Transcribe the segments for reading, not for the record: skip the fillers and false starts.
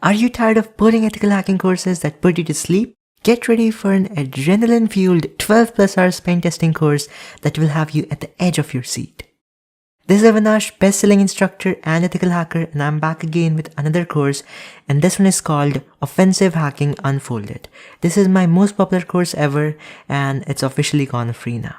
Are you tired of boring ethical hacking courses that put you to sleep? Get ready for an adrenaline-fueled 12 plus hours pen testing course that will have you at the edge of your seat. This is Avinash, best-selling instructor and ethical hacker, and I'm back again with another course, and this one is called Offensive Hacking Unfolded. This is my most popular course ever, and it's officially gone free now.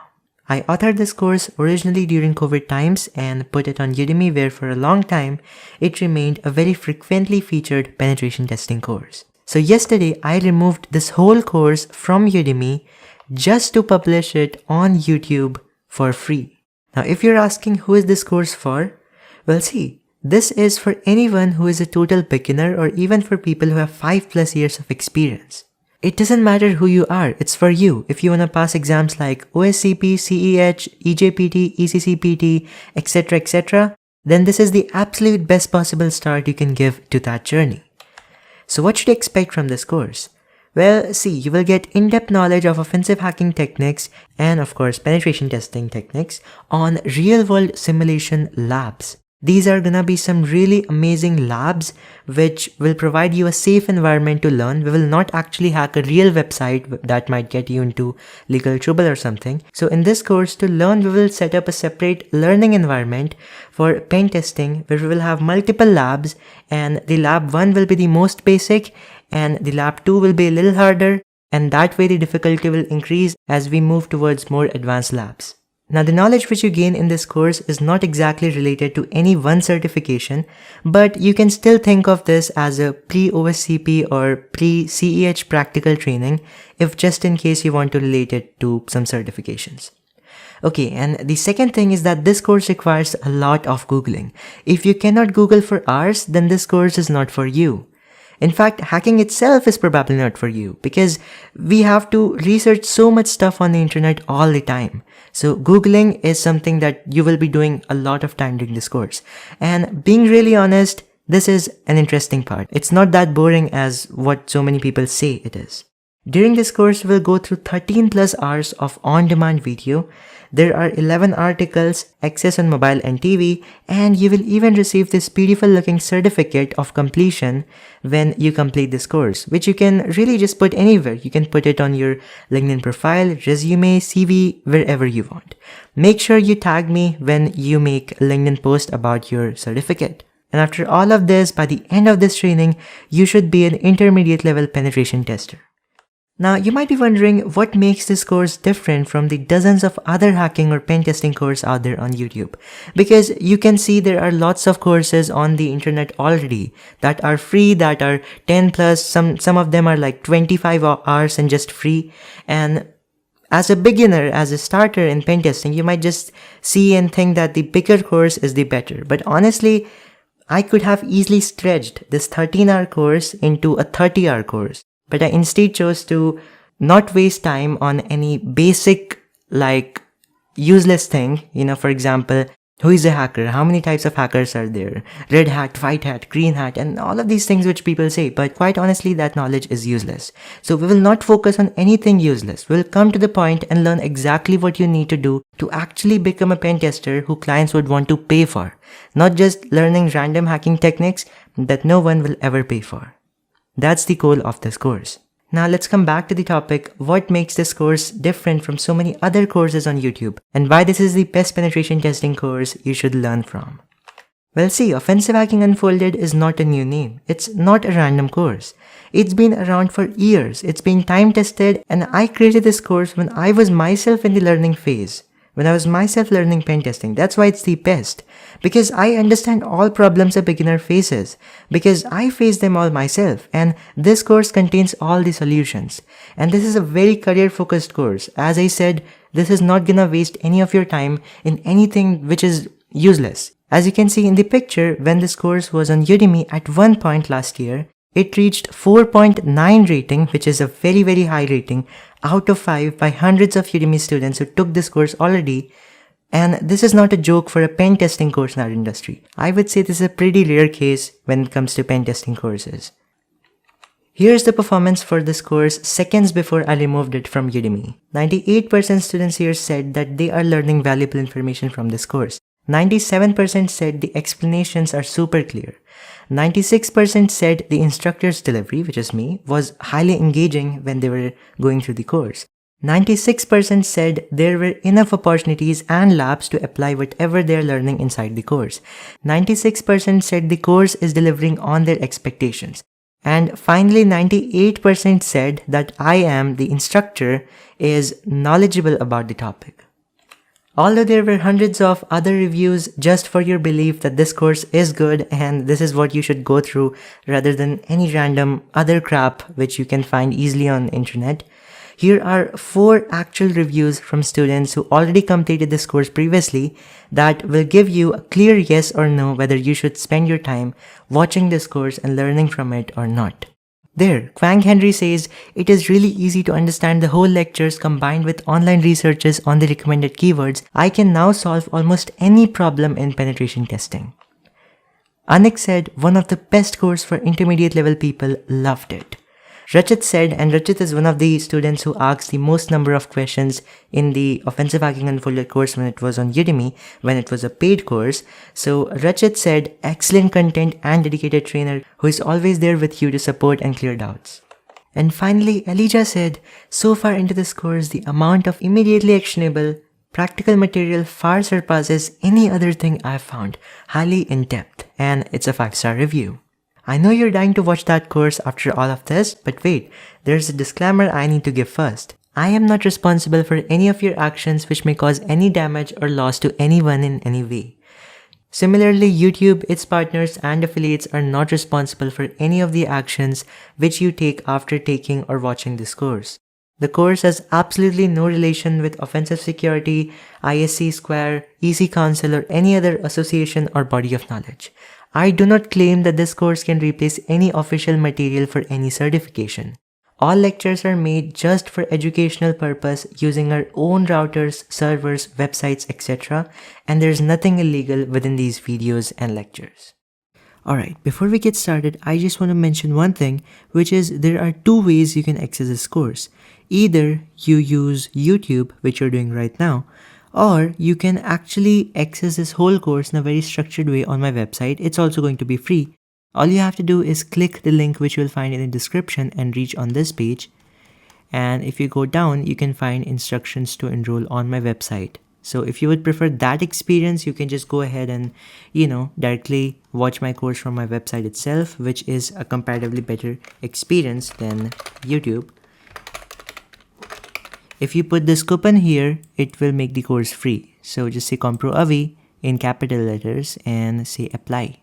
I authored this course originally during COVID times and put it on Udemy, where for a long time, it remained a very frequently featured penetration testing course. So yesterday, I removed this whole course from Udemy just to publish it on YouTube for free. Now, if you're asking who is this course for, well, see, this is for anyone who is a total beginner or even for people who have 5+ years of experience. It doesn't matter who you are, it's for you. If you want to pass exams like OSCP, CEH, EJPT, ECCPT, etc., then this is the absolute best possible start you can give to that journey. So what should you expect from this course? Well, see, you will get in-depth knowledge of offensive hacking techniques and of course penetration testing techniques on real-world simulation labs. These are gonna be some really amazing labs which will provide you a safe environment to learn. We will not actually hack a real website that might get you into legal trouble or something. So in this course, to learn, we will set up a separate learning environment for pen testing where we will have multiple labs, and the lab 1 will be the most basic and the lab 2 will be a little harder, and that way the difficulty will increase as we move towards more advanced labs. Now, the knowledge which you gain in this course is not exactly related to any one certification, but you can still think of this as a pre-OSCP or pre-CEH practical training if just in case you want to relate it to some certifications. Okay, and the second thing is that this course requires a lot of Googling. If you cannot Google for hours, then this course is not for you. In fact, hacking itself is probably not for you because we have to research so much stuff on the internet all the time. So Googling is something that you will be doing a lot of time during this course. And being really honest, this is an interesting part. It's not that boring as what so many people say it is. During this course, we'll go through 13+ hours of on-demand video. There are 11 articles, access on mobile and TV, and you will even receive this beautiful looking certificate of completion when you complete this course, which you can really just put anywhere. You can put it on your LinkedIn profile, resume, CV, wherever you want. Make sure you tag me when you make a LinkedIn post about your certificate. And after all of this, by the end of this training, you should be an intermediate level penetration tester. Now, you might be wondering what makes this course different from the dozens of other hacking or pen testing courses out there on YouTube. Because you can see there are lots of courses on the internet already that are free, that are 10+, some of them are like 25 hours and just free. And as a beginner, as a starter in pen testing, you might just see and think that the bigger course is the better. But honestly, I could have easily stretched this 13-hour course into a 30-hour course. But I instead chose to not waste time on any basic, like, useless thing. You know, for example, who is a hacker? How many types of hackers are there? Red hat, white hat, green hat, and all of these things which people say. But quite honestly, that knowledge is useless. So we will not focus on anything useless. We'll come to the point and learn exactly what you need to do to actually become a pen tester who clients would want to pay for. Not just learning random hacking techniques that no one will ever pay for. That's the goal of this course. Now let's come back to the topic, what makes this course different from so many other courses on YouTube and why this is the best penetration testing course you should learn from. Well, see, Offensive Hacking Unfolded is not a new name. It's not a random course. It's been around for years. It's been time tested, and I created this course when I was myself in the learning phase. When I was myself learning pen testing. That's why it's the best. Because I understand all problems a beginner faces. Because I face them all myself. And this course contains all the solutions. And this is a very career-focused course. As I said, this is not gonna waste any of your time in anything which is useless. As you can see in the picture, when this course was on Udemy at one point last year, it reached 4.9 rating, which is a very, very high rating, out of 5 by hundreds of Udemy students who took this course already. And this is not a joke for a pen testing course in our industry. I would say this is a pretty rare case when it comes to pen testing courses. Here's the performance for this course seconds before I removed it from Udemy. 98% students here said that they are learning valuable information from this course. 97% said the explanations are super clear. 96% said the instructor's delivery, which is me, was highly engaging when they were going through the course. 96% said there were enough opportunities and labs to apply whatever they're learning inside the course. 96% said the course is delivering on their expectations. And finally, 98% said that I am, the instructor, is knowledgeable about the topic. Although there were hundreds of other reviews just for your belief that this course is good and this is what you should go through rather than any random other crap which you can find easily on the internet, here are 4 actual reviews from students who already completed this course previously that will give you a clear yes or no whether you should spend your time watching this course and learning from it or not. There, Quang Henry says, it is really easy to understand the whole lectures combined with online researches on the recommended keywords. I can now solve almost any problem in penetration testing. Anik said, one of the best course for intermediate level people, loved it. Rachit said, and Rachit is one of the students who asked the most number of questions in the Offensive Hacking Unfolded course when it was on Udemy, when it was a paid course. So Rachit said, excellent content and dedicated trainer who is always there with you to support and clear doubts. And finally, Elijah said, so far into this course, the amount of immediately actionable, practical material far surpasses any other thing I've found, highly in-depth, and it's a 5-star review. I know you're dying to watch that course after all of this, but wait, there's a disclaimer I need to give first. I am not responsible for any of your actions which may cause any damage or loss to anyone in any way. Similarly, YouTube, its partners and affiliates are not responsible for any of the actions which you take after taking or watching this course. The course has absolutely no relation with offensive security, ISC Square, EC Council or any other association or body of knowledge. I do not claim that this course can replace any official material for any certification. All lectures are made just for educational purpose using our own routers, servers, websites, etc. And there's nothing illegal within these videos and lectures. Alright, before we get started, I just want to mention one thing, which is there are 2 ways you can access this course. Either you use YouTube, which you're doing right now, or you can actually access this whole course in a very structured way on my website. It's also going to be free. All you have to do is click the link which you will find in the description and reach on this page. And if you go down, you can find instructions to enroll on my website. So if you would prefer that experience, you can just go ahead and, directly watch my course from my website itself, which is a comparatively better experience than YouTube. If you put this coupon here, it will make the course free. So just say ComproAvi in capital letters and say apply.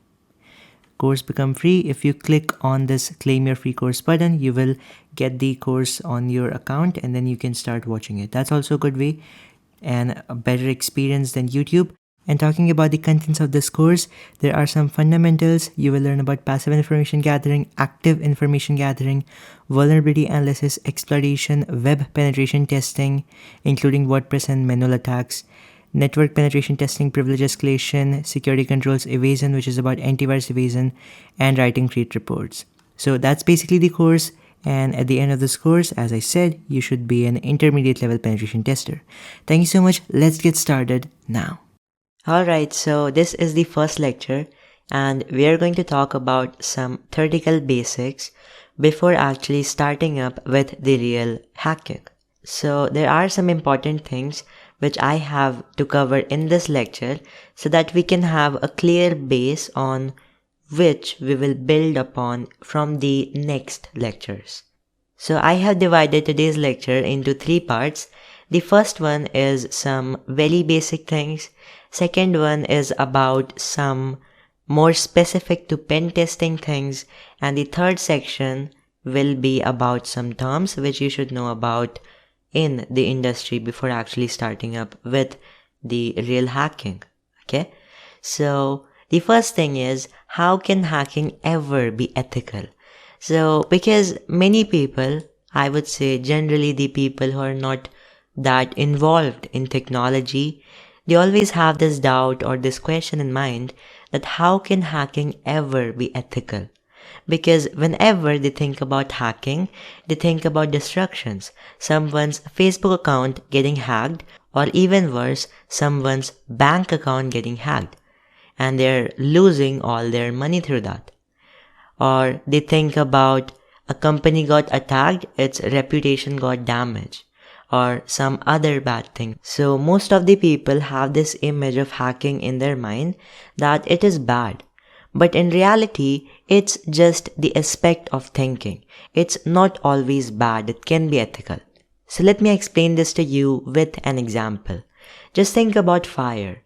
Course become free. If you click on this claim your free course button, you will get the course on your account and then you can start watching it. That's also a good way and a better experience than YouTube. And talking about the contents of this course, there are some fundamentals. You will learn about passive information gathering, active information gathering, vulnerability analysis, exploitation, web penetration testing, including WordPress and manual attacks, network penetration testing, privilege escalation, security controls, evasion, which is about antivirus evasion, and writing threat reports. So that's basically the course. And at the end of this course, as I said, you should be an intermediate level penetration tester. Thank you so much. Let's get started now. Alright, so this is the first lecture and we are going to talk about some theoretical basics before actually starting up with the real hacking. So there are some important things which I have to cover in this lecture so that we can have a clear base on which we will build upon from the next lectures. So I have divided today's lecture into 3 parts. The first one is some very basic things. Second one is about some more specific to pen testing things. And the third section will be about some terms which you should know about in the industry before actually starting up with the real hacking. Okay. So the first thing is, how can hacking ever be ethical? So because many people, I would say generally the people who are not that involved in technology, they always have this doubt or this question in mind that how can hacking ever be ethical? Because whenever they think about hacking, they think about destructions. Someone's Facebook account getting hacked or even worse, someone's bank account getting hacked and they're losing all their money through that. Or they think about a company got attacked, its reputation got damaged, or some other bad thing. So most of the people have this image of hacking in their mind that it is bad. But in reality, it's just the aspect of thinking. It's not always bad, it can be ethical. So let me explain this to you with an example. Just think about fire.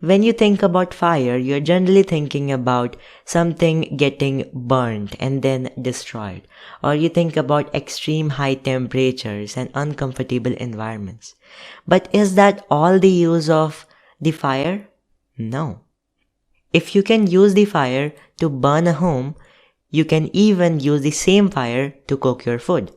When you think about fire, you're generally thinking about something getting burnt and then destroyed. Or you think about extreme high temperatures and uncomfortable environments. But is that all the use of the fire? No. If you can use the fire to burn a home, you can even use the same fire to cook your food.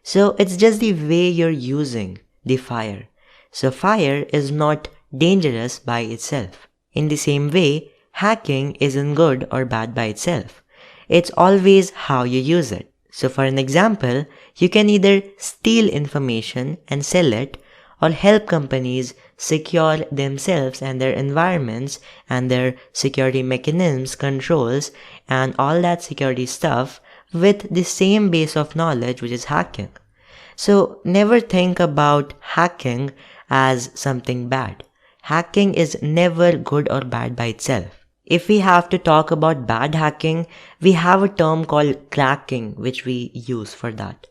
So it's just the way you're using the fire. So fire is not dangerous by itself. In the same way, hacking isn't good or bad by itself. It's always how you use it. So for an example, you can either steal information and sell it, or help companies secure themselves and their environments and their security mechanisms, controls, and all that security stuff with the same base of knowledge, which is hacking. So never think about hacking as something bad. Hacking is never good or bad by itself. If we have to talk about bad hacking, we have a term called cracking, which we use for that.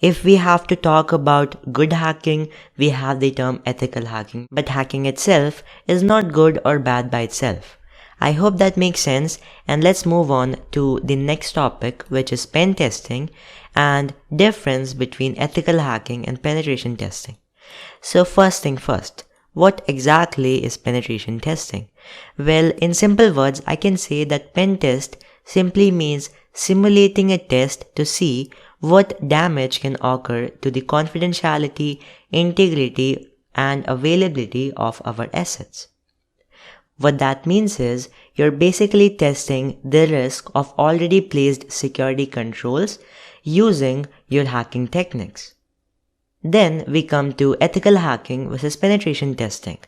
If we have to talk about good hacking, we have the term ethical hacking. But hacking itself is not good or bad by itself. I hope that makes sense, and let's move on to the next topic, which is pen testing and difference between ethical hacking and penetration testing. So first thing first, what exactly is penetration testing? Well, in simple words, I can say that pen test simply means simulating a test to see what damage can occur to the confidentiality, integrity, and availability of our assets. What that means is you're basically testing the risk of already placed security controls using your hacking techniques. Then we come to ethical hacking versus penetration testing.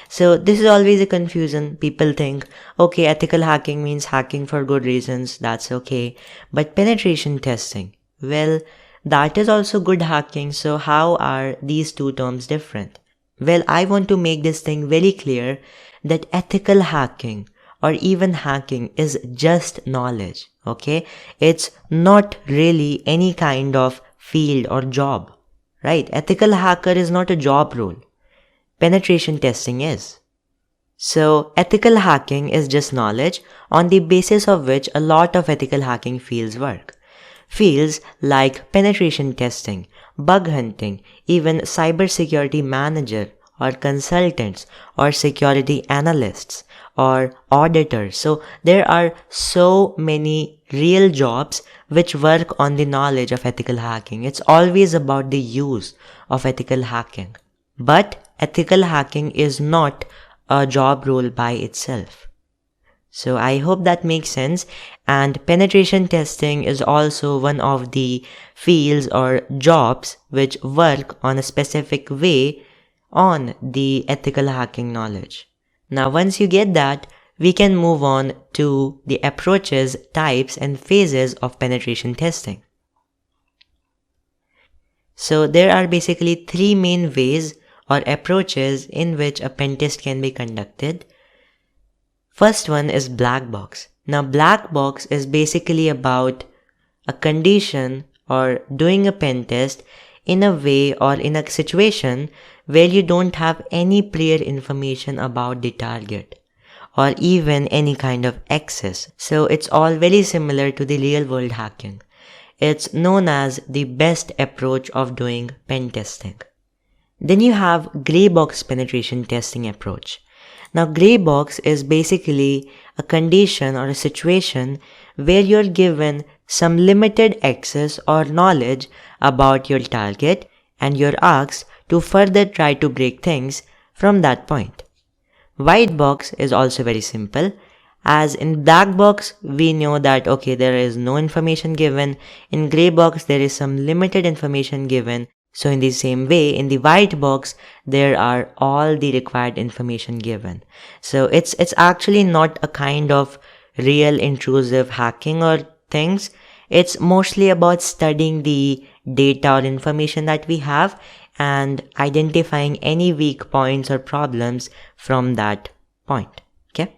So this is always a confusion. People think, okay, ethical hacking means hacking for good reasons, that's okay. But penetration testing, well, that is also good hacking. So how are these two terms different? Well, I want to make this thing very clear that ethical hacking or even hacking is just knowledge, okay? It's not really any kind of field or job, right? Ethical hacker is not a job role. Penetration testing is. So ethical hacking is just knowledge on the basis of which a lot of ethical hacking fields work. Fields like penetration testing, bug hunting, even cybersecurity manager or consultants or security analysts or auditors. So there are so many real jobs which work on the knowledge of ethical hacking. It's always about the use of ethical hacking. But ethical hacking is not a job role by itself. So I hope that makes sense. And penetration testing is also one of the fields or jobs which work on a specific way on the ethical hacking knowledge. Now once you get that, we can move on to the approaches, types, and phases of penetration testing. So there are basically three main ways or approaches in which a pen test can be conducted. First one is black box. Now black box is basically about a condition or doing a pen test in a way or in a situation where you don't have any prior information about the target or even any kind of access. So it's all very similar to the real world hacking. It's known as the best approach of doing pen testing. Then you have gray box penetration testing approach. Now gray box is basically a condition or a situation where you're given some limited access or knowledge about your target and you're asked to further try to break things from that point. White box is also very simple. As in black box, we know that okay, there is no information given. In gray box, there is some limited information given So in the same way, in the white box, there are all the required information given. So it's actually not a kind of real intrusive hacking or things. It's mostly about studying the data or information that we have and identifying any weak points or problems from that point. Okay.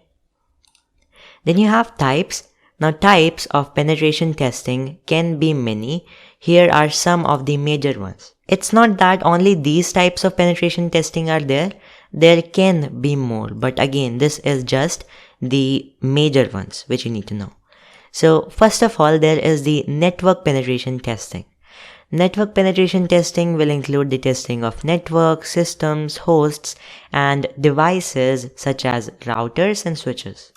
Then you have types. Now types of penetration testing can be many. Here are some of the major ones. It's not that only these types of penetration testing are there. There can be more, but again, this is just the major ones which you need to know. So first of all, there is the network penetration testing. Network penetration testing will include the testing of network, systems, hosts, and devices such as routers and switches.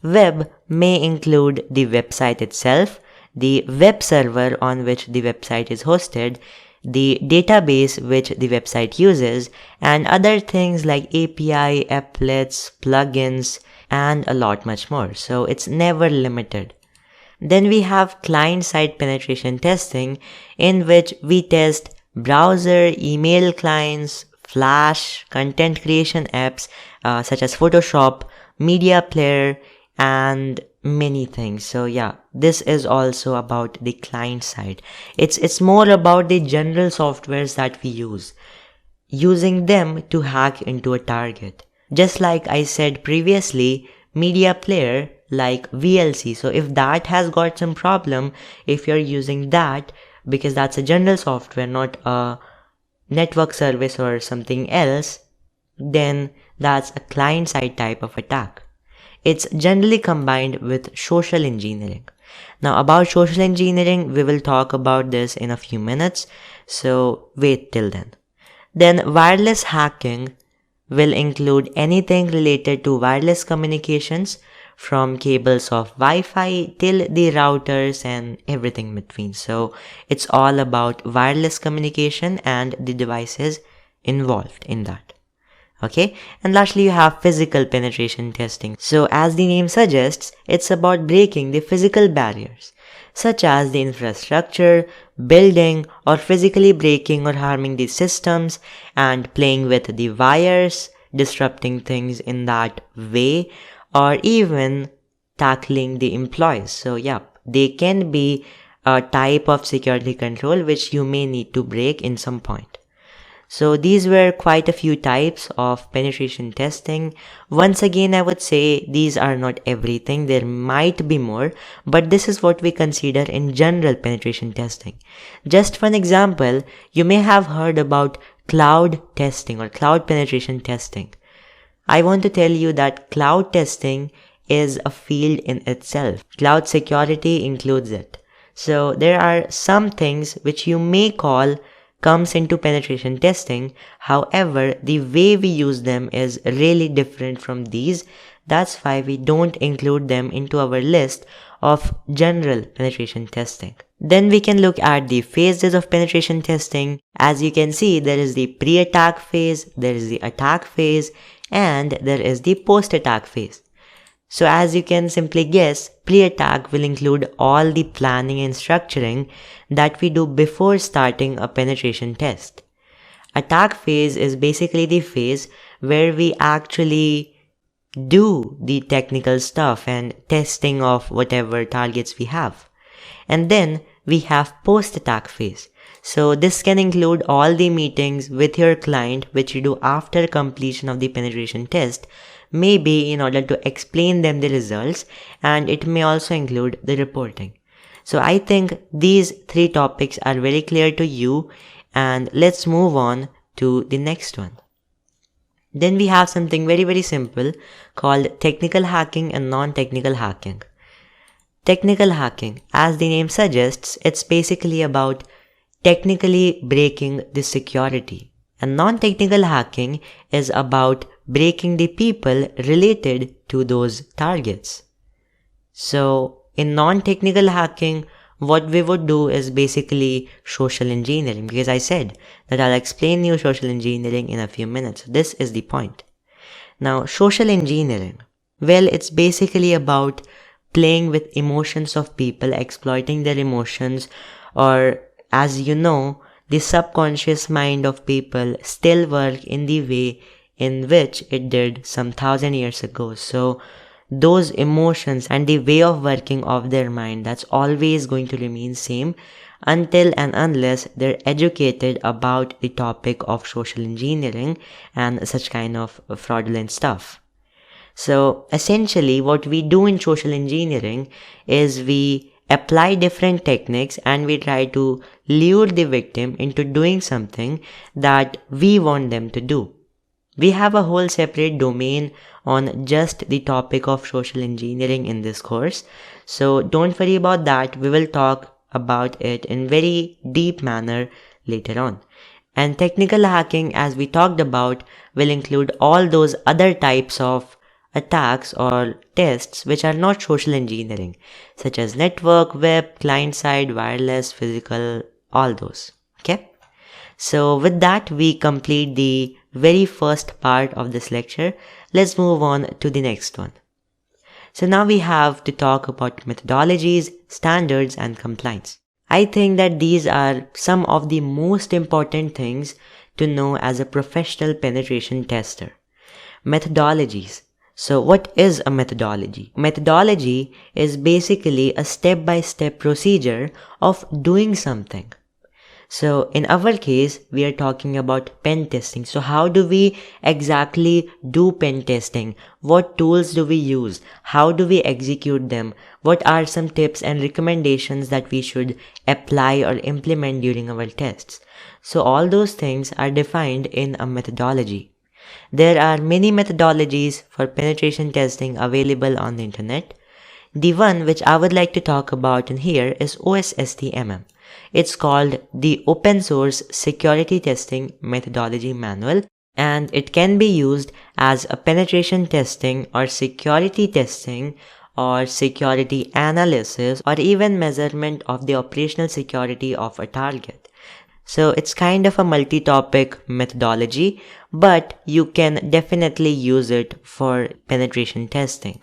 Web may include the website itself, the web server on which the website is hosted, the database which the website uses, and other things like API, applets, plugins, and a lot much more. So it's never limited. Then we have client-side penetration testing, in which we test browser, email clients, Flash, content creation apps such as Photoshop, media player, and many things. So yeah, this is also about the client side. It's more about the general softwares that we use, using them to hack into a target. Just like I said previously, media player like VLC. So if that has got some problem, if you're using that, because that's a general software, not a network service or something else, then that's a client-side type of attack. It's generally combined with social engineering. Now about social engineering, we will talk about this in a few minutes, so wait till then. Then wireless hacking will include anything related to wireless communications, from cables of Wi-Fi till the routers and everything in between. So it's all about wireless communication and the devices involved in that. Okay, and lastly you have physical penetration testing. So as the name suggests, it's about breaking the physical barriers, such as the infrastructure, building, or physically breaking or harming the systems and playing with the wires, disrupting things in that way, or even tackling the employees. So yeah, they can be a type of security control which you may need to break in some point. So these were quite a few types of penetration testing. Once again, I would say these are not everything. There might be more, but this is what we consider in general penetration testing. Just for an example, you may have heard about cloud testing or cloud penetration testing. I want to tell you that cloud testing is a field in itself. Cloud security includes it. So there are some things which you may call comes into penetration testing. However, the way we use them is really different from these. That's why we don't include them into our list of general penetration testing. Then we can look at the phases of penetration testing. As you can see, there is the pre-attack phase, there is the attack phase, and there is the post-attack phase. So as you can simply guess, pre-attack will include all the planning and structuring that we do before starting a penetration test. Attack phase is basically the phase where we actually do the technical stuff and testing of whatever targets we have. And then we have post-attack phase. So this can include all the meetings with your client which you do after completion of the penetration test, maybe in order to explain them the results, and it may also include the reporting. So I think these three topics are very clear to you, and let's move on to the next one. Then we have something very simple called technical hacking and non-technical hacking. Technical hacking, as the name suggests, it's basically about technically breaking the security. And non-technical hacking is about breaking the people related to those targets. So in non-technical hacking, what we would do is basically social engineering, because I said that I'll explain you social engineering in a few minutes. This is the point. Now, social engineering, well, it's basically about playing with emotions of people, exploiting their emotions, or as you know, the subconscious mind of people still work in the way in which it did some 1,000 years ago. So those emotions and the way of working of their mind, that's always going to remain same until and unless they're educated about the topic of social engineering and such kind of fraudulent stuff. So essentially what we do in social engineering is we apply different techniques and we try to lure the victim into doing something that we want them to do. We have a whole separate domain on just the topic of social engineering in this course. So don't worry about that. We will talk about it in very deep manner later on. And technical hacking, as we talked about, will include all those other types of attacks or tests which are not social engineering, such as network, web, client-side, wireless, physical, all those. Okay? So with that, we complete the very first part of this lecture. Let's move on to the next one. So now we have to talk about methodologies, standards, and compliance. I think that these are some of the most important things to know as a professional penetration tester. Methodologies. So what is a methodology? Methodology is basically a step-by-step procedure of doing something. So in our case, we are talking about pen testing. So how do we exactly do pen testing? What tools do we use? How do we execute them? What are some tips and recommendations that we should apply or implement during our tests? So all those things are defined in a methodology. There are many methodologies for penetration testing available on the internet. The one which I would like to talk about in here is OSSTMM. It's called the Open Source Security Testing Methodology Manual, and it can be used as a penetration testing or security testing or security analysis or even measurement of the operational security of a target. So it's kind of a multi-topic methodology, but you can definitely use it for penetration testing.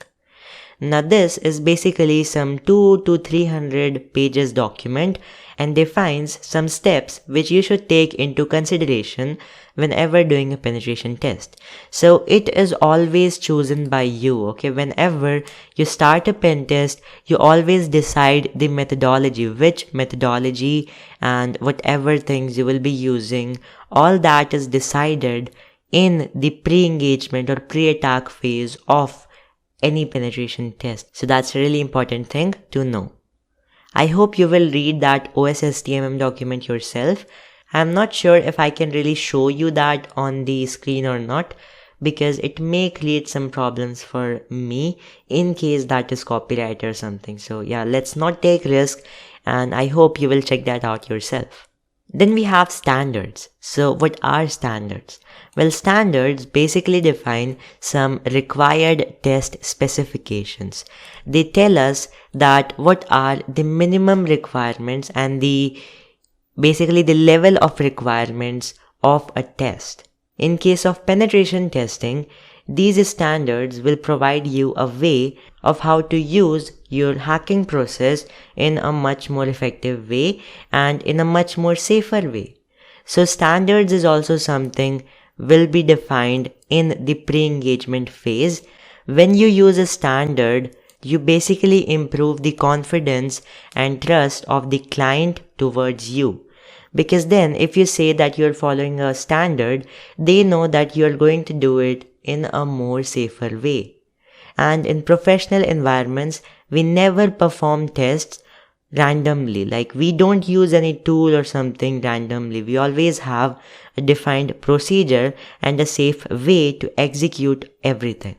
Now this is basically some 200 to 300 pages document and defines some steps which you should take into consideration whenever doing a penetration test. So it is always chosen by you, okay? Whenever you start a pen test, you always decide the methodology, which methodology and whatever things you will be using. All that is decided in the pre-engagement or pre-attack phase of any penetration test. So that's a really important thing to know. I hope you will read that OSSTMM document yourself. I'm not sure if I can really show you that on the screen or not, because it may create some problems for me in case that is copyright or something. So yeah, let's not take risk, and I hope you will check that out yourself. Then we have standards. So what are standards? Well, standards basically define some required test specifications. They tell us that what are the minimum requirements and basically the level of requirements of a test. In case of penetration testing, these standards will provide you a way of how to use your hacking process in a much more effective way and in a much more safer way. So standards is also something will be defined in the pre-engagement phase. When you use a standard, you basically improve the confidence and trust of the client towards you. Because then if you say that you're following a standard, they know that you're going to do it in a more safer way. And in professional environments, we never perform tests randomly. Like we don't use any tool or something randomly. We always have a defined procedure and a safe way to execute everything.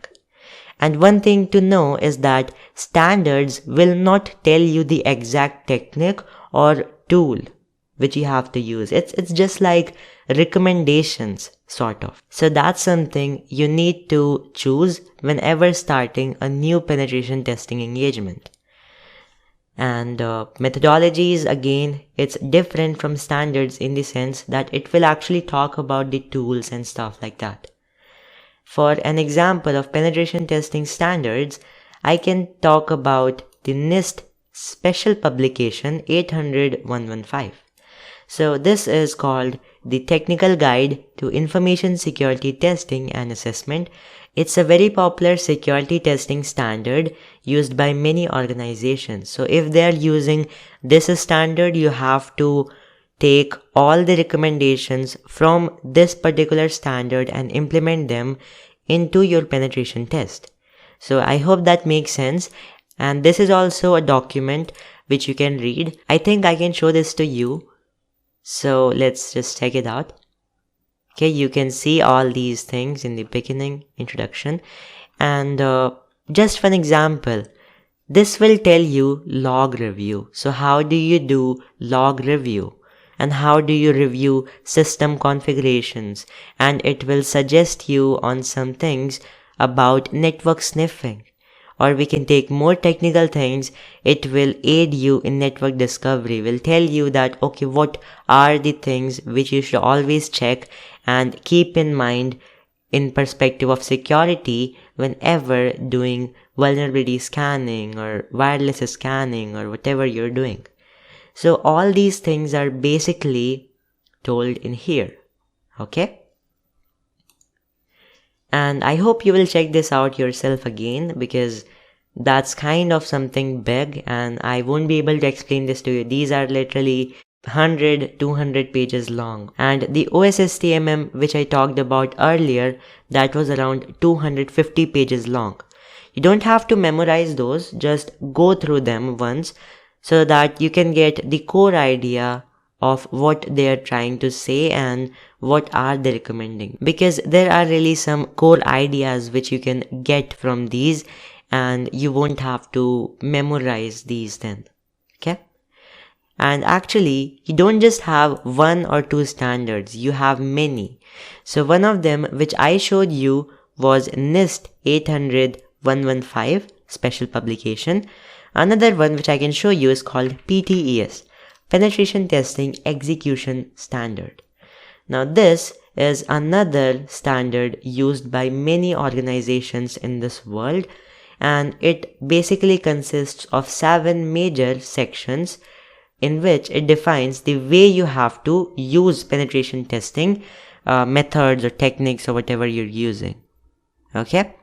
And one thing to know is that standards will not tell you the exact technique or tool which you have to use. It's just like recommendations, sort of. So that's something you need to choose whenever starting a new penetration testing engagement. And methodologies, again, it's different from standards in the sense that it will actually talk about the tools and stuff like that. For an example of penetration testing standards, I can talk about the NIST Special Publication 800-115. So this is called the Technical Guide to Information Security Testing and Assessment. It's a very popular security testing standard used by many organizations. So if they are using this standard, you have to take all the recommendations from this particular standard and implement them into your penetration test. So I hope that makes sense. And this is also a document which you can read. I think I can show this to you. So let's just check it out. Okay, you can see all these things in the beginning, introduction. And just for an example, this will tell you log review. So how do you do log review? And how do you review system configurations? And it will suggest you on some things about network sniffing. Or we can take more technical things. It will aid you in network discovery. Will tell you that, okay, what are the things which you should always check and keep in mind in perspective of security whenever doing vulnerability scanning or wireless scanning or whatever you're doing. So all these things are basically told in here. Okay? And I hope you will check this out yourself again, because that's kind of something big and I won't be able to explain this to you. These are literally 100-200 pages long. And the OSSTMM which I talked about earlier, that was around 250 pages long. You don't have to memorize those, just go through them once so that you can get the core idea of what they are trying to say and what are they recommending, because there are really some core ideas which you can get from these and you won't have to memorize these then. Okay? And actually, you don't just have one or two standards, you have many. So one of them which I showed you was NIST 800-115 special publication. Another one which I can show you is called PTES, Penetration Testing Execution Standard. Now this is another standard used by many organizations in this world, and it basically consists of 7 major sections in which it defines the way you have to use penetration testing methods or techniques or whatever you're using. Okay?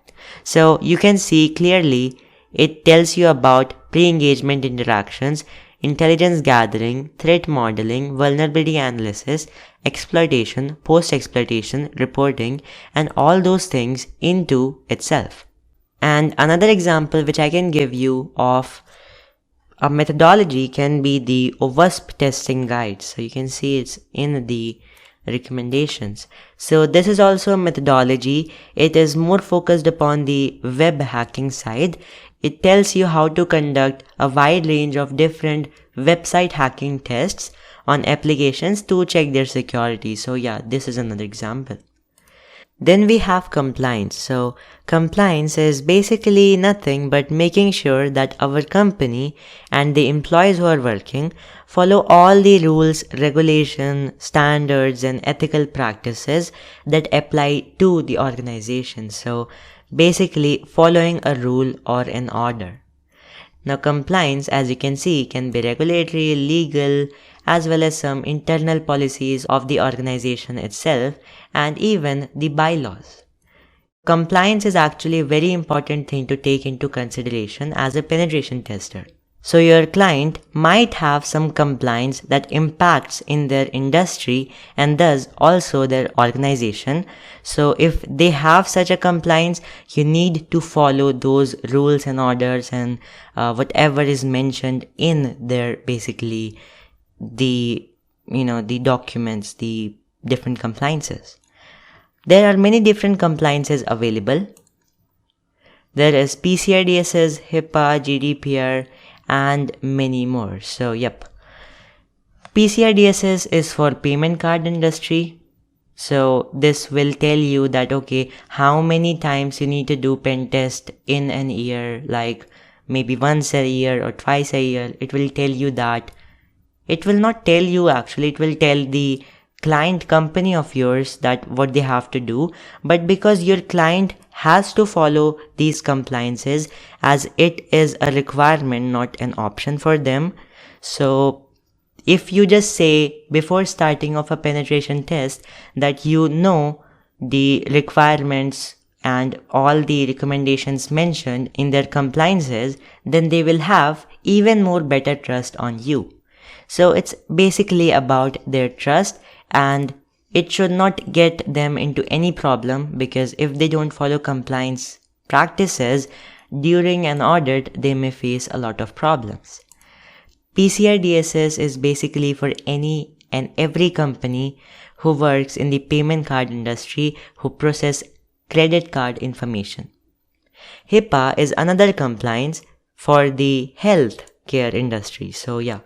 So you can see clearly it tells you about pre-engagement interactions, intelligence gathering, threat modeling, vulnerability analysis, exploitation, post-exploitation, reporting, and all those things into itself. And another example which I can give you of a methodology can be the OWASP testing guide. So you can see it's in the recommendations. So this is also a methodology. It is more focused upon the web hacking side. It tells you how to conduct a wide range of different website hacking tests on applications to check their security. So yeah, this is another example. Then we have compliance. So compliance is basically nothing but making sure that our company and the employees who are working follow all the rules, regulation, standards, and ethical practices that apply to the organization. So basically following a rule or an order. Now compliance, as you can see, can be regulatory, legal, as well as some internal policies of the organization itself and even the bylaws. Compliance is actually a very important thing to take into consideration as a penetration tester. So your client might have some compliance that impacts in their industry and thus also their organization. So if they have such a compliance, you need to follow those rules and orders and whatever is mentioned in their basically the documents, the different compliances. There are many different compliances available. There is PCI DSS, HIPAA, GDPR, and many more. So yep, PCI DSS is for payment card industry. So this will tell you that okay, how many times you need to do pen test in an year, like maybe once a year or twice a year. It will tell you that. It will not tell you actually, it will tell the client company of yours that what they have to do, but because your client has to follow these compliances as it is a requirement, not an option for them, so if you just say before starting of a penetration test that you know the requirements and all the recommendations mentioned in their compliances, then they will have even more better trust on you. So it's basically about their trust, and it should not get them into any problem, because if they don't follow compliance practices during an audit, they may face a lot of problems. PCR DSS is basically for any and every company who works in the payment card industry who process credit card information. HIPAA is another compliance for the health care industry. So yeah,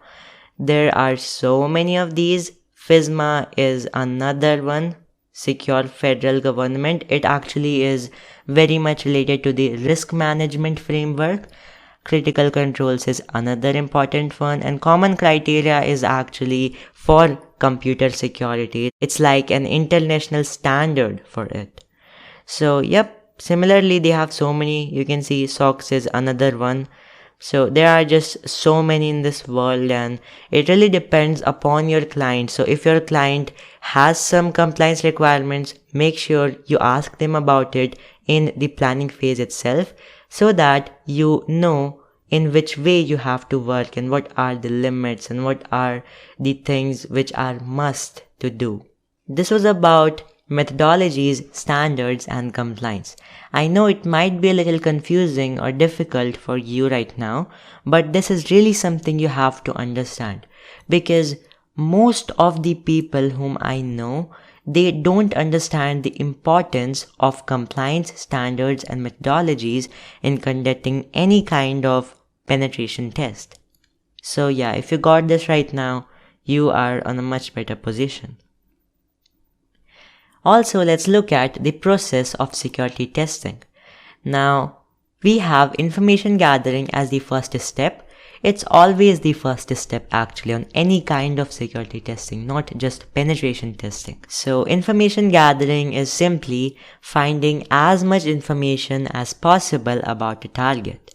there are so many of these. FISMA is another one, Secure Federal Government. It actually is very much related to the risk management framework. Critical controls is another important one, and common criteria is actually for computer security. It's like an international standard for it. So yep, similarly they have so many. You can see SOX is another one. So there are just so many in this world, and it really depends upon your client. So if your client has some compliance requirements, make sure you ask them about it in the planning phase itself, so that you know in which way you have to work and what are the limits and what are the things which are must to do. This was about methodologies, standards, and compliance. I know it might be a little confusing or difficult for you right now, but this is really something you have to understand, because most of the people whom I know, they don't understand the importance of compliance, standards, and methodologies in conducting any kind of penetration test. So yeah, if you got this right now, you are on a much better position. Also, let's look at the process of security testing. Now, we have information gathering as the first step. It's always the first step actually on any kind of security testing, not just penetration testing. So, information gathering is simply finding as much information as possible about the target.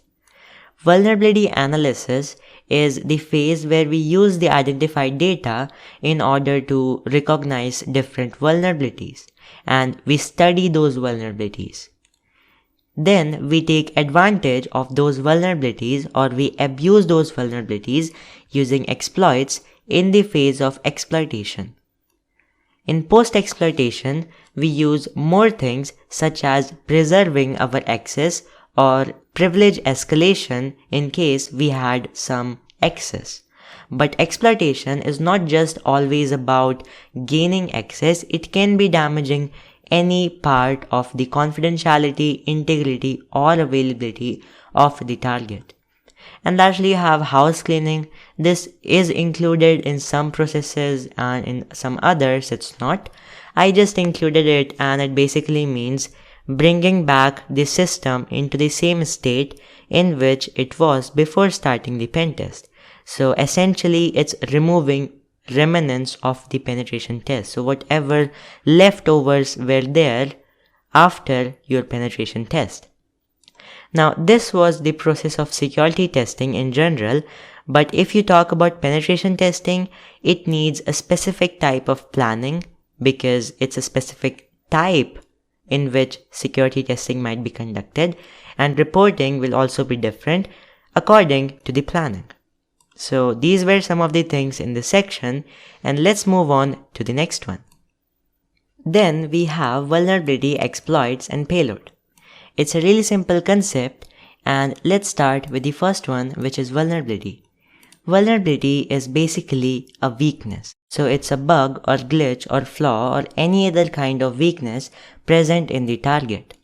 Vulnerability analysis is the phase where we use the identified data in order to recognize different vulnerabilities, and we study those vulnerabilities. Then we take advantage of those vulnerabilities, or we abuse those vulnerabilities using exploits in the phase of exploitation. In post-exploitation, we use more things such as preserving our access or privilege escalation in case we had some excess. But exploitation is not just always about gaining access, it can be damaging any part of the confidentiality, integrity, or availability of the target. And lastly, you have house cleaning. This is included in some processes and in some others it's not. I just included it, and it basically means bringing back the system into the same state in which it was before starting the pen test. So essentially, it's removing remnants of the penetration test. So whatever leftovers were there after your penetration test. Now, this was the process of security testing in general, but if you talk about penetration testing, it needs a specific type of planning, because it's a specific type in which security testing might be conducted, and reporting will also be different according to the planning. So these were some of the things in this section, and let's move on to the next one. Then we have vulnerability, exploits, and payload. It's a really simple concept, and let's start with the first one, which is vulnerability. Vulnerability is basically a weakness. So it's a bug or glitch or flaw or any other kind of weakness present in the target.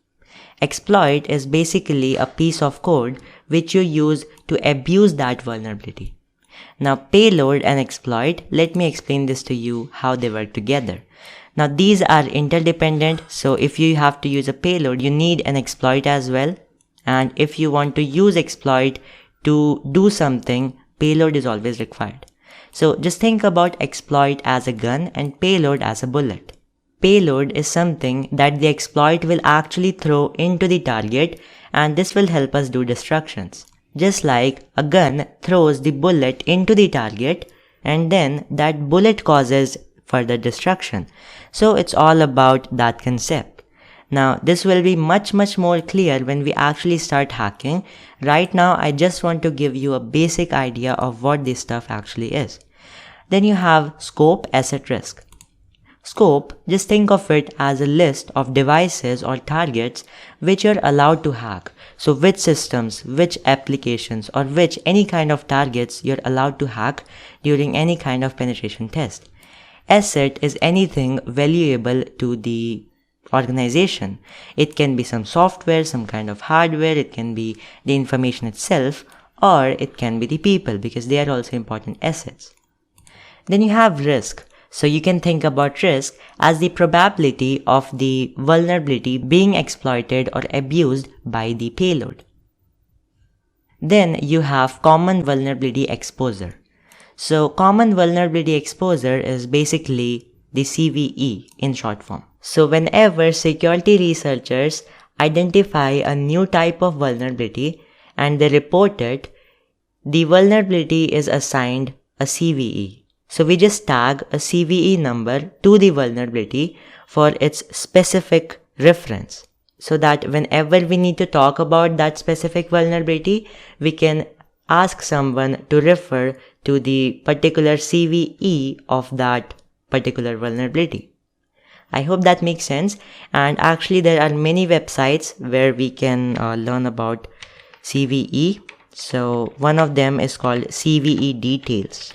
Exploit is basically a piece of code which you use to abuse that vulnerability. Now, payload and exploit, let me explain this to you how they work together. Now, these are interdependent, so if you have to use a payload, you need an exploit as well. And if you want to use exploit to do something, payload is always required. So just think about exploit as a gun and payload as a bullet. Payload is something that the exploit will actually throw into the target, and this will help us do destructions. Just like a gun throws the bullet into the target, and then that bullet causes further destruction. So it's all about that concept. Now this will be much more clear when we actually start hacking. Right now I just want to give you a basic idea of what this stuff actually is. Then you have scope, asset, risk. Scope, just think of it as a list of devices or targets which you're allowed to hack. So which systems, which applications, or which any kind of targets you're allowed to hack during any kind of penetration test. Asset is anything valuable to the organization. It can be some software, some kind of hardware, it can be the information itself, or it can be the people, because they are also important assets. Then you have risk. So you can think about risk as the probability of the vulnerability being exploited or abused by the payload. Then you have common vulnerability exposure. So common vulnerability exposure is basically the CVE in short form. So whenever security researchers identify a new type of vulnerability and they report it, the vulnerability is assigned a CVE. So we just tag a CVE number to the vulnerability for its specific reference, so that whenever we need to talk about that specific vulnerability, we can ask someone to refer to the particular CVE of that particular vulnerability. I hope that makes sense. And actually there are many websites where we can learn about CVE. So one of them is called CVE Details.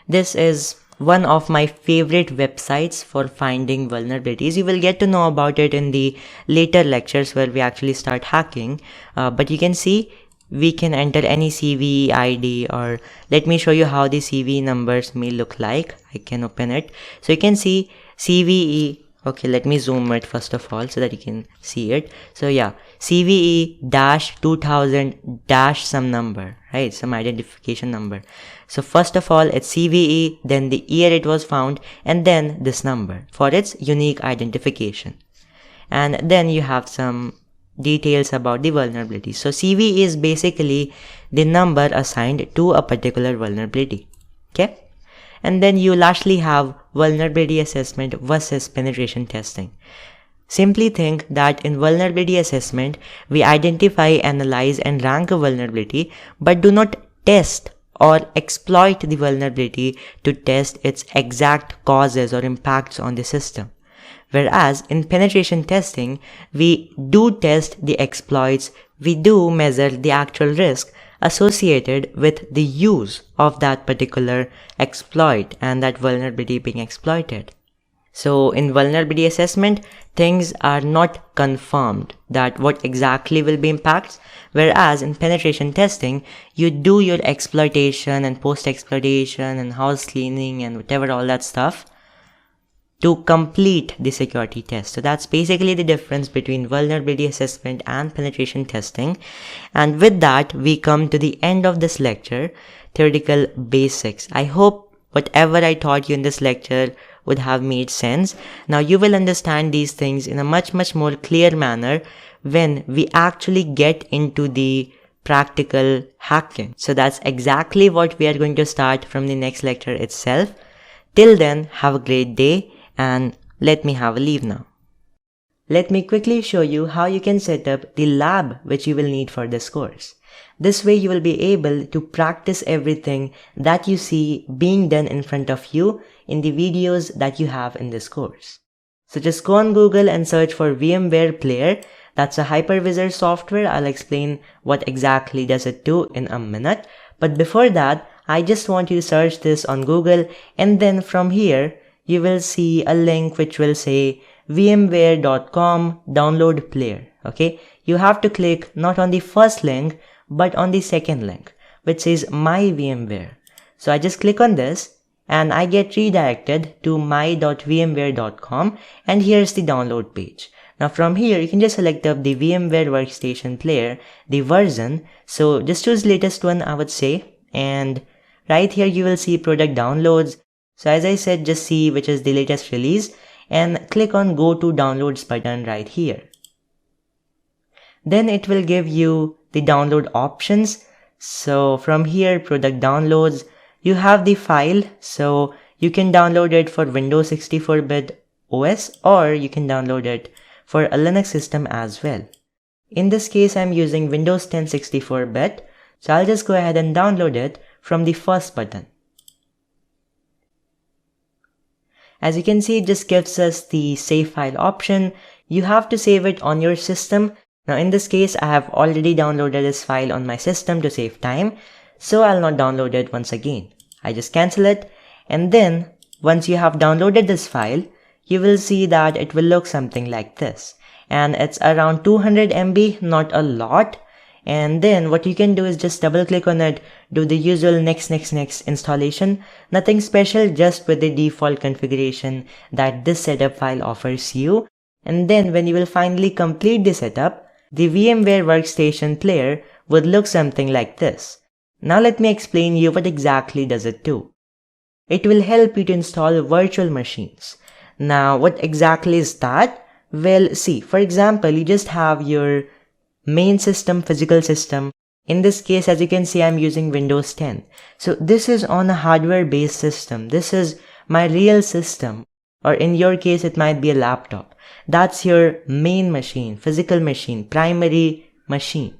This is one of my favorite websites for finding vulnerabilities. You will get to know about it in the later lectures where we actually start hacking. But you can see we can enter any CVE ID, or let me show you how the CVE numbers may look like. I can open it. So you can see CVE. Okay, let me zoom it first of all so that you can see it. So yeah, CVE-2000- some number, right? Some identification number. So first of all, it's CVE, then the year it was found, and then this number for its unique identification. And then you have some details about the vulnerability. So CVE is basically the number assigned to a particular vulnerability. Okay? And then you lastly have vulnerability assessment versus penetration testing. Simply think that in vulnerability assessment, we identify, analyze, and rank a vulnerability, but do not test or exploit the vulnerability to test its exact causes or impacts on the system. Whereas in penetration testing, we do test the exploits, we do measure the actual risk associated with the use of that particular exploit and that vulnerability being exploited. So in vulnerability assessment, things are not confirmed that what exactly will be impacts, whereas in penetration testing, you do your exploitation and post-exploitation and house cleaning and whatever all that stuff to complete the security test. So that's basically the difference between vulnerability assessment and penetration testing. And with that, we come to the end of this lecture, theoretical basics. I hope whatever I taught you in this lecture would have made sense. Now you will understand these things in a much more clear manner when we actually get into the practical hacking. So that's exactly what we are going to start from the next lecture itself. Till then, have a great day. And let me have a leave now. Let me quickly show you how you can set up the lab which you will need for this course. This way you will be able to practice everything that you see being done in front of you in the videos that you have in this course. So just go on Google and search for VMware Player. That's a hypervisor software. I'll explain what exactly does it do in a minute. But before that, I just want you to search this on Google, and then from here, you will see a link which will say vmware.com download player. Okay, you have to click not on the first link but on the second link which says my VMware. So I just click on this and I get redirected to my.vmware.com, and here's the download page. Now from here you can just select up the VMware Workstation Player, the version. So just choose latest one, I would say, and right here you will see product downloads. So as I said, just see which is the latest release and click on go to downloads button right here. Then it will give you the download options. So from here, product downloads, you have the file, so you can download it for Windows 64-bit OS, or you can download it for a Linux system as well. In this case, I'm using Windows 10 64-bit, so I'll just go ahead and download it from the first button. As you can see, it just gives us the save file option. You have to save it on your system. Now in this case, I have already downloaded this file on my system to save time, so I'll not download it once again. I just cancel it, and then once you have downloaded this file, you will see that it will look something like this. And it's around 200 MB, not a lot. And then what you can do is just double click on it, do the usual next installation. Nothing special, just with the default configuration that this setup file offers you. And then when you will finally complete the setup, the VMware Workstation Player would look something like this. Now let me explain you what exactly does it do. It will help you to install virtual machines. Now what exactly is that? Well, see, for example, you just have your main system, physical system. In this case, as you can see, I'm using Windows 10. So this is on a hardware based system. This is my real system, or in your case, it might be a laptop. That's your main machine, physical machine, primary machine.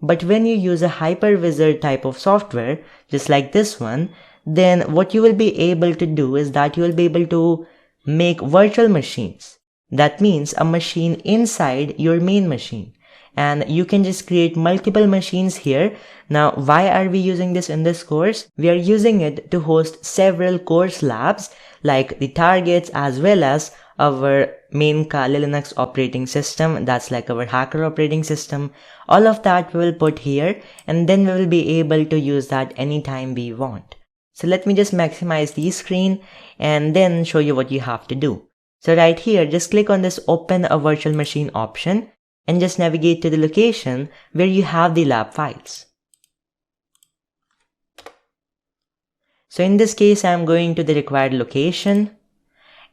But when you use a hypervisor type of software, just like this one, then what you will be able to do is that you will be able to make virtual machines. That means a machine inside your main machine. And you can just create multiple machines here. Now, why are we using this in this course? We are using it to host several course labs, like the targets as well as our main Kali Linux operating system. That's like our hacker operating system. All of that we will put here, and then we will be able to use that anytime we want. So let me just maximize the screen and then show you what you have to do. So right here, just click on this open a virtual machine option and just navigate to the location where you have the lab files. So in this case, I'm going to the required location,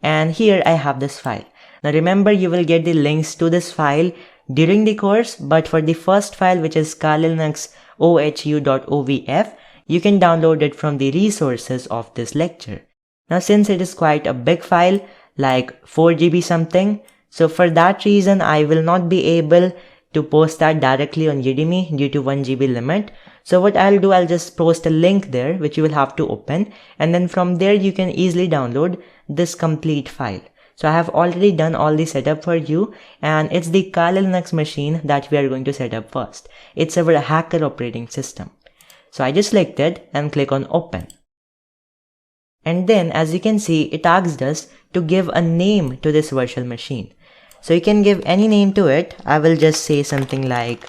and here I have this file. Now remember, you will get the links to this file during the course, but for the first file, which is Kali Linux ohu.ovf, you can download it from the resources of this lecture. Now since it is quite a big file, like 4 GB something, so for that reason, I will not be able to post that directly on Udemy due to 1 GB limit. So what I'll do, I'll just post a link there, which you will have to open. And then from there, you can easily download this complete file. So I have already done all the setup for you, and it's the Kali Linux machine that we are going to set up first. It's our hacker operating system. So I just select it and click on open. And then as you can see, it asked us to give a name to this virtual machine. So you can give any name to it. I will just say something like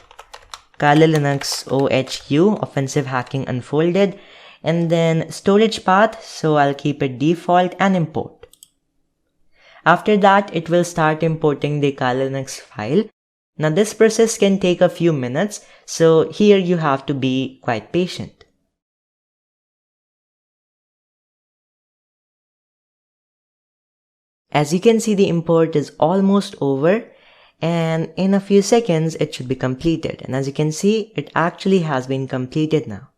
Kali Linux OHU, Offensive Hacking Unfolded, and then storage path. So I'll keep it default and import. After that, it will start importing the Kali Linux file. Now this process can take a few minutes. So here you have to be quite patient. As you can see, the import is almost over, and in a few seconds it should be completed. And as you can see, it actually has been completed now.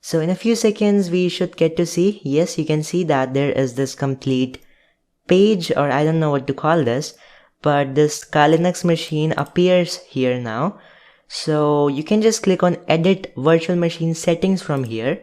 So in a few seconds we should get to see, yes, you can see that there is this complete page, or I don't know what to call this, but this Kali Linux machine appears here now. So you can just click on edit virtual machine settings from here.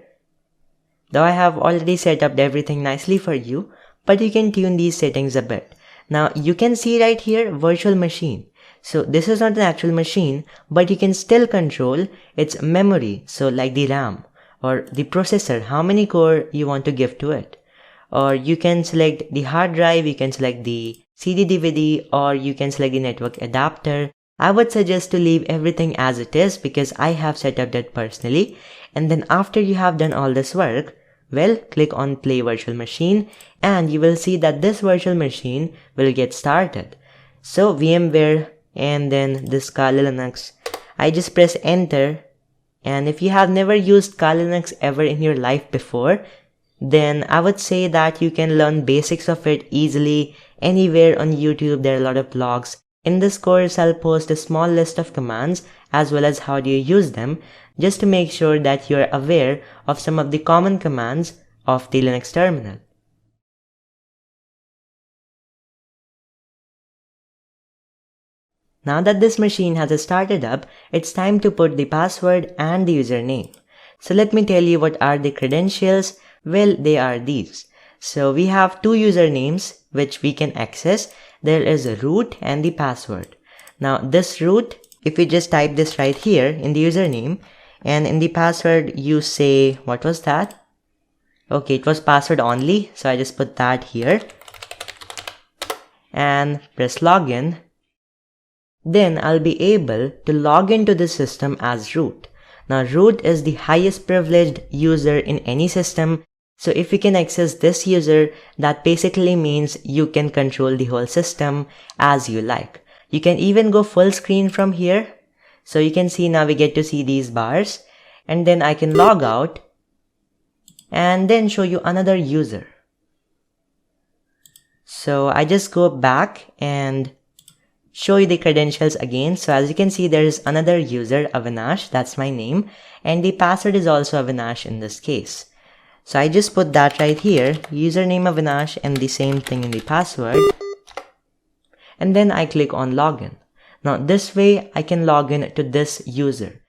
Though I have already set up everything nicely for you, but you can tune these settings a bit. Now you can see right here virtual machine. So this is not an actual machine, but you can still control its memory. So like the RAM or the processor, how many core you want to give to it. Or you can select the hard drive, you can select the CD DVD, or you can select the network adapter. I would suggest to leave everything as it is because I have set up that personally. And then after you have done all this work, well, click on play virtual machine and you will see that this virtual machine will get started. So VMware and then this Kali Linux, I just press enter, and if you have never used Kali Linux ever in your life before, then I would say that you can learn basics of it easily anywhere on YouTube. There are a lot of blogs. In this course, I'll post a small list of commands as well as how do you use them, just to make sure that you're aware of some of the common commands of the Linux terminal. Now that this machine has started up, it's time to put the password and the username. So let me tell you what are the credentials. Well, they are these. So we have two usernames which we can access. There is a root and the password. Now this root, if you just type this right here in the username, and in the password you say, what was that? Okay, it was password only, so I just put that here and press login. Then I'll be able to log into the system as root. Now root is the highest privileged user in any system, so if you can access this user, that basically means you can control the whole system as you like. You can even go full screen from here, so you can see now we get to see these bars, and then I can log out and then show you another user. So I just go back and show you the credentials again. So as you can see, there is another user, Avinash, that's my name, and the password is also Avinash in this case. So I just put that right here, username Avinash and the same thing in the password, and then I click on login. Now this way I can log in to this user.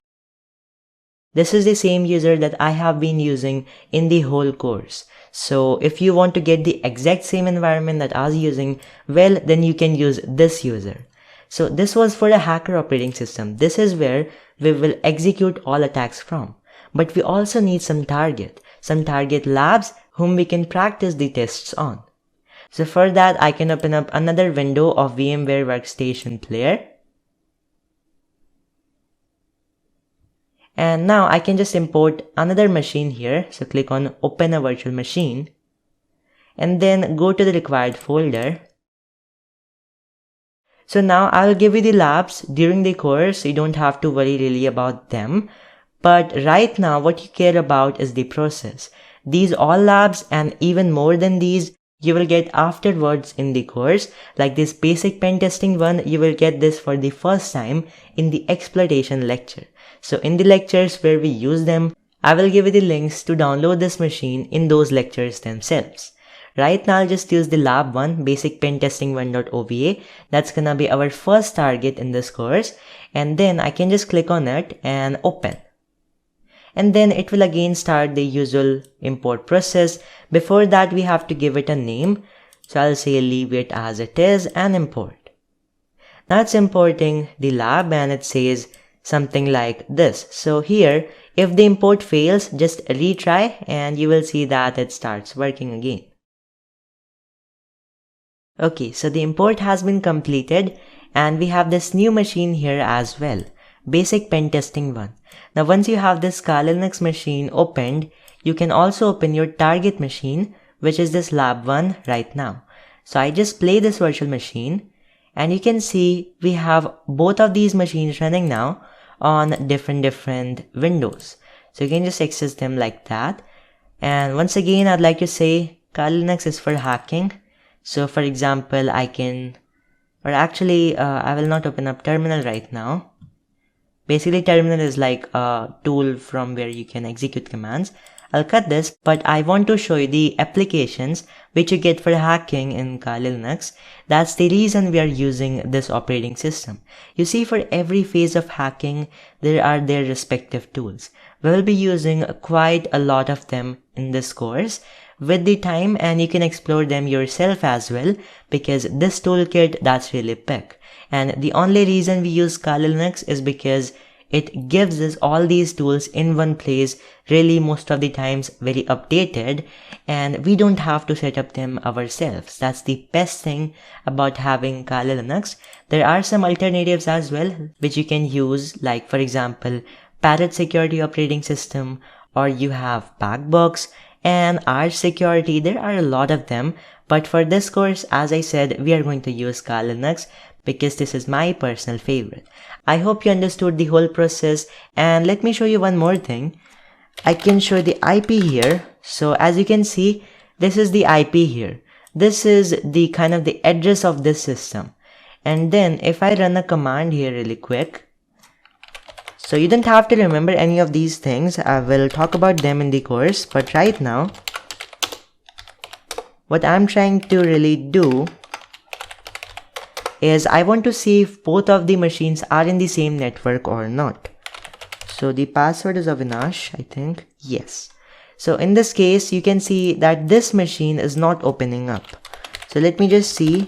This is the same user that I have been using in the whole course. So if you want to get the exact same environment that I was using, well, then you can use this user. So this was for a hacker operating system. This is where we will execute all attacks from. But we also need some target labs whom we can practice the tests on. So for that, I can open up another window of VMware Workstation Player. And now I can just import another machine here. So click on open a virtual machine and then go to the required folder. So now I'll give you the labs during the course, so you don't have to worry really about them. But right now what you care about is the process. These all labs and even more than these you will get afterwards in the course. Like this basic pen testing one, you will get this for the first time in the exploitation lecture. So in the lectures where we use them, I will give you the links to download this machine in those lectures themselves. Right now I'll just use the lab one, basic pentesting 1.ova. That's gonna be our first target in this course, and then I can just click on it and open. And then it will again start the usual import process. Before that we have to give it a name, so I'll say leave it as it is and import. Now it's importing the lab and it says something like this. So here, if the import fails, just retry and you will see that it starts working again. Okay, so the import has been completed and we have this new machine here as well, basic pen testing 1. Now once you have this Kali Linux machine opened, you can also open your target machine, which is this lab 1 right now. So I just play this virtual machine and you can see we have both of these machines running now on different windows. So you can just access them like that. And once again, I'd like to say Kali Linux is for hacking. So for example, I can, or actually I will not open up terminal right now. Basically terminal is like a tool from where you can execute commands. I'll cut this, but I want to show you the applications which you get for hacking in Kali Linux. That's the reason we are using this operating system. You see, for every phase of hacking, there are their respective tools. We will be using quite a lot of them in this course with the time, and you can explore them yourself as well, because this toolkit, that's really big. And the only reason we use Kali Linux is because it gives us all these tools in one place, really most of the times very updated, and we don't have to set up them ourselves. That's the best thing about having Kali Linux. There are some alternatives as well which you can use, like for example Parrot Security operating system, or you have Packbox and Arch Security. There are a lot of them, but for this course, as I said, we are going to use Kali Linux because this is my personal favorite. I hope you understood the whole process, and let me show you one more thing. I can show the IP here. So as you can see, this is the IP here. This is the kind of the address of this system. And then if I run a command here really quick, So you don't have to remember any of these things. I will talk about them in the course, but right now, what I'm trying to really do is I want to see if both of the machines are in the same network or not. So the password is Avinash, I think. Yes. So in this case, you can see that this machine is not opening up. So let me just see.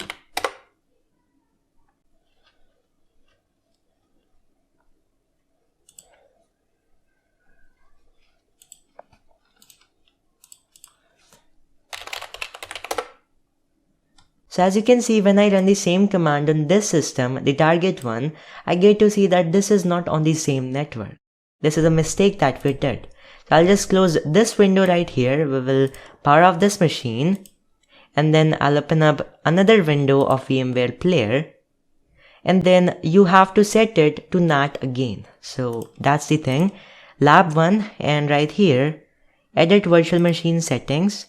So as you can see, when I run the same command on this system, the target one, I get to see that this is not on the same network. This is a mistake that we did. So I'll just close this window right here. We will power off this machine. And then I'll open up another window of VMware Player. And then you have to set it to NAT again. So that's the thing. Lab 1 and right here, edit virtual machine settings.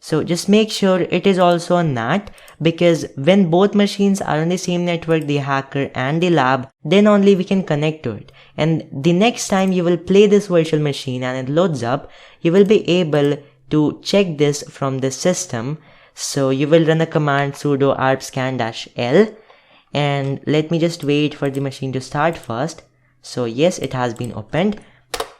So just make sure it is also on NAT, because when both machines are on the same network, the hacker and the lab, then only we can connect to it. And the next time you will play this virtual machine and it loads up, you will be able to check this from the system. So you will run a command sudo arpscan-l, and let me just wait for the machine to start first. So yes, it has been opened.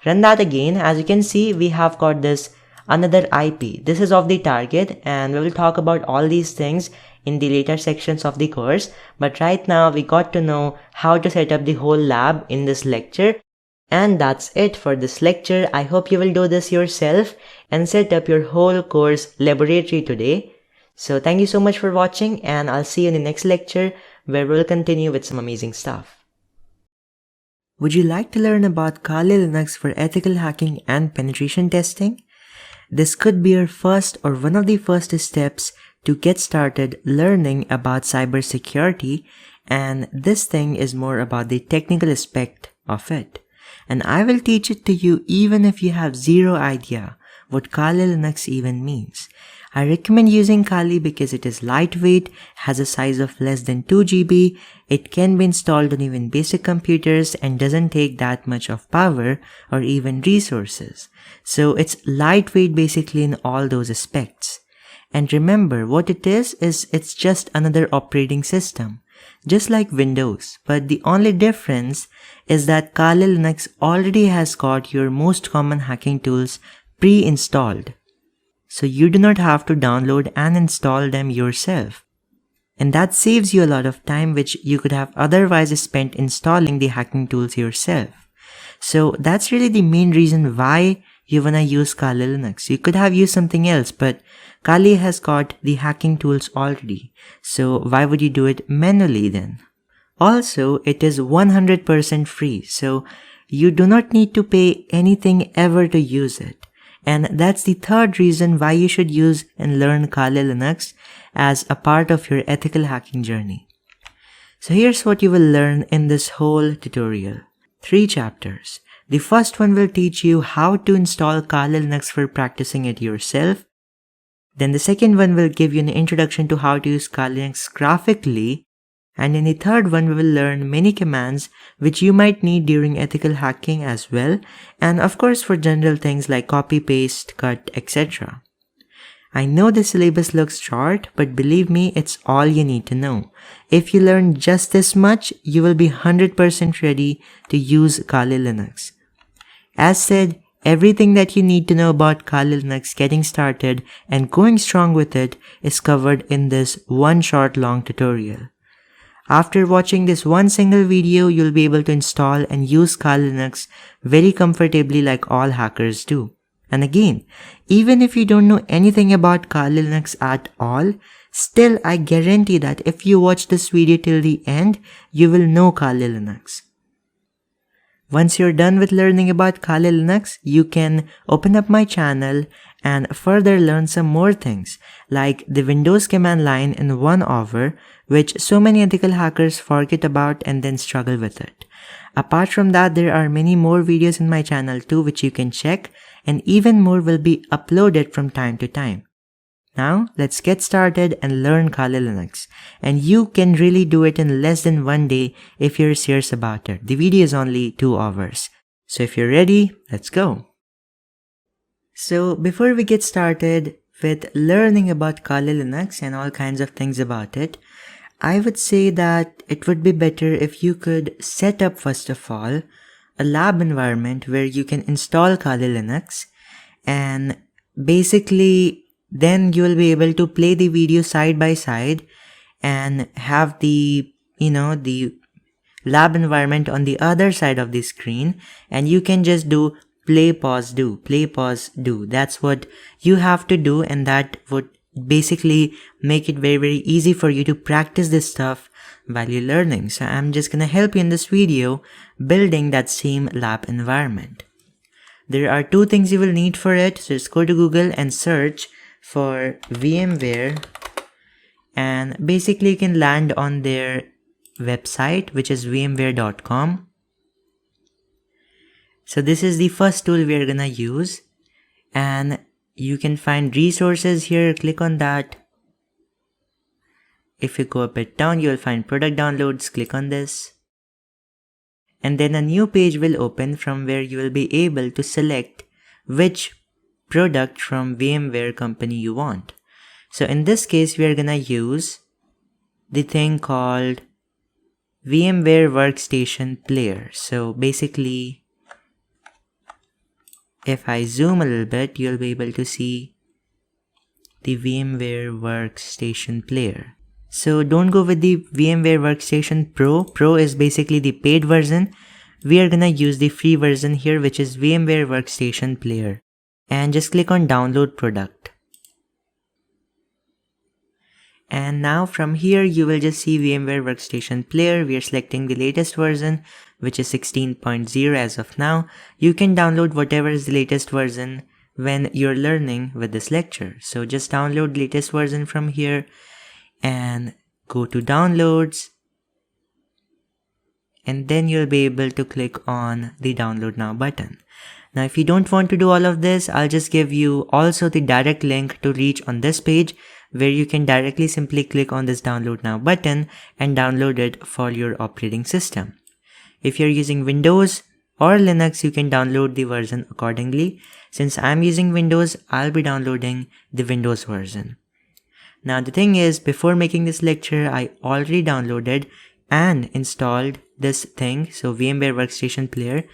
Run that again. As you can see, we have got this another IP. This is of the target, and we will talk about all these things in the later sections of the course. But right now we got to know how to set up the whole lab in this lecture. And that's it for this lecture. I hope you will do this yourself and set up your whole course laboratory today. So thank you so much for watching, and I'll see you in the next lecture where we'll continue with some amazing stuff. Would you like to learn about Kali Linux for ethical hacking and penetration testing? This could be your first or one of the first steps to get started learning about cybersecurity, and this thing is more about the technical aspect of it. And I will teach it to you even if you have zero idea what Kali Linux even means. I recommend using Kali because it is lightweight, has a size of less than 2 GB, it can be installed on even basic computers and doesn't take that much of power or even resources. So it's lightweight basically in all those aspects. And remember, what it is it's just another operating system, just like Windows. But the only difference is that Kali Linux already has got your most common hacking tools pre-installed. So you do not have to download and install them yourself. And that saves you a lot of time which you could have otherwise spent installing the hacking tools yourself. So that's really the main reason why you wanna use Kali Linux. You could have used something else, but Kali has got the hacking tools already. So why would you do it manually then? Also, it is 100% free, so you do not need to pay anything ever to use it. And that's the third reason why you should use and learn Kali Linux as a part of your ethical hacking journey. So here's what you will learn in this whole tutorial. 3 chapters. The first one will teach you how to install Kali Linux for practicing it yourself. Then the second one will give you an introduction to how to use Kali Linux graphically. And in the third one, we will learn many commands which you might need during ethical hacking as well, and of course for general things like copy, paste, cut, etc. I know the syllabus looks short, but believe me, it's all you need to know. If you learn just this much, you will be 100% ready to use Kali Linux. As said, everything that you need to know about Kali Linux getting started and going strong with it is covered in this one short long tutorial. After watching this one single video, you'll be able to install and use Kali Linux very comfortably like all hackers do. And again, even if you don't know anything about Kali Linux at all, still I guarantee that if you watch this video till the end, you will know Kali Linux. Once you're done with learning about Kali Linux, you can open up my channel and further learn some more things like the Windows command line in 1 hour, which so many ethical hackers forget about and then struggle with it. Apart from that, there are many more videos in my channel too which you can check, and even more will be uploaded from time to time. Now let's get started and learn Kali Linux. And you can really do it in less than 1 day if you're serious about it. The video is only 2 hours. So if you're ready, let's go. So before we get started with learning about Kali Linux and all kinds of things about it, I would say that it would be better if you could set up first of all a lab environment where you can install Kali Linux, and basically then you will be able to play the video side by side and have the lab environment on the other side of the screen, and you can just do play pause do, play pause do. That's what you have to do, and that would basically make it very easy for you to practice this stuff while you're learning. So I'm just gonna help you in this video building that same lab environment. There are 2 things you will need for it. So just go to Google and search for VMware, and basically you can land on their website, which is vmware.com. So this is the first tool we are gonna use, and you can find resources here. Click on that. If you go a bit down, you'll find product downloads. Click on this, and then a new page will open from where you will be able to select which product from VMware company you want. So in this case, we are gonna use the thing called VMware Workstation Player. So basically, if I zoom a little bit, you'll be able to see the VMware Workstation Player. So don't go with the VMware Workstation Pro. Pro is basically the paid version. We are gonna use the free version here, which is VMware Workstation Player. And just click on download product. And now from here you will just see VMware Workstation Player. We are selecting the latest version, which is 16.0 as of now. You can download whatever is the latest version when you're learning with this lecture. So just download latest version from here and go to downloads, and then you'll be able to click on the download now button. Now if you don't want to do all of this, I'll just give you also the direct link to reach on this page, where you can directly simply click on this download now button and download it for your operating system. If you're using Windows or Linux, you can download the version accordingly. Since I'm using Windows, I'll be downloading the Windows version. Now the thing is, before making this lecture, I already downloaded and installed this thing, so VMware Workstation Player.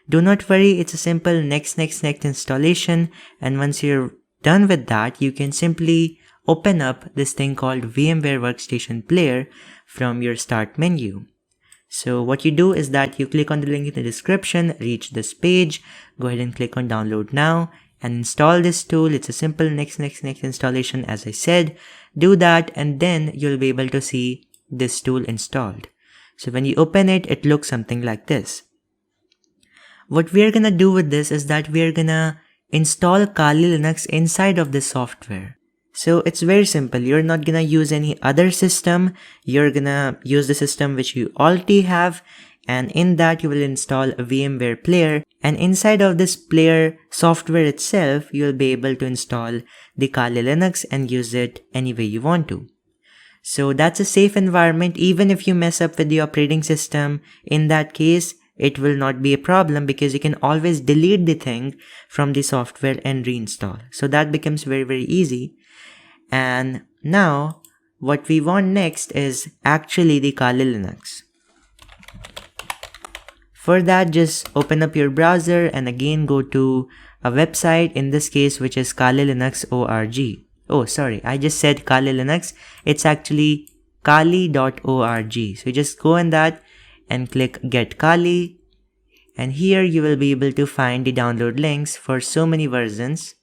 Do not worry, it's a simple next installation, and once you're done with that, you can simply open up this thing called VMware Workstation Player from your start menu. So what you do is that you click on the link in the description, reach this page, go ahead and click on download now and install this tool. It's a simple next installation, as I said. Do that, and then you'll be able to see this tool installed. So when you open it, it looks something like this. What we are gonna do with this is that we are gonna install Kali Linux inside of this software. So it's very simple. You're not gonna use any other system. You're gonna use the system which you already have, and in that you will install a VMware Player, and inside of this player software itself, you'll be able to install the Kali Linux and use it any way you want to. So that's a safe environment. Even if you mess up with the operating system, in that case, it will not be a problem, because you can always delete the thing from the software and reinstall. So that becomes very easy. And now what we want next is actually the Kali Linux. For that, just open up your browser and again go to a website, in this case, which is Kali Linux org. Oh, sorry, I just said Kali Linux. It's actually kali.org. So you just go in that and click get Kali, and here you will be able to find the download links for so many versions,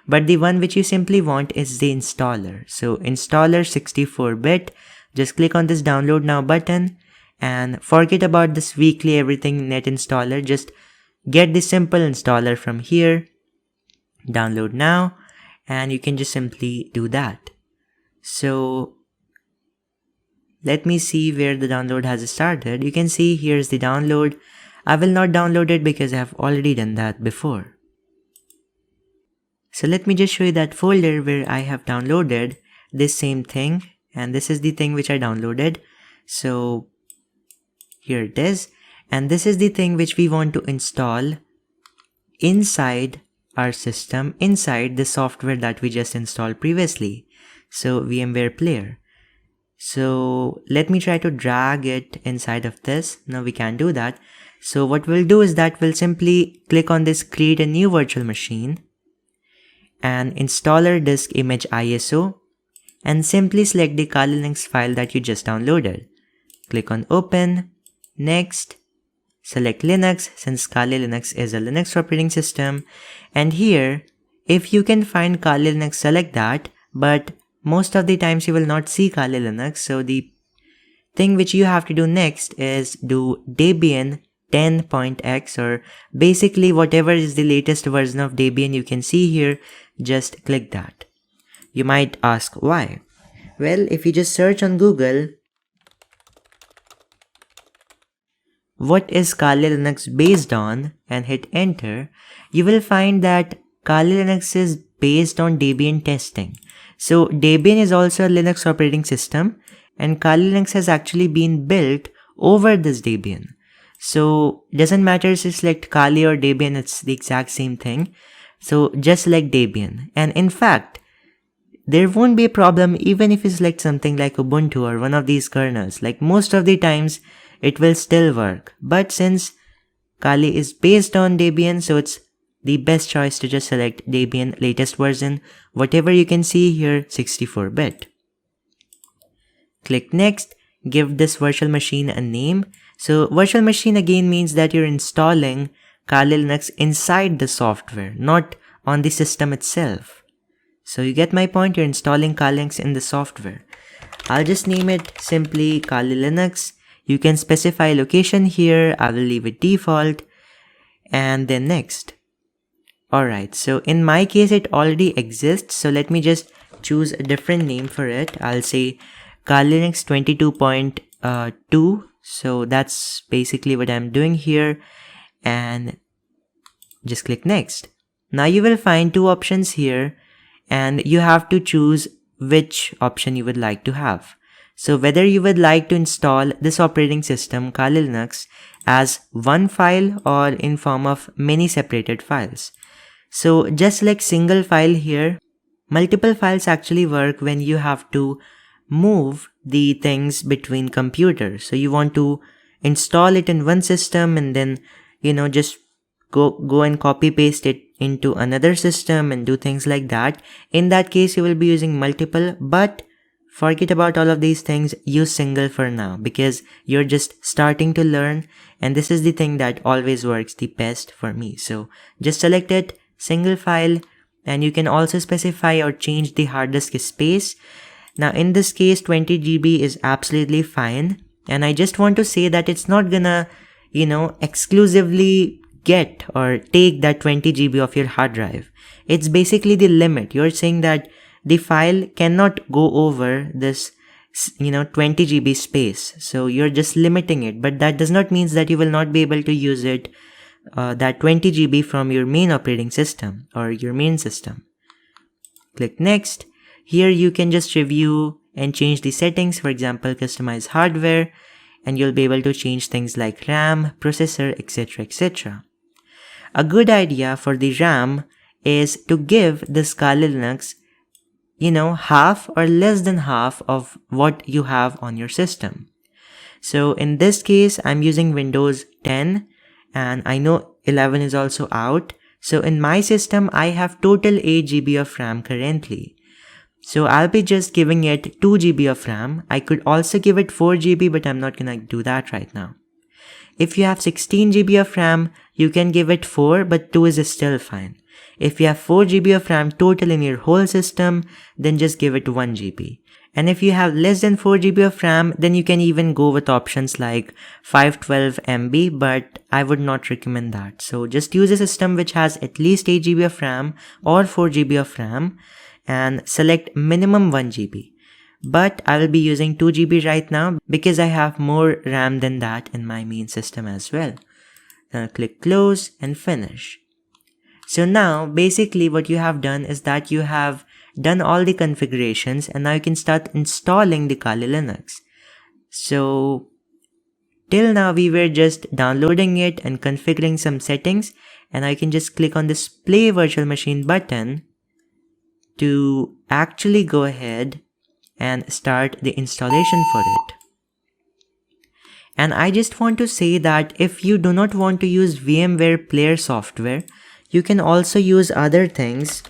but the one which you simply want is the installer. So installer 64-bit, just click on this download now button and forget about this weekly everything net installer. Just get the simple installer from here, download now, and you can just simply do that. So let me see where the download has started. You can see here's the download. I will not download it because I have already done that before. So let me just show you that folder where I have downloaded this same thing, and this is the thing which I downloaded. So here it is, and this is the thing which we want to install inside our system, inside the software that we just installed previously. So VMware Player. So let me try to drag it inside of this. No, we can't do that. So what we'll do is that we'll simply click on this create a new virtual machine and installer disk image ISO, and simply select the Kali Linux file that you just downloaded. Click on open, next, select Linux since Kali Linux is a Linux operating system, and here if you can find Kali Linux, select that, but most of the times you will not see Kali Linux. So the thing which you have to do next is do Debian 10.x, or basically whatever is the latest version of Debian you can see here, just click that. You might ask why. Well, if you just search on Google, what is Kali Linux based on, and hit enter, you will find that Kali Linux is based on Debian testing. So Debian is also a Linux operating system, and Kali Linux has actually been built over this Debian. So doesn't matter if you select Kali or Debian, it's the exact same thing. So just select Debian, and in fact there won't be a problem even if you select something like Ubuntu or one of these kernels. Like most of the times it will still work, but since Kali is based on Debian, so it's the best choice to just select Debian latest version, whatever you can see here, 64-bit. Click next, give this virtual machine a name. So virtual machine again means that you're installing Kali Linux inside the software, not on the system itself. So you get my point, you're installing Kali Linux in the software. I'll just name it simply Kali Linux. You can specify location here, I will leave it default, and then next. Alright, so in my case it already exists, so let me just choose a different name for it. I'll say Kali Linux 22.2, so that's basically what I'm doing here, and just click next. Now you will find two options here, and you have to choose which option you would like to have. So whether you would like to install this operating system Kali Linux as one file or in form of many separated files. So just select single file here. Multiple files actually work when you have to move the things between computers. So you want to install it in one system and then, just go and copy paste it into another system and do things like that. In that case, you will be using multiple, but forget about all of these things, use single for now because you're just starting to learn, and this is the thing that always works the best for me. So just select it, single file, and you can also specify or change the hard disk space. Now in this case 20 GB is absolutely fine, and I just want to say that it's not gonna exclusively get or take that 20 GB of your hard drive. It's basically the limit. You're saying that the file cannot go over this 20 GB space, so you're just limiting it, but that does not mean that you will not be able to use it, that 20 GB from your main operating system or your main system. Click next. Here you can just review and change the settings, for example customize hardware, and you'll be able to change things like RAM, processor, etc, etc. A good idea for the RAM is to give this Kali Linux half or less than half of what you have on your system. So in this case, I'm using Windows 10 and I know 11 is also out. So in my system, I have total 8 GB of RAM currently. So I'll be just giving it 2 GB of RAM. I could also give it 4 GB, but I'm not gonna do that right now. If you have 16 GB of RAM, you can give it 4, but 2 is still fine. If you have 4 GB of RAM total in your whole system, then just give it 1 GB. And if you have less than 4 GB of RAM, then you can even go with options like 512 MB, but I would not recommend that. So just use a system which has at least 8 GB of RAM or 4 GB of RAM and select minimum 1 GB. But I will be using 2 GB right now because I have more RAM than that in my main system as well. Now click close and finish. So now basically what you have done is that you have done all the configurations and now you can start installing the Kali Linux. So till now we were just downloading it and configuring some settings, and I can just click on this play virtual machine button to actually go ahead and start the installation for it. And I just want to say that if you do not want to use VMware Player software, you can also use other things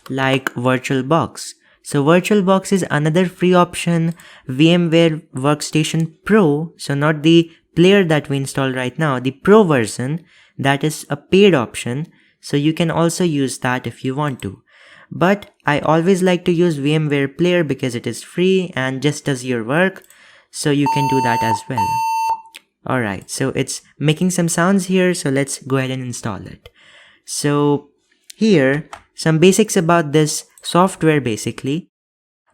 like VirtualBox. So VirtualBox is another free option, VMware Workstation Pro, so not the player that we install right now, the Pro version, that is a paid option, so you can also use that if you want to. But I always like to use VMware Player because it is free and just does your work, so you can do that as well. Alright, so it's making some sounds here, so let's go ahead and install it. So here, some basics about this software basically.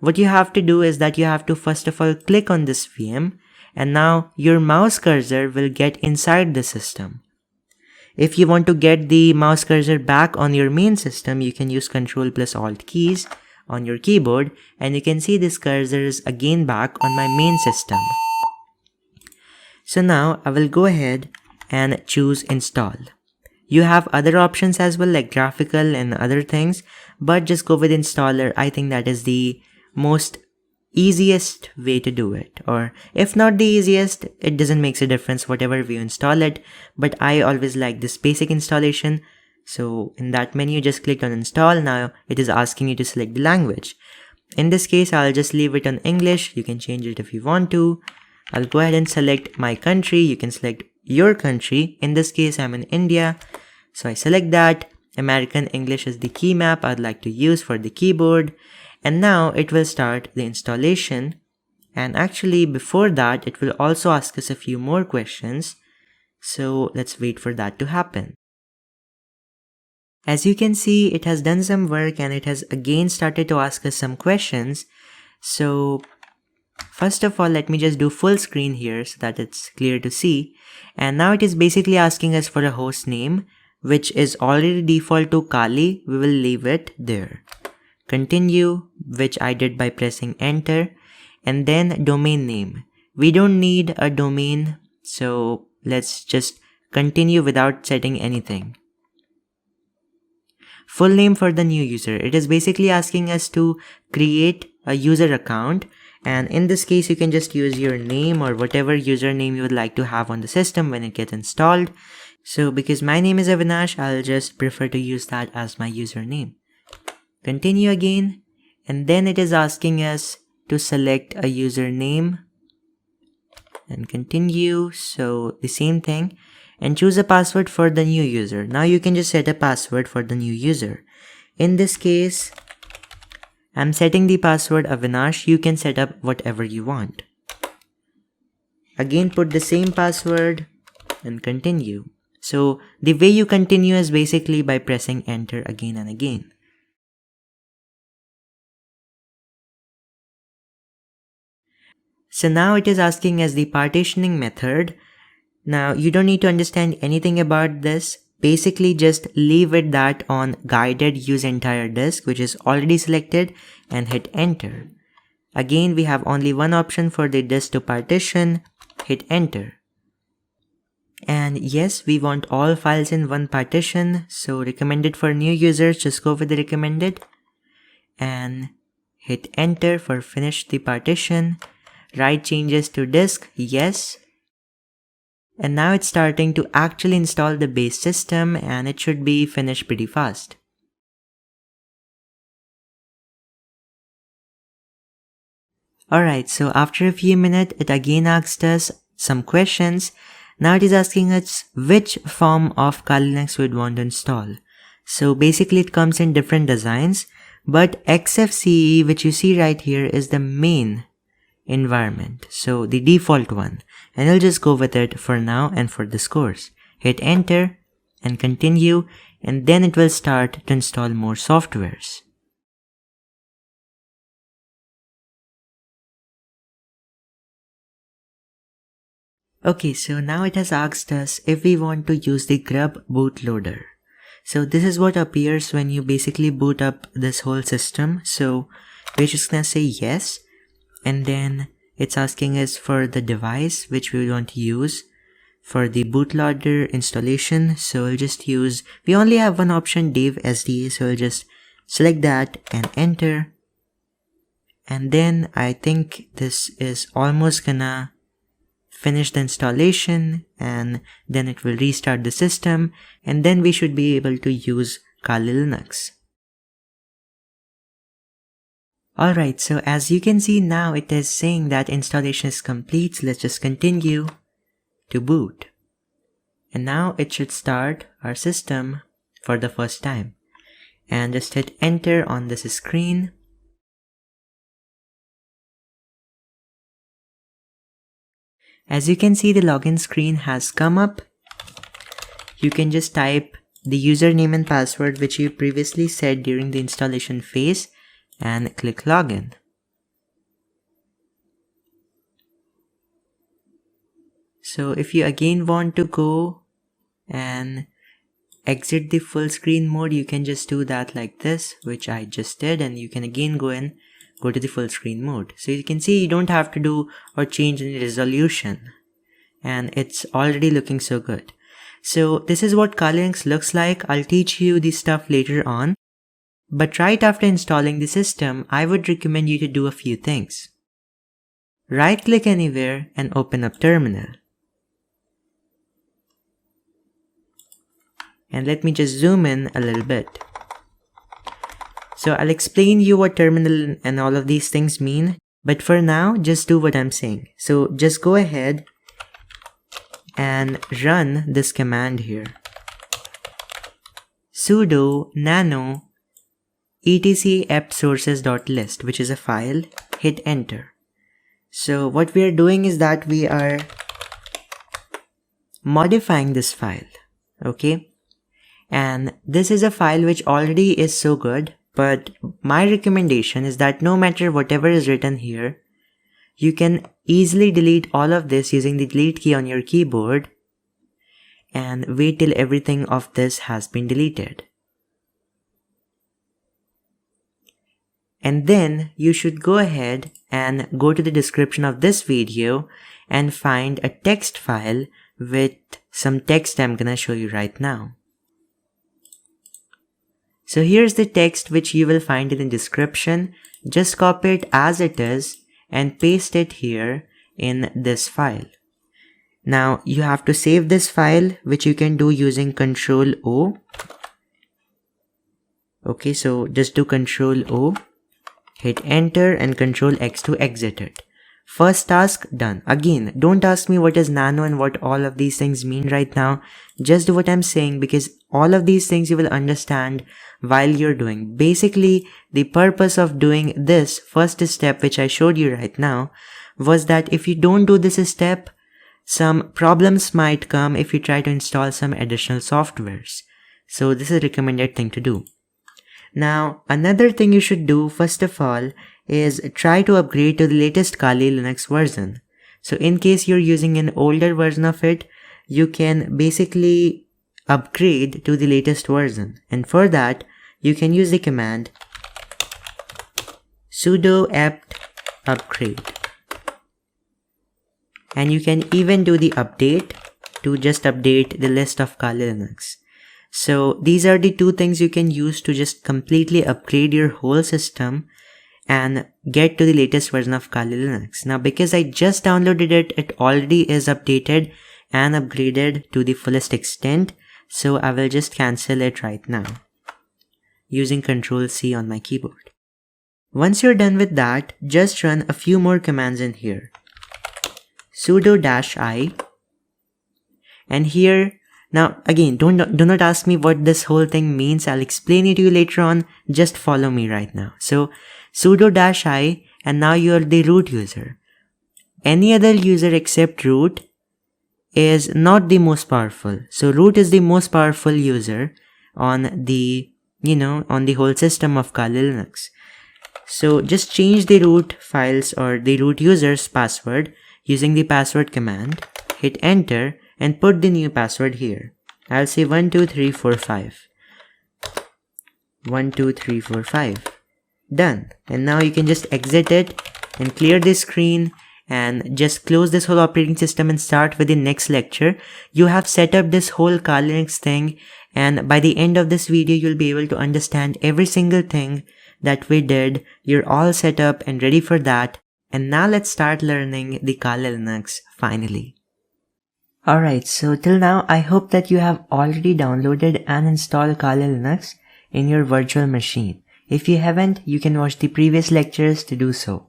What you have to do is that you have to first of all click on this VM, and now your mouse cursor will get inside the system. If you want to get the mouse cursor back on your main system, you can use Ctrl plus Alt keys on your keyboard, and you can see this cursor is again back on my main system. So now I will go ahead and choose install. You have other options as well like graphical and other things, but just go with installer. I think that is the most easiest way to do it, or if not the easiest, it doesn't make a difference whatever way you install it, but I always like this basic installation. So in that menu, just click on install. Now it is asking you to select the language. In this case, I'll just leave it on English. You can change it if you want to. I'll go ahead and select my country. You can select your country. In this case, I'm in India, so I select that. American English is the key map I'd like to use for the keyboard. And now it will start the installation, and actually before that it will also ask us a few more questions, so let's wait for that to happen. As you can see, it has done some work and it has again started to ask us some questions. So first of all, let me just do full screen here so that it's clear to see, and now it is basically asking us for a host name, which is already default to Kali. We will leave it there. Continue, which I did by pressing enter, and then domain name. We don't need a domain, so let's just continue without setting anything. Full name for the new user. It is basically asking us to create a user account, and in this case you can just use your name or whatever username you would like to have on the system when it gets installed. So because my name is Avinash, I'll just prefer to use that as my username. Continue again, and then it is asking us to select a username and continue, so the same thing, and choose a password for the new user. Now you can just set a password for the new user. In this case, I'm setting the password Avinash. You can set up whatever you want. Again, put the same password and continue. So the way you continue is basically by pressing enter again and again. So now it is asking us the partitioning method. Now you don't need to understand anything about this. Basically just leave it that on guided use entire disk, which is already selected, and hit enter. Again, we have only one option for the disk to partition. Hit enter. And yes, we want all files in one partition, so recommended for new users, just go with the recommended and hit enter for finish the partition. Write changes to disk, yes. And now it's starting to actually install the base system, and it should be finished pretty fast. Alright, so after a few minutes, it again asked us some questions. Now it is asking us which form of Kali Linux we'd want to install. So basically it comes in different designs, but XFCE, which you see right here, is the main environment, so the default one, and I'll just go with it for now and for this course. Hit enter and continue, and then it will start to install more softwares. Okay, so now it has asked us if we want to use the grub bootloader. So this is what appears when you basically boot up this whole system. So we're just gonna say yes, and then it's asking us for the device which we want to use for the bootloader installation. So we'll just use, we only have one option, Dev SDA, so we'll just select that and enter. And then I think this is almost gonna finish the installation, and then it will restart the system, and then we should be able to use Kali Linux. Alright, so as you can see now, it is saying that installation is complete. So let's just continue to boot. And now it should start our system for the first time. And just hit enter on this screen. As you can see, the login screen has come up. You can just type the username and password which you previously said during the installation phase and click login. So if you again want to go and exit the full screen mode, you can just do that like this, which I just did, and you can again go to the full screen mode. So you can see you don't have to do or change any resolution, and it's already looking so good. So this is what Kali Linux looks like. I'll teach you this stuff later on, but right after installing the system, I would recommend you to do a few things. Right click anywhere and open up terminal. And let me just zoom in a little bit. So I'll explain you what terminal and all of these things mean, but for now, just do what I'm saying. So just go ahead and run this command here. Sudo nano etc app-sources.list, which is a file. Hit enter. So what we are doing is that we are modifying this file, okay? And this is a file which already is so good, but my recommendation is that no matter whatever is written here, you can easily delete all of this using the delete key on your keyboard and wait till everything of this has been deleted. And then you should go ahead and go to the description of this video and find a text file with some text I'm gonna show you right now. So here's the text which you will find in the description. Just copy it as it is and paste it here in this file. Now you have to save this file, which you can do using Ctrl O. Okay, so just do Ctrl O, hit enter and Ctrl X to exit it. First task done. Again, don't ask me what is nano and what all of these things mean right now. Just do what I'm saying, because all of these things you will understand while you're doing. Basically, the purpose of doing this first step, which I showed you right now, was that if you don't do this step, some problems might come if you try to install some additional softwares. So this is a recommended thing to do. Now, another thing you should do, first of all, is try to upgrade to the latest Kali Linux version. So in case you're using an older version of it, you can basically upgrade to the latest version. And for that, you can use the command sudo apt upgrade. And you can even do the update to just update the list of Kali Linux. So these are the two things you can use to just completely upgrade your whole system and get to the latest version of Kali Linux. Now, because I just downloaded it, it already is updated and upgraded to the fullest extent. So I will just cancel it right now using Ctrl C on my keyboard. Once you're done with that, just run a few more commands in here. Sudo -i, and here, now again, do not ask me what this whole thing means. I'll explain it to you later on. Just follow me right now. So sudo -i, and now you're the root user. Any other user except root is not the most powerful. So root is the most powerful user on the, on the whole system of Kali Linux. So just change the root files or the root user's password using the password command. Hit enter and put the new password here. I'll say 12345. 1, 2, 3, 4, 5. Done. And now you can just exit it and clear this screen and just close this whole operating system and start with the next lecture. You have set up this whole Kali Linux thing, and by the end of this video you'll be able to understand every single thing that we did. You're all set up and ready for that. And now let's start learning the Kali Linux finally. Alright, so till now I hope that you have already downloaded and installed Kali Linux in your virtual machine. If you haven't, you can watch the previous lectures to do so.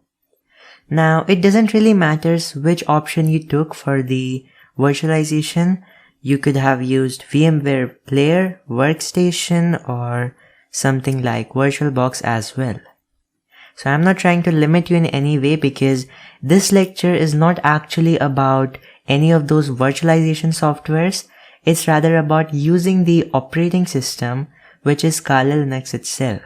Now, it doesn't really matter which option you took for the virtualization. You could have used VMware Player, Workstation, or something like VirtualBox as well. So I'm not trying to limit you in any way, because this lecture is not actually about any of those virtualization softwares. It's rather about using the operating system, which is Kali Linux itself.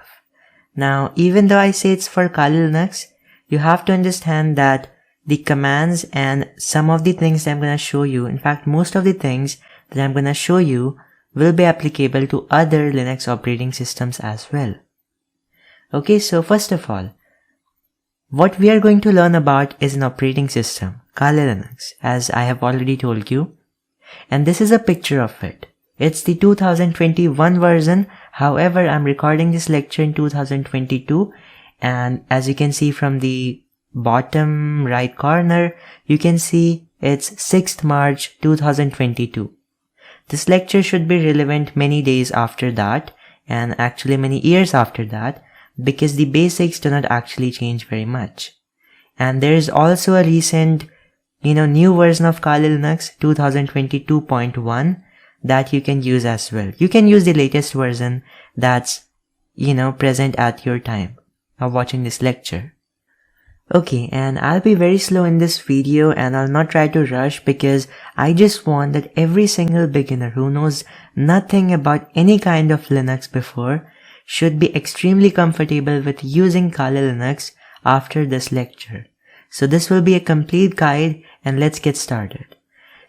Now, even though I say it's for Kali Linux, you have to understand that the commands and some of the things that I'm going to show you, in fact, most of the things that I'm going to show you will be applicable to other Linux operating systems as well. Okay, so first of all, what we are going to learn about is an operating system, Kali Linux, as I have already told you. And this is a picture of it. It's the 2021 version. However, I'm recording this lecture in 2022. And as you can see from the bottom right corner, you can see it's 6th March 2022. This lecture should be relevant many days after that, and actually many years after that, because the basics do not actually change very much. And there is also a recent, new version of Kali Linux 2022.1 that you can use as well. You can use the latest version that's, present at your time of watching this lecture. Okay, and I'll be very slow in this video and I'll not try to rush, because I just want that every single beginner who knows nothing about any kind of Linux before should be extremely comfortable with using Kali Linux after this lecture. So this will be a complete guide, and let's get started.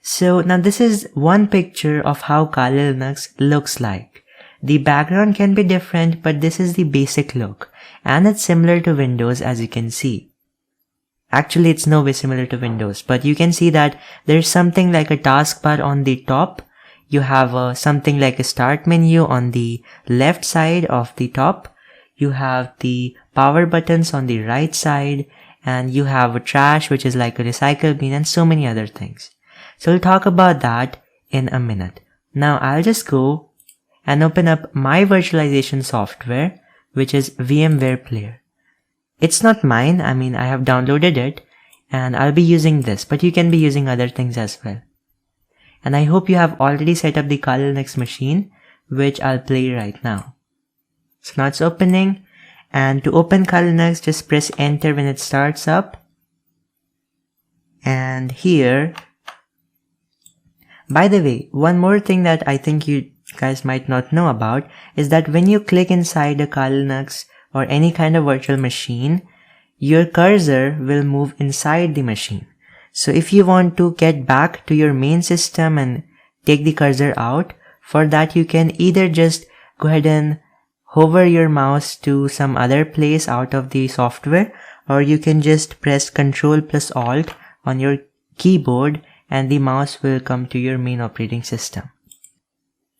So now this is one picture of how Kali Linux looks like. The background can be different, but this is the basic look, and it's similar to Windows, as you can see. Actually, it's no way similar to Windows, but you can see that there's something like a taskbar on the top. You have something like a start menu on the left side of the top. You have the power buttons on the right side, and you have a trash, which is like a recycle bin, and so many other things. So we'll talk about that in a minute. Now I'll just go and open up my virtualization software, which is VMware Player. It's not mine, I have downloaded it, and I'll be using this, but you can be using other things as well. And I hope you have already set up the Kali Linux machine, which I'll play right now. So now it's opening, and to open Kali Linux, just press enter when it starts up. And here, by the way, one more thing that I think you guys might not know about is that when you click inside a Kali Linux or any kind of virtual machine, your cursor will move inside the machine. So if you want to get back to your main system and take the cursor out, for that you can either just go ahead and hover your mouse to some other place out of the software, or you can just press Ctrl plus Alt on your keyboard and the mouse will come to your main operating system.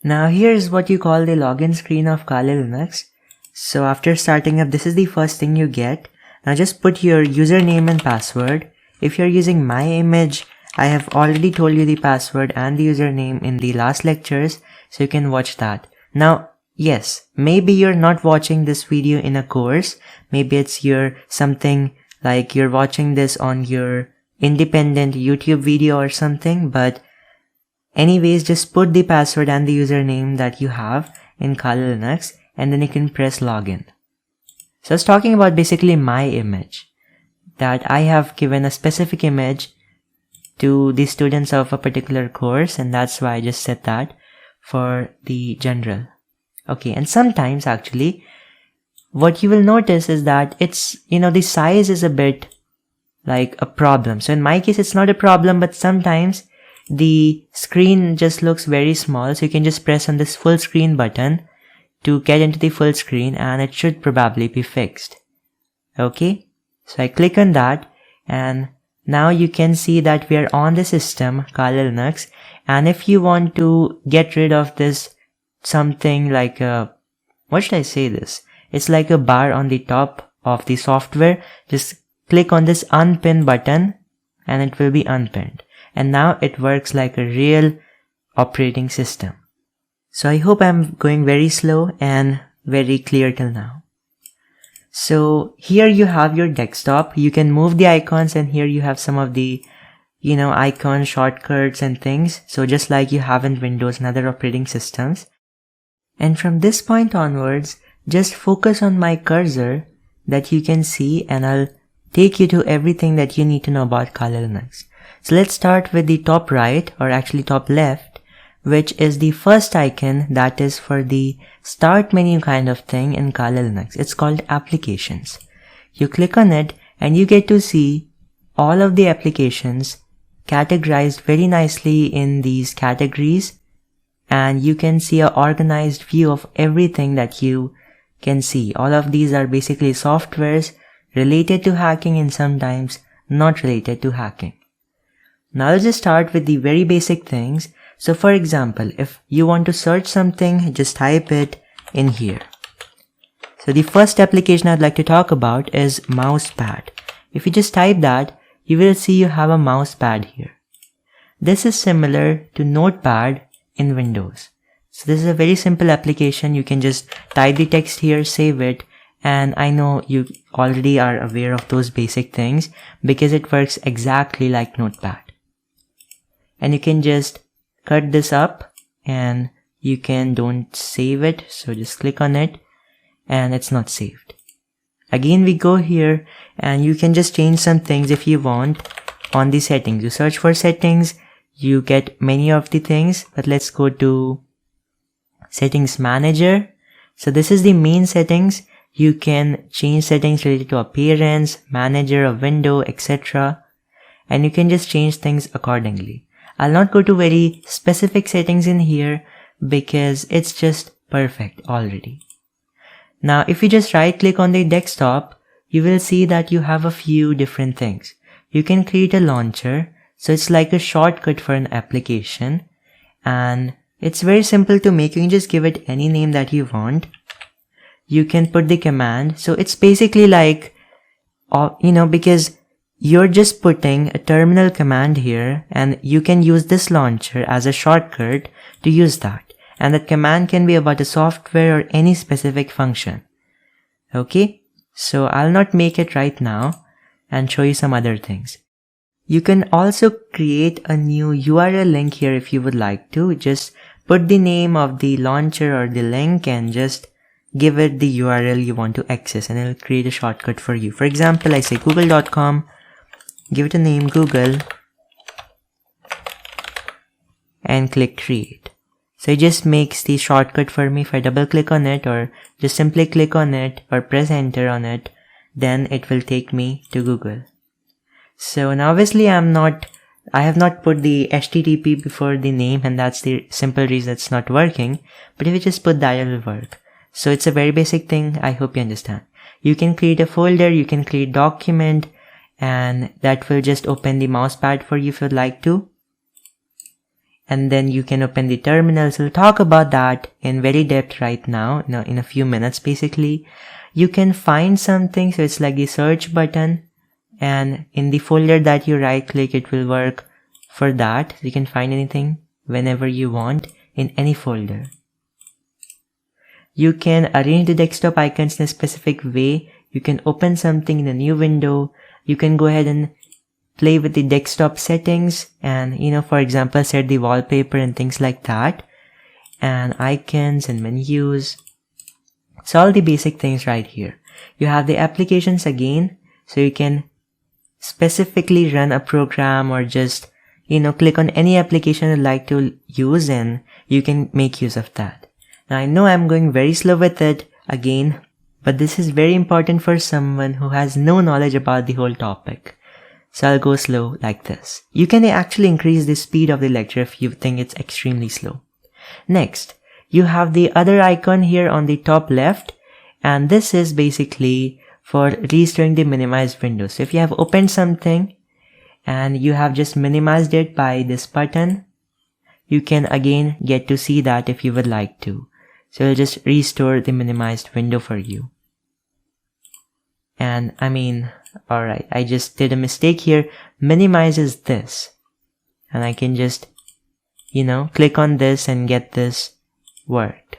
Now here's what you call the login screen of Kali Linux. So after starting up, this is the first thing you get. Now just put your username and password. If you're using my image, I have already told you the password and the username in the last lectures, so you can watch that. Now, yes, maybe you're not watching this video in a course. Maybe it's something like you're watching this on your independent YouTube video or something, but anyways, just put the password and the username that you have in Kali Linux, and then you can press login. So I was talking about basically my image, that I have given a specific image to the students of a particular course, and that's why I just set that for the general. Okay, and sometimes actually, what you will notice is that it's, the size is a bit like a problem. So in my case, it's not a problem, but sometimes the screen just looks very small. So you can just press on this full screen button to get into the full screen, and it should probably be fixed. Okay, so I click on that, and now you can see that we are on the system, Kali Linux, and if you want to get rid of this something like a, what should I say this? It's like a bar on the top of the software. Just click on this unpin button and it will be unpinned. And now it works like a real operating system. So I hope I'm going very slow and very clear till now. So here you have your desktop. You can move the icons, and here you have some of the, icon shortcuts and things. So just like you have in Windows and other operating systems. And from this point onwards, just focus on my cursor that you can see, and I'll take you to everything that you need to know about Kali Linux. So let's start with the top right, or actually top left, which is the first icon that is for the start menu kind of thing in Kali Linux. It's called Applications. You click on it and you get to see all of the applications categorized very nicely in these categories, and you can see an organized view of everything that you can see. All of these are basically softwares related to hacking and sometimes not related to hacking. Now let's just start with the very basic things. So for example, if you want to search something, just type it in here. So the first application I'd like to talk about is Mousepad. If you just type that, you will see you have a mousepad here. This is similar to Notepad in Windows. So this is a very simple application. You can just type the text here, save it, and I know you already are aware of those basic things because it works exactly like Notepad. And you can just cut this up, and you don't save it, so just click on it and it's not saved. Again, we go here and you can just change some things if you want on the settings. You search for settings, you get many of the things, but let's go to Settings Manager. So this is the main settings. You can change settings related to appearance, manager, a window, etc. And you can just change things accordingly. I'll not go to very specific settings in here because it's just perfect already. Now, if you just right click on the desktop, you will see that you have a few different things. You can create a launcher. So it's like a shortcut for an application, and it's very simple to make. You can just give it any name that you want. You can put the command. So it's basically like, because you're just putting a terminal command here, and you can use this launcher as a shortcut to use that. And that command can be about a software or any specific function. Okay, so I'll not make it right now and show you some other things. You can also create a new URL link here if you would like to. Just put the name of the launcher or the link and just give it the URL you want to access, and it'll create a shortcut for you. For example, I say google.com, give it a name Google, and click create. So it just makes the shortcut for me. If I double click on it or just simply click on it or press enter on it, then it will take me to Google. So now obviously I have not put the HTTP before the name, and that's the simple reason it's not working. But if you just put that, it will work. So it's a very basic thing. I hope you understand. You can create a folder, you can create document, and that will just open the mousepad for you if you'd like to. And then you can open the terminal. So we'll talk about that in very depth right now, in a few minutes basically. You can find something, so it's like the search button, and in the folder that you right click, it will work for that. You can find anything whenever you want in any folder. You can arrange the desktop icons in a specific way. You can open something in a new window. You can go ahead and play with the desktop settings and, for example, set the wallpaper and things like that. And icons and menus. It's all the basic things right here. You have the applications again, so you can specifically run a program or just, click on any application you'd like to use and you can make use of that. Now I know I'm going very slow with it again, but this is very important for someone who has no knowledge about the whole topic. So I'll go slow like this. You can actually increase the speed of the lecture if you think it's extremely slow. Next, you have the other icon here on the top left, and this is basically for restoring the minimized window. So if you have opened something and you have just minimized it by this button, you can again get to see that if you would like to. So it'll just restore the minimized window for you. And alright, I just did a mistake here. Minimizes this. And I can just, click on this and get this worked.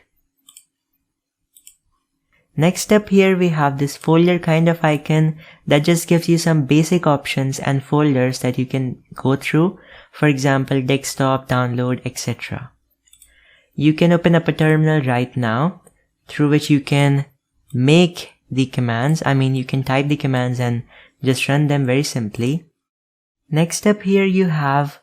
Next up here we have this folder kind of icon that just gives you some basic options and folders that you can go through. For example, desktop, download, etc. You can open up a terminal right now through which you can make the commands. You can type the commands and just run them very simply. Next up here you have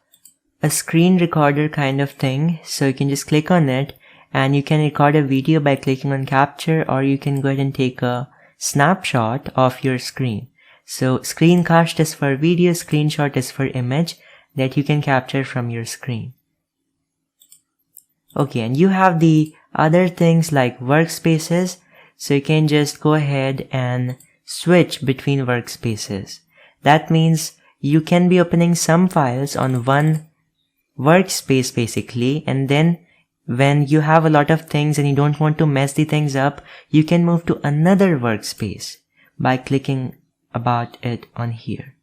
a screen recorder kind of thing. So you can just click on it and you can record a video by clicking on capture, or you can go ahead and take a snapshot of your screen. So screencast is for video, screenshot is for image that you can capture from your screen. Okay, and you have the other things like workspaces. So you can just go ahead and switch between workspaces. That means you can be opening some files on one workspace basically, and then when you have a lot of things and you don't want to mess the things up, you can move to another workspace by clicking about it on here.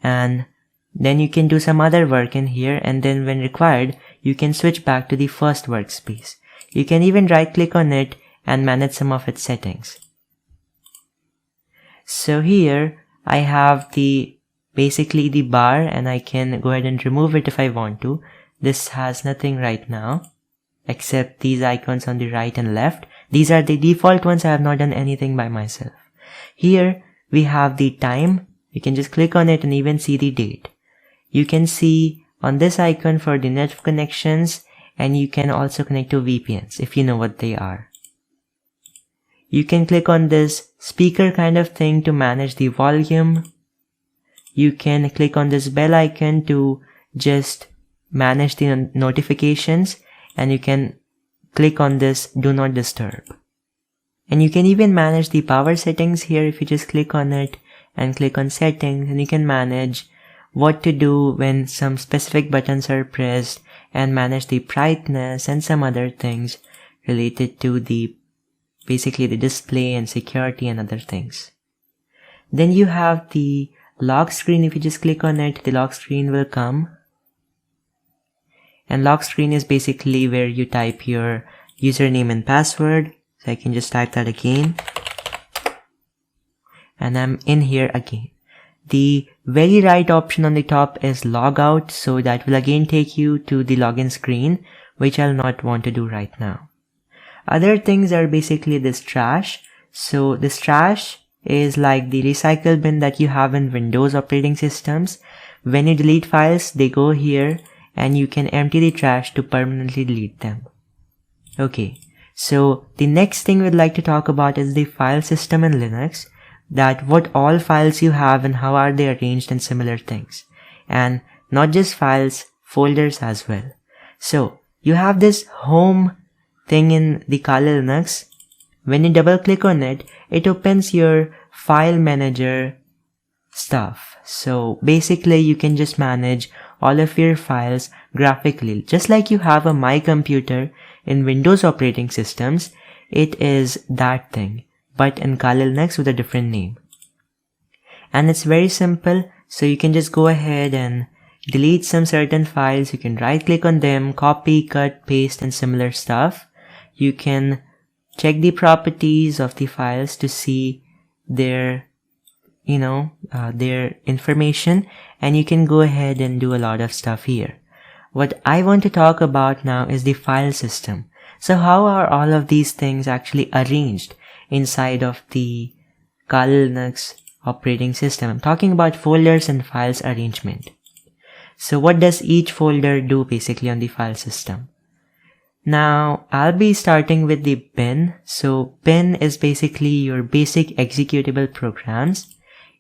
And then you can do some other work in here, and then when required, you can switch back to the first workspace. You can even right click on it and manage some of its settings. So here I have basically the bar, and I can go ahead and remove it if I want to. This has nothing right now except these icons on the right and left. These are the default ones. I have not done anything by myself. Here we have the time. You can just click on it and even see the date. You can see on this icon for the network connections, and you can also connect to VPNs if you know what they are. You can click on this speaker kind of thing to manage the volume. You can click on this bell icon to just manage the notifications, and you can click on this do not disturb. And you can even manage the power settings here if you just click on it and click on settings, and you can manage what to do when some specific buttons are pressed, and manage the brightness and some other things related to basically the display and security and other things. Then you have the lock screen. If you just click on it, the lock screen will come. And lock screen is basically where you type your username and password. So I can just type that again. And I'm in here again. The very right option on the top is log out. So that will again take you to the login screen, which I'll not want to do right now. Other things are basically this trash. So this trash is like the recycle bin that you have in Windows operating systems. When you delete files, they go here, and you can empty the trash to permanently delete them. Okay, so the next thing we'd like to talk about is the file system in Linux, that what all files you have and how are they arranged and similar things. And not just files, folders as well. So you have this home thing in the Kali Linux. When you double click on it, it opens your file manager stuff. So basically you can just manage all of your files graphically. Just like you have a My Computer in Windows operating systems, it is that thing, but in Kali Linux with a different name. And it's very simple. So you can just go ahead and delete some certain files. You can right click on them, copy, cut, paste, and similar stuff. You can check the properties of the files to see their information, and you can go ahead and do a lot of stuff here. What I want to talk about now is the file system. So how are all of these things actually arranged inside of the Kali Linux operating system? I'm talking about folders and files arrangement. So what does each folder do basically on the file system? Now I'll be starting with the bin. So bin is basically your basic executable programs.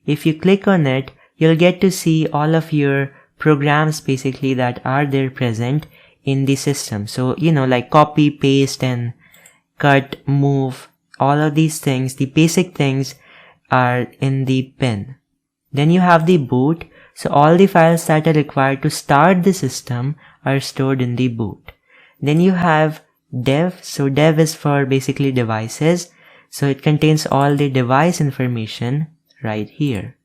If you click on it, you'll get to see all of your programs basically that are there present in the system. So, like copy, paste, and cut, move, all of these things, the basic things are in the bin. Then you have the boot. So all the files that are required to start the system are stored in the boot. Then you have dev. So dev is for basically devices. So it contains all the device information right here.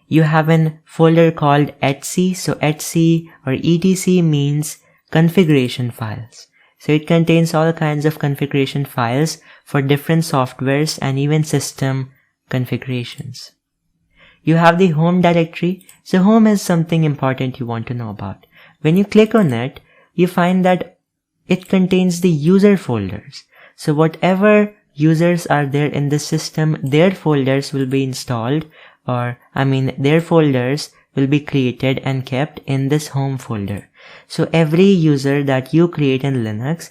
You have a folder called etc. So etc or etc means configuration files. So it contains all kinds of configuration files for different softwares and even system configurations. You have the home directory. So home is something important you want to know about. When you click on it, you find that it contains the user folders. So whatever users are there in the system, their folders will be installed, or their folders will be created and kept in this home folder. So every user that you create in Linux,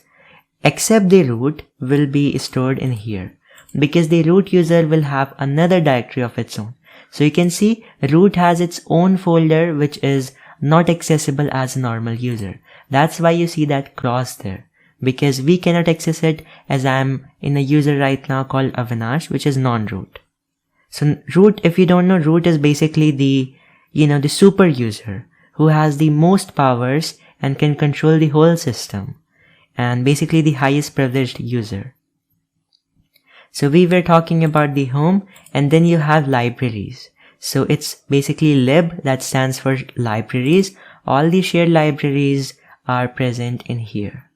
except the root, will be stored in here, because the root user will have another directory of its own. So you can see root has its own folder which is not accessible as a normal user. That's why you see that cross there, because we cannot access it, as I'm in a user right now called Avinash, which is non-root. So root, if you don't know, root is basically the super user who has the most powers and can control the whole system, and basically the highest privileged user. So we were talking about the home, and then you have libraries. So it's basically lib, that stands for libraries. All the shared libraries are present in here.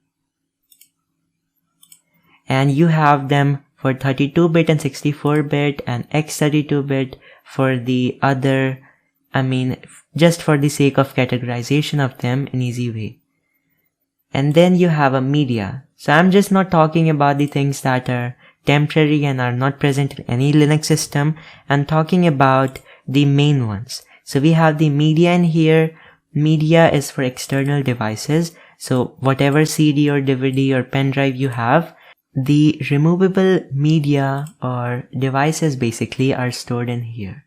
And you have them for 32-bit and 64-bit and x32-bit for the other, just for the sake of categorization of them in easy way. And then you have a media. So I'm just not talking about the things that are temporary and are not present in any Linux system. I'm talking about the main ones. So we have the media in here. Media is for external devices. So whatever CD or DVD or pen drive you have, the removable media or devices basically are stored in here.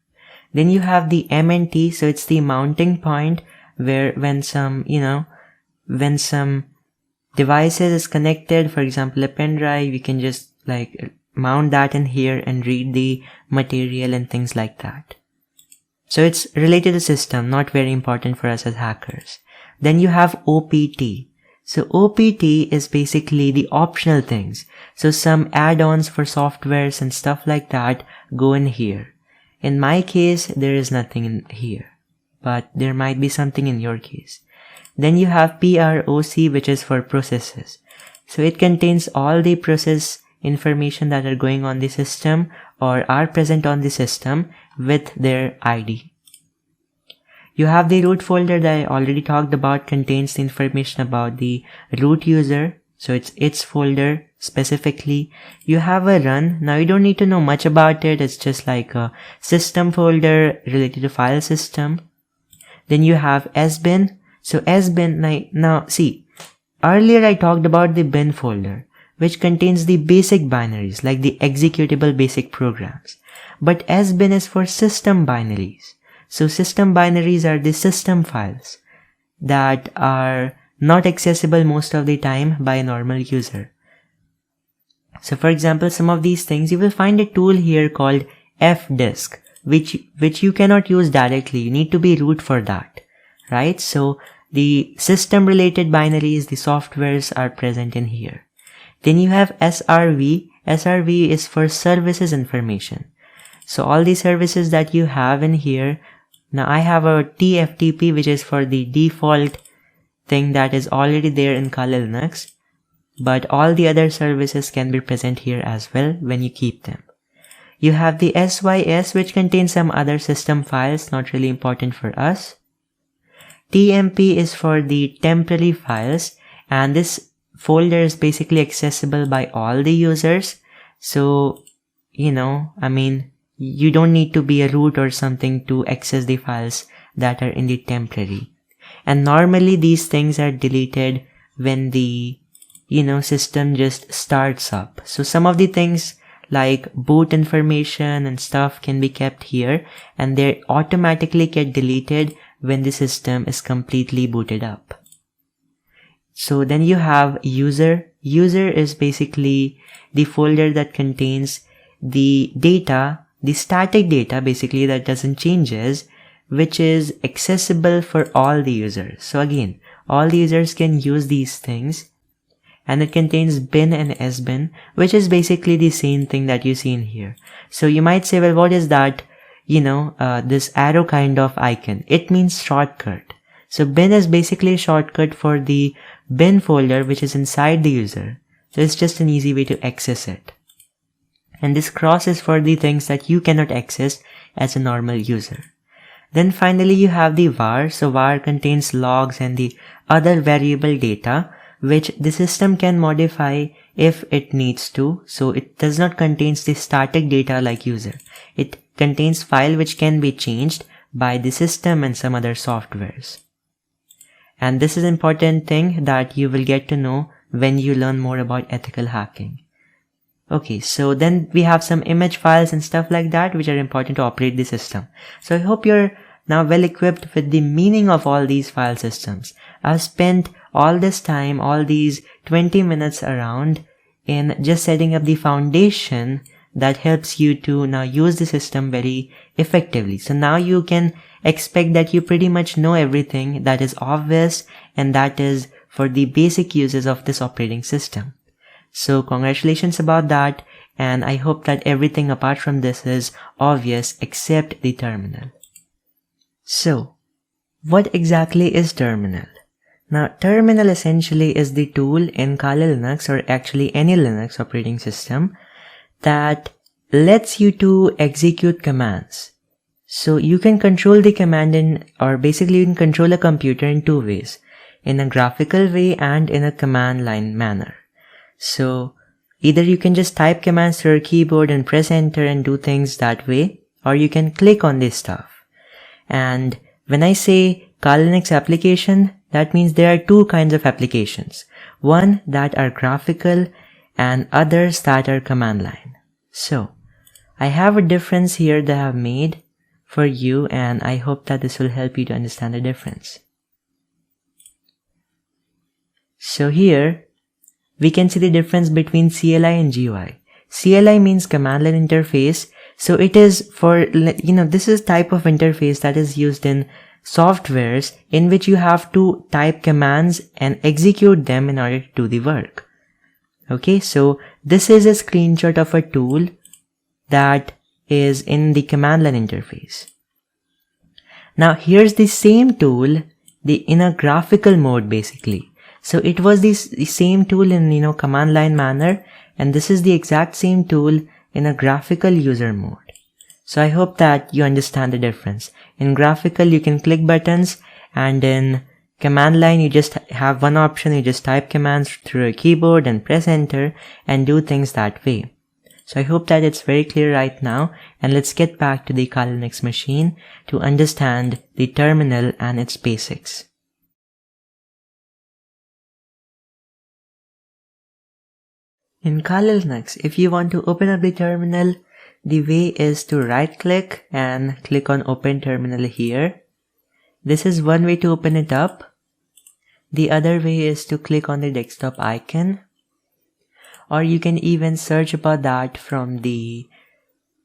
Then you have the MNT. So it's the mounting point where when some devices is connected, for example a pen drive, you can just mount that in here and read the material and things like that. So it's related to system, not very important for us as hackers. Then you have OPT. So OPT is basically the optional things. So some add-ons for softwares and stuff like that go in here. In my case, there is nothing in here, but there might be something in your case. Then you have PROC, which is for processes. So it contains all the process information that are going on the system or are present on the system with their ID. You have the root folder that I already talked about, contains the information about the root user. So it's its folder specifically. You have a run. Now you don't need to know much about it. It's just like a system folder related to file system. Then you have sbin. So sbin, now see, earlier I talked about the bin folder, which contains the basic binaries like the executable basic programs. But sbin is for system binaries. So system binaries are the system files that are not accessible most of the time by a normal user. So for example, some of these things, you will find a tool here called fdisk, which you cannot use directly. You need to be root for that, right? So the system related binaries, the softwares are present in here. Then you have SRV. SRV is for services information. So all the services that you have in here. Now I have a TFTP, which is for the default thing that is already there in Kali Linux, but all the other services can be present here as well when you keep them. You have the SYS, which contains some other system files, not really important for us. TMP is for the temporary files, and this folder is basically accessible by all the users. So, you don't need to be a root or something to access the files that are in the temporary. And normally these things are deleted when the, system just starts up. So some of the things like boot information and stuff can be kept here, and they automatically get deleted when the system is completely booted up. So then you have user. User is basically the folder that contains the data, the static data basically that doesn't changes, which is accessible for all the users. So again, all the users can use these things, and it contains bin and sbin, which is basically the same thing that you see in here. So you might say, well, what is that? This arrow kind of icon. It means shortcut. So bin is basically a shortcut for the bin folder which is inside the user. So it's just an easy way to access it. And this cross is for the things that you cannot access as a normal user. Then finally you have the var. So var contains logs and the other variable data which the system can modify if it needs to. So it does not contain the static data like user. It contains file which can be changed by the system and some other softwares. And this is an important thing that you will get to know when you learn more about ethical hacking. Okay, so then we have some image files and stuff like that which are important to operate the system. So I hope you're now well equipped with the meaning of all these file systems. I've spent all this time, all these 20 minutes around in just setting up the foundation that helps you to now use the system very effectively. So now you can expect that you pretty much know everything that is obvious and that is for the basic uses of this operating system. So congratulations about that, and I hope that everything apart from this is obvious except the terminal. So, what exactly is terminal? Now, terminal essentially is the tool in Kali Linux, or actually any Linux operating system, that lets you to execute commands. So you can control the command or basically you can control a computer in two ways, in a graphical way and in a command line manner. So either you can just type commands through your keyboard and press enter and do things that way, or you can click on this stuff. And when I say Kali Linux application, that means there are two kinds of applications. One that are graphical and others that are command line. So I have a difference here that I have made for you, and I hope that this will help you to understand the difference. So here we can see the difference between CLI and GUI. CLI means command line interface. So it is for, this is type of interface that is used in softwares in which you have to type commands and execute them in order to do the work. Okay, so this is a screenshot of a tool that is in the command line interface. Now here's the same tool in a graphical mode basically. So it was the same tool in command line manner, and this is the exact same tool in a graphical user mode. So I hope that you understand the difference. In graphical you can click buttons, and in command line you just have one option, you just type commands through a keyboard and press enter and do things that way. So I hope that it's very clear right now, and let's get back to the Kali Linux machine to understand the terminal and its basics. In Kali Linux, if you want to open up the terminal, the way is to right click and click on open terminal here. This is one way to open it up. The other way is to click on the desktop icon, or you can even search about that from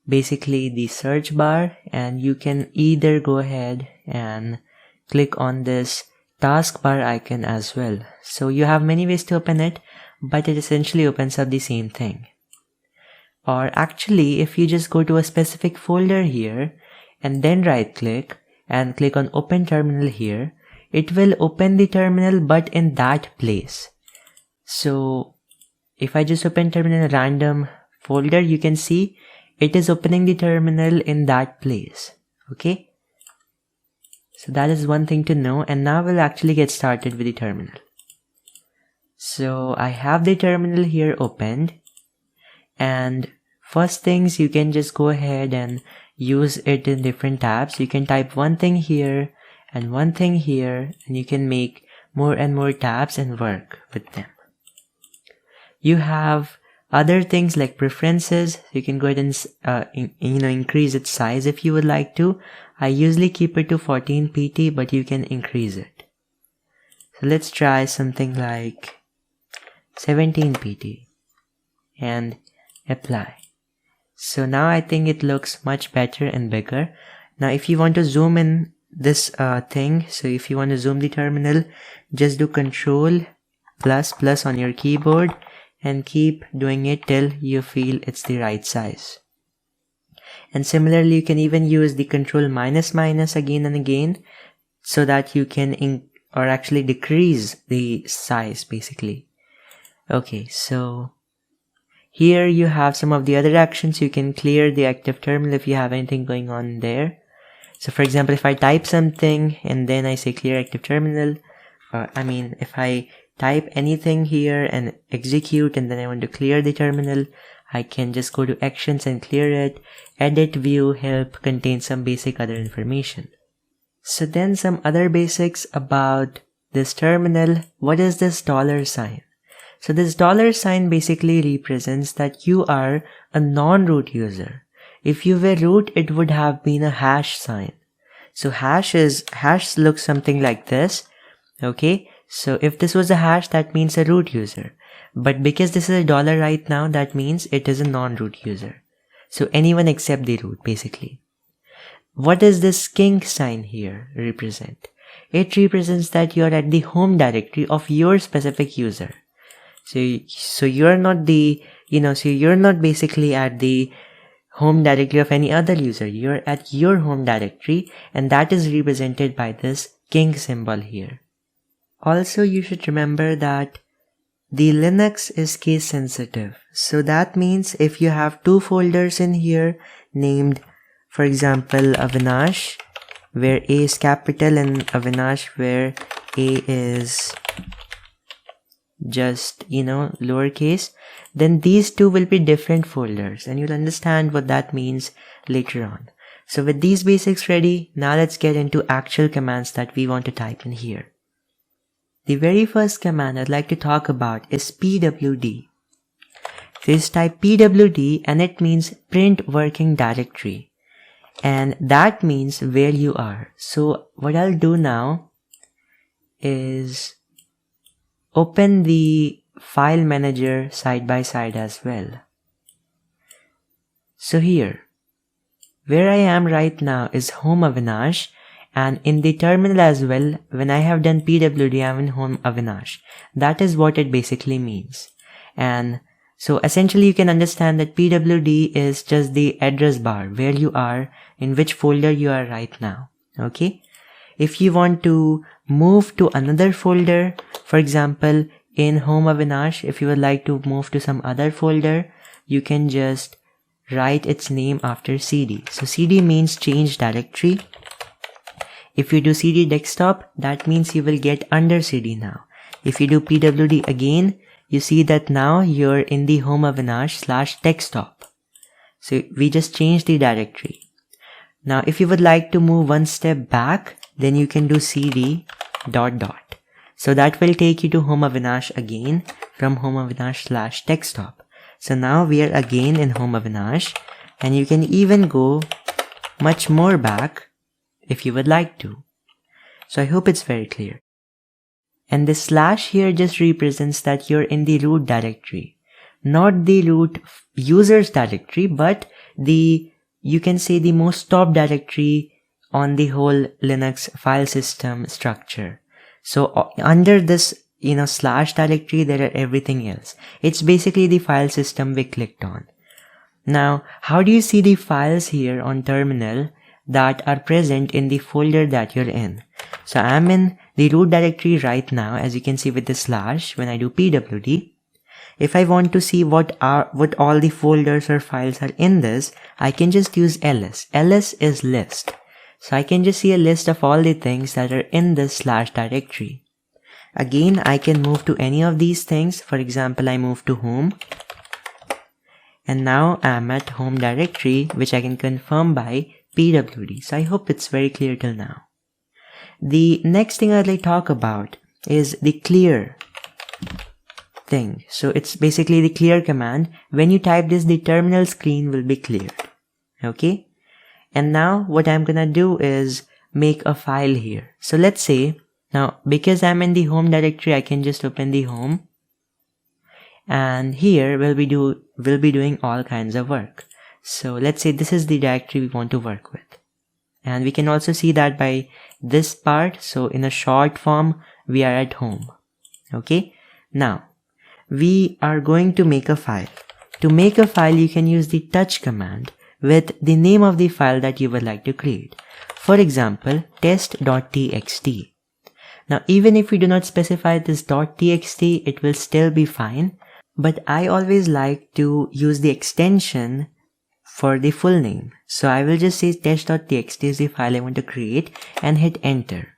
basically the search bar, and you can either go ahead and click on this taskbar icon as well. So you have many ways to open it, but it essentially opens up the same thing. Or actually, if you just go to a specific folder here and then right click and click on open terminal here, it will open the terminal but in that place. So if I just open terminal in a random folder, you can see it is opening the terminal in that place. Okay, so that is one thing to know, and now we'll actually get started with the terminal. So I have the terminal here opened, and first things, you can just go ahead and use it in different tabs. You can type one thing here and one thing here, and you can make more and more tabs and work with them. You have other things like preferences. You can go ahead and increase its size if you would like to. I usually keep it to 14 pt, but you can increase it. So let's try something like 17 pt and apply. So now I think it looks much better and bigger. Now if you want to zoom in this thing, so if you want to zoom the terminal, just do Ctrl++ on your keyboard and keep doing it till you feel it's the right size. And similarly, you can even use the Ctrl- again and again so that you can actually decrease the size basically. Okay, so here you have some of the other actions. You can clear the active terminal if you have anything going on there. So for example, if I type something and then I say clear active terminal, if I type anything here and execute and then I want to clear the terminal, I can just go to actions and clear it. Edit, view, help contains some basic other information. So then some other basics about this terminal. What is this $sign? So this $sign basically represents that you are a non-root user. If you were root, it would have been a hash sign. So hash looks something like this. Okay. So if this was a hash, that means a root user. But because this is a dollar right now, that means it is a non-root user. So anyone except the root basically. What does this king sign here represent? It represents that you are at the home directory of your specific user. So you're not you're not basically at the home directory of any other user. You're at your home directory, and that is represented by this king symbol here. Also, you should remember that the Linux is case sensitive. So that means if you have two folders in here named, for example, Avinash, where A is capital, and Avinash, where A is just, lowercase, then these two will be different folders, and you'll understand what that means later on. So with these basics ready, now let's get into actual commands that we want to type in here. The very first command I'd like to talk about is pwd. So just type pwd and it means print working directory. And that means where you are. So what I'll do now is open the file manager side by side as well. So here, where I am right now is home Avinash, and in the terminal as well, when I have done pwd, I'm in home Avinash. That is what it basically means. And so essentially you can understand that pwd is just the address bar, where you are, in which folder you are right now. Okay. If you want to move to another folder, for example, in home Avinash, if you would like to move to some other folder, you can just write its name after cd. So cd means change directory. If you do cd desktop, that means you will get under cd now. If you do pwd again, you see that now you're in the home Avinash /desktop. So we just changed the directory. Now if you would like to move one step back, then you can do cd ... So that will take you to home Avinash again from home Avinash /desktop. So now we are again in home Avinash, and you can even go much more back if you would like to. So I hope it's very clear. And the slash here just represents that you're in the root directory. Not the root users directory, but you can say the most top directory on the whole Linux file system structure. So under this, slash directory, there are everything else. It's basically the file system we clicked on. Now, how do you see the files here on terminal that are present in the folder that you're in? So I'm in the root directory right now, as you can see with the slash when I do pwd. If I want to see what all the folders or files are in this, I can just use ls. ls is list. So I can just see a list of all the things that are in this slash directory. Again, I can move to any of these things. For example, I move to home. And now I'm at home directory, which I can confirm by pwd. So I hope it's very clear till now. The next thing I'd like to talk about is the clear thing. So it's basically the clear command. When you type this, the terminal screen will be cleared. Okay. And now what I'm gonna do is make a file here. So let's say Now, because I'm in the home directory, I can just open the home. And here we'll be doing all kinds of work. So let's say this is the directory we want to work with. And we can also see that by this part. So in a short form, we are at home. Okay. Now, we are going to make a file. To make a file, you can use the touch command with the name of the file that you would like to create. For example, test.txt. Now, even if we do not specify this .txt, it will still be fine. But I always like to use the extension for the full name. So I will just say test.txt is the file I want to create and hit enter.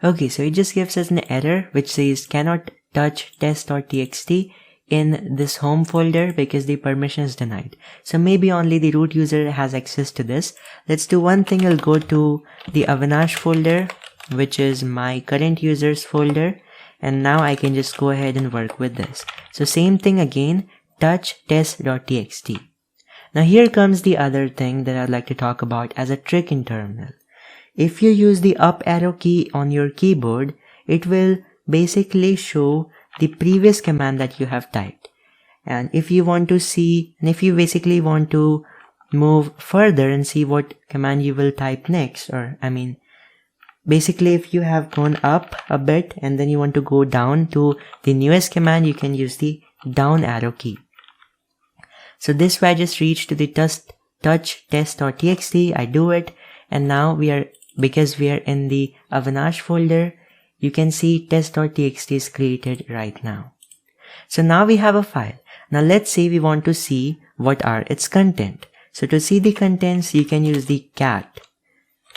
Okay, so it just gives us an error which says cannot touch test.txt in this home folder because the permission is denied. So maybe only the root user has access to this. Let's do one thing. I'll go to the Avinash folder, which is my current users folder. And now I can just go ahead and work with this. So same thing again, touch test.txt. Now here comes the other thing that I'd like to talk about as a trick in terminal. If you use the up arrow key on your keyboard, it will basically show the previous command that you have typed. And if you want to see, and if you basically want to move further and see what command you will type next, basically, if you have gone up a bit and then you want to go down to the newest command, you can use the down arrow key. So this way I just reach to the touch test.txt, I do it, and now because we are in the Avinash folder, you can see test.txt is created right now. So now we have a file. Now let's say we want to see what are its content. So to see the contents, you can use the cat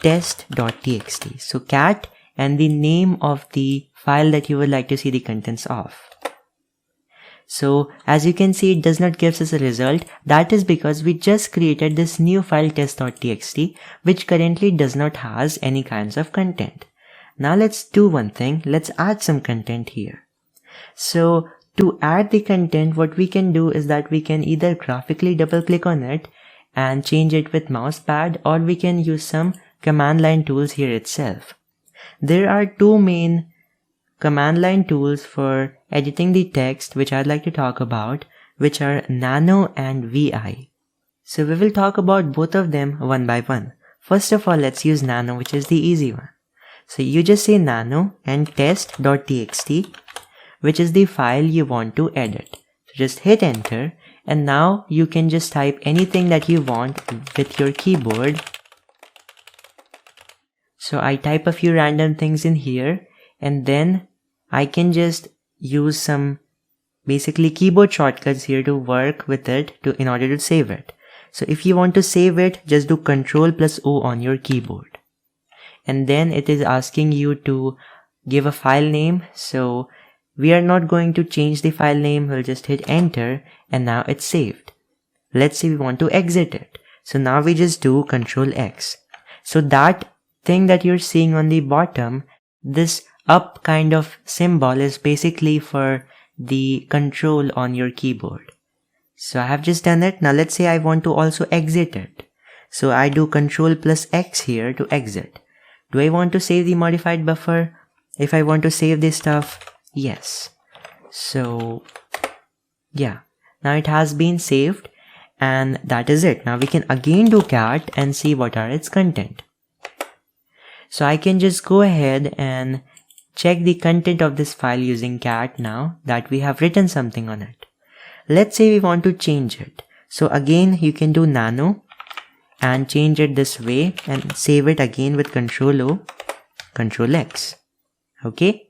test.txt. So cat and the name of the file that you would like to see the contents of. So as you can see, it does not give us a result. That is because we just created this new file test.txt, which currently does not has any kinds of content. Now let's do one thing. Let's add some content here. So to add the content, what we can do is that we can either graphically double click on it and change it with mousepad, or we can use some command line tools here itself. There are two main command line tools for editing the text which I'd like to talk about, which are Nano and VI. So we will talk about both of them one by one. First of all, let's use Nano, which is the easy one. So you just say Nano and test.txt, which is the file you want to edit. So just hit enter, and now you can just type anything that you want with your keyboard. So I type a few random things in here, and then I can just use some basically keyboard shortcuts here to work with it in order to save it. So if you want to save it, just do Ctrl+O on your keyboard. And then it is asking you to give a file name. So we are not going to change the file name. We'll just hit enter, and now it's saved. Let's say we want to exit it. So now we just do Ctrl+X. So that thing that you're seeing on the bottom, this up kind of symbol is basically for the control on your keyboard. So I have just done it. Now let's say I want to also exit it. So I do Ctrl+X here to exit. Do I want to save the modified buffer? If I want to save this stuff, yes. So yeah, now it has been saved, and that is it. Now we can again do cat and see what are its content. So I can just go ahead and check the content of this file using cat now that we have written something on it. Let's say we want to change it. So again, you can do Nano and change it this way and save it again with Ctrl+O, Ctrl+X. Okay.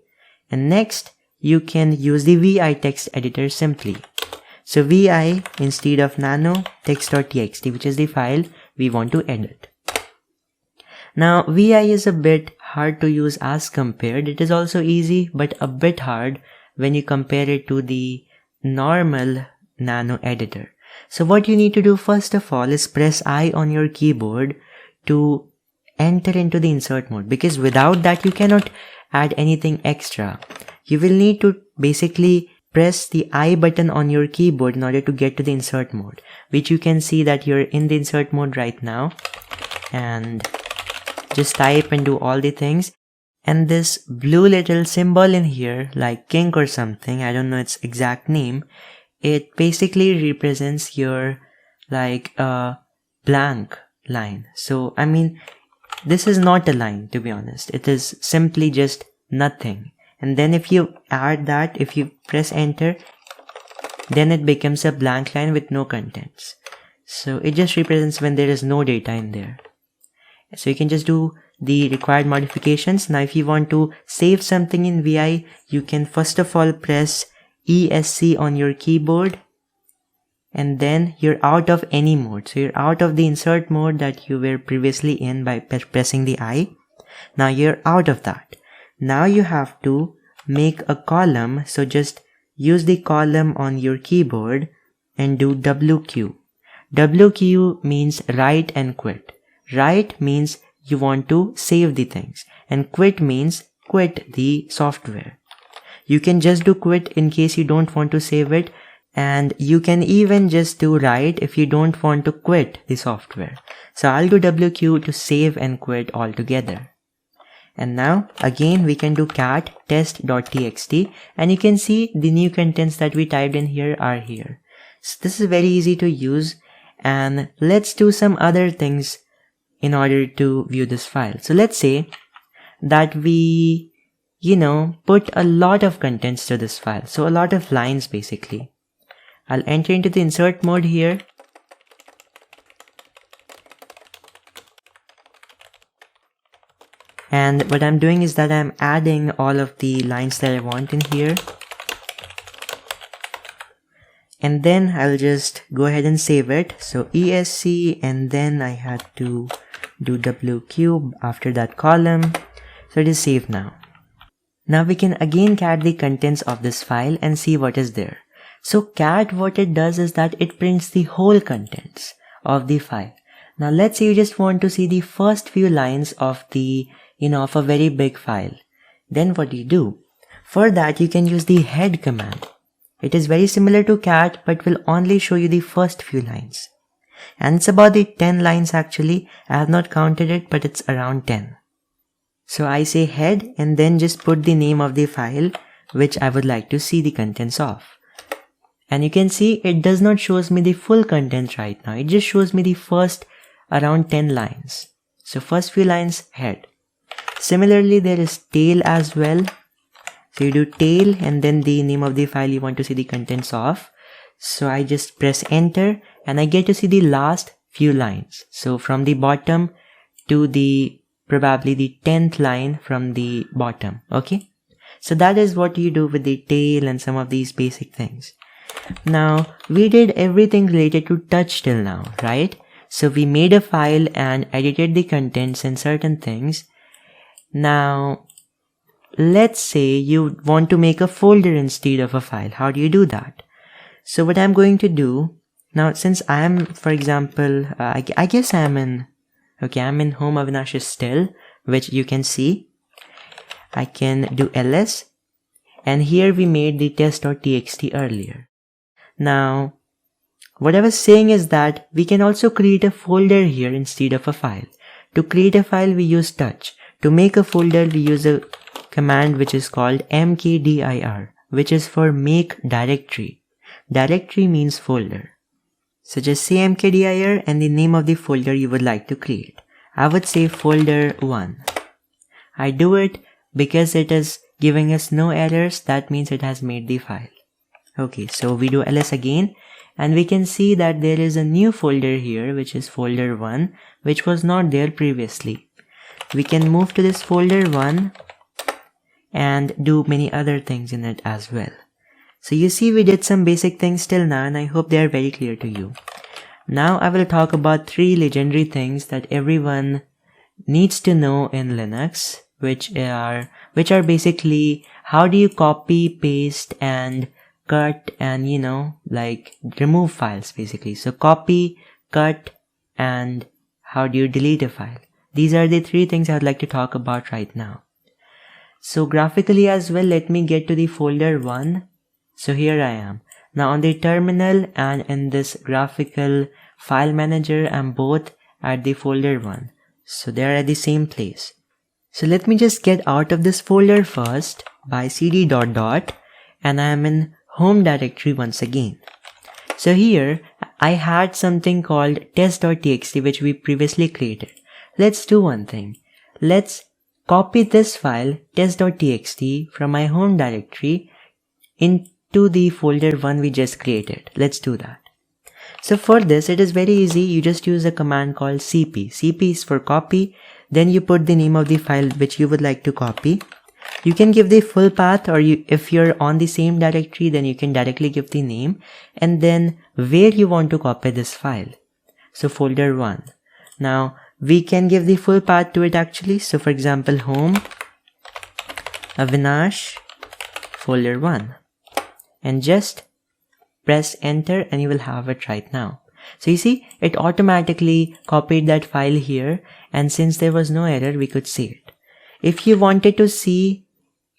And next, you can use the VI text editor simply. So VI instead of Nano text.txt, which is the file we want to edit. Now VI is a bit hard to use as compared. It is also easy, but a bit hard when you compare it to the normal Nano editor. So what you need to do first of all is press I on your keyboard to enter into the insert mode, because without that you cannot add anything extra. You will need to basically press the I button on your keyboard in order to get to the insert mode, which you can see that you're in the insert mode right now, and just type and do all the things. And this blue little symbol in here, like king or something, I don't know its exact name, it basically represents your like blank line. So I mean, this is not a line, to be honest. It is simply just nothing. And then if you add that, if you press enter, then it becomes a blank line with no contents. So it just represents when there is no data in there. So you can just do the required modifications. Now if you want to save something in VI, you can first of all press ESC on your keyboard, and then you're out of any mode. So you're out of the insert mode that you were previously in by pressing the I. Now you're out of that. Now you have to make a column. So just use the column on your keyboard and do WQ. WQ means write and quit. Write means you want to save the things, and quit means quit the software. You can just do quit in case you don't want to save it, and you can even just do write if you don't want to quit the software. So I'll do WQ to save and quit altogether. And now again we can do cat test.txt, and you can see the new contents that we typed in here are here. So this is very easy to use, and let's do some other things in order to view this file. So let's say that we, put a lot of contents to this file. So a lot of lines basically. I'll enter into the insert mode here. And what I'm doing is that I'm adding all of the lines that I want in here. And then I'll just go ahead and save it. So ESC, and then I had to do WQ after that column. So it is saved now. Now we can again cat the contents of this file and see what is there. So cat, what it does is that it prints the whole contents of the file. Now let's say you just want to see the first few lines of the, of a very big file. Then what do you do? For that you can use the head command. It is very similar to cat, but will only show you the first few lines. And it's about the 10 lines actually. I have not counted it, but it's around 10. So I say head and then just put the name of the file which I would like to see the contents of. And you can see it does not shows me the full contents right now. It just shows me the first around 10 lines. So first few lines, head. Similarly, there is tail as well. So you do tail and then the name of the file you want to see the contents of. So I just press enter and I get to see the last few lines. So from the bottom to the probably the 10th line from the bottom. Okay. So that is what you do with the tail and some of these basic things. Now we did everything related to touch till now, right? So we made a file and edited the contents and certain things. Now let's say you want to make a folder instead of a file. How do you do that? So what I'm going to do now, since I am, for example, I guess I'm in home Avinash still, which you can see. I can do ls, and here we made the test.txt earlier. Now, what I was saying is that we can also create a folder here instead of a file. To create a file, we use touch. To make a folder, we use a command which is called mkdir, which is for make directory. Directory means folder. So just say mkdir and the name of the folder you would like to create. I would say folder 1. I do it because it is giving us no errors. That means it has made the file. Okay, so we do ls again and we can see that there is a new folder here which is folder 1, which was not there previously. We can move to this folder 1 and do many other things in it as well. So you see we did some basic things till now and I hope they are very clear to you. Now I will talk about 3 legendary things that everyone needs to know in Linux, which are basically how do you copy, paste and cut and remove files basically. So copy, cut and how do you delete a file. These are the 3 things I would like to talk about right now. So graphically as well, let me get to the folder 1. So here I am. Now on the terminal and in this graphical file manager, I'm both at the folder 1. So they're at the same place. So let me just get out of this folder first by cd ... and I am in home directory once again. So here I had something called test.txt which we previously created. Let's do one thing. Let's copy this file test.txt from my home directory into the folder 1 we just created. Let's do that. So for this, it is very easy. You just use a command called cp. Cp is for copy. Then you put the name of the file which you would like to copy. You can give the full path, or if you're on the same directory, then you can directly give the name and then where you want to copy this file. So folder 1. Now we can give the full path to it actually. So for example, home Avinash folder 1, and just press enter and you will have it right now. So you see, it automatically copied that file here, and since there was no error, we could see it. If you wanted to see,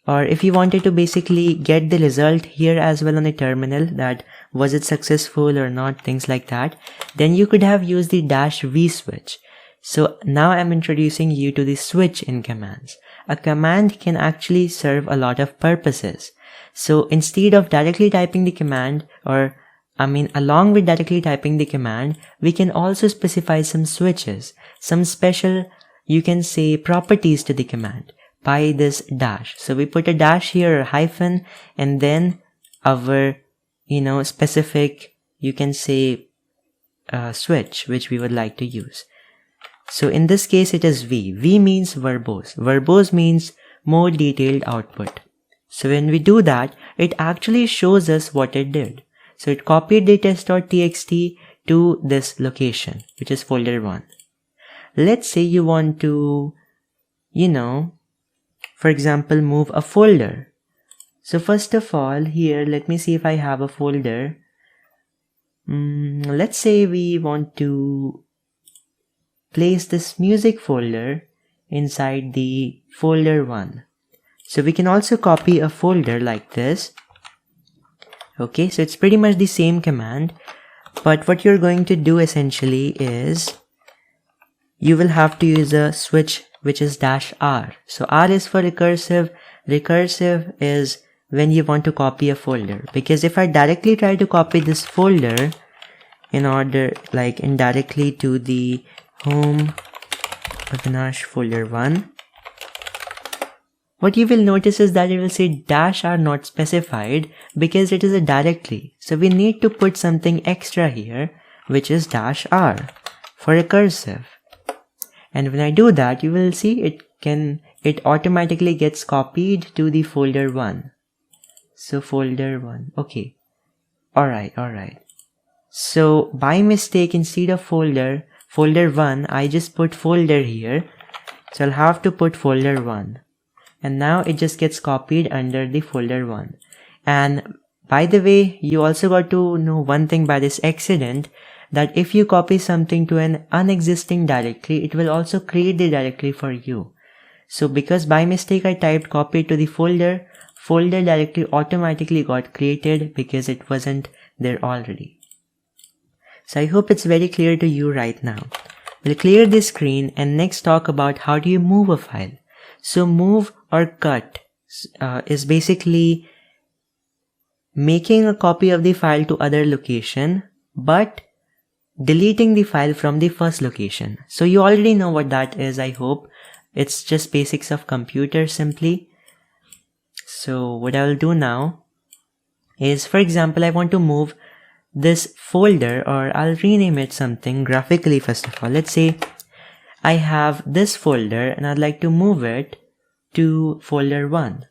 or if you wanted to basically get the result here as well on the terminal, that was it successful or not, things like that, then you could have used the -v switch. So now I'm introducing you to the switch in commands. A command can actually serve a lot of purposes. So instead of directly typing the command, along with directly typing the command, we can also specify some switches, some special, you can say, properties to the command by this dash. So we put a dash here, or hyphen, and then our, specific, you can say, switch, which we would like to use. So in this case, it is V. V means verbose. Verbose means more detailed output. So when we do that, it actually shows us what it did. So it copied the test.txt to this location, which is folder 1. Let's say you want to, for example, move a folder. So first of all, here, let me see if I have a folder. Let's say we want to place this music folder inside the folder 1. So we can also copy a folder like this. Okay, so it's pretty much the same command, but what you're going to do essentially is you will have to use a switch which is -r. So R is for recursive. Recursive is when you want to copy a folder, because if I directly try to copy this folder indirectly to the home Avinash folder 1, what you will notice is that it will say -r not specified because it is a directory. So we need to put something extra here, which is -r for recursive. And when I do that, you will see it automatically gets copied to the folder 1. So folder 1. Okay. Alright. So by mistake, instead of folder 1, I just put folder here. So I'll have to put folder 1. And now it just gets copied under the folder 1. And by the way, you also got to know one thing by this accident, that if you copy something to an unexisting directory, it will also create the directory for you. So because by mistake I typed copy to the folder directory automatically got created because it wasn't there already. So I hope it's very clear to you right now. We'll clear this screen and next talk about how do you move a file. So move or cut is basically making a copy of the file to other location, but deleting the file from the first location. So you already know what that is, I hope. It's just basics of computer simply. So what I will do now is, for example, I want to move this folder, or I'll rename it something graphically first of all. Let's say I have this folder and I'd like to move it to folder 1.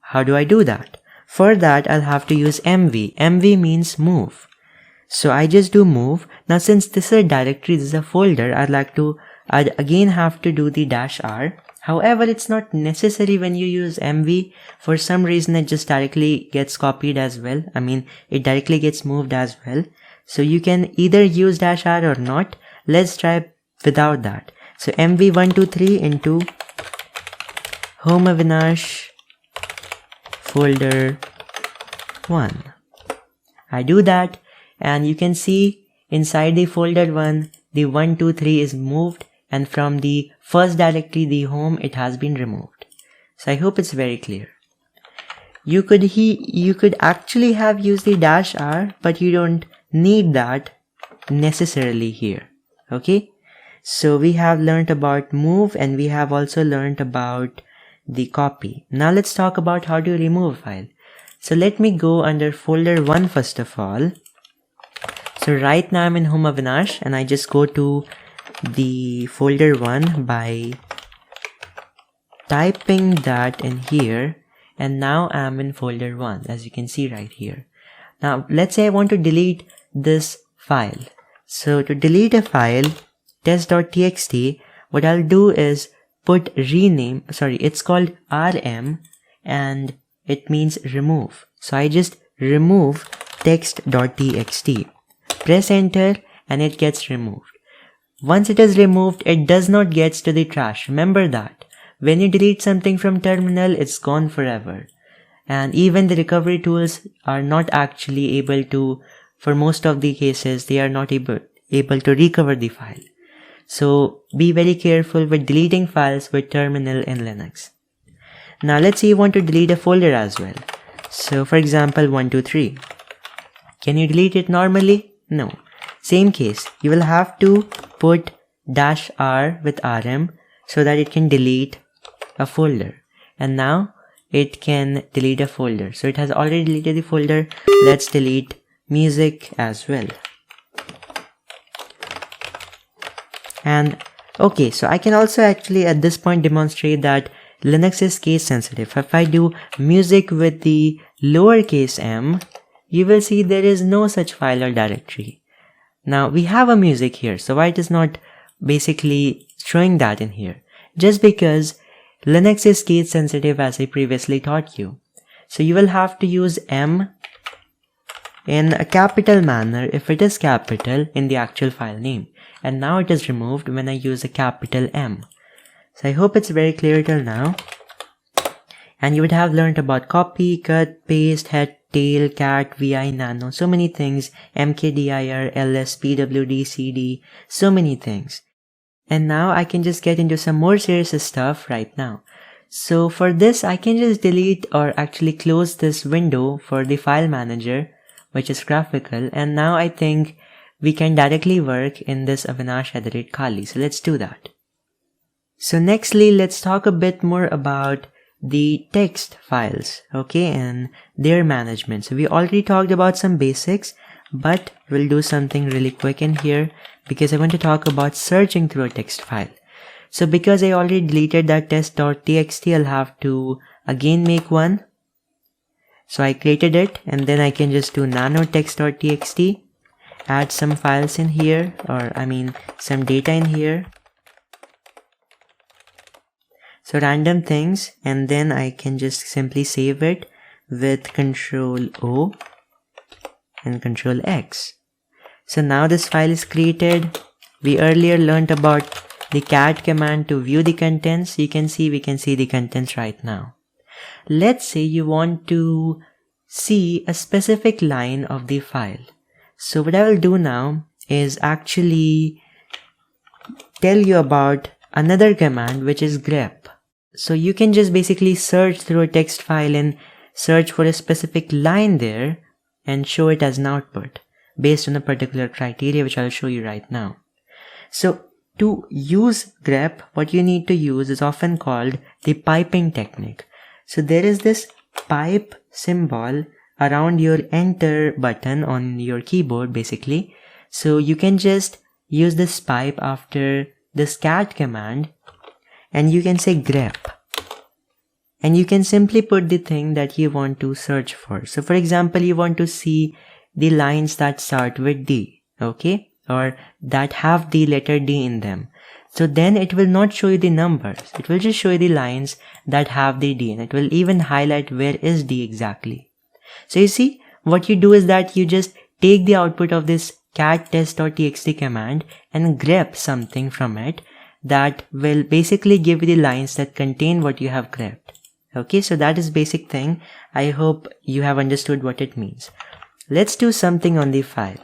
How do I do that? For that, I'll have to use mv. mv means move. So I just do move. Now since this is a directory, this is a folder, I'd again have to do the -r. However, it's not necessary when you use mv. For some reason, it just directly gets copied as well. It directly gets moved as well. So you can either use -r or not. Let's try without that. So mv123 into home Avinash folder 1. I do that, and you can see inside the folder 1, the 123 is moved, and from the first directory, the home, it has been removed. So I hope it's very clear. You could actually have used the -r, but you don't need that necessarily here. Okay, so we have learned about move, and we have also learned about the copy. Now let's talk about how to remove a file. So let me go under folder 1 first of all. So right now I'm in home Avinash, and I just go to the folder 1 by typing that in here, and now I'm in folder 1, as you can see right here. Now let's say I want to delete this file. So to delete a file, test.txt, what I'll do is put rename, it's called rm, and it means remove. So I just remove text.txt, press enter, and it gets removed. Once it is removed, it does not get to the trash. Remember that. When you delete something from terminal, it's gone forever. And even the recovery tools are not actually able to, for most of the cases, they are not able to recover the file. So be very careful with deleting files with terminal in Linux. Now let's say you want to delete a folder as well. So for example, 123. Can you delete it normally? No. Same case, you will have to put -r with rm so that it can delete a folder. And now it can delete a folder. So it has already deleted the folder. Let's delete music as well. And okay, so I can also actually at this point demonstrate that Linux is case sensitive. If I do music with the lowercase m, you will see there is no such file or directory. Now we have a music here, so why it is not basically showing that in here? Just because Linux is case sensitive, as I previously taught you. So you will have to use m in a capital manner if it is capital in the actual file name. And now it is removed when I use a capital M. So I hope it's very clear till now. And you would have learned about copy, cut, paste, head, tail, cat, vi, nano, so many things, mkdir, ls, pwd, cd, so many things. And now I can just get into some more serious stuff right now. So for this, I can just delete or actually close this window for the file manager, which is graphical. And now I think we can directly work in this Avinash_Kali. So let's do that. So nextly, let's talk a bit more about the text files, okay, and their management. So we already talked about some basics, but we'll do something really quick in here because I want to talk about searching through a text file. So because I already deleted that test.txt, I'll have to again make one. So I created it, and then I can just do nano text.txt, add some files in here, or some data in here. So random things, and then I can just simply save it with Control O and Control X. So now this file is created. We earlier learned about the cat command to view the contents. We can see the contents right now. Let's say you want to see a specific line of the file. So what I will do now is actually tell you about another command, which is grep. So you can just basically search through a text file and search for a specific line there and show it as an output based on a particular criteria, which I'll show you right now. So to use grep, what you need to use is often called the piping technique. So there is this pipe symbol around your enter button on your keyboard basically. So you can just use this pipe after this cat command, and you can say grep, and you can simply put the thing that you want to search for. So for example, you want to see the lines that start with D, okay, or that have the letter D in them. So then it will not show you the numbers, it will just show you the lines that have the D, and it will even highlight where is D exactly. So you see, what you do is that you just take the output of this cat test.txt command and grep something from it that will basically give you the lines that contain what you have grepped. Okay, so that is basic thing. I hope you have understood what it means. Let's do something on the file.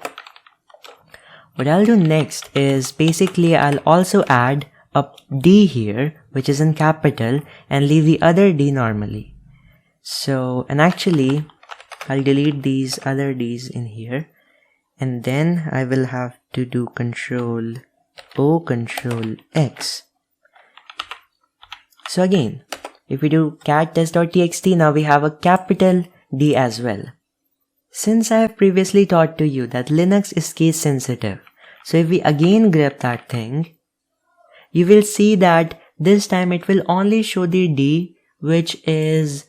What I'll do next is basically I'll also add a D here, which is in capital, and leave the other D normally. So, and actually, I'll delete these other D's in here, and then I will have to do Control O, Control X. So again, if we do cat test.txt, now we have a capital D as well. Since I have previously taught to you that Linux is case sensitive, so if we again grep that thing, you will see that this time it will only show the D which is,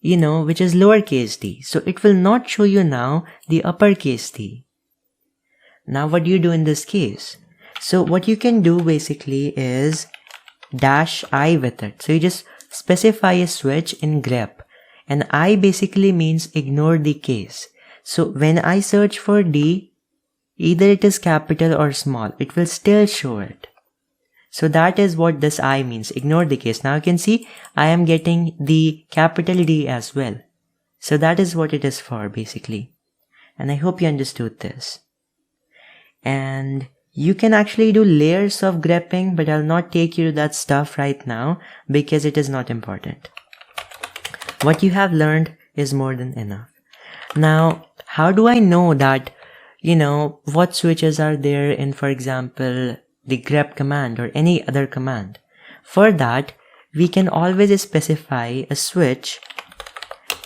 which is lowercase d. So it will not show you now the uppercase D. Now what do you do in this case? So what you can do basically is -I with it. So you just specify a switch in grep, and I basically means ignore the case. So when I search for D, either it is capital or small, it will still show it. So that is what this I means, ignore the case. Now you can see I am getting the capital D as well. So that is what it is for basically. And I hope you understood this. And you can actually do layers of grepping, but I'll not take you to that stuff right now because it is not important. What you have learned is more than enough. Now, how do I know that, what switches are there in, for example, the grep command or any other command? For that, we can always specify a switch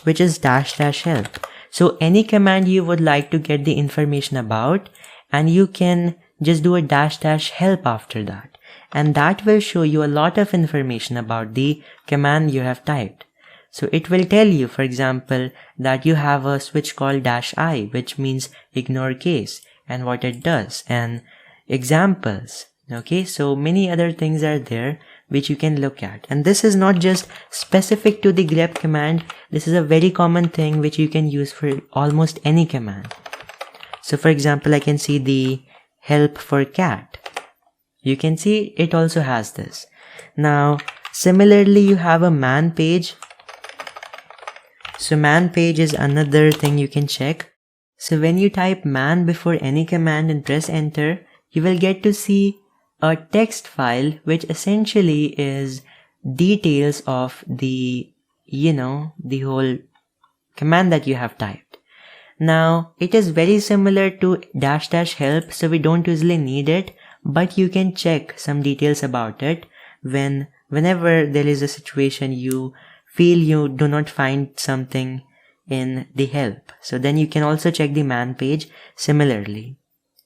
which is --help. So any command you would like to get the information about, and you can just do a --help after that. And that will show you a lot of information about the command you have typed. So it will tell you, for example, that you have a switch called -I, which means ignore case, and what it does, and examples. Okay, so many other things are there which you can look at. And this is not just specific to the grep command. This is a very common thing which you can use for almost any command. So for example, I can see the help for cat. You can see it also has this. Now, similarly, you have a man page. So man page is another thing you can check. So when you type man before any command and press enter, you will get to see a text file which essentially is details of the, the whole command that you have typed. Now, it is very similar to --help, so we don't usually need it, but you can check some details about it whenever there is a situation you feel you do not find something in the help. So then you can also check the man page similarly,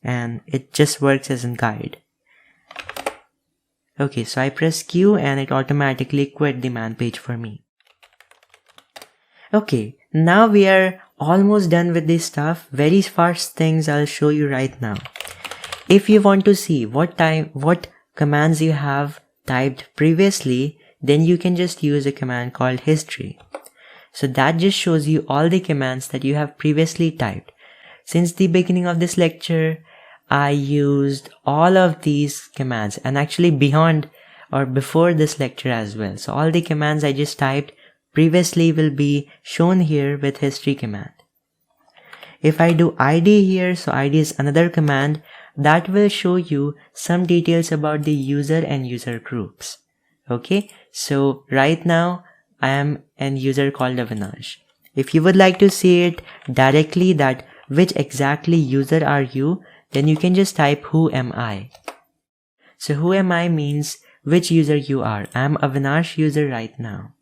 and it just works as a guide. Okay, so I press Q and it automatically quit the man page for me. Okay, now we are almost done with this stuff. Very fast things I'll show you right now. If you want to see what commands you have typed previously, then you can just use a command called history. So that just shows you all the commands that you have previously typed. Since the beginning of this lecture, I used all of these commands, and actually beyond or before this lecture as well. So all the commands I just typed previously will be shown here with history command. If I do id here, so id is another command that will show you some details about the user and user groups. Okay, so right now I am an user called Avinash. If you would like to see it directly, that which exactly user are you, then you can just type who am I. So who am I means which user you are. I am Avinash user right now.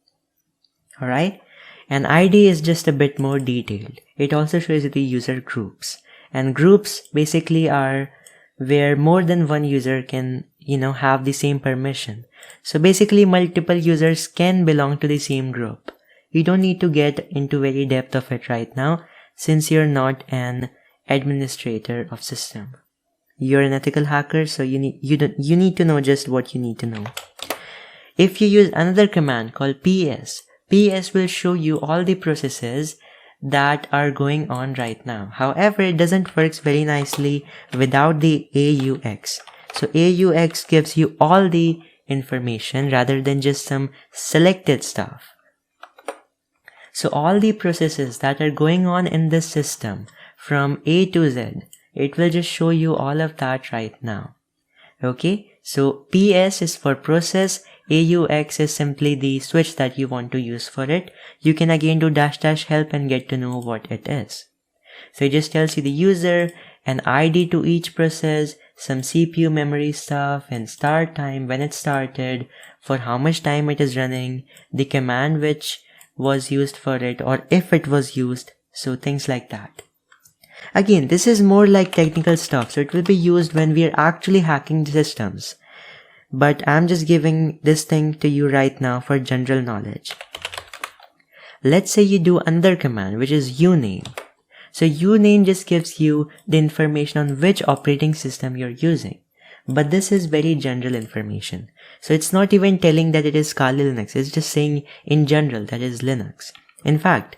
Alright, and ID is just a bit more detailed. It also shows you the user groups, and groups basically are where more than one user can have the same permission. So basically multiple users can belong to the same group. You don't need to get into very depth of it right now, since you're not an administrator of system. You're an ethical hacker, so you need to know just what you need to know. If you use another command called PS will show you all the processes that are going on right now. However, it doesn't work very nicely without the AUX. So AUX gives you all the information rather than just some selected stuff. So all the processes that are going on in this system from A to Z, it will just show you all of that right now. Okay, So PS is for process, AUX is simply the switch that you want to use for it. You can again do -- help and get to know what it is. So it just tells you the user, an ID to each process, some CPU memory stuff, and start time, when it started, for how much time it is running, the command which was used for it, or if it was used, so things like that. Again, this is more like technical stuff, so it will be used when we are actually hacking the systems. But I'm just giving this thing to you right now for general knowledge. Let's say you do another command, which is uname. So uname just gives you the information on which operating system you're using. But this is very general information. So it's not even telling that it is Kali Linux. It's just saying in general that is Linux. In fact,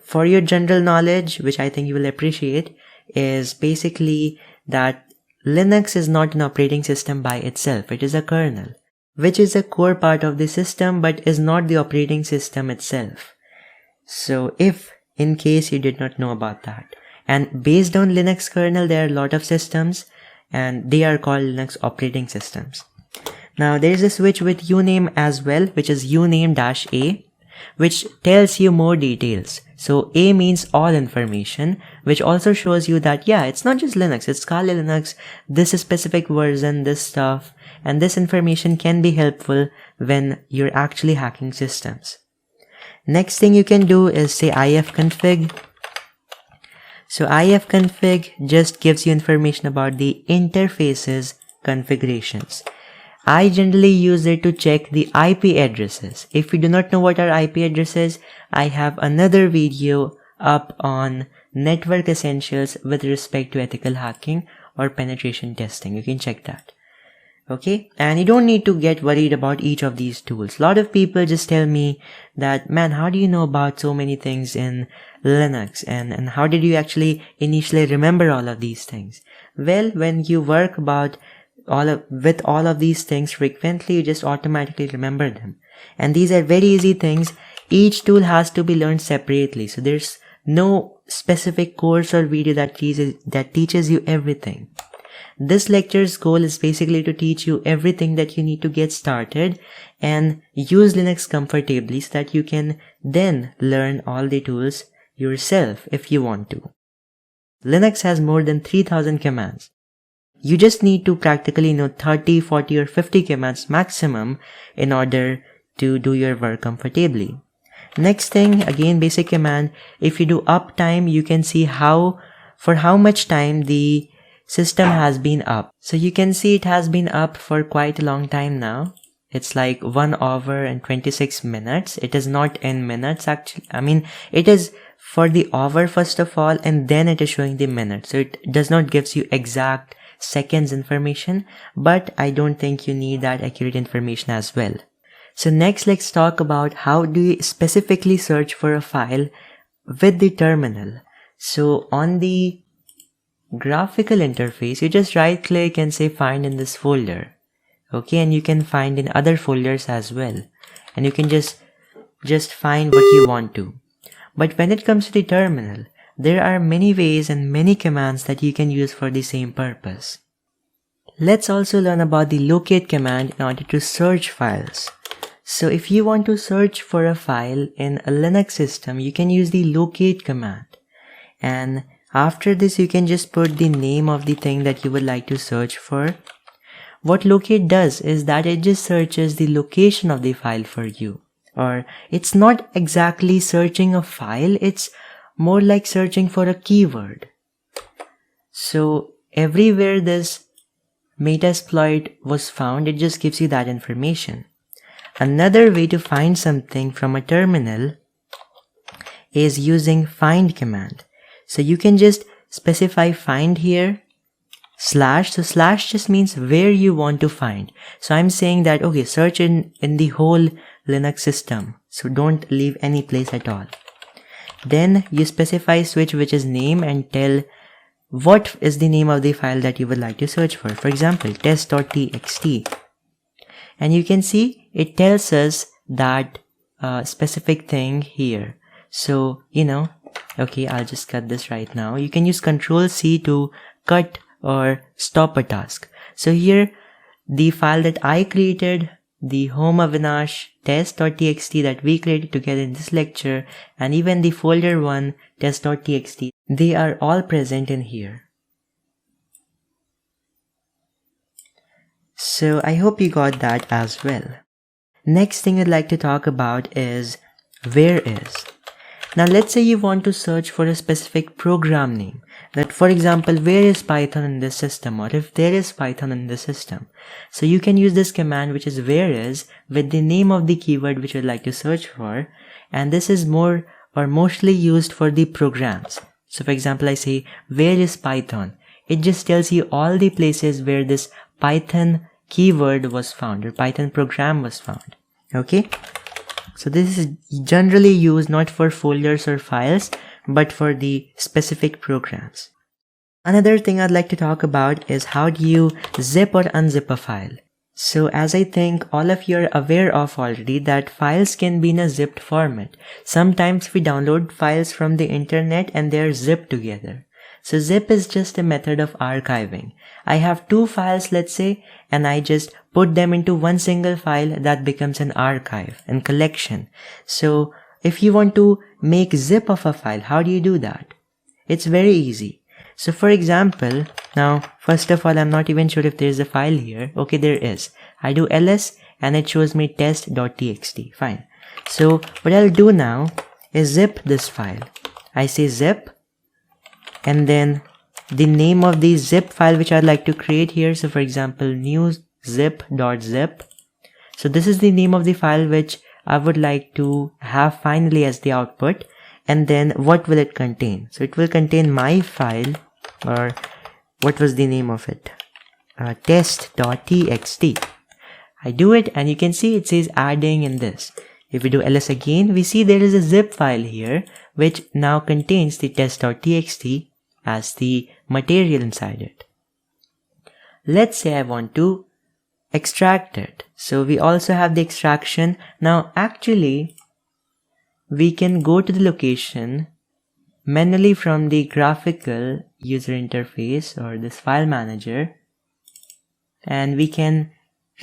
for your general knowledge, which I think you will appreciate, is basically that Linux is not an operating system by itself. It is a kernel, which is a core part of the system but is not the operating system itself. So if in case you did not know about that. And based on Linux kernel, there are a lot of systems and they are called Linux operating systems. Now there is a switch with uname as well, which is uname-a, which tells you more details. So A means all information, which also shows you that, yeah, it's not just Linux, it's Kali Linux, this is specific version, this stuff, and this information can be helpful when you're actually hacking systems. Next thing you can do is say ifconfig. So ifconfig just gives you information about the interfaces configurations. I generally use it to check the IP addresses. If you do not know what are IP addresses, I have another video up on network essentials with respect to ethical hacking or penetration testing. You can check that. Okay, and you don't need to get worried about each of these tools. A lot of people just tell me that, man, how do you know about so many things in Linux and how did you actually initially remember all of these things? Well, when you work with all of these things frequently, you just automatically remember them. And these are very easy things. Each tool has to be learned separately. So there's no specific course or video that teaches you everything. This lecture's goal is basically to teach you everything that you need to get started and use Linux comfortably so that you can then learn all the tools yourself if you want to. Linux has more than 3000 commands. You just need to practically know 30, 40 or 50 commands maximum in order to do your work comfortably. Next thing, again basic command, if you do uptime, you can see for how much time the system has been up. So you can see it has been up for quite a long time now. It's like 1 hour and 26 minutes. It is not in minutes actually. I mean, it is for the hour first of all, and then it is showing the minutes. So it does not give you exact seconds information, but I don't think you need that accurate information as well. So next, let's talk about how do you specifically search for a file with the terminal. So on the graphical interface, you just right click and say find in this folder. Okay, and you can find in other folders as well. And you can just find what you want to. But when it comes to the terminal, there are many ways and many commands that you can use for the same purpose. Let's also learn about the locate command in order to search files. So if you want to search for a file in a Linux system, you can use the locate command. And after this, you can just put the name of the thing that you would like to search for. What locate does is that it just searches the location of the file for you. Or it's not exactly searching a file, it's more like searching for a keyword. So everywhere this Metasploit was found, it just gives you that information. Another way to find something from a terminal is using find command. So you can just specify find here, slash. So slash just means where you want to find. So I'm saying that, okay, search in the whole Linux system. So don't leave any place at all. Then you specify switch, which is name, and tell what is the name of the file that you would like to search for. For example, test.txt. And you can see it tells us that specific thing here. So, okay, I'll just cut this right now. You can use Ctrl+C to cut or stop a task. So here, the file that I created, the home Avinash test.txt that we created together in this lecture, and even the folder 1 test.txt, they are all present in here. So I hope you got that as well. Next thing I'd like to talk about is where is. Now let's say you want to search for a specific program name, that for example, where is Python in this system, or if there is Python in the system. So you can use this command, which is where is, with the name of the keyword which you'd like to search for, and this is more or mostly used for the programs. So for example, I say where is Python, it just tells you all the places where this Python keyword was found or Python program was found. Okay, so this is generally used not for folders or files, but for the specific programs. Another thing I'd like to talk about is how do you zip or unzip a file. So as I think all of you are aware of already, that files can be in a zipped format. Sometimes we download files from the internet and they're zipped together. So zip is just a method of archiving. I have two files, let's say, and I just put them into one single file that becomes an archive and collection. So if you want to make zip of a file, how do you do that? It's very easy. So for example, now first of all, I'm not even sure if there is a file here. Okay, there is. I do ls and it shows me test.txt. Fine. So what I'll do now is zip this file. I say zip, and then the name of the zip file which I'd like to create here. So for example, new zip.zip. So this is the name of the file which I would like to have finally as the output. And then what will it contain? So it will contain my file, or what was the name of it? Test.txt. I do it and you can see it says adding in this. If we do ls again, we see there is a zip file here which now contains the test.txt as the material inside it. Let's say I want to extract it. So we also have the extraction. Now actually we can go to the location manually from the graphical user interface or this file manager, and we can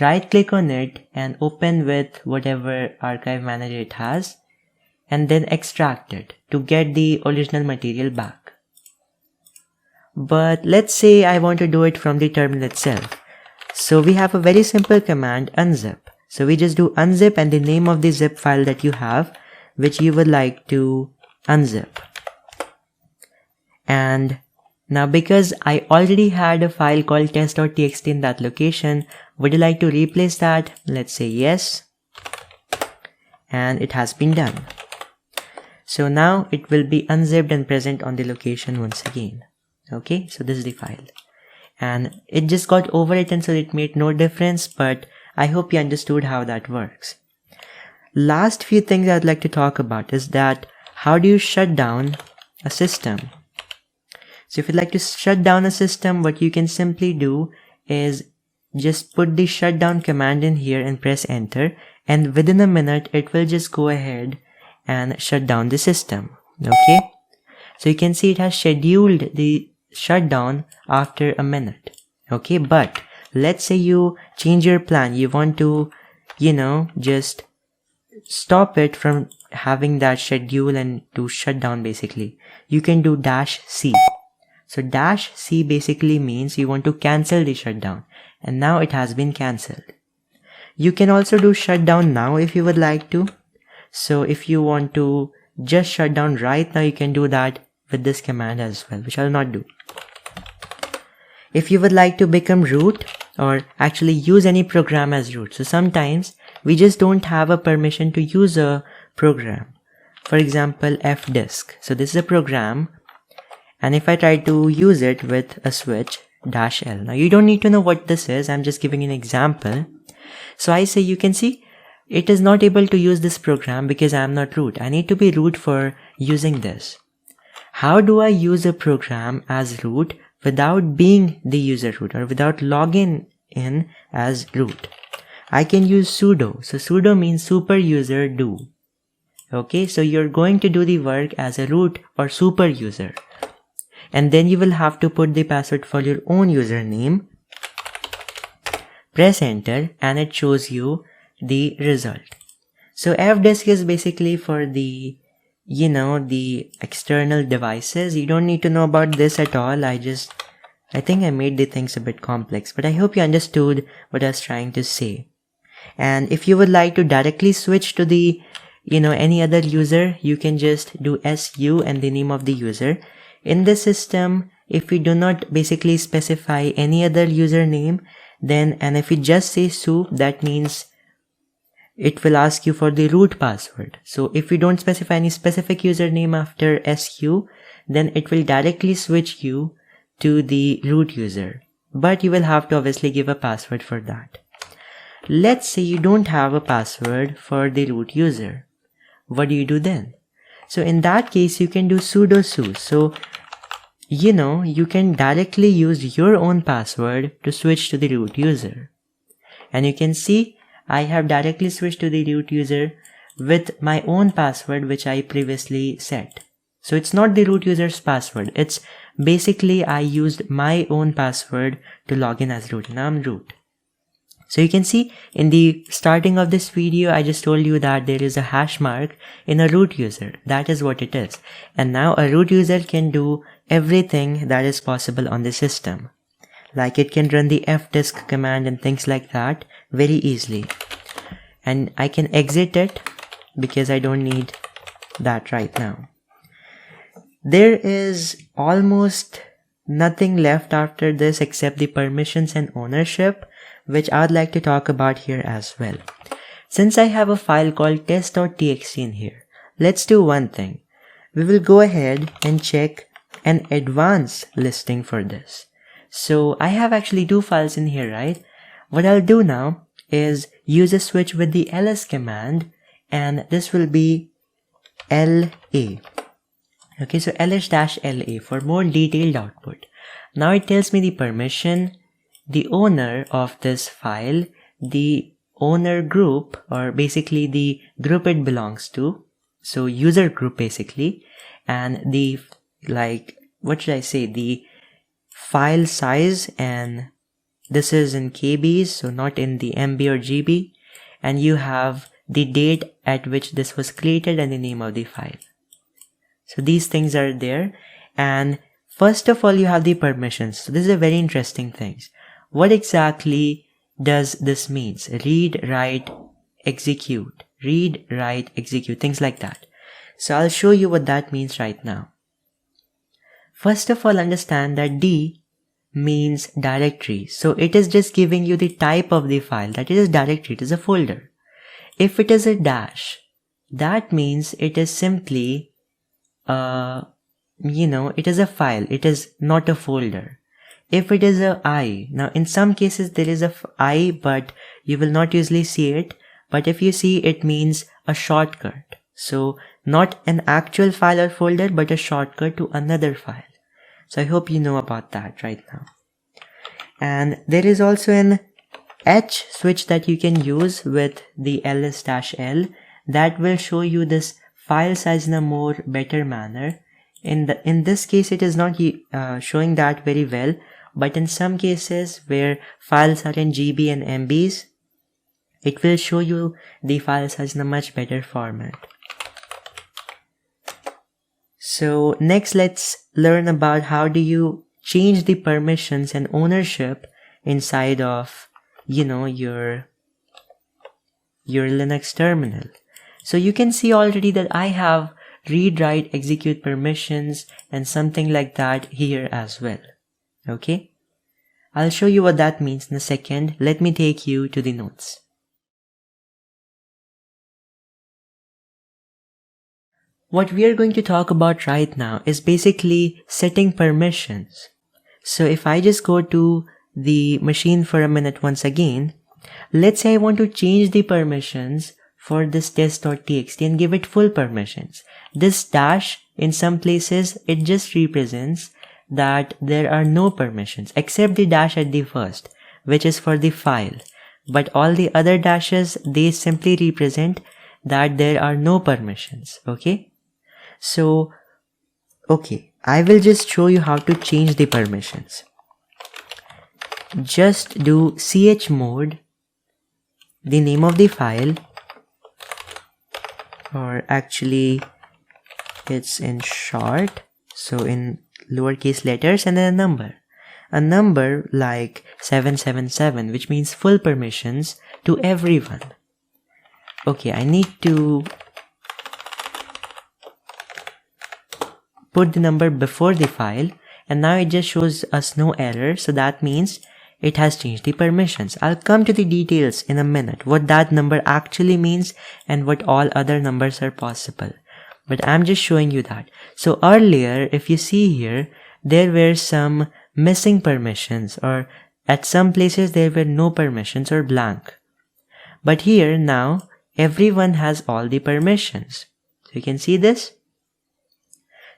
right click on it and open with whatever archive manager it has, and then extract it to get the original material back. But let's say I want to do it from the terminal itself. So we have a very simple command, unzip. So we just do unzip and the name of the zip file that you have, which you would like to unzip. And now because I already had a file called test.txt in that location, would you like to replace that? Let's say yes. And it has been done. So now it will be unzipped and present on the location once again. Okay, so this is the file. And it just got overwritten, so it made no difference, but I hope you understood how that works. Last few things I'd like to talk about is that how do you shut down a system? So if you'd like to shut down a system, what you can simply do is just put the shutdown command in here and press enter, and within a minute it will just go ahead and shut down the system. Okay, so you can see it has scheduled the shutdown after a minute. Okay, but let's say you change your plan, you want to just stop it from having that schedule and to shut down. Basically you can do -c. So -c basically means you want to cancel the shutdown, and now it has been cancelled. You can also do shutdown now if you would like to. So if you want to just shut down right now, you can do that with this command as well, which I'll not do. If you would like to become root, or actually use any program as root, so sometimes we just don't have a permission to use a program. For example, fdisk. So this is a program, and if I try to use it with a switch -l. Now you don't need to know what this is, I'm just giving an example. So I say, you can see it is not able to use this program because I am not root. I need to be root for using this. How do I use a program as root without being the user root, or without logging in as root? I can use sudo. So sudo means super user do. Okay, so you're going to do the work as a root or super user. And then you will have to put the password for your own username. press enter and it shows you the result. So fdisk is basically for the the external devices. You don't need to know about this at all. I think I made the things a bit complex, but I hope you understood what I was trying to say. And if you would like to directly switch to the any other user, you can just do su and the name of the user. In this system, if we do not basically specify any other username, and if we just say soup, that means it will ask you for the root password. So if we don't specify any specific username after su, then it will directly switch you to the root user. But you will have to obviously give a password for that. Let's say you don't have a password for the root user. What do you do then? So in that case, you can do sudo su. So you can directly use your own password to switch to the root user. And you can see I have directly switched to the root user with my own password which I previously set. So it's not the root user's password. It's basically I used my own password to log in as root. Now I'm root. So you can see in the starting of this video, I just told you that there is a hash mark in a root user. That is what it is. And now a root user can do everything that is possible on the system. Like it can run the fdisk command and things like that very easily. And I can exit it because I don't need that right now. There is almost nothing left after this except the permissions and ownership, which I'd like to talk about here as well. Since I have a file called test.txt in here, let's do one thing. We will go ahead and check an advanced listing for this. So I have actually two files in here, right? What I'll do now is use a switch with the ls command, and this will be LA. Okay, so ls-LA for more detailed output. Now it tells me the permission, the owner of this file, the owner group, or basically the group it belongs to. So user group basically, and the the file size, and this is in KBs, so not in the MB or GB, and you have the date at which this was created and the name of the file. So these things are there, and first of all you have the permissions. So this is a very interesting thing. What exactly does this means? Read, write, execute. Read, write, execute, things like that. So I'll show you what that means right now. First of all, understand that D means directory. So it is just giving you the type of the file, that it is directory, it is a folder. If it is a dash, that means it is simply it is a file, it is not a folder. If it is a I, now in some cases there is a I, but you will not usually see it, but if you see, it means a shortcut. So not an actual file or folder, but a shortcut to another file. So I hope you know about that right now. And there is also an H switch that you can use with the ls-l that will show you this file size in a more better manner. In this case, it is not showing that very well, but in some cases where files are in GB and MBs, it will show you the file size in a much better format. So next, let's learn about how do you change the permissions and ownership inside of your Linux terminal. So you can see already that I have read, write, execute permissions and something like that here as well. Okay, I'll show you what that means in a second. Let me take you to the notes. What we are going to talk about right now is basically setting permissions. So if I just go to the machine for a minute once again, let's say I want to change the permissions for this test.txt and give it full permissions. This dash, in some places, it just represents that there are no permissions except the dash at the first, which is for the file. But all the other dashes, they simply represent that there are no permissions. Okay? So, I will just show you how to change the permissions. just do chmod, the name of the file, or actually it's in short, so in lowercase letters, and then a number like 777, which means full permissions to everyone. Okay, I need to put the number before the file, and now it just shows us no error, so that means it has changed the permissions. I'll come to the details in a minute, what that number actually means and what all other numbers are possible. But I'm just showing you that. So earlier, if you see here, there were some missing permissions, or at some places there were no permissions or blank. But here now, everyone has all the permissions. So you can see this.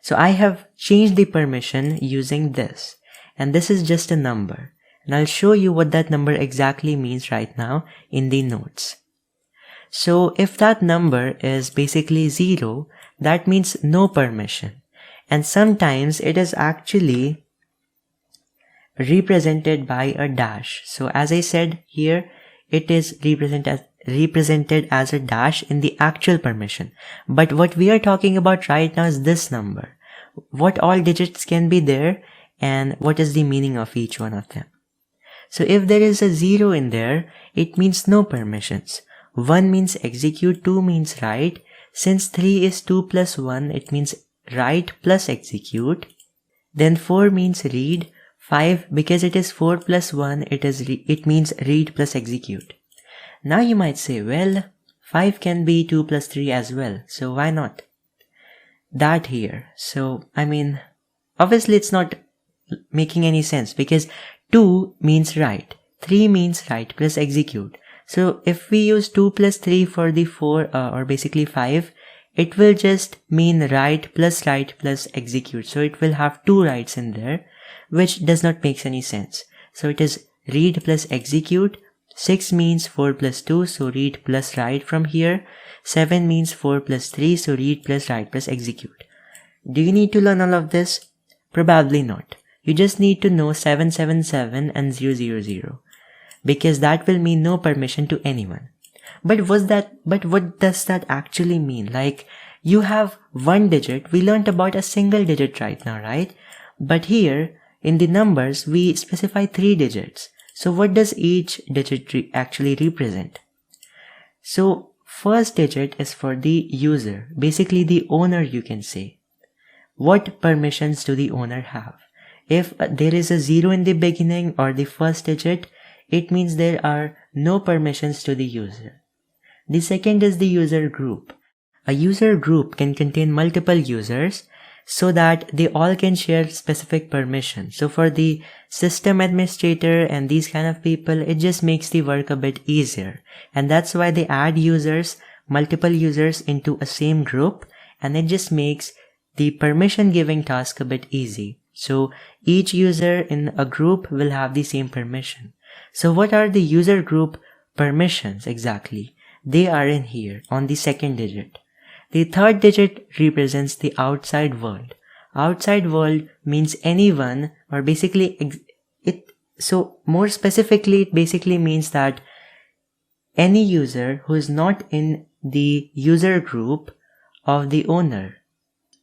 So I have changed the permission using this, and this is just a number. And I'll show you what that number exactly means right now in the notes. So if that number is basically 0, that means no permission. And sometimes it is actually represented by a dash. So as I said here, it is represented as a dash in the actual permission. But what we are talking about right now is this number. What all digits can be there and what is the meaning of each one of them. So if there is a 0 in there, it means no permissions. 1 means execute, 2 means write. Since 3 is 2 plus 1, it means write plus execute. Then 4 means read. 5, because it is 4 plus 1, it means read plus execute. Now you might say, well, 5 can be 2 plus 3 as well, so why not that here? So, I mean, obviously it's not making any sense, because 2 means write, 3 means write plus execute. So if we use 2 plus 3 for the 4, or basically 5, it will just mean write plus execute. So it will have 2 writes in there, which does not make any sense. So it is read plus execute. 6 means 4 plus 2, so read plus write from here. 7 means 4 plus 3, so read plus write plus execute. Do you need to learn all of this? Probably not. You just need to know 777 and 000, because that will mean no permission to anyone. But what does that actually mean? Like, you have one digit. We learned about a single digit right now, right? But here, in the numbers, we specify 3 digits. So what does each digit actually represent? So first digit is for the user, basically the owner, you can say. What permissions do the owner have? If there is a 0 in the beginning or the first digit, it means there are no permissions to the user. The second is the user group. A user group can contain multiple users so that they all can share specific permissions. So for the system administrator and these kind of people, it just makes the work a bit easier. And that's why they add users, multiple users into a same group, and it just makes the permission giving task a bit easy. So each user in a group will have the same permission. So what are the user group permissions exactly? They are in here on the second digit. The third digit represents the outside world. Outside world means anyone, or basically so more specifically, it basically means that any user who is not in the user group of the owner,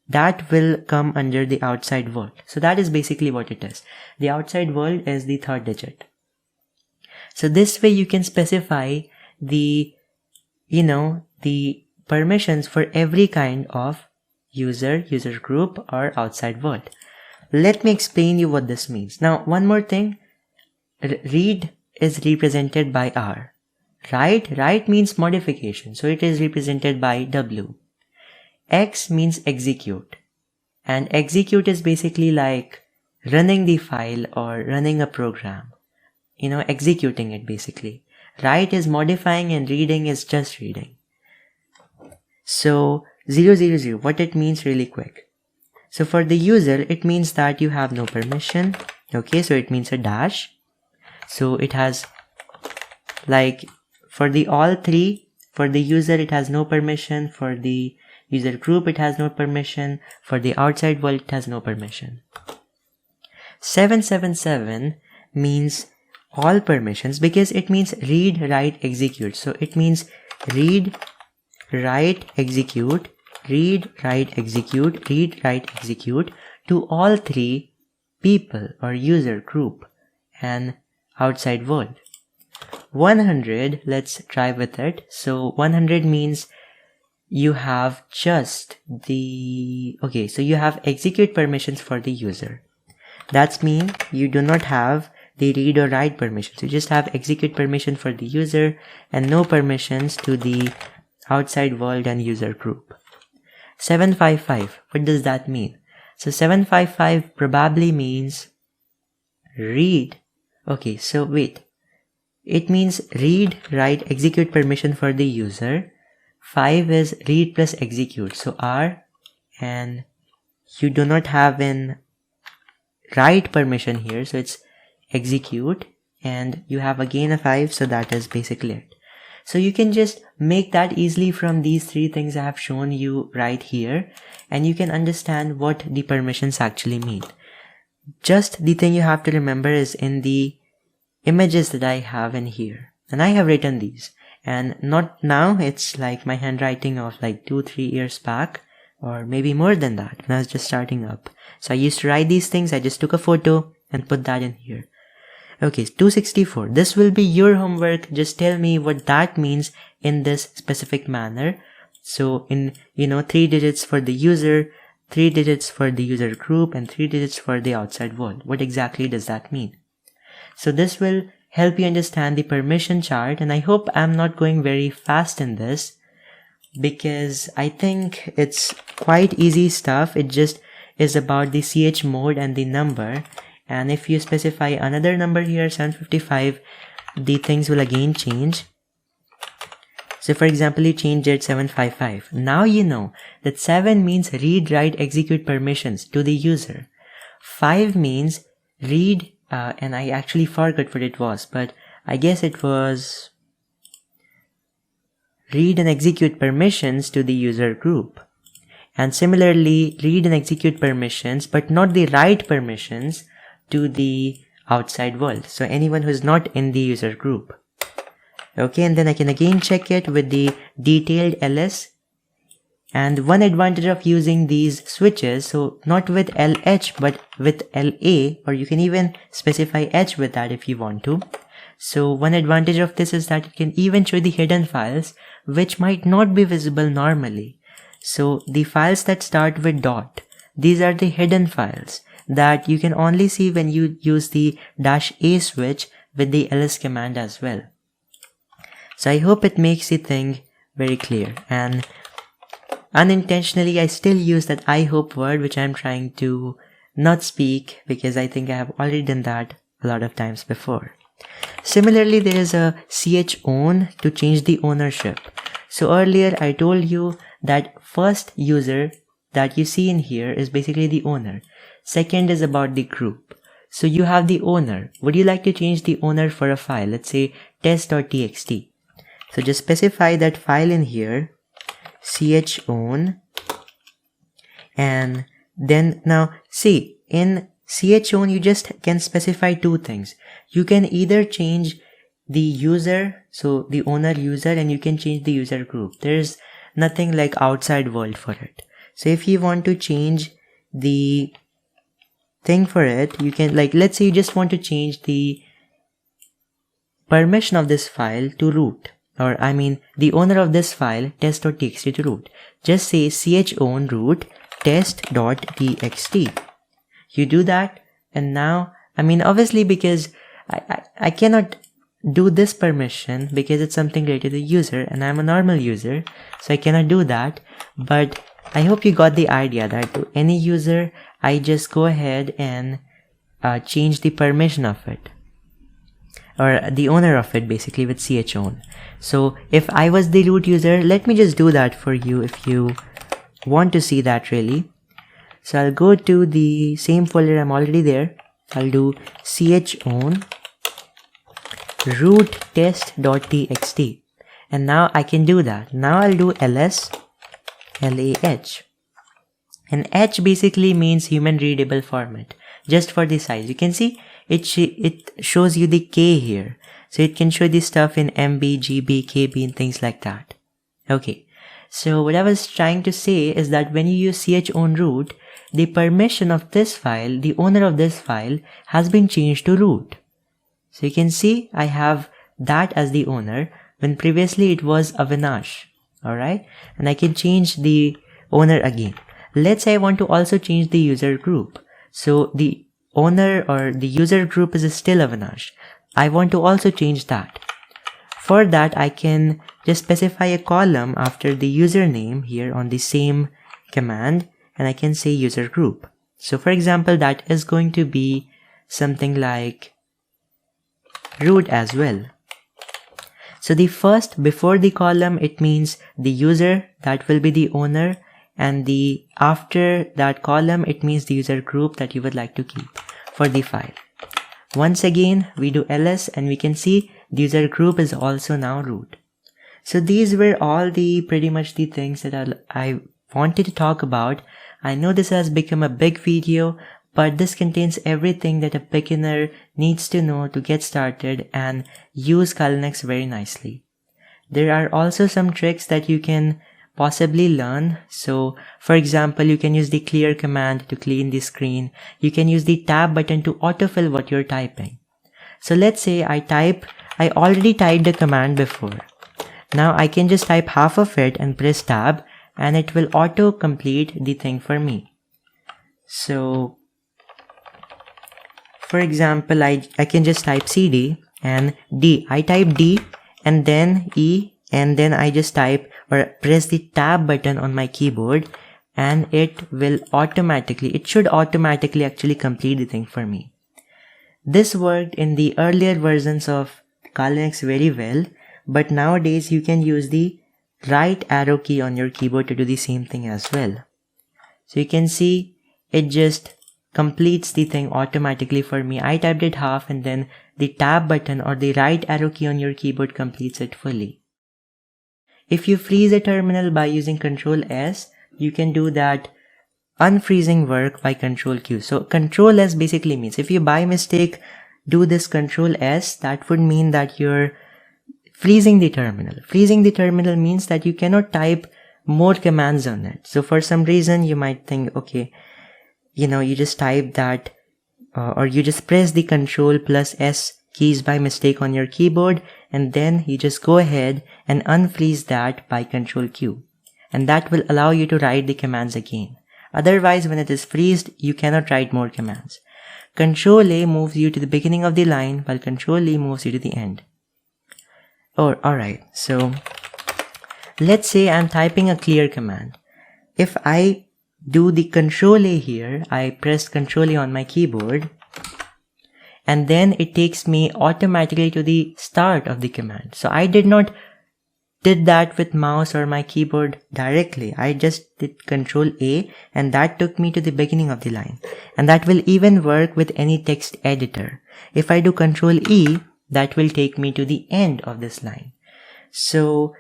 that will come under the outside world. So that is basically what it is. The outside world is the third digit. So this way you can specify the permissions for every kind of user, user group, or outside world. Let me explain you what this means. Now, one more thing. Read is represented by R. Write means modification, so it is represented by W. X means execute, and execute is basically like running the file or running a program. Executing it basically. Write is modifying and reading is just reading. So 000, what it means really quick. So for the user, it means that you have no permission. Okay, so it means a dash. So it has, like, for the all three, for the user it has no permission, for the user group it has no permission, for the outside world it has no permission. 777 means all permissions because it means read, write, execute. So it means read, write, execute, read, write, execute, read, write, execute to all three people or user group and outside world. 100, let's try with it. So 100 means you have just the, okay, so you have execute permissions for the user. That's mean you do not have the read or write permissions. You just have execute permission for the user and no permissions to the outside world and user group. 755, what does that mean? So 755 probably means read. Okay, so wait. It means read, write, execute permission for the user. 5 is read plus execute. So R, and you do not have an write permission here. So it's execute, and you have again a 5. So that is basically it. So you can just make that easily from these three things I have shown you right here, and you can understand what the permissions actually mean. Just the thing you have to remember is in the images that I have in here, and I have written these, and not now, it's like my handwriting of like 2-3 years back, or maybe more than that when I was just starting up. So I used to write these things, I just took a photo and put that in here. Okay, 264. This will be your homework. Just tell me what that means in this specific manner. So in, 3 digits for the user, 3 digits for the user group, and 3 digits for the outside world. What exactly does that mean? So this will help you understand the permission chart, and I hope I'm not going very fast in this because I think it's quite easy stuff. It just is about the ch mode and the number. And if you specify another number here, 755, the things will again change. So for example, you change it 755. Now you know that 7 means read, write, execute permissions to the user. 5 means read, and I actually forgot what it was, but I guess it was read and execute permissions to the user group. And similarly, read and execute permissions, but not the write permissions to the outside world. So anyone who's not in the user group. Okay, and then I can again check it with the detailed ls. And one advantage of using these switches, so not with LH but with LA, or you can even specify H with that if you want to. So one advantage of this is that you can even show the hidden files which might not be visible normally. So the files that start with dot, these are the hidden files that you can only see when you use the -a switch with the ls command as well. So I hope it makes the thing very clear, and unintentionally I still use that I hope word which I'm trying to not speak because I think I have already done that a lot of times before. Similarly, there is a chown to change the ownership. So earlier I told you that first user that you see in here is basically the owner. Second is about the group. So you have the owner. Would you like to change the owner for a file? Let's say test.txt. So just specify that file in here, chown, and then now see in chown you just can specify two things. You can either change the user, so the owner user, and you can change the user group. There's nothing like outside world for it. So if you want to change the thing for it, you can, like, let's say you just want to change the permission of this file to root, or I mean the owner of this file test.txt to root. Just say chown root test.txt. You do that, and now, I mean obviously because I cannot do this permission because it's something related to the user and I'm a normal user, so I cannot do that. But I hope you got the idea that to any user I just go ahead and change the permission of it, or the owner of it, basically with chown. So if I was the root user, let me just do that for you if you want to see that really. So I'll go to the same folder, I'm already there. I'll do chown root test.txt, and now I can do that. Now I'll do ls lah, and h basically means human readable format, just for the size. You can see it shows you the K here. So it can show this stuff in MB, GB, KB and things like that. Okay. So what I was trying to say is that when you use chown root, the permission of this file, the owner of this file, has been changed to root. So you can see I have that as the owner when previously it was Avinash. Alright. And I can change the owner again. Let's say I want to also change the user group. So the owner or the user group is still Avinash. I want to also change that. For that, I can just specify a column after the username here on the same command, and I can say user group. So for example, that is going to be something like root as well. So the first before the column, it means the user, that will be the owner, and the after that column, it means the user group that you would like to keep for the file. Once again, we do ls and we can see the user group is also now root. So these were all pretty much the things that I wanted to talk about. I know this has become a big video, but this contains everything that a beginner needs to know to get started and use Kali Linux very nicely. There are also some tricks that you can possibly learn. So for example, you can use the clear command to clean the screen. You can use the tab button to autofill what you're typing. So let's say I already typed the command before. Now I can just type half of it and press tab and it will auto complete the thing for me. So for example, I can just type cd and d. I type d and then e and then I just type or press the tab button on my keyboard and it should automatically actually complete the thing for me. This worked in the earlier versions of Kali Linux very well, but nowadays you can use the right arrow key on your keyboard to do the same thing as well. So you can see it just completes the thing automatically for me. I typed it half and then the tab button or the right arrow key on your keyboard completes it fully. If you freeze a terminal by using Ctrl S, you can do that unfreezing work by Ctrl Q. So Ctrl S basically means if you by mistake do this Ctrl S, that would mean that you're freezing the terminal. Freezing the terminal means that you cannot type more commands on it. So for some reason you might think, okay, you just type that or you just press the Ctrl plus S keys by mistake on your keyboard and then you just go ahead and unfreeze that by Ctrl Q. And that will allow you to write the commands again. Otherwise, when it is freezed, you cannot write more commands. Ctrl A moves you to the beginning of the line while Ctrl E moves you to the end. Oh, alright. So let's say I'm typing a clear command. If I do the Ctrl A here, I press Ctrl A on my keyboard and then it takes me automatically to the start of the command. So I did that with mouse or my keyboard directly. I just did Ctrl A and that took me to the beginning of the line. And that will even work with any text editor. If I do Ctrl E, that will take me to the end of this line. So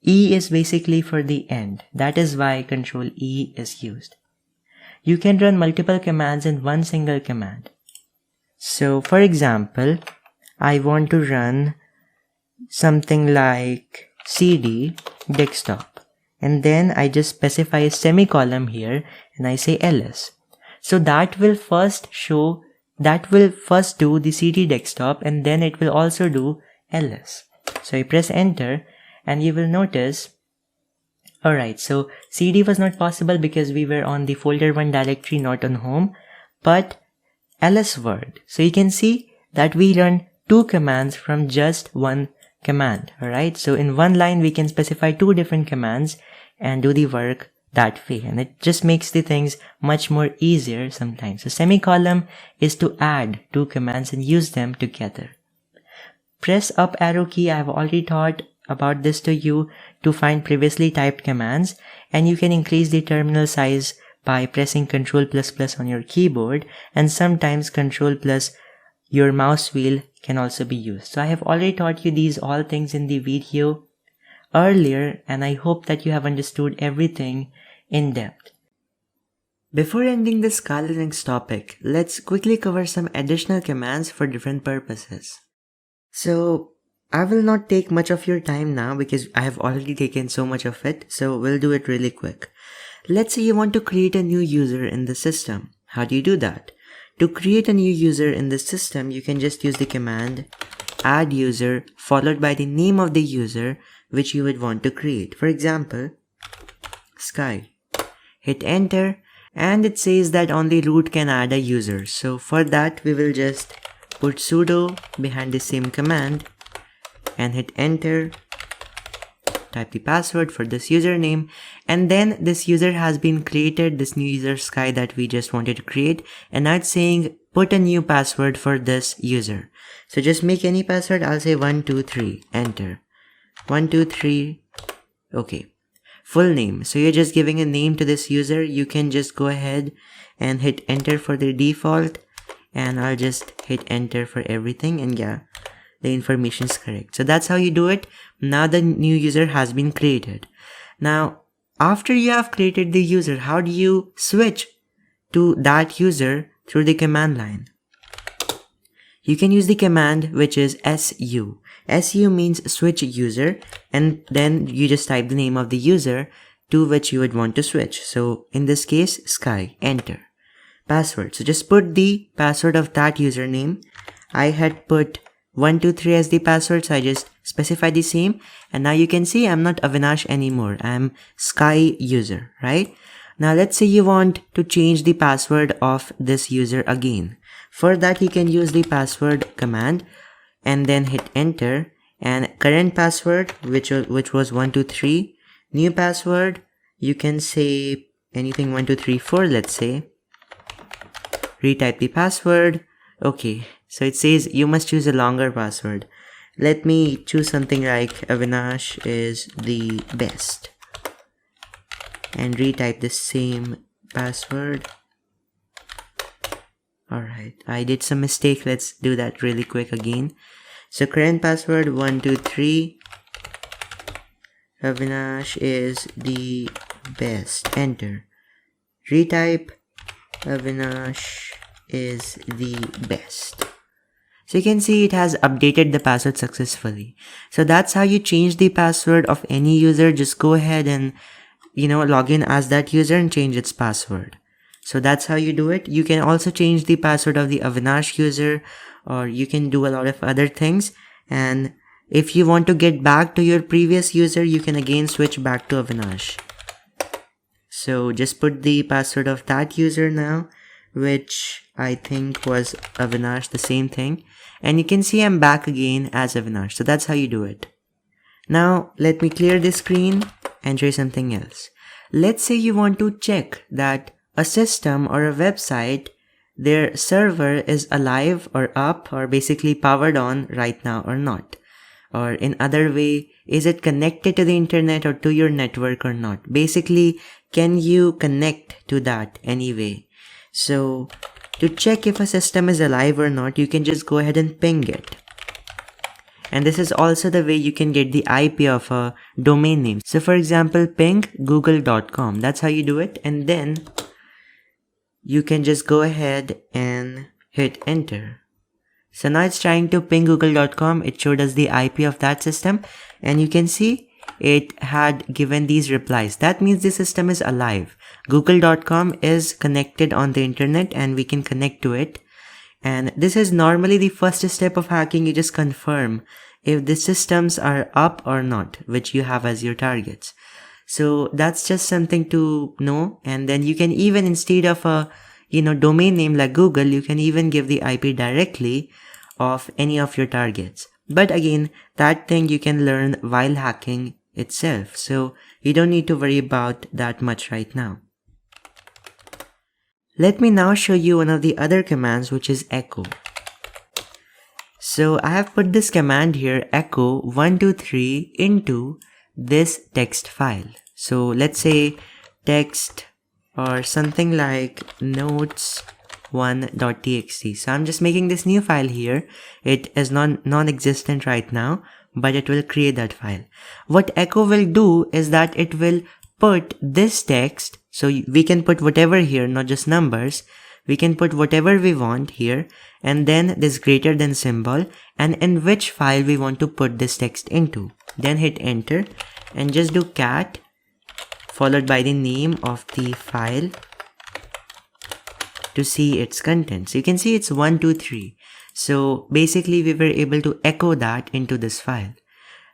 E is basically for the end. That is why Ctrl E is used. You can run multiple commands in one single command. So for example, I want to run something like cd desktop and then I just specify a semicolon here and I say ls. So that will first do the cd desktop and then it will also do ls. So I press enter and you will notice, alright, so cd was not possible because we were on the folder 1 directory, not on home, but ls worked. So you can see that we run 2 commands from just one command. Alright, so in one line we can specify 2 different commands and do the work that way, and it just makes the things much more easier sometimes. So semicolon is to add 2 commands and use them together. Press up arrow key. I have already taught about this to you to find previously typed commands, and you can increase the terminal size by pressing Ctrl++ on your keyboard, and sometimes Ctrl+ your mouse wheel can also be used. So I have already taught you these all things in the video earlier, and I hope that you have understood everything in depth. Before ending this Scala Linux topic, let's quickly cover some additional commands for different purposes. So, I will not take much of your time now because I have already taken so much of it, so we'll do it really quick. Let's say you want to create a new user in the system. How do you do that? To create a new user in the system, you can just use the command add user followed by the name of the user which you would want to create. For example, Sky. Hit enter and it says that only root can add a user. So for that we will just put sudo behind the same command and hit enter. Type the password for this username, and then this user has been created, this new user Sky that we just wanted to create, and now it's saying put a new password for this user. So just make any password. I'll say 123, enter. 123, okay. Full name. So you're just giving a name to this user. You can just go ahead and hit enter for the default, and I'll just hit enter for everything, and yeah, the information is correct. So that's how you do it. Now the new user has been created. Now, after you have created the user, how do you switch to that user through the command line? You can use the command which is su. Su means switch user, and then you just type the name of the user to which you would want to switch. So in this case, Sky, enter. Password. So just put the password of that username. I had put 123 as the password, so I just specify the same, and now you can see I'm not Avinash anymore. I'm Sky user, right? Now let's say you want to change the password of this user again. For that you can use the password command and then hit enter, and current password which was 123, new password you can say anything 1234, let's say. Retype the password. Okay, so it says you must choose a longer password. Let me choose something like Avinash is the best and retype the same password. Alright, I did some mistake. Let's do that really quick again. So current password 123, Avinash is the best, enter. Retype Avinash is the best. So you can see it has updated the password successfully. So that's how you change the password of any user. Just go ahead and log in as that user and change its password. So that's how you do it. You can also change the password of the Avinash user, or you can do a lot of other things. And if you want to get back to your previous user, you can again switch back to Avinash. So just put the password of that user now, which I think was Avinash, the same thing. And you can see I'm back again as Avinash. So that's how you do it. Now let me clear this screen and show you something else. Let's say you want to check that a system or a website, their server is alive or up or basically powered on right now or not. Or in other way, is it connected to the internet or to your network or not? Basically, can you connect to that anyway? So to check if a system is alive or not, you can just go ahead and ping it. And this is also the way you can get the IP of a domain name. So for example, ping google.com. That's how you do it. And then you can just go ahead and hit enter. So now it's trying to ping google.com. It showed us the IP of that system. And you can see it had given these replies. That means the system is alive. Google.com is connected on the internet and we can connect to it. And this is normally the first step of hacking. You just confirm if the systems are up or not, which you have as your targets. So that's just something to know. And then you can even, instead of a domain name like Google, you can even give the IP directly of any of your targets. But again, that thing you can learn while hacking itself. So you don't need to worry about that much right now. Let me now show you one of the other commands, which is echo. So I have put this command here, echo 123 into this text file. So let's say text or something like notes1.txt. So I'm just making this new file here. It is non-existent right now, but it will create that file. What echo will do is that it will put this text, so we can put whatever here, not just numbers. We can put whatever we want here, and then this greater than symbol, and in which file we want to put this text into. Then hit enter and just do cat followed by the name of the file to see its contents. You can see it's 123. So basically we were able to echo that into this file.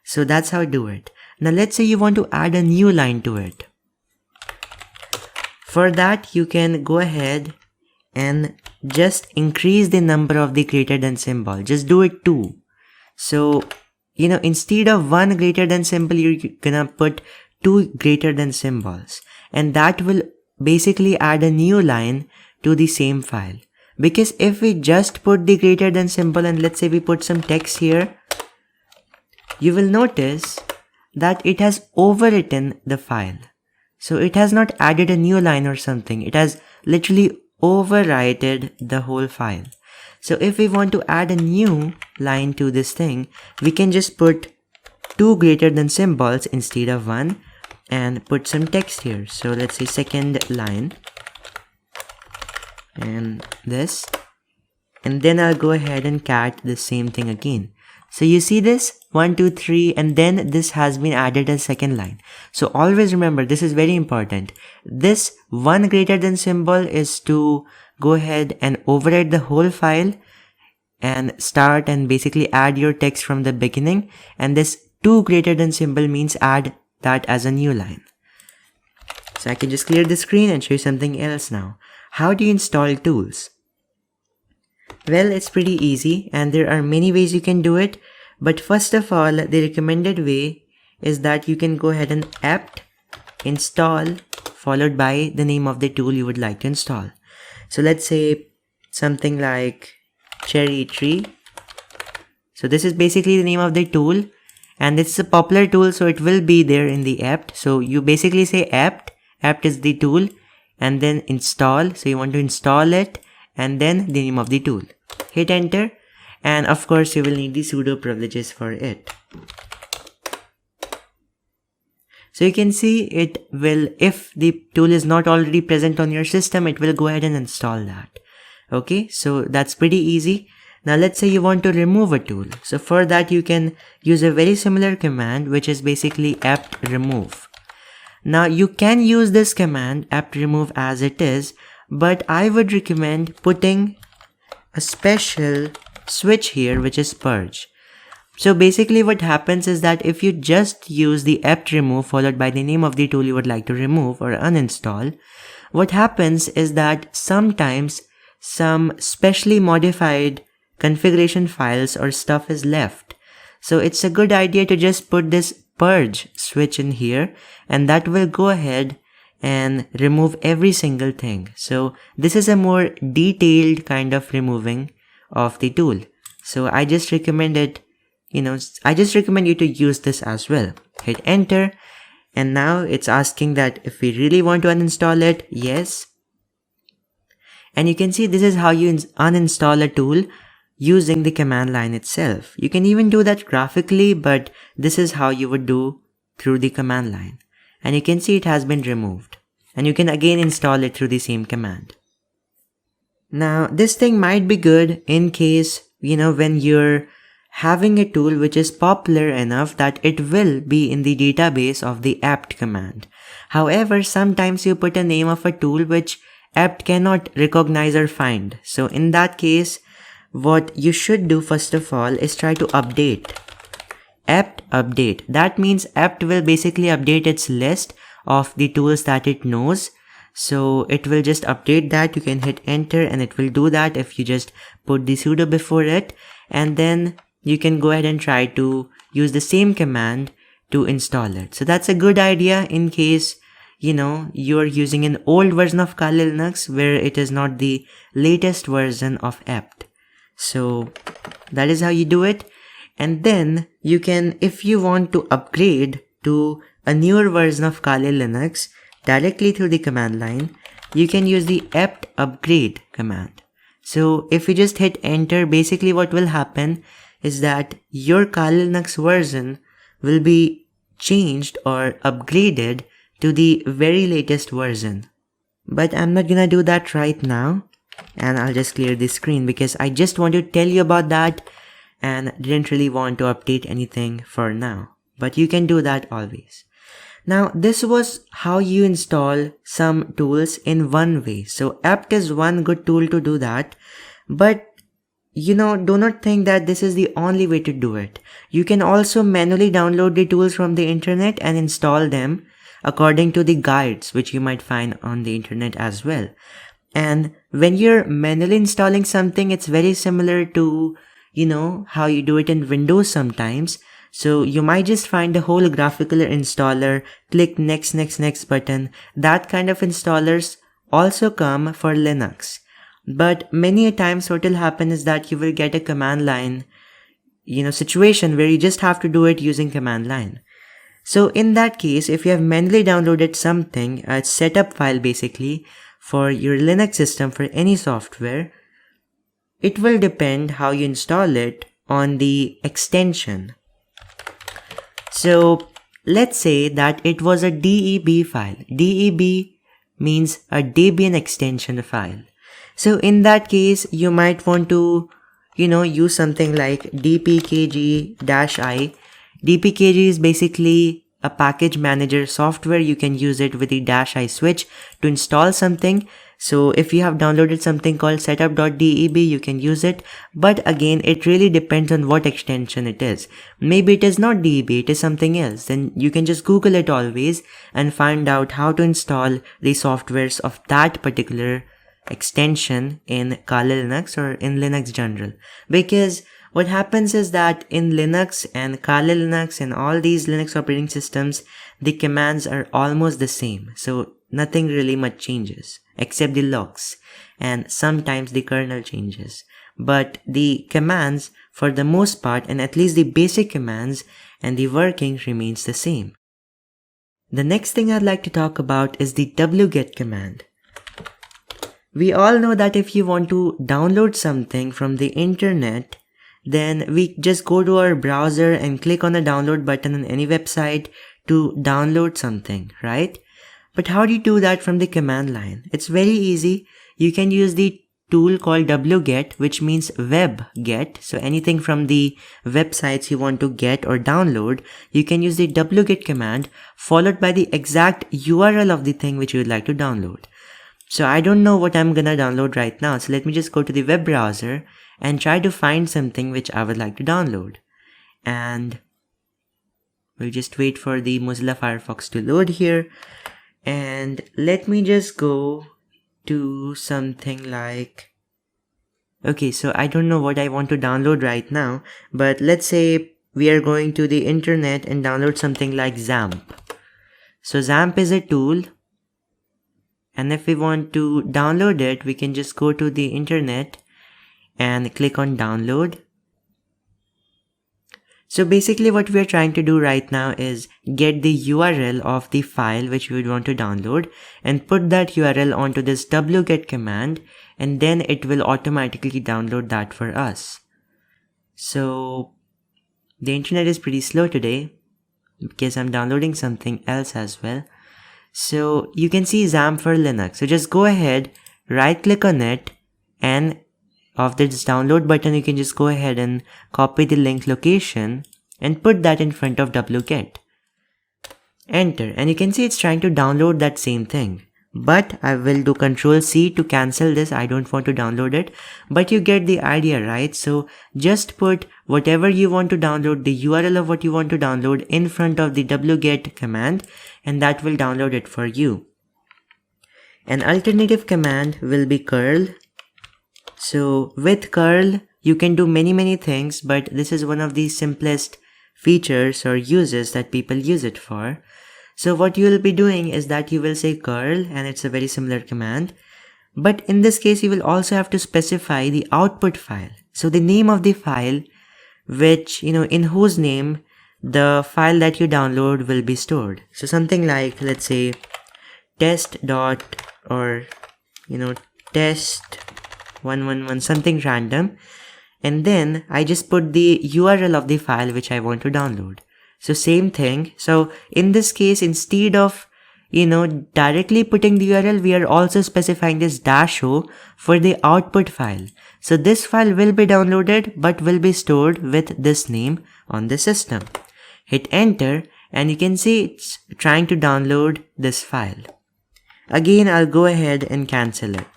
So that's how I do it. Now let's say you want to add a new line to it. For that you can go ahead and just increase the number of the greater than symbol. Just do it 2. So, instead of 1 greater than symbol, you're gonna put 2 greater than symbols. And that will basically add a new line to the same file. Because if we just put the greater than symbol and let's say we put some text here, you will notice that it has overwritten the file. So it has not added a new line or something. It has literally overwritten the whole file. So if we want to add a new line to this thing, we can just put 2 greater than symbols instead of 1 and put some text here. So let's say second line and this, and then I'll go ahead and cat the same thing again. So you see this 1, 2, 3, and then this has been added as second line. So always remember, this is very important. This 1 greater than symbol is to go ahead and override the whole file and start and basically add your text from the beginning. And this 2 greater than symbol means add that as a new line. So I can just clear the screen and show you something else now. How do you install tools? Well, it's pretty easy and there are many ways you can do it. But first of all, the recommended way is that you can go ahead and apt install followed by the name of the tool you would like to install. So let's say something like cherry tree. So this is basically the name of the tool and it's a popular tool, so it will be there in the apt. So you basically say apt is the tool, and then install. So you want to install it and then the name of the tool. Hit enter. And of course, you will need the sudo privileges for it. So you can see it will, if the tool is not already present on your system, it will go ahead and install that. Okay, so that's pretty easy. Now let's say you want to remove a tool. So for that, you can use a very similar command, which is basically apt remove. Now you can use this command apt remove as it is, but I would recommend putting a special switch here, which is purge. So basically what happens is that if you just use the apt remove followed by the name of the tool you would like to remove or uninstall, what happens is that sometimes some specially modified configuration files or stuff is left. So it's a good idea to just put this purge switch in here, and that will go ahead and remove every single thing. So this is a more detailed kind of removing of the tool. So I just recommend it, I just recommend you to use this as well. Hit enter, and now it's asking that if we really want to uninstall it, yes. And you can see this is how you uninstall a tool using the command line itself. You can even do that graphically, but this is how you would do through the command line. And you can see it has been removed. And you can again install it through the same command. Now, this thing might be good in case, when you're having a tool which is popular enough that it will be in the database of the apt command. However, sometimes you put a name of a tool which apt cannot recognize or find. So in that case, what you should do first of all is try to update. Apt update. That means apt will basically update its list of the tools that it knows. So it will just update that. You can hit enter and it will do that if you just put the sudo before it. And then you can go ahead and try to use the same command to install it. So that's a good idea in case, you're using an old version of Kali Linux where it is not the latest version of apt. So that is how you do it. And then you can, if you want to upgrade to a newer version of Kali Linux directly through the command line, you can use the apt upgrade command. So if you just hit enter, basically what will happen is that your Kali Linux version will be changed or upgraded to the very latest version. But I'm not gonna do that right now, and I'll just clear the screen because I just want to tell you about that and didn't really want to update anything for now. But you can do that always. Now, this was how you install some tools in one way. So apt is one good tool to do that, but do not think that this is the only way to do it. You can also manually download the tools from the internet and install them according to the guides which you might find on the internet as well. And when you're manually installing something, it's very similar to, how you do it in Windows sometimes. So you might just find a whole graphical installer, click next button. That kind of installers also come for Linux. But many a times what will happen is that you will get a command line, situation where you just have to do it using command line. So in that case, if you have manually downloaded something, a setup file basically, for your Linux system for any software, it will depend how you install it on the extension. So let's say that it was a DEB file. DEB means a Debian extension file. So in that case, you might want to, use something like dpkg-i. dpkg is basically a package manager software. You can use it with the -i switch to install something. So if you have downloaded something called setup.deb, you can use it. But again, it really depends on what extension it is. Maybe it is not DEB, it is something else. Then you can just Google it always and find out how to install the softwares of that particular extension in Kali Linux or in Linux general. Because what happens is that in Linux and Kali Linux and all these Linux operating systems, the commands are almost the same. So nothing really much changes except the logs, and sometimes the kernel changes. But the commands, for the most part, and at least the basic commands and the working remains the same. The next thing I'd like to talk about is the wget command. We all know that if you want to download something from the internet, then we just go to our browser and click on the download button on any website to download something, right? But how do you do that from the command line? It's very easy. You can use the tool called wget, which means web get. So anything from the websites you want to get or download, you can use the wget command followed by the exact URL of the thing which you would like to download. So I don't know what I'm gonna download right now. So let me just go to the web browser and try to find something which I would like to download. And we'll just wait for the Mozilla Firefox to load here. And let me just go to something like, okay, so I don't know what I want to download right now, but let's say we are going to the internet and download something like XAMPP. So XAMPP is a tool, and if we want to download it, we can just go to the internet and click on download. So basically what we are trying to do right now is get the URL of the file which we would want to download and put that URL onto this wget command, and then it will automatically download that for us. So the internet is pretty slow today because I'm downloading something else as well. So you can see XAMPP for Linux. So just go ahead, right click on it, and of this download button, you can just go ahead and copy the link location and put that in front of wget. Enter, and you can see it's trying to download that same thing. But I will do Ctrl+C to cancel this. I don't want to download it, but you get the idea, right? So just put whatever you want to download, the URL of what you want to download in front of the wget command, and that will download it for you. An alternative command will be curl. So with curl, you can do many things, but this is one of the simplest features or uses that people use it for. So what you will be doing is that you will say curl, and it's a very similar command. But in this case, you will also have to specify the output file. So the name of the file, which, in whose name the file that you download will be stored. So something like, let's say, test. Or, test111, something random. And then I just put the URL of the file which I want to download. So same thing. So in this case, instead of, directly putting the URL, we are also specifying this -o for the output file. So this file will be downloaded but will be stored with this name on the system. Hit enter and you can see it's trying to download this file. Again, I'll go ahead and cancel it.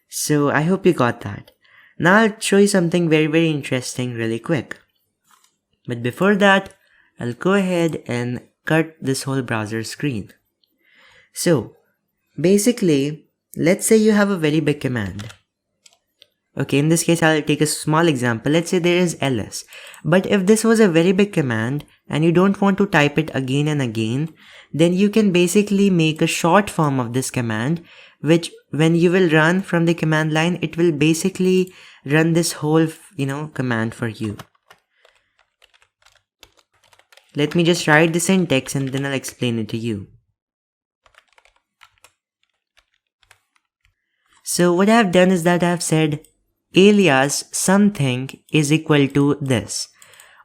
So I hope you got that. Now I'll show you something very interesting really quick. But before that, I'll go ahead and cut this whole browser screen. So basically, let's say you have a very big command. Okay, in this case, I'll take a small example. Let's say there is ls. But if this was a very big command and you don't want to type it again and again, then you can basically make a short form of this command, which when you will run from the command line, it will basically run this whole, command for you. Let me just write the syntax and then I'll explain it to you. So what I've done is that I've said alias something is equal to this.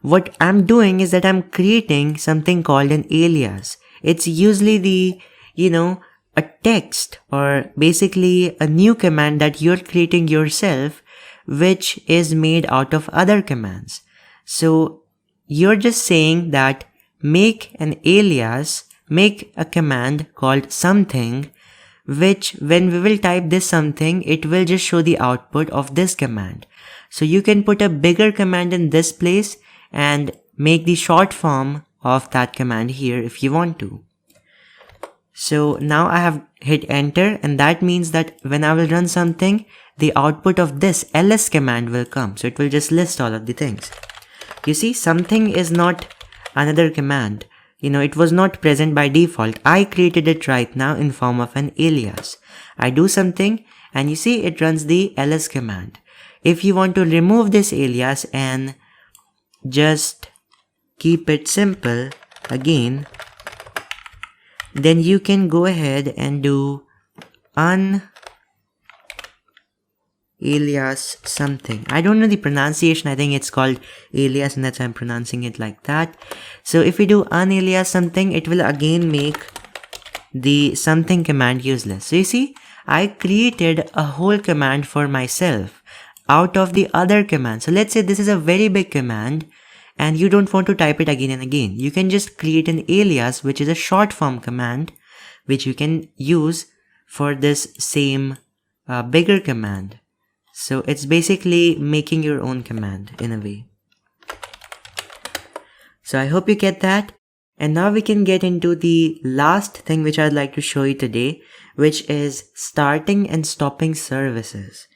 What I'm doing is that I'm creating something called an alias. It's usually the, a text or basically a new command that you're creating yourself, which is made out of other commands. So you're just saying that make an alias, make a command called something, which when we will type this something, it will just show the output of this command. So you can put a bigger command in this place and make the short form of that command here if you want to. So now I have hit enter and that means that when I will run something, the output of this ls command will come. So it will just list all of the things. You see, something is not another command. It was not present by default. I created it right now in form of an alias. I do something and you see it runs the ls command. If you want to remove this alias and just keep it simple again, then you can go ahead and do alias something. I don't know the pronunciation. I think it's called alias and that's why I'm pronouncing it like that. So if we do unalias something, it will again make the something command useless. So you see, I created a whole command for myself out of the other command. So let's say this is a very big command and you don't want to type it again and again. You can just create an alias, which is a short form command, which you can use for this same bigger command. So it's basically making your own command in a way. So I hope you get that. And now we can get into the last thing which I'd like to show you today, which is starting and stopping services.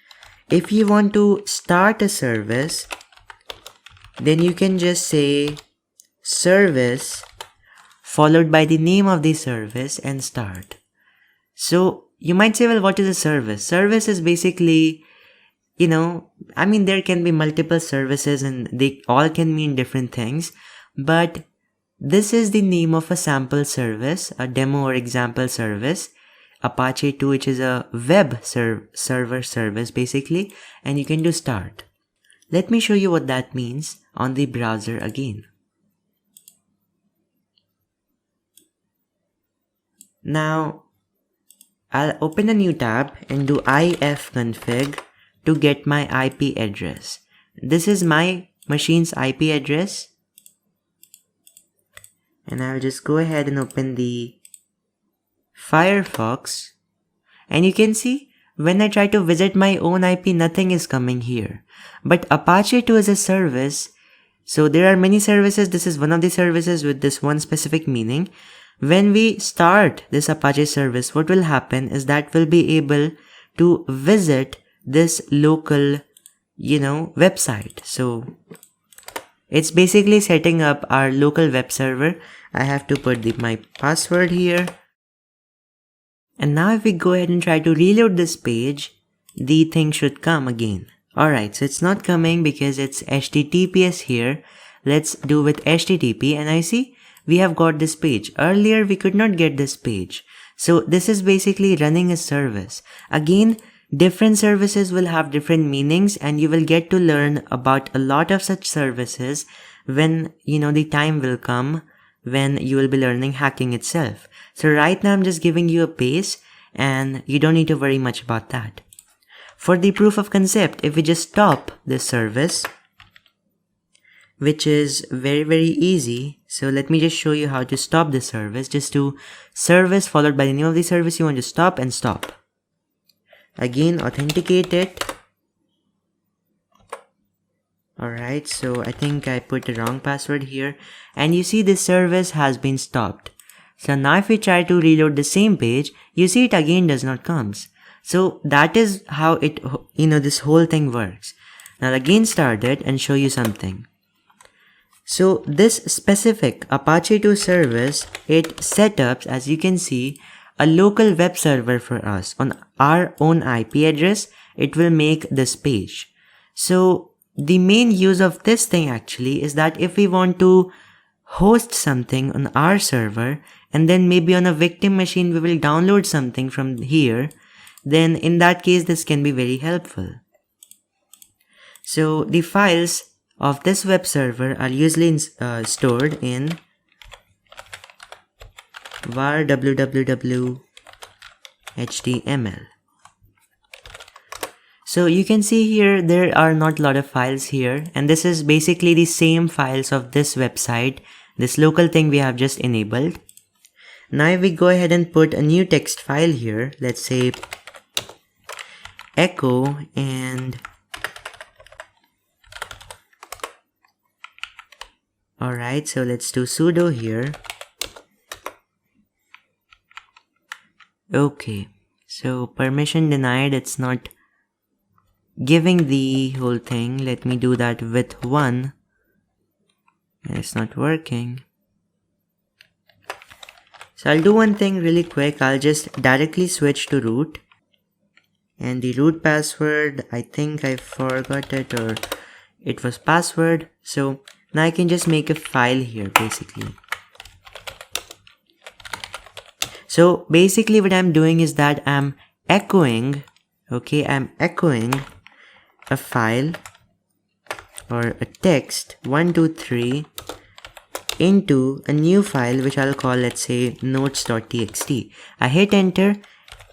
If you want to start a service, then you can just say service followed by the name of the service and start. So you might say, well, what is a service? Service is basically, there can be multiple services and they all can mean different things, but this is the name of a sample service, a demo or example service, Apache 2, which is a web server service basically, and you can do start. Let me show you what that means on the browser again. Now, I'll open a new tab and do ifconfig to get my IP address. This is my machine's IP address. And I'll just go ahead and open the Firefox. And you can see when I try to visit my own IP, nothing is coming here. But Apache 2 is a service. So there are many services. This is one of the services with this one specific meaning. When we start this Apache service, what will happen is that we'll be able to visit this local, website. So it's basically setting up our local web server. I have to put my password here. And now if we go ahead and try to reload this page, the thing should come again. Alright, so it's not coming because it's HTTPS here. Let's do with HTTP and I see we have got this page. Earlier we could not get this page. So this is basically running a service. Again, different services will have different meanings and you will get to learn about a lot of such services when, the time will come when you will be learning hacking itself. So right now I'm just giving you a base and you don't need to worry much about that. For the proof of concept, if we just stop this service, which is very easy. So let me just show you how to stop this service. Just do service followed by the name of the service you want to stop and stop. Again, authenticate it. Alright, so I think I put the wrong password here. And you see this service has been stopped. So now if we try to reload the same page, you see it again does not comes. So that is how it, this whole thing works. Now again start it and show you something. So this specific Apache 2 service, it setups, as you can see, a local web server for us. On our own IP address, it will make this page. So the main use of this thing actually is that if we want to host something on our server and then maybe on a victim machine we will download something from here, then in that case this can be very helpful. So the files of this web server are usually stored in var www html. So you can see here there are not a lot of files here, and this is basically the same files of this website, this local thing we have just enabled. Now if we go ahead and put a new text file here, let's say echo and alright, so let's do sudo here. Okay, so permission denied, it's not giving the whole thing. Let me do that with 1. It's not working. So I'll do one thing really quick. I'll just directly switch to root. And the root password, I think I forgot it, or it was password. So now I can just make a file here basically. So basically what I'm doing is that I'm echoing a file or a text 123 into a new file which I'll call, let's say, notes.txt. I hit enter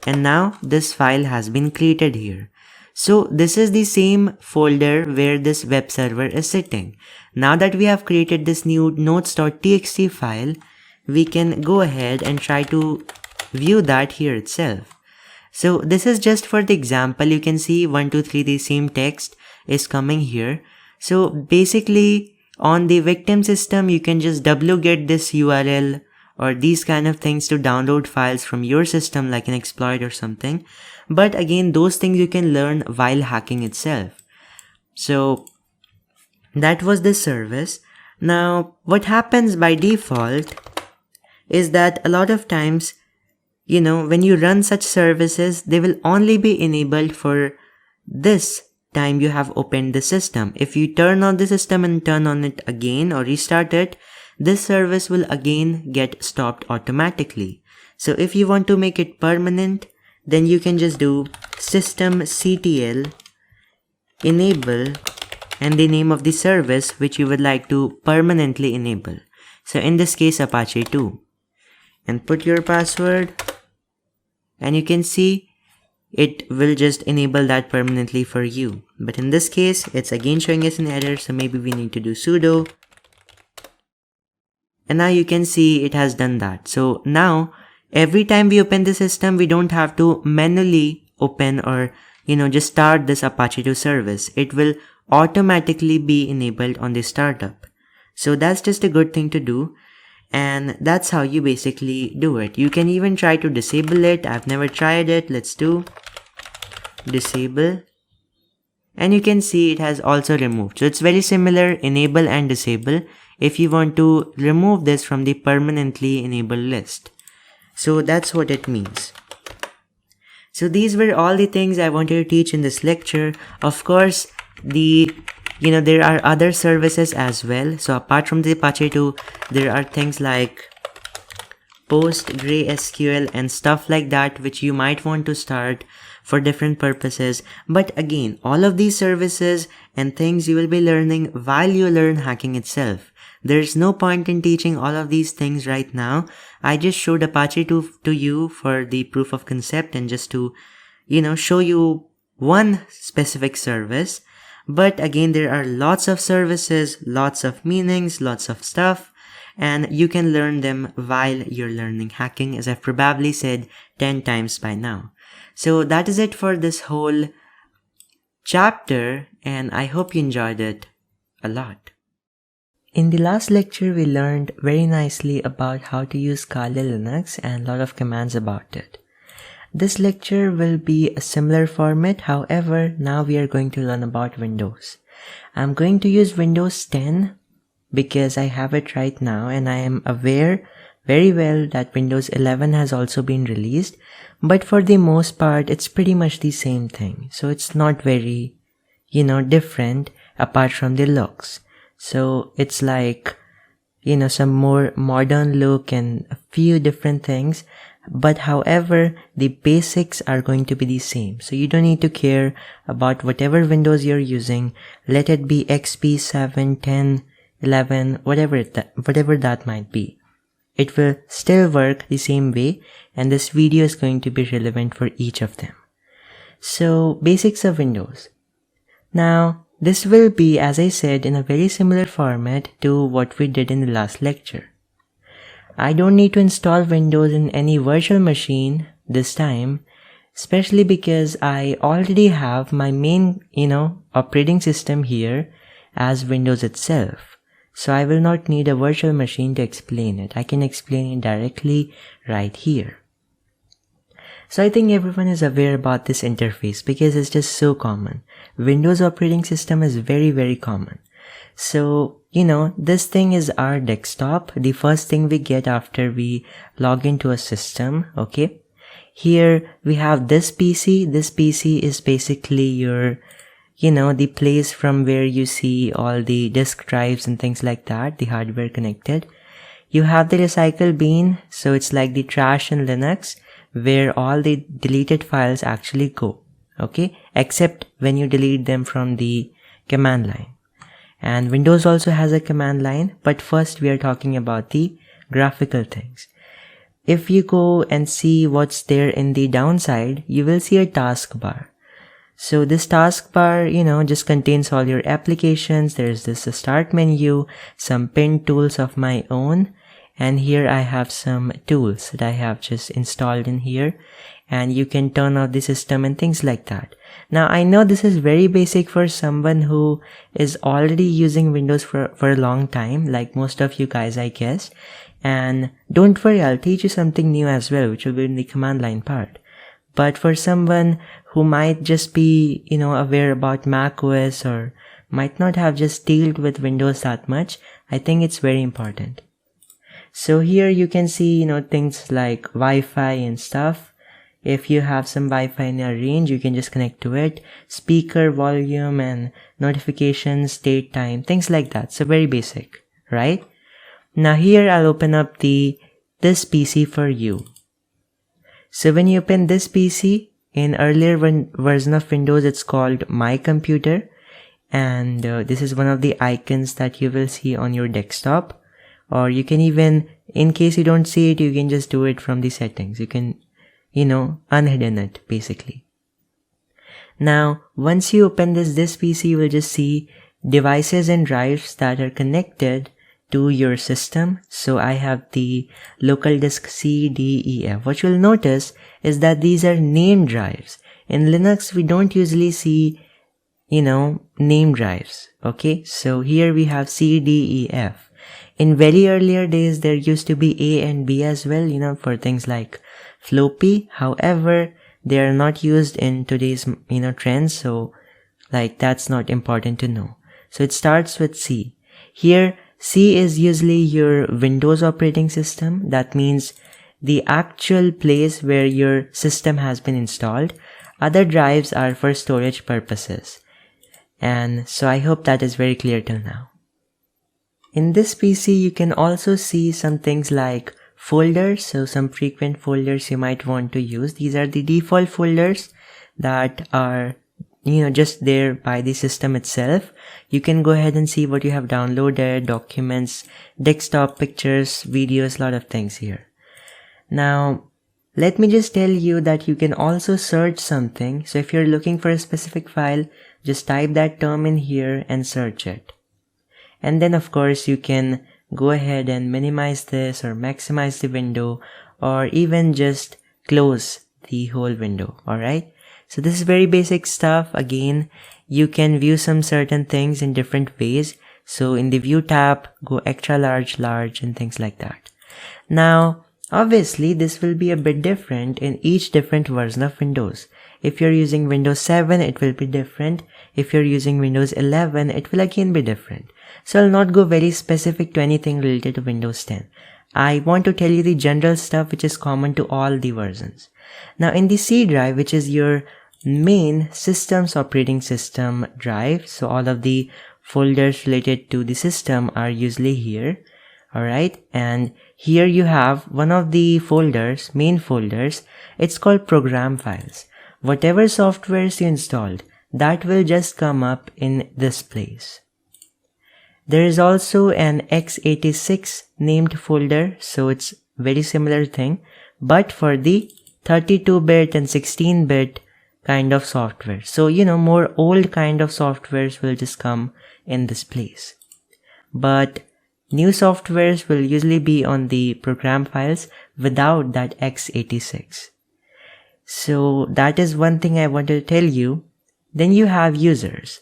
and now this file has been created here. So this is the same folder where this web server is sitting. Now that we have created this new notes.txt file, we can go ahead and try to view that here itself. So this is just for the example. You can see 1, 2, 3, the same text is coming here. So basically on the victim system, you can just wget this URL or these kind of things to download files from your system like an exploit or something. But again, those things you can learn while hacking itself. So that was the service. Now what happens by default is that a lot of times, when you run such services, they will only be enabled for this time you have opened the system. If you turn on the system and turn on it again or restart it, this service will again get stopped automatically. So if you want to make it permanent, then you can just do systemctl enable and the name of the service which you would like to permanently enable. So in this case, Apache 2. And put your password. And you can see it will just enable that permanently for you. But in this case, it's again showing us an error, so maybe we need to do sudo. And now you can see it has done that. So now, every time we open the system, we don't have to manually open or, just start this Apache 2 service. It will automatically be enabled on the startup. So that's just a good thing to do. And that's how you basically do it. You can even try to disable it. I've never tried it. Let's do disable. And you can see it has also removed. So it's very similar, enable and disable, if you want to remove this from the permanently enabled list. So that's what it means. So these were all the things I wanted to teach in this lecture. Of course, there are other services as well. So apart from the Apache 2, there are things like PostgreSQL and stuff like that which you might want to start for different purposes. But again, all of these services and things you will be learning while you learn hacking itself. There's no point in teaching all of these things right now. I just showed Apache to you for the proof of concept and just to, show you one specific service. But again, there are lots of services, lots of meanings, lots of stuff, and you can learn them while you're learning hacking, as I've probably said 10 times by now. So that is it for this whole chapter, and I hope you enjoyed it a lot. In the last lecture, we learned very nicely about how to use Kali Linux and a lot of commands about it. This lecture will be a similar format, however, now we are going to learn about Windows. I'm going to use Windows 10 because I have it right now, and I am aware very well that Windows 11 has also been released, but for the most part, it's pretty much the same thing. So it's not very, different apart from the looks. So it's like, some more modern look and a few different things. But however, the basics are going to be the same. So you don't need to care about whatever Windows you're using. Let it be XP, 7, 10, 11, whatever that might be. It will still work the same way, and this video is going to be relevant for each of them. So, basics of Windows. Now, this will be, as I said, in a very similar format to what we did in the last lecture. I don't need to install Windows in any virtual machine this time, especially because I already have my main, operating system here as Windows itself. So I will not need a virtual machine to explain it. I can explain it directly right here. So I think everyone is aware about this interface because it's just so common. Windows operating system is very, very common. So, this thing is our desktop, the first thing we get after we log into a system, okay? Here we have this PC. This PC is basically your, the place from where you see all the disk drives and things like that, the hardware connected. You have the recycle bin, so it's like the trash in Linux, where all the deleted files actually go, okay? Except when you delete them from the command line. And Windows also has a command line, but first we are talking about the graphical things. If you go and see what's there in the downside, you will see a taskbar. So this taskbar, just contains all your applications. There's this start menu, some pinned tools of my own, and here I have some tools that I have just installed in here, and you can turn off the system and things like that. Now I know this is very basic for someone who is already using Windows for a long time, like most of you guys, I guess. And don't worry, I'll teach you something new as well, which will be in the command line part. But for someone who might just be, aware about Mac OS or might not have just dealt with Windows that much, I think it's very important. So here you can see, things like Wi-Fi and stuff. If you have some Wi-Fi in your range, you can just connect to it. Speaker volume and notifications, date, time, things like that. So very basic, right? Now here I'll open up this PC for you. So when you open this PC, in earlier version of Windows, it's called My Computer. And this is one of the icons that you will see on your desktop. Or you can even, in case you don't see it, you can just do it from the settings. You can, unhidden it, basically. Now, once you open this PC, you will just see devices and drives that are connected to your system. So I have the local disk C, D, E, F. What you'll notice is that these are named drives. In Linux, we don't usually see, name drives. Okay. So here we have C, D, E, F. In very earlier days, there used to be A and B as well, for things like floppy. However, they are not used in today's, trends. So that's not important to know. So it starts with C. Here, C is usually your Windows operating system. That means the actual place where your system has been installed. Other drives are for storage purposes. And so I hope that is very clear till now. In this PC, you can also see some things like folders. So some frequent folders you might want to use. These are the default folders that are, just there by the system itself. You can go ahead and see what you have downloaded, documents, desktop pictures, videos, lot of things here. Now, let me just tell you that you can also search something. So if you're looking for a specific file, just type that term in here and search it. And then of course you can go ahead and minimize this or maximize the window, or even just close the whole window. Alright. So this is very basic stuff. Again, you can view some certain things in different ways. So in the view tab, go extra large, large, and things like that. Now, obviously, this will be a bit different in each different version of Windows. If you're using Windows 7, it will be different. If you're using Windows 11, it will again be different. So I'll not go very specific to anything related to Windows 10. I want to tell you the general stuff which is common to all the versions. Now in the C drive, which is your main system's operating system drive, so all of the folders related to the system are usually here. Alright, and here you have one of the folders, main folders. It's called program files. Whatever softwares you installed, that will just come up in this place. There is also an x86 named folder, so it's very similar thing, but for the 32-bit and 16-bit kind of software. So, more old kind of softwares will just come in this place. But new softwares will usually be on the program files without that x86. So that is one thing I want to tell you. Then you have users.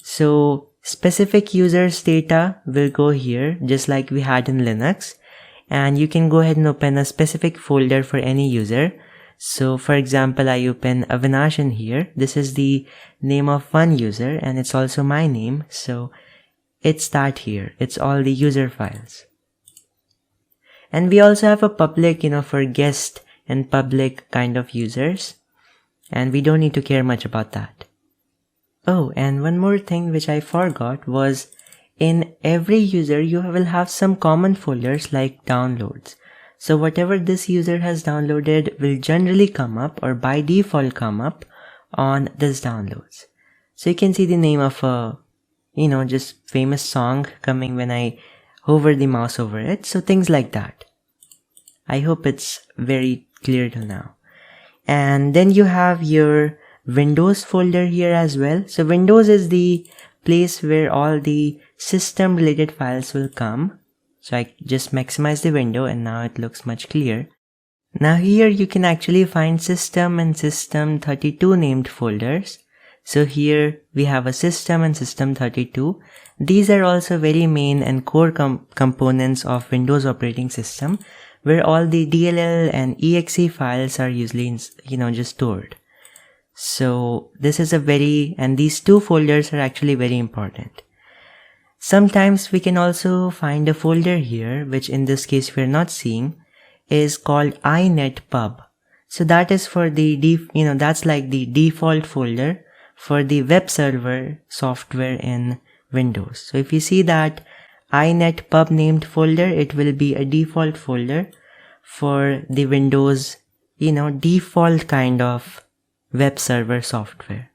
So specific users data will go here just like we had in Linux, and you can go ahead and open a specific folder for any user. So for example, I open Avinash in here. This is the name of one user and it's also my name. So it's that here. It's all the user files. And we also have a public, for guest and public kind of users. And we don't need to care much about that. Oh, and one more thing which I forgot was in every user you will have some common folders like downloads. So whatever this user has downloaded will generally come up, or by default come up on this downloads. So you can see the name of a just famous song coming when I hover the mouse over it. So things like that. I hope it's very clear till now. And then you have your Windows folder here as well. So Windows is the place where all the system related files will come. So I just maximize the window and now it looks much clearer. Now here you can actually find system and system32 named folders. So here we have a system and system32. These are also very main and core components of Windows operating system, where all the DLL and exe files are usually just stored. So this is and these two folders are actually very important. Sometimes we can also find a folder here, which in this case we're not seeing, is called inetpub. So that is for the that's like the default folder for the web server software in Windows. So if you see that inetpub named folder, it will be a default folder for the Windows, default kind of web server software.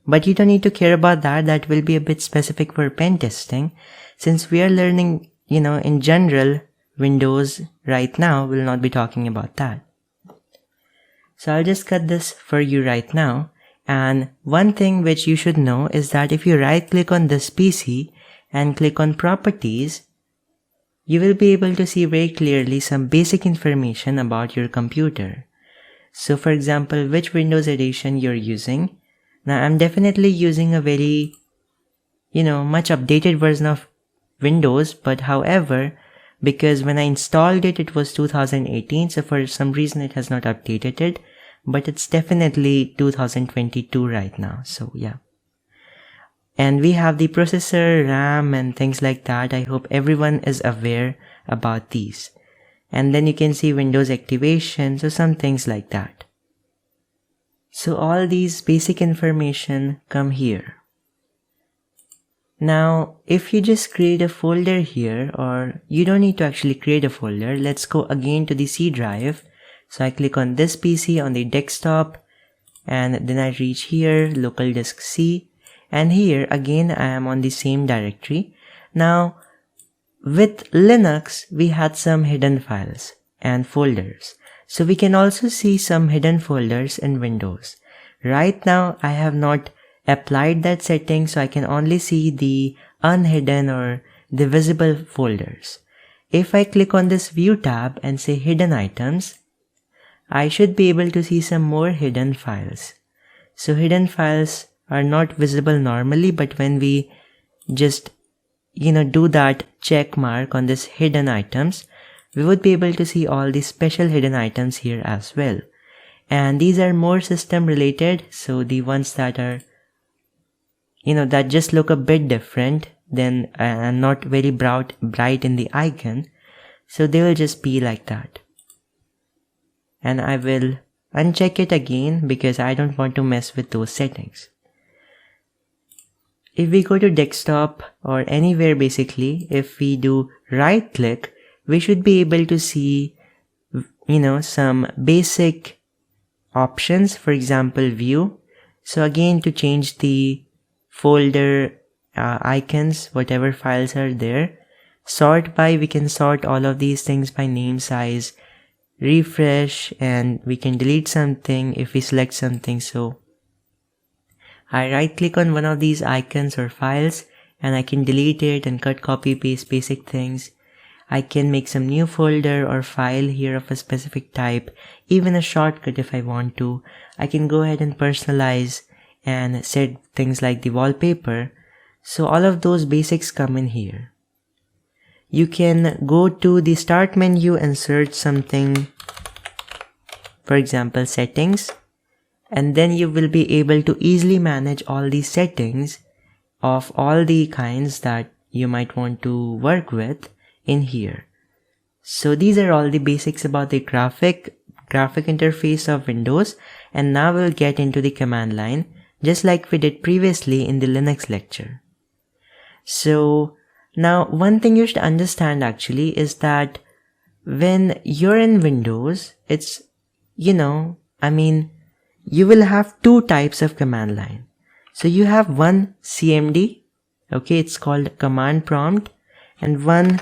But you don't need to care about that. That will be a bit specific for pen testing. Since we are learning, in general, Windows right now, we'll not be talking about that. So I'll just cut this for you right now. And one thing which you should know is that if you right click on this PC and click on properties, you will be able to see very clearly some basic information about your computer. So for example, which Windows edition you're using. Now I'm definitely using a very, much updated version of Windows, but however, because when I installed it, it was 2018, so for some reason it has not updated it, but it's definitely 2022 right now, so yeah. And we have the processor, RAM, and things like that. I hope everyone is aware about these. And then you can see Windows activation, so some things like that. So all these basic information come here. Now, if you just create a folder here, or you don't need to actually create a folder, let's go again to the C drive. So I click on this PC on the desktop, and then I reach here, local disk C, and here again I am on the same directory. Now with Linux we had some hidden files and folders, so we can also see some hidden folders in Windows. Right now I have not applied that setting, so I can only see the unhidden or the visible folders. If I click on this view tab and say hidden items, I should be able to see some more hidden files. So hidden files are not visible normally, but when we just do that check mark on this hidden items, we would be able to see all the special hidden items here as well. And these are more system related, so the ones that are that just look a bit different than and not very bright in the icon, so they will just be like that. And I will uncheck it again because I don't want to mess with those settings. If we go to desktop or anywhere, basically if we do right click, we should be able to see some basic options, for example view. So again, to change the folder icons, whatever files are there, sort by, we can sort all of these things by name, size, refresh, and we can delete something if we select something. So I right click on one of these icons or files and I can delete it and cut, copy, paste basic things. I can make some new folder or file here of a specific type, even a shortcut if I want to. I can go ahead and personalize and set things like the wallpaper. So all of those basics come in here. You can go to the start menu and search something, for example settings, and then you will be able to easily manage all these settings of all the kinds that you might want to work with in here. So these are all the basics about the graphic interface of Windows, and now we'll get into the command line just like we did previously in the Linux lecture. So now one thing you should understand actually is that when you're in Windows, it's you will have two types of command line. So you have one CMD, okay, it's called command prompt, and one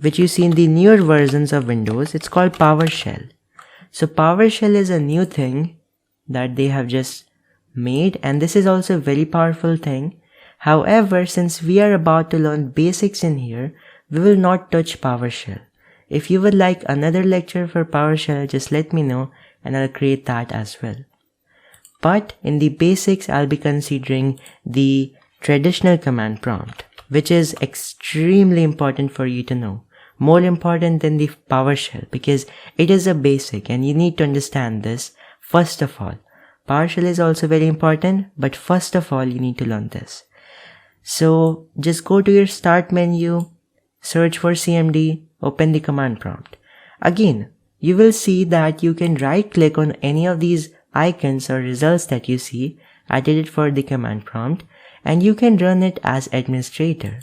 which you see in the newer versions of Windows, it's called PowerShell. So PowerShell is a new thing that they have just made, and this is also a very powerful thing. However, since we are about to learn basics in here, we will not touch PowerShell. If you would like another lecture for PowerShell, just let me know and I'll create that as well. But in the basics, I'll be considering the traditional command prompt, which is extremely important for you to know. More important than the PowerShell, because it is a basic and you need to understand this first of all. PowerShell is also very important, but first of all you need to learn this. So just go to your start menu, search for CMD, open the command prompt. Again, you will see that you can right click on any of these icons or results that you see. I did it for the command prompt, and you can run it as administrator.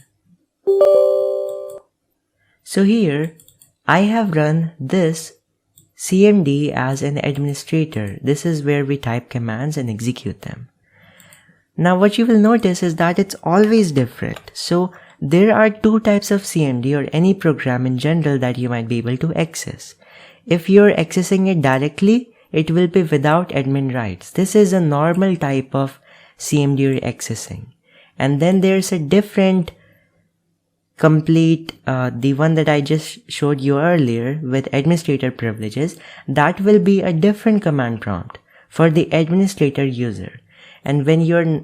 So here I have run this CMD as an administrator. This is where we type commands and execute them. Now what you will notice is that it's always different. So there are two types of CMD or any program in general that you might be able to access. If you're accessing it directly, it will be without admin rights. This is a normal type of CMD you're accessing. And then there's a different complete, the one that I just showed you earlier with administrator privileges, that will be a different command prompt for the administrator user. And when you're,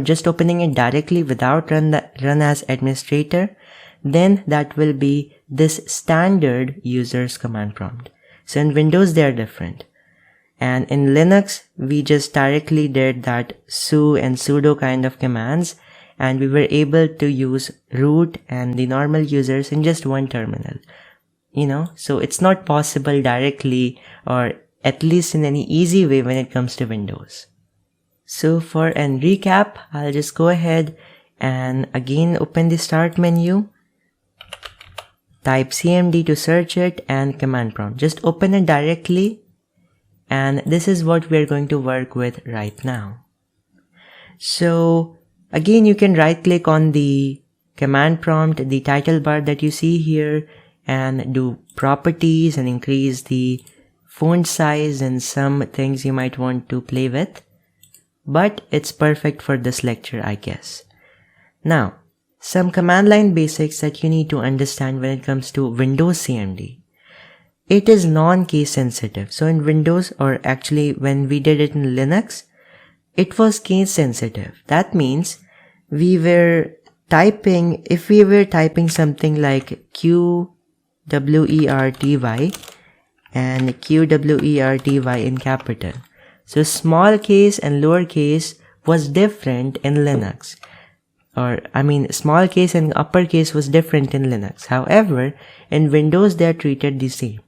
just opening it directly without run as administrator, then that will be this standard user's command prompt. So in Windows, they are different. And in Linux, we just directly did that su and sudo kind of commands, and we were able to use root and the normal users in just one terminal. So it's not possible directly, or at least in any easy way when it comes to Windows. So for a recap, I'll just go ahead and again open the start menu, type CMD to search it, and command prompt. Just open it directly And this is what we're going to work with right now. So again, you can right click on the command prompt, the title bar that you see here, and do properties and increase the font size and some things you might want to play with. But it's perfect for this lecture, I guess. Now, some command line basics that you need to understand when it comes to Windows CMD. It is non-case sensitive. So in Windows, or actually when we did it in Linux, it was case sensitive. That means we were typing, if we were typing something like QWERTY and QWERTY in capital. So small case and lowercase was different in Linux. Or, I mean, small case and uppercase was different in Linux. However, in Windows, they are treated the same.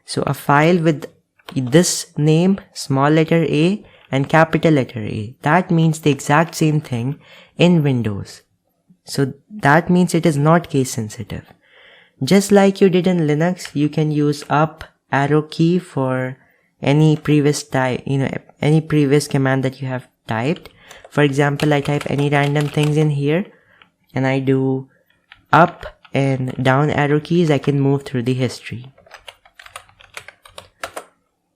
So a file with this name, small letter A and capital letter A, that means the exact same thing in Windows. So that means it is not case sensitive. Just like you did in Linux, you can use up arrow key for any previous any previous command that you have typed. For example, I type any random things in here and I do up and down arrow keys, I can move through the history.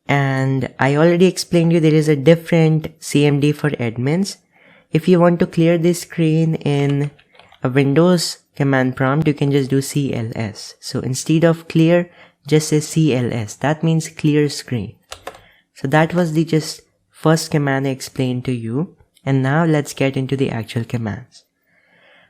And I already explained you there is a different CMD for admins. If you want to clear this screen in a Windows command prompt, you can just do CLS. So instead of clear, just say CLS. That means clear screen. So that was the just first command I explained to you. And now let's get into the actual commands.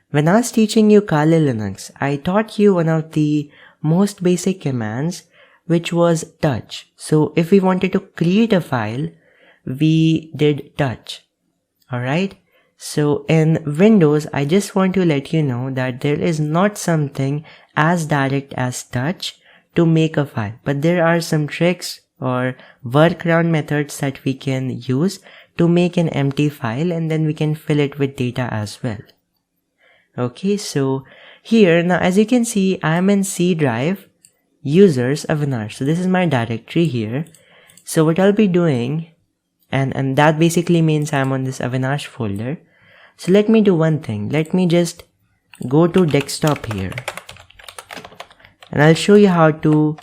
When I was teaching you Kali Linux, I taught you one of the most basic commands, which was touch. So if we wanted to create a file, we did touch. Alright. So in Windows, I just want to let you know that there is not something as direct as touch to make a file, but there are some tricks or workaround methods that we can use to make an empty file, and then we can fill it with data as well. Okay, so here now, as you can see, I am in C drive users Avinash. So this is my directory here. So what I'll be doing, and that basically means I'm on this Avinash folder. So let me do one thing. Let me just go to desktop here, and I'll show you how to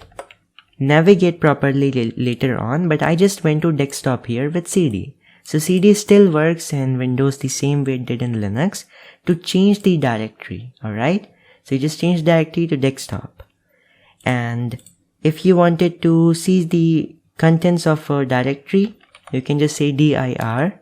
navigate properly later on, but I just went to desktop here with CD. So CD still works in Windows the same way it did in Linux to change the directory. Alright, so you just change directory to desktop, and if you wanted to see the contents of a directory, you can just say dir,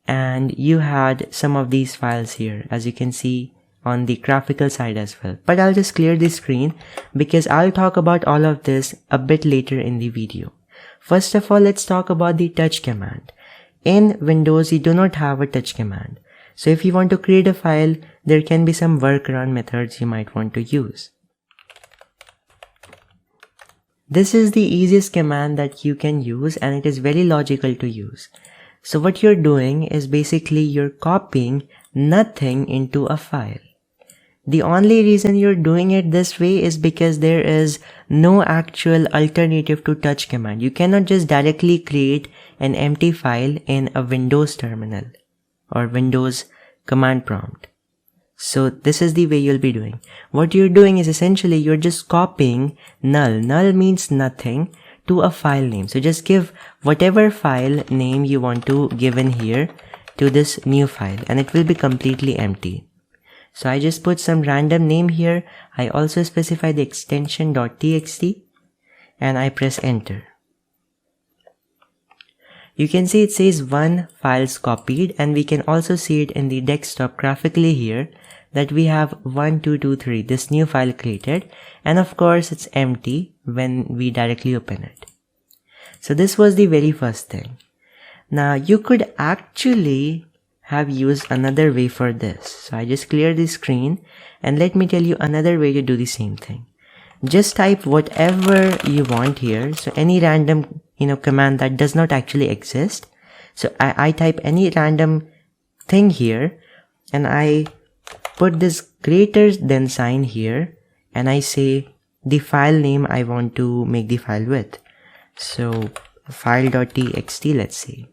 and you had some of these files here, as you can see on the graphical side as well. But I'll just clear the screen because I'll talk about all of this a bit later in the video. First of all, let's talk about the touch command. In Windows, you do not have a touch command. So if you want to create a file, there can be some workaround methods you might want to use. This is the easiest command that you can use, and it is very logical to use. So what you're doing is basically you're copying nothing into a file. The only reason you're doing it this way is because there is no actual alternative to touch command. You cannot just directly create an empty file in a Windows terminal or Windows command prompt. So this is the way you'll be doing. What you're doing is essentially you're just copying null. Null means nothing to a file name. So just give whatever file name you want to give in here to this new file, and it will be completely empty. So I just put some random name here. I also specify the extension .txt, and I press enter. You can see it says one files copied, and we can also see it in the desktop graphically here that we have 1, 2, 2, 3, this new file created, and of course it's empty when we directly open it. So this was the very first thing. Now you could actually have used another way for this. So I just clear the screen, and let me tell you another way to do the same thing. Just type whatever you want here. So any random command that does not actually exist. So I type any random thing here, and I put this greater than sign here, and I say the file name I want to make the file with. So file.txt, let's say.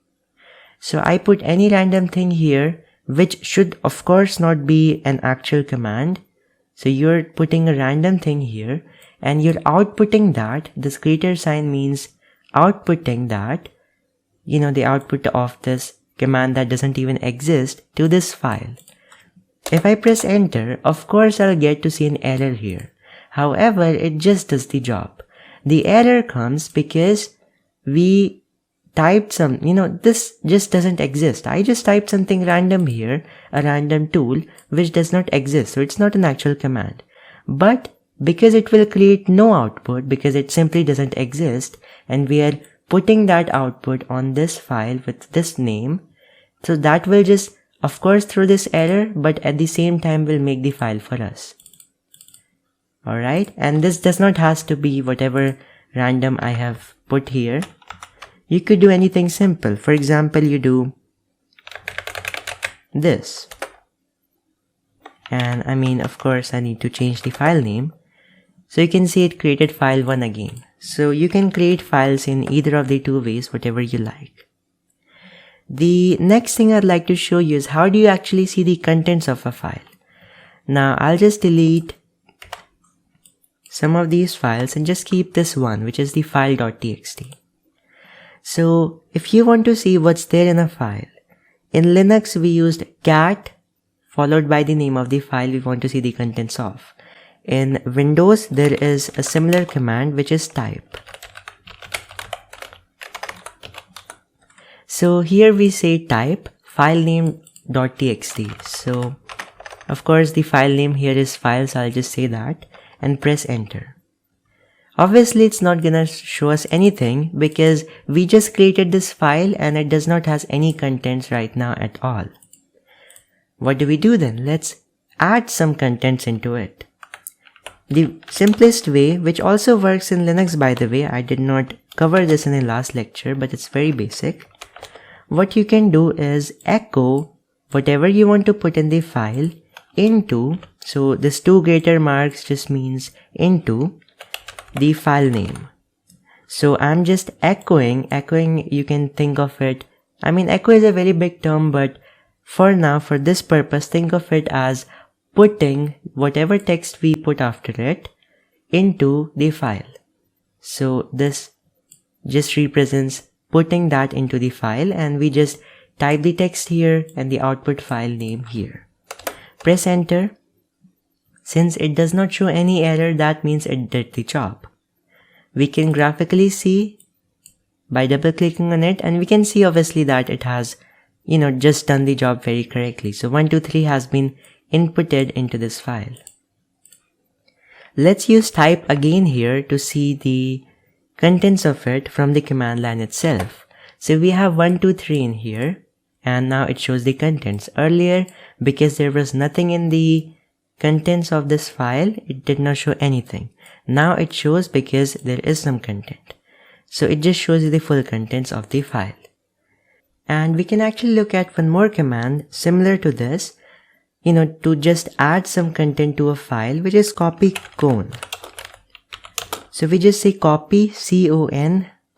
So I put any random thing here, which should of course not be an actual command. So you're putting a random thing here and you're outputting that. This greater sign means outputting that, the output of this command that doesn't even exist to this file. If I press enter, of course I'll get to see an error here. However, it just does the job. The error comes because we typed this just doesn't exist. I just typed something random here, a random tool, which does not exist. So it's not an actual command. But because it will create no output, because it simply doesn't exist, and we are putting that output on this file with this name, so that will just, of course, throw this error, but at the same time will make the file for us. Alright, and this does not has to be whatever random I have put here. You could do anything simple. For example, you do this. And of course, I need to change the file name. So you can see it created file 1 again. So you can create files in either of the two ways, whatever you like. The next thing I'd like to show you is how do you actually see the contents of a file. Now I'll just delete some of these files and just keep this one, which is the file.txt. So if you want to see what's there in a file, in Linux we used cat followed by the name of the file we want to see the contents of. In Windows there is a similar command which is type. So here we say type filename.txt. So of course the file name here is file, so I'll just say that and press enter. Obviously it's not gonna show us anything because we just created this file and it does not has any contents right now at all. What do we do then? Let's add some contents into it. The simplest way, which also works in Linux by the way, I did not cover this in the last lecture, but it's very basic. What you can do is echo whatever you want to put in the file into, so this two greater marks just means into the file name. So I'm just echoing, you can think of it, echo is a very big term, but for now, for this purpose, think of it as putting whatever text we put after it into the file. So this just represents putting that into the file, and we just type the text here and the output file name here. Press enter. Since it does not show any error, that means it did the job. We can graphically see by double clicking on it, and we can see obviously that it has, just done the job very correctly. So 1, 2, 3 has been inputted into this file. Let's use type again here to see the contents of it from the command line itself. So we have 1, 2, 3 in here, and now it shows the contents. Earlier, because there was nothing in the contents of this file, it did not show anything. Now it shows because there is some content. So it just shows you the full contents of the file. And we can actually look at one more command similar to this, to just add some content to a file, which is copy con. So we just say copy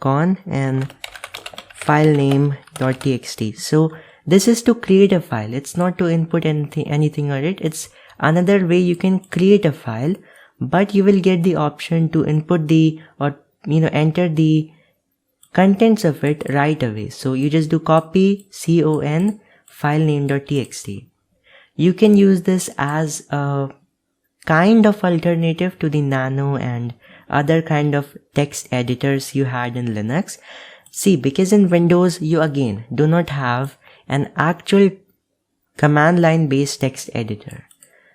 con and file name.txt. So this is to create a file. It's not to input anything on it. It's another way you can create a file, but you will get the option to input enter the contents of it right away. So you just do copy con file name.txt. You can use this as a kind of alternative to the Nano and other kind of text editors you had in Linux. See, because in Windows you again do not have an actual command line based text editor.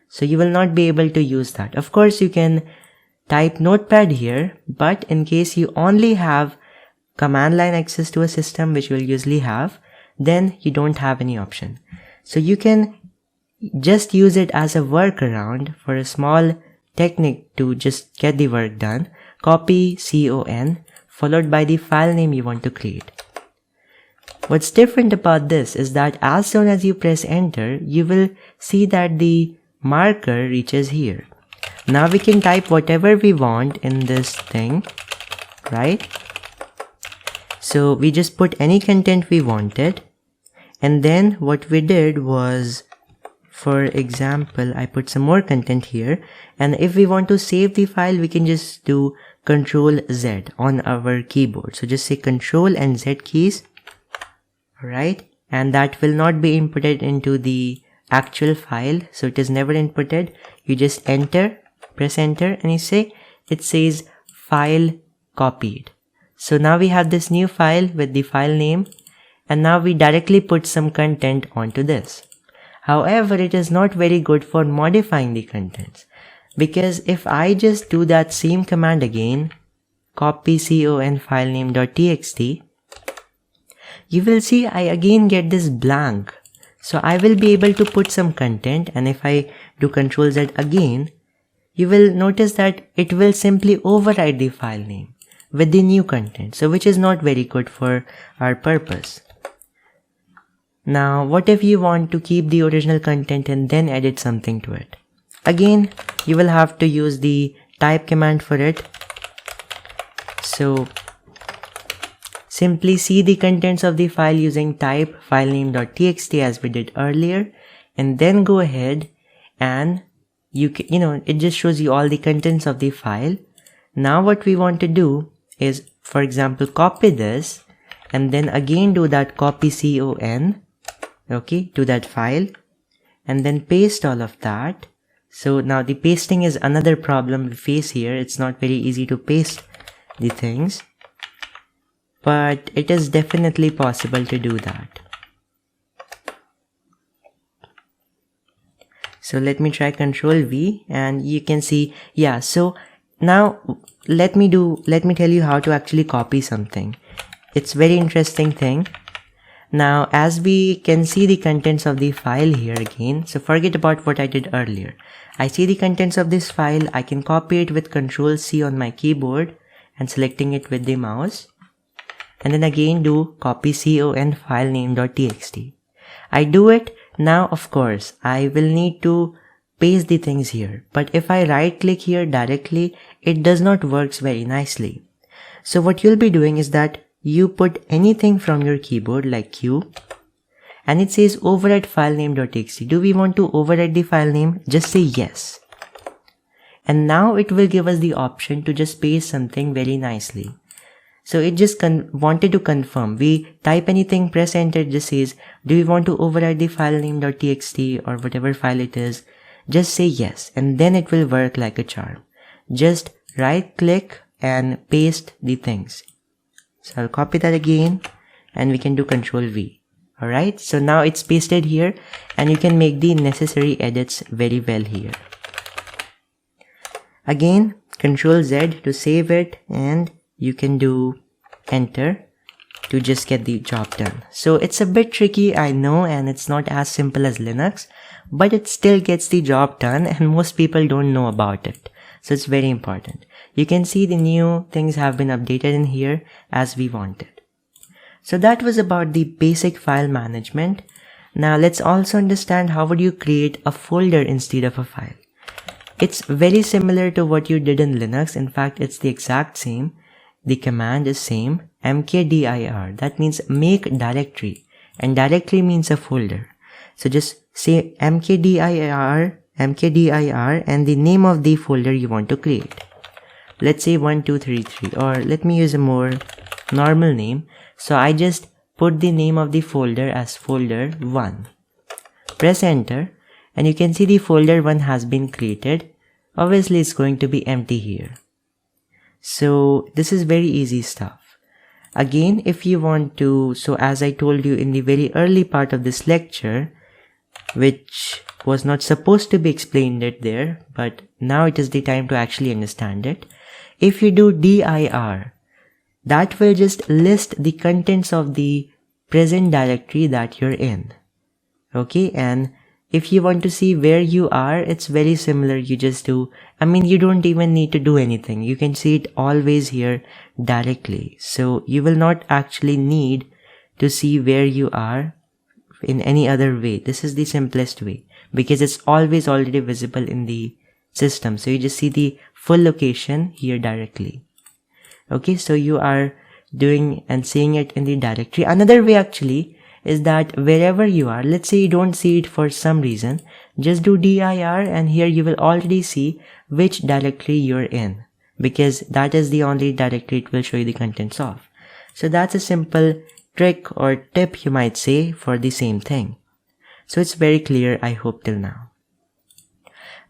So you will not be able to use that. Of course you can type notepad here, but in case you only have command line access to a system, which you will usually have, then you don't have any option. So you can just use it as a workaround for a small technique to just get the work done. Copy con followed by the file name you want to create. What's different about this is that as soon as you press enter, you will see that the marker reaches here. Now we can type whatever we want in this thing, right? So we just put any content we wanted, and then what we did was, for example, I put some more content here, and if we want to save the file, we can just do Control Z on our keyboard. So just say Control and Z keys, alright, and that will not be inputted into the actual file, so it is never inputted. You just enter, press enter, and you say, it says file copied. So now we have this new file with the file name, and now we directly put some content onto this. However, it is not very good for modifying the contents, because if I just do that same command again, copy con file name.txt, you will see I again get this blank. So I will be able to put some content, and if I do Ctrl Z again, you will notice that it will simply override the file name with the new content, so which is not very good for our purpose. Now, what if you want to keep the original content and then edit something to it? Again, you will have to use the type command for it. So simply see the contents of the file using type filename.txt as we did earlier, and then go ahead and it just shows you all the contents of the file. Now what we want to do is, for example, copy this and then again do that copy con, okay, to that file, and then paste all of that. So now the pasting is another problem we face here. It's not very easy to paste the things, but it is definitely possible to do that. So let me try Control V, and you can see, yeah, so now let me tell you how to actually copy something. It's very interesting thing. Now, as we can see the contents of the file here again, so forget about what I did earlier. I see the contents of this file, I can copy it with Control C on my keyboard and selecting it with the mouse, and then again do copy con file name.txt. I do it. Now, of course, I will need to paste the things here, but if I right click here directly, it does not work very nicely. So what you'll be doing is that you put anything from your keyboard like Q, and it says override file name.txt. Do we want to override the file name? Just say yes. And now it will give us the option to just paste something very nicely. So it just wanted to confirm. We type anything, press enter, it just says, do we want to override the file name.txt or whatever file it is? Just say yes, and then it will work like a charm. Just right click and paste the things. So I'll copy that again, and we can do Control V. Alright, so now it's pasted here, and you can make the necessary edits very well here. Again, Control Z to save it, and you can do enter to just get the job done. So it's a bit tricky, I know, and it's not as simple as Linux, but it still gets the job done, and most people don't know about it. So it's very important. You can see the new things have been updated in here as we wanted. So that was about the basic file management. Now let's also understand how would you create a folder instead of a file. It's very similar to what you did in Linux. In fact, it's the exact same. The command is same, mkdir. That means make directory, and directory means a folder. So just say mkdir, and the name of the folder you want to create. Let's say 1233, or let me use a more normal name. So I just put the name of the folder as folder 1. Press enter, and you can see the folder 1 has been created. Obviously it's going to be empty here. So this is very easy stuff. Again, if you want to, so as I told you in the very early part of this lecture, which was not supposed to be explained it there, but now it is the time to actually understand it. If you do dir, that will just list the contents of the present directory that you're in. Okay, and if you want to see where you are, it's very similar. You just do, you don't even need to do anything. You can see it always here directly. So you will not actually need to see where you are in any other way. This is the simplest way, because it's always already visible in the system. So you just see the full location here directly. Okay, so you are doing and seeing it in the directory. Another way actually is that wherever you are, let's say you don't see it for some reason, just do dir, and here you will already see which directory you're in, because that is the only directory it will show you the contents of. So that's a simple trick or tip, you might say, for the same thing. So it's very clear, I hope, till now.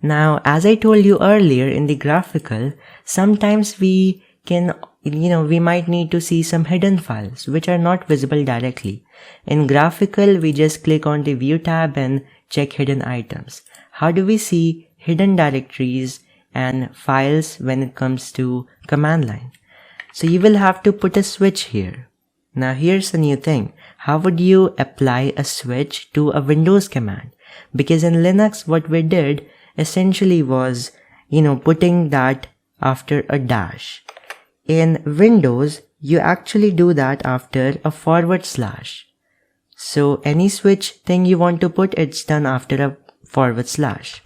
Now, as I told you earlier in the graphical, sometimes we can, we might need to see some hidden files which are not visible directly. In graphical, we just click on the view tab and check hidden items. How do we see hidden directories and files when it comes to command line? So you will have to put a switch here. Now here's a new thing. How would you apply a switch to a Windows command? Because in Linux, what we did essentially was, putting that after a dash. In Windows, you actually do that after a /. So any switch thing you want to put, it's done after a /.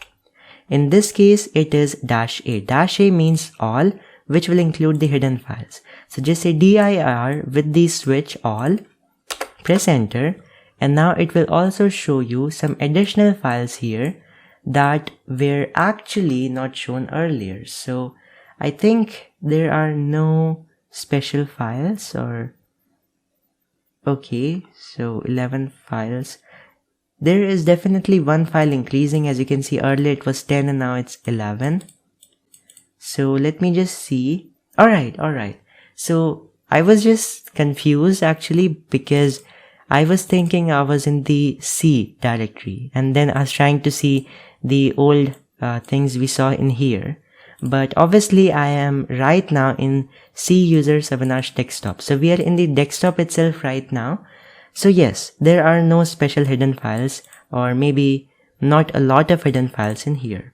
In this case, it is -a. -a means all, which will include the hidden files. So just say dir with the switch all, press enter, and now it will also show you some additional files here that were actually not shown earlier. So I think there are no special files, or okay, so 11 files. There is definitely one file increasing. As you can see, earlier it was 10 and now it's 11. So let me just see. Alright. So I was just confused actually, because I was thinking I was in the C directory, and then I was trying to see the old things we saw in here. But obviously I am right now in C users Avinash desktop. So we are in the desktop itself right now. So yes, there are no special hidden files, or maybe not a lot of hidden files in here.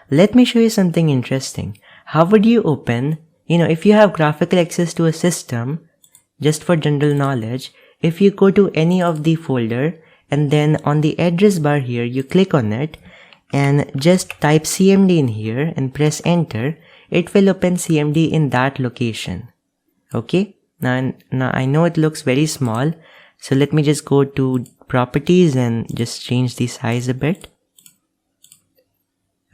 Let me show you something interesting. How would you open, if you have graphical access to a system, just for general knowledge, if you go to any of the folder and then on the address bar here, you click on it and just type cmd in here and press enter, it will open cmd in that location. Okay, now I know it looks very small, so let me just go to properties and just change the size a bit.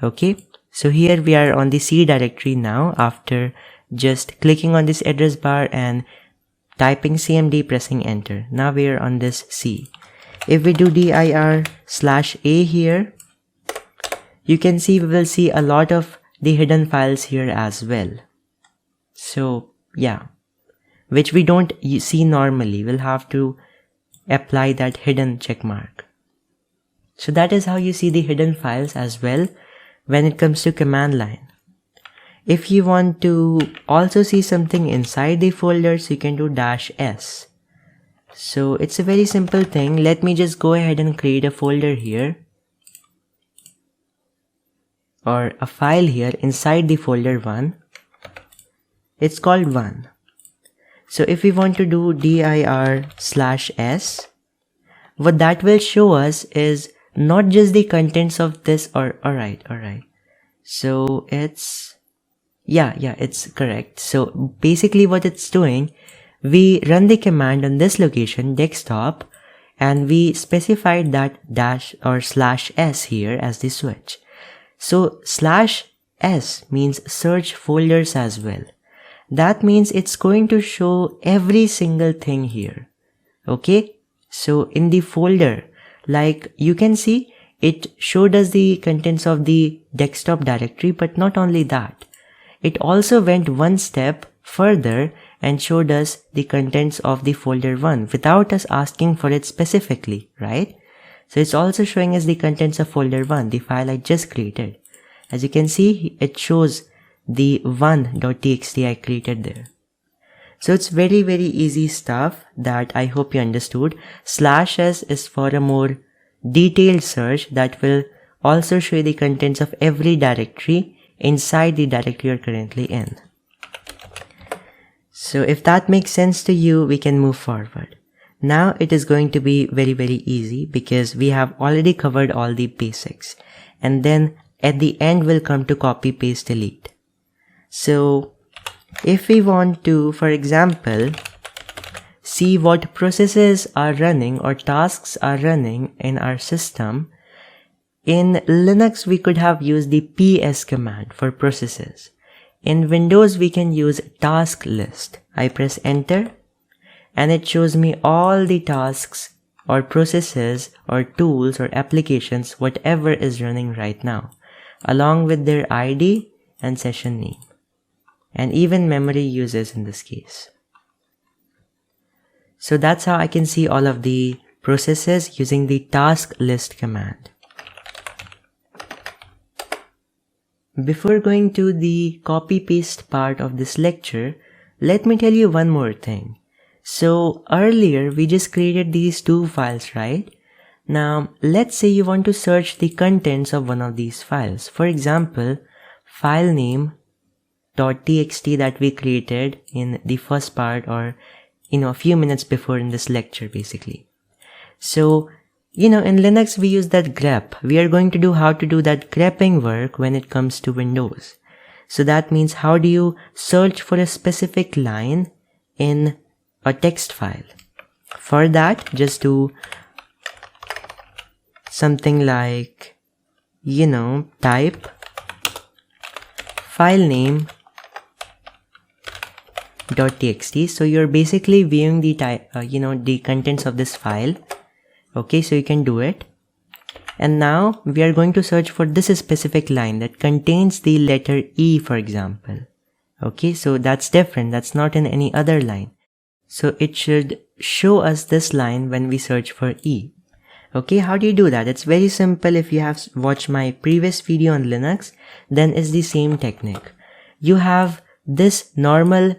Okay, so here we are on the C directory now, after just clicking on this address bar and typing cmd, pressing enter. Now we are on this C. If we do dir/a here, you can see we will see a lot of the hidden files here as well. So yeah, which we don't see normally. We'll have to apply that hidden check mark. So that is how you see the hidden files as well when it comes to command line. If you want to also see something inside the folders, you can do -s. So it's a very simple thing. Let me just go ahead and create a folder here, or a file here inside the folder 1. It's called 1. So if we want to do dir/s, what that will show us is not just the contents of this, or alright. So it's, yeah, it's correct. So basically what it's doing, we run the command on this location, desktop, and we specified that dash or /s here as the switch. So /s means search folders as well. That means it's going to show every single thing here. Okay, so in the folder, like you can see, it showed us the contents of the desktop directory, but not only that, it also went one step further and showed us the contents of the folder 1 without us asking for it specifically, right? So it's also showing us the contents of folder 1, the file I just created. As you can see, it shows the 1.txt I created there. So it's very, very easy stuff that I hope you understood. /s is for a more detailed search that will also show you the contents of every directory inside the directory you're currently in. So if that makes sense to you, we can move forward. Now it is going to be very, very easy because we have already covered all the basics. And then at the end we'll come to copy, paste, delete. So if we want to, for example, see what processes are running or tasks are running in our system, in Linux we could have used the ps command for processes. In Windows we can use task list. I press enter and it shows me all the tasks or processes or tools or applications, whatever is running right now, along with their ID and session name, and even memory uses in this case. So that's how I can see all of the processes using the task list command. Before going to the copy paste part of this lecture, let me tell you one more thing. So earlier we just created these two files, right? Now let's say you want to search the contents of one of these files. For example, file name .txt that we created in the first part, or a few minutes before in this lecture basically. So in Linux we use that grep. We are going to do how to do that grepping work when it comes to Windows. So that means how do you search for a specific line in a text file. For that, just do something like, type file name .txt. So you're basically viewing the the contents of this file. Okay, so you can do it. And now we are going to search for this specific line that contains the letter E, for example. Okay, so that's different. That's not in any other line. So it should show us this line when we search for E. Okay, how do you do that? It's very simple. If you have watched my previous video on Linux, then it's the same technique. You have this normal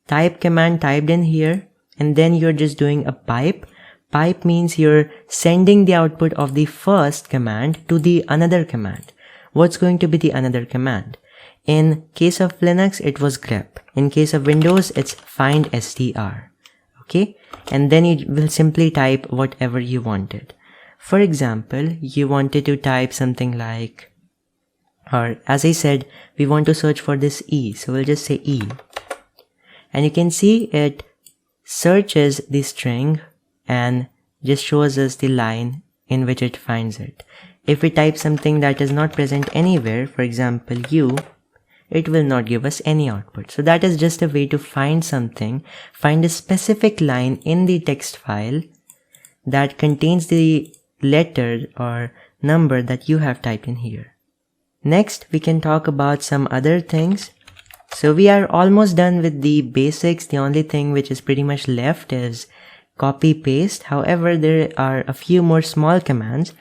type command typed in here, and then you're just doing a pipe. Pipe means you're sending the output of the first command to the another command. What's going to be the another command? In case of Linux, it was grep. In case of Windows, it's find str. Okay, and then you will simply type whatever you wanted. For example, you wanted to type something like, or as I said, we want to search for this E, so we'll just say E. And you can see it searches the string and just shows us the line in which it finds it. If we type something that is not present anywhere, for example U, it will not give us any output. So that is just a way to find something, find a specific line in the text file that contains the letter or number that you have typed in here. Next, we can talk about some other things. So we are almost done with the basics. The only thing which is pretty much left is copy paste. However, there are a few more small commands.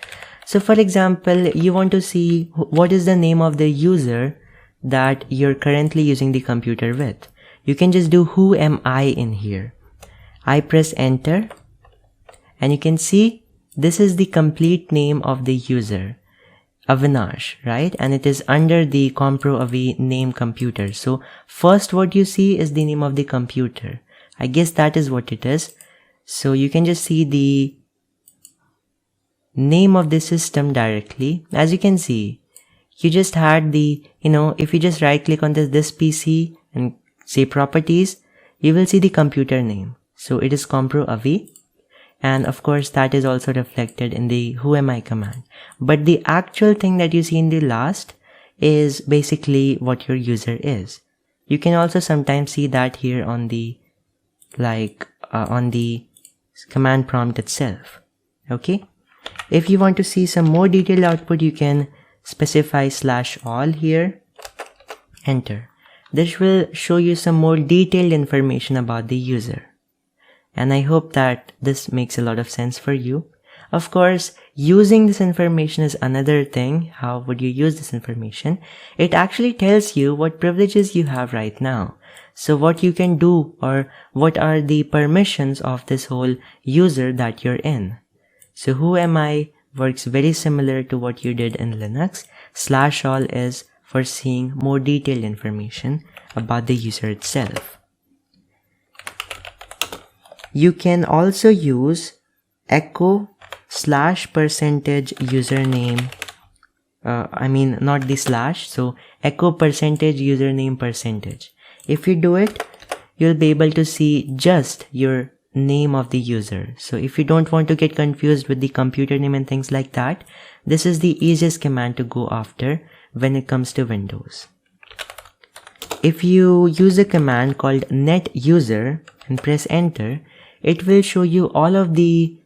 So for example, you want to see what is the name of the user that you're currently using the computer with. You can just do who am I in here. I press enter and you can see this is the complete name of the user, Avinash, right? And it is under the ComproAvi name computer. So first what you see is the name of the computer. I guess that is what it is. So you can just see the name of the system directly. As you can see, you just had the, if you just right click on this PC and say properties, you will see the computer name. So it is ComproAvi. And of course that is also reflected in the whoami command. But the actual thing that you see in the last is basically what your user is. You can also sometimes see that here on the, on the command prompt itself. Okay. If you want to see some more detailed output, you can specify /all here, enter. This will show you some more detailed information about the user. And I hope that this makes a lot of sense for you. Of course, using this information is another thing. How would you use this information? It actually tells you what privileges you have right now. So what you can do, or what are the permissions of this whole user that you're in. So whoami works very similar to what you did in Linux. /all is for seeing more detailed information about the user itself. You can also use echo /%username. Not the slash. So echo %username %. If you do it, you'll be able to see just your name of the user. So if you don't want to get confused with the computer name and things like that, this is the easiest command to go after when it comes to Windows. If you use a command called net user and press enter, it will show you all of the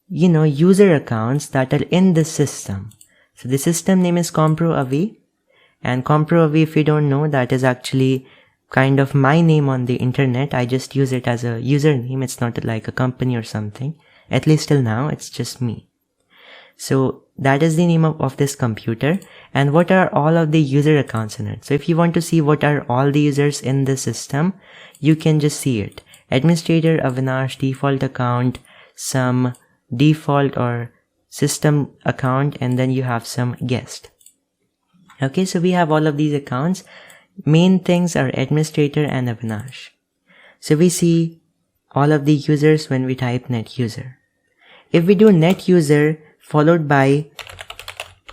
user accounts that are in the system. So the system name is ComproAvi, and ComproAvi, if you don't know, that is actually kind of my name on the internet. I just use it as a username. It's not like a company or something. At least till now, it's just me. So that is the name of this computer, and what are all of the user accounts in it. So if you want to see what are all the users in the system, you can just see it. Administrator, Avinash, default account, some default or system account, and then you have some guest. Okay, so we have all of these accounts. Main things are administrator and Avinash. So we see all of the users when we type net user. If we do net user followed by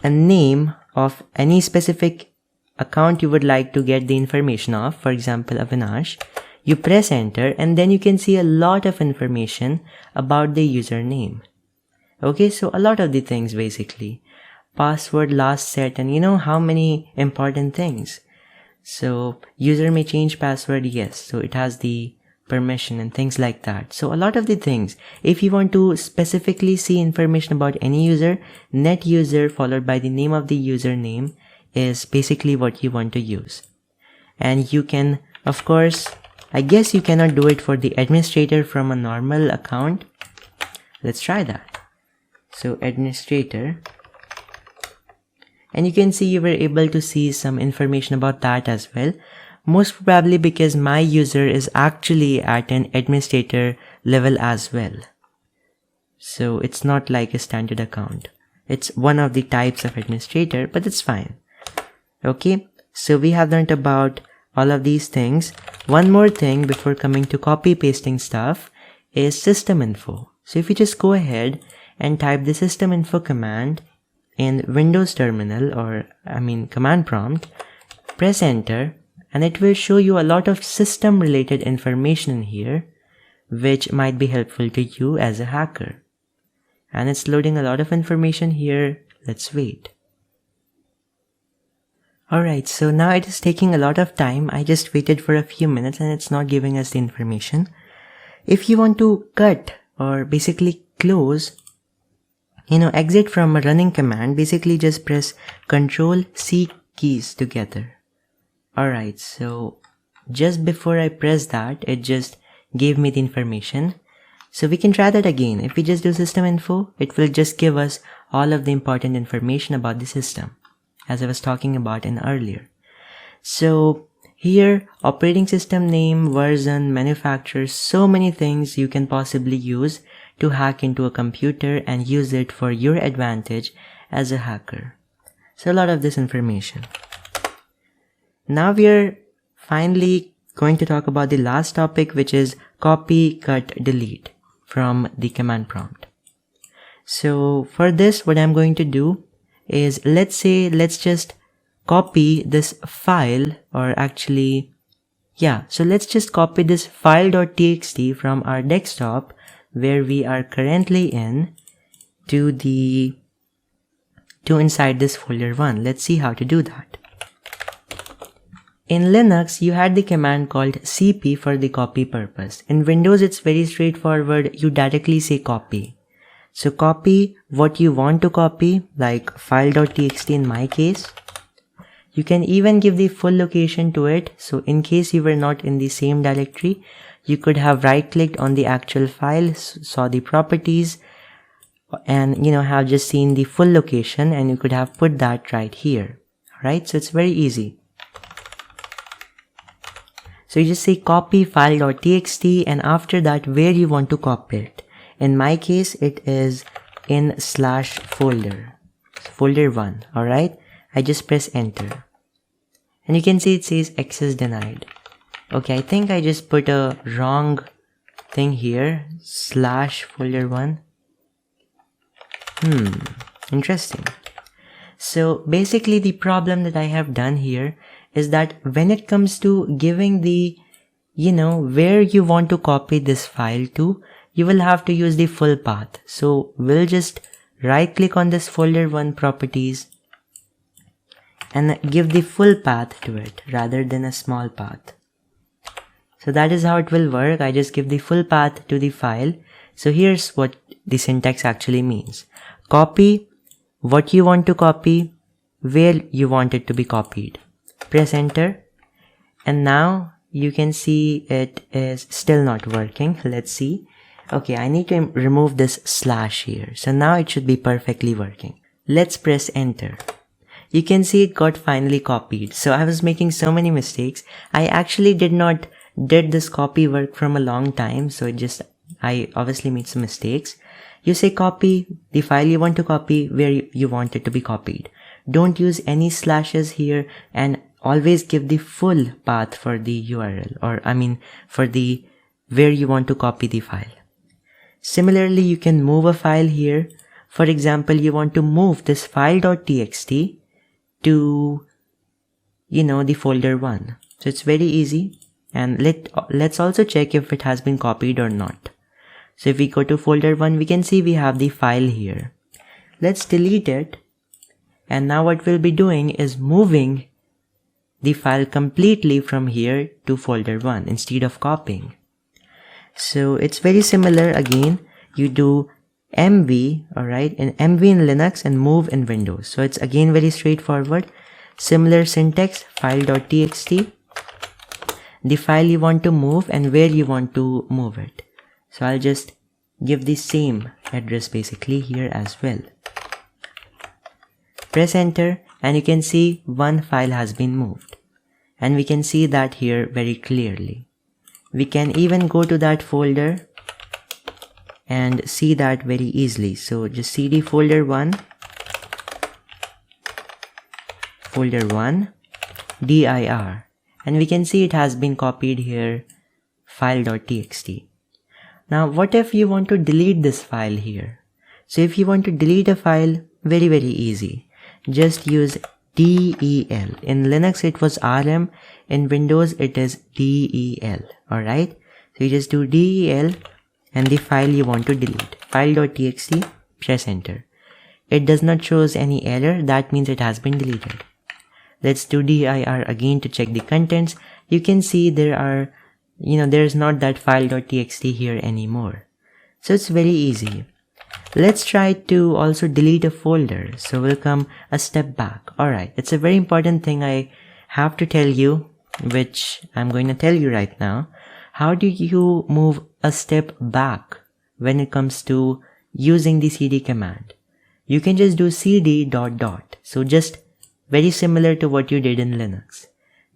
a name of any specific account you would like to get the information of, for example Avinash, you press enter, and then you can see a lot of information about the username. Okay, so a lot of the things basically. Password last set, and how many important things. So user may change password, yes, so it has the permission and things like that. So a lot of the things, if you want to specifically see information about any user, net user followed by the name of the username is basically what you want to use. And you can, of course, I guess you cannot do it for the administrator from a normal account. Let's try that. So administrator, and you can see you were able to see some information about that as well. Most probably because my user is actually at an administrator level as well. So it's not like a standard account. It's one of the types of administrator, but it's fine. Okay, so we have learned about all of these things. One more thing before coming to copy pasting stuff is system info. So if you just go ahead and type the system info command in Windows terminal, or command prompt, press enter, and it will show you a lot of system related information here which might be helpful to you as a hacker. And it's loading a lot of information here. Let's wait. Alright, so now it is taking a lot of time. I just waited for a few minutes and it's not giving us the information. If you want to cut or basically close, exit from a running command, basically just press Ctrl+C keys together. Alright, so just before I press that, it just gave me the information. So we can try that again. If we just do system info, it will just give us all of the important information about the system, as I was talking about in earlier. So here, operating system name, version, manufacturer, so many things you can possibly use to hack into a computer and use it for your advantage as a hacker. So a lot of this information. Now we are finally going to talk about the last topic, which is copy, cut, delete from the command prompt. So for this, what I'm going to do is, let's just copy this file, or actually, so let's just copy this file.txt from our desktop where we are currently in to inside this folder 1. Let's see how to do that. In Linux, you had the command called cp for the copy purpose. In Windows, it's very straightforward. You directly say copy. So copy what you want to copy, like file.txt in my case. You can even give the full location to it. So in case you were not in the same directory, you could have right-clicked on the actual file, saw the properties, and have just seen the full location, and you could have put that right here. Alright, so it's very easy. So you just say copy file.txt, and after that where you want to copy it. In my case, it is in /folder, folder 1. Alright, I just press enter. And you can see it says access denied. Okay, I think I just put a wrong thing here, /folder 1. Interesting. So basically the problem that I have done here is that when it comes to giving the, where you want to copy this file to, you will have to use the full path. So we'll just right click on this folder 1 properties and give the full path to it rather than a small path. So that is how it will work. I just give the full path to the file. So here's what the syntax actually means. Copy what you want to copy, where you want it to be copied. Press enter. And now you can see it is still not working. Let's see. Okay, I need to remove this slash here. So now it should be perfectly working. Let's press enter. You can see it got finally copied. So I was making so many mistakes. I actually did this copy work from a long time. So I obviously made some mistakes. You say copy the file you want to copy where you want it to be copied. Don't use any slashes here, and always give the full path for the URL, or for the where you want to copy the file. Similarly, you can move a file here. For example, you want to move this file.txt to, the folder 1. So it's very easy. And let's also check if it has been copied or not. So if we go to folder 1, we can see we have the file here. Let's delete it. And now what we'll be doing is moving the file completely from here to folder 1 instead of copying. So it's very similar. Again, you do mv, alright, and mv in Linux and move in Windows. So it's again very straightforward. Similar syntax, file.txt, the file you want to move and where you want to move it. So I'll just give the same address basically here as well. Press enter and you can see one file has been moved. And we can see that here very clearly. We can even go to that folder and see that very easily. So just cd folder 1, dir, and we can see it has been copied here, file.txt. Now what if you want to delete this file here? So if you want to delete a file, very easy. Just use del. In Linux it was rm, in Windows it is del. Alright, so you just do del and the file you want to delete, file.txt, press enter. It does not show us any error, that means it has been deleted. Let's do dir again to check the contents. You can see there is not that file.txt here anymore. So it's very easy. Let's try to also delete a folder. So we'll come a step back. Alright, it's a very important thing I have to tell you, which I'm going to tell you right now. How do you move a step back when it comes to using the cd command? You can just do cd ... So just very similar to what you did in Linux.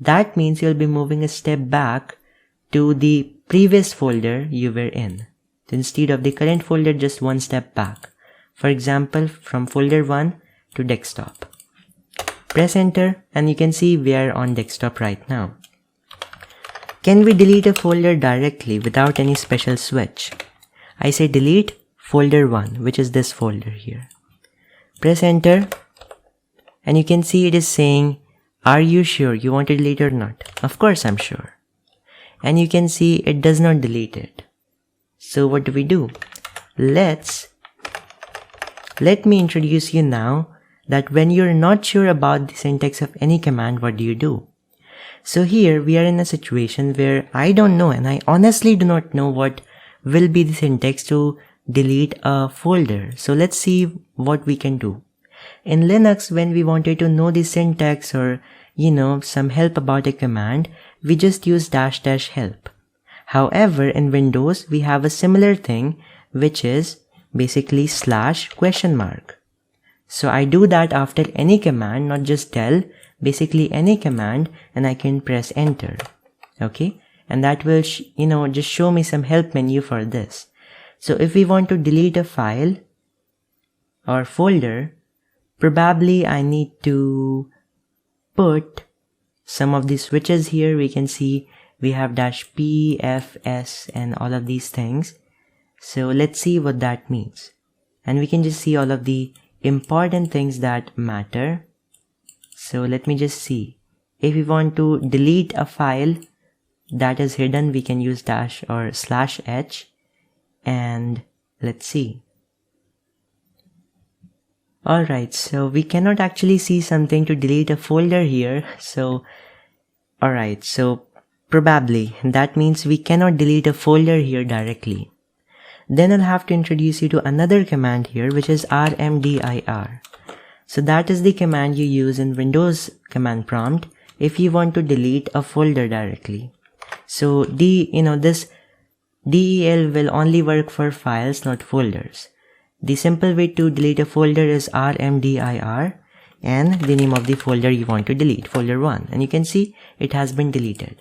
That means you'll be moving a step back to the previous folder you were in. So instead of the current folder, just one step back. For example, from folder 1 to desktop. Press enter and you can see we are on desktop right now. Can we delete a folder directly without any special switch? I say delete folder 1, which is this folder here. Press enter and you can see it is saying, are you sure you want to delete or not? Of course I'm sure. And you can see it does not delete it. So what do? Let me introduce you now that when you're not sure about the syntax of any command, what do? So here we are in a situation where I don't know, and I honestly do not know what will be the syntax to delete a folder. So let's see what we can do. In Linux, when we wanted to know the syntax or some help about a command, we just use --help. However, in Windows, we have a similar thing, which is basically /?. So I do that after any command, not just tell, basically any command, and I can press enter. Okay. And that will, just show me some help menu for this. So if we want to delete a file or folder, probably I need to put some of these switches here. We can see we have -p, f, s, and all of these things. So let's see what that means. And we can just see all of the important things that matter. So let me just see. if we want to delete a file that is hidden, we can use dash or /h, and let's see. Alright, so we cannot actually see something to delete a folder here. So, alright, so probably that means we cannot delete a folder here directly. Then I'll have to introduce you to another command here, which is rmdir. So that is the command you use in Windows command prompt if you want to delete a folder directly. So this del will only work for files, not folders. The simple way to delete a folder is rmdir and the name of the folder you want to delete, folder 1, and you can see it has been deleted.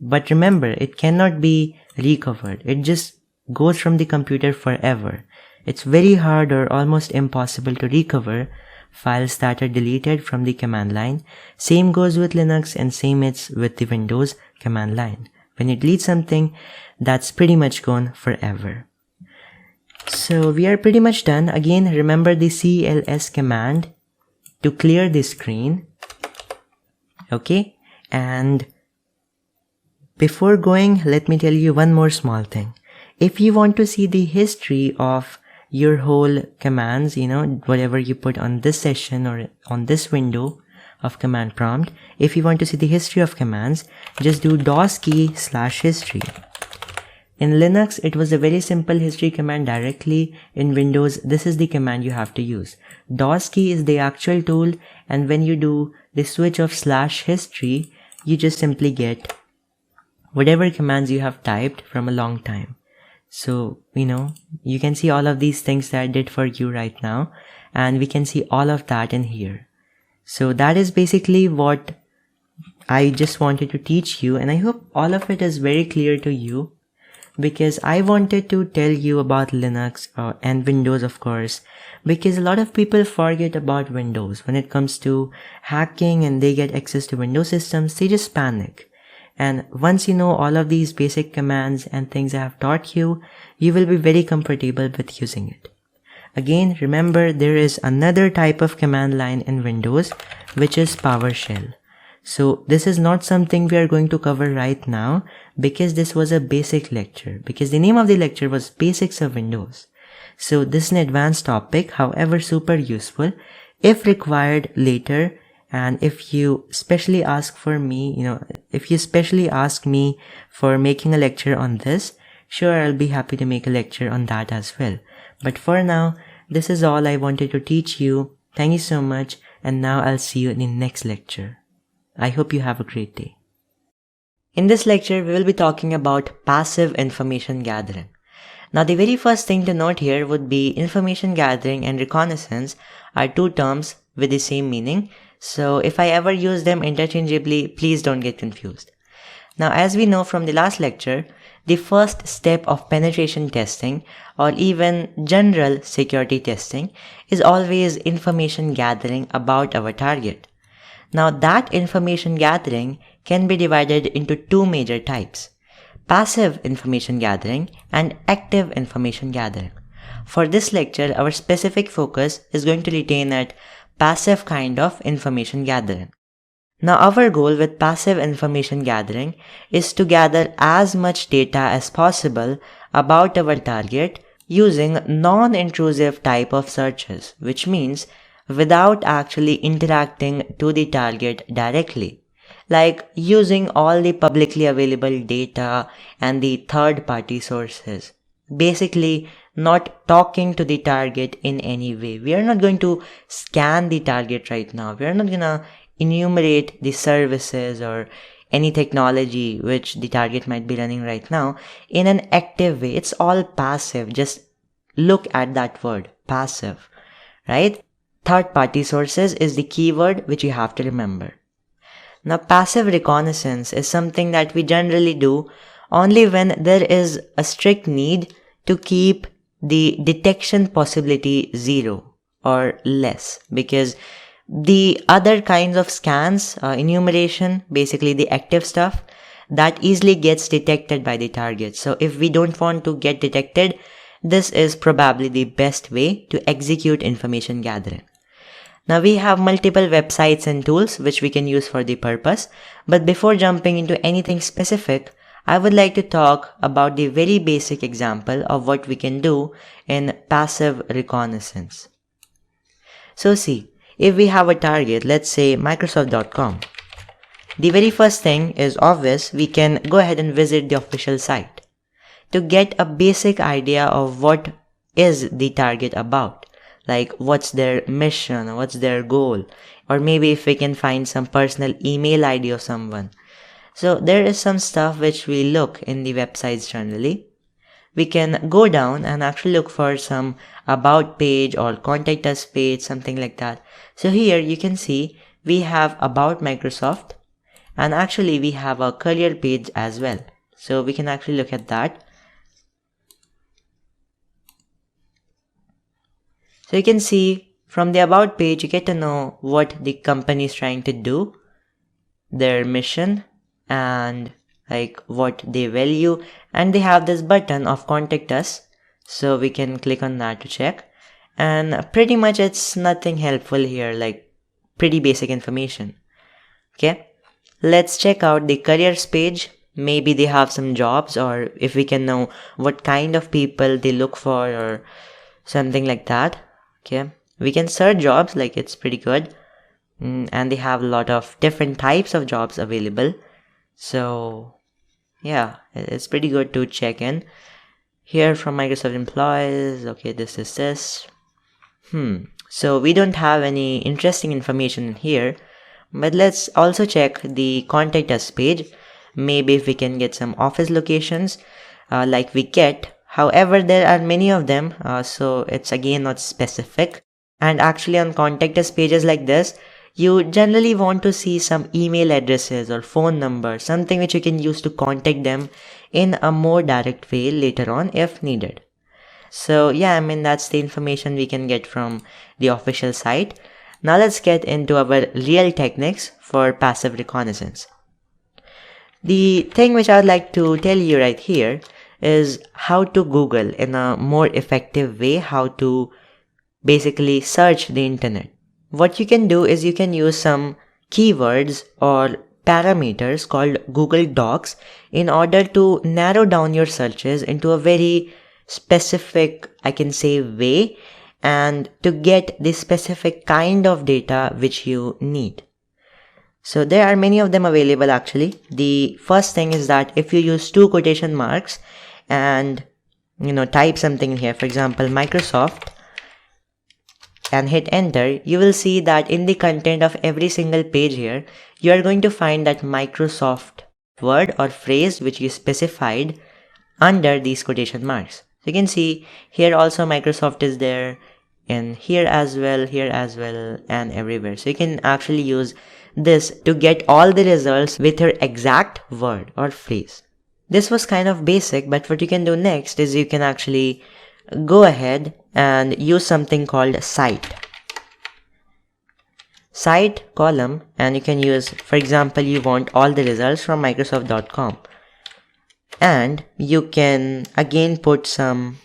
But remember, it cannot be recovered. It just goes from the computer forever. It's very hard or almost impossible to recover files that are deleted from the command line. Same goes with Linux and same it's with the Windows command line. When you delete something, that's pretty much gone forever. So we are pretty much done. Again, remember the cls command to clear the screen. Okay, and before going, let me tell you one more small thing. If you want to see the history of your whole commands, whatever you put on this session or on this window of command prompt, if you want to see the history of commands, just do dos key /history. In Linux, it was a very simple history command directly. In Windows, this is the command you have to use. DOS key is the actual tool, and when you do the switch of /history, you just simply get whatever commands you have typed from a long time. So, you can see all of these things that I did for you right now, and we can see all of that in here. So that is basically what I just wanted to teach you, and I hope all of it is very clear to you, because I wanted to tell you about Linux and Windows, of course, because a lot of people forget about Windows. When it comes to hacking and they get access to Windows systems, they just panic. And once you know all of these basic commands and things I have taught you, you will be very comfortable with using it. Again, remember there is another type of command line in Windows, which is PowerShell. So this is not something we are going to cover right now, because this was a basic lecture, because the name of the lecture was Basics of Windows. So this is an advanced topic, however super useful if required later. And if you specially ask for me, if you specially ask me for making a lecture on this, sure, I'll be happy to make a lecture on that as well. But for now, this is all I wanted to teach you. Thank you so much, and now I'll see you in the next lecture. I hope you have a great day. In this lecture, we will be talking about passive information gathering. Now, the very first thing to note here would be information gathering and reconnaissance are two terms with the same meaning. So if I ever use them interchangeably, please don't get confused. Now, as we know from the last lecture, the first step of penetration testing or even general security testing is always information gathering about our target. Now, that information gathering can be divided into two major types: passive information gathering and active information gathering. For this lecture, our specific focus is going to retain at passive kind of information gathering. Now, our goal with passive information gathering is to gather as much data as possible about our target using non-intrusive type of searches, which means without actually interacting to the target directly, like using all the publicly available data and the third-party sources. Basically, not talking to the target in any way. We are not going to scan the target right now. We are not going to enumerate the services or any technology which the target might be running right now in an active way. It's all passive. Just look at that word, passive, right? Third-party sources is the keyword which you have to remember. Now, passive reconnaissance is something that we generally do only when there is a strict need to keep the detection possibility 0 or less, because the other kinds of scans, enumeration, basically the active stuff, that easily gets detected by the target. So if we don't want to get detected, this is probably the best way to execute information gathering. Now we have multiple websites and tools which we can use for the purpose, but before jumping into anything specific, I would like to talk about the very basic example of what we can do in passive reconnaissance. So see, if we have a target, let's say Microsoft.com, the very first thing is obvious, we can go ahead and visit the official site to get a basic idea of what is the target about. Like what's their mission, what's their goal, or maybe if we can find some personal email ID of someone. So there is some stuff which we look in the websites generally. We can go down and actually look for some about page or contact us page, something like that. So here you can see we have about Microsoft, and actually we have a career page as well. So we can actually look at that. So you can see from the about page, you get to know what the company is trying to do, their mission, and like what they value. And they have this button of contact us. So we can click on that to check. And pretty much it's nothing helpful here, like pretty basic information. Okay. Let's check out the careers page. Maybe they have some jobs, or if we can know what kind of people they look for or something like that. Okay, we can search jobs, like it's pretty good. And they have a lot of different types of jobs available. So yeah, it's pretty good to check in. Here from Microsoft employees, okay, this is this. So we don't have any interesting information in here. But let's also check the contact us page. Maybe if we can get some office locations like we get. However, there are many of them, so it's again not specific. And actually on contact us pages like this, you generally want to see some email addresses or phone number, something which you can use to contact them in a more direct way later on if needed. So yeah, I mean that's the information we can get from the official site. Now let's get into our real techniques for passive reconnaissance. The thing which I would like to tell you right here is how to Google in a more effective way, how to basically search the internet. What you can do is you can use some keywords or parameters called Google Docs in order to narrow down your searches into a very specific, I can say, way, and to get the specific kind of data which you need. So there are many of them available actually. The first thing is that if you use 2 quotation marks and type something in here, for example Microsoft, and hit enter, you will see that in the content of every single page here, you are going to find that Microsoft word or phrase which you specified under these quotation marks. So you can see here also Microsoft is there, and here as well, and everywhere. So you can actually use this to get all the results with your exact word or phrase. This was kind of basic, but what you can do next is you can actually go ahead and use something called cite column, and you can use, for example, you want all the results from Microsoft.com, and you can again put some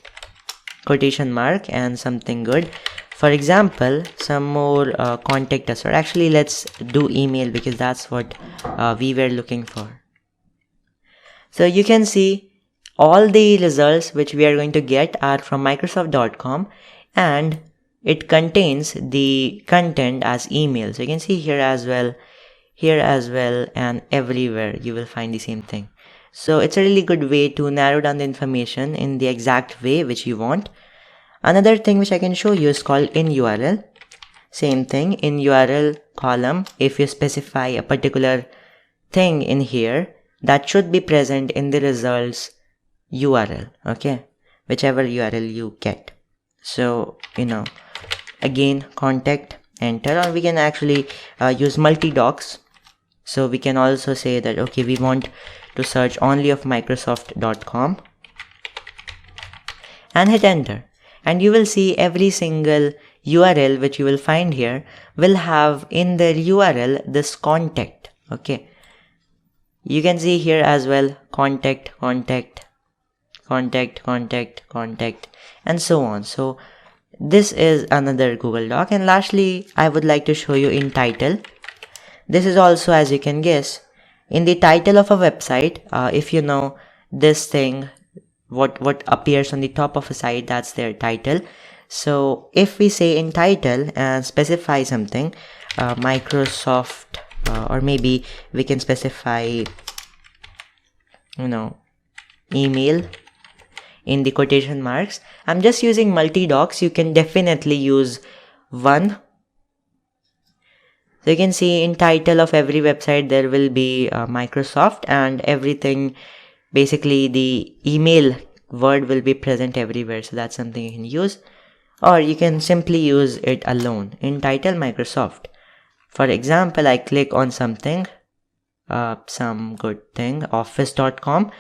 quotation mark and something good. For example, some more contact us, or actually let's do email because that's what we were looking for. So you can see all the results which we are going to get are from Microsoft.com, and it contains the content as email. So you can see here as well, and everywhere you will find the same thing. So it's a really good way to narrow down the information in the exact way which you want. Another thing which I can show you is called in URL. Same thing, in URL column, if you specify a particular thing in here, that should be present in the results URL, okay, whichever URL you get. So again contact, enter, or we can actually use multi-docs. So we can also say that okay, we want to search only of Microsoft.com and hit enter, and you will see every single URL which you will find here will have in their URL this contact. Okay, you can see here as well contact, and so on. So this is another Google Doc. And lastly, I would like to show you in title. This is also, as you can guess, in the title of a website. If you know this thing, what appears on the top of a site, that's their title. So if we say in title and specify something, Microsoft, or maybe we can specify, email in the quotation marks. I'm just using multi-docs. You can definitely use one. So you can see in title of every website there will be Microsoft, and everything, basically the email word will be present everywhere. So that's something you can use, or you can simply use it alone in title Microsoft. For example, I click on something, some good thing, office.com,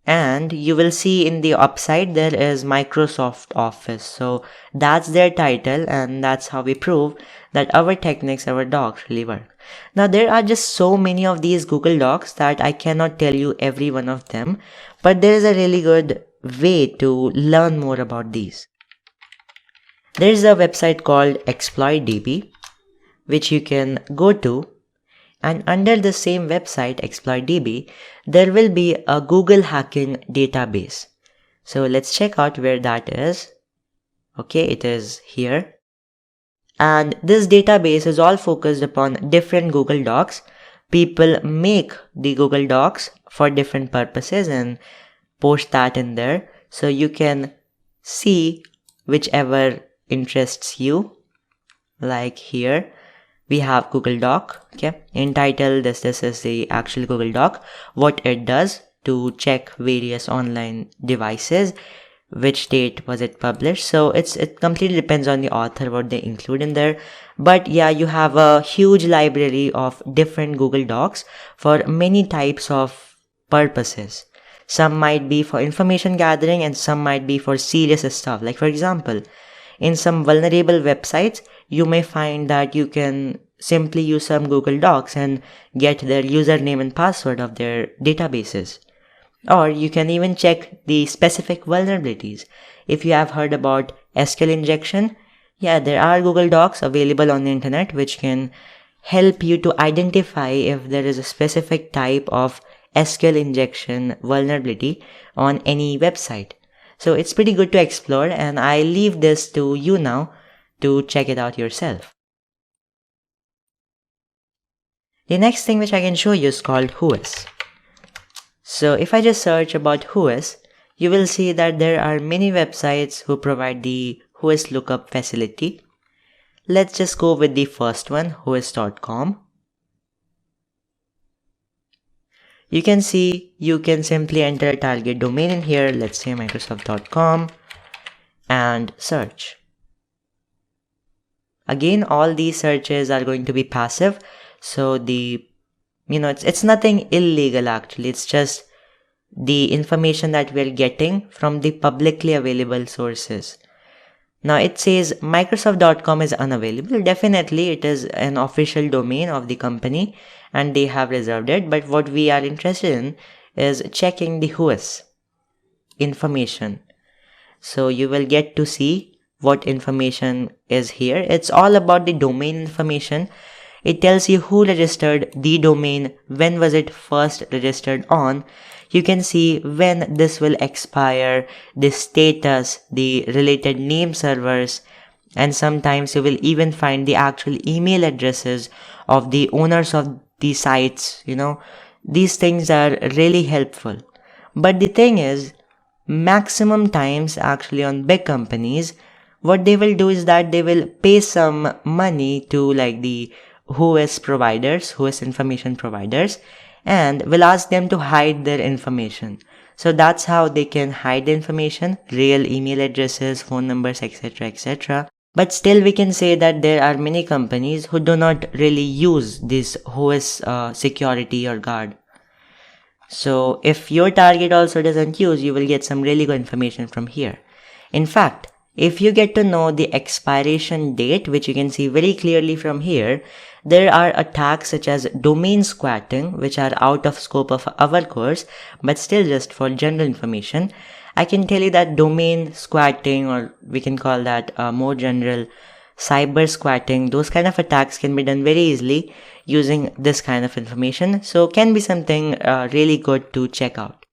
and you will see in the upside there is Microsoft Office. So that's their title, and that's how we prove that our techniques, our docs really work. Now there are just so many of these Google Docs that I cannot tell you every one of them, but there is a really good way to learn more about these. There is a website called ExploitDB, which you can go to, and under the same website, ExploitDB, there will be a Google hacking database. So let's check out where that is. Okay, it is here. And this database is all focused upon different Google Docs. People make the Google Docs for different purposes and post that in there. So you can see whichever interests you. Like here, we have Google Doc. Okay, in title, this is the actual Google Doc, what it does to check various online devices, which date was it published. So it completely depends on the author what they include in there. But yeah, you have a huge library of different Google Docs for many types of purposes. Some might be for information gathering, and some might be for serious stuff. Like for example, in some vulnerable websites, you may find that you can simply use some Google Docs and get their username and password of their databases. Or you can even check the specific vulnerabilities. If you have heard about SQL Injection, yeah, there are Google Docs available on the internet which can help you to identify if there is a specific type of SQL Injection vulnerability on any website. So it's pretty good to explore, and I leave this to you now to check it out yourself. The next thing which I can show you is called Whois. So if I just search about Whois, you will see that there are many websites who provide the Whois lookup facility. Let's just go with the first one, whois.com. You can see you can simply enter a target domain in here, let's say microsoft.com, and search. Again, all these searches are going to be passive, so it's nothing illegal actually. It's just the information that we're getting from the publicly available sources. Now it says Microsoft.com is unavailable. Definitely it is an official domain of the company and they have reserved it. But what we are interested in is checking the Whois information. So you will get to see what information is here. It's all about the domain information. It tells you who registered the domain, when was it first registered on. You can see when this will expire, the status, the related name servers, and sometimes you will even find the actual email addresses of the owners of the sites. These things are really helpful. But the thing is, maximum times actually on big companies, what they will do is that they will pay some money to like the Whois providers, Whois information providers, and will ask them to hide their information. So that's how they can hide the information, real email addresses, phone numbers, etc, etc. But still we can say that there are many companies who do not really use this Whois security or guard. So if your target also doesn't use, you will get some really good information from here. In fact, if you get to know the expiration date, which you can see very clearly from here, there are attacks such as domain squatting, which are out of scope of our course, but still just for general information. I can tell you that domain squatting, or we can call that more general cyber squatting, those kind of attacks can be done very easily using this kind of information. So can be something really good to check out.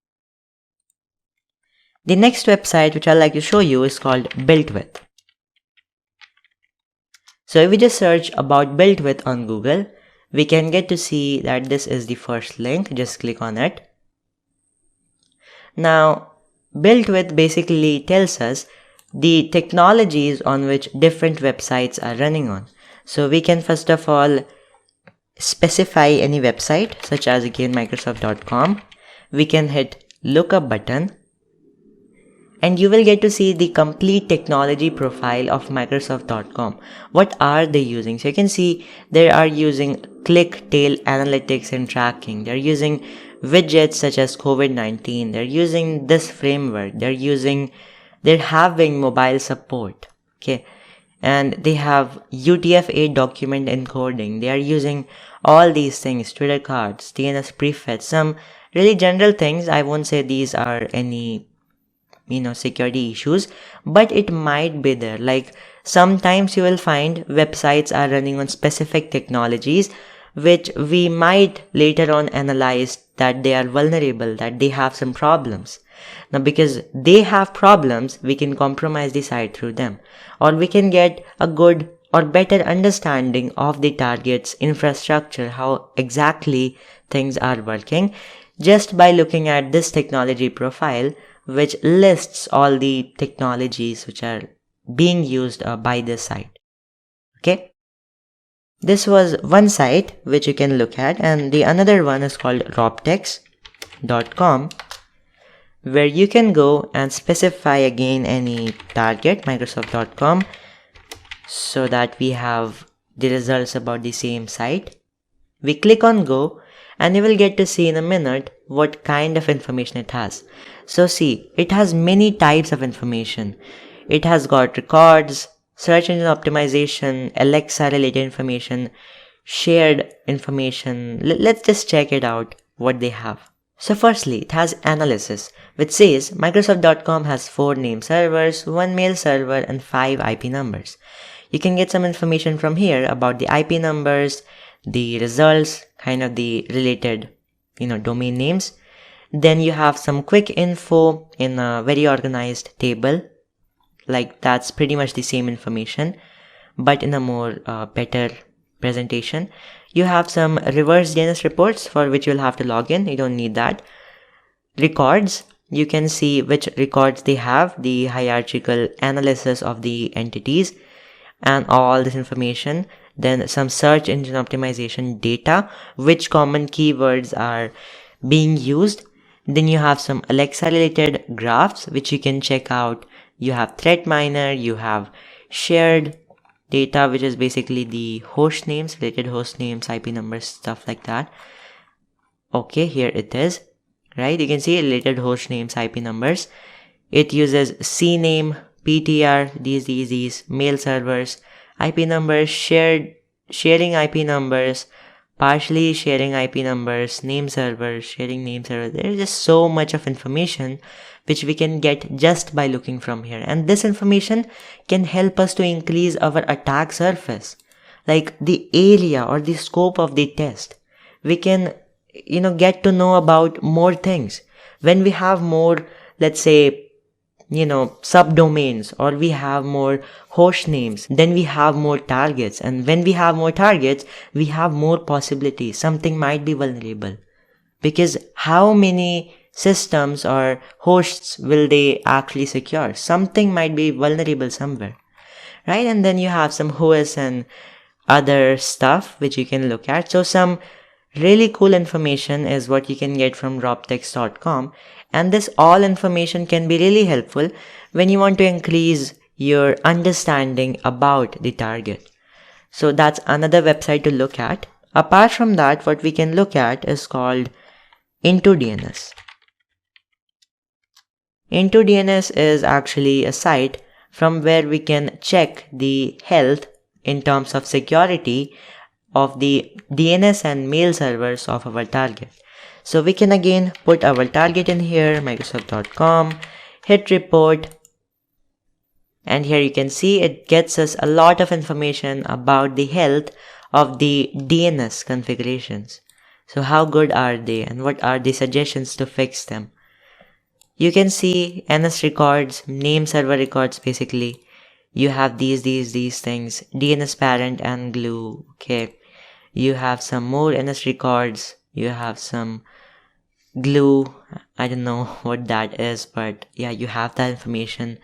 The next website which I'd like to show you is called BuiltWith. So if we just search about BuiltWith on Google, we can get to see that this is the first link. Just click on it. Now, BuiltWith basically tells us the technologies on which different websites are running on. So we can first of all specify any website, such as again Microsoft.com. We can hit lookup button, and you will get to see the complete technology profile of Microsoft.com. What are they using? So you can see they are using click tail analytics and tracking. They're using widgets such as COVID-19. They're using this framework. They're having mobile support. Okay. And they have UTF-8 document encoding. They are using all these things, Twitter cards, DNS prefets, some really general things. I won't say these are any security issues, but it might be there. Like sometimes you will find websites are running on specific technologies which we might later on analyze that they are vulnerable, that they have some problems. Now because they have problems, we can compromise the site through them, or we can get a good or better understanding of the target's infrastructure, how exactly things are working, just by looking at this technology profile, which lists all the technologies which are being used by this site. Okay. This was one site which you can look at, and the another one is called roptex.com, where you can go and specify again any target, Microsoft.com, so that we have the results about the same site. We click on go, and you will get to see in a minute what kind of information it has. So see, it has many types of information. It has got records, search engine optimization, Alexa related information, shared information. Let's just check it out, what they have. So firstly, it has analysis, which says Microsoft.com has 4 name servers, 1 mail server, and 5 IP numbers. You can get some information from here about the IP numbers, the results, kind of the related, domain names. Then you have some quick info in a very organized table. Like that's pretty much the same information, but in a more better presentation. You have some reverse DNS reports for which you'll have to log in. You don't need that. Records. You can see which records they have, the hierarchical analysis of the entities, and all this information. Then some search engine optimization data, which common keywords are being used. Then you have some Alexa related graphs, which you can check out. You have threat miner, you have shared data, which is basically the host names, related host names, IP numbers, stuff like that. Okay, here it is, right? You can see related host names, IP numbers. It uses CNAME, PTR, these mail servers, IP numbers, sharing IP numbers, partially sharing IP numbers, name servers, sharing name servers. There is just so much of information which we can get just by looking from here. And this information can help us to increase our attack surface, like the area or the scope of the test. We can, get to know about more things. When we have more, let's say, subdomains, or we have more host names, then we have more targets. And when we have more targets, we have more possibilities. Something might be vulnerable. Because how many systems or hosts will they actually secure? Something might be vulnerable somewhere, right? And then you have some OS and other stuff which you can look at. So some really cool information is what you can get from roptex.com. And this all information can be really helpful when you want to increase your understanding about the target. So that's another website to look at. Apart from that, what we can look at is called IntoDNS. IntoDNS is actually a site from where we can check the health in terms of security of the DNS and mail servers of our target. So we can again put our target in here, Microsoft.com, hit report, and here you can see it gets us a lot of information about the health of the DNS configurations. So how good are they and what are the suggestions to fix them? You can see NS records, name server records basically. You have these things, DNS parent and glue, okay. You have some more NS records, you have some glue, I don't know what that is, but yeah, you have that information.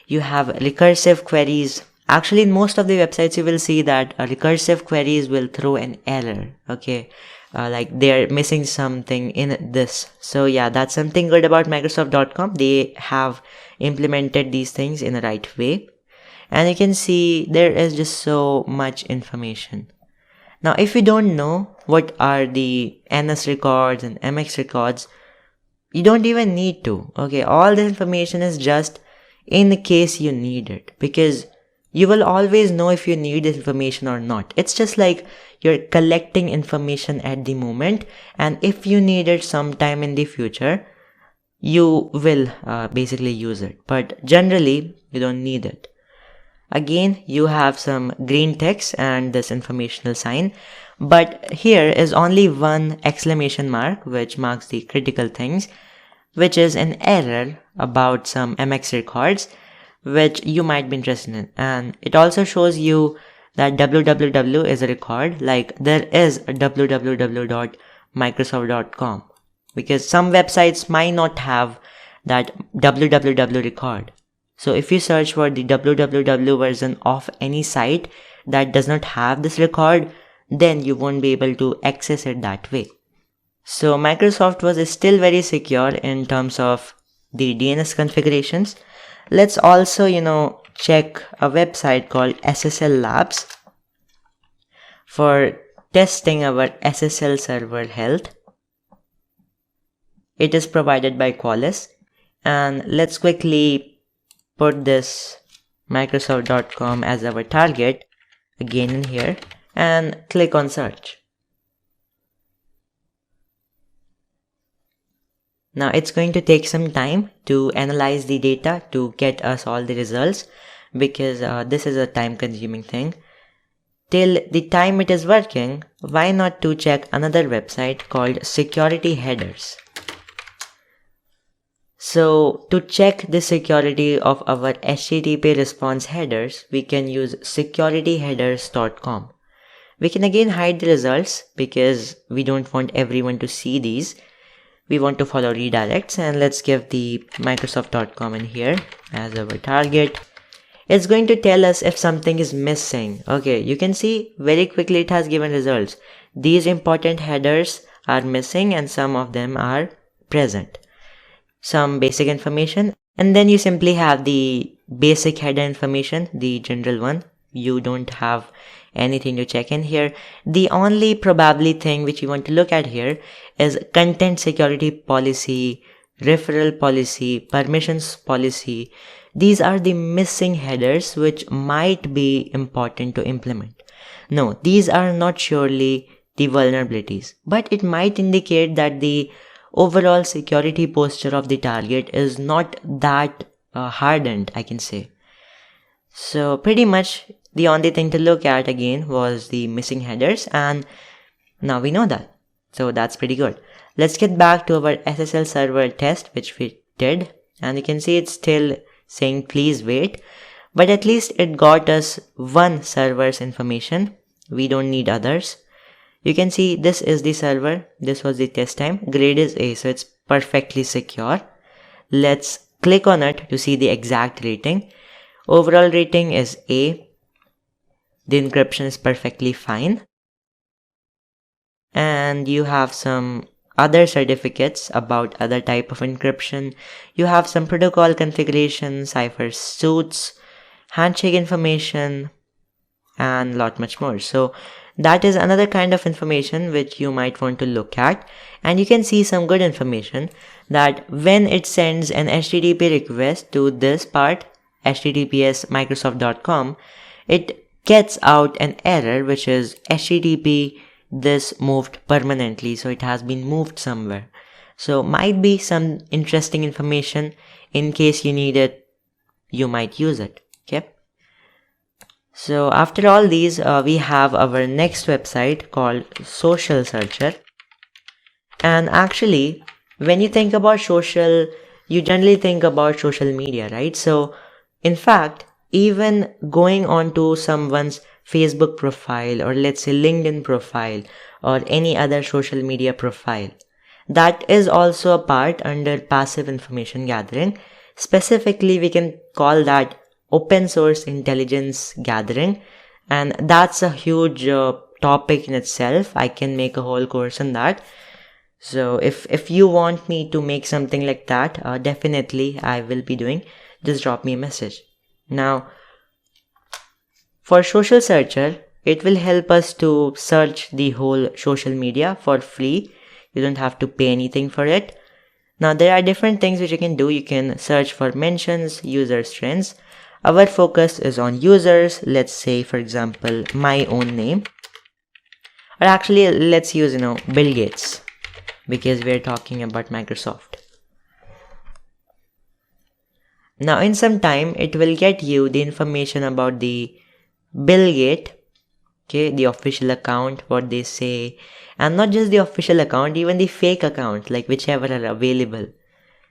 You have recursive queries. Actually, in most of the websites, you will see that recursive queries will throw an error, okay. Like they're missing something in this. So yeah, that's something good about Microsoft.com. They have implemented these things in the right way. And you can see there is just so much information. Now, if you don't know what are the NS records and MX records, you don't even need to. Okay, all the information is just in case you need it, because you will always know if you need this information or not. It's just like you're collecting information at the moment, and if you need it sometime in the future, you will basically use it. But generally, you don't need it. Again, you have some green text and this informational sign, but here is only one exclamation mark which marks the critical things, which is an error about some MX records which you might be interested in. And it also shows you that www is a record, like there is a www.microsoft.com, because some websites might not have that www record. So if you search for the www version of any site that does not have this record, then you won't be able to access it that way. So Microsoft was still very secure in terms of the DNS configurations. Let's also, check a website called SSL Labs for testing our SSL server health. It is provided by Qualys, and let's quickly put this Microsoft.com as our target again in here and click on search. Now it's going to take some time to analyze the data to get us all the results, because this is a time consuming thing. Till the time it is working, why not to check another website called Security Headers. So to check the security of our HTTP response headers, we can use securityheaders.com. We can again hide the results because we don't want everyone to see these. We want to follow redirects, and let's give the Microsoft.com in here as our target. It's going to tell us if something is missing. Okay, you can see very quickly it has given results. These important headers are missing and some of them are present. Some basic information, and then you simply have the basic header information, the general one. You don't have anything to check in here. The only probably thing which you want to look at here is content security policy, referral policy, permissions policy. These are the missing headers which might be important to implement. No, these are not surely the vulnerabilities, but it might indicate that the overall security posture of the target is not that hardened, I can say. So pretty much the only thing to look at again was the missing headers, and now we know that. So that's pretty good. Let's get back to our SSL server test which we did, and you can see it's still saying please wait, but at least it got us one server's information. We don't need others. You can see this is the server, this was the test time, grade is A, so it's perfectly secure. Let's click on it to see the exact rating. Overall rating is A. The encryption is perfectly fine. And you have some other certificates about other type of encryption. You have some protocol configuration, cipher suits, handshake information, and lot much more. So that is another kind of information which you might want to look at. And you can see some good information that when it sends an HTTP request to this part, https microsoft.com, it gets out an error which is HTTP this moved permanently, so it has been moved somewhere. So might be some interesting information in case you need it, you might use it. Okay. So after all these, we have our next website called Social Searcher. And actually, when you think about social, you generally think about social media, right? So in fact, even going onto someone's Facebook profile, or let's say LinkedIn profile, or any other social media profile, that is also a part under passive information gathering. Specifically, we can call that open source intelligence gathering, and that's a huge topic in itself. I can make a whole course on that. So if you want me to make something like that, definitely I will be doing. Just drop me a message. Now, for Social Searcher, it will help us to search the whole social media for free. You don't have to pay anything for it. Now, there are different things which you can do. You can search for mentions, users, trends. Our focus is on users. Let's say, for example, my own name. Or actually, let's use, Bill Gates, because we're talking about Microsoft. Now, in some time, it will get you the information about the Bill Gates, okay, the official account, what they say, and not just the official account, even the fake account, like whichever are available.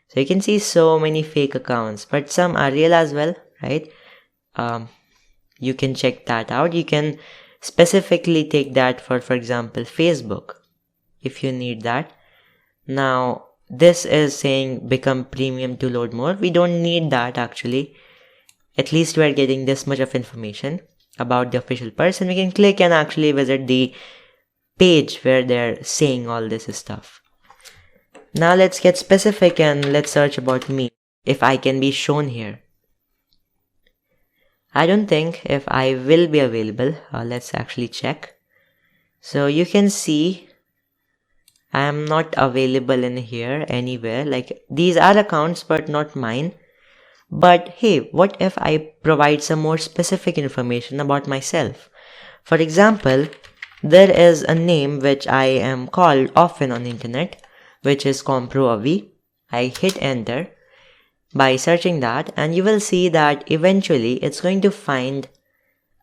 So you can see so many fake accounts, but some are real as well, right? You can check that out. You can specifically take that for example, Facebook, if you need that. Now, this is saying become premium to load more. We don't need that actually. At least we are getting this much of information about the official person. We can click and actually visit the page where they're saying all this stuff. Now let's get specific and let's search about me, if I can be shown here. I don't think if I will be available. Let's actually check. So you can see I am not available in here anywhere. Like, these are accounts but not mine. But hey, what if I provide some more specific information about myself? For example, there is a name which I am called often on the internet, which is ComproAvi. I hit enter by searching that, and you will see that eventually it's going to find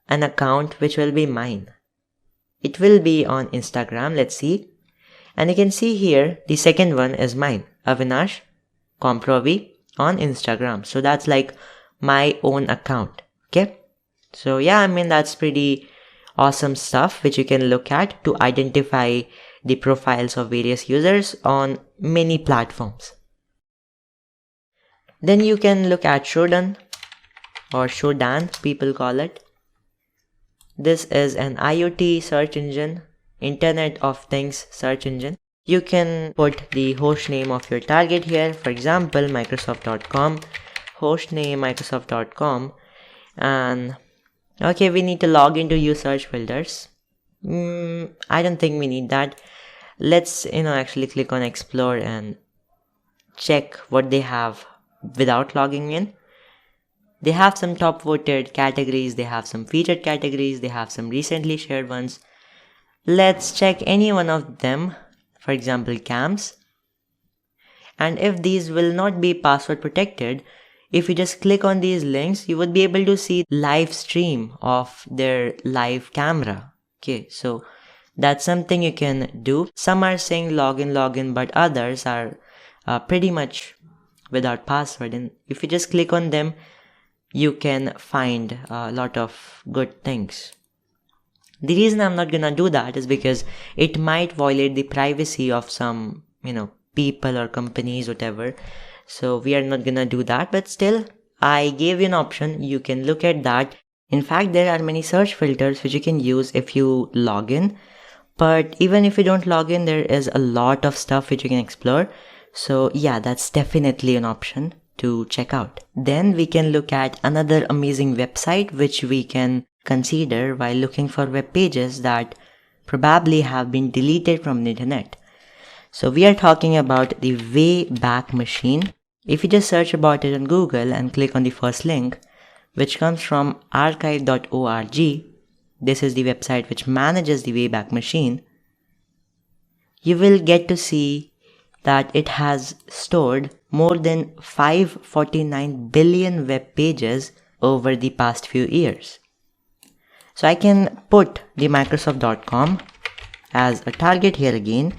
an account which will be mine. It will be on Instagram. Let's see. And you can see here, the second one is mine, Avinash ComproAvi on Instagram. So that's like my own account. Okay. So yeah, I mean, that's pretty awesome stuff which you can look at to identify the profiles of various users on many platforms. Then you can look at Shodan, or Shodan, people call it. This is an IoT search engine, Internet of Things search engine. You can put the host name of your target here, for example, Microsoft.com, host name Microsoft.com, and okay, we need to log into use search filters. I don't think we need that. Let's, actually click on explore and check what they have without logging in. They have some top voted categories, they have some featured categories, they have some recently shared ones. Let's check any one of them, for example, cams. And if these will not be password protected, if you just click on these links, you would be able to see live stream of their live camera. Okay, so that's something you can do. Some are saying login, but others are pretty much without password. And if you just click on them, you can find a lot of good things. The reason I'm not gonna do that is because it might violate the privacy of some, people or companies, whatever. So we are not gonna do that, but still, I gave you an option. You can look at that. In fact, there are many search filters which you can use if you log in. But even if you don't log in, there is a lot of stuff which you can explore. So yeah, that's definitely an option to check out. Then we can look at another amazing website which we can consider while looking for web pages that probably have been deleted from the internet. So we are talking about the Wayback Machine. If you just search about it on Google and click on the first link, which comes from archive.org, this is the website which manages the Wayback Machine, you will get to see that it has stored more than 549 billion web pages over the past few years. So I can put the Microsoft.com as a target here again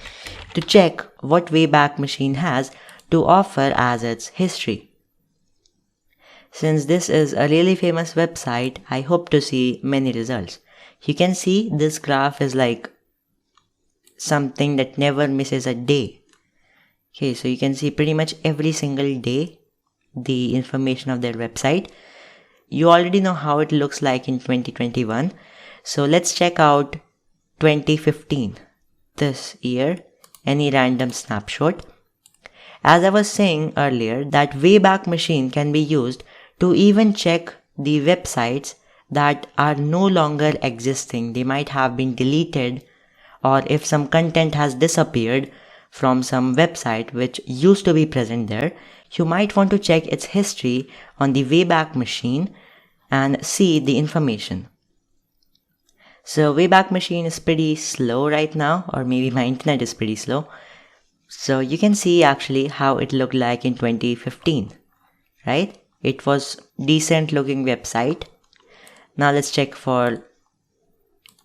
to check what Wayback Machine has to offer as its history. Since this is a really famous website, I hope to see many results. You can see this graph is like something that never misses a day. Okay, so you can see pretty much every single day the information of their website. You already know how it looks like in 2021. So let's check out 2015. This year, any random snapshot. As I was saying earlier, that Wayback Machine can be used to even check the websites that are no longer existing. They might have been deleted, or if some content has disappeared from some website which used to be present there, you might want to check its history on the Wayback Machine and see the information. So Wayback Machine is pretty slow right now, or maybe my internet is pretty slow. So you can see actually how it looked like in 2015, right? It was decent looking website. Now let's check for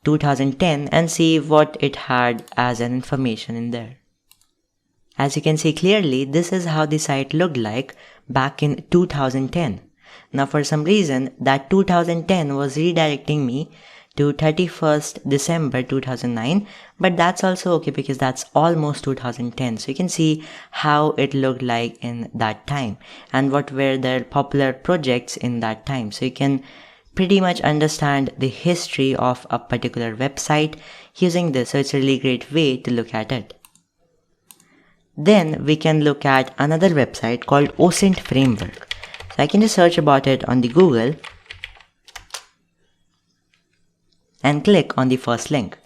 2010 and see what it had as an information in there. As you can see clearly, this is how the site looked like back in 2010. Now for some reason, that 2010 was redirecting me to 31st December 2009, but that's also okay because that's almost 2010. So you can see how it looked like in that time and what were the popular projects in that time. So you can pretty much understand the history of a particular website using this. So it's a really great way to look at it. Then we can look at another website called Specific Framework. So I can just search about it on the Google and click on the first link.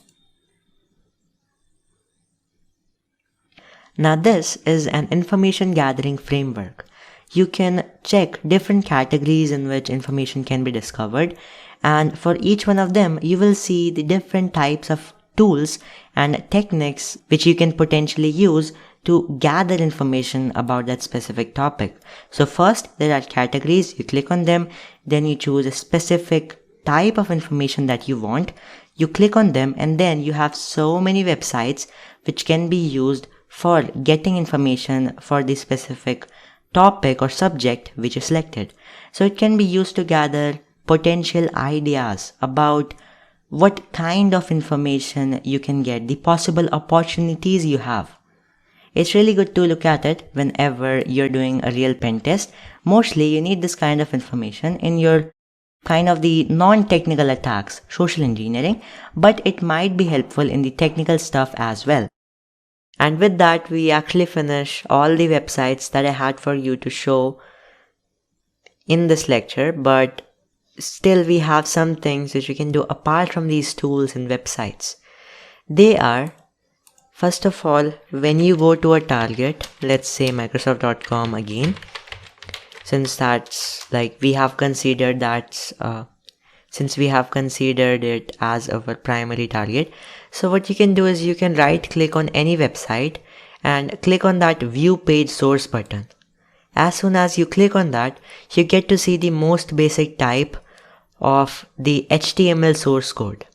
Now this is an information gathering framework. You can check different categories in which information can be discovered, and for each one of them you will see the different types of tools and techniques which you can potentially use to gather information about that specific topic. So first there are categories, you click on them, then you choose a specific type of information that you want, you click on them, and then you have so many websites which can be used for getting information for the specific topic or subject which is selected. So it can be used to gather potential ideas about what kind of information you can get, the possible opportunities you have. It's really good to look at it whenever you're doing a real pen test. Mostly you need this kind of information in your kind of the non-technical attacks, social engineering, but it might be helpful in the technical stuff as well. And with that, we actually finish all the websites that I had for you to show in this lecture, but still we have some things which we can do apart from these tools and websites. They are, first of all, when you go to a target, let's say Microsoft.com again, since that's like we have considered that since we have considered it as our primary target. So what you can do is you can right click on any website and click on that view page source button. As soon as you click on that, you get to see the most basic type of the HTML source code.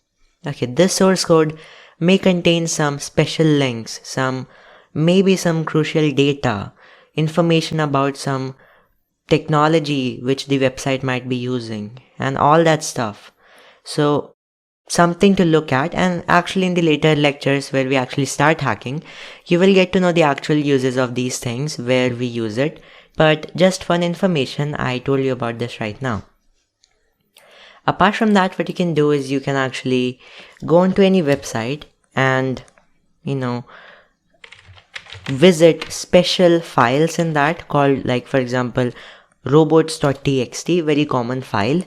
Okay, this source code may contain some special links, maybe some crucial data, information about some technology which the website might be using, and all that stuff. So something to look at, and actually in the later lectures where we actually start hacking, you will get to know the actual uses of these things, where we use it. But just fun information, I told you about this right now. Apart from that, what you can do is you can actually go onto any website and, visit special files in that called, like for example, robots.txt, very common file.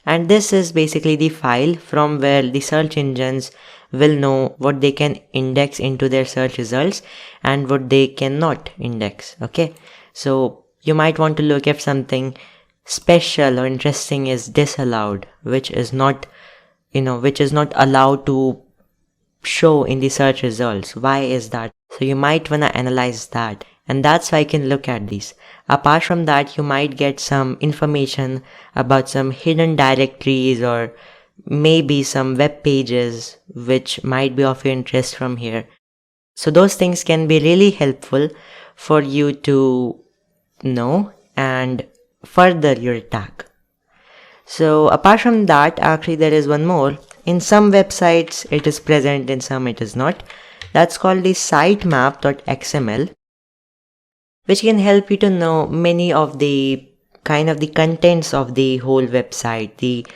And this is basically the file from where the search engines will know what they can index into their search results and what they cannot index. Okay, so you might want to look if something special or interesting is disallowed, which is not allowed to show in the search results. Why is that? So you might want to analyze that And that's why I can look at these. Apart from that, you might get some information about some hidden directories or maybe some web pages which might be of your interest from here. So those things can be really helpful for you to know and further your attack. So apart from that, actually there is one more. In some websites it is present, in some it is not. That's called the sitemap.xml, which can help you to know many of the contents of the whole website, the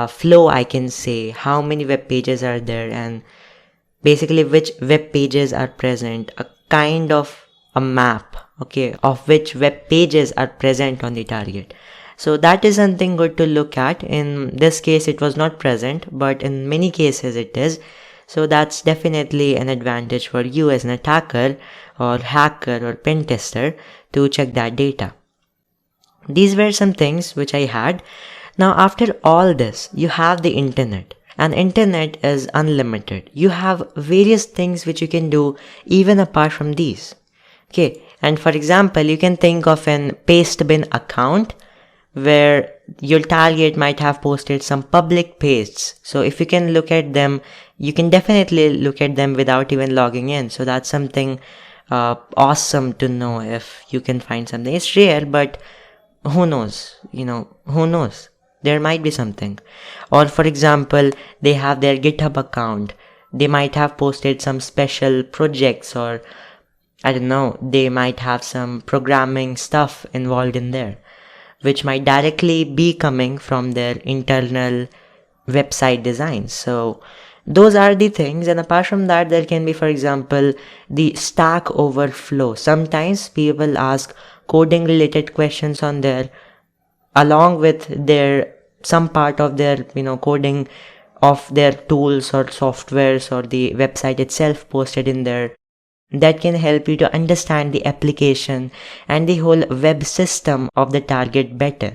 flow, I can say, how many web pages are there, and basically which web pages are present, a kind of a map, okay, of which web pages are present on the target. So that is something good to look at. In this case it was not present, but in many cases it is. So that's definitely an advantage for you as an attacker or hacker or pen tester to check that data. These were some things which I had. Now after all this, you have the internet, and internet is unlimited. You have various things which you can do even apart from these. Okay, and for example, you can think of an pastebin account where your target might have posted some public pastes. So if you can look at them, you can definitely look at them without even logging in. So that's something awesome to know if you can find something. It's rare, but who knows? Who knows? There might be something. Or for example, they have their GitHub account. They might have posted some special projects, or I don't know, they might have some programming stuff involved in there, which might directly be coming from their internal website designs. So those are the things. And apart from that, there can be, for example, the Stack Overflow. Sometimes people ask coding related questions on there, along with their some part of their coding of their tools or softwares or the website itself posted in there. That can help you to understand the application and the whole web system of the target better.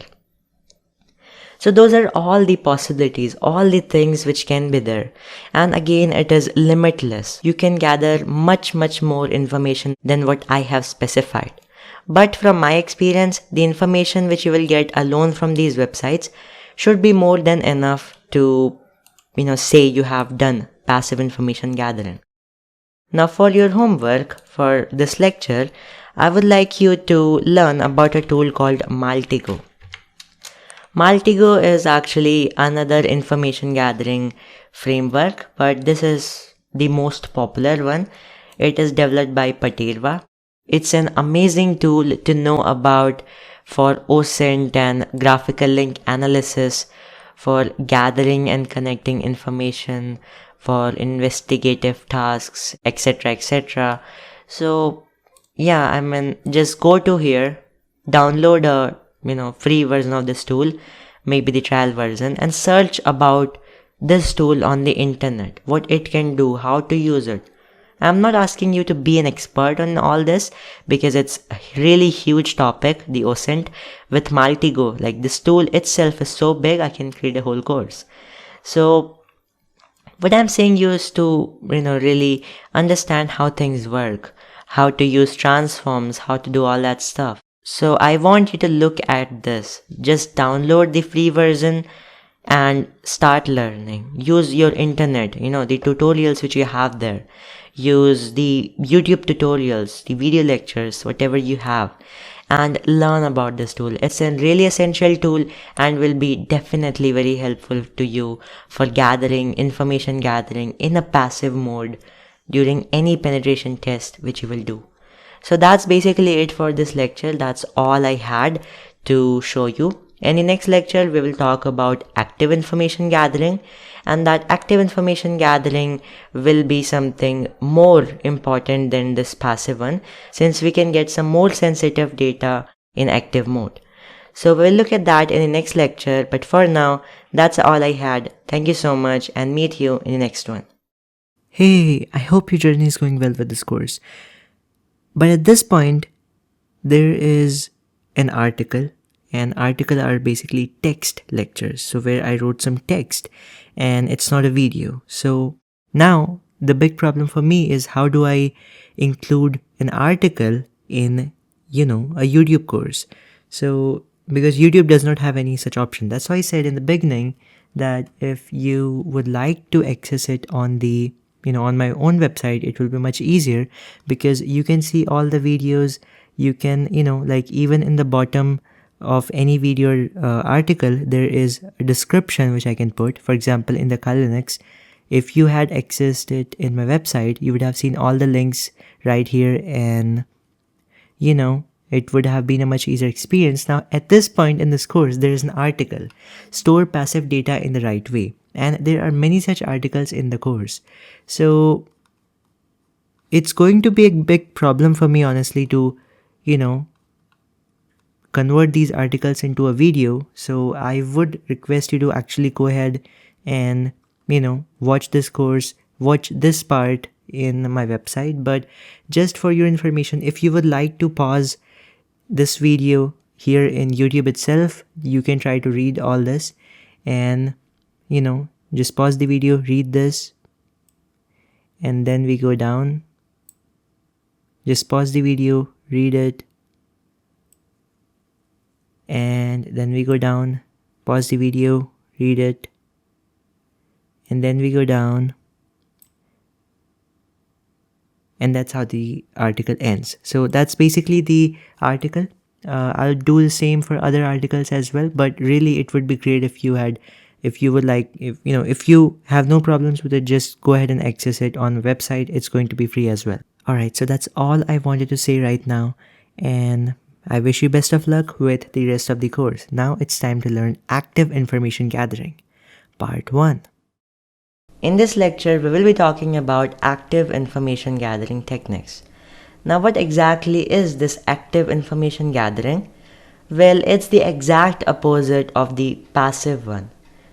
So those are all the possibilities, all the things which can be there. And again, it is limitless. You can gather much more information than what I have specified. But from my experience, the information which you will get alone from these websites should be more than enough to, say you have done passive information gathering. Now for your homework for this lecture, I would like you to learn about a tool called Maltego. Maltego is actually another information gathering framework, but this is the most popular one. It is developed by Paterva. It's an amazing tool to know about for OSINT and graphical link analysis, for gathering and connecting information, for investigative tasks, etc. So yeah, just go to here, download a free version of this tool, maybe the trial version, and search about this tool on the internet, what it can do, how to use it. I'm not asking you to be an expert on all this because it's a really huge topic, the OSINT. With Maltego, like this tool itself is so big, I can create a whole course. So what I'm saying you is to, really understand how things work, how to use transforms, how to do all that stuff. So I want you to look at this. Just download the free version and start learning. Use your internet, the tutorials which you have there. Use the YouTube tutorials, the video lectures, whatever you have, and learn about this tool. It's a really essential tool and will be definitely very helpful to you for information gathering in a passive mode during any penetration test which you will do. So that's basically it for this lecture. That's all I had to show you. In the next lecture, we will talk about active information gathering, and that active information gathering will be something more important than this passive one, since we can get some more sensitive data in active mode. So we'll look at that in the next lecture, but for now, that's all I had. Thank you so much and meet you in the next one. Hey, I hope your journey is going well with this course. But at this point, there is an article. An article are basically text lectures, so where I wrote some text and it's not a video. So now the big problem for me is how do I include an article in, a YouTube course. So because YouTube does not have any such option, that's why I said in the beginning that if you would like to access it on the on my own website, it will be much easier, because you can see all the videos. You can like even in the bottom of any video article, there is a description which I can put. For example, in the Kali Linux, if you had accessed it in my website, you would have seen all the links right here, and it would have been a much easier experience. Now, at this point in this course, there is an article, Store Passive Data in the Right Way. And there are many such articles in the course. So it's going to be a big problem for me, honestly, to, convert these articles into a video. So I would request you to actually go ahead and, watch this course, watch this part in my website. But just for your information, if you would like to pause this video here in YouTube itself, you can try to read all this, and just pause the video, read this, and then we go down. Just pause the video, read it, and then we go down, pause the video, read it, and then we go down. And that's how the article ends. So that's basically the article. I'll do the same for other articles as well, but really it would be great if you have no problems with it, just go ahead and access it on the website. It's going to be free as well. Alright, so that's all I wanted to say right now, and I wish you best of luck with the rest of the course. Now it's time to learn active information gathering, part 1. In this lecture, we will be talking about active information gathering techniques. Now, what exactly is this active information gathering? Well, it's the exact opposite of the passive one.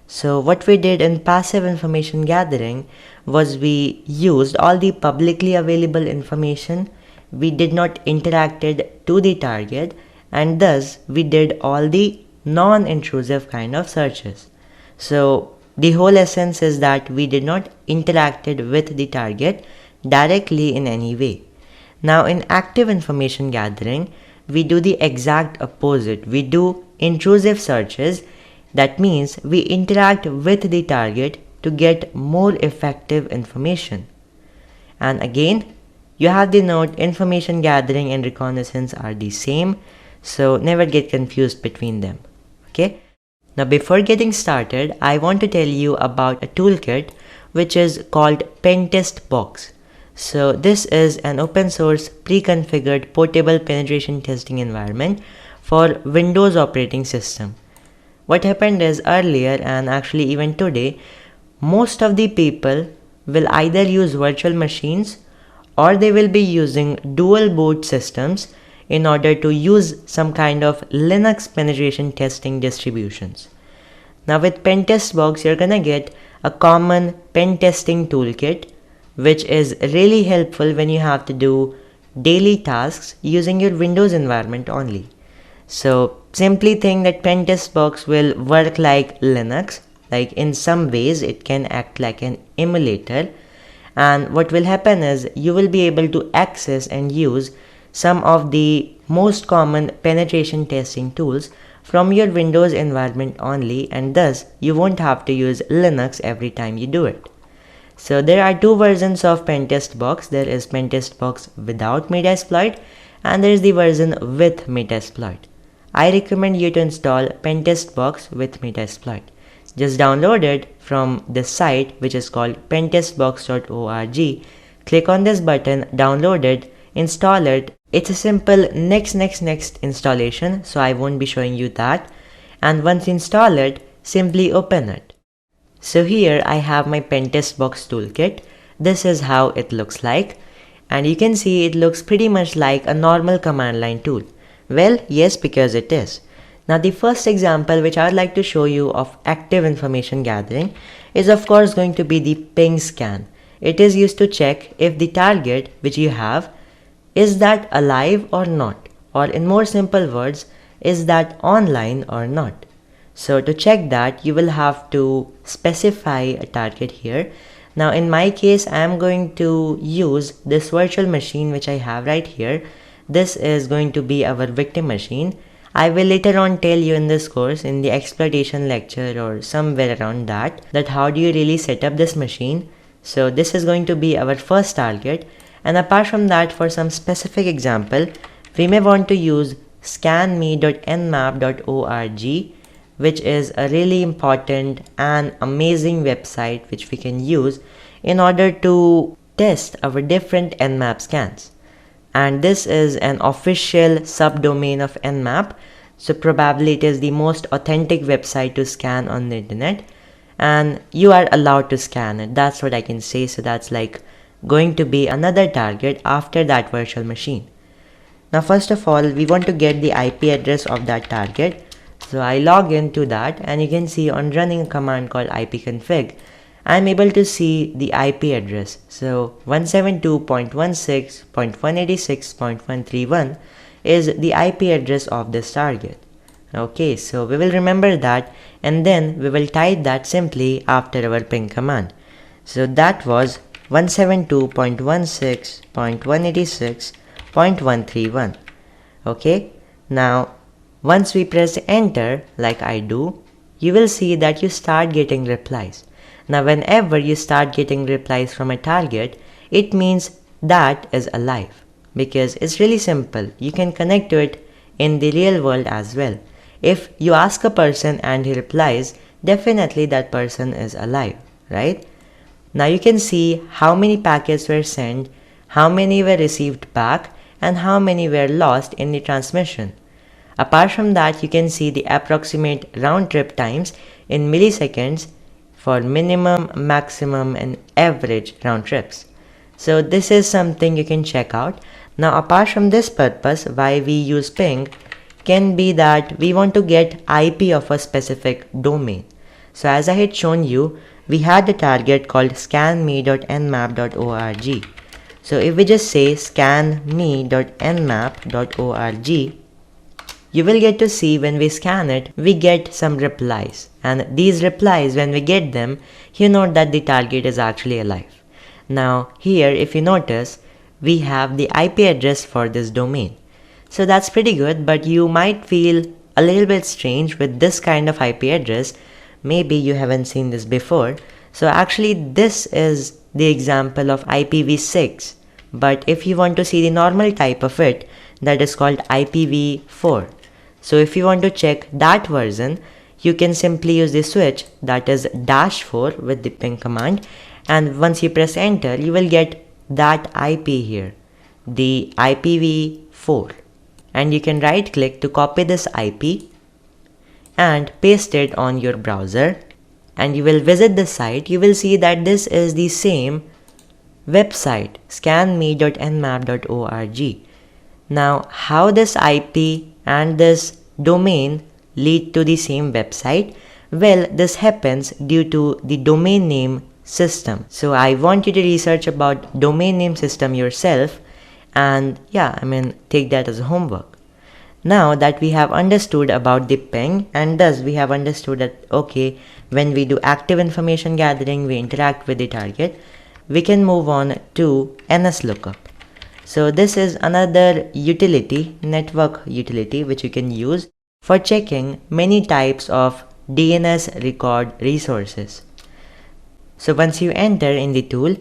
So what we did in passive information gathering was we used all the publicly available information. We did not interacted to the target, and thus we did all the non-intrusive kind of searches. So the whole essence is that we did not interacted with the target directly in any way. Now in active information gathering, we do the exact opposite. We do intrusive searches. That means we interact with the target to get more effective information. And again, you have the note, information gathering and reconnaissance are the same, so never get confused between them. Okay? Now before getting started, I want to tell you about a toolkit which is called Pentestbox. So this is an open source pre-configured portable penetration testing environment for Windows operating system. What happened is earlier, and actually even today, most of the people will either use virtual machines or they will be using dual boot systems in order to use some kind of Linux penetration testing distributions. Now with Pentestbox, you're gonna get a common pen testing toolkit, which is really helpful when you have to do daily tasks using your Windows environment only. So simply think that Pentestbox will work like Linux, like in some ways it can act like an emulator, and what will happen is you will be able to access and use some of the most common penetration testing tools from your Windows environment only, and thus you won't have to use Linux every time you do it. So there are two versions of Pentestbox. There is Pentestbox without Metasploit, and there is the version with Metasploit. I recommend you to install Pentestbox with Metasploit. Just download it from this site, which is called pentestbox.org. Click on this button, download it, install it. It's a simple next installation, so I won't be showing you that. And once you install it, simply open it. So here I have my Pentestbox toolkit. This is how it looks like, and you can see it looks pretty much like a normal command line tool. Well, yes, because it is. Now the first example which I would like to show you of active information gathering is of course going to be the ping scan. It is used to check if the target which you have, is that alive or not, or in more simple words, is that online or not. So to check that, you will have to specify a target here. Now in my case, I am going to use this virtual machine which I have right here. this is going to be our victim machine. I will later on tell you in this course, in the exploitation lecture or somewhere around that how do you really set up this machine. So this is going to be our first target, and apart from that, for some specific example, we may want to use scanme.nmap.org, which is a really important and amazing website which we can use in order to test our different Nmap scans. And this is an official subdomain of Nmap, so probably it is the most authentic website to scan on the internet, and you are allowed to scan it. That's what I can say. So that's like going to be another target after that virtual machine. Now first of all, we want to get the IP address of that target. So I log into that, and you can see on running a command called ipconfig, I'm able to see the IP address. So 172.16.186.131 is the IP address of this target. Okay, so we will remember that, and then we will type that simply after our ping command. So that was 172.16.186.131. Okay, now once we press enter like I do, you will see that you start getting replies. Now whenever you start getting replies from a target, it means that is alive, because it's really simple. You can connect to it in the real world as well. If you ask a person and he replies, definitely that person is alive, right? Now you can see how many packets were sent, how many were received back, and how many were lost in the transmission. Apart from that, you can see the approximate round trip times in milliseconds for minimum, maximum, and average round trips. So this is something you can check out. Now apart from this purpose, why we use ping can be that we want to get IP of a specific domain. So as I had shown you, we had a target called scanme.nmap.org. So if we just say scanme.nmap.org, you will get to see when we scan it, we get some replies. And these replies, when we get them, you know that the target is actually alive. Now here, if you notice, we have the IP address for this domain. So that's pretty good, but you might feel a little bit strange with this kind of IP address. Maybe you haven't seen this before. So actually this is the example of IPv6. But if you want to see the normal type of it, that is called IPv4. So if you want to check that version, you can simply use the switch, that is -4 with the ping command, and once you press enter, you will get that IP here, the IPv4, and you can right click to copy this IP and paste it on your browser, and you will visit the site. You will see that this is the same website, scanme.nmap.org. Now how this IP and this domain lead to the same website? Well, this happens due to the domain name system. So I want you to research about domain name system yourself, and yeah, take that as homework. Now that we have understood about the ping, and thus we have understood that okay, when we do active information gathering, we interact with the target, we can move on to NS lookup. So this is another utility, network utility, which you can use for checking many types of DNS record resources. So once you enter in the tool,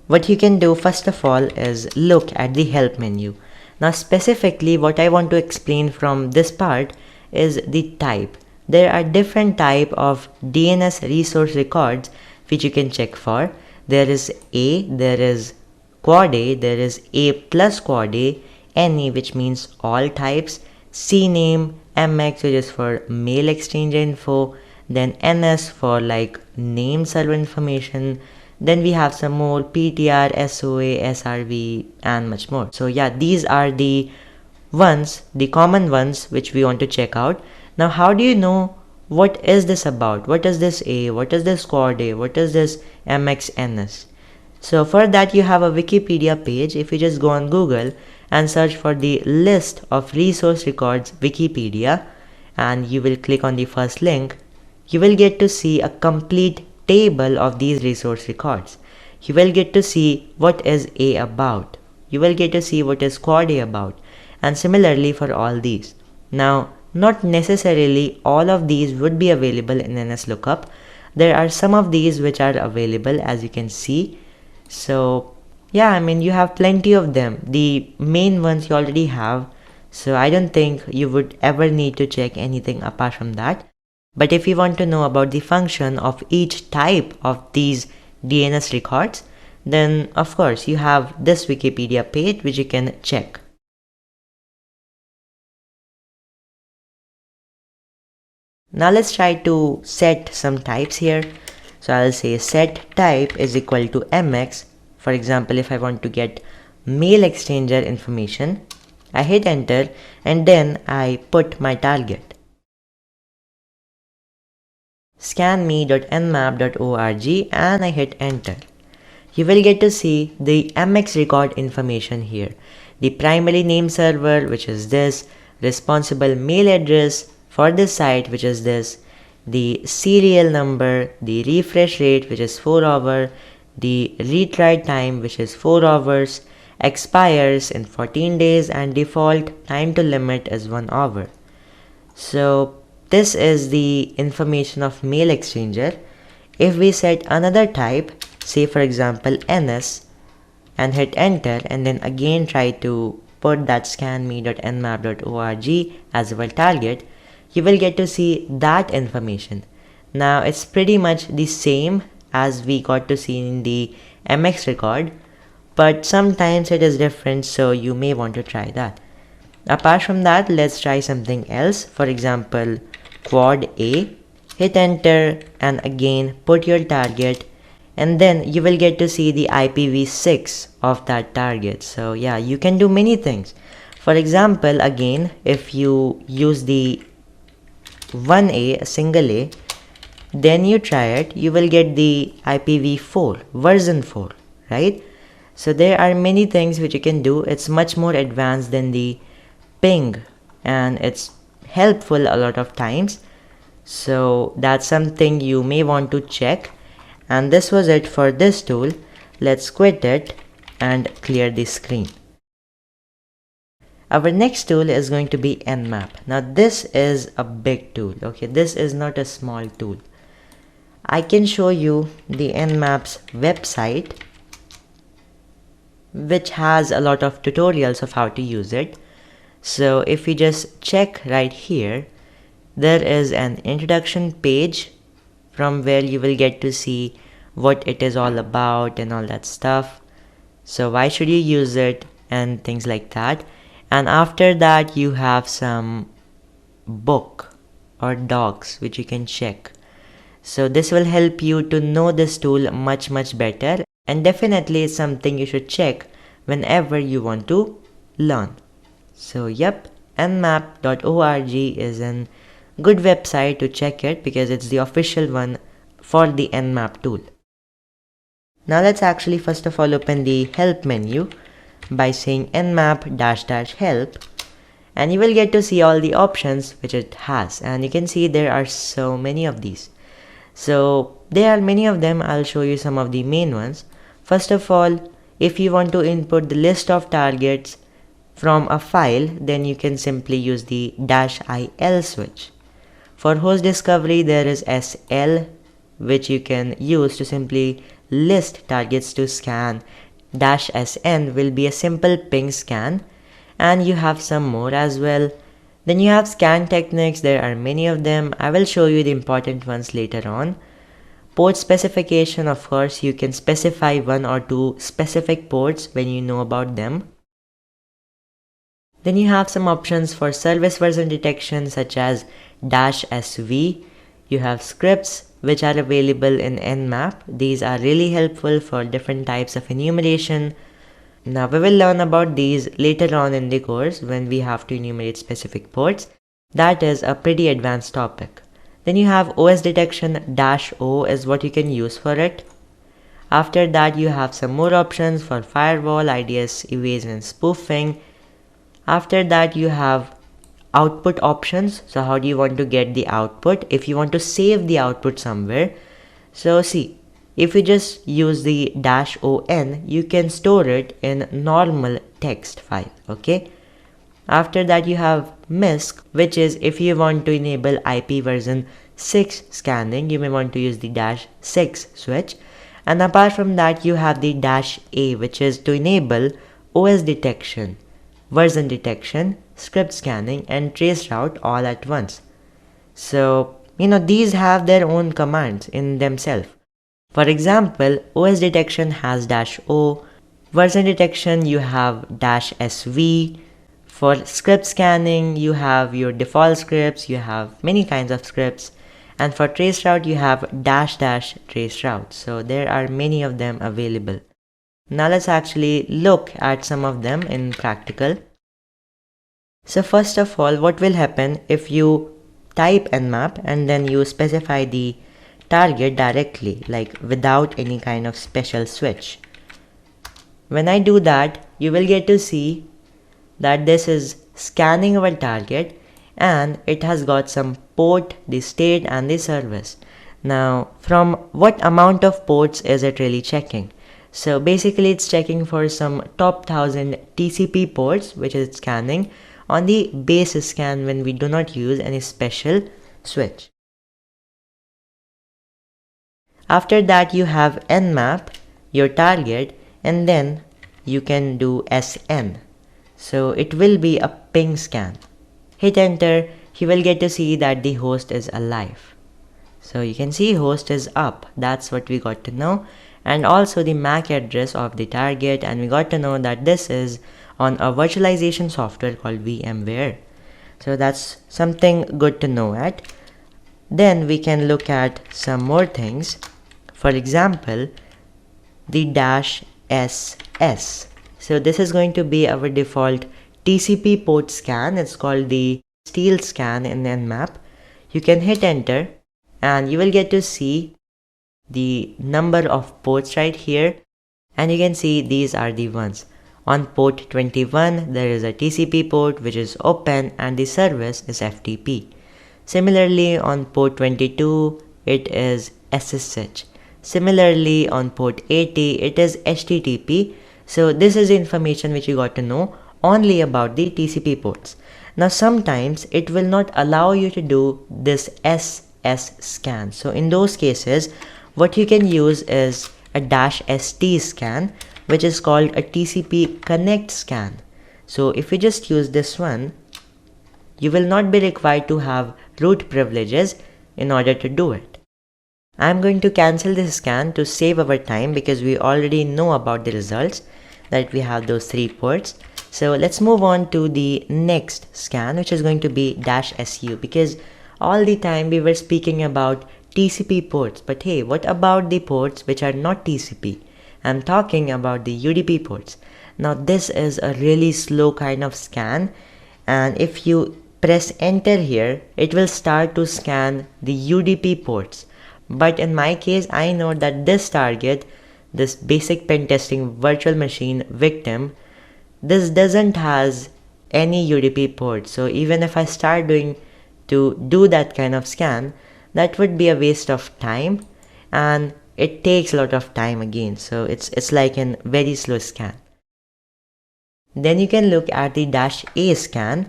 what you can do first of all is look at the help menu. Now specifically what I want to explain from this part is the type. There are different type of DNS resource records which you can check for. There is A, there is Quad A, there is A plus Quad A, NE which means all types, CNAME, MX which is for mail exchange info, then NS for like name server information, then we have some more PTR, SOA, SRV and much more. So yeah, these are the ones, the common ones which we want to check out. Now how do you know what is this about? What is this A? What is this Quad A? What is this MXNS? So for that you have a Wikipedia page. If you just go on Google and search for the list of resource records Wikipedia, and you will click on the first link, you will get to see a complete table of these resource records. You will get to see what is A about. You will get to see what is Quad A about. and similarly for all these. Now, not necessarily all of these would be available in NSLOOKUP. There are some of these which are available, as you can see. So yeah, I mean, you have plenty of them. The main ones you already have, so I don't think you would ever need to check anything apart from that. But if you want to know about the function of each type of these DNS records, then of course you have this Wikipedia page which you can check. Now let's try to set some types here. So I'll say set type is equal to mx. For example, if I want to get mail exchanger information, I hit enter and then I put my target. scanme.nmap.org and I hit enter. You will get to see the mx record information here. The primary name server, which is this, responsible mail address for this site, which is this, the serial number, the refresh rate, which is 4 hours, the retry time, which is 4 hours, expires in 14 days, and default time to limit is 1 hour. So this is the information of mail exchanger. If we set another type, say for example ns, and hit enter and then again try to put that scanme.nmap.org as our target, you will get to see that information. Now it's pretty much the same as we got to see in the mx record, but sometimes it is different, so you may want to try that. Apart from that, let's try something else. For example, quad A, hit enter and again put your target, and then you will get to see the IPv6 of that target. So yeah, you can do many things. For example, again, if you use the 1A, a single A, then you try it, you will get the IPv4 version 4, right? So there are many things which you can do. It's much more advanced than the ping and it's helpful a lot of times. So that's something you may want to check. And this was it for this tool. Let's quit it and clear the screen. Our next tool is going to be Nmap. Now this is a big tool, okay? This is not a small tool. I can show you the Nmap's website, which has a lot of tutorials of how to use it. So if you just check right here, there is an introduction page from where you will get to see what it is all about and all that stuff. So why should you use it and things like that. And after that you have some book or docs which you can check. So this will help you to know this tool much better, and definitely it's something you should check whenever you want to learn. So yep, nmap.org is a good website to check it because it's the official one for the Nmap tool. Now let's actually first of all open the help menu by saying nmap-help, and you will get to see all the options which it has, and you can see there are so many of these. So there are many of them. I'll show you some of the main ones. First of all, if you want to input the list of targets from a file, then you can simply use the -il switch. For host discovery, there is SL, which you can use to simply list targets to scan. -sn will be a simple ping scan, and you have some more as well. Then you have scan techniques. There are many of them. I will show you the important ones later on. Port specification, of course, you can specify 1 or 2 specific ports when you know about them. Then you have some options for service version detection such as -sv. You have scripts which are available in Nmap. These are really helpful for different types of enumeration. Now we will learn about these later on in the course when we have to enumerate specific ports. That is a pretty advanced topic. Then you have OS detection. -o is what you can use for it. After that you have some more options for firewall, IDS evasion and spoofing. After that you have output options. So how do you want to get the output? If you want to save the output somewhere, so see, if you just use the -on, you can store it in normal text file, okay? After that you have MISC, which is if you want to enable IP version 6 scanning, you may want to use the -6 switch. And apart from that you have the -A, which is to enable OS detection, version detection, script scanning and traceroute all at once. So these have their own commands in themselves. For example, OS detection has -O, version detection you have -SV, for script scanning you have your default scripts, you have many kinds of scripts, and for traceroute you have --traceroute. So there are many of them available. Now let's actually look at some of them in practical. So first of all, what will happen if you type Nmap and then you specify the target directly, like without any kind of special switch. When I do that, you will get to see that this is scanning our target and it has got some port, the state and the service. Now from what amount of ports is it really checking? So basically it's checking for some top 1000 TCP ports, which is scanning on the base scan when we do not use any special switch. After that you have Nmap, your target, and then you can do SN. So it will be a ping scan. Hit enter, you will get to see that the host is alive. So you can see host is up, that's what we got to know, and also the MAC address of the target, and we got to know that this is on a virtualization software called VMware. So that's something good to know at. Then we can look at some more things. For example, the -SS. So this is going to be our default TCP port scan. It's called the steal scan in Nmap. You can hit enter and you will get to see the number of ports right here, and you can see these are the ones. On port 21 there is a TCP port which is open and the service is FTP. Similarly on port 22 it is SSH. Similarly on port 80 it is HTTP. So this is information which you got to know only about the TCP ports. Now sometimes it will not allow you to do this SS scan. So in those cases what you can use is a -ST scan, which is called a TCP connect scan. So if you just use this one, you will not be required to have root privileges in order to do it. I'm going to cancel this scan to save our time because we already know about the results, that we have those 3 ports. So let's move on to the next scan, which is going to be -SU, because all the time we were speaking about TCP ports, but hey, what about the ports which are not TCP? I'm talking about the UDP ports. Now this is a really slow kind of scan, and if you press enter here, it will start to scan the UDP ports. But in my case, I know that this target, this basic pen testing virtual machine victim, this doesn't has any UDP port. So even if I start to do that kind of scan, that would be a waste of time, and it takes a lot of time again. So it's like a very slow scan. Then you can look at the -A scan,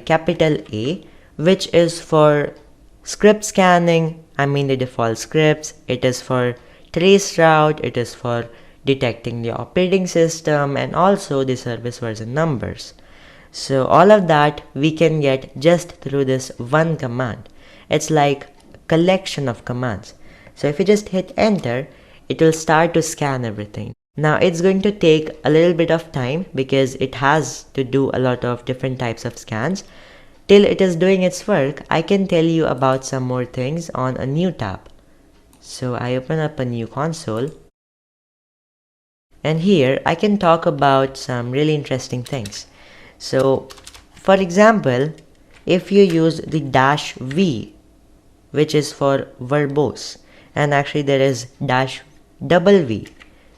capital A, which is for script scanning. I mean the default scripts. It is for traceroute, it is for detecting the operating system, and also the service version numbers. So all of that we can get just through this one command. It's like a collection of commands. So if you just hit enter, it will start to scan everything. Now it's going to take a little bit of time because it has to do a lot of different types of scans. Till it is doing its work, I can tell you about some more things on a new tab. So I open up a new console, and here I can talk about some really interesting things. So for example, if you use the -V, which is for verbose, and actually there is -V,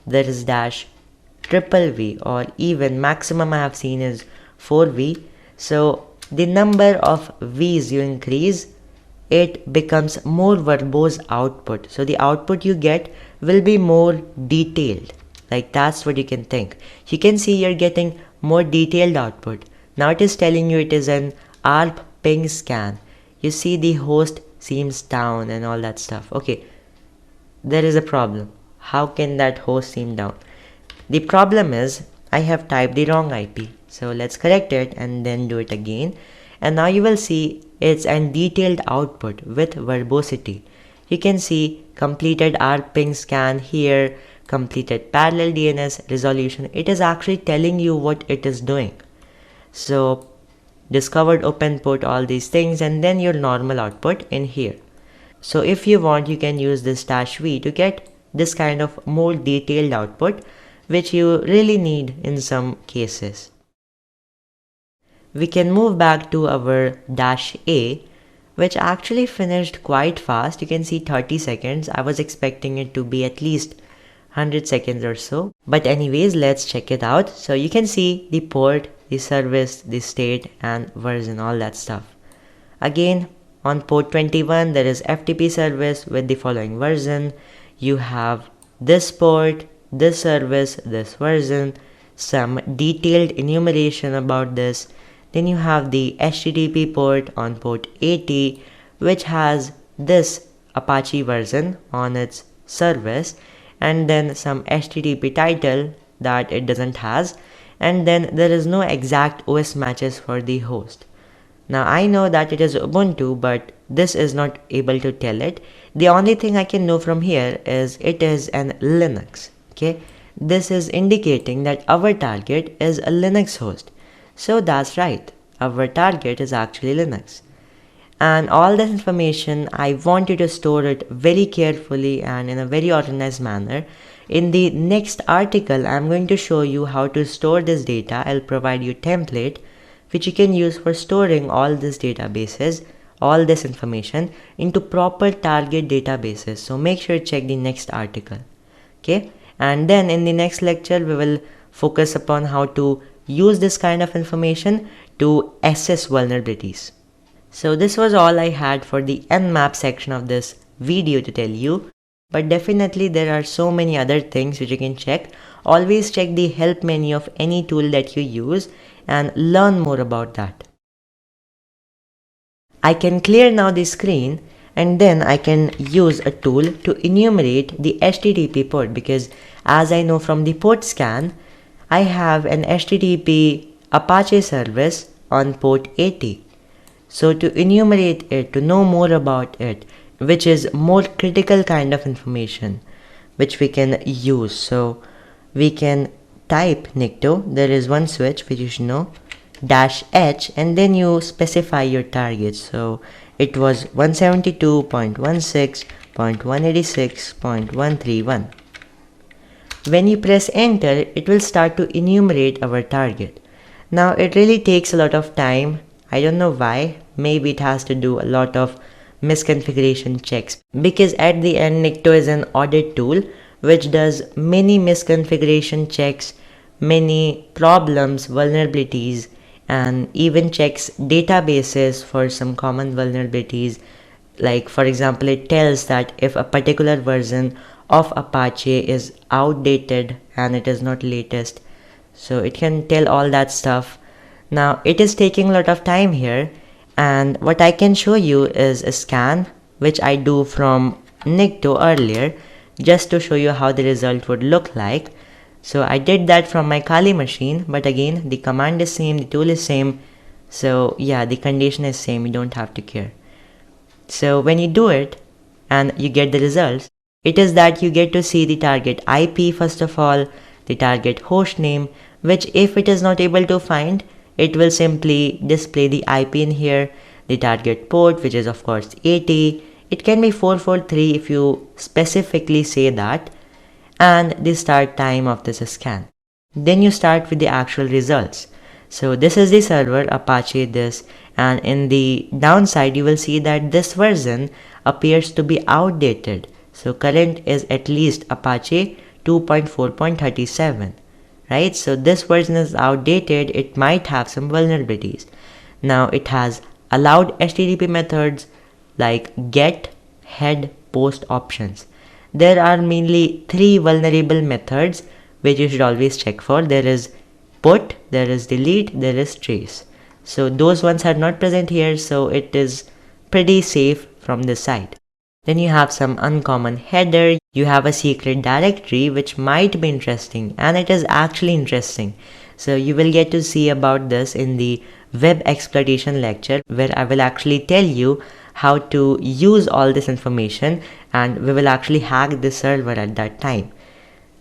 there is -VVV, or even maximum I have seen is 4V. So the number of V's you increase, it becomes more verbose output. So the output you get will be more detailed. Like that's what you can think. You can see you're getting more detailed output. Now it is telling you it is an ARP ping scan. You see the host seems down and all that stuff. Okay, there is a problem. How can that host seem down? The problem is I have typed the wrong IP. So let's correct it and then do it again. And now you will see it's a detailed output with verbosity. You can see completed ARP ping scan here, completed parallel DNS resolution. It is actually telling you what it is doing. So discovered open port, all these things, and then your normal output in here. So if you want, you can use this -v to get this kind of more detailed output, which you really need in some cases. We can move back to our -a, which actually finished quite fast. You can see 30 seconds. I was expecting it to be at least 100 seconds or so. But anyways, let's check it out. So you can see the port, the service, the state, and version, all that stuff. Again, on port 21, there is FTP service with the following version. You have this port, this service, this version, some detailed enumeration about this. Then you have the HTTP port on port 80, which has this Apache version on its service, and then some HTTP title that it doesn't has, and then there is no exact OS matches for the host. Now I know that it is Ubuntu, but this is not able to tell it. The only thing I can know from here is it is an Linux. Okay, this is indicating that our target is a Linux host. So that's right, our target is actually Linux. And all this information, I want you to store it very carefully and in a very organized manner. In the next article, I'm going to show you how to store this data. I'll provide you a template which you can use for storing all these databases, all this information into proper target databases. So make sure to check the next article. Okay, and then in the next lecture, we will focus upon how to use this kind of information to assess vulnerabilities. So this was all I had for the Nmap section of this video to tell you, but definitely there are so many other things which you can check. Always check the help menu of any tool that you use and learn more about that. I can clear now the screen, and then I can use a tool to enumerate the HTTP port, because as I know from the port scan, I have an HTTP Apache service on port 80. So to enumerate it, to know more about it, which is more critical kind of information which we can use. So we can type nicto, there is one switch which you should know, -h, and then you specify your target. So it was 172.16.186.131. When you press enter, it will start to enumerate our target. Now it really takes a lot of time. I don't know why. Maybe it has to do a lot of misconfiguration checks, because at the end Nicto is an audit tool which does many misconfiguration checks, many problems, vulnerabilities, and even checks databases for some common vulnerabilities. Like for example, it tells that if a particular version of Apache is outdated and it is not latest, so it can tell all that stuff. Now it is taking a lot of time here, and what I can show you is a scan which I do from Nicto earlier, just to show you how the result would look like. So I did that from my Kali machine, but again the command is same, the tool is same, so yeah, the condition is same, you don't have to care. So when you do it and you get the results, it is that you get to see the target IP first of all, the target host name, which if it is not able to find, it will simply display the IP in here, the target port, which is of course 80, it can be 443 if you specifically say that, and the start time of this scan. Then you start with the actual results. So this is the server, Apache this, and in the downside you will see that this version appears to be outdated. So current is at least Apache 2.4.37. Right, so this version is outdated, it might have some vulnerabilities. Now it has allowed HTTP methods like get, head, post options. There are mainly 3 vulnerable methods which you should always check for. There is put, there is delete, there is trace. So those ones are not present here, so it is pretty safe from this side. Then you have some uncommon header, you have a secret directory which might be interesting, and it is actually interesting. So you will get to see about this in the web exploitation lecture, where I will actually tell you how to use all this information, and we will actually hack the server at that time.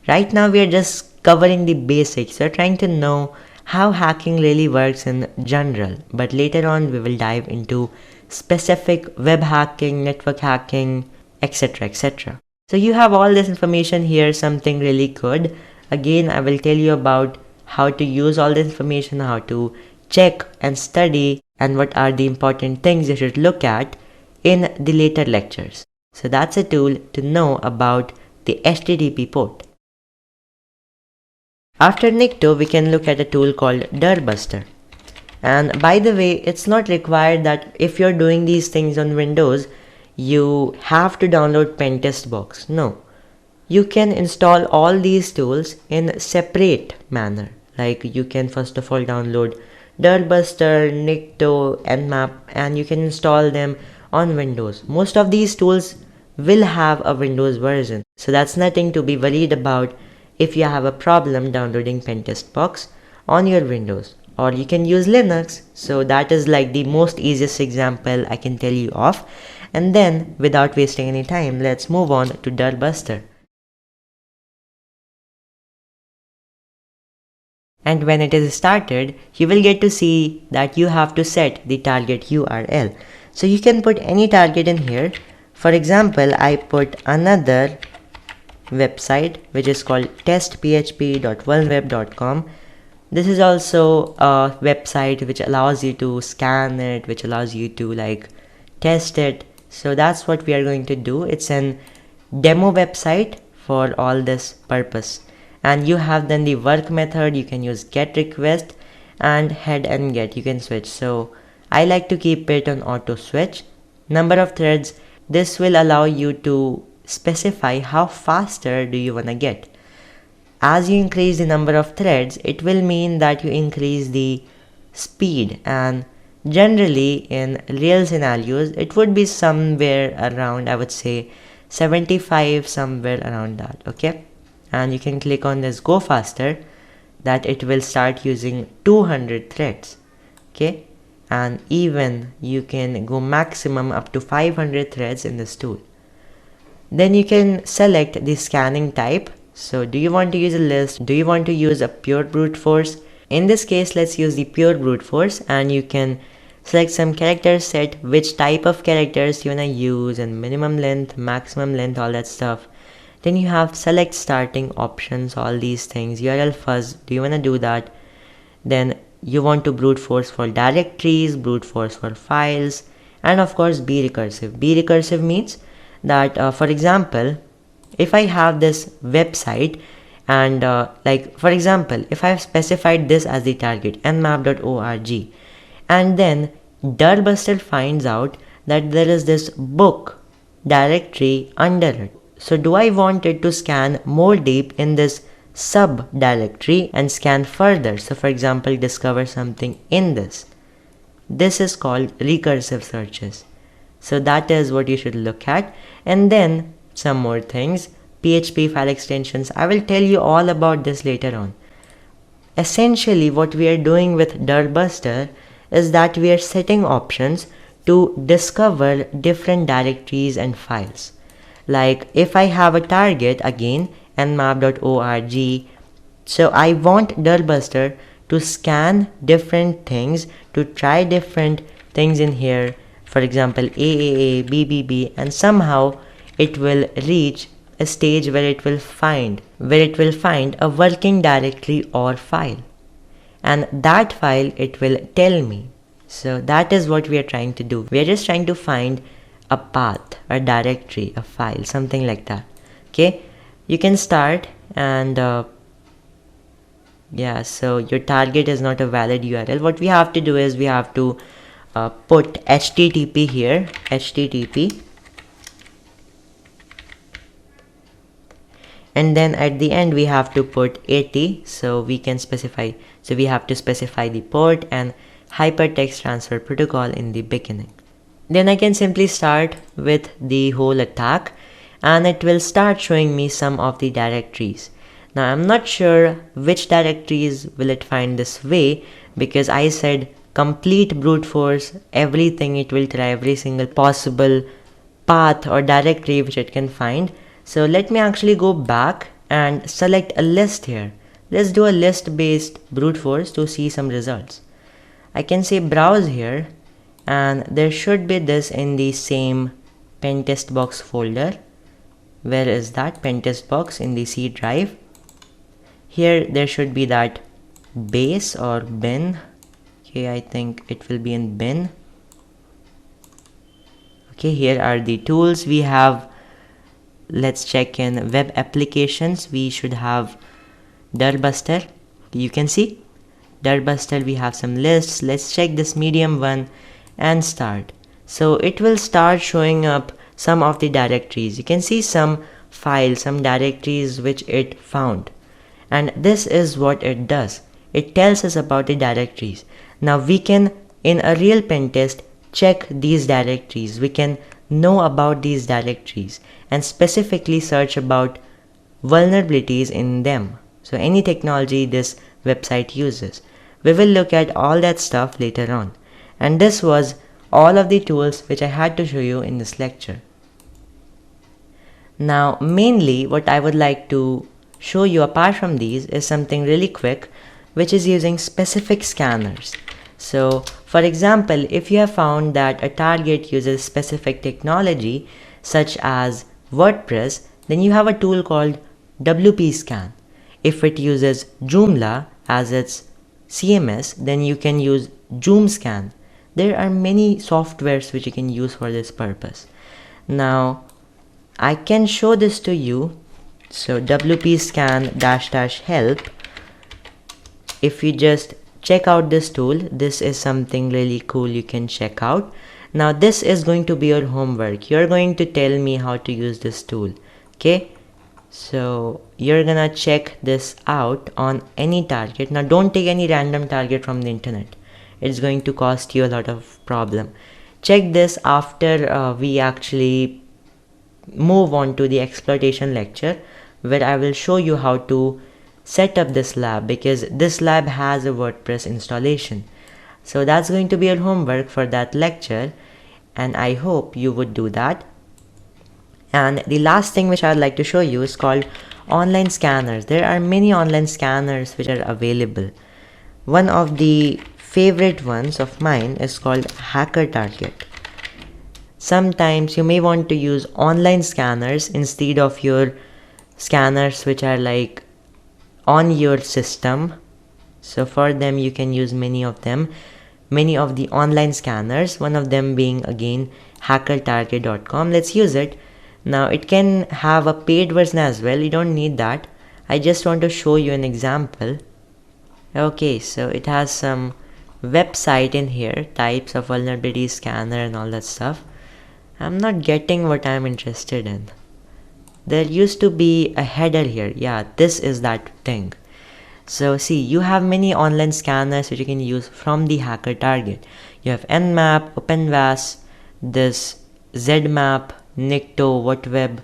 Right now we are just covering the basics, we're trying to know how hacking really works in general, but later on we will dive into specific web hacking, network hacking, etc, etc. So you have all this information here, something really good. Again, I will tell you about how to use all this information, how to check and study, and what are the important things you should look at in the later lectures. So that's a tool to know about the HTTP port. After Nikto, we can look at a tool called Dirbuster. And by the way, it's not required that if you're doing these things on Windows, you have to download Pentest box. No, you can install all these tools in separate manner. Like you can first of all download Dirbuster, Nikto, Nmap, and you can install them on Windows. Most of these tools will have a Windows version, so that's nothing to be worried about if you have a problem downloading Pentest box on your Windows. Or you can use Linux, so that is like the most easiest example I can tell you of. And then without wasting any time, let's move on to Dirbuster. And when it is started, you will get to see that you have to set the target URL. So you can put any target in here. For example, I put another website which is called testphp.vulnweb.com. This is also a website which allows you to scan it, which allows you to like test it. So that's what we are going to do. It's an demo website for all this purpose. And you have then the work method. You can use get request and head and get. You can switch. So I like to keep it on auto switch. Number of threads. This will allow you to specify how faster do you want to get. As you increase the number of threads, it will mean that you increase the speed, and generally in real scenarios it would be somewhere around, I would say 75, somewhere around that. Okay, and you can click on this go faster, that it will start using 200 threads. Okay, and even you can go maximum up to 500 threads in this tool. Then you can select the scanning type. So do you want to use a list? Do you want to use a pure brute force? In this case, let's use the pure brute force, and you can select some character set, which type of characters you want to use, and minimum length, maximum length, all that stuff. Then you have select starting options, all these things, URL fuzz, do you want to do that? Then you want to brute force for directories, brute force for files, and of course be recursive. Be recursive means that for example, if I have this website and like for example, if I have specified this as the target, nmap.org, and then Dirbuster finds out that there is this book directory under it. So do I want it to scan more deep in this sub directory and scan further? So for example, discover something in this. This is called recursive searches. So that is what you should look at. And then some more things, PHP file extensions. I will tell you all about this later on. Essentially what we are doing with Dirbuster is that we are setting options to discover different directories and files. Like if I have a target, again nmap.org, so I want Dirbuster to scan different things, to try different things in here, for example AAA, BBB, and somehow it will reach a stage where it will find a working directory or file, and that file it will tell me. So that is what we are trying to do. We are just trying to find a path, a directory, a file, something like that. Okay, you can start, and yeah, so your target is not a valid URL. What we have to do is we have to put HTTP here, HTTP, And then at the end we have to put 80, so we can specify, so we have to specify the port and hypertext transfer protocol in the beginning. Then I can simply start with the whole attack and it will start showing me some of the directories. Now I'm not sure which directories will it find this way, because I said complete brute force everything, it will try every single possible path or directory which it can find. So let me actually go back and select a list here. Let's do a list based brute force to see some results. I can say browse here and there should be this in the same pentest box folder. Where is that pentest box? In the C drive. Here there should be that base or bin. Okay, I think it will be in bin. Okay, here are the tools we have. Let's check in web applications. We should have Dirtbuster. You can see Dirtbuster, we have some lists. Let's check this medium one and start. So it will start showing up some of the directories. You can see some files, some directories which it found. And this is what it does. It tells us about the directories. Now we can, in a real pen test, check these directories. We can know about these directories and specifically search about vulnerabilities in them. So any technology this website uses. We will look at all that stuff later on. And this was all of the tools which I had to show you in this lecture. Now mainly what I would like to show you apart from these is something really quick, which is using specific scanners. So for example, if you have found that a target uses specific technology such as WordPress, then you have a tool called WP scan. If it uses Joomla as its CMS, then you can use JoomScan. There are many softwares which you can use for this purpose. Now I can show this to you. So WP scan -- help. If you just check out this tool, this is something really cool you can check out. Now this is going to be your homework. You're going to tell me how to use this tool. Okay, so you're gonna check this out on any target. Now don't take any random target from the internet. It's going to cost you a lot of problem. Check this after we actually move on to the exploitation lecture, where I will show you how to set up this lab, because this lab has a WordPress installation. So that's going to be your homework for that lecture, and I hope you would do that. And the last thing which I'd like to show you is called online scanners. There are many online scanners which are available. One of the favorite ones of mine is called Hacker Target. Sometimes you may want to use online scanners instead of your scanners which are like on your system. So for them you can use many of the online scanners, one of them being again hackertarget.com. Let's use it. Now it can have a paid version as well. You don't need that. I just want to show you an example. Okay, so it has some website in here, types of vulnerability scanner and all that stuff. I'm not getting what I'm interested in. There used to be a header here. Yeah, this is that thing. So see, you have many online scanners which you can use from the hacker target. You have Nmap, OpenVAS, this Zmap, Nikto, WhatWeb,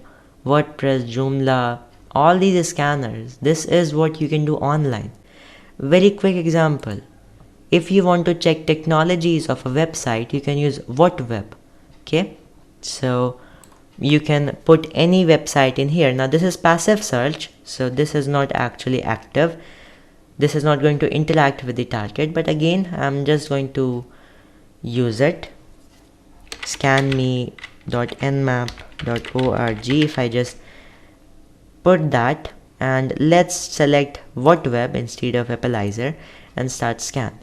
WordPress, Joomla, all these scanners. This is what you can do online. Very quick example. If you want to check technologies of a website, you can use WhatWeb. Okay, so you can put any website in here. Now this is passive search, so this is not actually active. This is not going to interact with the target, but again I'm just going to use it. scanme.nmap.org. If I just put that, and let's select WhatWeb instead of Appleizer and start scan.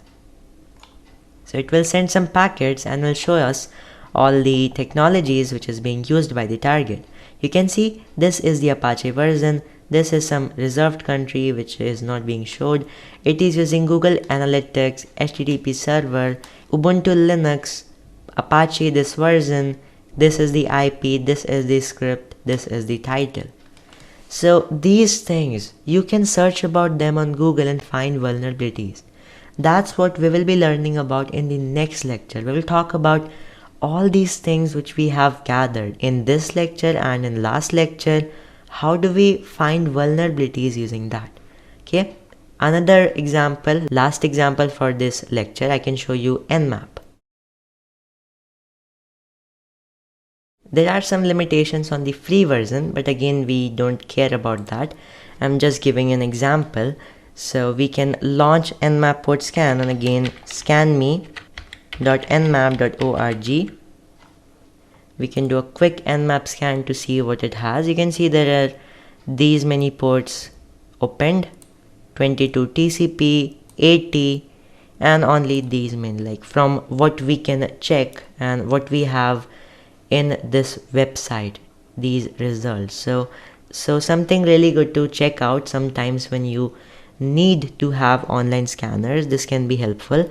So it will send some packets and will show us all the technologies which is being used by the target. You can see this is the Apache version. This is some reserved country which is not being showed. It is using Google Analytics, HTTP server, Ubuntu Linux, Apache this version. This is the IP, this is the script, this is the title. So these things, you can search about them on Google and find vulnerabilities. That's what we will be learning about in the next lecture. We will talk about all these things which we have gathered in this lecture and in last lecture. How do we find vulnerabilities using that? Okay. Another example, last example for this lecture, I can show you Nmap. There are some limitations on the free version, but again, we don't care about that. I'm just giving an example. So we can launch Nmap port scan, and again, scanme.nmap.org. We can do a quick Nmap scan to see what it has. You can see there are these many ports opened, 22 TCP, 80, and only these many, like from what we can check and what we have in this website, these results. So something really good to check out sometimes when you need to have online scanners. This can be helpful.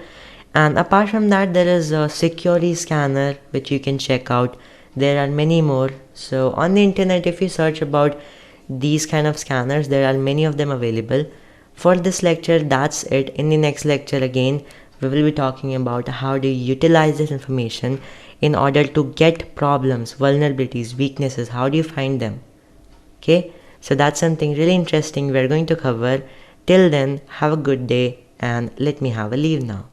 And apart from that, there is a security scanner which you can check out. There are many more. So on the internet, if you search about these kind of scanners, there are many of them available. For this lecture, that's it. In the next lecture again, we will be talking about how to utilize this information in order to get problems, vulnerabilities, weaknesses. How do you find them? Okay, so that's something really interesting we're going to cover. Till then, have a good day and let me have a leave now.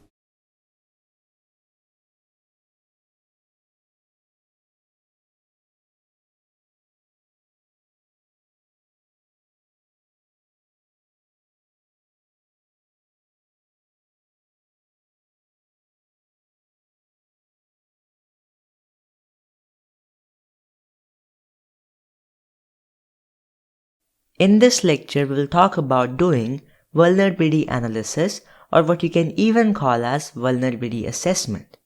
In this lecture, we'll talk about doing vulnerability analysis, or what you can even call as vulnerability assessment.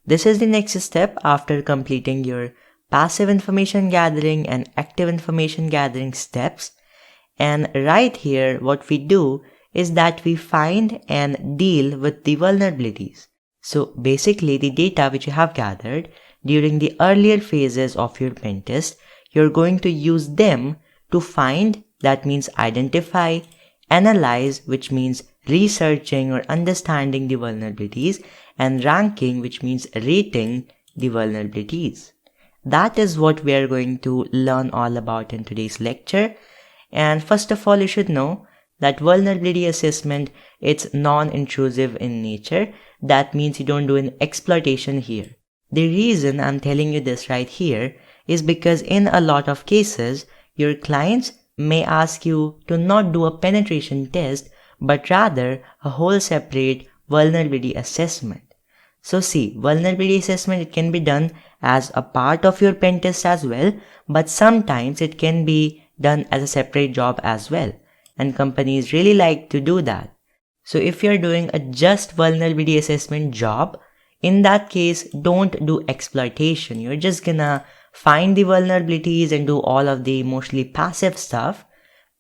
This is the next step after completing your passive information gathering and active information gathering steps. And right here, what we do is that we find and deal with the vulnerabilities. So basically, the data which you have gathered during the earlier phases of your pen test, you're going to use them to find, that means identify, analyze, which means researching or understanding the vulnerabilities, and ranking, which means rating the vulnerabilities. That is what we are going to learn all about in today's lecture. And first of all, you should know that vulnerability assessment, it's non-intrusive in nature. That means you don't do an exploitation here. The reason I'm telling you this right here is because in a lot of cases, your clients may ask you to not do a penetration test, but rather a whole separate vulnerability assessment. So see, vulnerability assessment, it can be done as a part of your pen test as well, but sometimes it can be done as a separate job as well. And companies really like to do that. So if you're doing a just vulnerability assessment job, in that case, don't do exploitation. You're just gonna find the vulnerabilities and do all of the mostly passive stuff,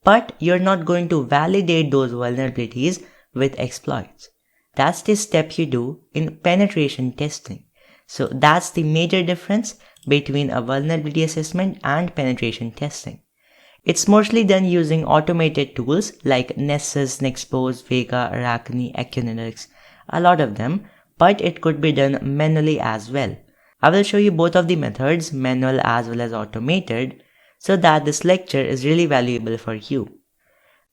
but you're not going to validate those vulnerabilities with exploits. That's the step you do in penetration testing. So that's the major difference between a vulnerability assessment and penetration testing. It's mostly done using automated tools like Nessus, Nexpose, VEGA, Arachne, Enumeration, a lot of them, but it could be done manually as well. I will show you both of the methods, manual as well as automated, so that this lecture is really valuable for you.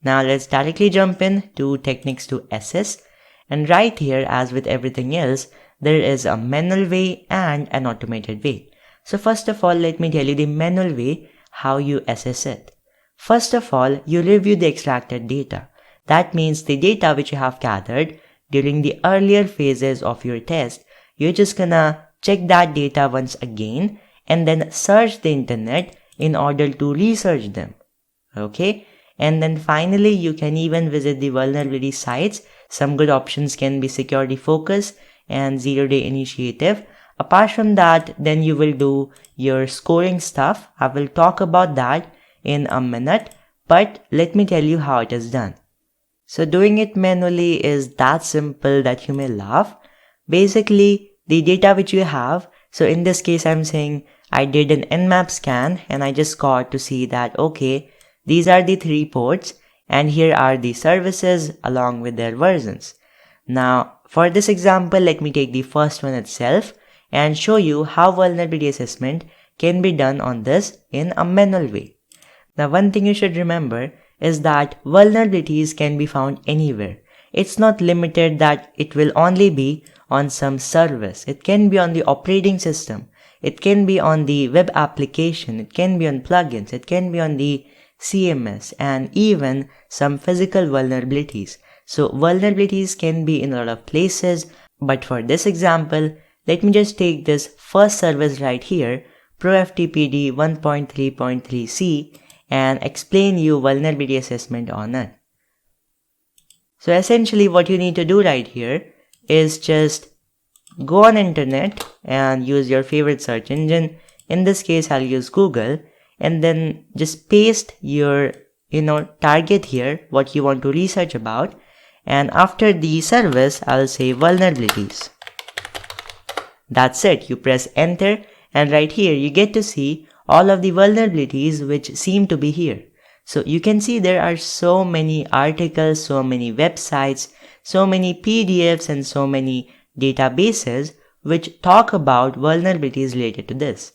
Now let's directly jump in to techniques to assess. And right here, as with everything else, there is a manual way and an automated way. So first of all, let me tell you the manual way, how you assess it. First of all, you review the extracted data. That means the data which you have gathered during the earlier phases of your test. You're just gonna check that data once again and then search the internet in order to research them. Okay? And then finally, you can even visit the vulnerability sites. Some good options can be Security Focus and Zero Day Initiative. Apart from that, then you will do your scoring stuff. I will talk about that in a minute, but let me tell you how it is done. So doing it manually is that simple that you may laugh. Basically, the data which you have, so in this case I'm saying I did an Nmap scan and I just got to see that okay, These are the 3 ports, and here are the services along with their versions. Now, for this example, let me take the first one itself and show you how vulnerability assessment can be done on this in a manual way. Now, one thing you should remember is that vulnerabilities can be found anywhere. It's not limited that it will only be on some service. It can be on the operating system. It can be on the web application. It can be on plugins. It can be on the CMS and even some physical vulnerabilities. So vulnerabilities can be in a lot of places, but for this example, let me just take this first service right here, ProFTPD 1.3.3c, and explain you vulnerability assessment on it. So essentially what you need to do right here is just go on internet and use your favorite search engine. In this case, I'll use Google, and then just paste your target here, what you want to research about. And after the service, I'll say vulnerabilities. That's it. You press enter, and right here you get to see all of the vulnerabilities which seem to be here. So you can see there are so many articles, so many websites, so many PDFs and so many databases which talk about vulnerabilities related to this.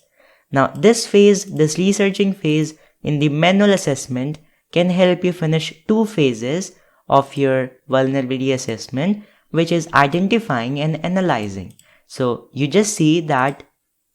Now this phase, this researching phase in the manual assessment can help you finish 2 phases of your vulnerability assessment, which is identifying and analyzing. So you just see that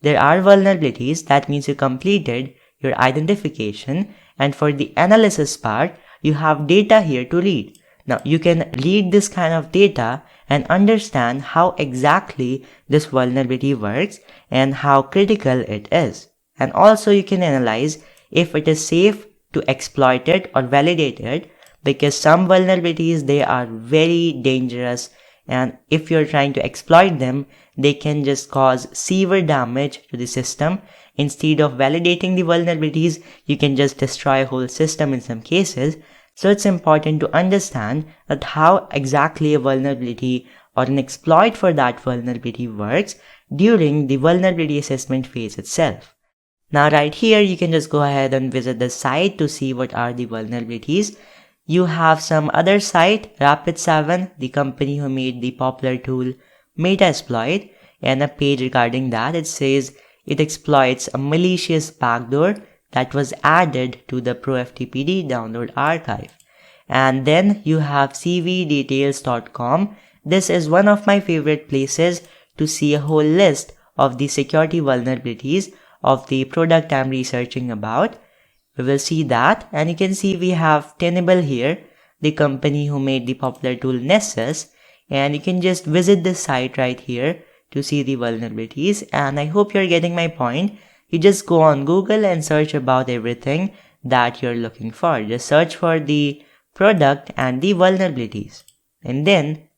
there are vulnerabilities. That means you completed your identification, and for the analysis part, you have data here to read. Now you can read this kind of data and understand how exactly this vulnerability works and how critical it is. And also you can analyze if it is safe to exploit it or validate it, because some vulnerabilities, they are very dangerous, and if you're trying to exploit them, they can just cause severe damage to the system. Instead of validating the vulnerabilities, you can just destroy a whole system in some cases. So it's important to understand that how exactly a vulnerability or an exploit for that vulnerability works during the vulnerability assessment phase itself. Now right here, you can just go ahead and visit the site to see what are the vulnerabilities. You have some other site, Rapid7, the company who made the popular tool Metasploit, and a page regarding that. It says it exploits a malicious backdoor that was added to the ProFTPD download archive. And then you have cvdetails.com. This is one of my favorite places to see a whole list of the security vulnerabilities of the product I'm researching about. We will see that, and you can see we have Tenable here, the company who made the popular tool Nessus, and you can just visit this site right here to see the vulnerabilities. And I hope you're getting my point. You just go on Google and search about everything that you're looking for. Just search for the product and the vulnerabilities, and then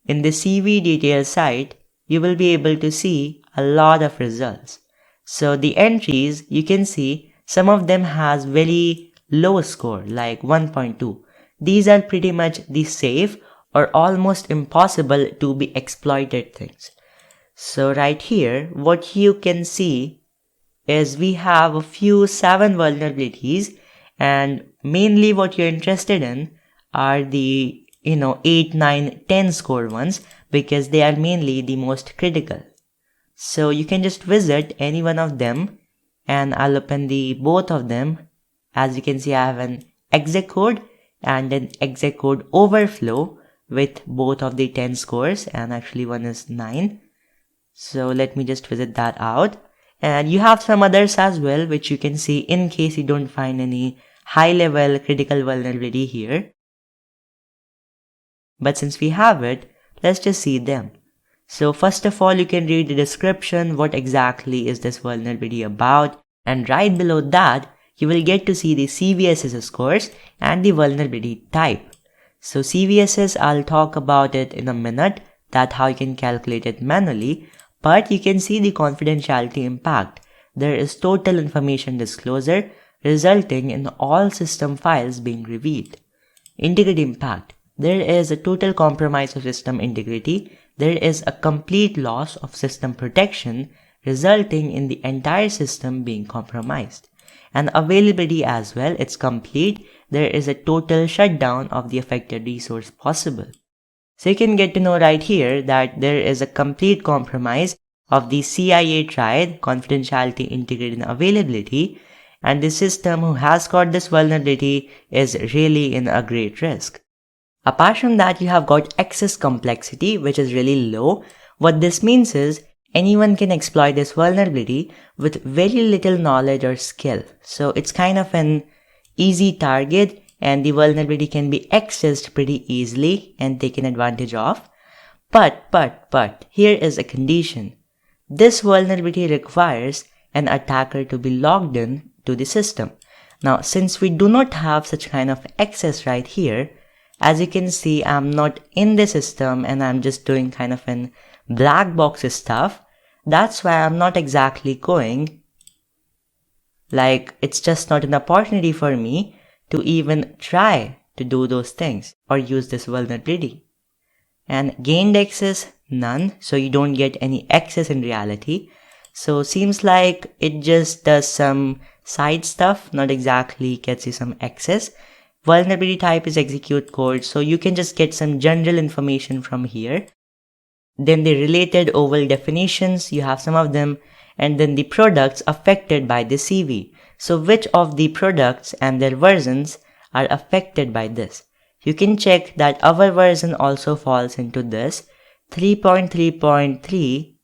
in the CV details site, you will be able to see a lot of results. So the entries, you can see some of them has very low score, like 1.2. These are pretty much the safe or almost impossible to be exploited things. So right here, what you can see is we have a few 7 vulnerabilities, and mainly what you're interested in are the 8, 9, 10 score ones, because they are mainly the most critical. So you can just visit any one of them, and I'll open the both of them. As you can see, I have an exec code and an exec code overflow with both of the 10 scores, and actually one is 9. So let me just visit that out. And you have some others as well, which you can see in case you don't find any high level critical vulnerability here. But since we have it, let's just see them. So first of all, you can read the description, what exactly is this vulnerability about, and right below that, you will get to see the CVSS scores and the vulnerability type. So CVSS, I'll talk about it in a minute, that how you can calculate it manually, but you can see the confidentiality impact. There is total information disclosure resulting in all system files being revealed. Integrity impact. There is a total compromise of system integrity. There is a complete loss of system protection resulting in the entire system being compromised. and availability as well. It's complete. There is a total shutdown of the affected resource possible. So you can get to know right here that there is a complete compromise of the CIA triad, confidentiality, integrity, and availability, and the system who has got this vulnerability is really in a great risk. Apart from that, you have got access complexity, which is really low. What this means is anyone can exploit this vulnerability with very little knowledge or skill. So it's kind of an easy target, and the vulnerability can be accessed pretty easily and taken advantage of. But, here is a condition. This vulnerability requires an attacker to be logged in to the system. Now, since we do not have such kind of access right here, as you can see, I'm not in the system and I'm just doing kind of an black box stuff. That's why I'm not exactly going. Like, it's just not an opportunity for me to even try to do those things or use this vulnerability. And gained access, none, so you don't get any access in reality. So seems like it just does some side stuff, not exactly gets you some access. Vulnerability type is execute code, so you can just get some general information from here. Then the related oval definitions, you have some of them, and then the products affected by the CV. So which of the products and their versions are affected by this? You can check that our version also falls into this 3.3.3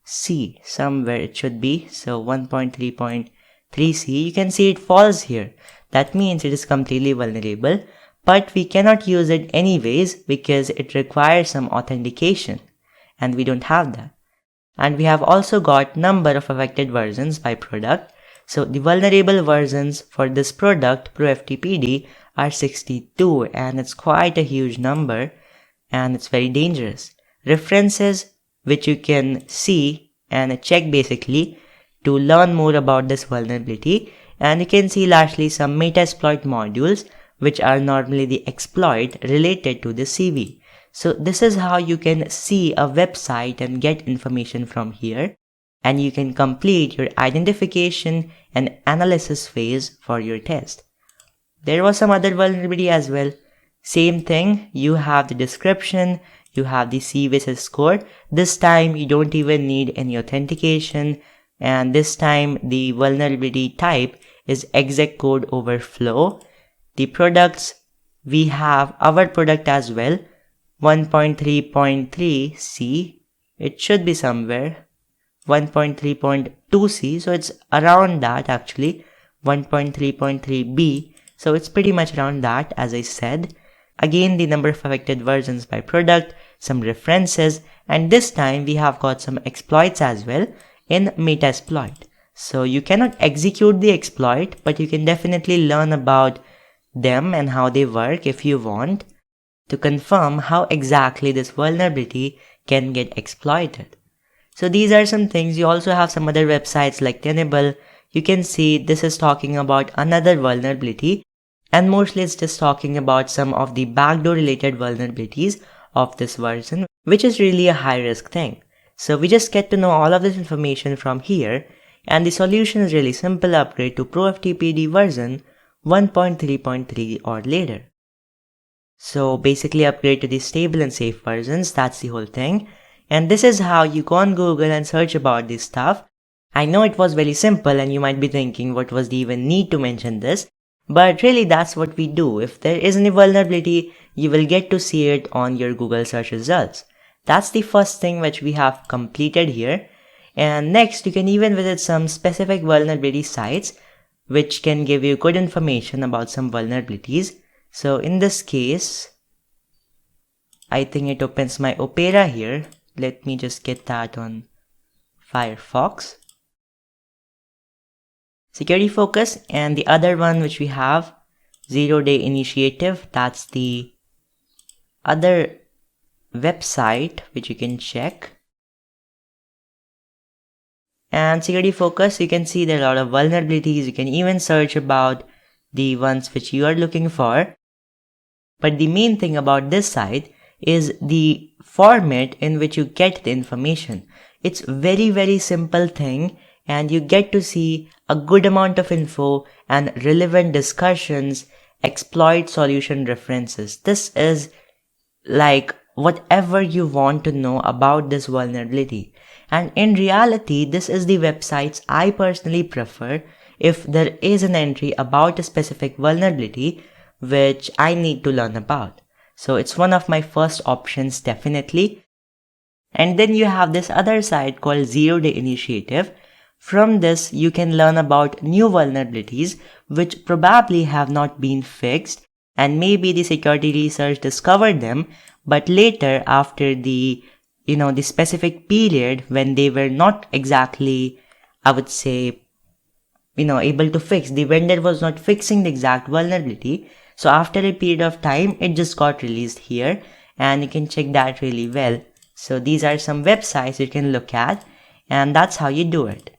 C, somewhere it should be. So 1.3.3 C, you can see it falls here. That means it is completely vulnerable, but we cannot use it anyways because it requires some authentication, and we don't have that. And we have also got number of affected versions by product. So the vulnerable versions for this product ProFTPD are 62, and it's quite a huge number, and it's very dangerous. References which you can see and check basically to learn more about this vulnerability, and you can see largely some Metasploit modules which are normally the exploit related to the CV. So this is how you can see a website and get information from here, and you can complete your identification and analysis phase for your test. There was some other vulnerability as well. Same thing, you have the description, you have the CVSS score. This time you don't even need any authentication, and this time the vulnerability type is exec code overflow. The products, we have our product as well, 1.3.3 C, it should be somewhere 1.3.2 C, so it's around that actually, 1.3.3 B, so it's pretty much around that as I said. Again, the number of affected versions by product, some references, and this time we have got some exploits as well in Metasploit. So you cannot execute the exploit, but you can definitely learn about them and how they work if you want to confirm how exactly this vulnerability can get exploited. So these are some things. You also have some other websites like Tenable. You can see this is talking about another vulnerability, and mostly it's just talking about some of the backdoor related vulnerabilities of this version, which is really a high risk thing. So we just get to know all of this information from here, and the solution is really simple: upgrade to ProFTPD version 1.3.3 or later. So basically upgrade to the stable and safe versions, that's the whole thing. And this is how you go on Google and search about this stuff. I know it was very simple and you might be thinking what was the even need to mention this, but really that's what we do. If there is any vulnerability, you will get to see it on your Google search results. That's the first thing which we have completed here. And next you can even visit some specific vulnerability sites which can give you good information about some vulnerabilities. So in this case, I think it opens my Opera here. Let me just get that on Firefox. Security Focus, and the other one which we have, 0-Day Initiative, that's the other website which you can check. And Security Focus, you can see there are a lot of vulnerabilities. You can even search about the ones which you are looking for. But the main thing about this site is the format in which you get the information. It's very simple thing, and you get to see a good amount of info and relevant discussions, exploit solution references. This is like whatever you want to know about this vulnerability. And in reality, this is the websites I personally prefer if there is an entry about a specific vulnerability which I need to learn about. So it's one of my first options definitely. And then you have this other site called Zero Day Initiative. From this, you can learn about new vulnerabilities which probably have not been fixed, and maybe the security research discovered them, but later after the specific period when they were not exactly, I would say, able to fix. The vendor was not fixing the exact vulnerability. So after a period of time, it just got released here, and you can check that really well. So these are some websites you can look at, and that's how you do it.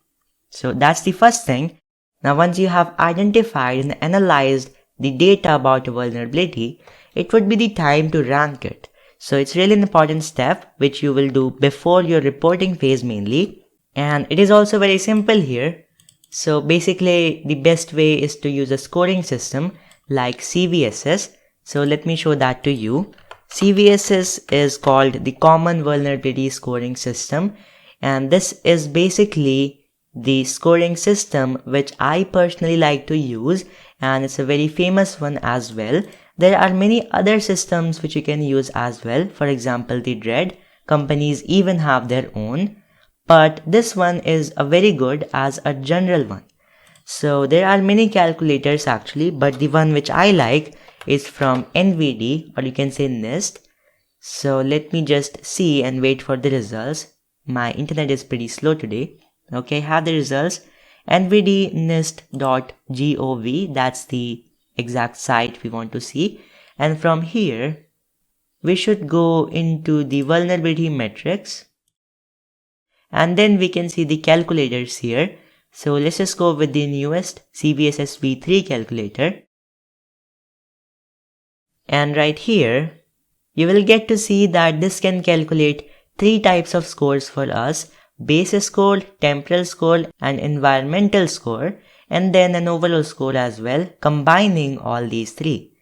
So that's the first thing. Now once you have identified and analyzed the data about a vulnerability, it would be the time to rank it. So it's really an important step which you will do before your reporting phase mainly. And it is also very simple here. So basically the best way is to use a scoring system like CVSS. So let me show that to you. CVSS is called the Common Vulnerability Scoring System, and this is basically the scoring system which I personally like to use, and it's a very famous one as well. There are many other systems which you can use as well. For example, the Dread. Companies even have their own, but this one is a very good as a general one. So there are many calculators actually, but the one which I like is from NVD, or you can say NIST. So let me just see and wait for the results. My internet is pretty slow today. Okay, have the results. nvdnist.gov, that's the exact site we want to see. And from here, we should go into the vulnerability metrics. And then we can see the calculators here. So let's just go with the newest CVSS v3 calculator. And right here, you will get to see that this can calculate 3 types of scores for us: base score, temporal score, and environmental score, and then an overall score as well, combining all these 3.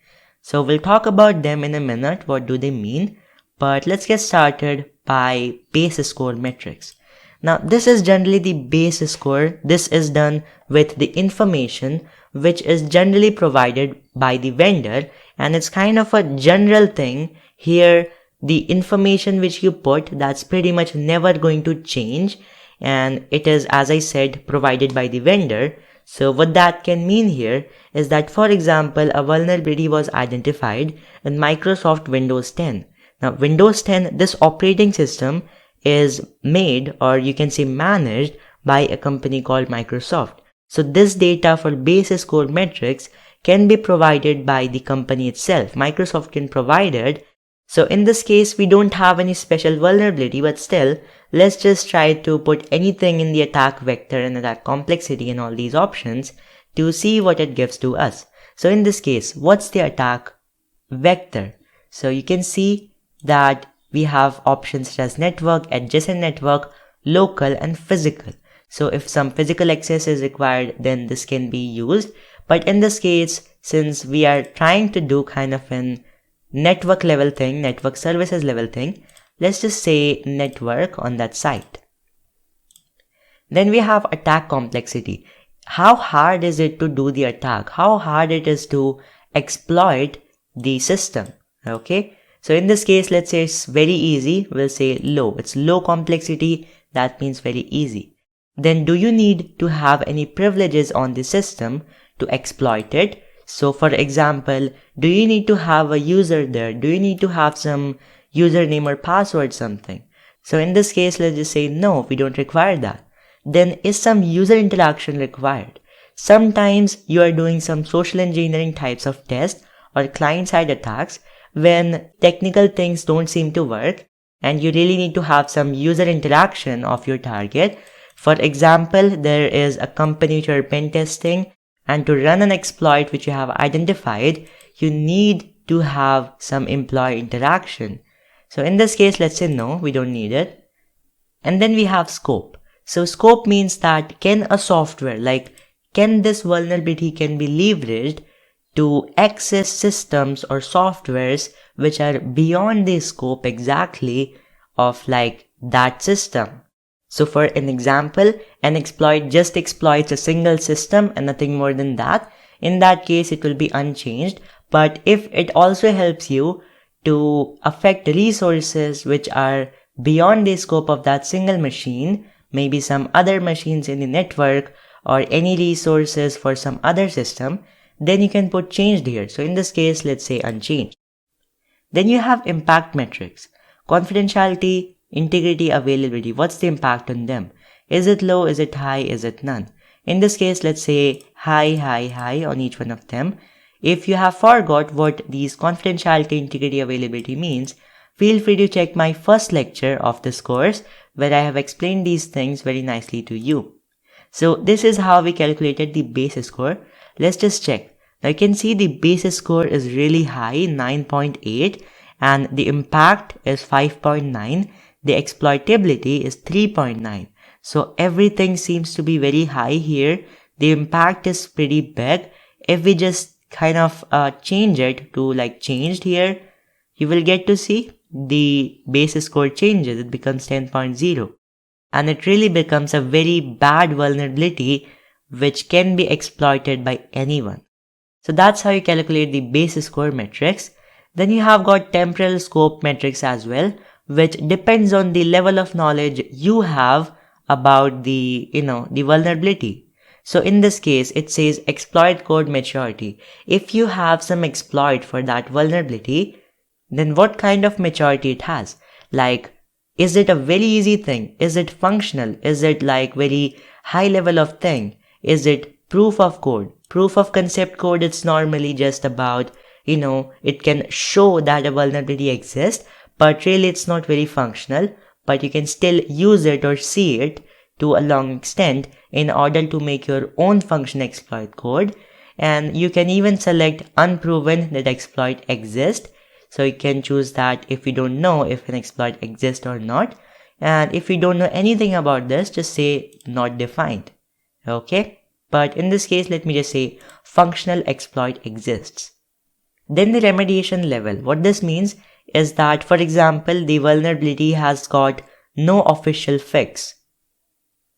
So we'll talk about them in a minute, what do they mean, but let's get started by base score metrics. Now this is generally the base score. This is done with the information which is generally provided by the vendor, and it's kind of a general thing. Here the information which you put, that's pretty much never going to change, and it is, as I said, provided by the vendor. So what that can mean here is that, for example, a vulnerability was identified in Microsoft Windows 10. Now Windows 10, this operating system is made, or you can say managed, by a company called Microsoft. So this data for base score metrics can be provided by the company itself. Microsoft can provide it. So in this case, we don't have any special vulnerability, but still, let's just try to put anything in the attack vector and attack complexity and all these options to see what it gives to us. So in this case, what's the attack vector? So you can see that we have options such as network, adjacent network, local, and physical. So if some physical access is required, then this can be used. But in this case, since we are trying to do kind of an network level thing, network services level thing, let's just say network on that site. Then we have attack complexity. How hard is it to do the attack? How hard it is to exploit the system? Okay. So in this case, let's say it's very easy. We'll say low. It's low complexity. That means very easy. Then do you need to have any privileges on the system to exploit it? So for example, do you need to have a user there? Do you need to have some username or password something? So in this case, let's just say no, we don't require that. Then is some user interaction required? Sometimes you are doing some social engineering types of tests or client-side attacks when technical things don't seem to work and you really need to have some user interaction of your target. For example, there is a company which you are pen testing, and to run an exploit which you have identified, you need to have some employee interaction. So in this case, let's say no, we don't need it. And then we have scope. So scope means that can a software, like can this vulnerability can be leveraged to access systems or softwares which are beyond the scope exactly of like that system. So for an example, an exploit just exploits a single system and nothing more than that. In that case, it will be unchanged. But if it also helps you to affect resources which are beyond the scope of that single machine, maybe some other machines in the network or any resources for some other system, then you can put changed here. So in this case, let's say unchanged. Then you have impact metrics. Confidentiality, integrity, availability. What's the impact on them? Is it low? Is it high? Is it none? In this case, let's say high, high, high on each one of them. If you have forgot what these confidentiality, integrity, availability means, feel free to check my first lecture of this course where I have explained these things very nicely to you. So this is how we calculated the base score. Let's just check. Now you can see the base score is really high, 9.8, and the impact is 5.9. The exploitability is 3.9. So everything seems to be very high here. The impact is pretty big. If we just kind of change it to like changed here, you will get to see the base score changes. It becomes 10.0. And it really becomes a very bad vulnerability which can be exploited by anyone. So that's how you calculate the base score metrics. Then you have got temporal scope metrics as well, which depends on the level of knowledge you have about the vulnerability. So in this case, it says exploit code maturity. If you have some exploit for that vulnerability, then what kind of maturity it has? Like, is it a very easy thing? Is it functional? Is it like very high level of thing? Is it proof of code? Proof of concept code, it's normally just about, it can show that a vulnerability exists, but really it's not very functional, but you can still use it or see it to a long extent in order to make your own function exploit code. And you can even select unproven that exploit exists. So you can choose that if you don't know if an exploit exists or not. And if you don't know anything about this, just say not defined. Okay? But in this case, let me just say functional exploit exists. Then the remediation level. What this means is that, for example, the vulnerability has got no official fix.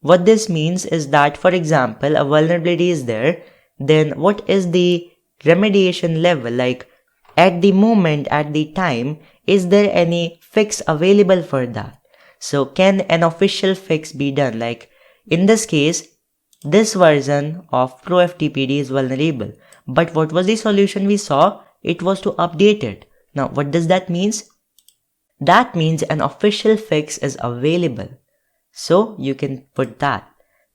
What this means is that, for example, a vulnerability is there, then what is the remediation level? Like, at the moment, at the time, is there any fix available for that? So can an official fix be done? Like, in this case, this version of ProFTPD is vulnerable. But what was the solution we saw? It was to update it. Now, what does that mean? That means an official fix is available. So you can put that.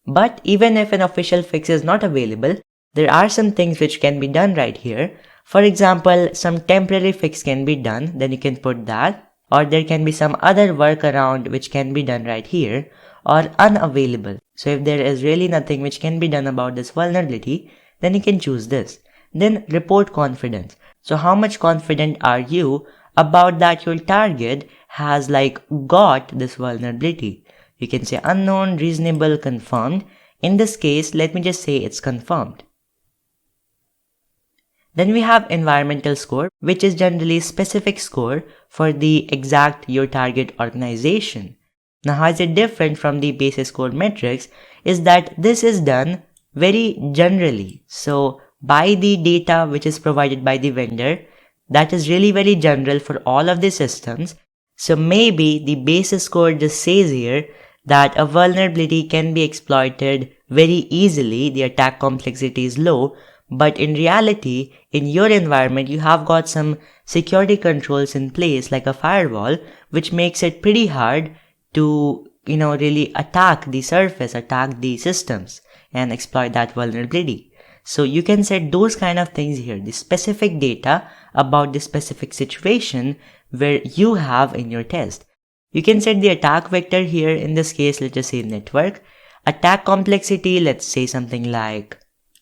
But even if an official fix is not available, there are some things which can be done right here. For example, some temporary fix can be done, then you can put that. Or there can be some other workaround which can be done right here, or unavailable. So if there is really nothing which can be done about this vulnerability, then you can choose this. Then report confidence. So how much confident are you about that your target has like got this vulnerability? You can say unknown, reasonable, confirmed. In this case, let me just say it's confirmed. Then we have environmental score, which is generally specific score for the exact your target organization. Now how is it different from the base score metrics is that this is done very generally. So by the data which is provided by the vendor, that is really very general for all of the systems. So maybe the base score just says here that a vulnerability can be exploited very easily, the attack complexity is low, but in reality, in your environment, you have got some security controls in place like a firewall, which makes it pretty hard to, really attack the surface, attack the systems and exploit that vulnerability. So you can set those kind of things here, the specific data about the specific situation where you have in your test. You can set the attack vector here. In this case, let's just say network. Attack complexity, let's say something like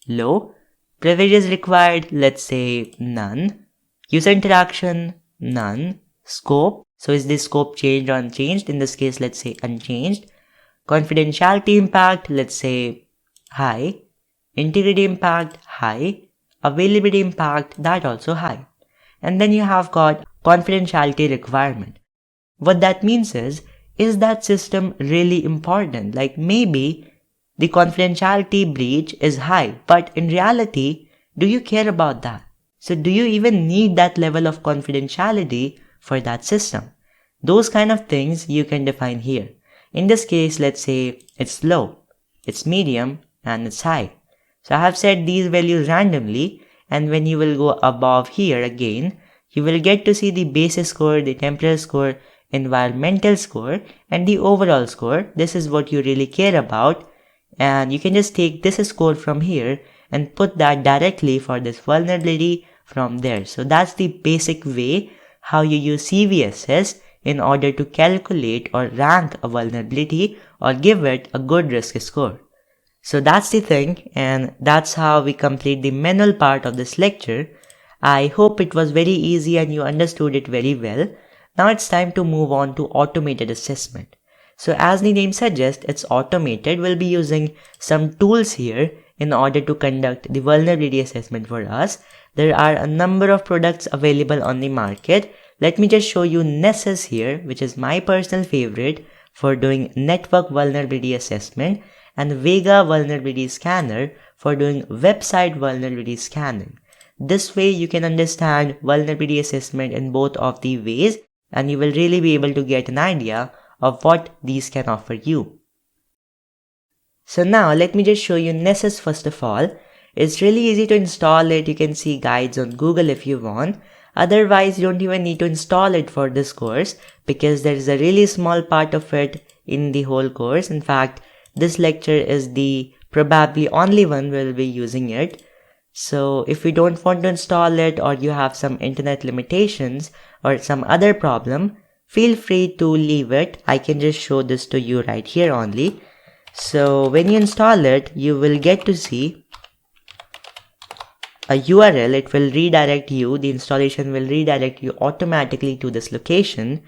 low. Privileges required, let's say none. User interaction, none. Scope, so is this scope changed or unchanged? In this case, let's say unchanged. Confidentiality impact, let's say high. Integrity impact, high. Availability impact, that also high. And then you have got confidentiality requirement. What that means is that system really important? Like maybe the confidentiality breach is high, but in reality, do you care about that? So do you even need that level of confidentiality for that system? Those kind of things you can define here. In this case, let's say it's low, it's medium, and it's high. So I have set these values randomly, and when you will go above here again, you will get to see the basis score, the temporal score, environmental score, and the overall score. This is what you really care about, and you can just take this score from here and put that directly for this vulnerability from there. So that's the basic way how you use CVSS in order to calculate or rank a vulnerability or give it a good risk score. So that's the thing, and that's how we complete the manual part of this lecture. I hope it was very easy and you understood it very well. Now it's time to move on to automated assessment. So as the name suggests, it's automated. We'll be using some tools here in order to conduct the vulnerability assessment for us. There are a number of products available on the market. Let me just show you Nessus here, which is my personal favorite for doing network vulnerability assessment, and VEGA vulnerability scanner for doing website vulnerability scanning. This way you can understand vulnerability assessment in both of the ways, and you will really be able to get an idea of what these can offer you. So now let me just show you Nessus first of all. It's really easy to install it. You can see guides on Google if you want. Otherwise, you don't even need to install it for this course because there is a really small part of it in the whole course. In fact, this lecture is the probably only one we'll be using it. So if you don't want to install it, or you have some internet limitations or some other problem, feel free to leave it. I can just show this to you right here only. So when you install it, you will get to see a URL. It will redirect you, the installation will redirect you automatically to this location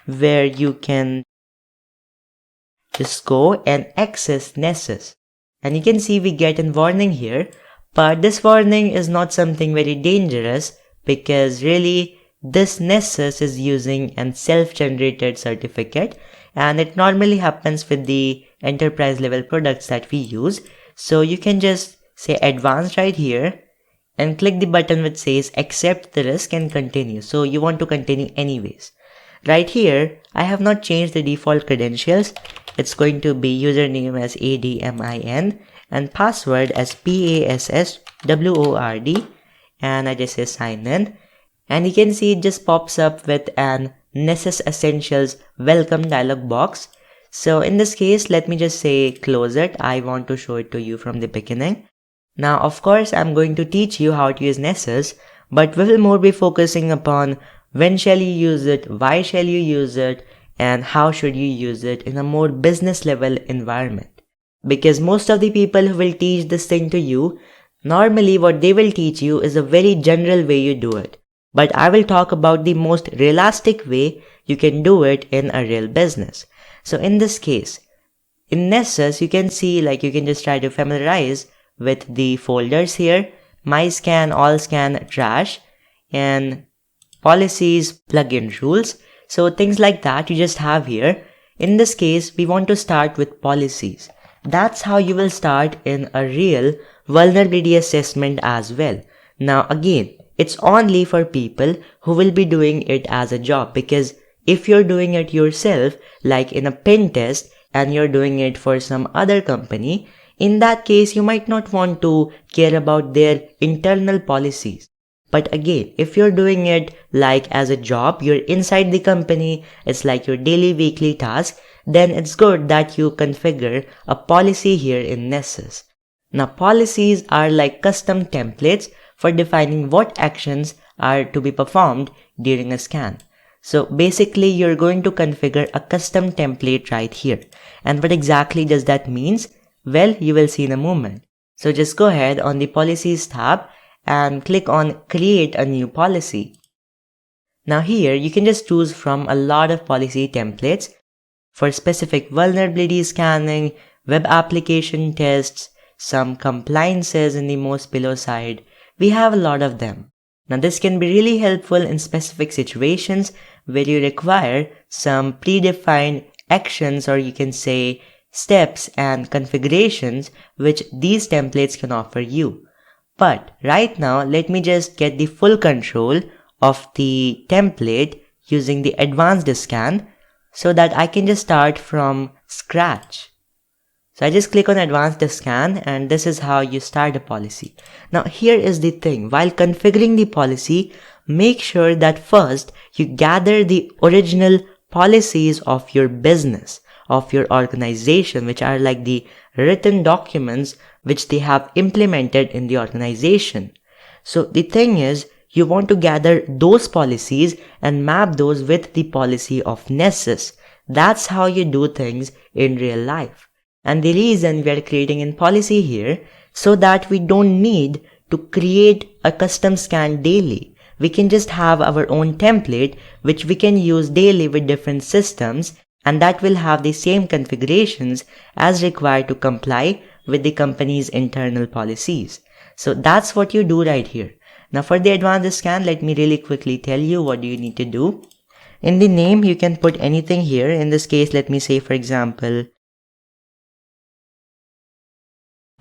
where you can just go and access Nessus. And you can see we get a warning here, but this warning is not something very dangerous because really this Nessus is using a self-generated certificate, and it normally happens with the enterprise level products that we use. So you can just say advanced right here and click the button which says accept the risk and continue. So you want to continue anyways. Right here, I have not changed the default credentials. It's going to be username as admin and password as password, and I just say sign in. And you can see it just pops up with an Nessus Essentials welcome dialog box. So in this case, let me just say close it. I want to show it to you from the beginning. Now, of course, I'm going to teach you how to use Nessus, but we will more be focusing upon when shall you use it, why shall you use it, and how should you use it in a more business level environment. Because most of the people who will teach this thing to you, normally what they will teach you is a very general way you do it. But I will talk about the most realistic way you can do it in a real business. So in this case, in Nessus, you can see, like, you can just try to familiarize with the folders here: my scan, all scan, trash, and policies, plugin rules. So things like that you just have here. In this case, we want to start with policies. That's how you will start in a real vulnerability assessment as well. Now again, it's only for people who will be doing it as a job, because if you're doing it yourself, like in a pen test, and you're doing it for some other company, in that case, you might not want to care about their internal policies. But again, if you're doing it like as a job, you're inside the company, it's like your daily weekly task, then it's good that you configure a policy here in Nessus. Now, policies are like custom templates for defining what actions are to be performed during a scan. So basically, you're going to configure a custom template right here. And what exactly does that mean? Well, you will see in a moment. So just go ahead on the Policies tab and click on Create a new policy. Now here, you can just choose from a lot of policy templates. for specific vulnerability scanning, web application tests, some compliances in the most below side. We have a lot of them. Now this can be really helpful in specific situations where you require some predefined actions, or you can say steps and configurations which these templates can offer you. But right now, let me just get the full control of the template using the advanced scan so that I can just start from scratch. So I just click on advanced scan, and this is how you start a policy. Now here is the thing, while configuring the policy, make sure that first you gather the original policies of your business, of your organization, which are like the written documents which they have implemented in the organization. So the thing is, you want to gather those policies and map those with the policy of Nessus. That's how you do things in real life. And the reason we are creating a policy here, so that we don't need to create a custom scan daily. We can just have our own template which we can use daily with different systems, and that will have the same configurations as required to comply with the company's internal policies. So that's what you do right here. Now for the advanced scan, let me really quickly tell you what you need to do. In the name, you can put anything here. In this case, let me say, for example,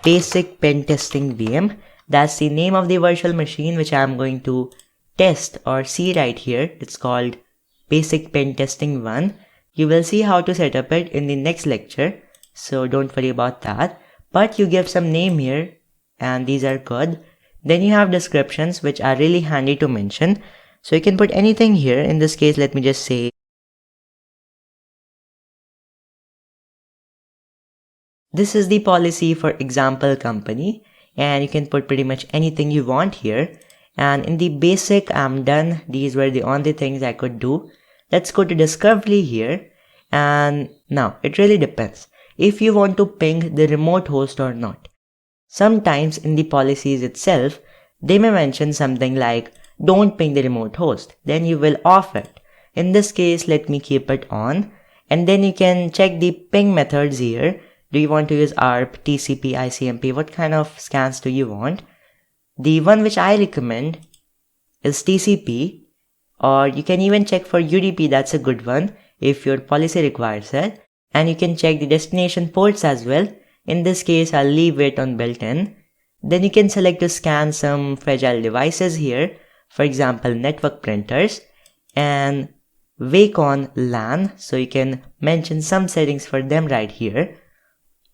Basic Pentesting VM. That's the name of the virtual machine which I'm going to test or see right here. It's called Basic Pentesting 1. You will see how to set up it in the next lecture, so don't worry about that. But you give some name here, and these are good. Then you have descriptions which are really handy to mention. So you can put anything here. In this case, let me just say this is the policy for example company, and you can put pretty much anything you want here. And in the basic, I'm done. These were the only things I could do. Let's go to discovery here. And now it really depends if you want to ping the remote host or not. Sometimes in the policies itself, they may mention something like don't ping the remote host. Then you will off it. In this case, let me keep it on. And then you can check the ping methods here. Do you want to use ARP, TCP, ICMP? What kind of scans do you want? The one which I recommend is TCP, or you can even check for UDP. That's a good one if your policy requires it. And you can check the destination ports as well. In this case, I'll leave it on built-in. Then you can select to scan some fragile devices here. For example, network printers and VEGA LAN. So you can mention some settings for them right here.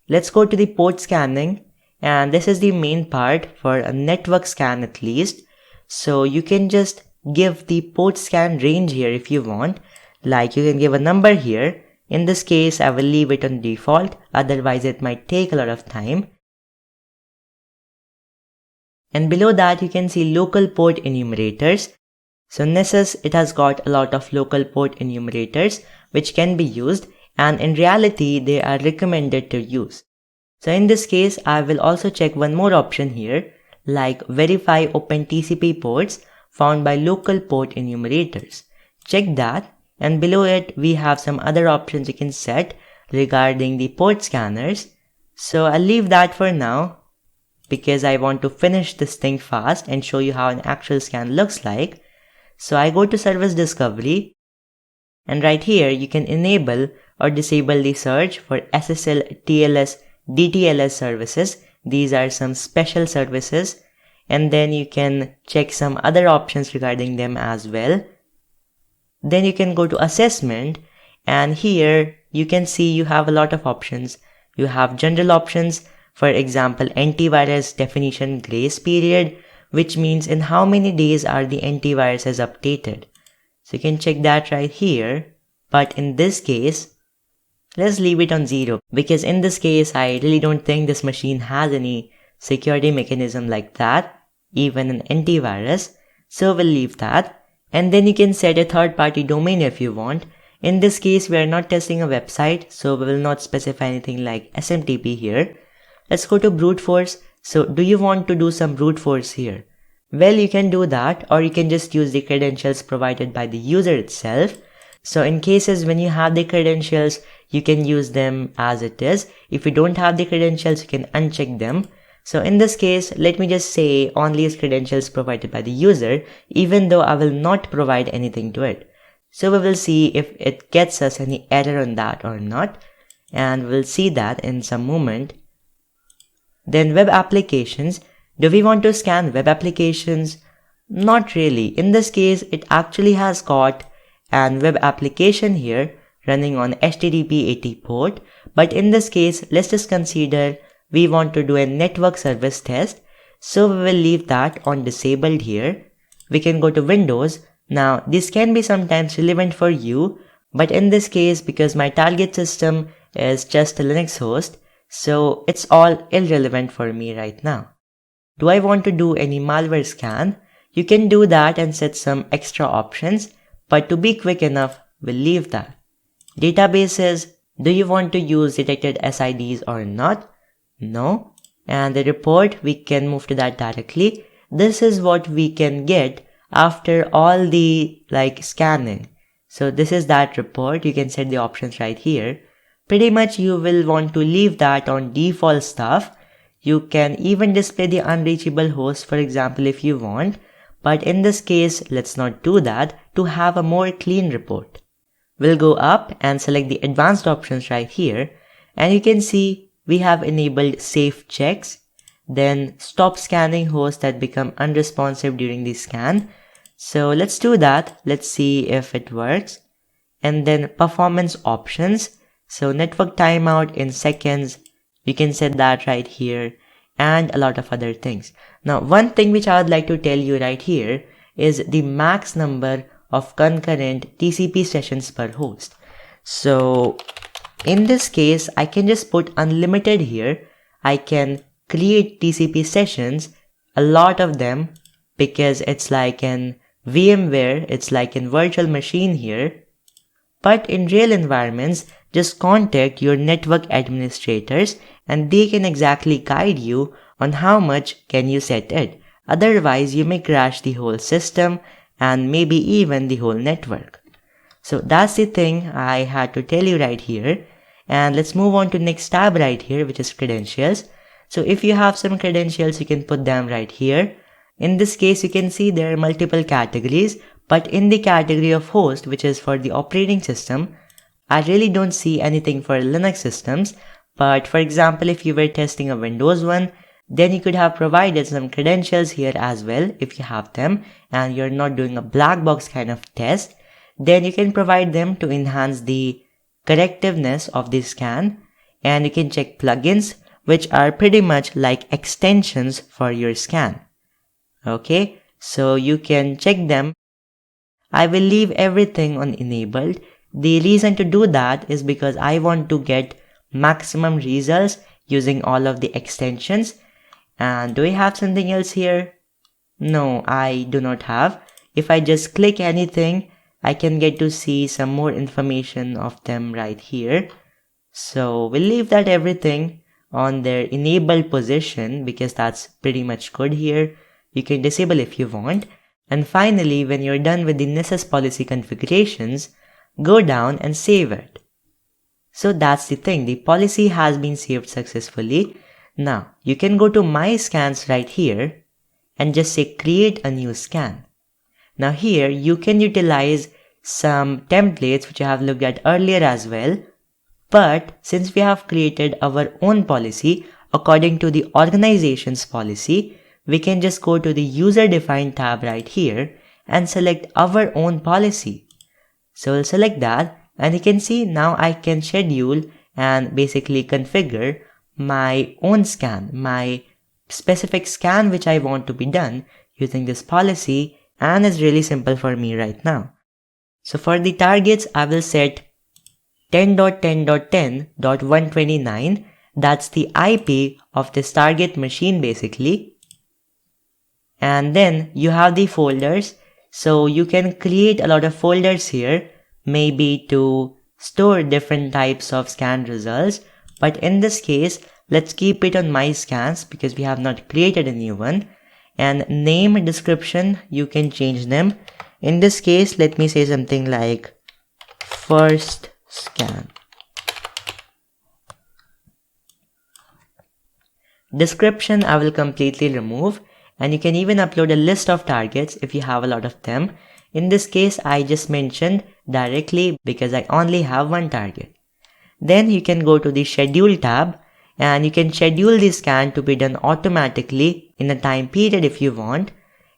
Let's go to the port scanning, and this is the main part for a network scan at least. So you can just give the port scan range here if you want. Like you can give a number here. In this case, I will leave it on default, otherwise it might take a lot of time. And below that you can see local port enumerators. So Nessus, it has got a lot of local port enumerators which can be used, and in reality they are recommended to use. So in this case, I will also check one more option here, like verify open TCP ports found by local port enumerators. Check that, and below it we have some other options you can set regarding the port scanners. So I'll leave that for now because I want to finish this thing fast and show you how an actual scan looks like. So I go to service discovery, and right here you can enable or disable the search for SSL, TLS, DTLS services. These are some special services, and then you can check some other options regarding them as well. Then you can go to assessment, and here you can see you have a lot of options. You have general options, for example antivirus definition grace period, which means in how many days are the antiviruses updated. So you can check that right here, but in this case let's leave it on 0, because in this case I really don't think this machine has any security mechanism like that, even an antivirus, so we'll leave that. And then you can set a third-party domain if you want. In this case, we are not testing a website, so we will not specify anything like SMTP here. Let's go to brute force. So do you want to do some brute force here? Well, you can do that, or you can just use the credentials provided by the user itself. So in cases when you have the credentials, you can use them as it is. If you don't have the credentials, you can uncheck them. So in this case, let me just say only use credentials provided by the user, even though I will not provide anything to it. So we will see if it gets us any error on that or not, and we'll see that in some moment. Then web applications. Do we want to scan web applications? Not really. In this case, it actually has got an web application here running on HTTP 80 port. But in this case, let's just consider we want to do a network service test. So we will leave that on disabled here. We can go to Windows. Now, this can be sometimes relevant for you, but in this case, because my target system is just a Linux host, so it's all irrelevant for me right now. Do I want to do any malware scan? You can do that and set some extra options, but to be quick enough, we'll leave that. Databases, do you want to use detected SIDs or not? No. And the report, we can move to that directly. This is what we can get after all the scanning. So this is that report. You can set the options right here. Pretty much you will want to leave that on default stuff. You can even display the unreachable host, for example, if you want. But in this case, let's not do that to have a more clean report. We'll go up and select the advanced options right here. And you can see we have enabled safe checks. Then stop scanning hosts that become unresponsive during the scan. So let's do that. Let's see if it works. And then performance options. So network timeout in seconds. You can set that right here and a lot of other things. Now, one thing which I would like to tell you right here is the max number of concurrent TCP sessions per host. So in this case, I can just put unlimited here. I can create TCP sessions, a lot of them, because it's like in VMware, it's like in virtual machine here. But in real environments, just contact your network administrators and they can exactly guide you on how much can you set it. Otherwise, you may crash the whole system and maybe even the whole network. So that's the thing I had to tell you right here. And let's move on to next tab right here, which is credentials. So if you have some credentials, you can put them right here. In this case, you can see there are multiple categories, but in the category of host, which is for the operating system, I really don't see anything for Linux systems. But for example, if you were testing a Windows one, then you could have provided some credentials here as well if you have them and you're not doing a black box kind of test. Then you can provide them to enhance the correctiveness of the scan, and you can check plugins, which are pretty much like extensions for your scan. Okay, so you can check them. I will leave everything on enabled. The reason to do that is because I want to get maximum results using all of the extensions. And do I have something else here? No, I do not have. If I just click anything, I can get to see some more information of them right here. So we'll leave that everything on their enabled position because that's pretty much good here. You can disable if you want. And finally, when you're done with the Nessus policy configurations, go down and save it. So that's the thing, the policy has been saved successfully. Now, you can go to My Scans right here and just say create a new scan. Now here, you can utilize some templates which I have looked at earlier as well. But since we have created our own policy according to the organization's policy, we can just go to the user defined tab right here and select our own policy. So we'll select that and you can see now I can schedule and basically configure my own scan, my specific scan which I want to be done using this policy, and it's really simple for me right now. So for the targets, I will set 10.10.10.129. That's the IP of this target machine basically. And then you have the folders. So you can create a lot of folders here, maybe to store different types of scan results. But in this case, let's keep it on My Scans because we have not created a new one. And name and description, you can change them. In this case, let me say something like first scan. Description I will completely remove, and you can even upload a list of targets if you have a lot of them. In this case, I just mentioned directly because I only have one target. Then you can go to the schedule tab and you can schedule the scan to be done automatically in a time period if you want.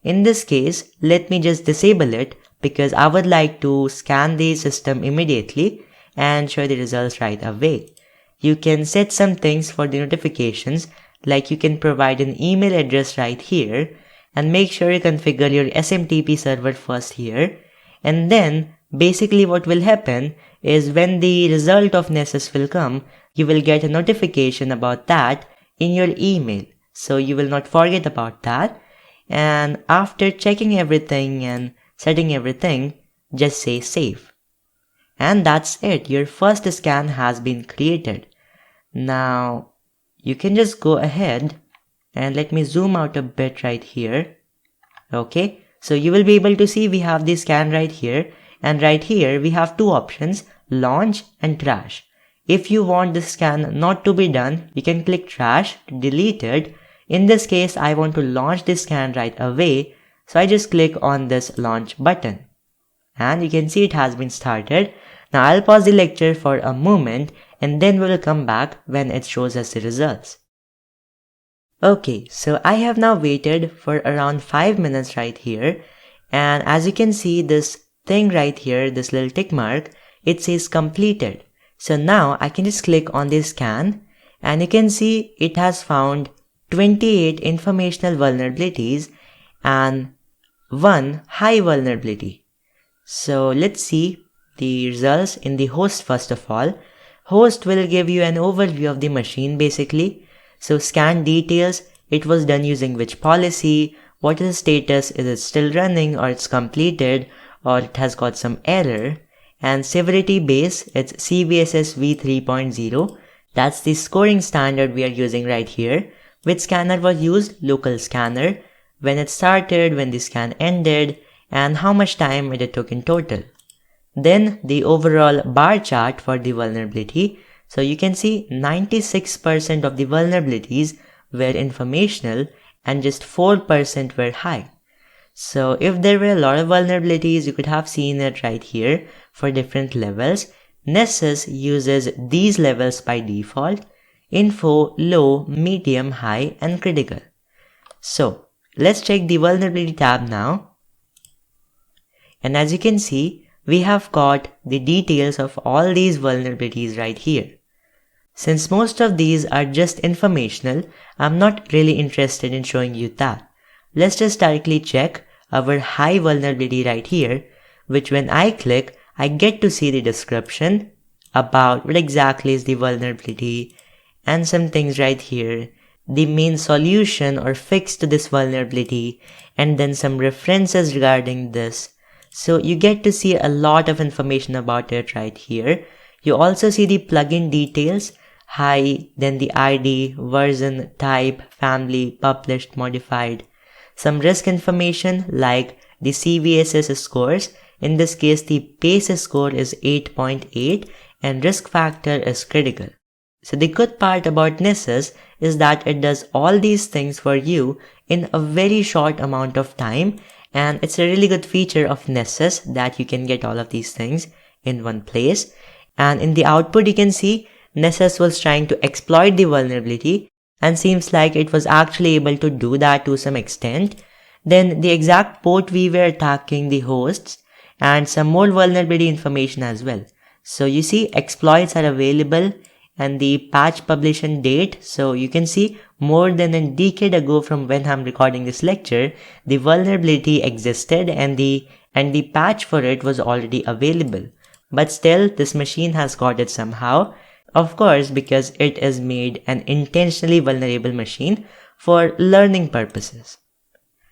In this case, let me just disable it because I would like to scan the system immediately and show the results right away. You can set some things for the notifications, like you can provide an email address right here and make sure you configure your SMTP server first here. And then basically what will happen is when the result of Nessus will come, you will get a notification about that in your email. So you will not forget about that. And after checking everything and setting everything, just say save. And that's it. Your first scan has been created. Now you can just go ahead and let me zoom out a bit right here. Okay, so you will be able to see we have the scan right here, and right here we have two options, launch and trash. If you want the scan not to be done, you can click trash to delete it. In this case, I want to launch the scan right away, so I just click on this launch button. And you can see it has been started. Now I'll pause the lecture for a moment and then we'll come back when it shows us the results. Okay, so I have now waited for around 5 minutes right here, and as you can see this thing right here, this little tick mark, it says completed. So now I can just click on this scan and you can see it has found 28 informational vulnerabilities and 1 high vulnerability. So let's see the results in the host first of all. Host will give you an overview of the machine basically. So scan details, it was done using which policy, what is the status, is it still running or it's completed or it has got some error. And severity base, it's CVSS v3.0. That's the scoring standard we are using right here. Which scanner was used? Local scanner. When it started, when the scan ended, and how much time it took in total. Then the overall bar chart for the vulnerability. So you can see 96% of the vulnerabilities were informational and just 4% were high. So if there were a lot of vulnerabilities, you could have seen it right here for different levels. Nessus uses these levels by default: info, low, medium, high, and critical. So let's check the vulnerability tab now. And as you can see, we have got the details of all these vulnerabilities right here. Since most of these are just informational, I'm not really interested in showing you that. Let's just directly check our high vulnerability right here, which when I click, I get to see the description about what exactly is the vulnerability and some things right here, the main solution or fix to this vulnerability, and then some references regarding this. So you get to see a lot of information about it right here. You also see the plugin details, high, then the ID, version, type, family, published, modified. Some risk information like the CVSS scores. In this case, the PACE score is 8.8 and risk factor is critical. So the good part about Nessus is that it does all these things for you in a very short amount of time, and it's a really good feature of Nessus that you can get all of these things in one place. And in the output you can see Nessus was trying to exploit the vulnerability and seems like it was actually able to do that to some extent. Then the exact port we were attacking, the hosts, and some more vulnerability information as well. So you see exploits are available and the patch publication date. So you can see more than a decade ago from when I'm recording this lecture, the vulnerability existed and the patch for it was already available. But still, this machine has got it somehow. Of course, because it is made an intentionally vulnerable machine for learning purposes.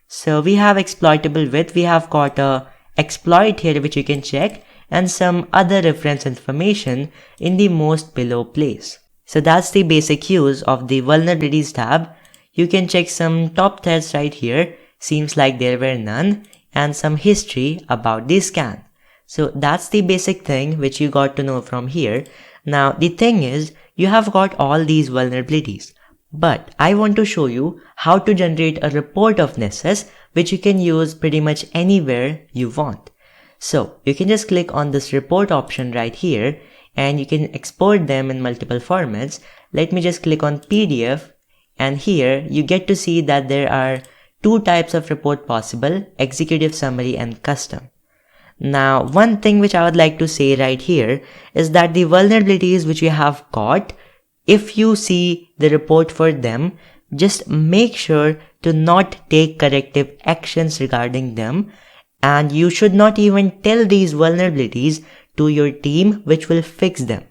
So we have exploitable with, we have got a exploit here which you can check, and some other reference information in the most below place. So that's the basic use of the vulnerabilities tab. You can check some top threads right here, seems like there were none, and some history about the scan. So that's the basic thing which you got to know from here. Now the thing is, you have got all these vulnerabilities, but I want to show you how to generate a report of Nessus which you can use pretty much anywhere you want. So you can just click on this report option right here and you can export them in multiple formats. Let me just click on PDF, and here you get to see that there are two types of report possible: executive summary and custom. Now, one thing which I would like to say right here is that the vulnerabilities which you have got, if you see the report for them, just make sure to not take corrective actions regarding them, and you should not even tell these vulnerabilities to your team which will fix them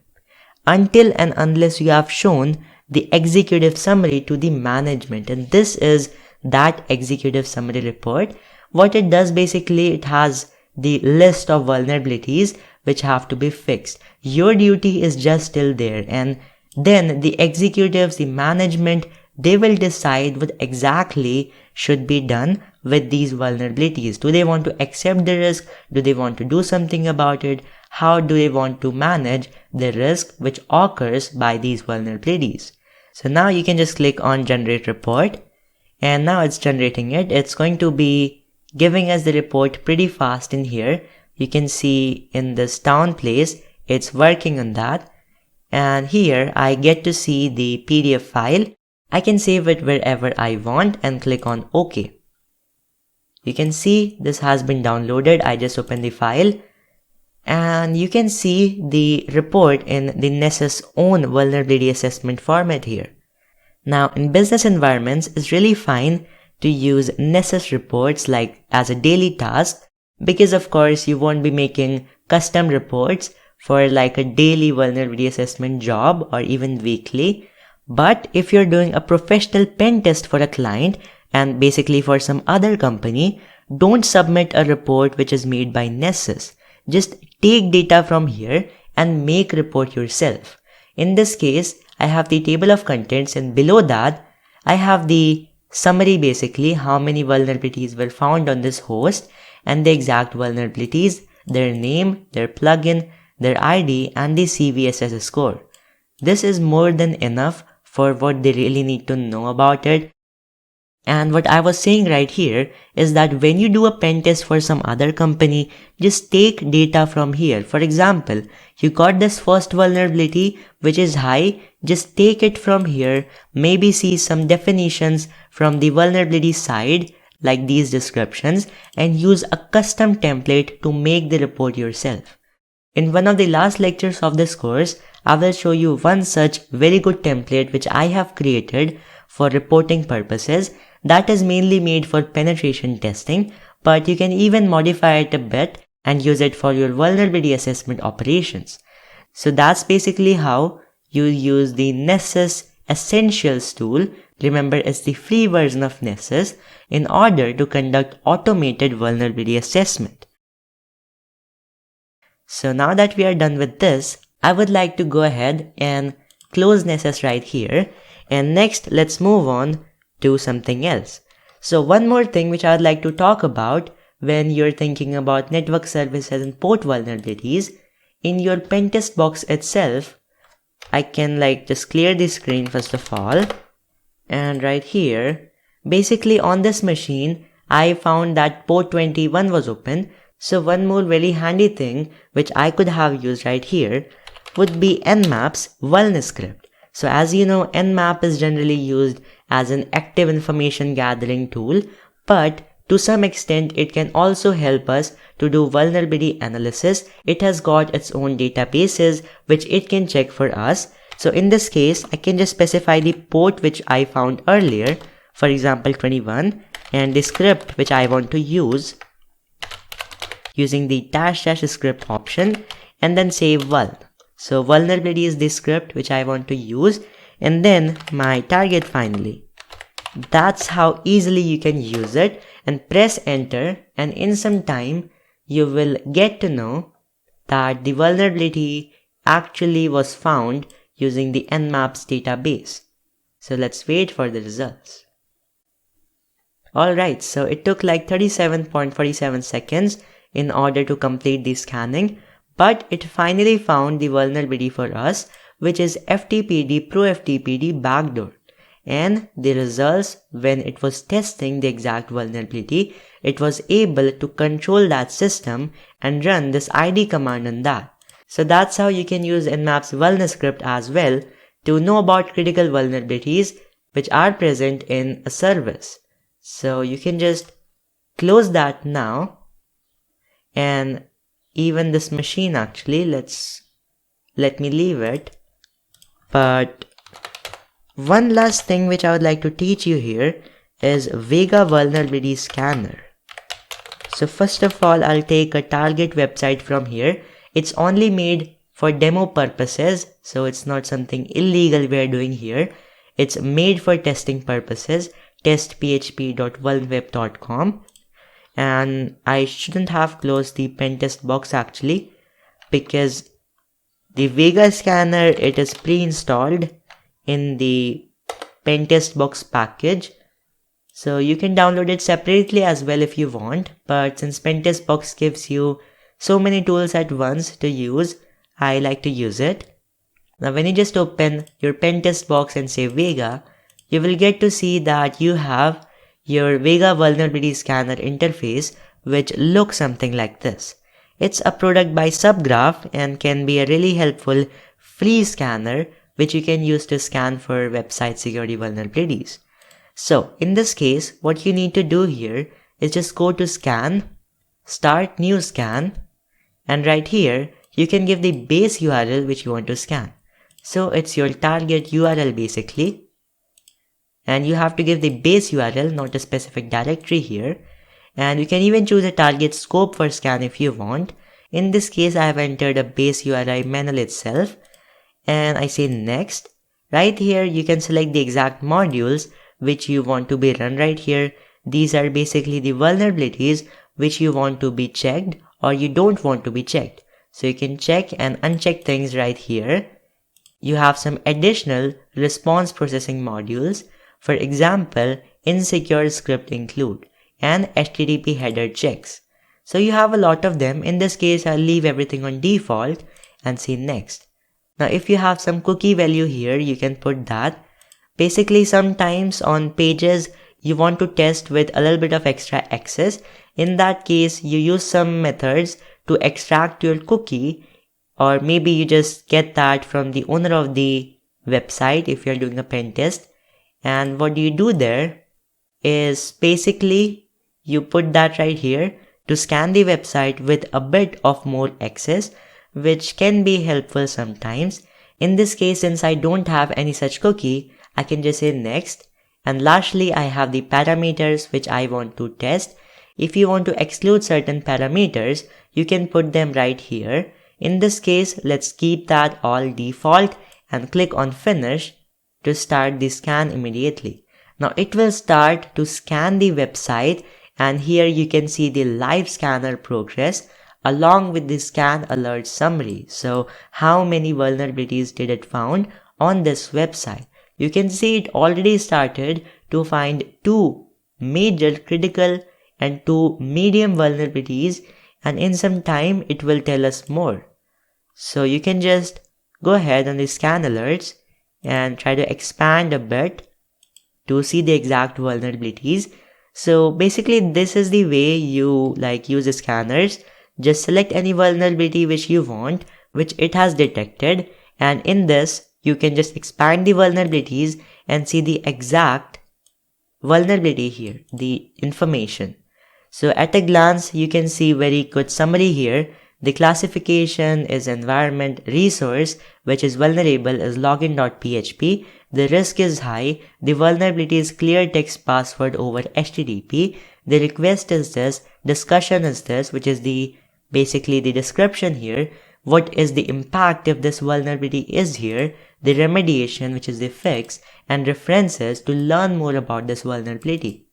until and unless you have shown the executive summary to the management. And this is that executive summary report. What it does basically, it has the list of vulnerabilities which have to be fixed. Your duty is just still there, and then the executives, the management, they will decide what exactly should be done with these vulnerabilities. Do they want to accept the risk? Do they want to do something about it? How do they want to manage the risk which occurs by these vulnerabilities? So now you can just click on generate report, and now it's generating it. It's going to be giving us the report pretty fast in here. You can see in this town place, it's working on that. And here I get to see the PDF file. I can save it wherever I want and click on OK. You can see this has been downloaded. I just open the file and you can see the report in the Nessus own vulnerability assessment format here. Now in business environments, it's really fine to use Nessus reports like as a daily task, because of course you won't be making custom reports for like a daily vulnerability assessment job or even weekly. But if you're doing a professional pen test for a client and basically for some other company, don't submit a report which is made by Nessus. Just take data from here and make report yourself. In this case, I have the table of contents, and below that, I have the summary, basically how many vulnerabilities were found on this host and the exact vulnerabilities, their name, their plugin, their ID, and the CVSS score. This is more than enough for what they really need to know about it. And what I was saying right here is that when you do a pen test for some other company, just take data from here. For example, you got this first vulnerability which is high, just take it from here, maybe see some definitions from the vulnerability side like these descriptions, and use a custom template to make the report yourself. In one of the last lectures of this course, I will show you one such very good template which I have created for reporting purposes that is mainly made for penetration testing, but you can even modify it a bit and use it for your vulnerability assessment operations. So that's basically how you use the Nessus Essentials tool. Remember, it's the free version of Nessus in order to conduct automated vulnerability assessment. So now that we are done with this, I would like to go ahead and close Nessus right here. And next, let's move on to something else. So one more thing which I would like to talk about when you're thinking about network services and port vulnerabilities, in your pentest box itself, I can just clear the screen first of all. And right here, basically on this machine, I found that port 21 was open. So one more very handy thing which I could have used right here would be Nmap's vuln script. So as you know, Nmap is generally used as an active information gathering tool, but to some extent it can also help us to do vulnerability analysis. It has got its own databases which it can check for us. So in this case, I can just specify the port which I found earlier, for example 21, and the script which I want to use using the -- script option, and then say vuln. So vulnerability is the script which I want to use, and then my target finally. That's how easily you can use it, and press enter, and in some time you will get to know that the vulnerability actually was found using the Nmap's database. So let's wait for the results. Alright, so it took like 37.47 seconds, in order to complete the scanning, but it finally found the vulnerability for us, which is FTPD Pro FTPD backdoor. And the results, when it was testing the exact vulnerability, it was able to control that system and run this id command on that. So that's how you can use Nmap's vuln script as well to know about critical vulnerabilities which are present in a service. So you can just close that now, and even this machine actually, let me leave it. But one last thing which I would like to teach you here is VEGA vulnerability scanner. So first of all, I'll take a target website from here. It's only made for demo purposes, so it's not something illegal we're doing here. It's made for testing purposes, testphp.vulnweb.com. And I shouldn't have closed the pentest box actually, because the VEGA scanner, it is pre-installed in the pentest box package. So you can download it separately as well if you want, but since pentest box gives you so many tools at once to use, I like to use it. Now when you just open your pentest box and say VEGA, you will get to see that you have your VEGA vulnerability scanner interface, which looks something like this. It's a product by Subgraph and can be a really helpful free scanner which you can use to scan for website security vulnerabilities. So in this case, what you need to do here is just go to scan, start new scan, and right here you can give the base URL which you want to scan. So it's your target URL basically, and you have to give the base URL, not a specific directory here. And you can even choose a target scope for scan if you want. In this case, I have entered a base URI manual itself, and I say next. Right here you can select the exact modules which you want to be run right here. These are basically the vulnerabilities which you want to be checked or you don't want to be checked. So you can check and uncheck things right here. You have some additional response processing modules. For example, insecure script include and HTTP header checks. So you have a lot of them. In this case, I'll leave everything on default and see next. Now if you have some cookie value here, you can put that. Basically, sometimes on pages you want to test with a little bit of extra access. In that case, you use some methods to extract your cookie, or maybe you just get that from the owner of the website if you're doing a pen test. And what you do there is basically you put that right here to scan the website with a bit of more access, which can be helpful sometimes. In this case, since I don't have any such cookie, I can just say next. And lastly, I have the parameters which I want to test. If you want to exclude certain parameters, you can put them right here. In this case, let's keep that all default and click on finish to start the scan immediately. Now it will start to scan the website, and here you can see the live scanner progress along with the scan alert summary. So how many vulnerabilities did it found on this website? You can see it already started to find 2 major critical and 2 medium vulnerabilities, and in some time it will tell us more. So you can just go ahead on the scan alerts and try to expand a bit to see the exact vulnerabilities. So basically this is the way you use the scanners. Just select any vulnerability which you want, which it has detected, and in this you can just expand the vulnerabilities and see the exact vulnerability here, the information. So at a glance, you can see very good summary here. The classification is environment resource, which is vulnerable is login.php. The risk is high. The vulnerability is clear text password over HTTP. The request is this. Discussion is this, which is basically the description here. What is the impact if this vulnerability is here? The remediation, which is the fix, and references to learn more about this vulnerability.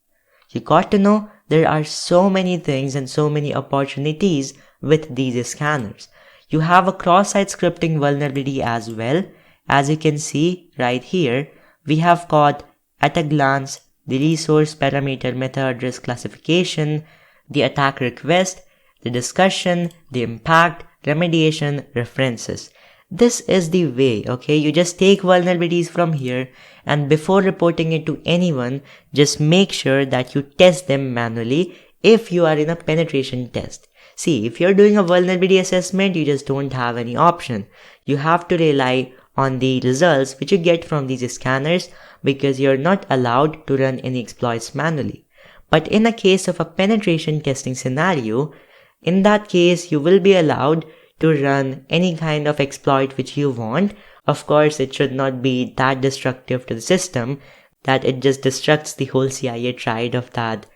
You got to know there are so many things and so many opportunities with these scanners. You have a cross-site scripting vulnerability as well. As you can see right here, we have got at a glance the resource parameter method risk classification, the attack request, the discussion, the impact, remediation, references. This is the way, okay? You just take vulnerabilities from here, and before reporting it to anyone, just make sure that you test them manually if you are in a penetration test. See, if you're doing a vulnerability assessment, you just don't have any option. You have to rely on the results which you get from these scanners because you're not allowed to run any exploits manually. But in a case of a penetration testing scenario, in that case, you will be allowed to run any kind of exploit which you want. Of course, it should not be that destructive to the system that it just destructs the whole CIA triad of that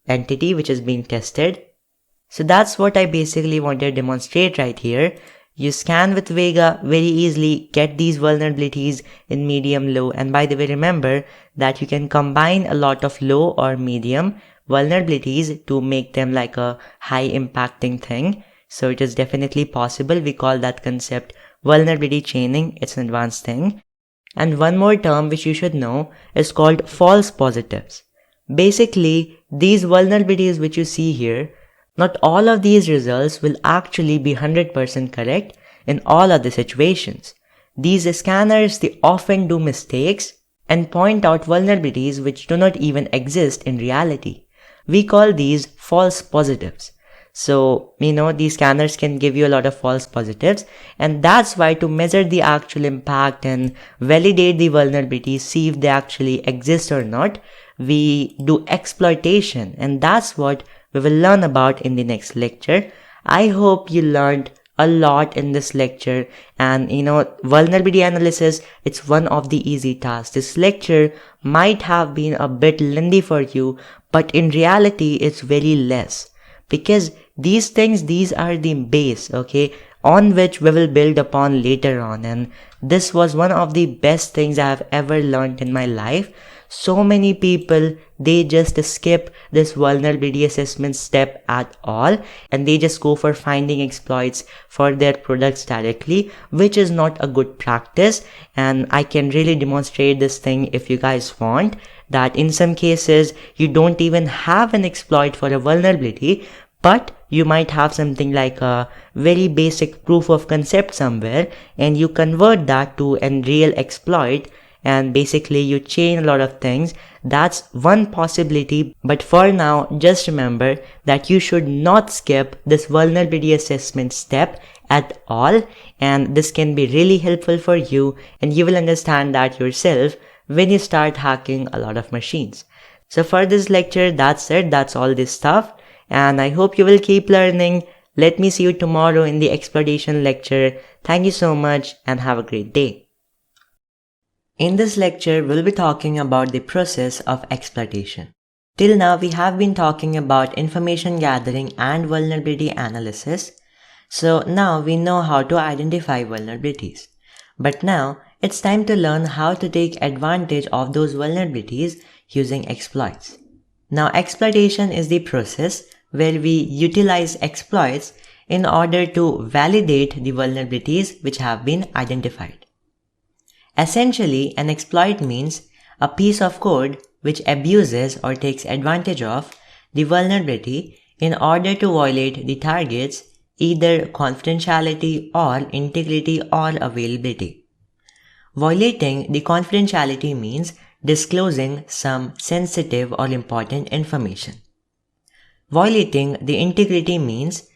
entity which is being tested. So that's what I basically want to demonstrate right here. You scan with VEGA very easily, get these vulnerabilities in medium, low, and by the way, remember that you can combine a lot of low or medium vulnerabilities to make them like a high impacting thing. So it is definitely possible. We call that concept vulnerability chaining. It's an advanced thing. And one more term which you should know is called false positives. Basically, these vulnerabilities which you see here, not all of these results will actually be 100% correct in all other situations. These scanners, they often do mistakes and point out vulnerabilities which do not even exist in reality. We call these false positives. So, these scanners can give you a lot of false positives, and that's why to measure the actual impact and validate the vulnerabilities, see if they actually exist or not, we do exploitation, and that's what we will learn about in the next lecture. I hope you learned a lot in this lecture, and vulnerability analysis, it's one of the easy tasks. This lecture might have been a bit lengthy for you, but in reality it's very less, because these are the base, okay, on which we will build upon later on. And this was one of the best things I have ever learned in my life. So many people, they just skip this vulnerability assessment step at all, and they just go for finding exploits for their products directly, which is not a good practice. And I can really demonstrate this thing if you guys want, that in some cases you don't even have an exploit for a vulnerability, but you might have something like a very basic proof of concept somewhere, and you convert that to a real exploit, and basically you chain a lot of things. That's one possibility, but for now, just remember that you should not skip this vulnerability assessment step at all, and this can be really helpful for you, and you will understand that yourself when you start hacking a lot of machines. So for this lecture, that's it. That's all this stuff. And I hope you will keep learning. Let me see you tomorrow in the exploitation lecture. Thank you so much and have a great day. In this lecture, we'll be talking about the process of exploitation. Till now, we have been talking about information gathering and vulnerability analysis. So now we know how to identify vulnerabilities. But now it's time to learn how to take advantage of those vulnerabilities using exploits. Now, exploitation is the process where we utilize exploits in order to validate the vulnerabilities which have been identified. Essentially, an exploit means a piece of code which abuses or takes advantage of the vulnerability in order to violate the target's either confidentiality or integrity or availability. Violating the confidentiality means disclosing some sensitive or important information. Violating the integrity means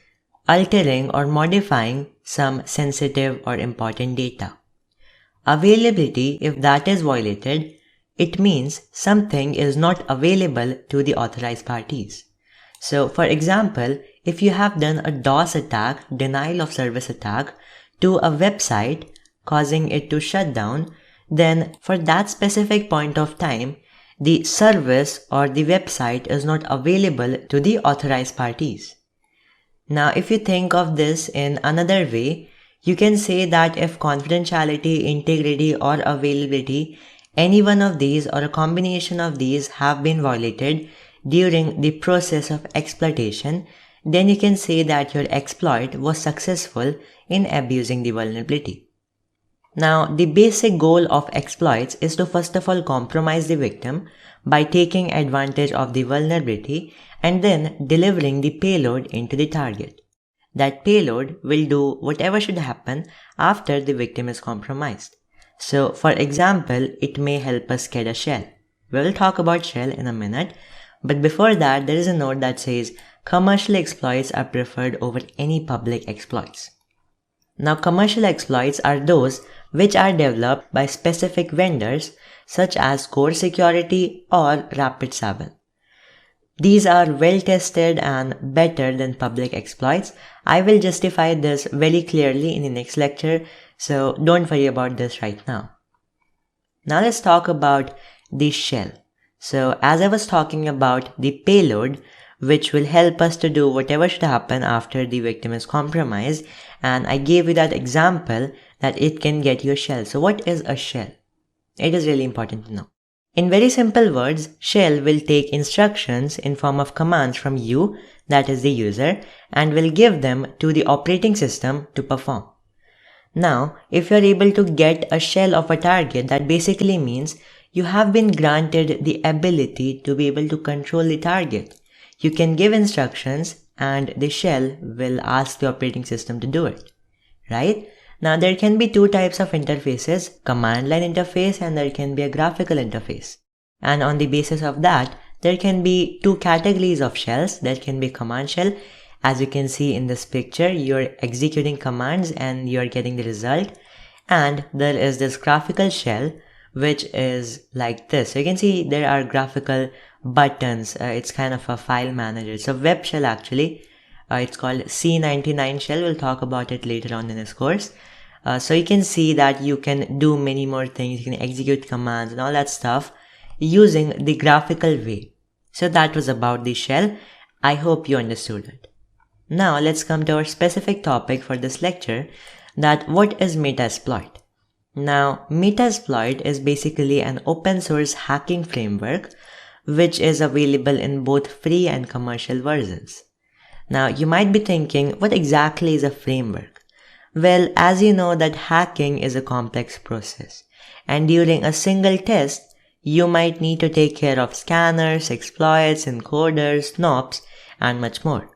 altering or modifying some sensitive or important data. Availability, if that is violated, it means something is not available to the authorized parties. So, for example, if you have done a DOS attack, denial of service attack, to a website causing it to shut down, then for that specific point of time, the service or the website is not available to the authorized parties. Now, if you think of this in another way, you can say that if confidentiality, integrity, or availability, any one of these or a combination of these have been violated during the process of exploitation, then you can say that your exploit was successful in abusing the vulnerability. Now, the basic goal of exploits is to first of all compromise the victim by taking advantage of the vulnerability and then delivering the payload into the target. That payload will do whatever should happen after the victim is compromised. So for example, it may help us get a shell. We'll talk about shell in a minute, but before that there is a note that says commercial exploits are preferred over any public exploits. Now commercial exploits are those which are developed by specific vendors such as Core Security or Rapid7. These are well tested and better than public exploits. I will justify this very clearly in the next lecture, so don't worry about this right now. Now let's talk about the shell. So as I was talking about the payload, which will help us to do whatever should happen after the victim is compromised, and I gave you that example that it can get you a shell. So what is a shell? It is really important to know. In very simple words, shell will take instructions in form of commands from you, that is the user, and will give them to the operating system to perform. Now, if you are able to get a shell of a target, that basically means you have been granted the ability to be able to control the target. You can give instructions and the shell will ask the operating system to do it, right? Now there can be two types of interfaces, command line interface and there can be a graphical interface. And on the basis of that, there can be two categories of shells. There can be command shell. As you can see in this picture, you're executing commands and you're getting the result. And there is this graphical shell, which is like this. So you can see there are graphical buttons. It's kind of a file manager. It's a web shell actually. It's called C99 shell. We'll talk about it later on in this course. So you can see that you can do many more things. You can execute commands and all that stuff using the graphical way. So that was about the shell. I hope you understood it. Now let's come to our specific topic for this lecture, that what is Metasploit? Now Metasploit is basically an open source hacking framework which is available in both free and commercial versions. Now you might be thinking, what exactly is a framework? Well, as you know that hacking is a complex process, and during a single test, you might need to take care of scanners, exploits, encoders, snobs, and much more.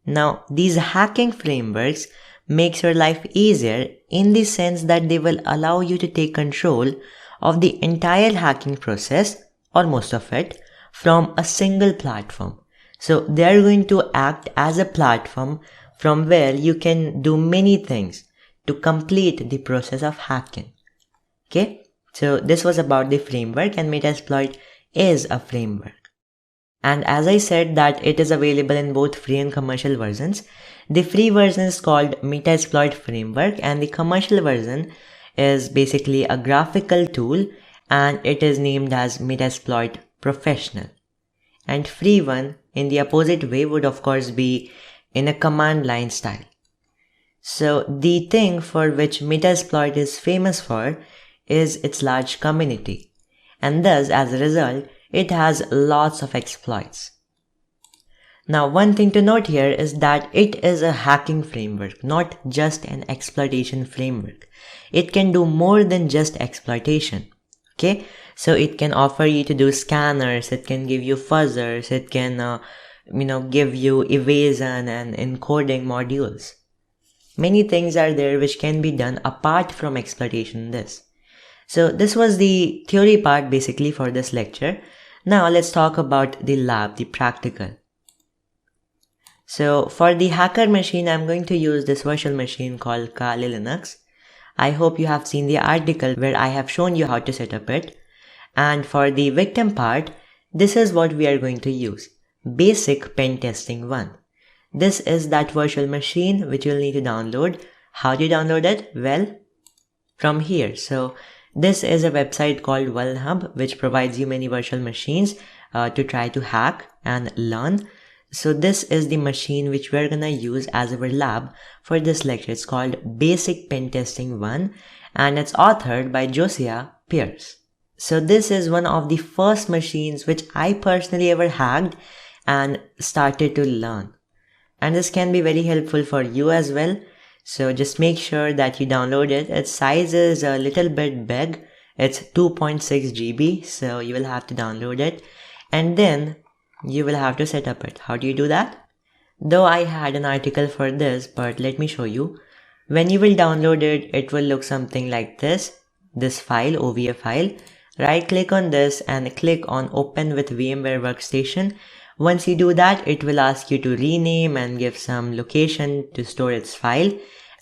Now, these hacking frameworks makes your life easier in the sense that they will allow you to take control of the entire hacking process, or most of it, from a single platform. So they are going to act as a platform from where you can do many things to complete the process of hacking. Okay, so this was about the framework, and Metasploit is a framework. And as I said that it is available in both free and commercial versions. The free version is called Metasploit Framework and the commercial version is basically a graphical tool and it is named as Metasploit Professional. And free one in the opposite way would of course be in a command line style. So the thing for which Metasploit is famous for is its large community, and thus as a result it has lots of exploits. Now one thing to note here is that it is a hacking framework, not just an exploitation framework. It can do more than just exploitation. Okay, so it can offer you to do scanners, it can give you fuzzers, it can give you evasion and encoding modules. Many things are there which can be done apart from exploitation in this. So this was the theory part basically for this lecture. Now let's talk about the lab, the practical. So for the hacker machine, I'm going to use this virtual machine called Kali Linux. I hope you have seen the article where I have shown you how to set up it. And for the victim part, this is what we are going to use. Basic Pentesting 1. This is that virtual machine which you'll need to download. How do you download it? Well, from here. So this is a website called VulnHub which provides you many virtual machines to try to hack and learn. So this is the machine which we're gonna use as our lab for this lecture. It's called Basic Pentesting 1 and it's authored by Josiah Pierce. So this is one of the first machines which I personally ever hacked and started to learn. And this can be very helpful for you as well. So just make sure that you download it. Its size is a little bit big. It's 2.6 GB. So you will have to download it. And then you will have to set up it. How do you do that? Though I had an article for this, but let me show you. When you will download it, it will look something like this file, OVA file. Right click on this and click on Open with VMware Workstation. Once you do that, it will ask you to rename and give some location to store its file,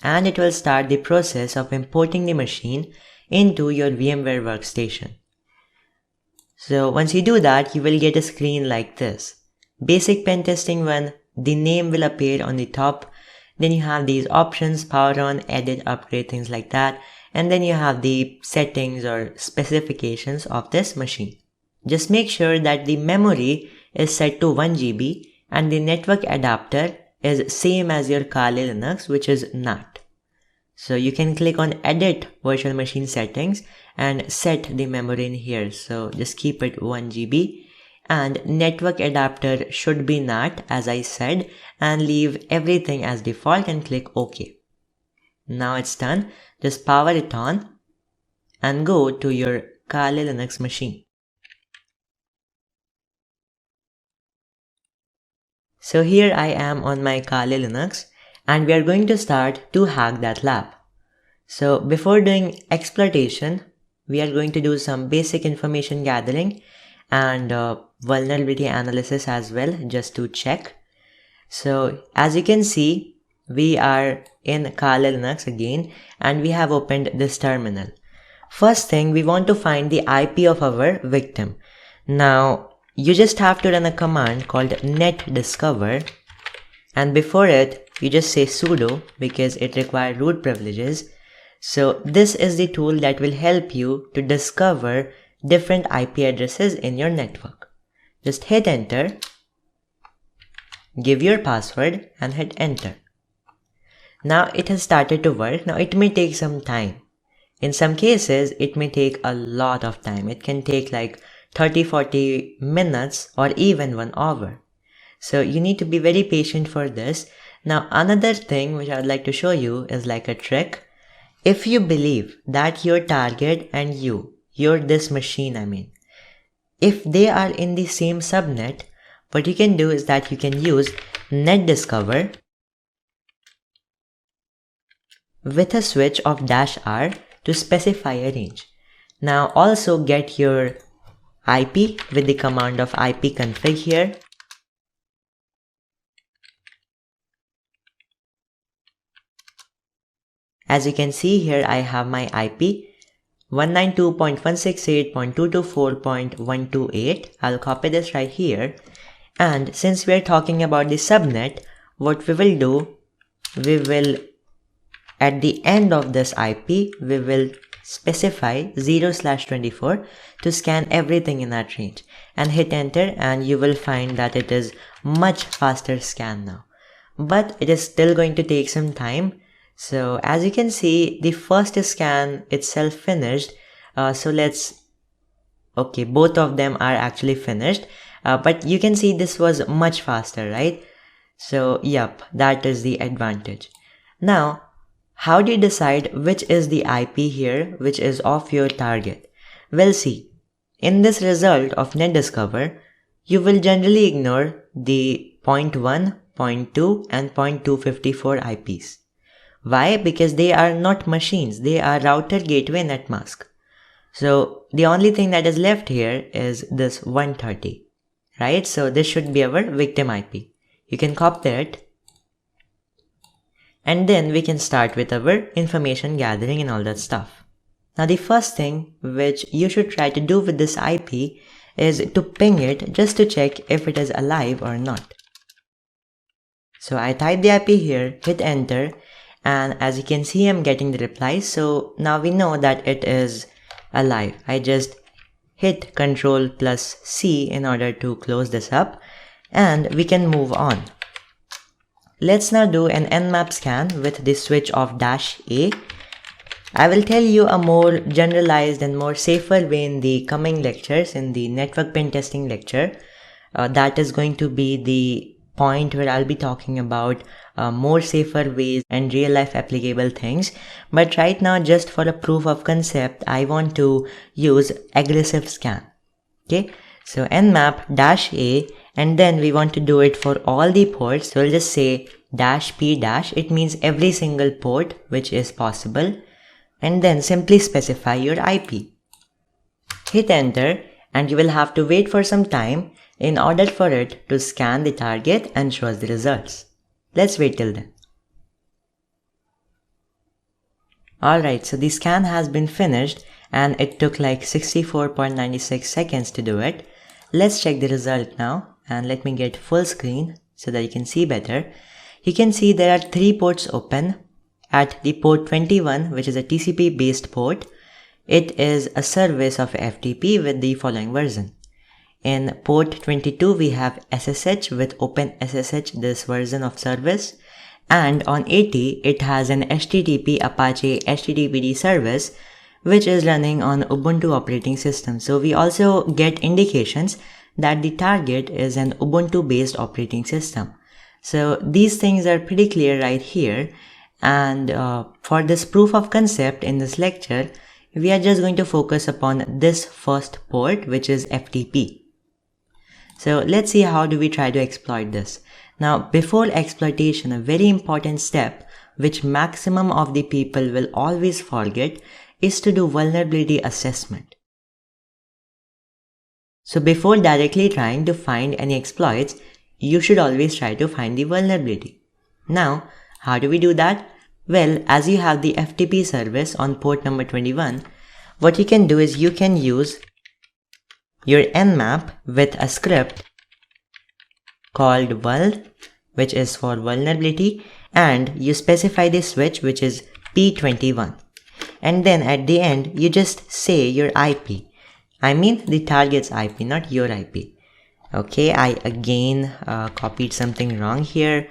and it will start the process of importing the machine into your VMware Workstation. So once you do that, you will get a screen like this. Basic pen testing one, the name will appear on the top. Then you have these options, power on, edit, upgrade, things like that. And then you have the settings or specifications of this machine. Just make sure that the memory is set to 1 GB and the network adapter is same as your Kali Linux, which is NAT. So you can click on edit virtual machine settings and set the memory in here. So just keep it 1 GB. And network adapter should be NAT as I said, and leave everything as default and click OK. Now it's done. Just power it on and go to your Kali Linux machine. So here I am on my Kali Linux and we are going to start to hack that lab. So before doing exploitation, we are going to do some basic information gathering and vulnerability analysis as well, just to check. So as you can see, we are in Kali Linux again and we have opened this terminal. First thing, we want to find the IP of our victim. Now you just have to run a command called netdiscover, and before it you just say sudo because it requires root privileges. So this is the tool that will help you to discover different IP addresses in your network. Just hit enter, give your password and hit enter. Now it has started to work. Now it may take some time. In some cases it may take a lot of time. It can take like 30-40 minutes or even 1 hour. So you need to be very patient for this. Now another thing which I would like to show you is like a trick. If you believe that your target and this machine, if they are in the same subnet, what you can do is that you can use netdiscover with a switch of -r to specify a range. Now also get your IP with the command of ipconfig here. As you can see here, I have my IP 192.168.224.128. I'll copy this right here. And since we're talking about the subnet, what we will do, we will at the end of this IP, we will specify 0/24 to scan everything in that range and hit enter, and you will find that it is much faster scan now. But it is still going to take some time. So as you can see, the first scan itself finished. Okay, both of them are actually finished. But you can see this was much faster, right? So yep, that is the advantage. Now, how do you decide which is the IP here, which is of your target? Well, see, in this result of netdiscover, you will generally ignore the 0.1, 0.2 and 0.254 IPs. Why? Because they are not machines, they are router, gateway, netmask. So the only thing that is left here is this 130, right? So this should be our victim IP. You can copy it. And then we can start with our information gathering and all that stuff. Now the first thing which you should try to do with this IP is to ping it just to check if it is alive or not. So I type the IP here, hit enter, and as you can see I'm getting the reply. So now we know that it is alive. I just hit Ctrl+C in order to close this up and we can move on. Let's now do an Nmap scan with the switch of -A. I will tell you a more generalized and more safer way in the coming lectures, in the network pen testing lecture. That is going to be the point where I'll be talking about more safer ways and real life applicable things. But right now, just for a proof of concept, I want to use aggressive scan. Okay, so Nmap -A, and then we want to do it for all the ports. So we'll just say -p-, it means every single port which is possible, and then simply specify your IP. Hit enter, and you will have to wait for some time in order for it to scan the target and show us the results. Let's wait till then. Alright, so the scan has been finished and it took like 64.96 seconds to do it. Let's check the result now, and let me get full screen so that you can see better. You can see there are 3 ports open. At the port 21, which is a TCP based port, it is a service of FTP with the following version. In port 22, we have SSH with OpenSSH, this version of service. And on 80, it has an HTTP Apache HTTPD service, which is running on Ubuntu operating system. So we also get indications that the target is an Ubuntu based operating system. So these things are pretty clear right here. And for this proof of concept in this lecture, we are just going to focus upon this first port, which is FTP. So let's see how do we try to exploit this. Now, before exploitation, a very important step which maximum of the people will always forget is to do vulnerability assessment. So before directly trying to find any exploits, you should always try to find the vulnerability. Now, how do we do that? Well, as you have the FTP service on port number 21, what you can do is you can use your Nmap with a script called vul, which is for vulnerability, and you specify the switch, which is P21. And then at the end, you just say your IP. I mean the target's IP, not your IP. Okay, I again copied something wrong here.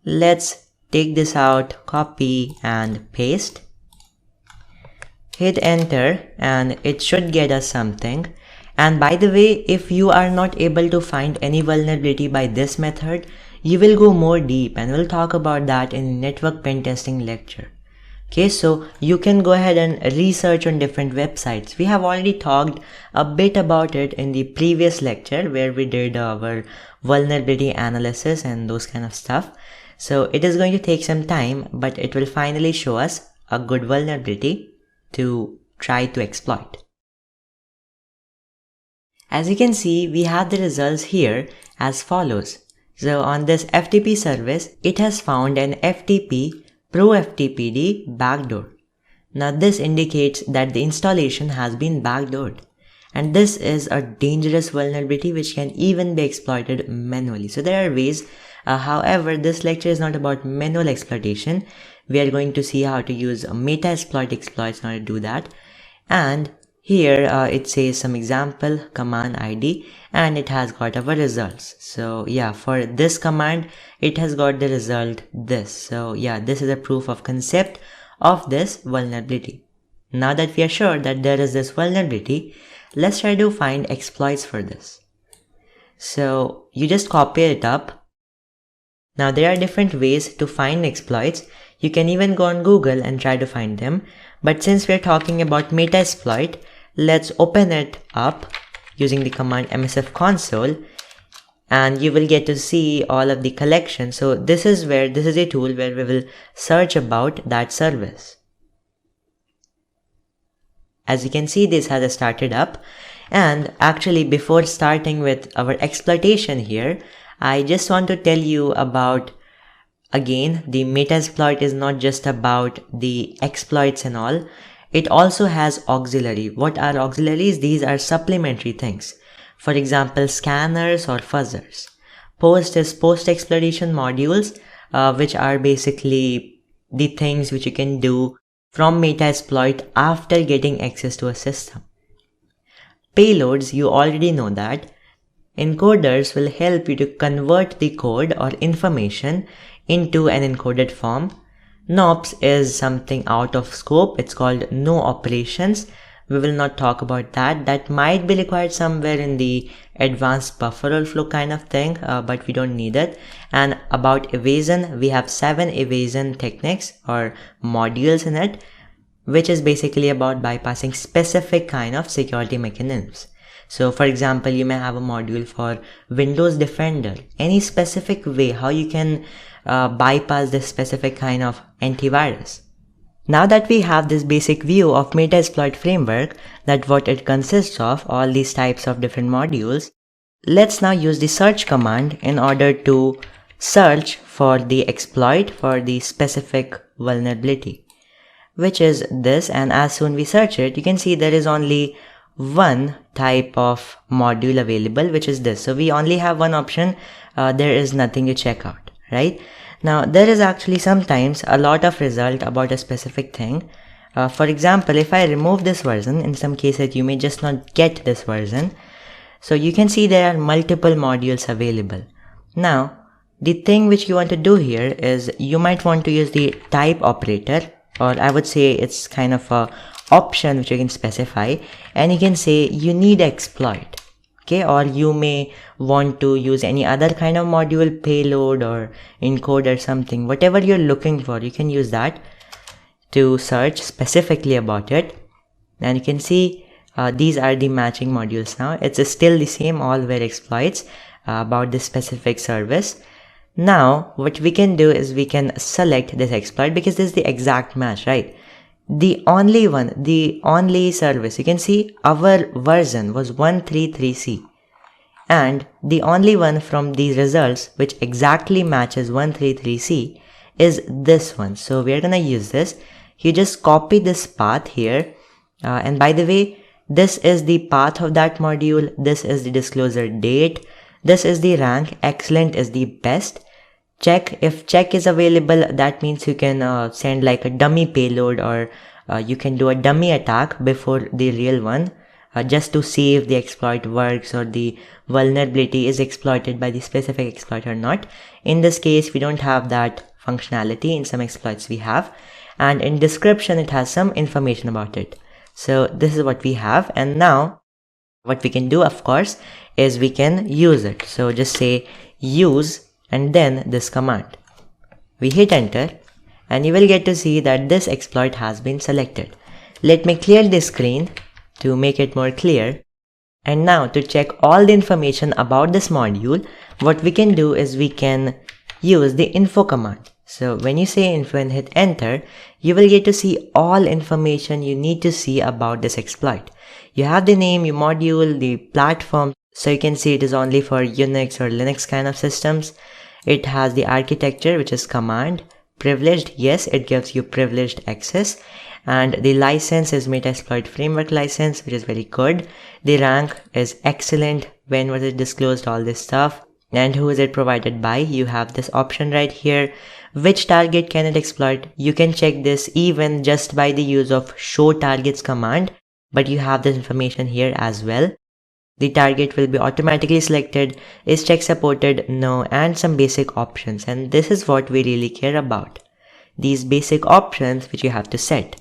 Let's take this out, copy and paste. Hit enter and it should get us something. And by the way, if you are not able to find any vulnerability by this method, you will go more deep, and we'll talk about that in network pen testing lecture. Okay, so you can go ahead and research on different websites. We have already talked a bit about it in the previous lecture where we did our vulnerability analysis and those kind of stuff. So it is going to take some time, but it will finally show us a good vulnerability to try to exploit. As you can see, we have the results here as follows. So on this FTP service, it has found an FTP Pro FTPD backdoor. Now this indicates that the installation has been backdoored. And this is a dangerous vulnerability which can even be exploited manually. So there are ways. However, this lecture is not about manual exploitation. We are going to see how to use Metasploit exploits in order to do that. And here it says some example command ID and it has got our results. So yeah, for this command, it has got the result this. So yeah, this is a proof of concept of this vulnerability. Now that we are sure that there is this vulnerability, let's try to find exploits for this. So you just copy it up. Now there are different ways to find exploits. You can even go on Google and try to find them. But since we're talking about Metasploit, let's open it up using the command msf console, and you will get to see all of the collection. So this is a tool where we will search about that service. As you can see, this has started up. And actually, before starting with our exploitation here, I just want to tell you about, again, the Metasploit is not just about the exploits and all. It also has auxiliary. What are auxiliaries? These are supplementary things. For example, scanners or fuzzers. Post is post-exploitation modules, which are basically the things which you can do from Metasploit after getting access to a system. Payloads, you already know that. Encoders will help you to convert the code or information into an encoded form. NOPs is something out of scope. It's called no operations. We will not talk about that. That might be required somewhere in the advanced buffer overflow kind of thing, but we don't need it. And about evasion, we have 7 evasion techniques or modules in it, which is basically about bypassing specific kind of security mechanisms. So for example, you may have a module for Windows Defender, any specific way how you can bypass this specific kind of antivirus. Now that we have this basic view of Metasploit Framework, that what it consists of, all these types of different modules, let's now use the search command in order to search for the exploit for the specific vulnerability, which is this. And as soon we search it, you can see there is only one type of module available, which is this. So we only have one option. There is nothing to check out, right? Now there is actually sometimes a lot of result about a specific thing. For example, if I remove this version, in some cases you may just not get this version. So you can see there are multiple modules available. Now the thing which you want to do here is you might want to use the type operator, or I would say it's kind of a option which you can specify, and you can say you need exploit. Okay, or you may want to use any other kind of module, payload or encode or something, whatever you're looking for, you can use that to search specifically about it. And you can see these are the matching modules. Now it's still the same, all were exploits about this specific service. Now what we can do is we can select this exploit because this is the exact match, right? The only one, the only service, you can see our version was 133C, and the only one from these results which exactly matches 133C is this one. So we're gonna use this. You just copy this path here, and by the way, this is the path of that module, this is the disclosure date, this is the rank, excellent is the best. Check, if check is available, that means you can send like a dummy payload, or you can do a dummy attack before the real one, just to see if the exploit works or the vulnerability is exploited by the specific exploit or not. In this case, we don't have that functionality. In some exploits we have, and in description it has some information about it. So this is what we have, and now what we can do, of course, is we can use it. So just say use and then this command. We hit enter and you will get to see that this exploit has been selected. Let me clear this screen to make it more clear. And now to check all the information about this module, what we can do is we can use the info command. So when you say info and hit enter, you will get to see all information you need to see about this exploit. You have the name, your module, the platform. So you can see it is only for Unix or Linux kind of systems. It has the architecture, which is command. Privileged, yes, it gives you privileged access. And the license is Metasploit Framework license, which is very good. The rank is excellent. When was it disclosed? All this stuff. And who is it provided by? You have this option right here. Which target can it exploit? You can check this even just by the use of show targets command, but you have this information here as well. The target will be automatically selected. Is check supported? No, and some basic options. And this is what we really care about. These basic options which you have to set.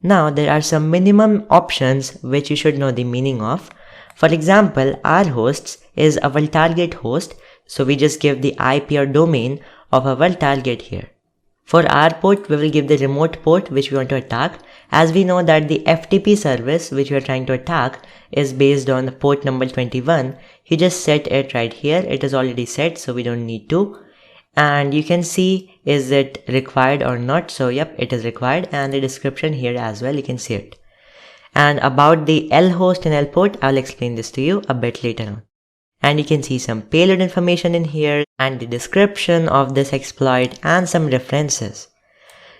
Now there are some minimum options which you should know the meaning of. For example, our hosts is our target host. So we just give the IP or domain of our target here. For our port, we will give the remote port which we want to attack. As we know that the FTP service which we are trying to attack is based on port number 21. You just set it right here. It is already set, so we don't need to. And you can see, is it required or not? So yep, it is required, and the description here as well, you can see it. And about the L host and L port, I'll explain this to you a bit later on. And you can see some payload information in here and the description of this exploit and some references.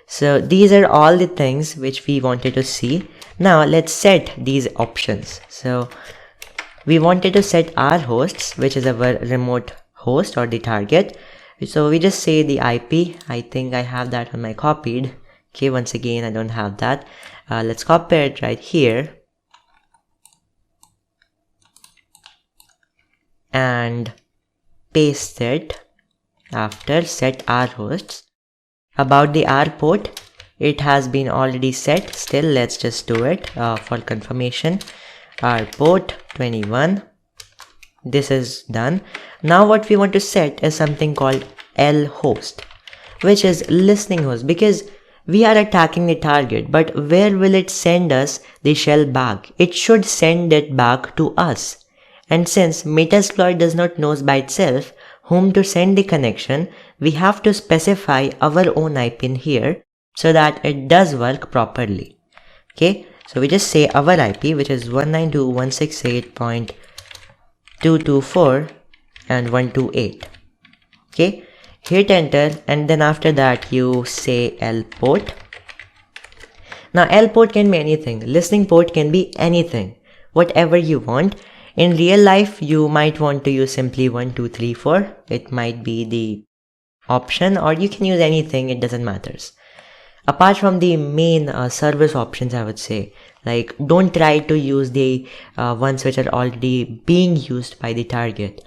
So these are all the things which we wanted to see. Now let's set these options. So we wanted to set our hosts, which is our remote host or the target. So we just say the IP. I think I have that on my copied. Okay, once again, I don't have that. Let's copy it right here. And paste it after set our hosts. About the R port, it has been already set. Still, let's just do it for confirmation. R port 21. This is done. Now what we want to set is something called L host, which is listening host, because we are attacking the target, but where will it send us the shell back? It should send it back to us. And since Metasploit does not know by itself whom to send the connection, we have to specify our own IP in here so that it does work properly. Okay, so we just say our IP, which is 192.168.224 and 128. Okay, hit enter, and then after that you say L port. Now L port can be anything, listening port can be anything, whatever you want. In real life, you might want to use simply 1234. It might be the option, or you can use anything, it doesn't matter. Apart from the main service options, I would say, like don't try to use the ones which are already being used by the target.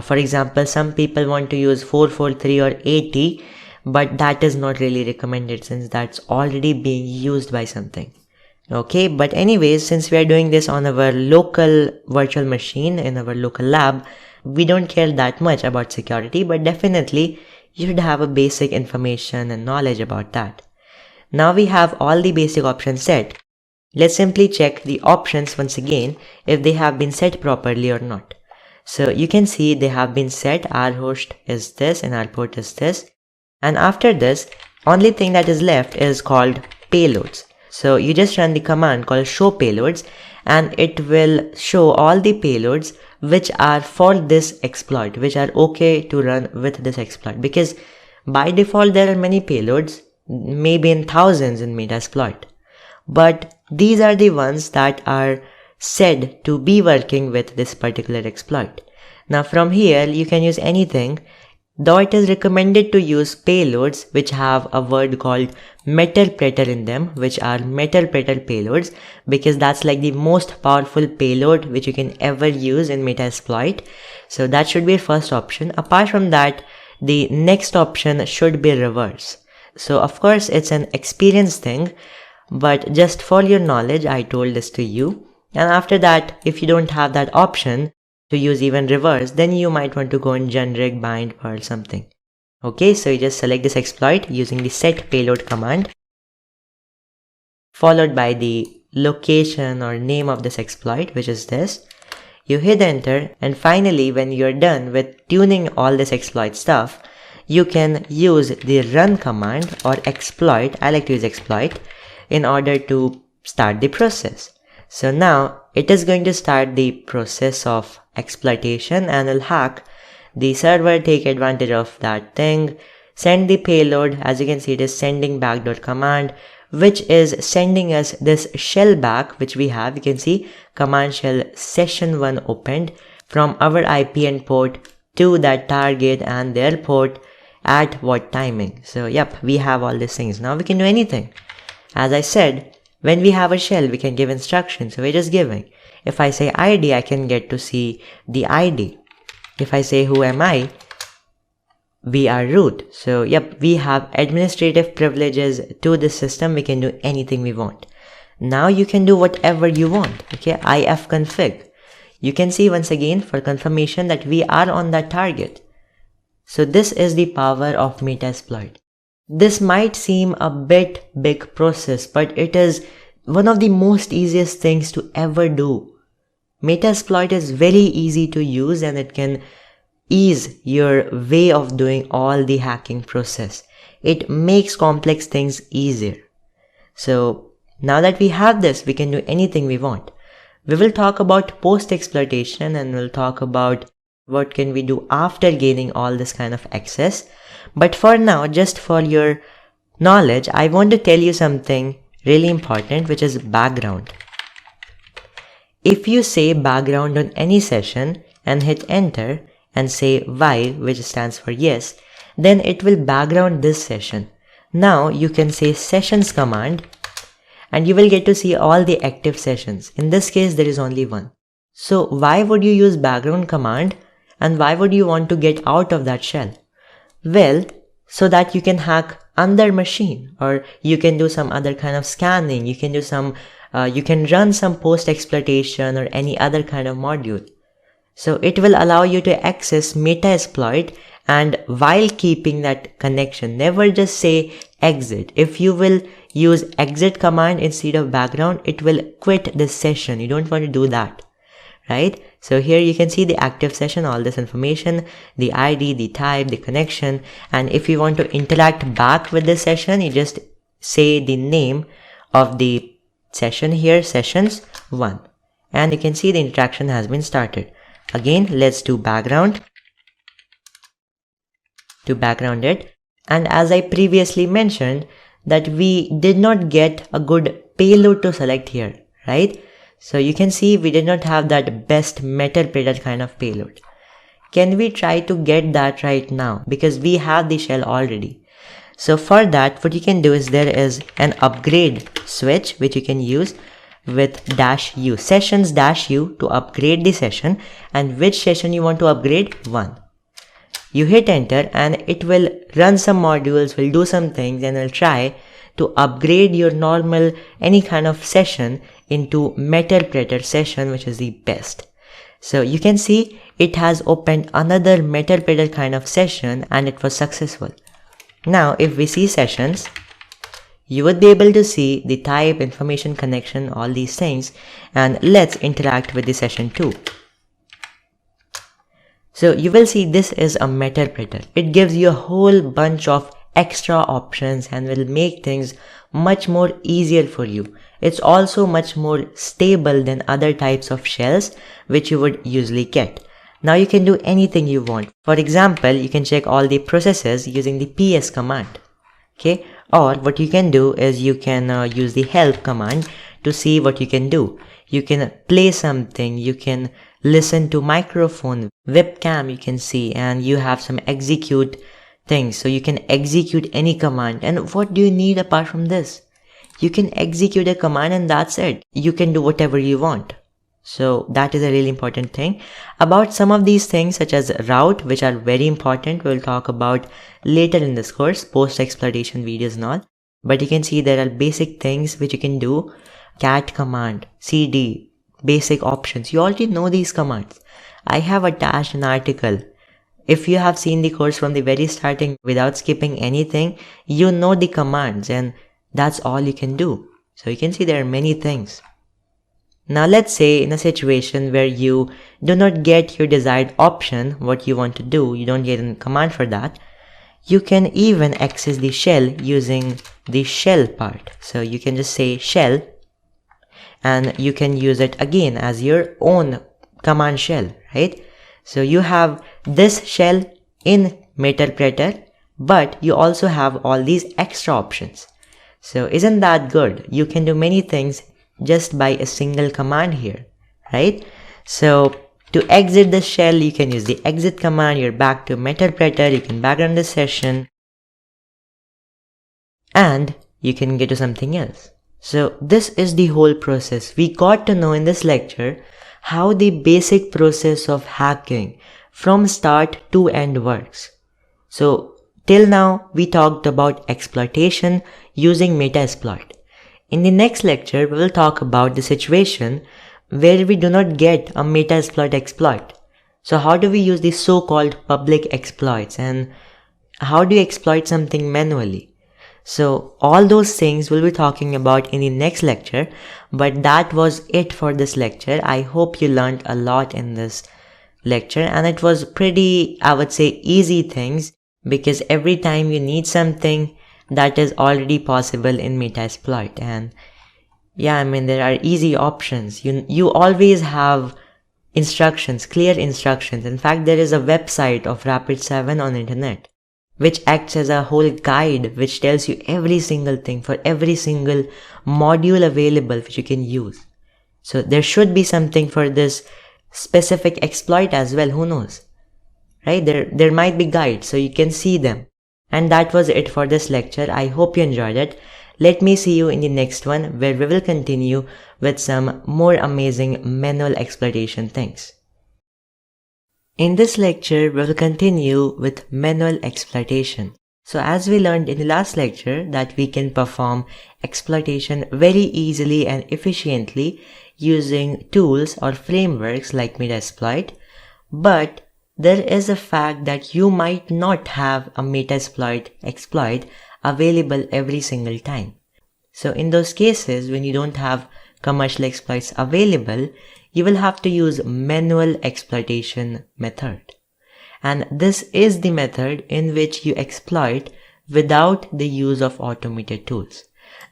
For example, some people want to use 443 or 80, but that is not really recommended since that's already being used by something. Okay, but anyways, since we are doing this on our local virtual machine in our local lab, we don't care that much about security, but definitely you should have a basic information and knowledge about that. Now we have all the basic options set. Let's simply check the options once again if they have been set properly or not. So you can see they have been set. Our host is this and our port is this. And after this, only thing that is left is called payloads. So you just run the command called show payloads and it will show all the payloads which are for this exploit, which are okay to run with this exploit, because by default there are many payloads, maybe in thousands in Metasploit, but these are the ones that are said to be working with this particular exploit. Now from here you can use anything, though it is recommended to use payloads which have a word called Metasploit in them, which are Metasploit payloads, because that's like the most powerful payload which you can ever use in Metasploit. So that should be your first option. Apart from that, the next option should be reverse. So of course it's an experience thing, but just for your knowledge I told this to you. And after that, if you don't have that option to use even reverse, then you might want to go in generic bind perl something. Okay, so you just select this exploit using the set payload command, followed by the location or name of this exploit, which is this. You hit enter, and finally when you're done with tuning all this exploit stuff, you can use the run command or exploit. I like to use exploit in order to start the process. So now it is going to start the process of exploitation and will hack the server, take advantage of that thing, send the payload. As you can see, it is sending backdoor command, which is sending us this shell back, which we have. You can see command shell session1 opened from our IP and port to that target and their port at what timing. So yep, we have all these things. Now we can do anything. As I said, when we have a shell, we can give instructions. So we're just giving. If I say ID, I can get to see the ID. If I say who am I, we are root. So yep, we have administrative privileges to this system. We can do anything we want. Now you can do whatever you want. Okay, ifconfig. You can see once again for confirmation that we are on that target. So this is the power of Metasploit. This might seem a bit big process, but it is one of the most easiest things to ever do. Metasploit is very easy to use and it can ease your way of doing all the hacking process. It makes complex things easier. So now that we have this, we can do anything we want. We will talk about post-exploitation and we'll talk about what can we do after gaining all this kind of access. But for now, just for your knowledge, I want to tell you something really important, which is background. If you say background on any session and hit enter and say Y, which stands for yes, then it will background this session. Now you can say sessions command and you will get to see all the active sessions. In this case, there is only one. So why would you use background command and why would you want to get out of that shell? Well, so that you can hack another machine, or you can do some other kind of scanning, you can do some, you can run some post-exploitation or any other kind of module. So it will allow you to access Metasploit and while keeping that connection. Never just say exit. If you will use exit command instead of background, it will quit this session. You don't want to do that, right? So here you can see the active session, all this information, the ID, the type, the connection. And if you want to interact back with this session, you just say the name of the session here, sessions1. And you can see the interaction has been started. Again, let's do background to background it. And as I previously mentioned, that we did not get a good payload to select here, right? So you can see we did not have that best Metasploit kind of payload. Can we try to get that right now? Because we have the shell already. So for that, what you can do is there is an upgrade switch which you can use with -u, sessions -u to upgrade the session, and which session you want to upgrade? 1. You hit enter and it will run some modules, will do some things, and will try to upgrade your normal any kind of session into Metasploit session, which is the best. So you can see it has opened another Metasploit kind of session and it was successful. Now if we see sessions, you would be able to see the type, information, connection, all these things, and let's interact with the session 2. So you will see this is a Metasploit. It gives you a whole bunch of extra options and will make things much more easier for you. It's also much more stable than other types of shells which you would usually get. Now you can do anything you want. For example, you can check all the processes using the ps command. Okay, or what you can do is you can use the help command to see what you can do. You can play something, you can listen to microphone, webcam you can see, and you have some execute things. So you can execute any command. And what do you need apart from this? You can execute a command and that's it. You can do whatever you want. So that is a really important thing. About some of these things such as route, which are very important, we'll talk about later in this course, post-exploitation videos and all. But you can see there are basic things which you can do. Cat command, cd, basic options. You already know these commands. I have attached an article. If you have seen the course from the very starting without skipping anything, you know the commands and that's all you can do. So you can see there are many things. Now let's say in a situation where you do not get your desired option, what you want to do, you don't get a command for that, you can even access the shell using the shell part. So you can just say shell and you can use it again as your own command shell, right? So you have this shell in Metasploit, but you also have all these extra options. So isn't that good? You can do many things just by a single command here, right? So to exit the shell, you can use the exit command. You're back to Metasploit. You can background the session and you can get to something else. So this is the whole process. We got to know in this lecture how the basic process of hacking from start to end works. So till now we talked about exploitation using Metasploit. In the next lecture, we will talk about the situation where we do not get a Metasploit exploit. So how do we use the so-called public exploits and how do you exploit something manually? So all those things we'll be talking about in the next lecture, but that was it for this lecture. I hope you learned a lot in this lecture and it was pretty, I would say, easy things because every time you need something, that is already possible in Metasploit. And yeah, I mean, there are easy options. You always have instructions, clear instructions. In fact, there is a website of Rapid7 on internet, which acts as a whole guide, which tells you every single thing for every single module available, which you can use. So there should be something for this specific exploit as well. Who knows, right? There might be guides, so you can see them. And that was it for this lecture. I hope you enjoyed it. Let me see you in the next one where we will continue with some more amazing manual exploitation things. In this lecture, we will continue with manual exploitation. So as we learned in the last lecture that we can perform exploitation very easily and efficiently using tools or frameworks like Metasploit, but there is a fact that you might not have a Metasploit exploit available every single time. So in those cases, when you don't have commercial exploits available, you will have to use manual exploitation method. And this is the method in which you exploit without the use of automated tools.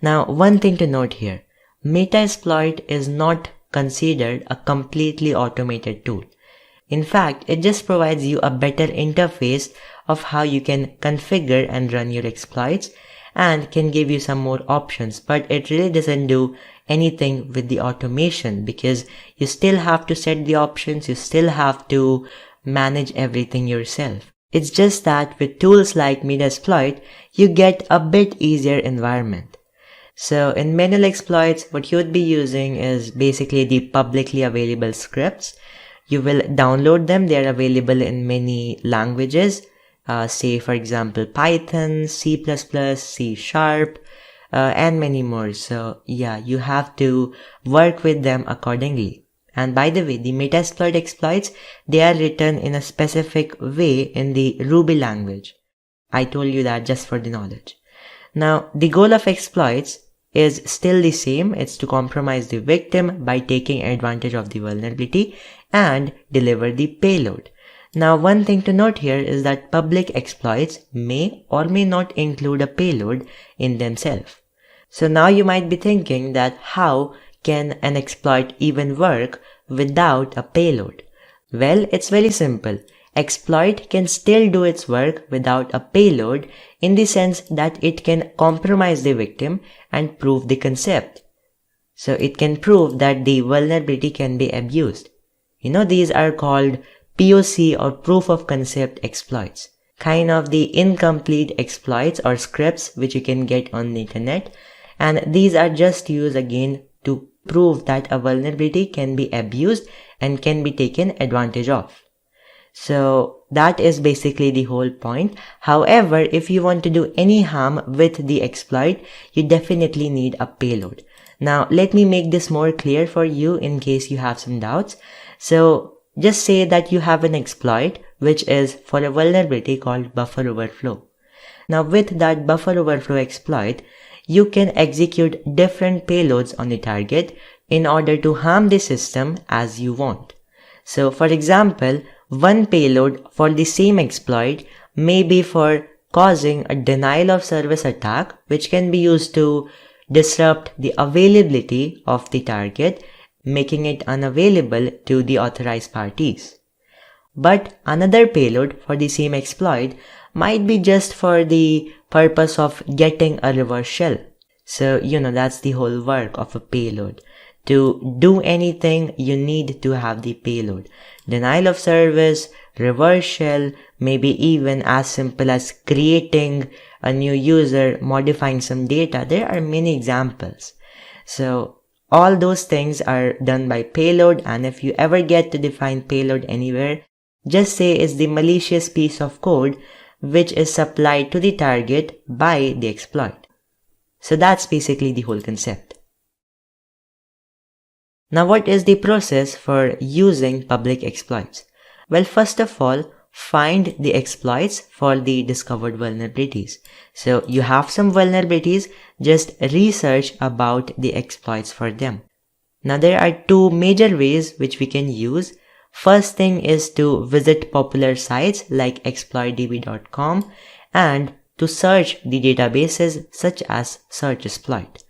Now, one thing to note here, Metasploit is not considered a completely automated tool. In fact, it just provides you a better interface of how you can configure and run your exploits and can give you some more options, but it really doesn't do anything with the automation because you still have to set the options, you still have to manage everything yourself. It's just that with tools like Metasploit, you get a bit easier environment. So in manual exploits, what you would be using is basically the publicly available scripts. You will download them. They are available in many languages. Say for example, Python, C++, C#, and many more. So yeah, you have to work with them accordingly. And by the way, the Metasploit exploits, they are written in a specific way in the Ruby language. I told you that just for the knowledge. Now, the goal of exploits is still the same. It's to compromise the victim by taking advantage of the vulnerability and deliver the payload. Now, one thing to note here is that public exploits may or may not include a payload in themselves. So now you might be thinking that how can an exploit even work without a payload? Well, it's very simple. Exploit can still do its work without a payload in the sense that it can compromise the victim and prove the concept. So it can prove that the vulnerability can be abused. These are called POC or proof of concept exploits. Kind of the incomplete exploits or scripts which you can get on the internet. And these are just used again to prove that a vulnerability can be abused and can be taken advantage of. So that is basically the whole point. However, if you want to do any harm with the exploit, you definitely need a payload. Now, let me make this more clear for you in case you have some doubts. So just say that you have an exploit which is for a vulnerability called buffer overflow. Now, with that buffer overflow exploit, you can execute different payloads on the target in order to harm the system as you want. So for example, one payload for the same exploit may be for causing a denial of service attack, which can be used to disrupt the availability of the target, making it unavailable to the authorized parties. But another payload for the same exploit might be just for the purpose of getting a reverse shell. So, that's the whole work of a payload. To do anything, you need to have the payload. Denial of service, reverse shell, maybe even as simple as creating a new user, modifying some data. There are many examples. So, all those things are done by payload, and if you ever get to define payload anywhere, just say it's the malicious piece of code which is supplied to the target by the exploit. So that's basically the whole concept. Now, what is the process for using public exploits? Well, first of all, find the exploits for the discovered vulnerabilities. So you have some vulnerabilities, just research about the exploits for them. Now, there are two major ways which we can use. First thing is to visit popular sites like exploitdb.com and to search the databases such as SearchExploit.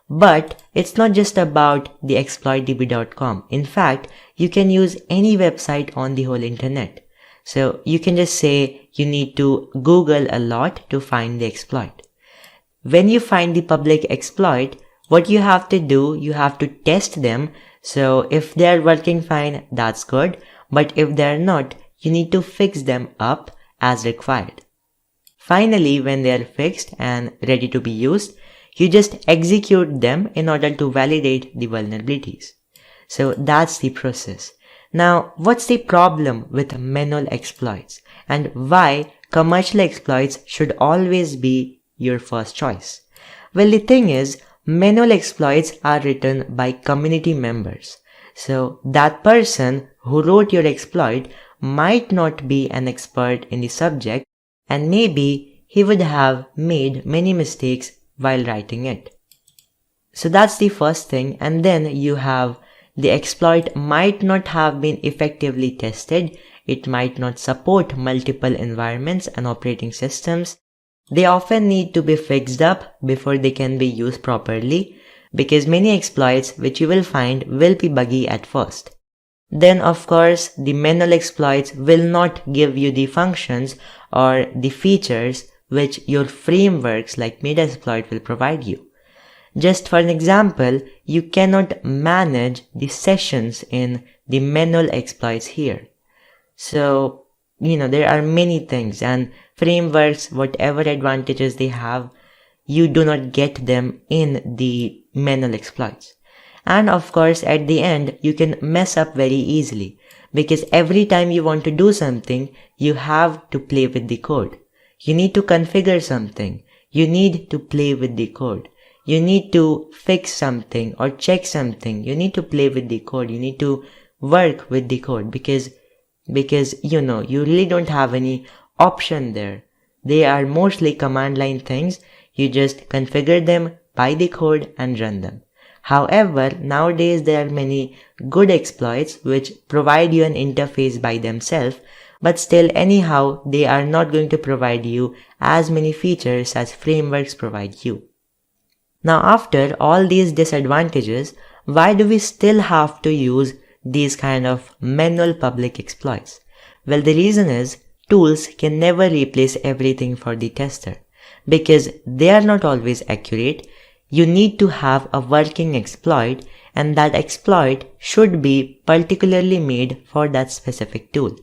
But it's not just about the exploitdb.com. In fact, you can use any website on the whole internet. So you can just say you need to Google a lot to find the exploit. When you find the public exploit, what you have to do, you have to test them. So if they're working fine, that's good. But if they're not, you need to fix them up as required. Finally, when they're fixed and ready to be used, you just execute them in order to validate the vulnerabilities. So that's the process. Now, what's the problem with manual exploits and why commercial exploits should always be your first choice? Well, the thing is, manual exploits are written by community members. So that person who wrote your exploit might not be an expert in the subject, and maybe he would have made many mistakes while writing it. So that's the first thing. And then you have the exploit might not have been effectively tested. It might not support multiple environments and operating systems. They often need to be fixed up before they can be used properly, because many exploits which you will find will be buggy at first. Then of course, the manual exploits will not give you the functions or the features which your frameworks like Metasploit will provide you. Just for an example, you cannot manage the sessions in the manual exploits here. So, there are many things, and frameworks, whatever advantages they have, you do not get them in the manual exploits. And of course, at the end, you can mess up very easily, because every time you want to do something, you have to play with the code. You need to configure something. You need to play with the code. You need to fix something or check something. You need to play with the code. You need to work with the code because you really don't have any option there. They are mostly command line things. You just configure them, buy the code and run them. However, nowadays there are many good exploits which provide you an interface by themselves, but still anyhow they are not going to provide you as many features as frameworks provide you. Now after all these disadvantages, why do we still have to use these kind of manual public exploits? Well, the reason is tools can never replace everything for the tester, because they are not always accurate. You need to have a working exploit, and that exploit should be particularly made for that specific tool.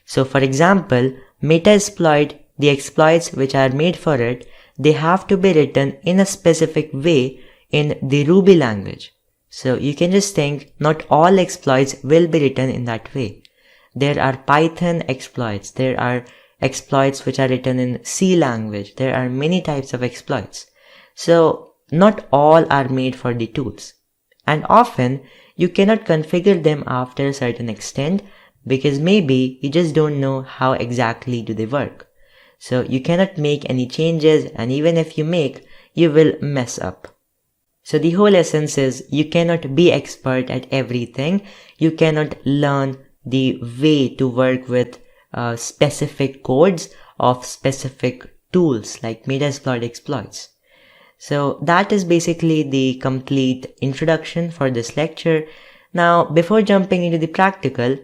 So for example, Metasploit, the exploits which are made for it, they have to be written in a specific way in the Ruby language. So you can just think not all exploits will be written in that way. There are Python exploits, there are exploits which are written in C language, there are many types of exploits. So not all are made for the tools. And often you cannot configure them after a certain extent, because maybe you just don't know how exactly do they work. So you cannot make any changes, and even if you make, you will mess up. So the whole essence is you cannot be expert at everything. You cannot learn the way to work with specific codes of specific tools like Metasploit exploits. So that is basically the complete introduction for this lecture. Now, before jumping into the practical,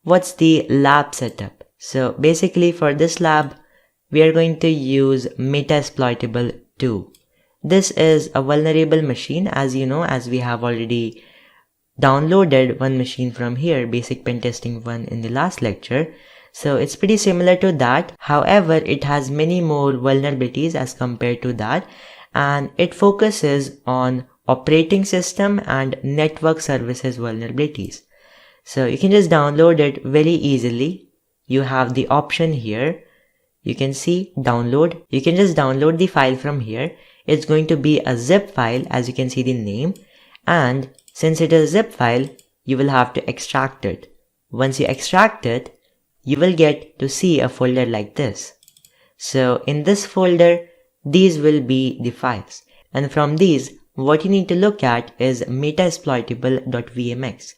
what's the lab setup? So basically for this lab, we are going to use Metasploitable 2. This is a vulnerable machine, as you know, as we have already downloaded one machine from here, Basic Pentesting 1 in the last lecture. So it's pretty similar to that. However, it has many more vulnerabilities as compared to that, and it focuses on operating system and network services vulnerabilities. So you can just download it very easily. You have the option here. You can see download. You can just download the file from here. It's going to be a zip file, as you can see the name. And since it is a zip file, you will have to extract it. Once you extract it, you will get to see a folder like this. So in this folder, these will be the files. And from these, what you need to look at is metasploitable.vmx.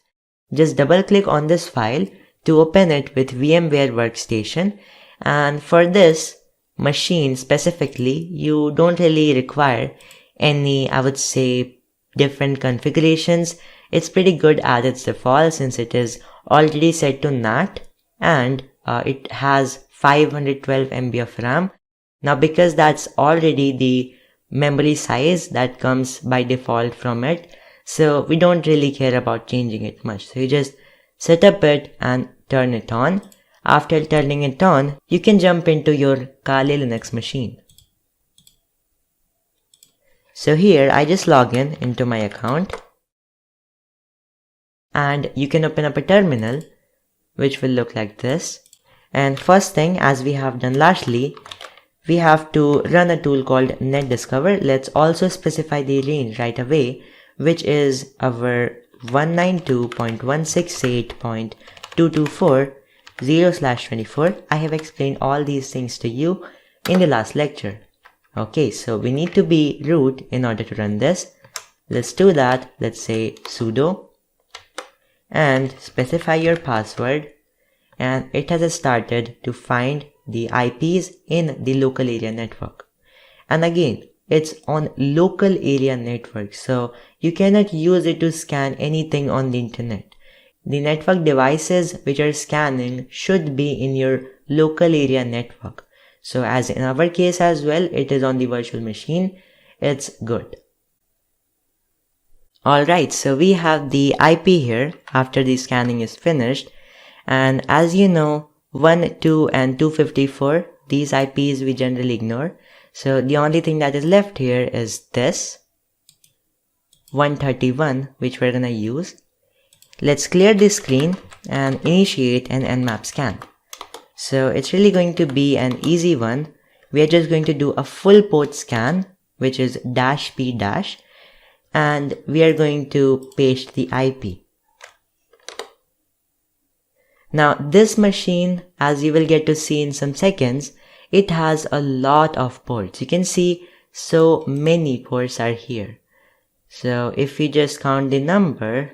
Just double click on this file to open it with VMware Workstation. And for this machine specifically, you don't really require any, I would say, different configurations. It's pretty good as its default, since it is already set to NAT, and it has 512 MB of RAM. Now because that's already the memory size that comes by default from it, so we don't really care about changing it much. So you just set up it and turn it on. After turning it on, you can jump into your Kali Linux machine. So here I just log in into my account, and you can open up a terminal which will look like this. And first thing, as we have done lastly, we have to run a tool called netdiscover. Let's also specify the range right away, which is our 192.168.224 0/24. I have explained all these things to you in the last lecture. Okay, so we need to be root in order to run this. Let's do that. Let's say sudo and specify your password, and it has started to find the IPs in the local area network. And again, it's on local area network, so you cannot use it to scan anything on the internet. The network devices which are scanning should be in your local area network. So as in our case as well, it is on the virtual machine. It's good. Alright, so we have the IP here after the scanning is finished. And as you know, 1, 2 and 254, these IPs we generally ignore. So the only thing that is left here is this 131, which we're gonna use. Let's clear this screen and initiate an Nmap scan. So it's really going to be an easy one. We are just going to do a full port scan, which is -p-, and we are going to paste the IP. Now this machine, as you will get to see in some seconds, it has a lot of ports. You can see so many ports are here. So if we just count the number,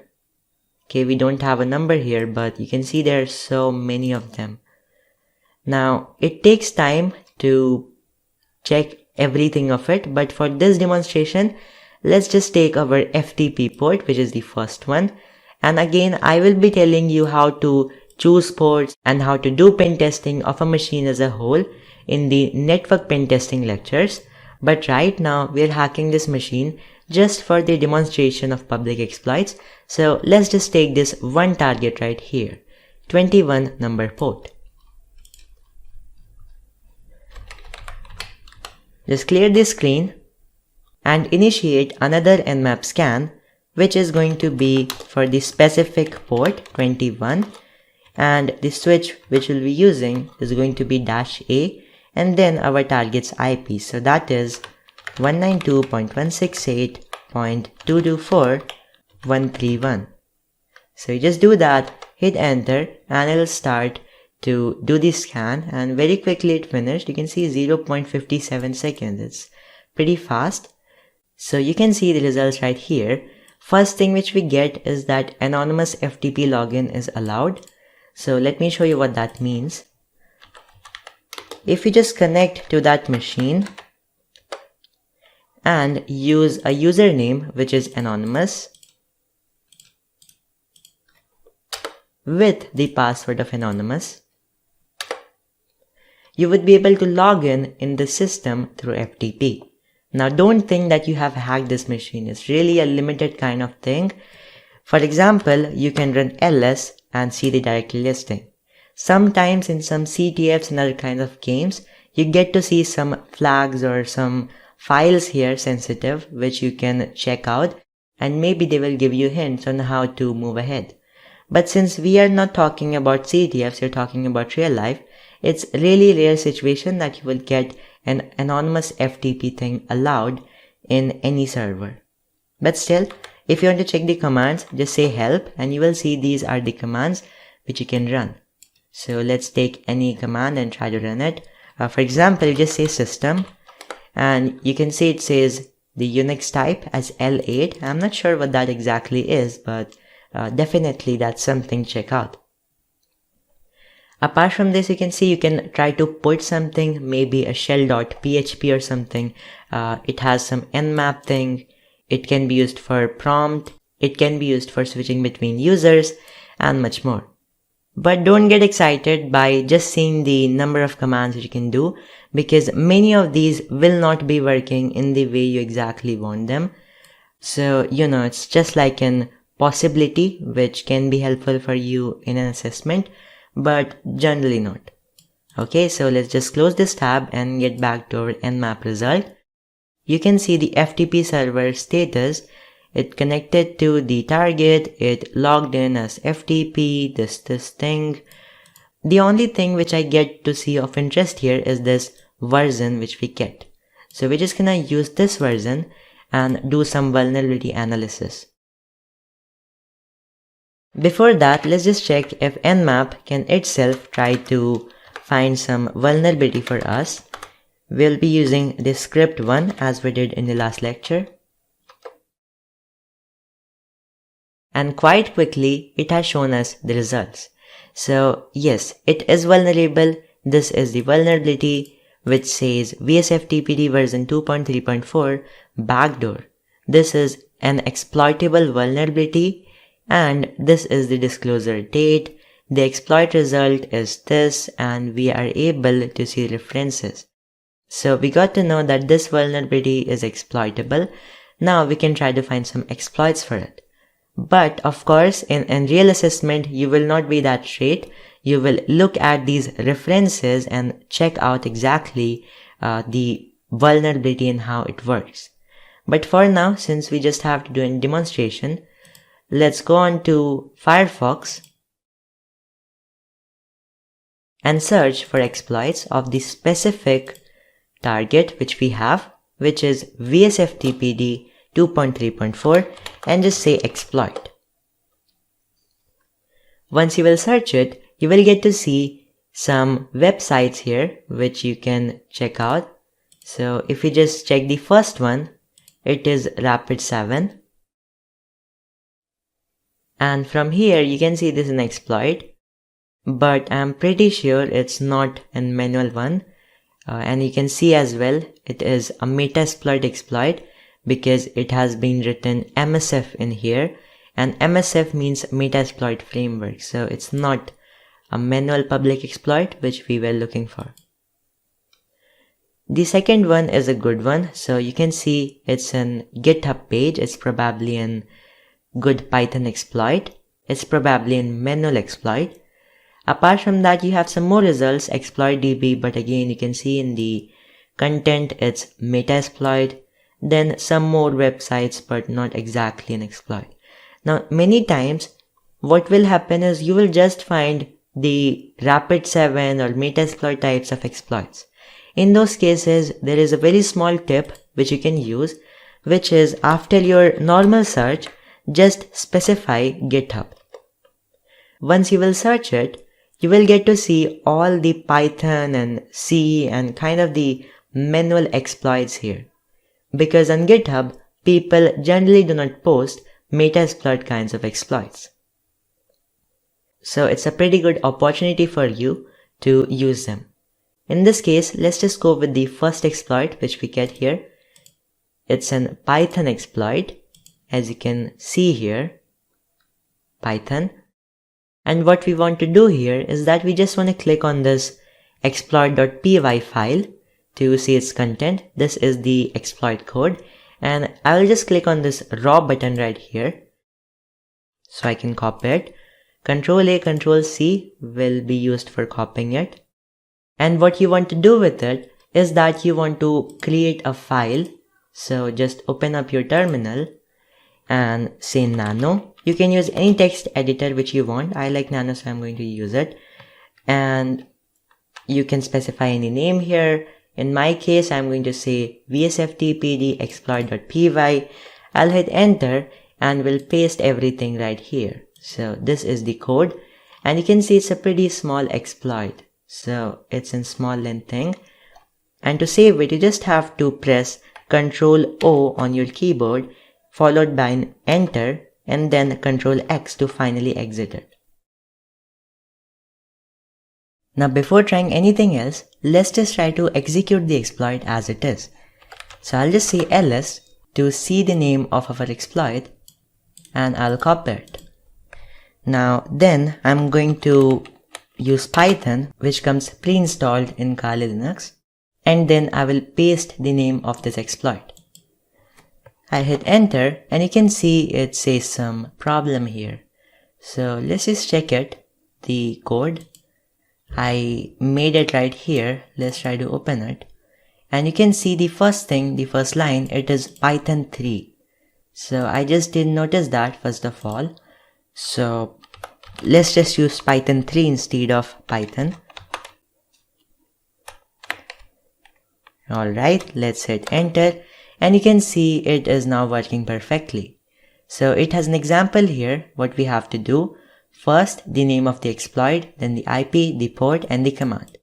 okay, we don't have a number here, but you can see there are so many of them. Now it takes time to check everything of it, but for this demonstration, let's just take our FTP port, which is the first one. And again, I will be telling you how to choose ports and how to do pen testing of a machine as a whole in the network pen testing lectures. But right now, we're hacking this machine just for the demonstration of public exploits. So let's just take this one target right here, 21 number port. Just clear this screen and initiate another Nmap scan, which is going to be for the specific port 21, and the switch which we'll be using is going to be -A, and then our target's IP, so that is 192.168.224.131. So you just do that, hit enter, and it'll start to do the scan, and very quickly it finished. You can see 0.57 seconds. It's pretty fast. So you can see the results right here. First thing which we get is that anonymous FTP login is allowed. So let me show you what that means. If you just connect to that machine and use a username which is anonymous with the password of anonymous, you would be able to log in the system through FTP. Now don't think that you have hacked this machine. It's really a limited kind of thing. For example, you can run ls and see the directory listing. Sometimes in some CTFs and other kinds of games, you get to see some flags or some files here sensitive which you can check out, and maybe they will give you hints on how to move ahead. But since we are not talking about CTFs, you're talking about real life, it's really rare situation that you will get an anonymous FTP thing allowed in any server. But still, if you want to check the commands, just say help and you will see these are the commands which you can run. So let's take any command and try to run it. For example, you just say system, and you can see it says the Unix type as L8. I'm not sure what that exactly is, but definitely that's something to check out. Apart from this, you can see you can try to put something, maybe a shell.php or something. It has some Nmap thing. It can be used for prompt. It can be used for switching between users and much more. But don't get excited by just seeing the number of commands that you can do, because many of these will not be working in the way you exactly want them. So, it's just like an possibility which can be helpful for you in an assessment, but generally not. Okay, so let's just close this tab and get back to our Nmap result. You can see the FTP server status. It connected to the target, it logged in as FTP, this thing. The only thing which I get to see of interest here is this version which we get. So we're just gonna use this version and do some vulnerability analysis. Before that, let's just check if Nmap can itself try to find some vulnerability for us. we'll be using the script one as we did in the last lecture. And quite quickly, it has shown us the results. So yes, it is vulnerable. This is the vulnerability which says VSFTPD version 2.3.4 backdoor. This is an exploitable vulnerability, and this is the disclosure date. The exploit result is this, and we are able to see references. So we got to know that this vulnerability is exploitable. Now we can try to find some exploits for it. But of course, in real assessment, you will not be that straight. You will look at these references and check out exactly the vulnerability and how it works. But for now, since we just have to do a demonstration, let's go on to Firefox and search for exploits of the specific target which we have, which is VSFTPD 2.3.4, and just say exploit. Once you will search it, you will get to see some websites here which you can check out. So if you just check the first one, it is Rapid7. And from here you can see this is an exploit, but I'm pretty sure it's not a manual one. And you can see as well, it is a Metasploit exploit because it has been written MSF in here, and MSF means Metasploit Framework. So it's not a manual public exploit which we were looking for. The second one is a good one. So you can see it's an GitHub page. It's probably a good Python exploit. It's probably a manual exploit. Apart from that, you have some more results, exploit.db, but again you can see in the content it's Metasploit. Then some more websites, but not exactly an exploit. Now many times what will happen is you will just find the Rapid7 or Metasploit types of exploits. In those cases, there is a very small tip which you can use, which is after your normal search, just specify GitHub. Once you will search it, you will get to see all the Python and C and kind of the manual exploits here. Because on GitHub, people generally do not post Metasploit kinds of exploits. So it's a pretty good opportunity for you to use them. In this case, let's just go with the first exploit which we get here. It's an Python exploit, as you can see here, Python. And what we want to do here is that we just want to click on this exploit.py file to see its content. This is the exploit code, and I will just click on this raw button right here so I can copy it. Ctrl A, Ctrl C will be used for copying it. And what you want to do with it is that you want to create a file. So just open up your terminal and say nano. You can use any text editor which you want. I like nano, so I'm going to use it. And you can specify any name here. In my case, I'm going to say vsftpd exploit.py. I'll hit enter and we'll paste everything right here. So this is the code, and you can see it's a pretty small exploit. So it's in small length thing. And to save it, you just have to press Ctrl O on your keyboard, followed by an enter, and then Ctrl X to finally exit it. Now before trying anything else, let's just try to execute the exploit as it is. So I'll just say ls to see the name of our exploit, and I'll copy it. Now then I'm going to use Python, which comes pre-installed in Kali Linux, and then I will paste the name of this exploit. I hit enter and you can see it says some problem here. So let's just check it, the code. I made it right here. Let's try to open it. And you can see the first thing, the first line, it is Python 3. So I just didn't notice that first of all. So let's just use Python 3 instead of Python. Alright, let's hit enter. And you can see it is now working perfectly. So it has an example here, what we have to do. First, the name of the exploit, then the IP, the port, and the command.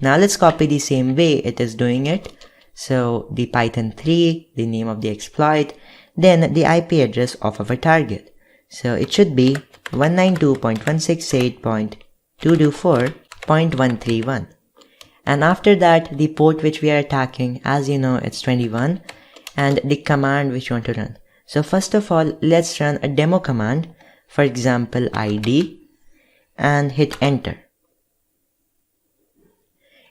Now let's copy the same way it is doing it. So the Python 3, the name of the exploit, then the IP address of our target. So it should be 192.168.224.131. And after that, the port which we are attacking, as you know, it's 21, and the command which you want to run. So first of all, let's run a demo command, for example, id, and hit enter.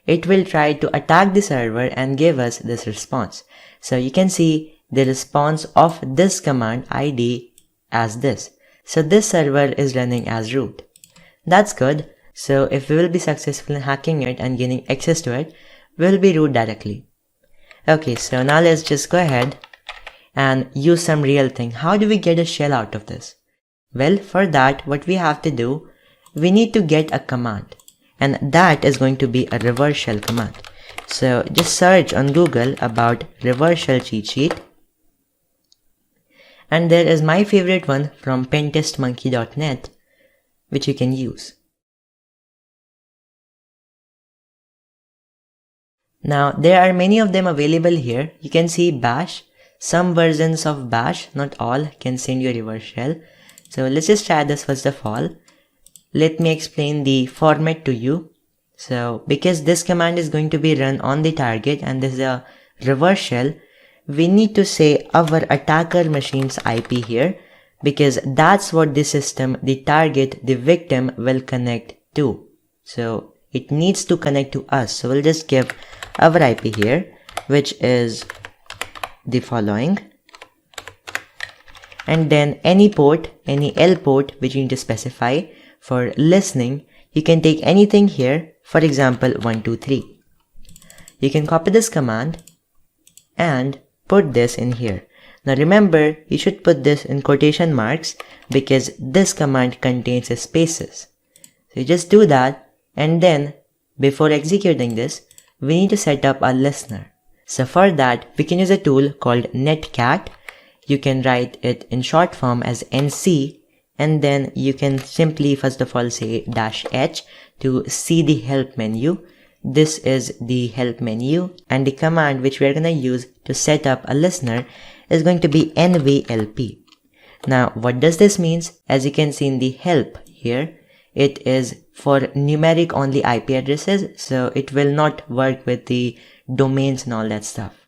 It will try to attack the server and give us this response. So you can see the response of this command id as this. So this server is running as root. That's good. So if we will be successful in hacking it and gaining access to it, we will be root directly. Okay, so now let's just go ahead and use some real thing. How do we get a shell out of this? Well, for that, what we have to do, we need to get a command. And that is going to be a reverse shell command. So just search on Google about reverse shell cheat sheet. And there is my favorite one from pentestmonkey.net, which you can use. Now, there are many of them available here. You can see bash. Some versions of bash, not all, can send you a reverse shell. So let's just try this first of all. Let me explain the format to you. So because this command is going to be run on the target and this is a reverse shell, we need to say our attacker machine's IP here, because that's what the system, the target, the victim will connect to. So it needs to connect to us. So we'll just give our IP here, which is the following. And then any port, any L port which you need to specify. For listening, you can take anything here, for example 123. You can copy this command and put this in here. Now remember, you should put this in quotation marks because this command contains spaces. So you just do that, and then before executing this, we need to set up our listener. So for that, we can use a tool called netcat. You can write it in short form as NC, and then you can simply first of all say -h to see the help menu. This is the help menu, and the command which we are going to use to set up a listener is going to be nvlp. Now what does this mean? As you can see in the help here, it is for numeric only IP addresses, so it will not work with the domains and all that stuff.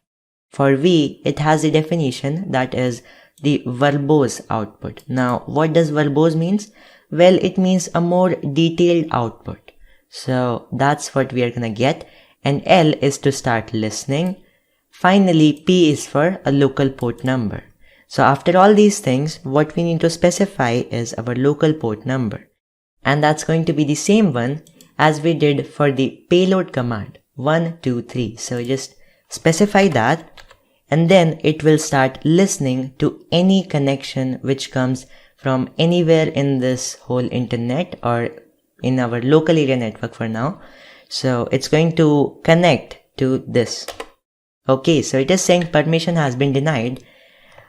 For V, it has a definition that is the verbose output. Now what does verbose means? Well, it means a more detailed output. So that's what we are gonna get, and L is to start listening. Finally, P is for a local port number. So after all these things, what we need to specify is our local port number. And that's going to be the same one as we did for the payload command, 123. So just specify that, and then it will start listening to any connection which comes from anywhere in this whole internet or in our local area network for now. So it's going to connect to this. Okay, so it is saying permission has been denied.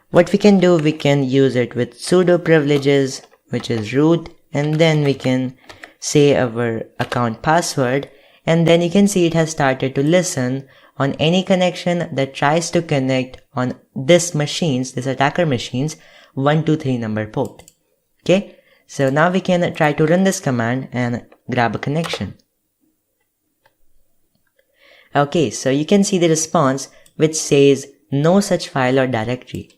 What we can do, we can use it with sudo privileges, which is root, and then we can say our account password, and then you can see it has started to listen on any connection that tries to connect on this machines, this attacker machines, 123 number port. Okay, so now we can try to run this command and grab a connection. Okay, so you can see the response which says no such file or directory.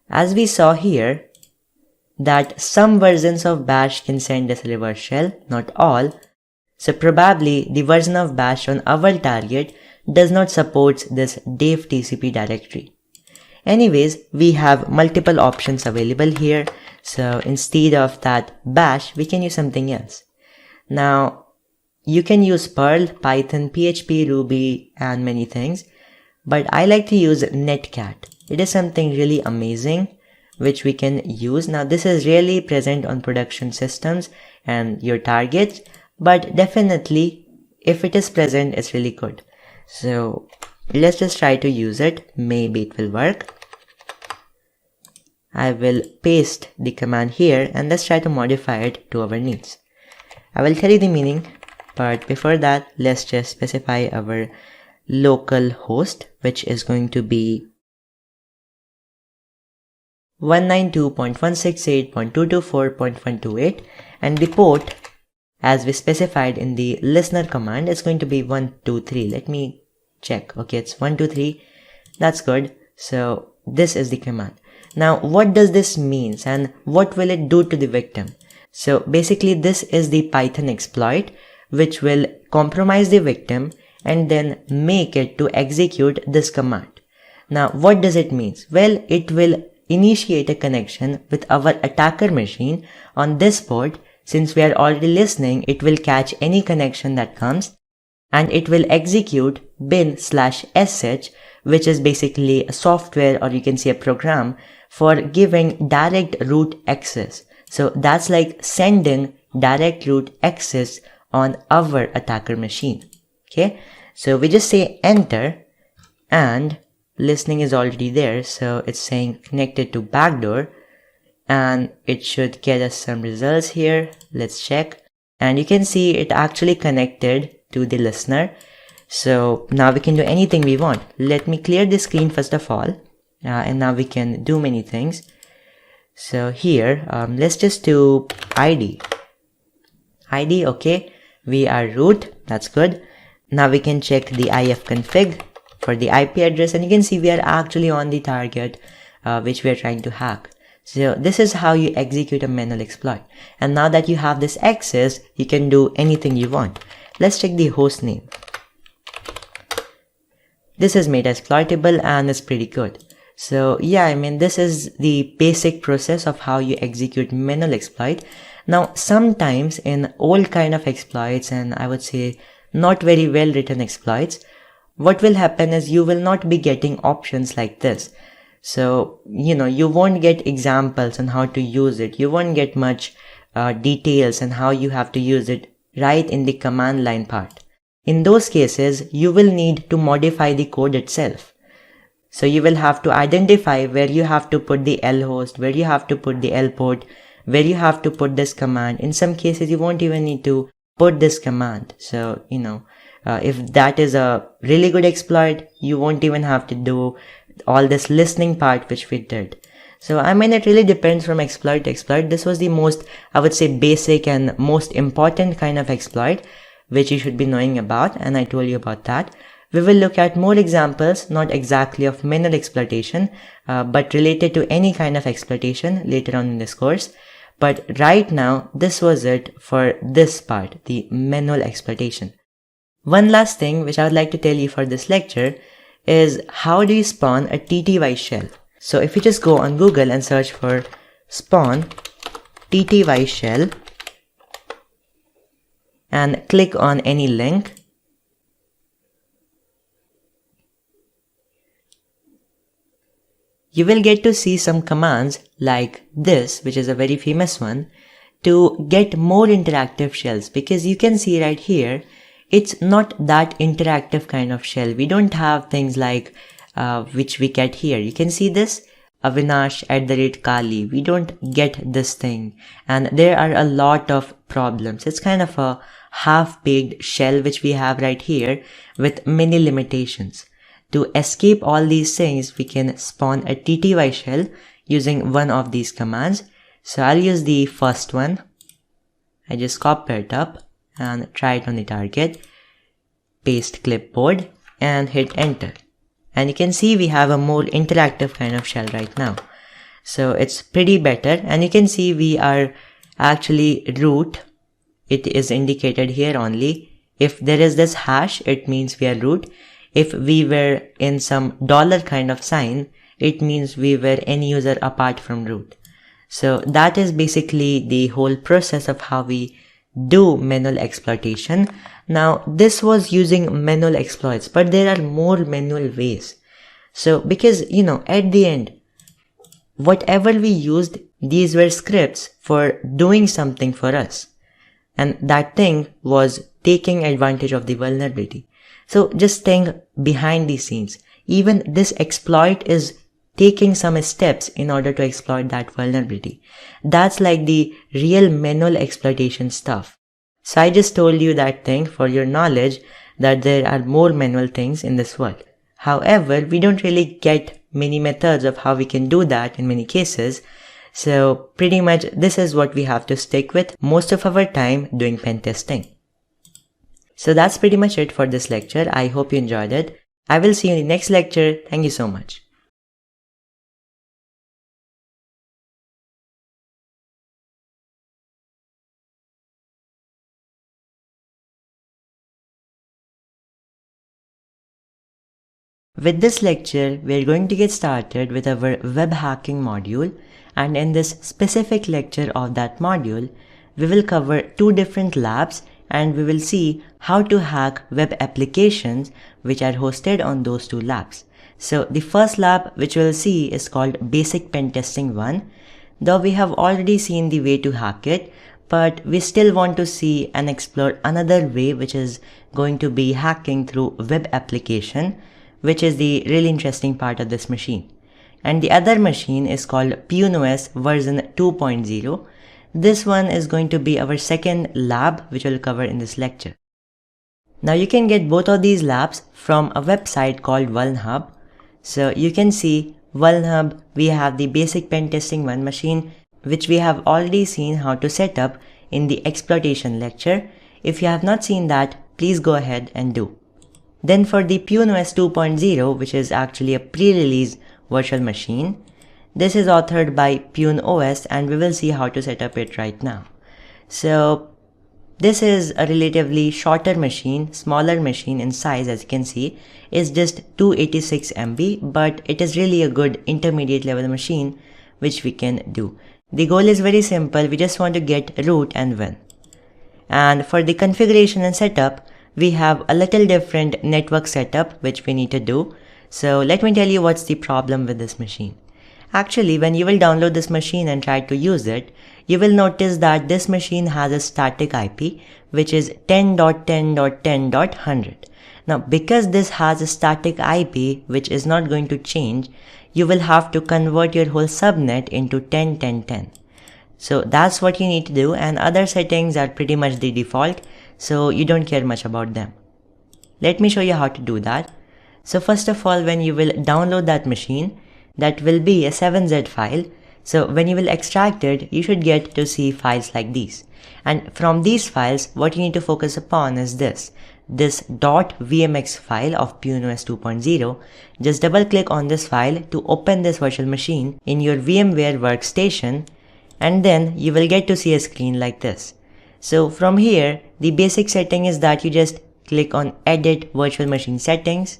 As we saw here, that some versions of bash can send us a reverse shell, not all. So probably the version of bash on our target does not support this dev TCP directory. Anyways, we have multiple options available here. So instead of that bash, we can use something else. Now, you can use Perl, Python, PHP, Ruby, and many things. But I like to use netcat. It is something really amazing which we can use. Now this is really present on production systems and your targets, but definitely if it is present, it's really good. So let's just try to use it. Maybe it will work. I will paste the command here and let's try to modify it to our needs. I will tell you the meaning. But before that, let's just specify our local host, which is going to be 192.168.224.128, and the port, as we specified in the listener command, is going to be 123. Let me check. Okay, it's 123. That's good. So this is the command. Now, what does this mean and what will it do to the victim? So basically, this is the Python exploit which will compromise the victim and then make it to execute this command. Now, what does it mean? Well, it will initiate a connection with our attacker machine on this port. Since we are already listening, it will catch any connection that comes and it will execute bin/sh, which is basically a software, or you can say a program for giving direct root access. So that's like sending direct root access on our attacker machine. Okay, so we just say enter and listening is already there. So it's saying connected to backdoor and it should get us some results here. Let's check. And you can see it actually connected to the listener. So now we can do anything we want. Let me clear the screen first of all. And now we can do many things. So here, let's just do ID. ID, okay. We are root, that's good. Now we can check the ifconfig for the IP address, and you can see we are actually on the target which we are trying to hack. So this is how you execute a manual exploit. And now that you have this access, you can do anything you want. Let's check the host name. This is made exploitable and it's pretty good. So yeah, I mean, this is the basic process of how you execute manual exploit. Now, sometimes in old kind of exploits, and I would say not very well written exploits, what will happen is you will not be getting options like this. So, you won't get examples on how to use it. You won't get much details on how you have to use it right in the command line part. In those cases, you will need to modify the code itself. So you will have to identify where you have to put the L host, where you have to put the L port, where you have to put this command. In some cases, you won't even need to put this command. So, if that is a really good exploit, you won't even have to do all this listening part which we did. So, I mean, it really depends from exploit to exploit. This was the most, I would say, basic and most important kind of exploit which you should be knowing about, and I told you about that. We will look at more examples, not exactly of manual exploitation, but related to any kind of exploitation later on in this course. But right now, this was it for this part, the manual exploitation. One last thing which I would like to tell you for this lecture is how do you spawn a TTY shell. So if you just go on Google and search for spawn TTY shell and click on any link, you will get to see some commands like this, which is a very famous one, to get more interactive shells, because you can see right here, it's not that interactive kind of shell. We don't have things like which we get here. You can see this Avinash @Kali. We don't get this thing, and there are a lot of problems. It's kind of a half-baked shell which we have right here with many limitations. To escape all these things, we can spawn a TTY shell using one of these commands. So I'll use the first one. I just copy it up and try it on the target, paste clipboard and hit enter. And you can see we have a more interactive kind of shell right now. So it's pretty better, and you can see we are actually root. It is indicated here only. If there is this hash, it means we are root. If we were in some dollar kind of sign, it means we were any user apart from root. So that is basically the whole process of how we do manual exploitation. Now, this was using manual exploits, but there are more manual ways. So because, at the end, whatever we used, these were scripts for doing something for us. And that thing was taking advantage of the vulnerability. So just think behind the scenes. Even this exploit is taking some steps in order to exploit that vulnerability. That's like the real manual exploitation stuff. So I just told you that thing for your knowledge that there are more manual things in this world. However, we don't really get many methods of how we can do that in many cases. So pretty much this is what we have to stick with most of our time doing pen testing. So that's pretty much it for this lecture. I hope you enjoyed it. I will see you in the next lecture. Thank you so much. With this lecture, we are going to get started with our web hacking module, and in this specific lecture of that module, we will cover two different labs and we will see how to hack web applications which are hosted on those two labs. So the first lab which we'll see is called Basic Pentesting 1, though we have already seen the way to hack it, but we still want to see and explore another way, which is going to be hacking through web application, which is the really interesting part of this machine. And the other machine is called PuneOS version 2.0. This one is going to be our second lab, which we'll cover in this lecture. Now you can get both of these labs from a website called VulnHub. So you can see VulnHub, we have the Basic Pentesting 1 machine, which we have already seen how to set up in the Exploitation lecture. If you have not seen that, please go ahead and do. Then for the PuneOS 2.0, which is actually a pre-release virtual machine, this is authored by PuneOS and we will see how to set up it right now. So this is a relatively shorter machine, smaller machine in size, as you can see, is just 286 MB, but it is really a good intermediate level machine which we can do. The goal is very simple, we just want to get root and win. And for the configuration and setup, we have a little different network setup which we need to do. So let me tell you what's the problem with this machine. Actually, when you will download this machine and try to use it, you will notice that this machine has a static IP which is 10.10.10.100. Now because this has a static IP which is not going to change, you will have to convert your whole subnet into 10.10.10. So that's what you need to do, and other settings are pretty much the default, so you don't care much about them. Let me show you how to do that. So first of all, when you will download that machine, that will be a 7z file. So when you will extract it, you should get to see files like these. And from these files, what you need to focus upon is this .vmx file of PuneOS 2.0. Just double click on this file to open this virtual machine in your VMware workstation, and then you will get to see a screen like this. So from here, the basic setting is that you just click on Edit Virtual Machine Settings,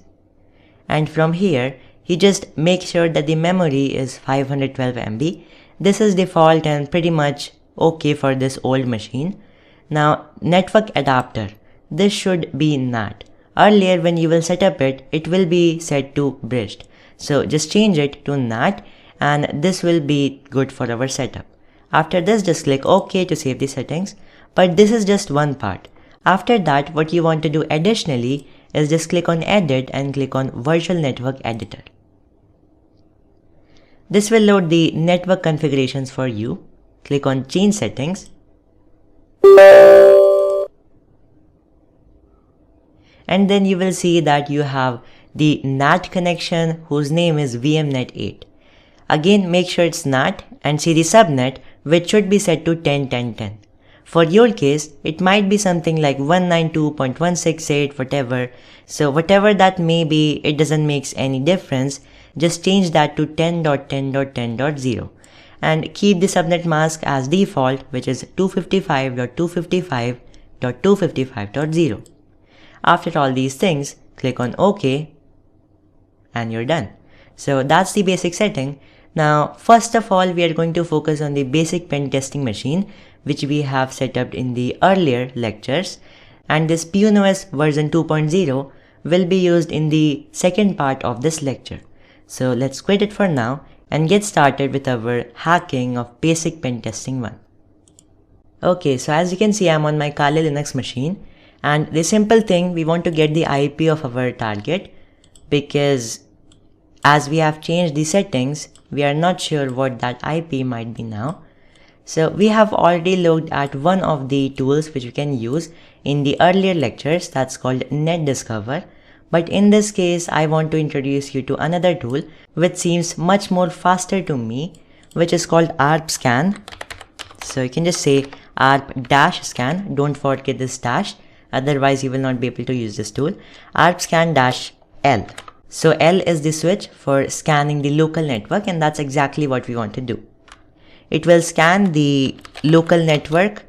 and from here, you just make sure that the memory is 512 MB. This is default and pretty much okay for this old machine. Now, network adapter, this should be NAT. Earlier when you will set up it, it will be set to bridged. So just change it to NAT and this will be good for our setup. After this, just click OK to save the settings. But this is just one part. After that, what you want to do additionally is just click on Edit and click on Virtual Network Editor. This will load the network configurations for you. Click on Change Settings. And then you will see that you have the NAT connection whose name is VMnet8. Again, make sure it's NAT and see the subnet which should be set to 10.10.10. For your case, it might be something like 192.168 whatever. So whatever that may be, it doesn't make any difference. Just change that to 10.10.10.0 and keep the subnet mask as default, which is 255.255.255.0. After all these things, click on OK and you're done. So that's the basic setting. Now, first of all, we are going to focus on the basic pen testing machine, which we have set up in the earlier lectures, and this PuneOS version 2.0 will be used in the second part of this lecture. So let's quit it for now and get started with our hacking of basic pen testing 1. Okay, so as you can see, I'm on my Kali Linux machine, and the simple thing, we want to get the IP of our target, because as we have changed the settings, we are not sure what that IP might be now. So we have already looked at one of the tools which you can use in the earlier lectures, that's called NetDiscover. But in this case, I want to introduce you to another tool which seems much more faster to me, which is called ARP-Scan. So you can just say ARP-Scan, don't forget this dash, otherwise you will not be able to use this tool. ARP-Scan-L. So L is the switch for scanning the local network, and that's exactly what we want to do. It will scan the local network,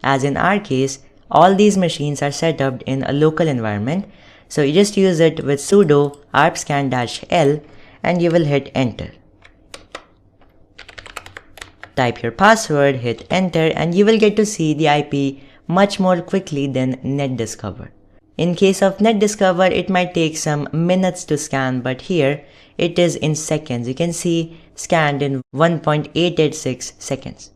as in our case, all these machines are set up in a local environment. So you just use it with sudo arpscan-l and you will hit enter. Type your password, hit enter, and you will get to see the IP much more quickly than NetDiscover. In case of NetDiscover, it might take some minutes to scan, but here it is in seconds. You can see scanned in 1.886 seconds.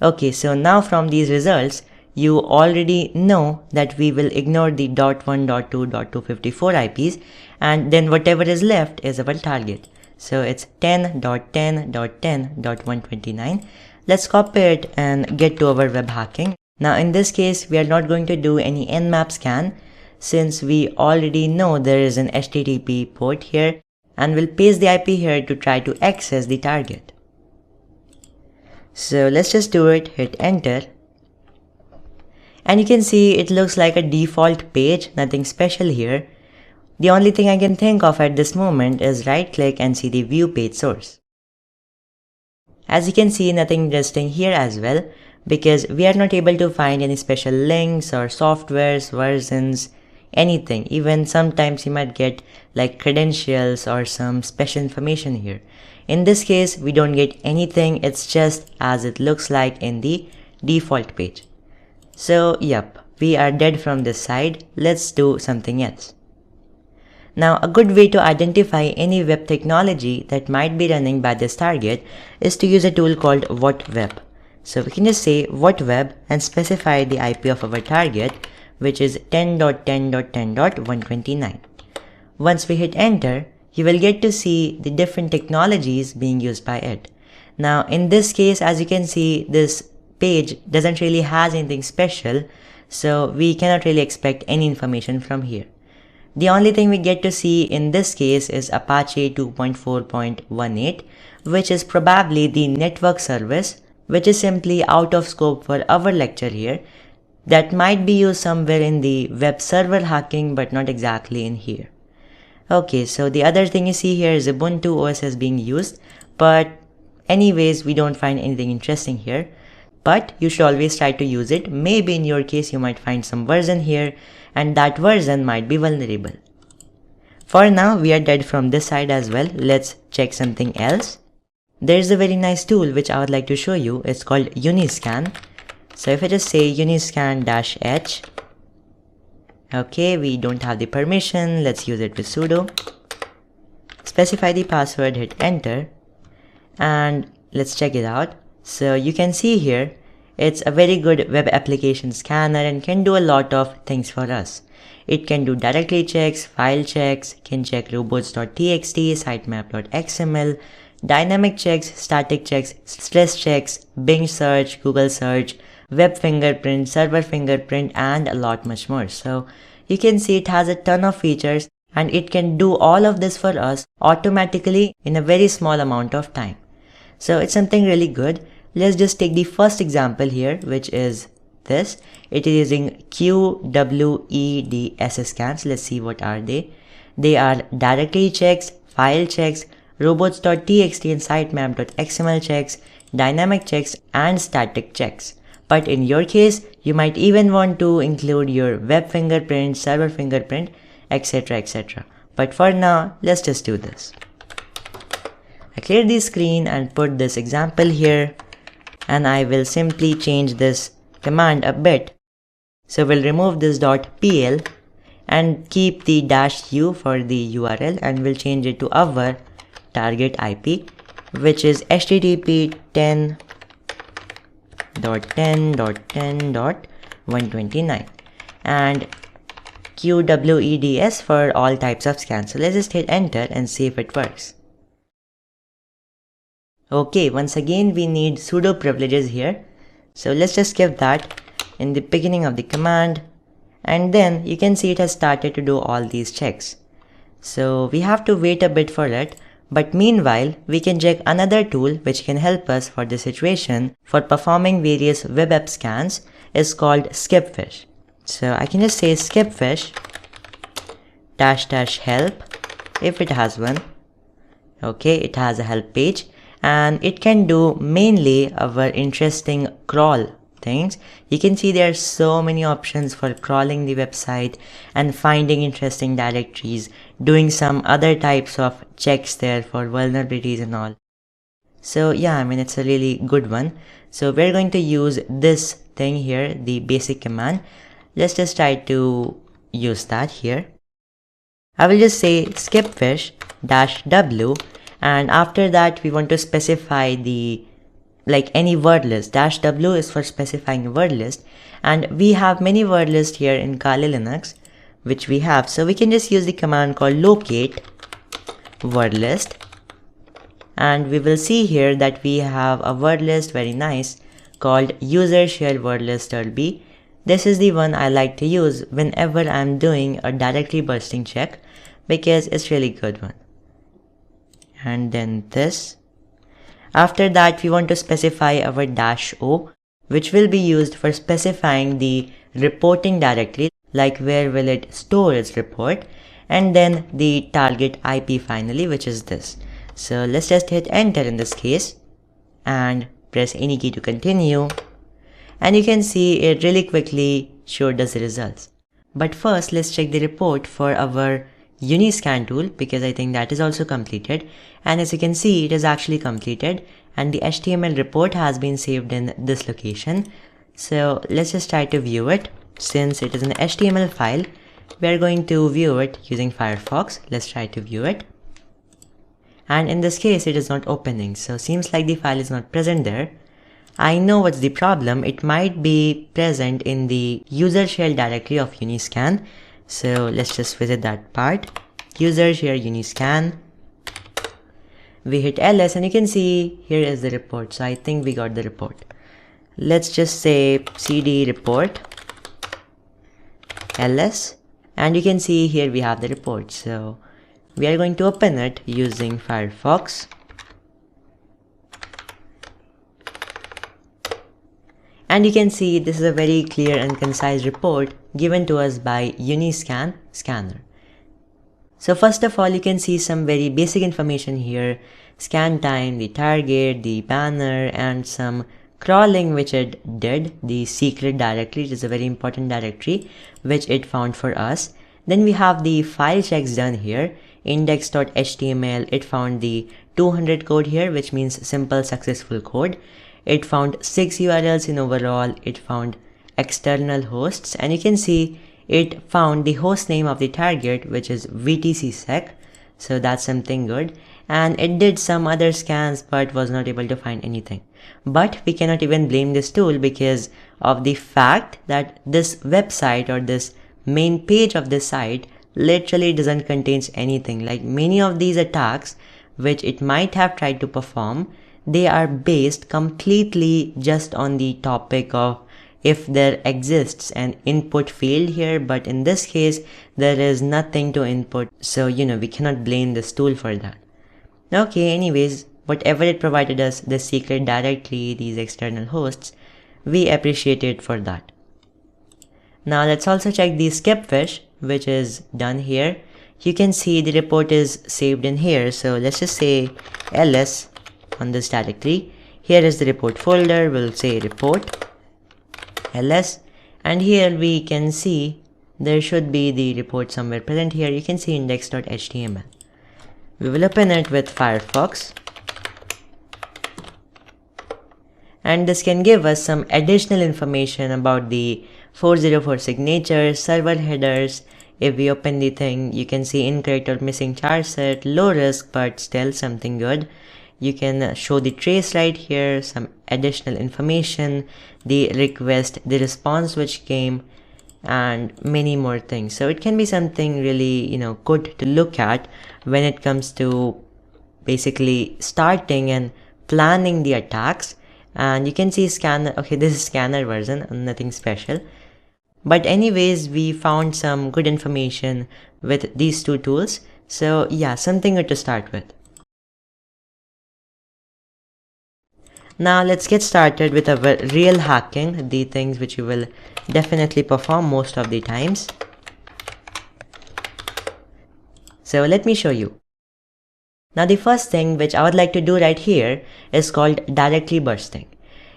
Okay, so now from these results, you already know that we will ignore the .1, .2, .254 IPs, and then whatever is left is our target. So it's 10.10.10.129. Let's copy it and get to our web hacking. Now in this case, we are not going to do any Nmap scan since we already know there is an HTTP port here, and we'll paste the IP here to try to access the target. So let's just do it, hit enter. And you can see it looks like a default page, nothing special here. The only thing I can think of at this moment is right click and see the view page source. As you can see, nothing interesting here as well, because we are not able to find any special links or softwares, versions, anything. Even sometimes you might get like credentials or some special information here. In this case, we don't get anything, it's just as it looks like in the default page. So yep, we are dead from this side. Let's do something else. Now a good way to identify any web technology that might be running by this target is to use a tool called whatweb. So we can just say whatweb and specify the IP of our target, which is 10.10.10.129. Once we hit enter, you will get to see the different technologies being used by it. Now in this case, as you can see, this page doesn't really has anything special, so we cannot really expect any information from here. The only thing we get to see in this case is Apache 2.4.18, which is probably the network service, which is simply out of scope for our lecture here. That might be used somewhere in the web server hacking, but not exactly in here. Okay, so the other thing you see here is Ubuntu OS being used, but anyways, we don't find anything interesting here. But you should always try to use it. Maybe in your case you might find some version here, and that version might be vulnerable. For now, we are dead from this side as well. Let's check something else. There's a very nice tool which I would like to show you. It's called Uniscan. So if I just say uniscan-h, okay, we don't have the permission. Let's use it with sudo. Specify the password, hit enter, and let's check it out. So you can see here, it's a very good web application scanner and can do a lot of things for us. It can do directory checks, file checks, can check robots.txt, sitemap.xml, dynamic checks, static checks, stress checks, Bing search, Google search, web fingerprint, server fingerprint, and a lot much more. So you can see it has a ton of features and it can do all of this for us automatically in a very small amount of time. So it's something really good. Let's just take the first example here, which is this. It is using QWEDS scans. Let's see what are they. They are directory checks, file checks, robots.txt and sitemap.xml checks, dynamic checks, and static checks. But in your case, you might even want to include your web fingerprint, server fingerprint, etc, etc. But for now, let's just do this. I clear the screen and put this example here, and I will simply change this command a bit. So we'll remove this .pl and keep the -u for the URL, and we'll change it to our target IP, which is http 10.10.10.129 and QWEDS for all types of scans. So let's just hit enter and see if it works. Okay, once again we need sudo privileges here. So let's just give that in the beginning of the command, and then you can see it has started to do all these checks. So we have to wait a bit for it, but meanwhile we can check another tool which can help us for this situation for performing various web app scans is called skipfish. So I can just say skipfish -- help if it has one. Okay, it has a help page and it can do mainly our interesting crawl things. You can see there are so many options for crawling the website and finding interesting directories, doing some other types of checks there for vulnerabilities and all. So yeah, I mean, it's a really good one. So we're going to use this thing here, the basic command. Let's just try to use that here. I will just say skipfish -w, and after that we want to specify the any word list. -w is for specifying a word list, and we have many word lists here in Kali Linux, which we have. So we can just use the command called locate word list, and we will see here that we have a word list, very nice, called user share word list .b. This is the one I like to use whenever I'm doing a directory bursting check, because it's really good one. And then this. After that we want to specify our -o, which will be used for specifying the reporting directory, like where will it store its report, and then the target IP finally, which is this. So let's just hit enter in this case and press any key to continue, and you can see it really quickly showed us the results. But first let's check the report for our Uniscan tool, because I think that is also completed, and as you can see it is actually completed and the HTML report has been saved in this location. So let's just try to view it. Since it is an HTML file, we are going to view it using Firefox. Let's try to view it, and in this case it is not opening, so seems like the file is not present there. I know what's the problem. It might be present in the user shell directory of Uniscan. So let's just visit that part. User share Uniscan. We hit ls and you can see here is the report. So I think we got the report. Let's just say cd report ls, and you can see here we have the report. So we are going to open it using Firefox. And you can see this is a very clear and concise report given to us by Uniscan scanner. So first of all, you can see some very basic information here: scan time, the target, the banner, and some crawling which it did. The secret directory, it is a very important directory which it found for us. Then we have the file checks done here. Index.html, it found the 200 code here, which means simple successful code. It found 6 URLs in overall. It found external hosts, and you can see it found the host name of the target, which is VTCsec. So that's something good. And it did some other scans but was not able to find anything. But we cannot even blame this tool because of the fact that this website or this main page of this site literally doesn't contain anything. Like many of these attacks which it might have tried to perform, they are based completely just on the topic of if there exists an input field here, but in this case there is nothing to input, so we cannot blame this tool for that. Okay, anyways, whatever it provided us, the secret directory, these external hosts, we appreciate it for that. Now let's also check the skipfish, which is done here. You can see the report is saved in here, so let's just say ls on this directory. Here is the report folder. We'll say report ls, and here we can see there should be the report somewhere present here. You can see index.html. We will open it with Firefox, and this can give us some additional information about the 404 signatures, server headers. If we open the thing, you can see incorrect or missing char set, low risk but still something good. You can show the trace right here, some additional information, the request, the response which came, and many more things. So it can be something really good to look at when it comes to basically starting and planning the attacks. and you can see scanner. Okay, this is scanner version, nothing special. But anyways, we found some good information with these two tools. So yeah, something good to start with. Now let's get started with our real hacking, the things which you will definitely perform most of the times. So let me show you. Now the first thing which I would like to do right here is called directory bursting.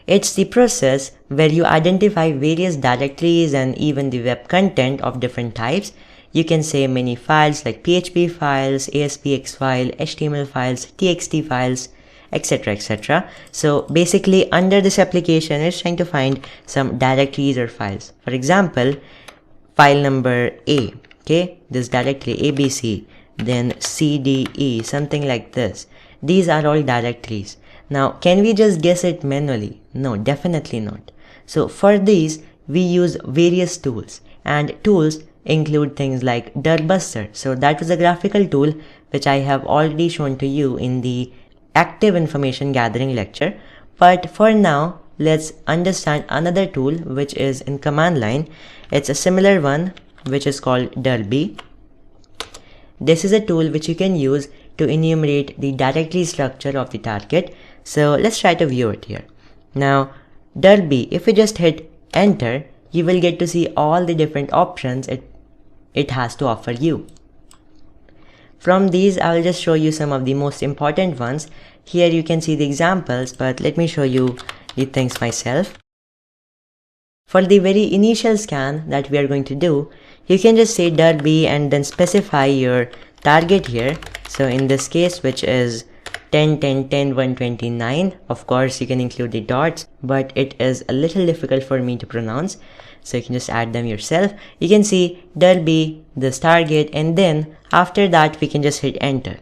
It's the process where you identify various directories and even the web content of different types. You can say many files like PHP files, ASPX file, HTML files, TXT files, etc, etc. So basically under this application it's trying to find some directories or files. For example, file number A, okay, this directory ABC, then CDE, something like this. These are all directories. Now can we just guess it manually? No, definitely not. So for these we use various tools, and tools include things like dirbuster. So that was a graphical tool which I have already shown to you in the active information gathering lecture. But for now, let's understand another tool which is in command line. It's a similar one which is called dirb. This is a tool which you can use to enumerate the directory structure of the target. So let's try to view it here. Now dirb, if you just hit enter, you will get to see all the different options it has to offer you. From these, I will just show you some of the most important ones. Here you can see the examples, but let me show you the things myself. For the very initial scan that we are going to do, you can just say dirb and then specify your target here. So in this case, which is 10, 10, 10, 129. Of course, you can include the dots, but it is a little difficult for me to pronounce. So you can just add them yourself. You can see dirb, this target, and then after that we can just hit enter.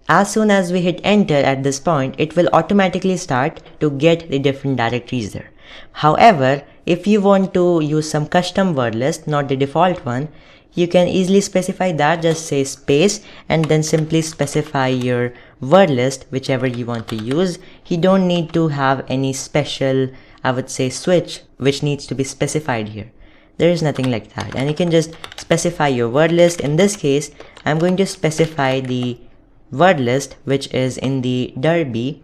As soon as we hit enter at this point, it will automatically start to get the different directories there. However, if you want to use some custom word list, not the default one, you can easily specify that. Just say space and then simply specify your word list, whichever you want to use. You don't need to have any special, I would say, switch which needs to be specified here. There is nothing like that, and you can just specify your word list. In this case, I'm going to specify the word list which is in the dirb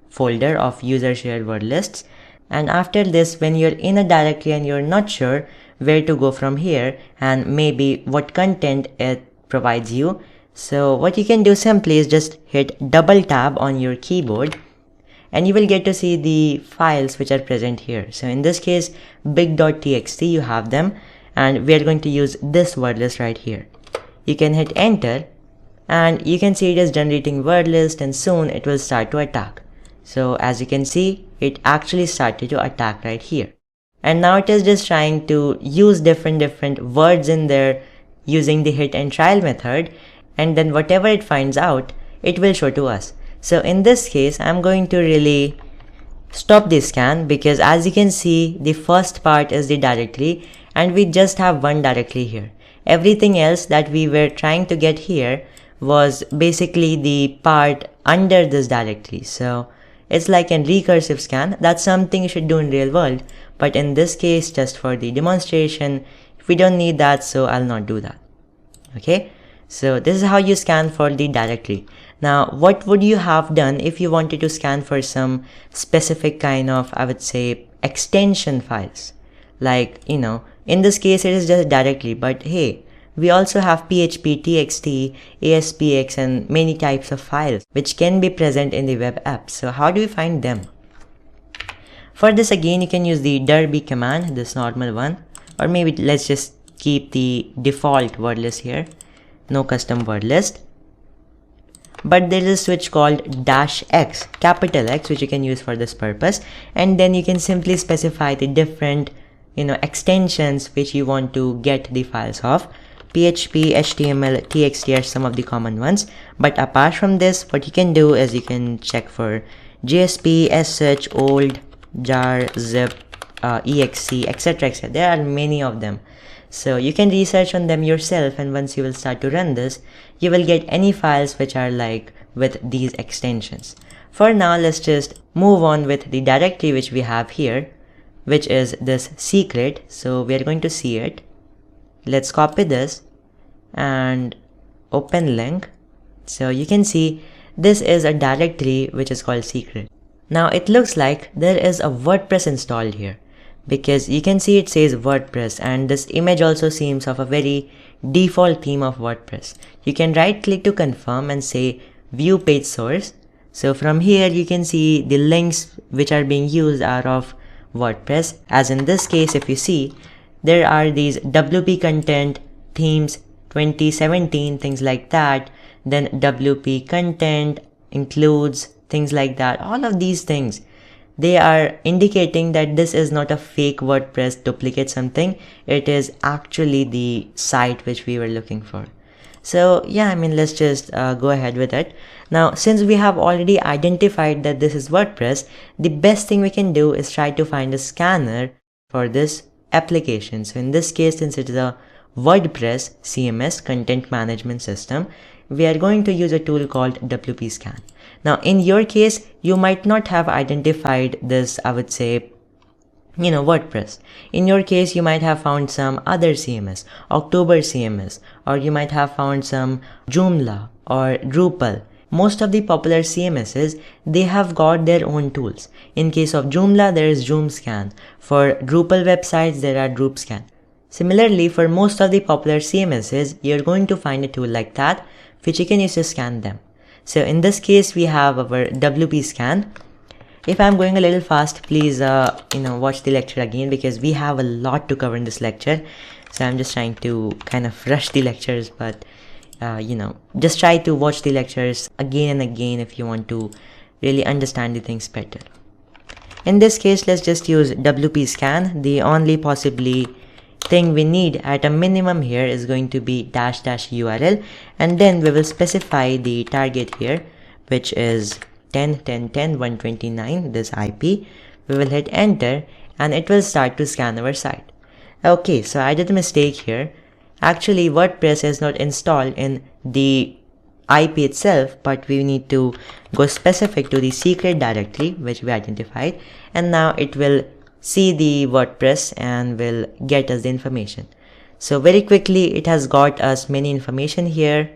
folder of user shared word lists. And after this, when you're in a directory and you're not sure where to go from here and maybe what content it provides you, so what you can do simply is just hit double tab on your keyboard and you will get to see the files which are present here. So in this case, big.txt, you have them, and we are going to use this word list right here. You can hit enter and you can see it is generating word list, and soon it will start to attack. So as you can see, it actually started to attack right here. And now it is just trying to use different words in there using the hit and trial method, and then whatever it finds out, it will show to us. So in this case, I'm going to really stop this scan, because as you can see, the first part is the directory and we just have one directory here. Everything else that we were trying to get here was basically the part under this directory. So it's like a recursive scan. That's something you should do in real world, but in this case, just for the demonstration, we don't need that, so I'll not do that. Okay, so this is how you scan for the directory. Now what would you have done if you wanted to scan for some specific kind of, I would say, extension files? Like, you know, in this case it is just directory, but hey, we also have PHP, TXT, ASPX and many types of files which can be present in the web app. So how do we find them? For this, again, you can use the dirb command, this normal one, or maybe let's just keep the default word list here, no custom word list. But there is a switch called -x, capital X, which you can use for this purpose, and then you can simply specify the different, you know, extensions which you want to get the files of. PHP, HTML, TXT are some of the common ones, but apart from this, what you can do is you can check for JSP, SH, old, jar, zip, exe, etc, etc. There are many of them, so you can research on them yourself, and once you will start to run this, you will get any files which are like with these extensions. For now, let's just move on with the directory which we have here, which is this secret. So we are going to see it. Let's copy this and open link. So you can see this is a directory which is called secret. Now it looks like there is a WordPress installed here, because you can see it says WordPress, and this image also seems of a very default theme of WordPress. You can right click to confirm and say view page source. So from here you can see the links which are being used are of WordPress, as in this case if you see there are these WP content themes 2017, things like that, then WP content includes things like that. All of these things, they are indicating that this is not a fake WordPress duplicate something, it is actually the site which we were looking for. So yeah, I mean, let's just go ahead with it. Now, since we have already identified that this is WordPress, the best thing we can do is try to find a scanner for this application. So in this case, since it is a WordPress CMS content management system, we are going to use a tool called WP scan. Now in your case, you might not have identified this, I would say, WordPress. In your case, you might have found some other CMS, October CMS, or you might have found some Joomla or Drupal. Most of the popular CMSs, they have got their own tools. In case of Joomla, there is JoomScan. For Drupal websites, there are DrupScan. Similarly, for most of the popular CMSs, you're going to find a tool like that, which you can use to scan them. So in this case, we have our WP scan. If I'm going a little fast, please, watch the lecture again, because we have a lot to cover in this lecture. So I'm just trying to kind of rush the lectures, but, just try to watch the lectures again and again if you want to really understand the things better. In this case, let's just use WP scan. The only possibly thing we need at a minimum here is going to be --URL, and then we will specify the target here, which is 10.10.10.129, this IP. We will hit enter and it will start to scan our site. Okay, so I did a mistake here. Actually, WordPress is not installed in the IP itself, but we need to go specific to the secret directory which we identified, and now it will see the WordPress and will get us the information. So very quickly, it has got us many information here.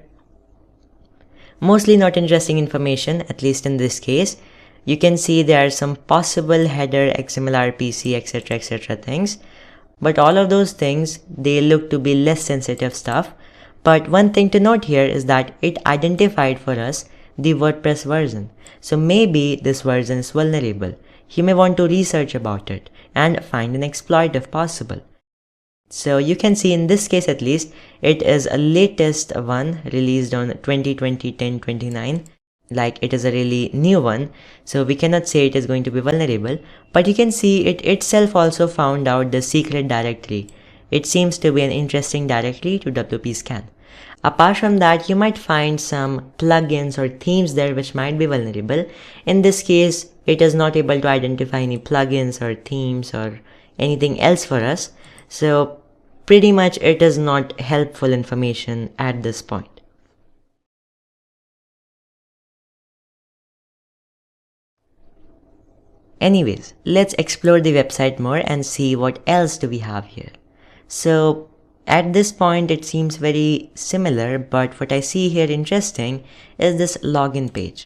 Mostly not interesting information, at least in this case. You can see there are some possible header, XML, RPC, etc things. But all of those things, they look to be less sensitive stuff. But one thing to note here is that it identified for us the WordPress version. So maybe this version is vulnerable. You may want to research about it and find an exploit if possible. So you can see in this case at least, it is a latest one released on 2020-10-29. Like, it is a really new one, so we cannot say it is going to be vulnerable, but you can see it itself also found out the secret directory. It seems to be an interesting directory to WP scan. Apart from that, you might find some plugins or themes there which might be vulnerable. In this case, it is not able to identify any plugins or themes or anything else for us. So pretty much it is not helpful information at this point. Anyways, let's explore the website more and see what else do we have here. So at this point it seems very similar, but what I see here interesting is this login page.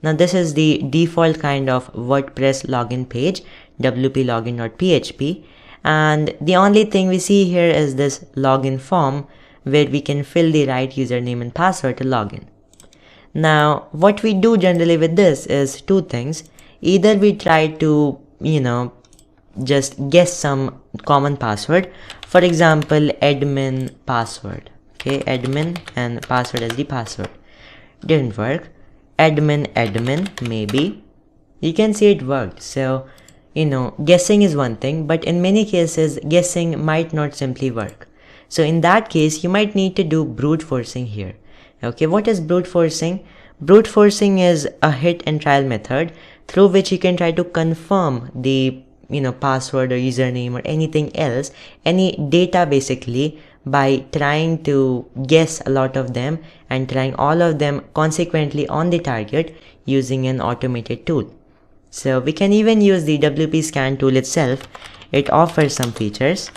Now this is the default kind of WordPress login page, wplogin.php, and the only thing we see here is this login form where we can fill the right username and password to login. Now what we do generally with this is two things. Either we try to, just guess some common password. For example, admin password. Okay, admin and password as the password. Didn't work. Admin, maybe. You can see it worked. So, guessing is one thing, but in many cases, guessing might not simply work. So in that case, you might need to do brute forcing here. Okay, what is brute forcing? Brute forcing is a hit and trial method through which you can try to confirm the password or username or anything else, any data basically, by trying to guess a lot of them and trying all of them consequently on the target. using an automated tool. So we can even use the WP scan tool itself. It offers some features.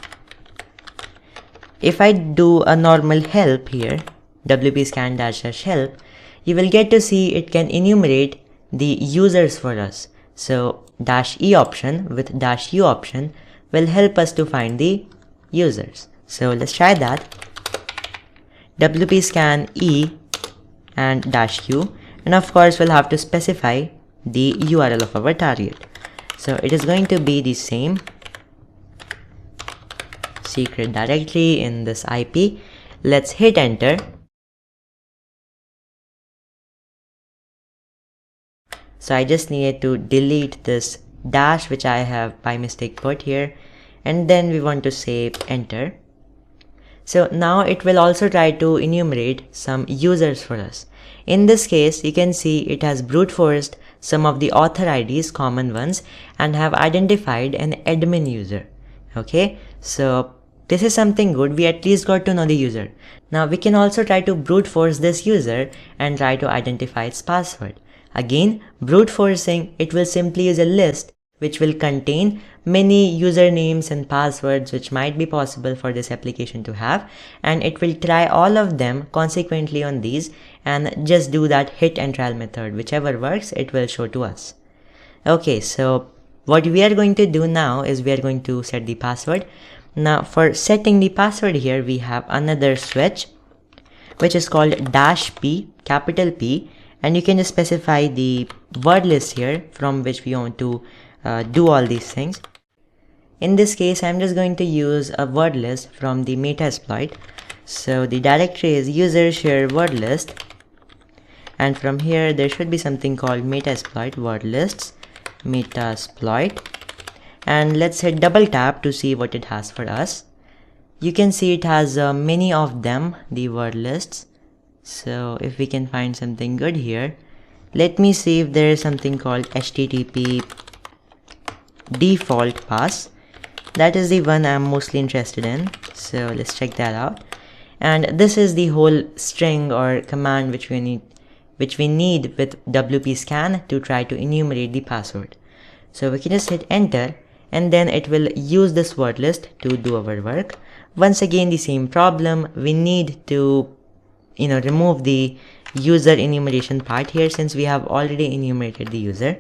If I do a normal help here, WP scan -- help, you will get to see it can enumerate the users for us. So -e option with -u option will help us to find the users. So let's try that. WP scan E and -u, and of course we'll have to specify the URL of our target. So it is going to be the same secret directory in this IP. Let's hit enter. So I just needed to delete this dash which I have by mistake put here, and then we want to say enter. So now it will also try to enumerate some users for us. In this case, you can see it has brute forced some of the author IDs, common ones, and have identified an admin user. Okay, so this is something good. We at least got to know the user. Now we can also try to brute force this user and try to identify its password. Again, brute forcing, it will simply use a list which will contain many usernames and passwords which might be possible for this application to have, and it will try all of them consequently on these and just do that hit and trial method. Whichever works, it will show to us. Okay, so what we are going to do now is we are going to set the password. Now for setting the password here, we have another switch which is called -p, capital P, and you can just specify the word list here from which we want to do all these things. In this case, I'm just going to use a word list from the Metasploit. So the directory is user share word list, and from here there should be something called Metasploit word lists, Metasploit, and let's hit double tap to see what it has for us. You can see it has many of them, the word lists. So if we can find something good here, let me see if there is something called HTTP default pass. That is the one I'm mostly interested in, so let's check that out. And this is the whole string or command which we need with WP scan to try to enumerate the password. So we can just hit enter, and then it will use this word list to do our work. Once again, the same problem. We need to remove the user enumeration part here since we have already enumerated the user.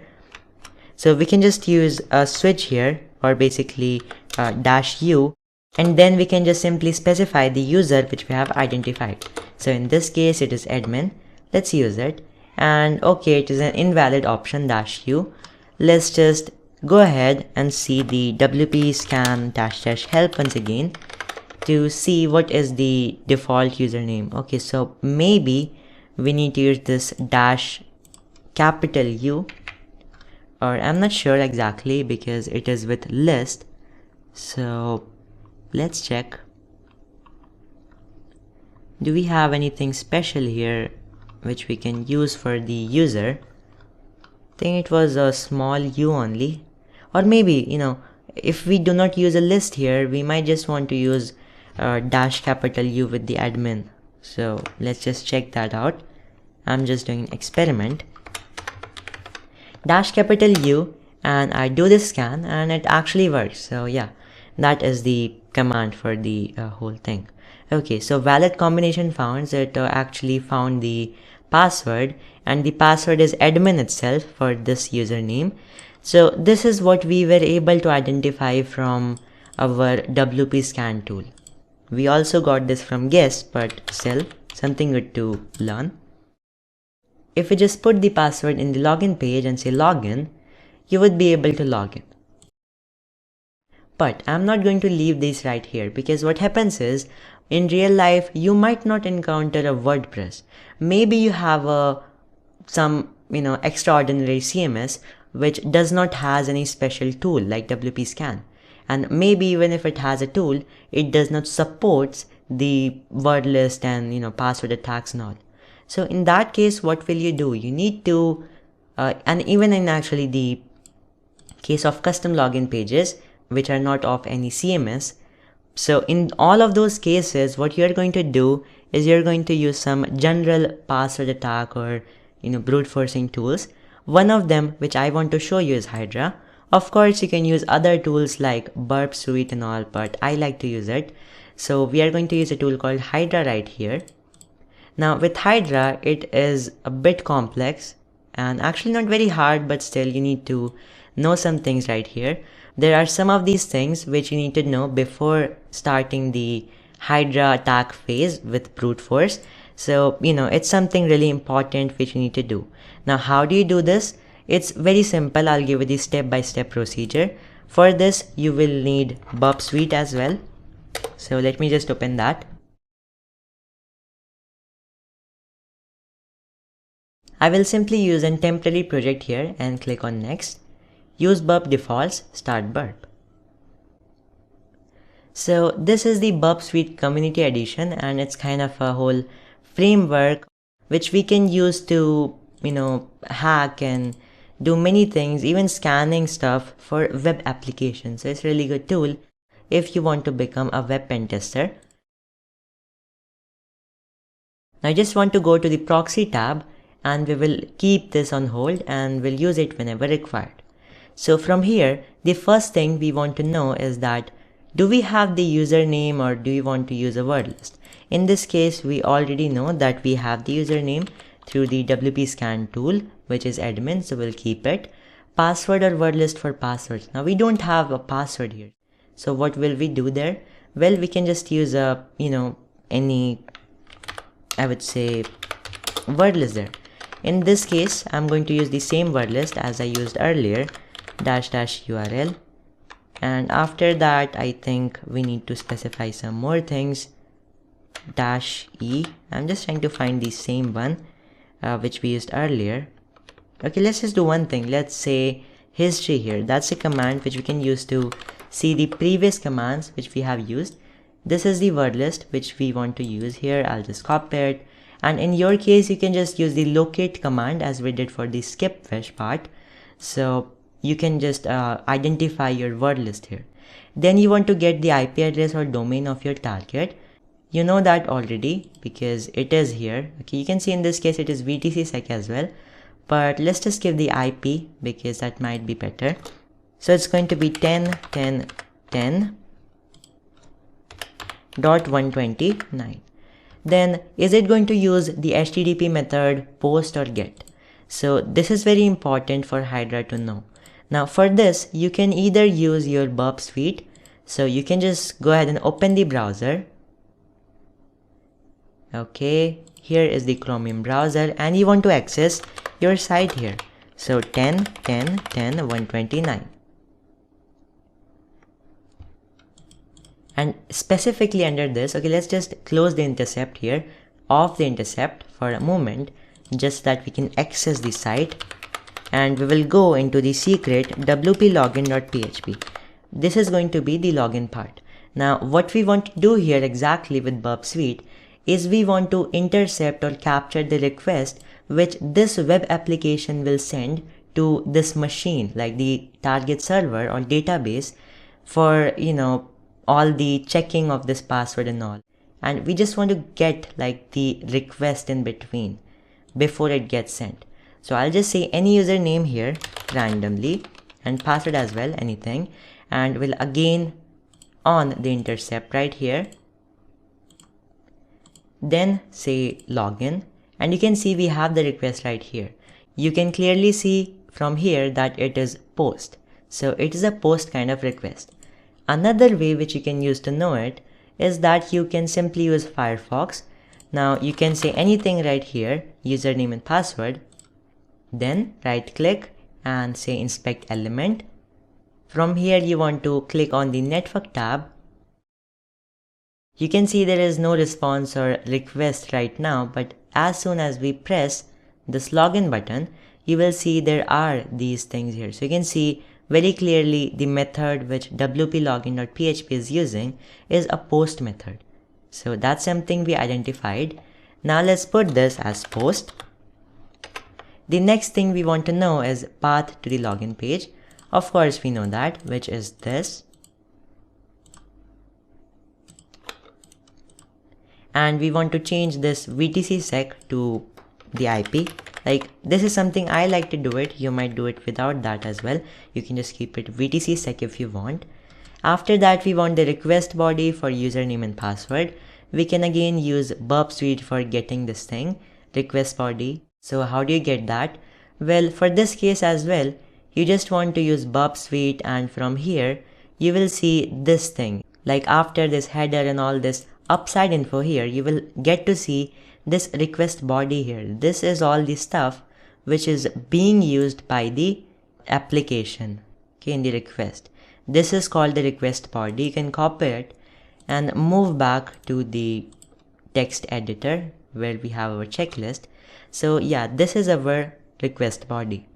So we can just use a switch here, or basically -u, and then we can just simply specify the user which we have identified. So in this case it is admin. Let's use it, and okay, it is an invalid option -u. Let's just go ahead and see the WP scan -- help once again to see what is the default username. Okay, so maybe we need to use this -U, or I'm not sure exactly because it is with list. So let's check. Do we have anything special here which we can use for the user? I think it was a small u only, or maybe if we do not use a list here, we might just want to use -U with the admin. So let's just check that out. I'm just doing an experiment. -U, and I do this scan and it actually works. So yeah, that is the command for the whole thing. Okay, so valid combination found. So it actually found the password, and the password is admin itself for this username. So this is what we were able to identify from our WP scan tool. We also got this from guest, but still something good to learn. If we just put the password in the login page and say login, you would be able to log in. But I'm not going to leave this right here, because what happens is, in real life, you might not encounter a WordPress. Maybe you have some extraordinary CMS which does not has any special tool like WP scan. And maybe even if it has a tool, it does not support the word list and password attacks and all. So in that case, what will you do? You need to, and even in actually the case of custom login pages, which are not of any CMS. So in all of those cases, what you're going to do is you're going to use some general password attack or brute forcing tools One of them which I want to show you is Hydra. Of course, you can use other tools like Burp Suite and all, but I like to use it. So we are going to use a tool called Hydra right here. Now with Hydra, it is a bit complex and actually not very hard, but still you need to know some things right here. There are some of these things which you need to know before starting the Hydra attack phase with brute force. So, it's something really important which you need to do. Now, how do you do this? It's very simple. I'll give you the step-by-step procedure. For this, you will need Burp Suite as well. So let me just open that. I will simply use a temporary project here and click on Next. Use Burp Defaults, Start Burp. So this is the Burp Suite Community Edition, and it's kind of a whole framework which we can use to, hack and do many things, even scanning stuff for web applications. So it's a really good tool if you want to become a web pen tester. Now I just want to go to the proxy tab, and we will keep this on hold and we'll use it whenever required. So from here, the first thing we want to know is that do we have the username or do we want to use a word list? In this case, we already know that we have the username through the WP scan tool, which is admin, so we'll keep it. Password or word list for passwords. Now we don't have a password here. So what will we do there? Well, we can just use a, any, I would say, word list there. In this case, I'm going to use the same word list as I used earlier, --URL. And after that, I think we need to specify some more things. -E. I'm just trying to find the same one which we used earlier. Okay, let's just do one thing. Let's say history here. That's a command which we can use to see the previous commands which we have used. This is the word list which we want to use here. I'll just copy it. And in your case, you can just use the locate command as we did for the skip fish part. So you can just identify your word list here. Then you want to get the IP address or domain of your target. You know that already because it is here. Okay, you can see in this case it is VTCSec as well. But let's just give the IP because that might be better. So it's going to be 10.10.10.129. Then is it going to use the HTTP method post or get? So this is very important for Hydra to know. Now for this, you can either use your Burp Suite. So you can just go ahead and open the browser. Okay, here is the Chromium browser and you want to access your site here. So 10.10.10.129. And specifically under this, okay, let's just close the intercept here, off the intercept for a moment, just that we can access the site. And we will go into the secret wplogin.php. This is going to be the login part. Now, what we want to do here exactly with Burp Suite is we want to intercept or capture the request which this web application will send to this machine, like the target server or database for, all the checking of this password and all. And we just want to get like the request in between before it gets sent. So I'll just say any username here randomly and password as well, anything. And we'll again on the intercept right here. Then say login. And you can see we have the request right here. You can clearly see from here that it is post. So it is a post kind of request. Another way which you can use to know it is that you can simply use Firefox. Now you can say anything right here, username and password. Then right click and say inspect element. From here you want to click on the network tab. You can see there is no response or request right now, but as soon as we press this login button, you will see there are these things here. So you can see very clearly the method which wplogin.php is using is a post method. So that's something we identified. Now let's put this as post. The next thing we want to know is path to the login page. Of course we know that, which is this. And we want to change this VTCSec to the IP. Like this is something I like to do it. You might do it without that as well. You can just keep it VTC sec if you want. After that, we want the request body for username and password. We can again use burp suite for getting this thing, request body. So how do you get that? Well, for this case as well, you just want to use burp suite, and from here, you will see this thing. Like after this header and all this upside info here, you will get to see this request body here. This is all the stuff which is being used by the application, okay, in the request. This is called the request body. You can copy it and move back to the text editor where we have our checklist. So yeah, this is our request body.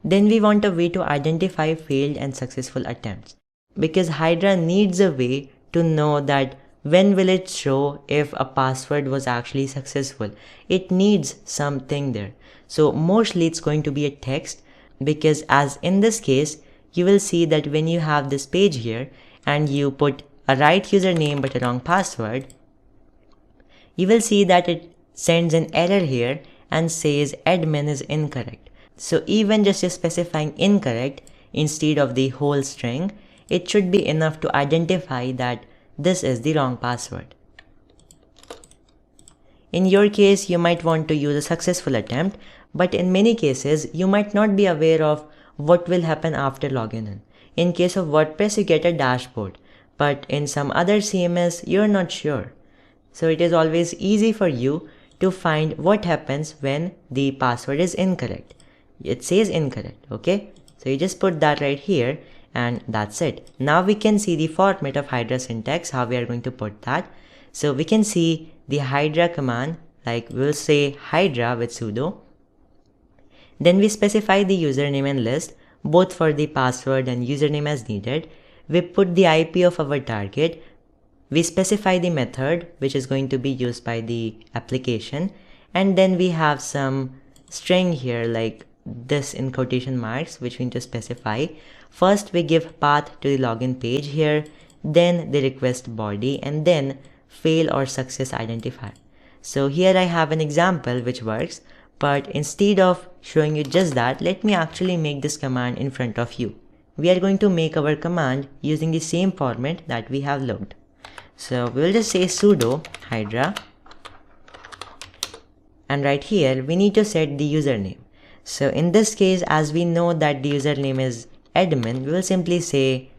Then we want a way to identify failed and successful attempts, because Hydra needs a way to know that when will it show if a password was actually successful. It needs something there. So mostly it's going to be a text, because as in this case, you will see that when you have this page here and you put a right username but a wrong password, you will see that it sends an error here and says admin is incorrect. So even just specifying incorrect instead of the whole string, it should be enough to identify that this is the wrong password. In your case, you might want to use a successful attempt, but in many cases, you might not be aware of what will happen after logging in. In case of WordPress, you get a dashboard, but in some other CMS, you're not sure. So it is always easy for you to find what happens when the password is incorrect. It says incorrect, okay? So you just put that right here and that's it. Now we can see the format of Hydra syntax, how we are going to put that. So we can see the Hydra command, like we'll say Hydra with sudo. Then we specify the username and list, both for the password and username as needed. We put the IP of our target. We specify the method which is going to be used by the application. And then we have some string here like this in quotation marks, which we need to specify. First we give path to the login page here, then the request body, and then fail or success identifier. So here I have an example which works, but instead of showing you just that, let me actually make this command in front of you. We are going to make our command using the same format that we have logged. So we will just say sudo Hydra, and right here we need to set the username. So in this case, as we know that the username is admin, we will simply say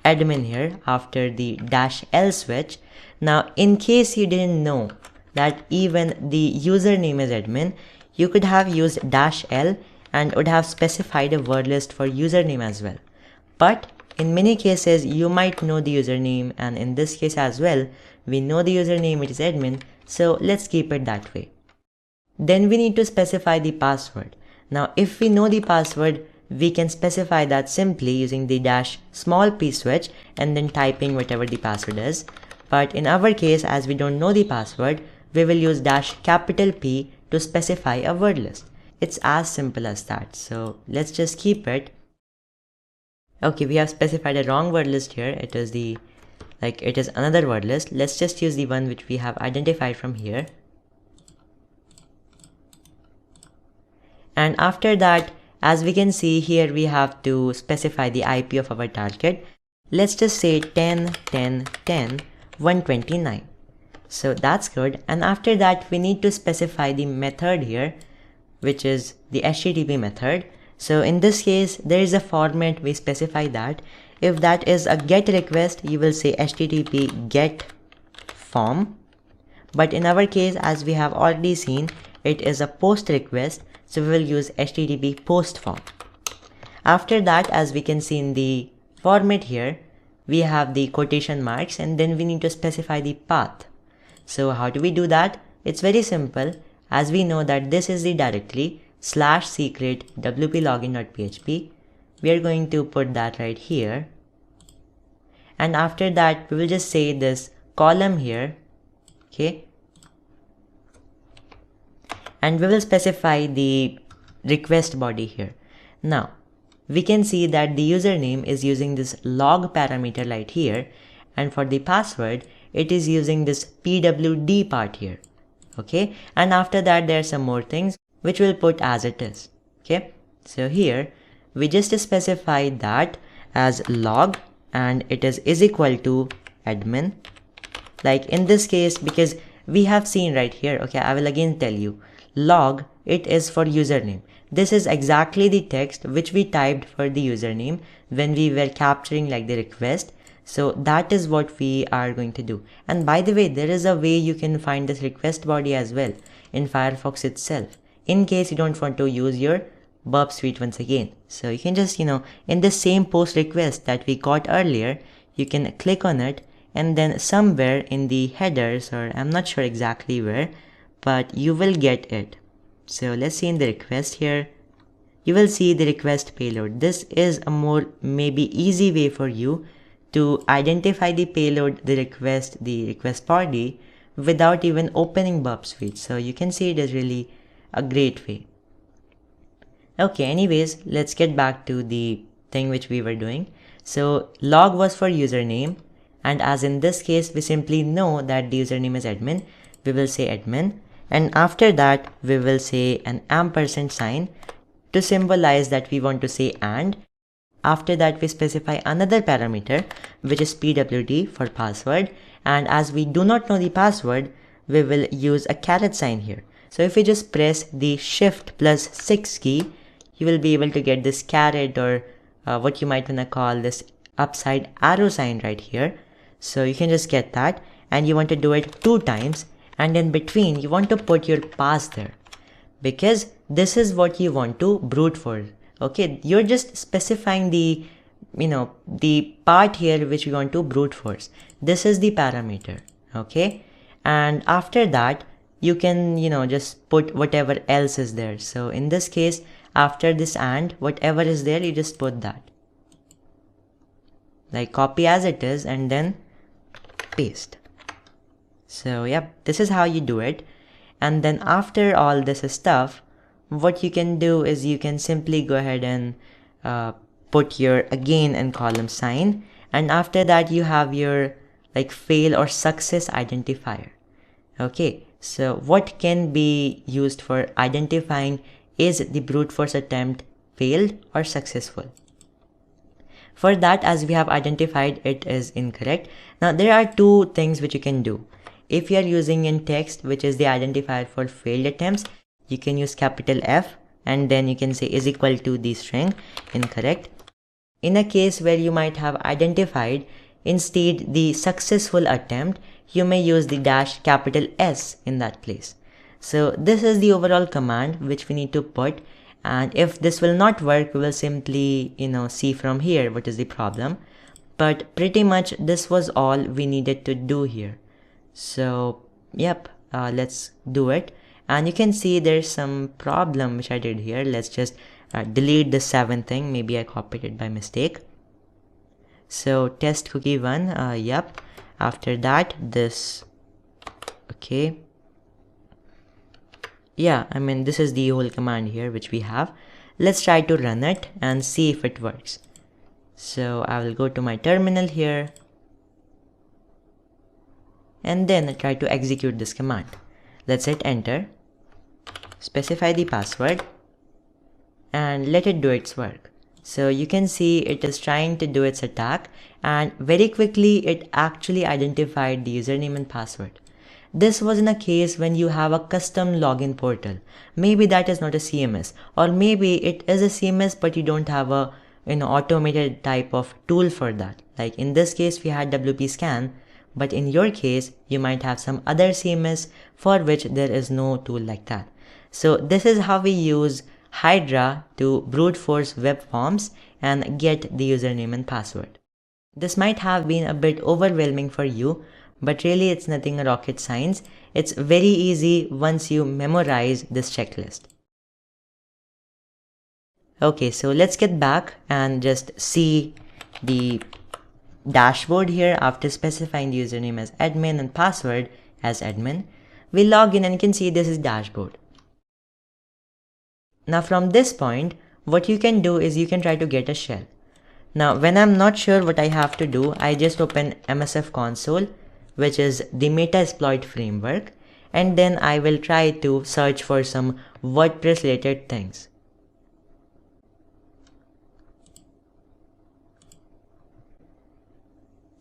admin here after the -l switch. Now in case you didn't know that even the username is admin, you could have used -l and would have specified a word list for username as well. But in many cases you might know the username, and in this case as well, we know the username, it is admin, so let's keep it that way. Then we need to specify the password. Now if we know the password, we can specify that simply using the -p switch and then typing whatever the password is. But in our case, as we don't know the password, we will use -P to specify a word list. It's as simple as that. So let's just keep it. Okay, we have specified a wrong word list here. It is another word list. Let's just use the one which we have identified from here. And after that, as we can see here, we have to specify the IP of our target. Let's just say 10.10.10.129. So that's good. And after that, we need to specify the method here, which is the HTTP method. So in this case, there is a format, we specify that. If that is a GET request, you will say HTTP GET form. But in our case, as we have already seen, it is a POST request. So we will use HTTP POST form. After that, as we can see in the format here, we have the quotation marks, and then we need to specify the path. So how do we do that? It's very simple. As we know that this is the directory /secret wplogin.php, we are going to put that right here. And after that, we will just say this column here, okay? And we will specify the request body here. Now, we can see that the username is using this log parameter right here, and for the password, it is using this pwd part here, okay? And after that, there are some more things. which we'll put as it is. Okay, so here we just specify that as log, and it is equal to admin. Like in this case, because we have seen right here, okay, I will again tell you, log, it is for username. This is exactly the text which we typed for the username when we were capturing like the request. So that is what we are going to do. And by the way, there is a way you can find this request body as well in Firefox itself, in case you don't want to use your burp suite once again. So you can just, in the same post request that we got earlier, you can click on it, and then somewhere in the headers, or I'm not sure exactly where, but you will get it. So let's see in the request here, you will see the request payload. This is a more maybe easy way for you to identify the payload, the request body without even opening burp suite. So you can see it is really a great way. Okay, anyways, let's get back to the thing which we were doing. So log was for username, and as in this case we simply know that the username is admin, we will say admin, and after that we will say an ampersand sign to symbolize that we want to say and. After that we specify another parameter which is pwd for password, and as we do not know the password, we will use a caret sign here. So if we just press the Shift+6 key, you will be able to get this caret, or what you might want to call this upside arrow sign right here. So you can just get that, and you want to do it 2 times, and in between you want to put your pass there, because this is what you want to brute force. Okay, you're just specifying the the part here which we want to brute force. This is the parameter. Okay, and after that you can just put whatever else is there. So in this case, after this and, whatever is there, you just put that, like copy as it is and then paste. So yep, this is how you do it. And then after all this stuff, what you can do is you can simply go ahead and put your again and column sign, and after that you have your like fail or success identifier. Okay, so what can be used for identifying is the brute force attempt failed or successful. For that, as we have identified, it is incorrect. Now there are 2 things which you can do. If you are using in text, which is the identifier for failed attempts, you can use capital F, and then you can say is equal to the string incorrect. In a case where you might have identified instead the successful attempt, you may use the dash capital S in that place. So this is the overall command which we need to put, and if this will not work, we will simply see from here what is the problem. But pretty much this was all we needed to do here. So yep, let's do it. And you can see there's some problem which I did here. Let's just delete the 7th thing. Maybe I copied it by mistake. So test cookie 1, yep. After that, this, okay. Yeah, I mean, this is the whole command here which we have. Let's try to run it and see if it works. So I will go to my terminal here, and then I try to execute this command. Let's hit enter, specify the password, and let it do its work. So you can see it is trying to do its attack, and very quickly it actually identified the username and password. This was in a case when you have a custom login portal. Maybe that is not a CMS, or maybe it is a CMS but you don't have a automated type of tool for that. Like in this case we had WP scan, but in your case you might have some other CMS for which there is no tool like that. So this is how we use Hydra to brute force web forms and get the username and password. This might have been a bit overwhelming for you, but really it's nothing rocket science. It's very easy once you memorize this checklist. Okay, so let's get back and just see the dashboard here. After specifying the username as admin and password as admin, we log in and you can see this is dashboard. Now from this point, what you can do is you can try to get a shell. Now when I'm not sure what I have to do, I just open MSF console, which is the Metasploit Framework, and then I will try to search for some WordPress related things.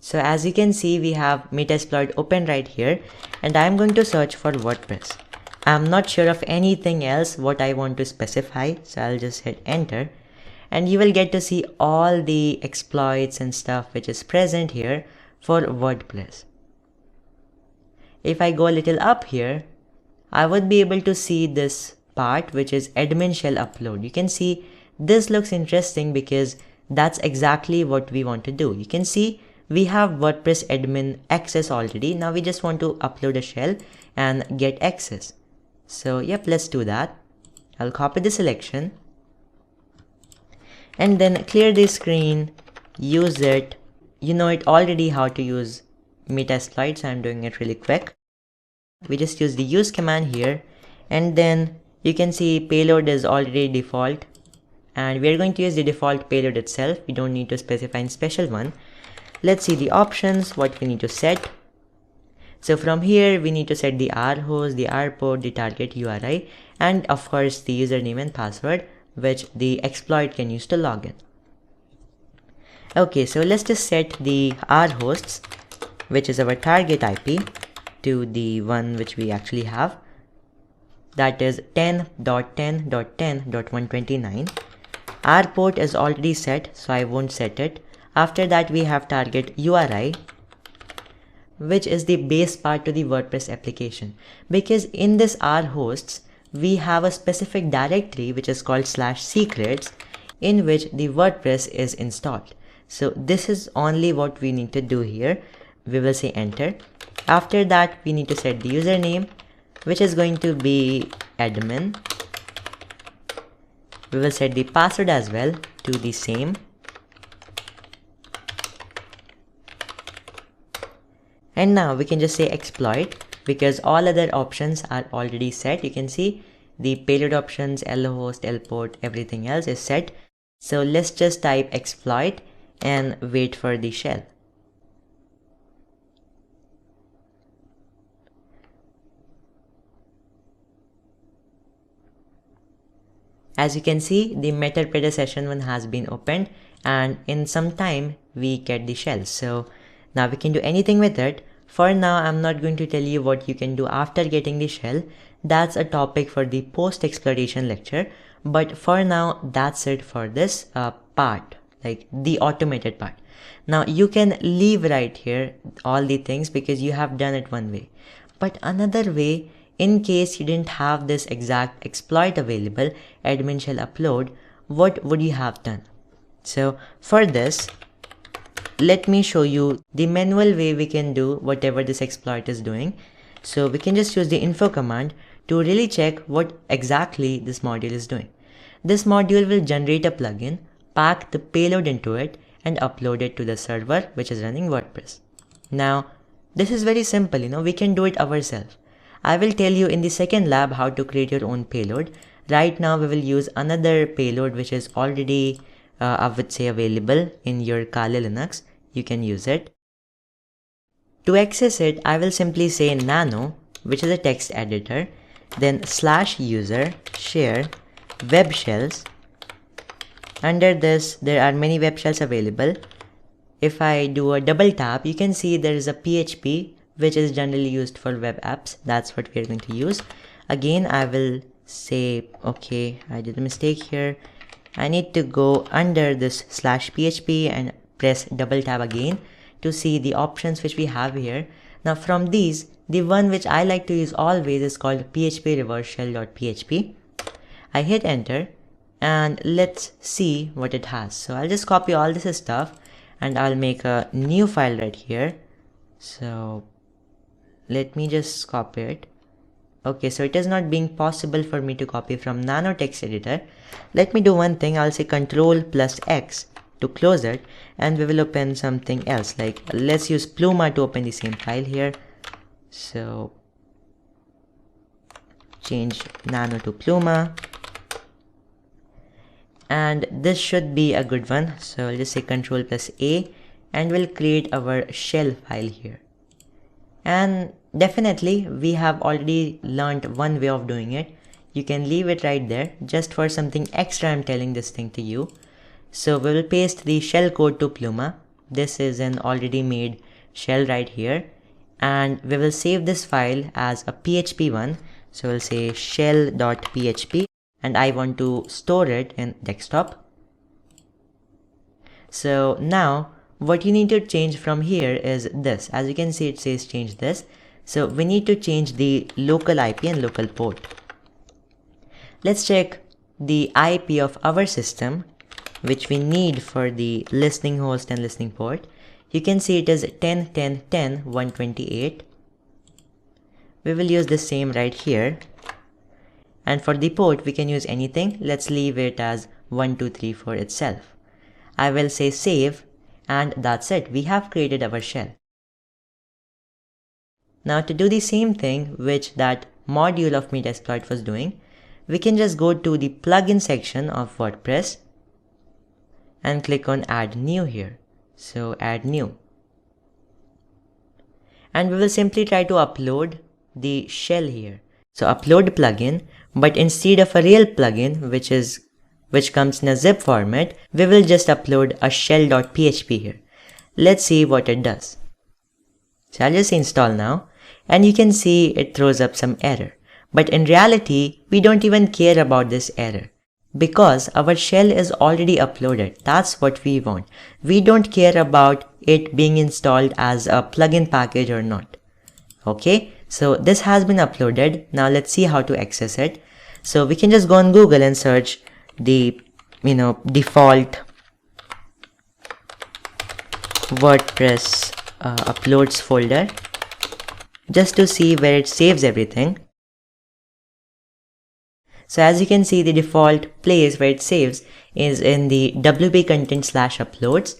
So as you can see, we have Metasploit open right here, and I'm going to search for WordPress. I'm not sure of anything else what I want to specify, so I'll just hit enter, and you will get to see all the exploits and stuff which is present here for WordPress. If I go a little up here, I would be able to see this part which is admin shell upload. You can see this looks interesting because that's exactly what we want to do. You can see we have WordPress admin access already. Now we just want to upload a shell and get access. So yep, let's do that. I'll copy the selection and then clear the screen, use it. You know it already how to use Metasploit, so I'm doing it really quick. We just use the use command here, and then you can see payload is already default, and we are going to use the default payload itself. We don't need to specify a special one. Let's see the options, what we need to set. So from here, we need to set the R host, the R port, the target URI, and of course the username and password, which the exploit can use to log in. Okay, so let's just set the R hosts, which is our target IP, to the one which we actually have. That is 10.10.10.129. R port is already set, so I won't set it. After that, we have target URI, which is the base part to the WordPress application. Because in this R hosts, we have a specific directory which is called /secrets, in which the WordPress is installed. So this is only what we need to do here. We will say enter. After that, we need to set the username, which is going to be admin. We will set the password as well to the same. And now we can just say exploit, because all other options are already set. You can see the payload options, lhost, lport, everything else is set. So let's just type exploit and wait for the shell. As you can see, the Metasploit session 1 has been opened, and in some time we get the shell. So now we can do anything with it. For now, I'm not going to tell you what you can do after getting the shell. That's a topic for the post-exploitation lecture. But for now, that's it for this part, like the automated part. Now you can leave right here all the things because you have done it one way. But another way, in case you didn't have this exact exploit available, admin shell upload, what would you have done? So for this, let me show you the manual way we can do whatever this exploit is doing. So we can just use the info command to really check what exactly this module is doing. This module will generate a plugin, pack the payload into it, and upload it to the server which is running WordPress. Now, this is very simple, we can do it ourselves. I will tell you in the second lab how to create your own payload. Right now we will use another payload which is already I would say available in your Kali Linux. You can use it. To access it, I will simply say nano, which is a text editor, then /user share web shells. Under this, there are many web shells available. If I do a double tap, you can see there is a PHP, which is generally used for web apps. That's what we're going to use. Again, I will say, okay, I did a mistake here. I need to go under this /php and press double tab again to see the options which we have here. Now from these, the one which I like to use always is called php reverse shell.php. I hit enter and let's see what it has. So I'll just copy all this stuff and I'll make a new file right here. So let me just copy it. Okay, so it is not being possible for me to copy from nano text editor. Let me do one thing. I'll say Ctrl+X to close it and we will open something else. Like let's use Pluma to open the same file here. So change nano to Pluma. And this should be a good one. So I'll just say Ctrl+A and we'll create our shell file here. And Definitely, we have already learned one way of doing it. You can leave it right there. Just for something extra, I'm telling this thing to you. So we will paste the shell code to Pluma. This is an already made shell right here. And we will save this file as a PHP one. So we'll say shell.php and I want to store it in desktop. So now what you need to change from here is this. As you can see, it says change this. So we need to change the local IP and local port. Let's check the IP of our system, which we need for the listening host and listening port. You can see it is 10.10.10.128. We will use the same right here. And for the port, we can use anything. Let's leave it as 1234 itself. I will say save, and that's it. We have created our shell. Now to do the same thing which that module of Metasploit was doing, we can just go to the plugin section of WordPress and click on add new here. So add new. And we will simply try to upload the shell here. So upload plugin, but instead of a real plugin which comes in a zip format, we will just upload a shell.php here. Let's see what it does. So I'll just install now, and you can see it throws up some error. But in reality, we don't even care about this error because our shell is already uploaded. That's what we want. We don't care about it being installed as a plugin package or not. Okay, so this has been uploaded. Now let's see how to access it. So we can just go on Google and search the default WordPress uploads folder just to see where it saves everything. So as you can see, the default place where it saves is in the wp content/uploads.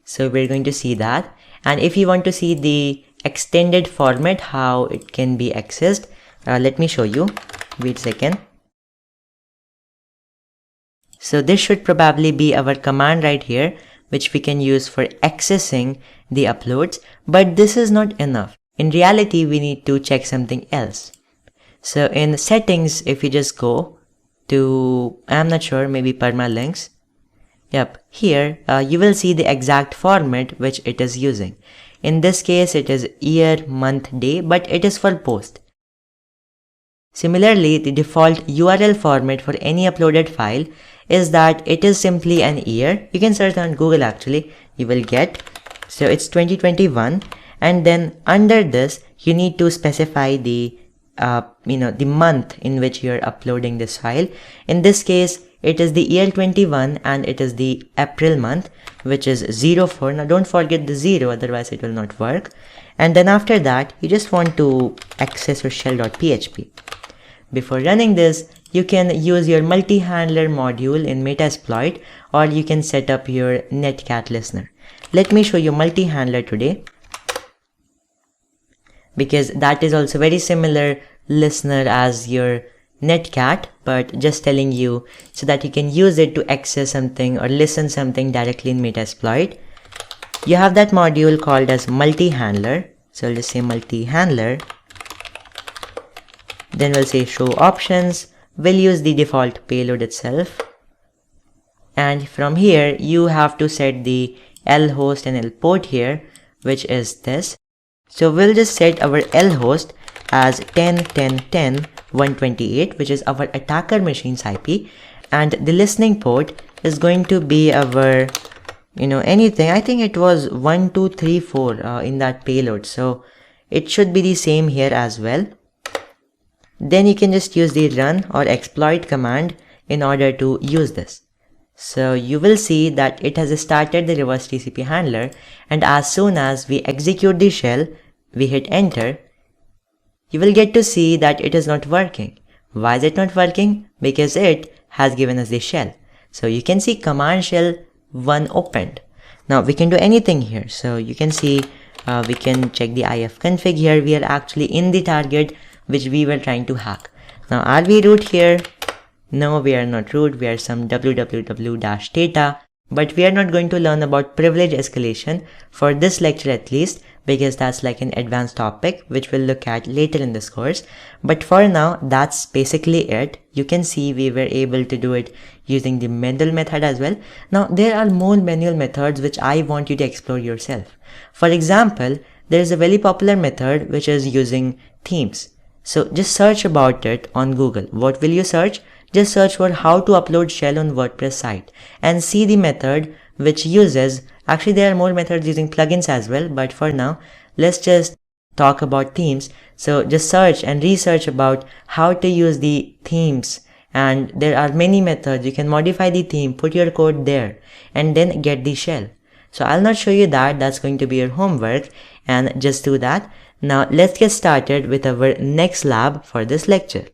So we're going to see that. And if you want to see the extended format, how it can be accessed, let me show you. Wait a second. So this should probably be our command right here, which we can use for accessing the uploads. But this is not enough. In reality, we need to check something else. So in settings, if you just go to, I'm not sure, maybe permalinks. Yep, here you will see the exact format which it is using. In this case, it is year, month, day, but it is for post. Similarly, the default URL format for any uploaded file is that it is simply an year. You can search on Google actually, you will get. So it's 2021, and then under this, you need to specify the the month in which you're uploading this file. In this case, it is the year 21 and it is the April month, which is 04. Now don't forget the 0, otherwise it will not work. And then after that, you just want to access your shell.php. Before running this, you can use your multi-handler module in Metasploit, or you can set up your netcat listener. Let me show you multi-handler today, because that is also very similar listener as your netcat, but just telling you so that you can use it to access something or listen something directly in Metasploit. You have that module called as multi-handler. So let's say multi-handler. Then we'll say show options. We'll use the default payload itself. And from here, you have to set the L host and L port here, which is this. So we'll just set our L host as 10.10.10.128, which is our attacker machine's IP, and the listening port is going to be our anything. I think it was 1234 in that payload, so it should be the same here as well. Then you can just use the run or exploit command in order to use this. So you will see that it has started the reverse TCP handler, and as soon as we execute the shell, we hit enter, you will get to see that it is not working. Why is it not working? Because it has given us the shell. So you can see command shell 1 opened. Now we can do anything here. So you can see we can check the if config here. We are actually in the target which we were trying to hack. Now are we root here? No, we are not root. We are some www-data. But we are not going to learn about privilege escalation for this lecture at least. because that's like an advanced topic which we'll look at later in this course. But for now, that's basically it. You can see we were able to do it using the manual method as well. Now there are more manual methods which I want you to explore yourself. For example, there is a very popular method which is using themes. So just search about it on Google. What will you search? Just search for how to upload shell on WordPress site and see the method which uses, actually there are more methods using plugins as well, but for now let's just talk about themes. So just search and research about how to use the themes, and there are many methods. You can modify the theme, put your code there, and then get the shell. So I'll not show you that, that's going to be your homework, and just do that. Now let's get started with our next lab for this lecture.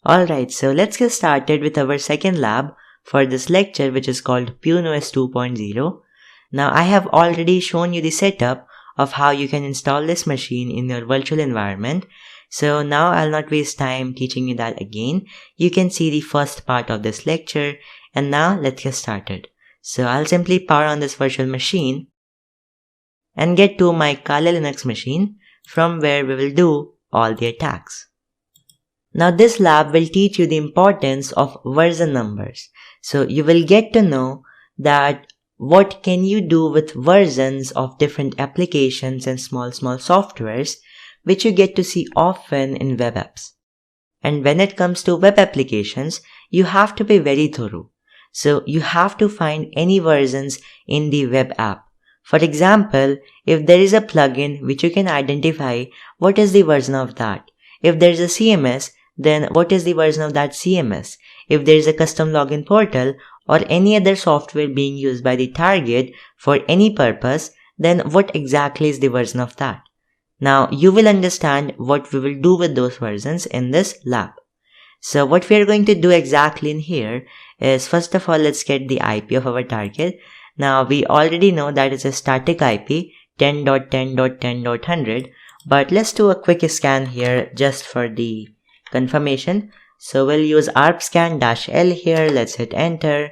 Alright, so let's get started with our second lab for this lecture, which is called PuneOS 2.0. Now I have already shown you the setup of how you can install this machine in your virtual environment. So now I'll not waste time teaching you that again. You can see the first part of this lecture, and now let's get started. So I'll simply power on this virtual machine and get to my Kali Linux machine, from where we will do all the attacks. Now this lab will teach you the importance of version numbers. So you will get to know that what can you do with versions of different applications and small softwares, which you get to see often in web apps. And when it comes to web applications, you have to be very thorough. So you have to find any versions in the web app. For example, if there is a plugin which you can identify, what is the version of that? If there is a CMS, then what is the version of that CMS? If there is a custom login portal or any other software being used by the target for any purpose, then what exactly is the version of that? Now you will understand what we will do with those versions in this lab. So what we are going to do exactly in here is, first of all, let's get the IP of our target. Now we already know that it's a static IP 10.10.10.100, but let's do a quick scan here just for the confirmation. So we'll use arpscan-l here. Let's hit enter.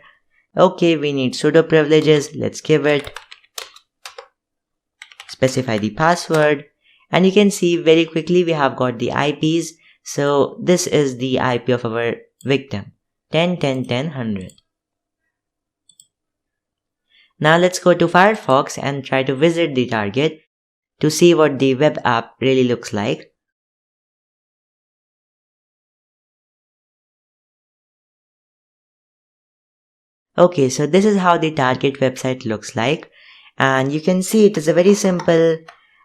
Okay, we need sudo privileges. Let's give it. Specify the password. And you can see very quickly we have got the IPs. So this is the IP of our victim, 10.10.10.100. Now let's go to Firefox and try to visit the target to see what the web app really looks like. Okay, so this is how the target website looks like, and you can see it is a very simple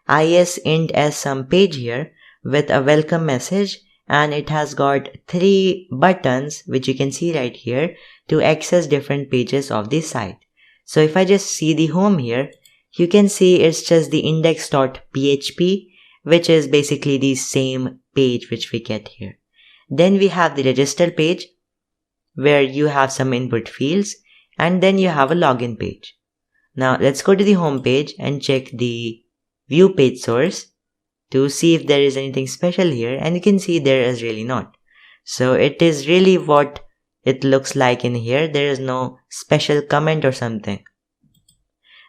is.int.as_some page here with a welcome message, and it has got 3 buttons which you can see right here to access different pages of the site. So if I just see the home here, you can see it's just the index.php, which is basically the same page which we get here. Then we have the register page where you have some input fields, and then you have a login page. Now let's go to the home page and check the view page source to see if there is anything special here, and you can see there is really not. So it is really what it looks like in here. There is no special comment or something.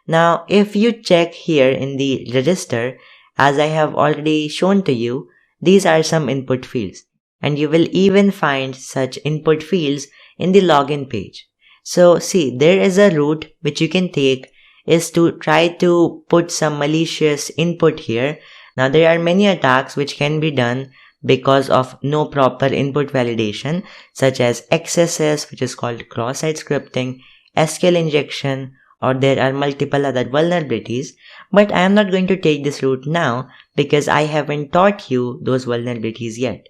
Now if you check here in the register, as I have already shown to you, these are some input fields, and you will even find such input fields in the login page. So see, there is a route which you can take is to try to put some malicious input here. Now there are many attacks which can be done because of no proper input validation, such as XSS, which is called cross-site scripting, SQL injection, or there are multiple other vulnerabilities. But I am not going to take this route now because I haven't taught you those vulnerabilities yet.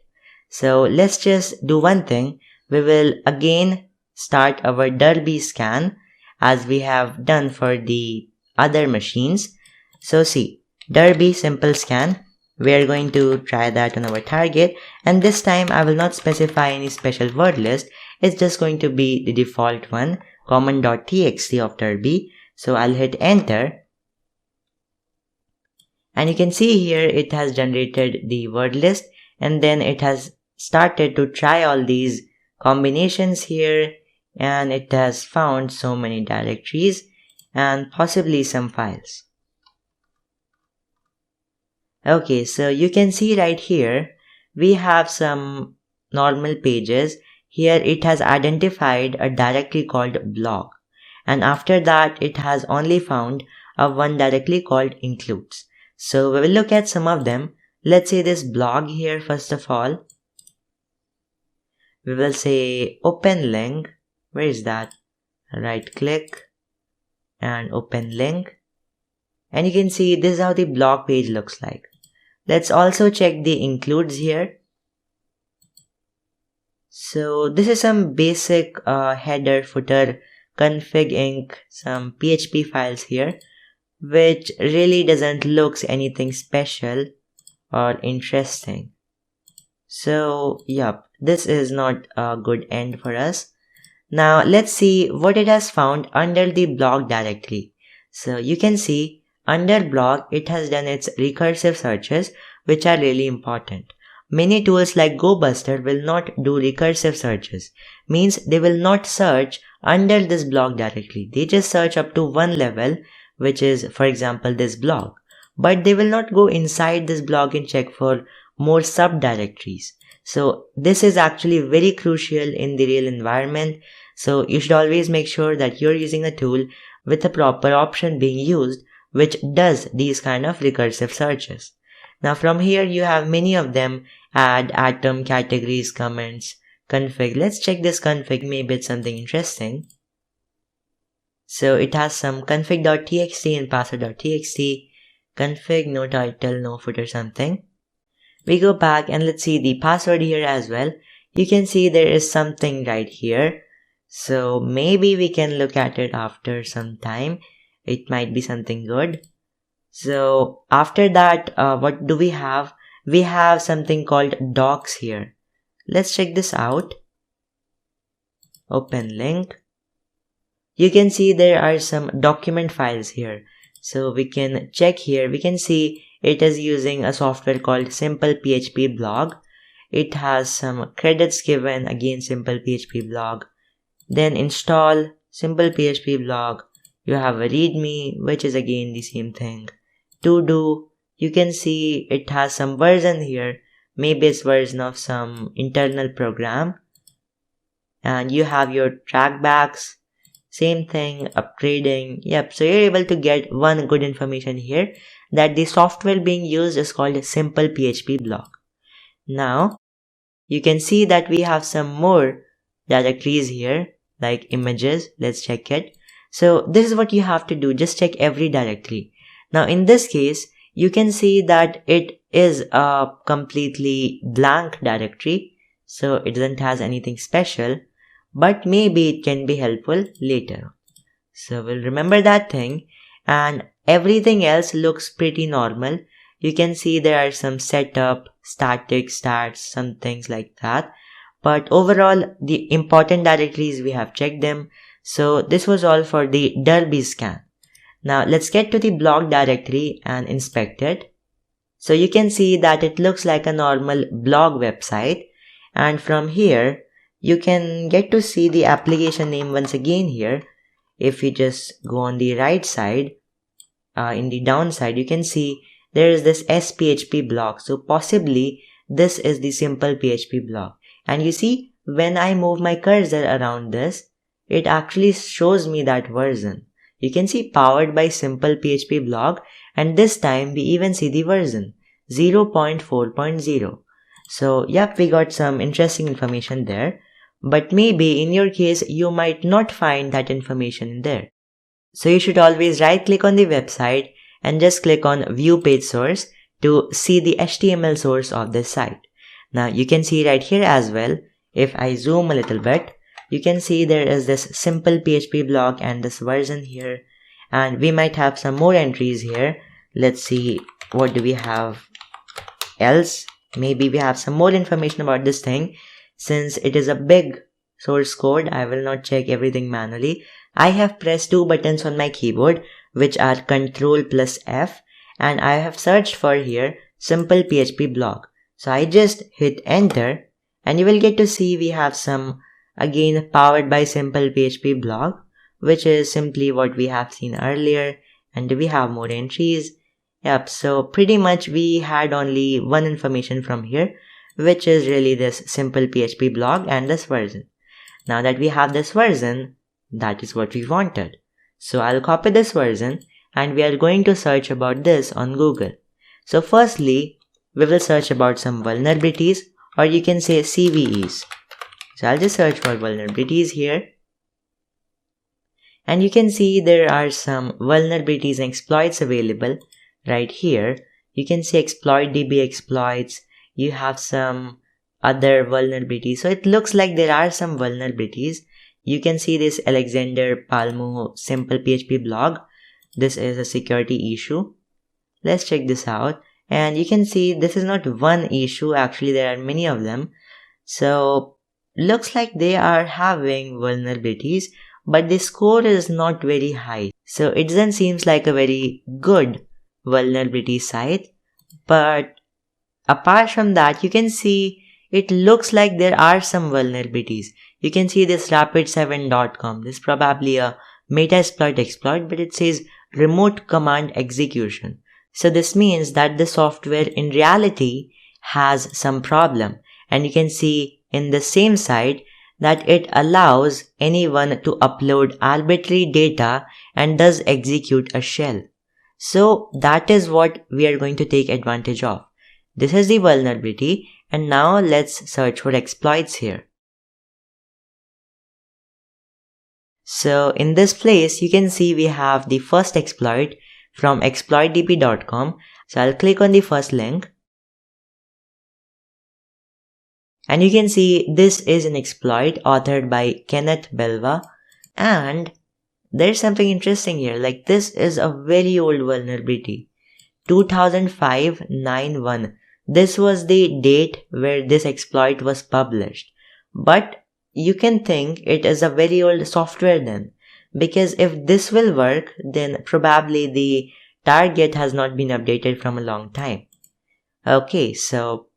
So let's just do one thing. We will again start our derby scan as we have done for the other machines. So see, derby simple scan. We are going to try that on our target, and this time I will not specify any special word list. It's just going to be the default one, common.txt of derby. So I'll hit enter, and you can see here it has generated the word list, and then it has started to try all these combinations here, and it has found so many directories and possibly some files. Okay, so you can see right here, we have some normal pages. Here it has identified a directory called blog. And after that, it has only found a one directly called includes. So we will look at some of them. Let's say this blog here first of all. We will say open link. Where is that? Right click and open link. And you can see this is how the blog page looks like. Let's also check the includes here. So this is some basic header, footer, config inc, some PHP files here, which really doesn't look anything special or interesting. So yep, this is not a good end for us. Now let's see what it has found under the blog directory. So you can see under blog it has done its recursive searches, which are really important. Many tools like GoBuster will not do recursive searches, means they will not search under this blog directly. They just search up to one level, which is for example this blog, but they will not go inside this blog and check for more subdirectories. So this is actually very crucial in the real environment. So you should always make sure that you're using a tool with a proper option being used, which does these kind of recursive searches. Now from here you have many of them: add, atom, categories, comments, config. Let's check this config, maybe it's something interesting. So it has some config.txt and password.txt, config, no title, no footer, something. We go back and let's see the password here as well. You can see there is something right here. So maybe we can look at it after some time. It might be something good. So after that, what do we have? We have something called docs here. Let's check this out. Open link. You can see there are some document files here. So we can check here. We can see it is using a software called Simple PHP Blog. It has some credits given, again Simple PHP Blog. Then install Simple PHP Blog. You have a readme, which is again the same thing. To do, you can see it has some version here. Maybe it's version of some internal program. And you have your trackbacks. Same thing, upgrading. Yep, so you're able to get one good information here, that the software being used is called Simple PHP Blog. Now, you can see that we have some more directories here, like images. Let's check it. So this is what you have to do. Just check every directory. Now in this case, you can see that it is a completely blank directory. So it doesn't have anything special, but maybe it can be helpful later. So we'll remember that thing, and everything else looks pretty normal. You can see there are some setup, static, stats, some things like that. But overall, the important directories, we have checked them. So this was all for the Derby scan. Now let's get to the blog directory and inspect it. So you can see that it looks like a normal blog website. And from here, you can get to see the application name once again here. If you just go on the right side, in the downside, you can see there is this SPHP blog. So possibly this is the Simple PHP blog. And you see, when I move my cursor around this, it actually shows me that version. You can see powered by Simple PHP blog, and this time we even see the version 0.4.0. So yep, we got some interesting information there, but maybe in your case you might not find that information in there. So you should always right click on the website and just click on view page source to see the HTML source of this site. Now you can see right here as well, if I zoom a little bit, you can see there is this Simple PHP blog and this version here, and we might have some more entries here. Let's see, what do we have else? Maybe we have some more information about this thing. Since it is a big source code, I will not check everything manually. I have pressed two buttons on my keyboard, which are Ctrl plus F, and I have searched for here Simple PHP blog. So I just hit enter, and you will get to see we have some, again, powered by Simple PHP blog, which is simply what we have seen earlier. And we have more entries, Yep, so pretty much we had only one information from here, which is really this simple PHP blog and this version. Now that we have this version, that is what we wanted. So I'll copy this version and we are going to search about this on Google. So firstly, we will search about some vulnerabilities, or you can say CVEs. So I'll just search for vulnerabilities here. And you can see there are some vulnerabilities and exploits available right here. You can see ExploitDB exploits. You have some other vulnerabilities. So it looks like there are some vulnerabilities. You can see this Alexander Palmu simple PHP blog. This is a security issue. Let's check this out. And you can see this is not one issue. Actually, there are many of them. So looks like they are having vulnerabilities, but the score is not very high. So it doesn't seem like a very good vulnerability site. But apart from that, you can see it looks like there are some vulnerabilities. You can see this rapid7.com. This is probably a Metasploit exploit, but it says remote command execution. So this means that the software in reality has some problem. And you can see in the same site that it allows anyone to upload arbitrary data and does execute a shell. So that is what we are going to take advantage of. This is the vulnerability, and now let's search for exploits here. So in this place, you can see we have the first exploit from exploitdb.com. So I'll click on the first link. And you can see this is an exploit authored by Kenneth Belva. And there's something interesting here. Like, this is a very old vulnerability. 2005-91. This was the date where this exploit was published. But you can think it is a very old software then. Because if this will work, then probably the target has not been updated from a long time. Okay, so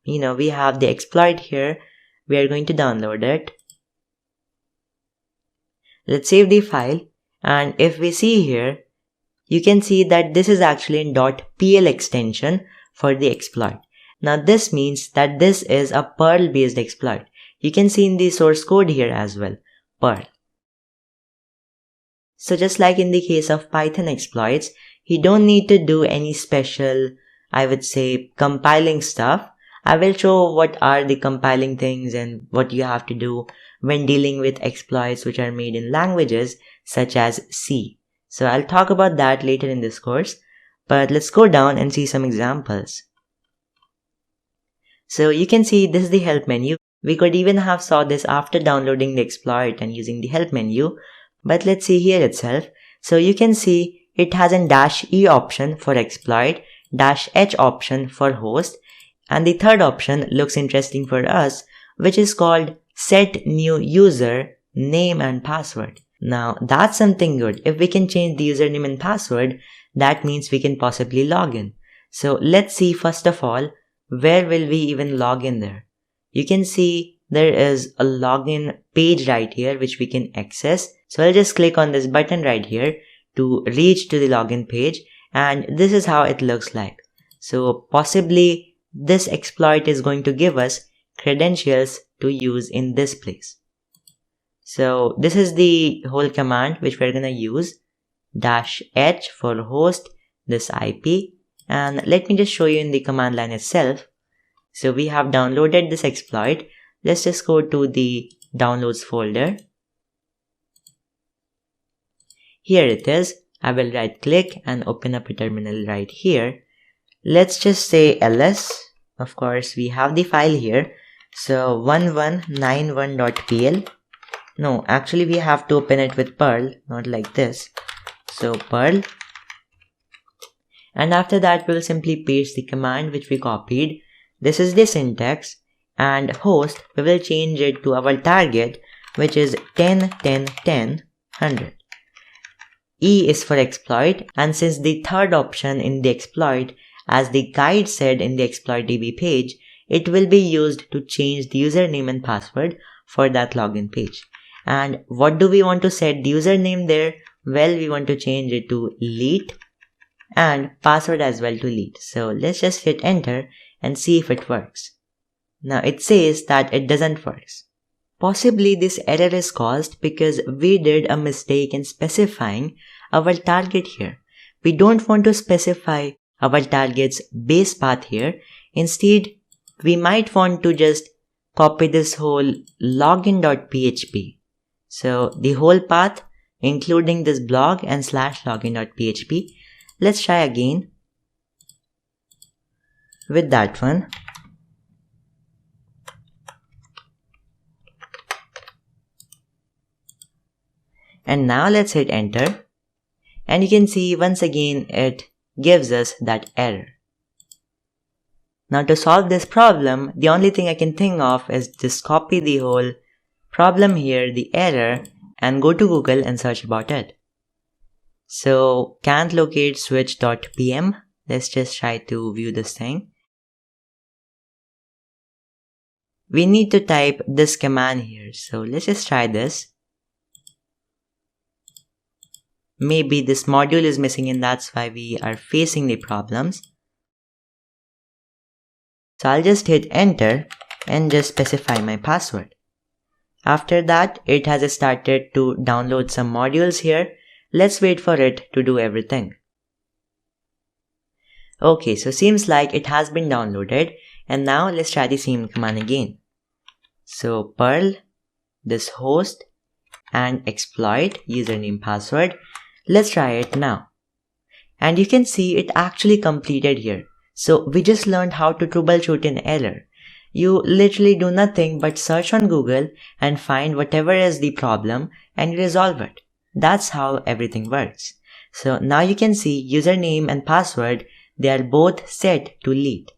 we have the exploit here. We are going to download it. Let's save the file. And if we see here, you can see that this is actually in .pl extension for the exploit. Now this means that this is a Perl based exploit. You can see in the source code here as well, Perl. So just like in the case of Python exploits, you don't need to do any special, I would say, compiling stuff. I will show what are the compiling things and what you have to do when dealing with exploits which are made in languages such as C. So I'll talk about that later in this course, but let's go down and see some examples. So you can see this is the help menu. We could even have saw this after downloading the exploit and using the help menu, but let's see here itself. So you can see it has a -E option for exploit, -H option for host, and the third option looks interesting for us, which is called set new user name and password. Now that's something good. If we can change the username and password, that means we can possibly log in. So let's see first of all, where will we even log in there? You can see there is a login page right here which we can access. So I'll just click on this button right here to reach to the login page, and this is how it looks like. So possibly this exploit is going to give us credentials to use in this place. So this is the whole command which we're gonna use, -H for host, this IP, and let me just show you in the command line itself. So we have downloaded this exploit. Let's just go to the downloads folder. Here it is. I will right click and open up a terminal right here. Let's just say ls. Of course, we have the file here. So 1191.pl. No, actually we have to open it with Perl, not like this. So Perl. And after that, we'll simply paste the command which we copied. This is the syntax. And host, we will change it to our target, which is 10.10.10.100. E is for exploit, and since the third option in the exploit, as the guide said in the exploitdb page, it will be used to change the username and password for that login page. And what do we want to set the username there? Well, we want to change it to Leet. and password as well to lead. So let's just hit enter and see if it works. Now it says that it doesn't work. Possibly this error is caused because we did a mistake in specifying our target here. We don't want to specify our target's base path here. Instead, we might want to just copy this whole login.php. So the whole path, including this blog and /login.php. Let's try again with that one. And now let's hit enter. And you can see once again it gives us that error. Now to solve this problem, the only thing I can think of is just copy the whole problem here, the error, and go to Google and search about it. So can't locate switch.pm. Let's just try to view this thing. We need to type this command here. So let's just try this. Maybe this module is missing and that's why we are facing the problems. So I'll just hit enter and just specify my password. After that, it has started to download some modules here. Let's wait for it to do everything. Okay, so seems like it has been downloaded, and now let's try the same command again. So Perl, this host, and exploit username password. Let's try it now. And you can see it actually completed here. So we just learned how to troubleshoot an error. You literally do nothing but search on Google and find whatever is the problem and resolve it. That's how everything works. So now you can see username and password, they are both set to lead.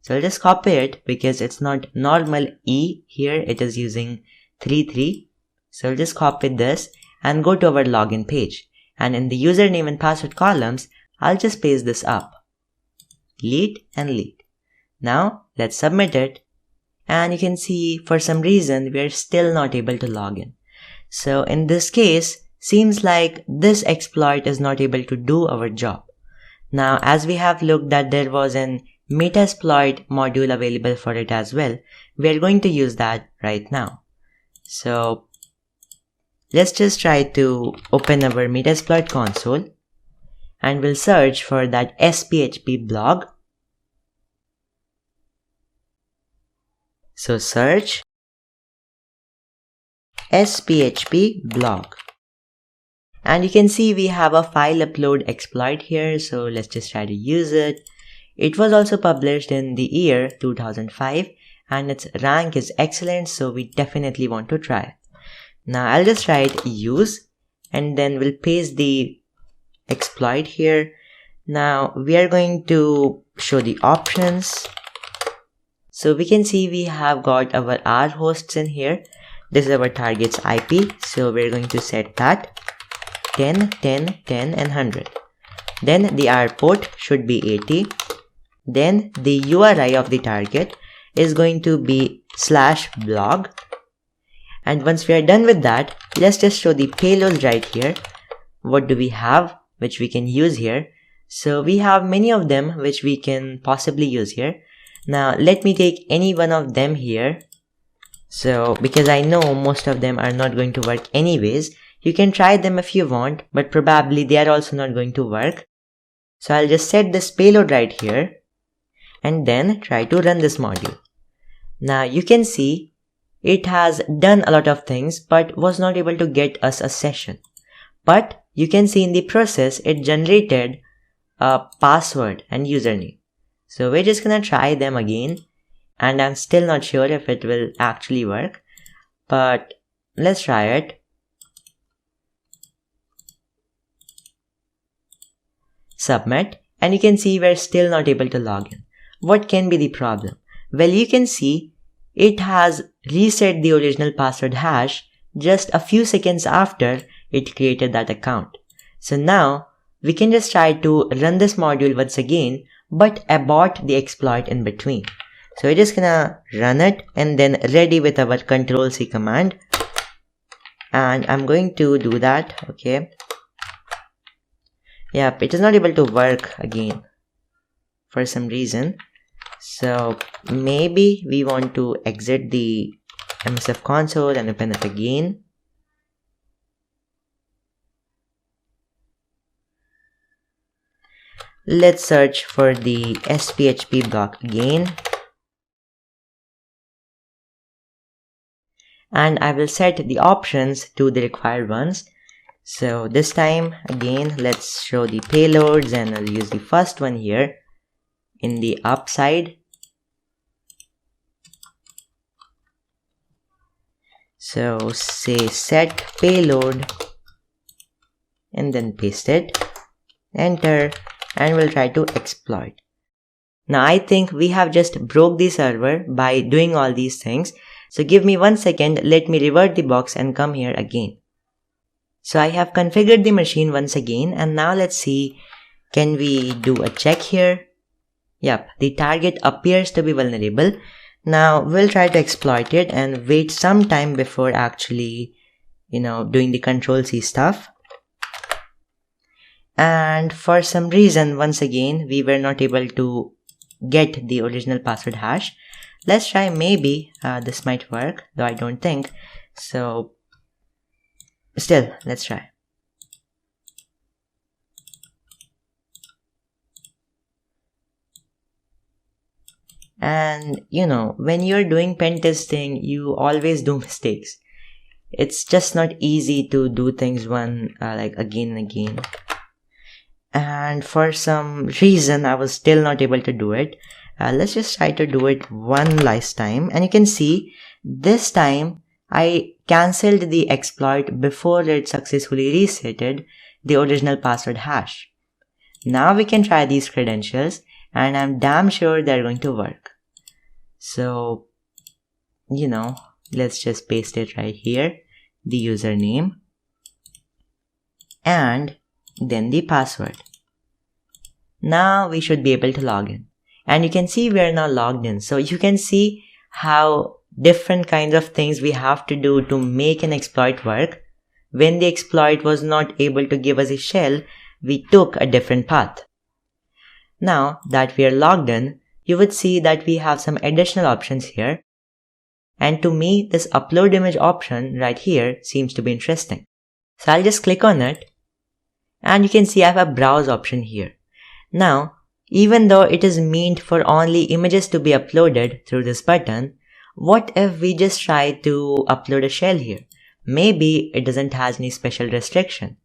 So I'll just copy it because it's not normal E here, it is using 33. So I'll just copy this and go to our login page. And in the username and password columns, I'll just paste this up. Lead and lead. Now let's submit it. And you can see for some reason we are still not able to log in. So in this case, seems like this exploit is not able to do our job. Now as we have looked that there was an Metasploit module available for it as well, we are going to use that right now. So let's just try to open our Metasploit console and we'll search for that SPHP blog. So search SPHP blog. And you can see we have a file upload exploit here. So let's just try to use it. It was also published in the year 2005 and its rank is excellent. So we definitely want to try it. Now I'll just write use and then we'll paste the exploit here. Now we are going to show the options. So we can see we have got our R hosts in here. This is our target's IP. So we're going to set that 10, 10, 10 and 100. Then the R port should be 80. Then the URI of the target is going to be /blog. And once we are done with that, let's just show the payloads right here. What do we have which we can use here? So we have many of them which we can possibly use here. Now let me take any one of them here. So because I know most of them are not going to work anyways, you can try them if you want, but probably they are also not going to work. So I'll just set this payload right here and then try to run this module. Now you can see it has done a lot of things but was not able to get us a session. But you can see in the process it generated a password and username. So we're just gonna try them again and I'm still not sure if it will actually work, but let's try it. Submit and you can see we're still not able to log in. What can be the problem? Well, you can see it has reset the original password hash just a few seconds after it created that account. So now we can just try to run this module once again but abort the exploit in between. So we're just gonna run it and then ready with our Ctrl-C command. And I'm going to do that, okay. Yep, it is not able to work again for some reason. So maybe we want to exit the MSF console and open it again. Let's search for the SPHP block again. And I will set the options to the required ones. So this time again, let's show the payloads, and I'll use the first one here in the upside. So say set payload and then paste it, enter, and we'll try to exploit. Now I think we have just broke the server by doing all these things. So give me 1 second, let me revert the box and come here again. So I have configured the machine once again, and now let's see, can we do a check here? Yep, the target appears to be vulnerable. Now we'll try to exploit it and wait some time before actually, doing the Control-C stuff. And for some reason, once again, we were not able to get the original password hash. Let's try, maybe this might work, though I don't think. So still, let's try. And when you're doing pen testing, you always do mistakes. It's just not easy to do things again and again. And for some reason, I was still not able to do it. Let's just try to do it one last time. And you can see, this time, I cancelled the exploit before it successfully resetted the original password hash. Now we can try these credentials, and I'm damn sure they're going to work. So, let's just paste it right here, the username, and then the password. Now we should be able to log in. And you can see we are now logged in. So you can see how different kinds of things we have to do to make an exploit work. When the exploit was not able to give us a shell, we took a different path. Now that we are logged in, you would see that we have some additional options here. And to me, this upload image option right here seems to be interesting. So I'll just click on it. And you can see I have a browse option here. Now, even though it is meant for only images to be uploaded through this button, what if we just try to upload a shell here? Maybe it doesn't have any special restriction.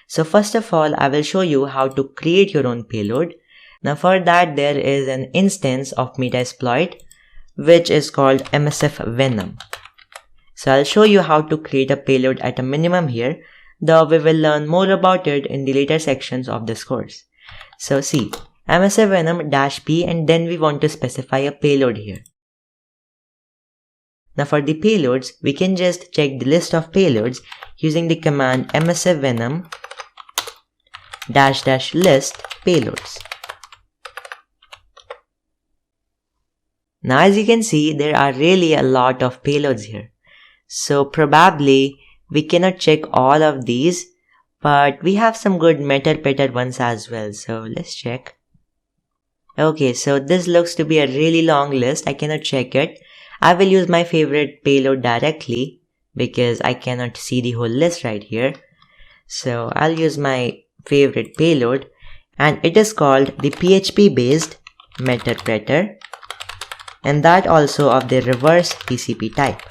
So first of all, I will show you how to create your own payload. Now for that, there is an instance of Metasploit, which is called MSF Venom. So I'll show you how to create a payload at a minimum here, though we will learn more about it in the later sections of this course. So see, MSF Venom -p, and then we want to specify a payload here. Now for the payloads, we can just check the list of payloads using the command MSF Venom --list payloads. Now as you can see, there are really a lot of payloads here. So probably we cannot check all of these, but we have some good better ones as well. So let's check. Okay, so this looks to be a really long list. I cannot check it. I will use my favorite payload directly because I cannot see the whole list right here. So I'll use my favorite payload, and it is called the PHP based Metasploit, and that also of the reverse TCP type.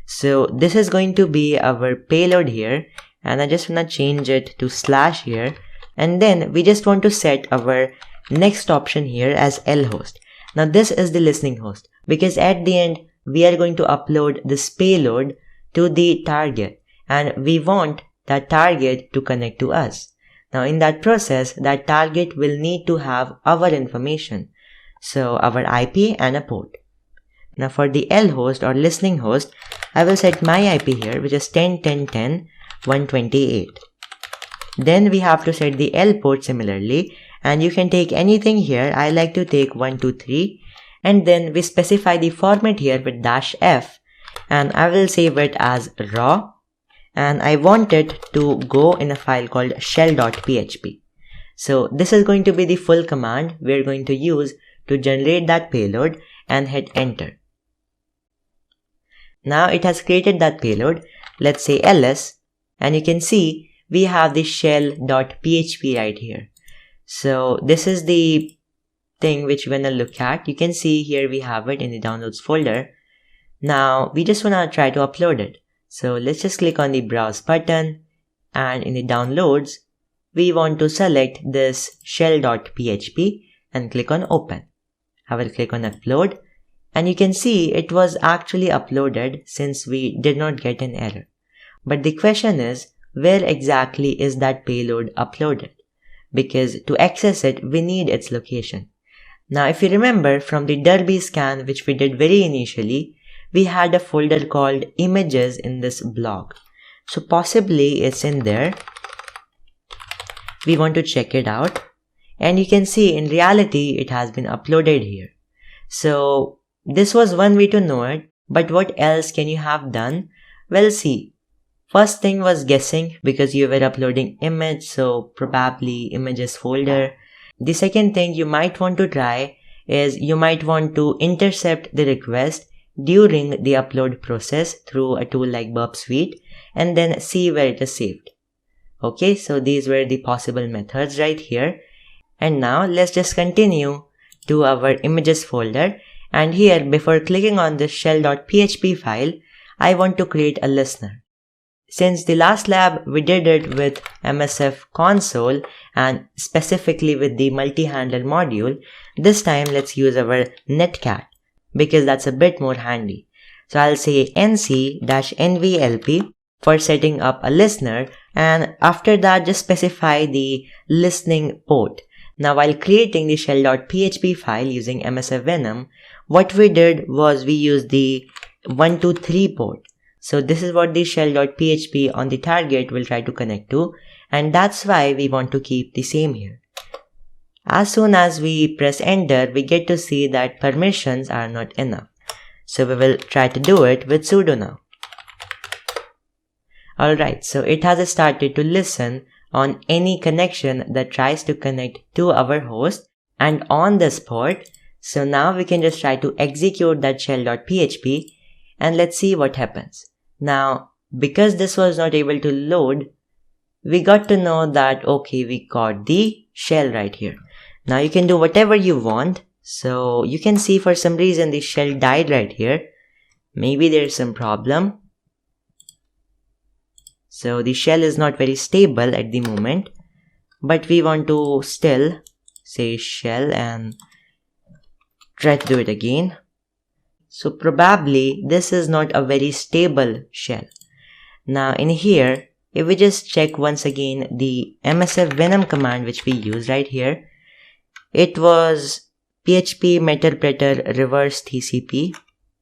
So this is going to be our payload here, and I just want to change it to / here, and then we just want to set our next option here as lhost. Now this is the listening host, because at the end we are going to upload this payload to the target, and we want that target to connect to us. Now in that process, that target will need to have our information, so our IP and a port. Now for the lhost or listening host, I will set my IP here, which is 10.10.10.128. Then we have to set the L port similarly, and you can take anything here. I like to take 123, and then we specify the format here with -f, and I will save it as raw, and I want it to go in a file called shell.php. So this is going to be the full command we're going to use to generate that payload, and hit enter. Now it has created that payload. Let's say ls, and you can see we have the shell.php right here. So this is the thing which we're gonna look at. You can see here we have it in the downloads folder. Now we just wanna try to upload it. So let's just click on the browse button, and in the downloads we want to select this shell.php and click on open. I will click on upload, and you can see it was actually uploaded since we did not get an error. But the question is, where exactly is that payload uploaded? Because to access it, we need its location. Now if you remember from the Derby scan which we did very initially, we had a folder called images in this blog. So possibly it's in there. We want to check it out, and you can see in reality it has been uploaded here. So this was one way to know it, but what else can you have done? Well, see, first thing was guessing because you were uploading image, so probably images folder. The second thing you might want to try is you might want to intercept the request during the upload process through a tool like Burp Suite and then see where it is saved. Okay, so these were the possible methods right here. And now let's just continue to our images folder, and here before clicking on this shell.php file, I want to create a listener. Since the last lab we did it with MSF console and specifically with the multi-handler module, this time let's use our netcat because that's a bit more handy. So I'll say nc-nvlp for setting up a listener, and after that just specify the listening port. Now while creating the shell.php file using MSF Venom, what we did was we used the 123 port. So this is what the shell.php on the target will try to connect to, and that's why we want to keep the same here. As soon as we press enter, we get to see that permissions are not enough. So we will try to do it with sudo now. Alright, so it has started to listen on any connection that tries to connect to our host and on this port. So now we can just try to execute that shell.php and let's see what happens. Now, because this was not able to load, we got to know that okay, we got the shell right here. Now you can do whatever you want. So you can see for some reason the shell died right here. Maybe there's some problem. So the shell is not very stable at the moment, but we want to still say shell and try to do it again. So probably this is not a very stable shell. Now in here, if we just check once again the MSF Venom command which we used right here, it was php meterpreter reverse TCP.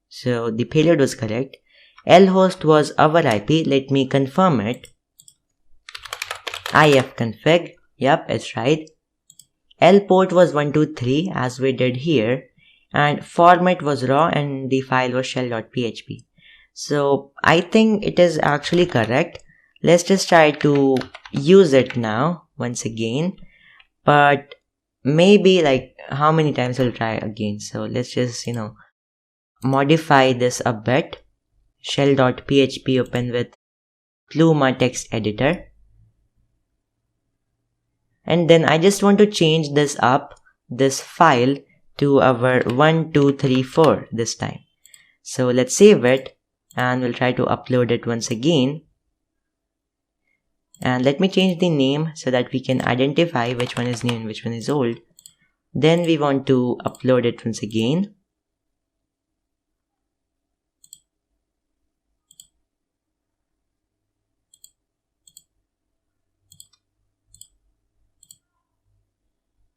So the payload was correct. lhost was our IP. Let me confirm it. ifconfig. Yep, it's right. lport was 123 as we did here. And format was raw and the file was shell.php. So I think it is actually correct. Let's just try to use it now once again. But maybe like how many times we'll try again. So let's just, modify this a bit. Shell.php open with Pluma text editor. And then I just want to change this file to our 1234 this time. So let's save it and we'll try to upload it once again. And let me change the name so that we can identify which one is new and which one is old. Then we want to upload it once again.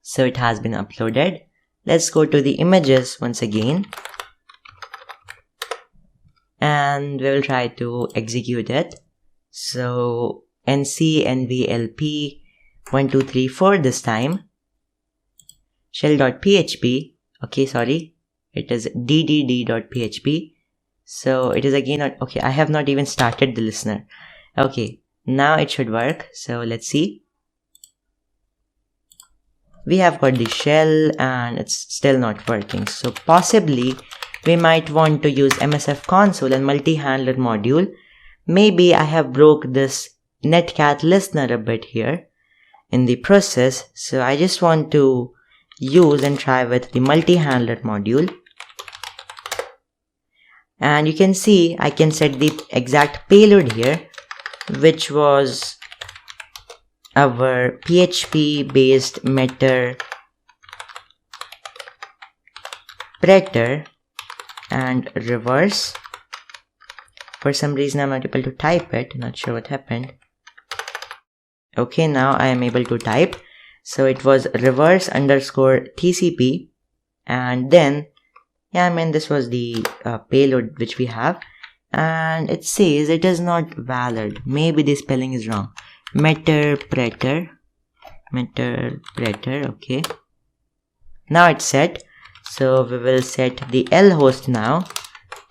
So it has been uploaded. Let's go to the images once again. And we will try to execute it. So nc-nvlp 1234 this time. Shell.php. Okay, sorry. It is ddd.php. So it is again not, okay, I have not even started the listener. Okay, now it should work. So let's see. We have got the shell and it's still not working. So possibly we might want to use MSF console and multi-handler module. Maybe I have broke this netcat listener a bit here in the process. So I just want to use and try with the multi-handler module. And you can see I can set the exact payload here, which was our PHP based Metasploit and reverse. For some reason I'm not able to type it, not sure what happened. Okay, now I am able to type. So it was reverse underscore TCP, and then this was the payload which we have, and it says it is not valid. Maybe the spelling is wrong. Metasploit, okay. Now it's set. So we will set the L host now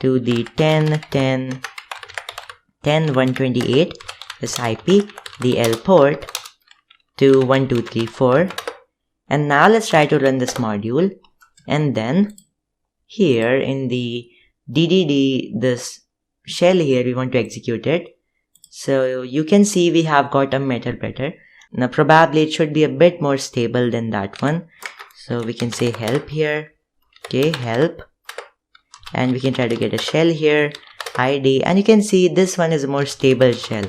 to the 10.10.10.128, this IP, the L port to 1234. And now let's try to run this module. And then here in the DDD, this shell here, we want to execute it. So you can see we have got a Metasploit. Now probably it should be a bit more stable than that one. So we can say help here. Okay, help. And we can try to get a shell here, ID. And you can see this one is a more stable shell.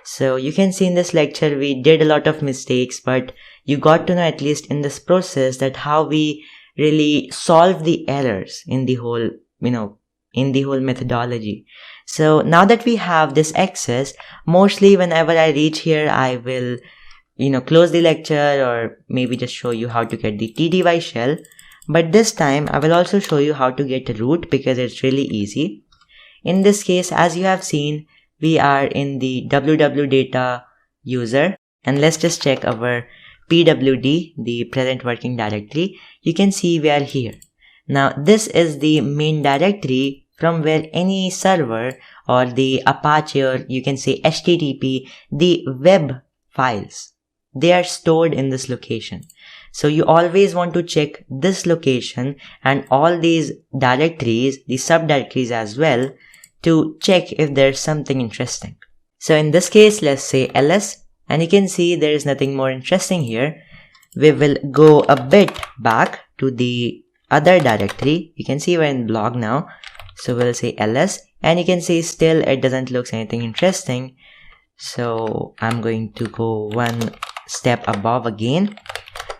So you can see in this lecture we did a lot of mistakes, but you got to know at least in this process that how we really solve the errors in the whole, in the whole methodology. So now that we have this access, mostly whenever I reach here, I will, close the lecture or maybe just show you how to get the TDY shell. But this time I will also show you how to get a root because it's really easy. In this case, as you have seen, we are in the www data user, and let's just check our pwd, the present working directory. You can see we are here. Now this is the main directory from where any server or the Apache, or you can say HTTP, the web files, they are stored in this location. So you always want to check this location and all these directories, the subdirectories as well, to check if there's something interesting. So in this case, let's say ls, and you can see there is nothing more interesting here. We will go a bit back to the other directory. You can see we're in blog now. So we'll say ls, and you can see still it doesn't look anything interesting. So I'm going to go one step above again.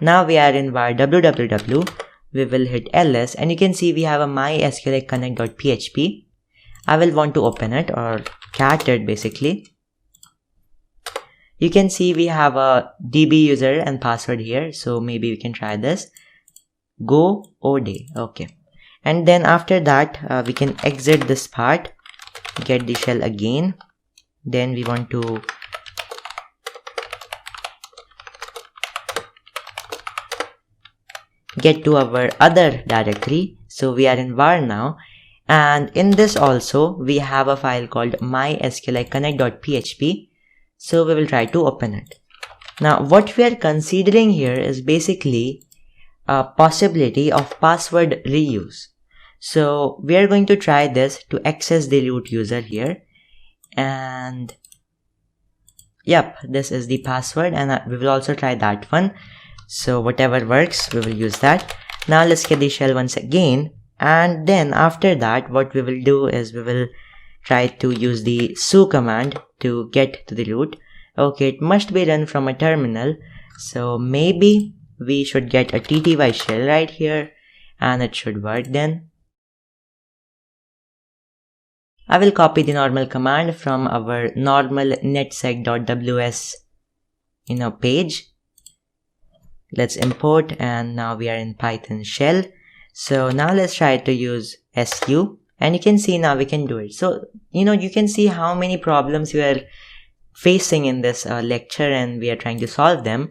Now we are in var www. We will hit ls, and you can see we have a mysql connect.php. I will want to open it or cat it basically. You can see we have a db user and password here. So maybe we can try this. Go od. Okay. And then after that, we can exit this part, get the shell again. Then we want to get to our other directory. So we are in var now, and in this also we have a file called mysql-connect.php. So we will try to open it. Now what we are considering here is basically a possibility of password reuse. So we are going to try this to access the root user here, and yep, this is the password, and we will also try that one. So whatever works, we will use that. Now let's get the shell once again, and then after that what we will do is we will try to use the su command to get to the root. Okay, it must be run from a terminal, so maybe we should get a tty shell right here, and it should work then. I will copy the normal command from our normal netsec.ws page. Let's import, and now we are in Python shell. So now let's try to use su, and you can see now we can do it. So you can see how many problems we are facing in this lecture, and we are trying to solve them.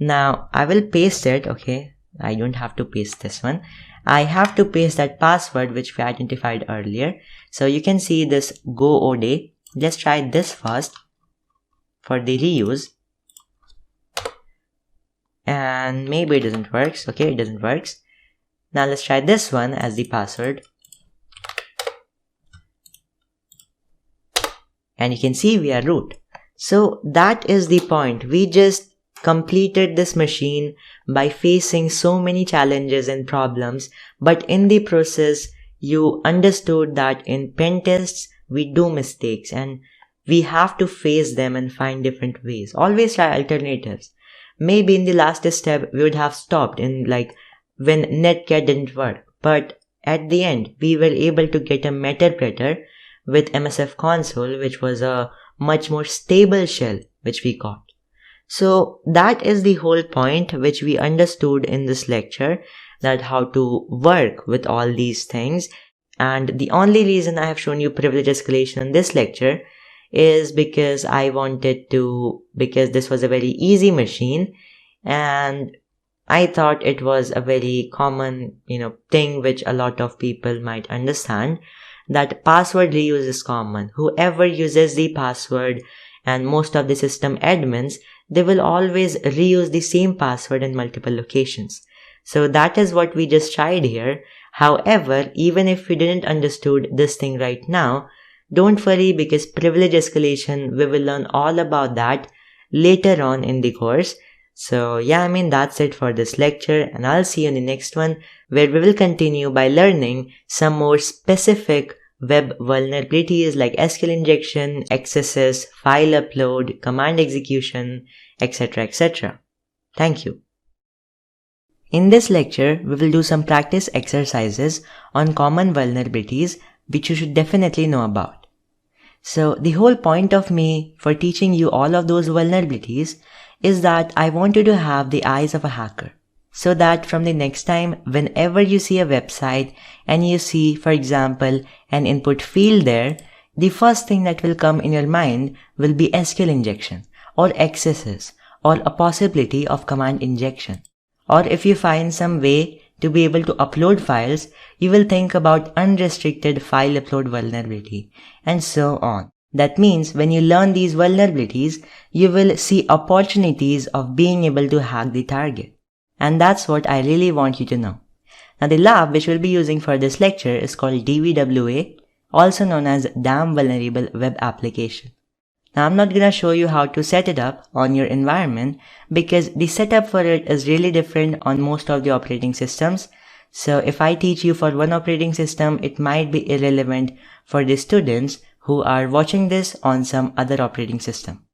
Now I will paste it. Okay, I don't have to paste this one. I have to paste that password which we identified earlier. So you can see this go od. Let's try this first. for the reuse. And maybe it doesn't work. Okay, it doesn't work. Now let's try this one as the password. And you can see we are root. So that is the point. We just completed this machine by facing so many challenges and problems, but in the process you understood that in pen tests we do mistakes and we have to face them and find different ways. Always try alternatives. Maybe in the last step we would have stopped in like when netcat didn't work, but at the end we were able to get a Metasploit with MSF console, which was a much more stable shell which we got. So that is the whole point which we understood in this lecture, that how to work with all these things. And the only reason I have shown you privilege escalation in this lecture is because I wanted to, because this was a very easy machine and I thought it was a very common, thing which a lot of people might understand, that password reuse is common. Whoever uses the password and most of the system admins, they will always reuse the same password in multiple locations. So that is what we just tried here. However, even if we didn't understood this thing right now, don't worry, because privilege escalation, we will learn all about that later on in the course. So yeah, that's it for this lecture, and I'll see you in the next one where we will continue by learning some more specific web vulnerabilities like SQL injection, accesses, file upload, command execution, etc. etc. Thank you. In this lecture, we will do some practice exercises on common vulnerabilities which you should definitely know about. So the whole point of me for teaching you all of those vulnerabilities is that I want you to have the eyes of a hacker, so that from the next time whenever you see a website and you see, for example, an input field there, the first thing that will come in your mind will be SQL injection or accesses or a possibility of command injection. Or if you find some way to be able to upload files, you will think about unrestricted file upload vulnerability, and so on. That means when you learn these vulnerabilities, you will see opportunities of being able to hack the target. And that's what I really want you to know. Now the lab which we'll be using for this lecture is called DVWA, also known as Damn Vulnerable Web Application. Now I'm not gonna show you how to set it up on your environment because the setup for it is really different on most of the operating systems. So if I teach you for one operating system, it might be irrelevant for the students who are watching this on some other operating system.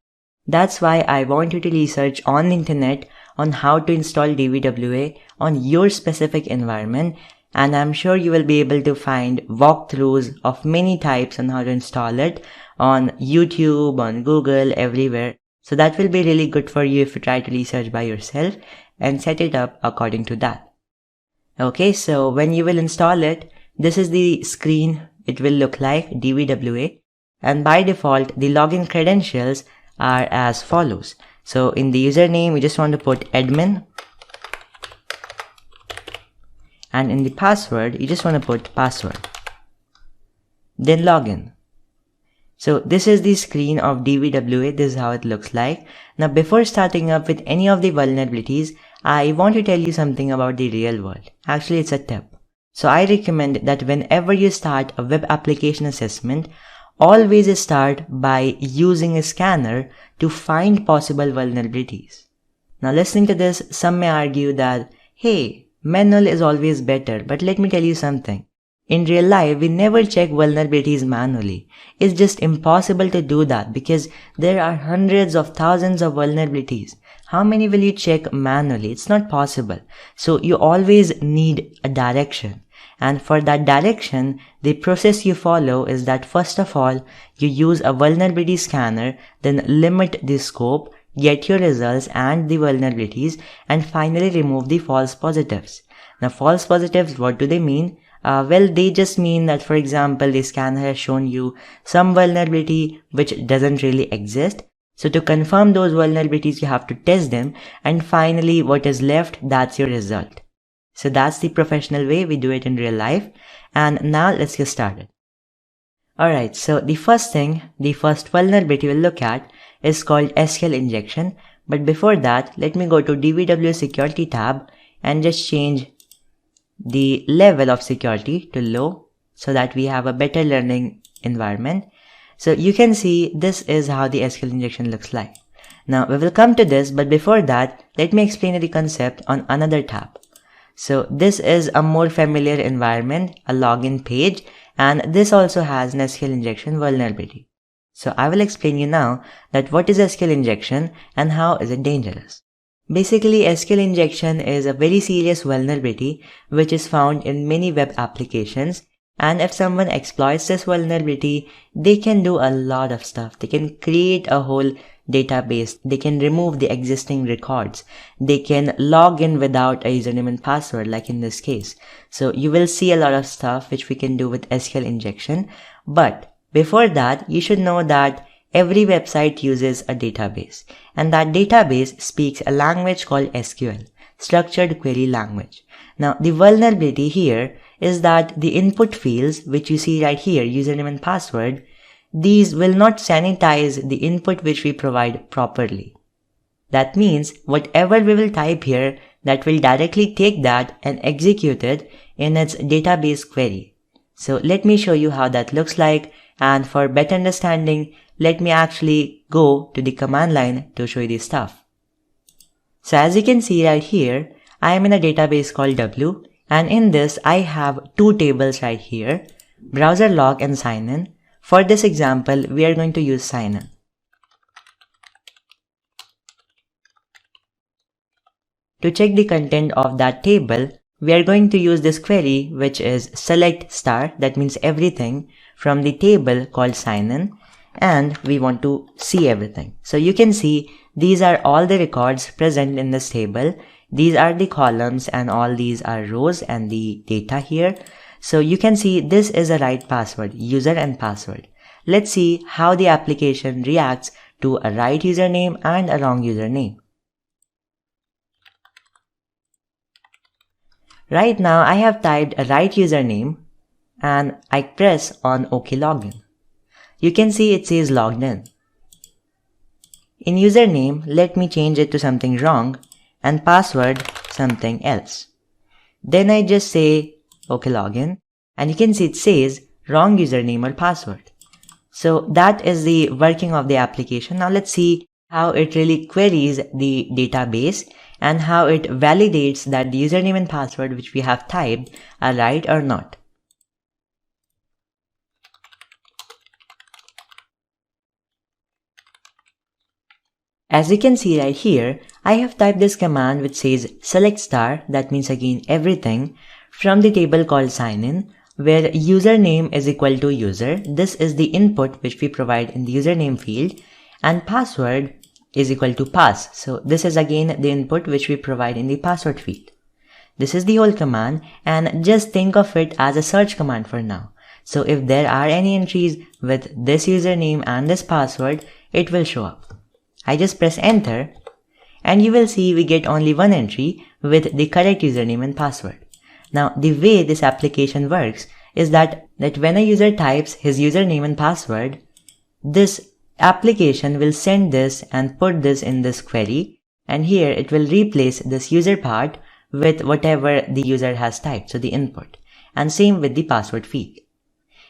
That's why I want you to research on the internet on how to install DVWA on your specific environment, and I'm sure you will be able to find walkthroughs of many types on how to install it on YouTube, on Google, everywhere. So that will be really good for you if you try to research by yourself and set it up according to that. Okay, so when you will install it, this is the screen it will look like, DVWA. And by default, the login credentials are as follows. So in the username, we just want to put admin. And in the password, you just want to put password. Then login. So this is the screen of DVWA. This is how it looks like. Now before starting up with any of the vulnerabilities, I want to tell you something about the real world. Actually, it's a tip. So I recommend that whenever you start a web application assessment, always start by using a scanner to find possible vulnerabilities. Now listening to this, some may argue that, hey, manual is always better, but let me tell you something. In real life, we never check vulnerabilities manually. It's just impossible to do that because there are hundreds of thousands of vulnerabilities. How many will you check manually? It's not possible. So you always need a direction. And for that direction, the process you follow is that first of all, you use a vulnerability scanner, then limit the scope, get your results and the vulnerabilities, and finally remove the false positives. Now false positives, what do they mean? Well, they just mean that, for example, the scanner has shown you some vulnerability which doesn't really exist. So to confirm those vulnerabilities, you have to test them, and finally what is left, that's your result. So that's the professional way we do it in real life. And now let's get started. Alright, so the first vulnerability we'll look at is called SQL Injection. But before that, let me go to DBW Security tab and just change the level of security to low so that we have a better learning environment. So you can see this is how the SQL injection looks like. Now we will come to this, but before that, let me explain the concept on another tab. So this is a more familiar environment, a login page, and this also has an SQL injection vulnerability. So I will explain you now that what is SQL injection and how is it dangerous. Basically, SQL injection is a very serious vulnerability which is found in many web applications, and if someone exploits this vulnerability, they can do a lot of stuff. They can create a whole database, they can remove the existing records, they can log in without a username and password like in this case. So you will see a lot of stuff which we can do with SQL injection. But before that, you should know that every website uses a database, and that database speaks a language called SQL, Structured Query Language. Now the vulnerability here is that the input fields which you see right here, username and password, these will not sanitize the input which we provide properly. That means whatever we will type here, that will directly take that and execute it in its database query. So let me show you how that looks like, and for better understanding, let me actually go to the command line to show you this stuff. So as you can see right here, I am in a database called W, and in this I have two tables right here, browser log and sign in. For this example, we are going to use sign in. To check the content of that table, we are going to use this query which is select star, that means everything, from the table called sign in, and we want to see everything. So you can see these are all the records present in this table. These are the columns and all these are rows and the data here. So you can see this is a right password, user and password. Let's see how the application reacts to a right username and a wrong username. Right now I have typed a right username and I press on OK login. You can see it says logged in. In username, let me change it to something wrong and password something else. Then I just say OK login, and you can see it says wrong username or password. So that is the working of the application. Now let's see how it really queries the database and how it validates that the username and password which we have typed are right or not. As you can see right here, I have typed this command which says select star, that means again everything, from the table called sign in, where username is equal to user. This is the input which we provide in the username field, and password is equal to pass. So this is again the input which we provide in the password field. This is the whole command, and just think of it as a search command for now. So if there are any entries with this username and this password, it will show up. I just press enter and you will see we get only one entry with the correct username and password. Now the way this application works is that when a user types his username and password, this application will send this and put this in this query, and here it will replace this user part with whatever the user has typed, so the input, and same with the password field.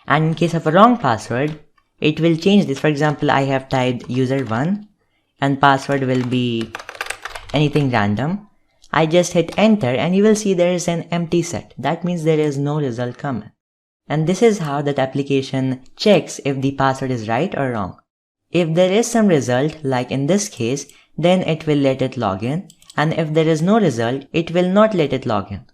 And in case of a wrong password, it will change this. For example, I have typed user1 and password will be anything random. I just hit enter and you will see there is an empty set. That means there is no result coming. And this is how that application checks if the password is right or wrong. If there is some result, like in this case, then it will let it log in. And if there is no result, it will not let it log in.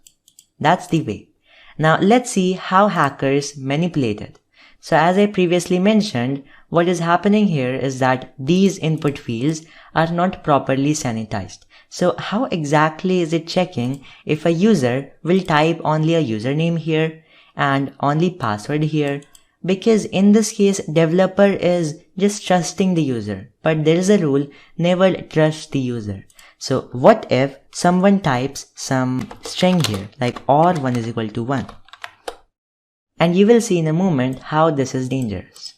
That's the way. Now let's see how hackers manipulate it. So as I previously mentioned, what is happening here is that these input fields are not properly sanitized. So how exactly is it checking if a user will type only a username here and only password here? Because in this case, developer is just trusting the user, but there is a rule, never trust the user. So what if someone types some string here, like or1 is equal to 1? And you will see in a moment how this is dangerous.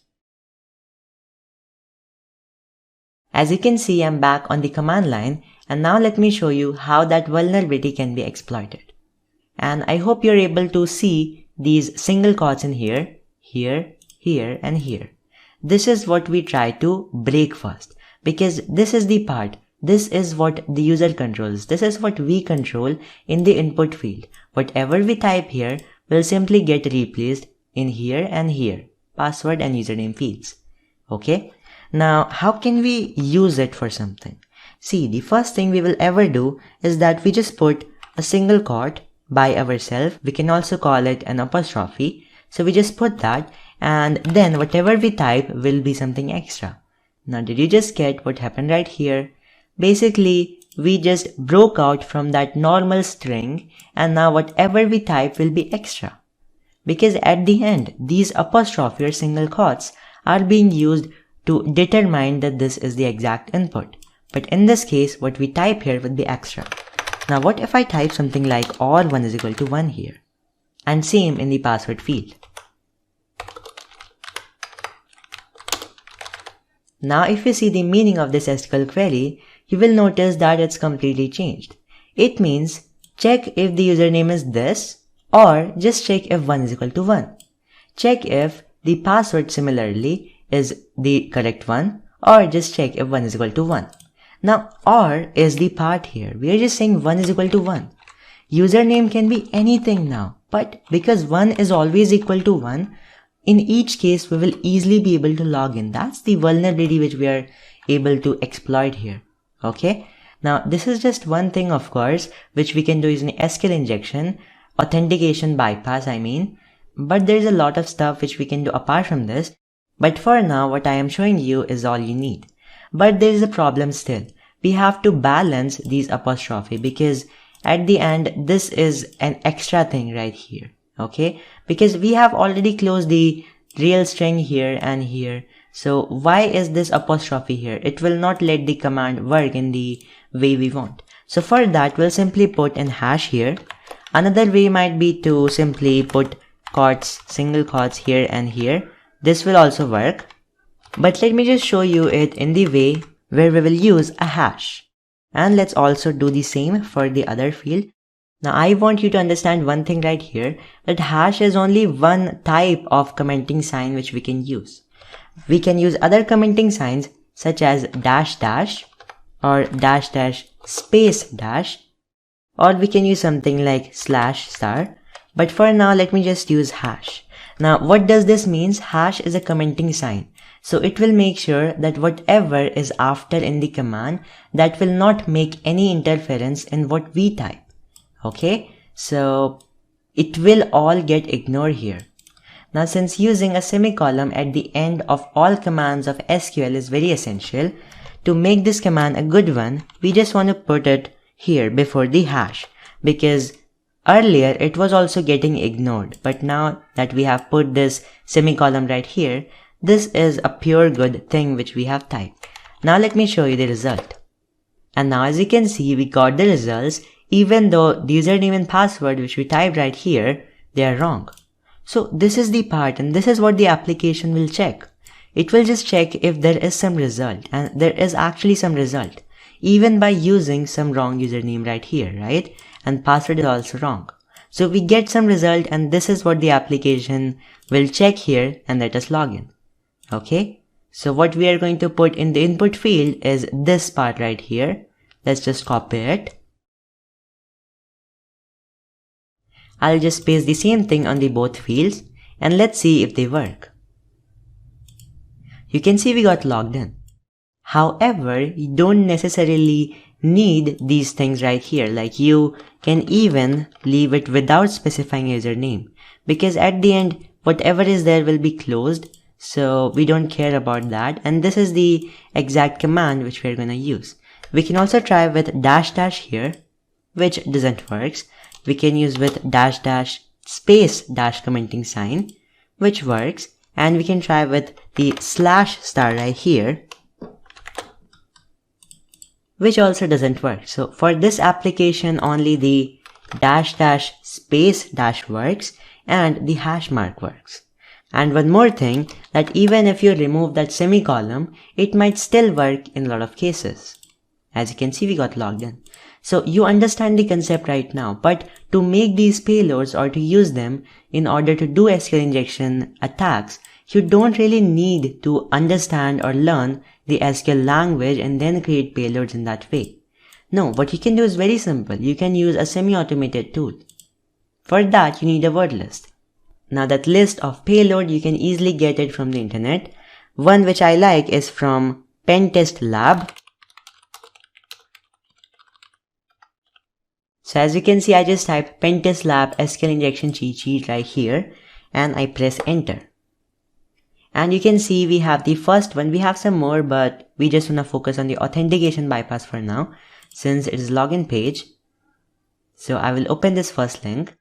As you can see, I'm back on the command line, and now let me show you how that vulnerability can be exploited. And I hope you're able to see these single quotes in here, here, here, and here. This is what we try to break first, because this is the part. This is what the user controls. This is what we control in the input field. Whatever we type here will simply get replaced in here and here, password and username fields. Okay? Now, how can we use it for something? See, the first thing we will ever do is that we just put a single quote by ourselves. We can also call it an apostrophe. So we just put that, and then whatever we type will be something extra. Now, did you just get what happened right here? Basically, we just broke out from that normal string, and now whatever we type will be extra. Because at the end, these apostrophe or single quotes are being used to determine that this is the exact input. But in this case, what we type here would be extra. Now what if I type something like or1 is equal to 1 here? And same in the password field. Now if you see the meaning of this SQL query, you will notice that it's completely changed. It means check if the username is this, or just check if 1 is equal to 1. Check if the password similarly is the correct one, or just check if 1 is equal to 1. Now or is the part here. We are just saying 1 is equal to 1. Username can be anything now, but because 1 is always equal to 1, in each case we will easily be able to log in. That's the vulnerability which we are able to exploit here. Okay? Now this is just one thing, of course, which we can do using SQL injection, authentication bypass I mean, but there is a lot of stuff which we can do apart from this. But for now, what I am showing you is all you need. But there is a problem still. We have to balance these apostrophe, because at the end, this is an extra thing right here. Okay? Because we have already closed the real string here and here. So why is this apostrophe here? It will not let the command work in the way we want. So for that, we'll simply put an hash here. Another way might be to simply put quotes, single quotes here and here. This will also work, but let me just show you it in the way where we will use a hash. And let's also do the same for the other field. Now I want you to understand one thing right here, that hash is only one type of commenting sign which we can use. We can use other commenting signs such as dash dash or dash dash space dash, or we can use something like slash star. But for now, let me just use hash. Now, what does this mean? Hash is a commenting sign. So it will make sure that whatever is after in the command, that will not make any interference in what we type. Okay? So it will all get ignored here. Now, since using a semicolon at the end of all commands of SQL is very essential, to make this command a good one, we just want to put it here before the hash, because earlier it was also getting ignored, but now that we have put this semicolon right here, this is a pure good thing which we have typed. Now let me show you the result. And now as you can see, we got the results even though the username and password which we typed right here, they are wrong. So this is the part, and this is what the application will check. It will just check if there is some result, and there is actually some result, even by using some wrong username right here, right? And password is also wrong. So we get some result, and this is what the application will check here and let us log in. Okay? So what we are going to put in the input field is this part right here. Let's just copy it. I'll just paste the same thing on the both fields, and let's see if they work. You can see we got logged in. However, you don't necessarily need these things right here. Like, you can even leave it without specifying a username, because at the end, whatever is there will be closed. So we don't care about that. And this is the exact command which we're gonna use. We can also try with dash dash here, which doesn't work. We can use with dash dash space dash commenting sign, which works. And we can try with the slash star right here, which also doesn't work. So for this application, only the dash dash space dash works and the hash mark works. And one more thing, that even if you remove that semicolon, it might still work in a lot of cases. As you can see, we got logged in. So you understand the concept right now, but to make these payloads or to use them in order to do SQL injection attacks, you don't really need to understand or learn the SQL language and then create payloads in that way. No, what you can do is very simple. You can use a semi-automated tool. For that, you need a word list. Now that list of payload, you can easily get it from the internet. One which I like is from Pentest Lab. So as you can see, I just type Pentest Lab SQL injection cheat sheet right here and I press enter. And you can see we have the first one. We have some more, but we just want to focus on the authentication bypass for now since it is login page. So I will open this first link.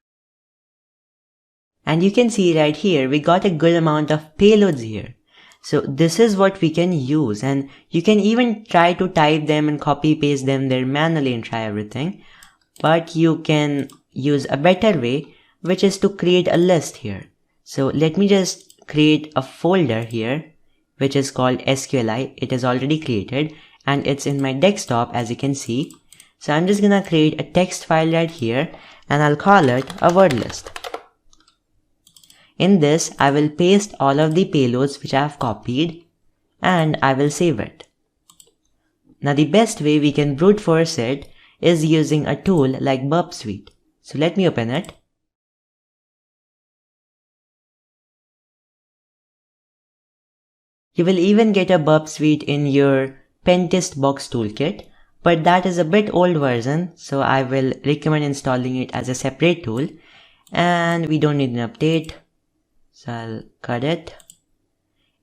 And you can see right here, we got a good amount of payloads here. So this is what we can use, and you can even try to type them and copy paste them there manually and try everything. But you can use a better way, which is to create a list here. So let me just create a folder here, which is called SQLI. It is already created and it's in my desktop, as you can see. So I'm just gonna create a text file right here and I'll call it a word list. In this, I will paste all of the payloads which I have copied and I will save it. Now the best way we can brute force it is using a tool like Burp Suite. So let me open it. You will even get a Burp Suite in your Pentest box toolkit, but that is a bit old version, so I will recommend installing it as a separate tool. And we don't need an update, so I'll cut it.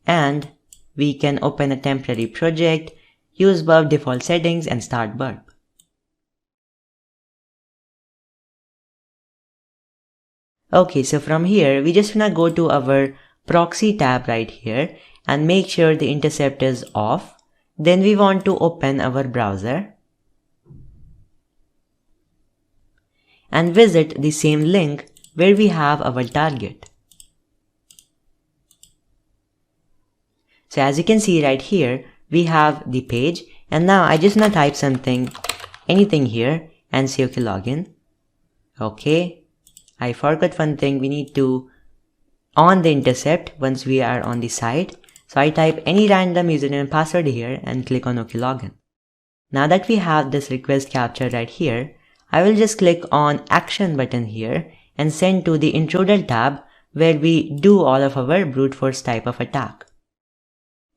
And we can open a temporary project, use Burp default settings and start Burp. Okay, so from here, we just wanna go to our proxy tab right here and make sure the intercept is off. Then we want to open our browser and visit the same link where we have our target. So as you can see right here, we have the page, and now I just wanna type anything here and say okay, login. Okay, I forgot one thing, we need to on the intercept once we are on the site. So I type any random username and password here and click on OK Login. Now that we have this request capture right here, I will just click on Action button here and send to the Intruder tab where we do all of our brute force type of attack.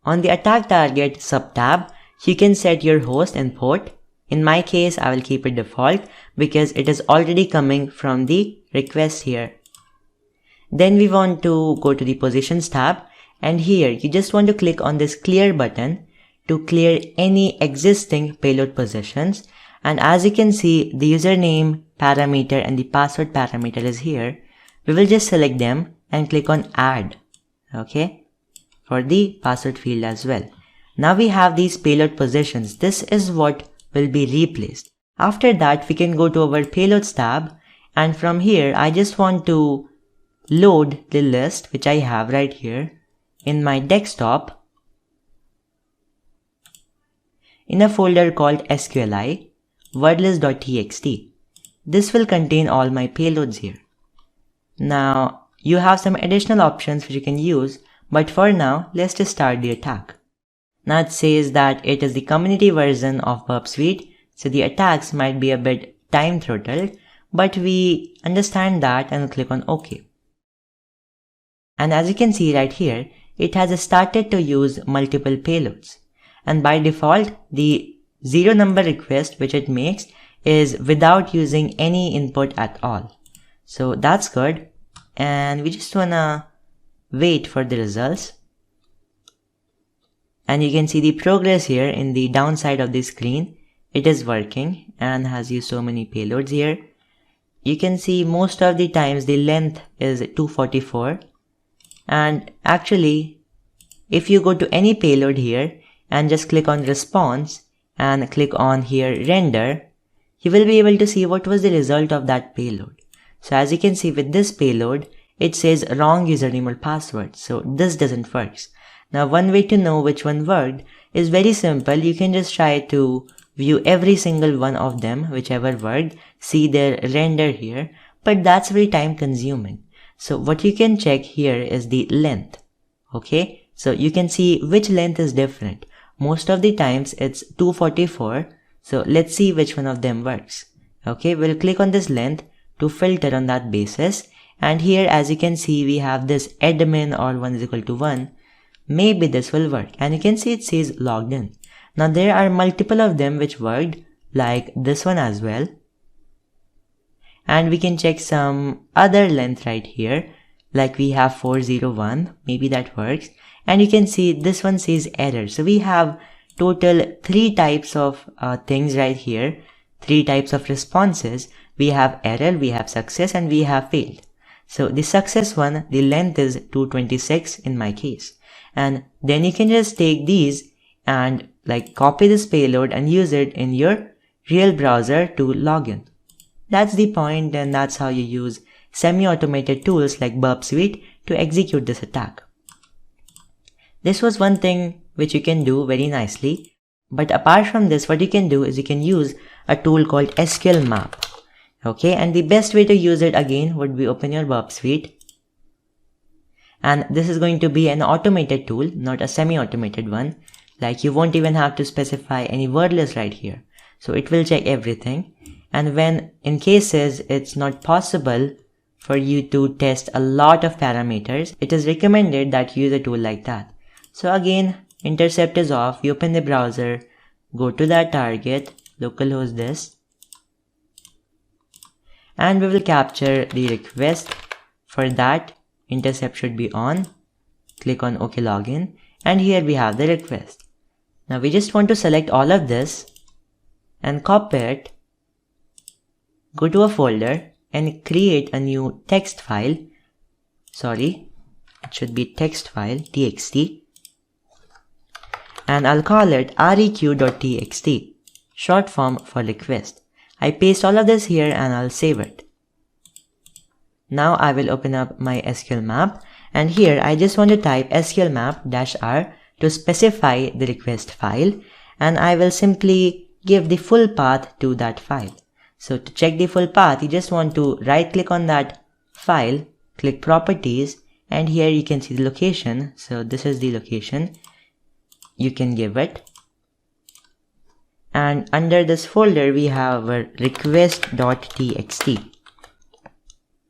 On the Attack Target sub-tab, you can set your host and port. In my case, I will keep it default because it is already coming from the request here. Then we want to go to the Positions tab. And here, you just want to click on this clear button to clear any existing payload positions. And as you can see, the username parameter and the password parameter is here. We will just select them and click on add. Okay, for the password field as well. Now we have these payload positions. This is what will be replaced. After that, we can go to our payloads tab. And from here, I just want to load the list, which I have right here in my desktop in a folder called SQLI wordlist.txt. This will contain all my payloads here. Now you have some additional options which you can use, but for now let's just start the attack. Now it says that it is the community version of Burp Suite, so the attacks might be a bit time throttled, but we understand that and click on OK. And as you can see right here, it has started to use multiple payloads. And by default, the 0 number request which it makes is without using any input at all. So that's good. And we just wanna wait for the results. And you can see the progress here in the downside of the screen. It is working and has used so many payloads here. You can see most of the times the length is 244. And actually, if you go to any payload here and just click on response and click on here render, you will be able to see what was the result of that payload. So as you can see with this payload, it says wrong username or password. So this doesn't work. Now one way to know which one worked is very simple. You can just try to view every single one of them, whichever worked, see their render here, but that's very time consuming. So what you can check here is the length. Okay, so you can see which length is different. Most of the times it's 244. So let's see which one of them works. Okay, we'll click on this length to filter on that basis. And here, as you can see, we have this admin or 1 is equal to 1. Maybe this will work. And you can see it says logged in. Now there are multiple of them which worked, like this one as well. And we can check some other length right here. Like we have 401. Maybe that works. And you can see this one says error. So we have total 3 types of things right here. 3 types of responses. We have error, we have success, and we have failed. So the success one, the length is 226 in my case. And then you can just take these and like copy this payload and use it in your real browser to log in. That's the point, and that's how you use semi-automated tools like Burp Suite to execute this attack. This was one thing which you can do very nicely. But apart from this, what you can do is you can use a tool called SQL Map. Okay, and the best way to use it again would be open your Burp Suite. And this is going to be an automated tool, not a semi-automated one. Like you won't even have to specify any word list right here. So it will check everything. And when in cases it's not possible for you to test a lot of parameters, it is recommended that you use a tool like that. So again, intercept is off. You open the browser, go to that target, localhost this, and we will capture the request. For that, intercept should be on. Click on OK Login, and here we have the request. Now we just want to select all of this and copy it, go to a folder and create a new text file. Sorry, it should be text file, txt. And I'll call it req.txt, short form for request. I paste all of this here and I'll save it. Now I will open up my SQL map, and here I just want to type SQL map -r to specify the request file, and I will simply give the full path to that file. So to check the full path, you just want to right click on that file, click properties, and here you can see the location. So this is the location. You can give it. And under this folder, we have our request.txt.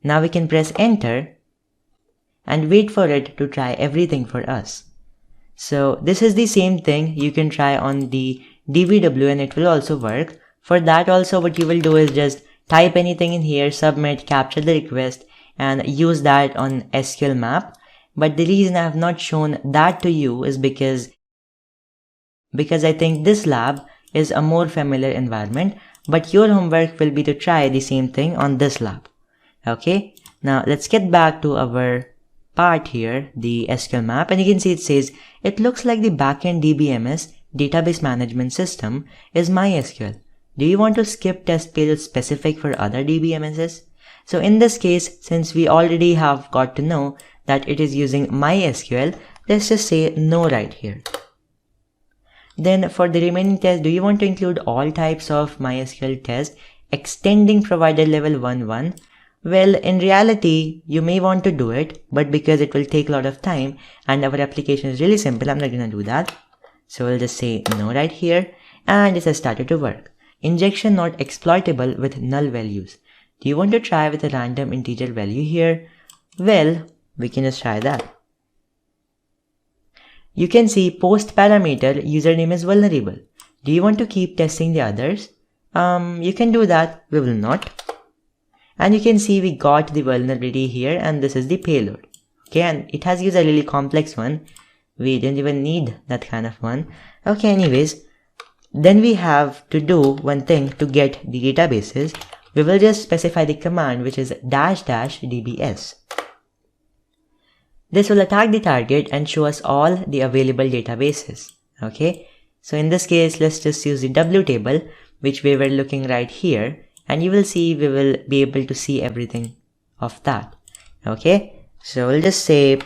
Now we can press enter and wait for it to try everything for us. So this is the same thing you can try on the DBW and it will also work. For that also, what you will do is just type anything in here, submit, capture the request, and use that on SQL map. But the reason I have not shown that to you is because I think this lab is a more familiar environment, but your homework will be to try the same thing on this lab. Okay, now let's get back to our part here, the SQL map, and you can see it says it looks like the backend DBMS database management system is MySQL. Do you want to skip test payload specific for other DBMSs? So in this case, since we already have got to know that it is using MySQL, let's just say no right here. Then for the remaining tests, do you want to include all types of MySQL tests extending provider level 1.1? Well, in reality, you may want to do it, but because it will take a lot of time and our application is really simple, I'm not going to do that. So we'll just say no right here, and it has started to work. Injection not exploitable with null values. Do you want to try with a random integer value here? Well, we can just try that. You can see post parameter username is vulnerable. Do you want to keep testing the others? You can do that. We will not. And you can see we got the vulnerability here, and this is the payload. Okay, and it has used a really complex one. We didn't even need that kind of one. Okay, anyways, then we have to do one thing to get the databases. We will just specify the command, which is --dbs. This will attack the target and show us all the available databases. Okay, so in this case, let's just use the W table, which we were looking right here, and you will see we will be able to see everything of that. Okay, So we'll just say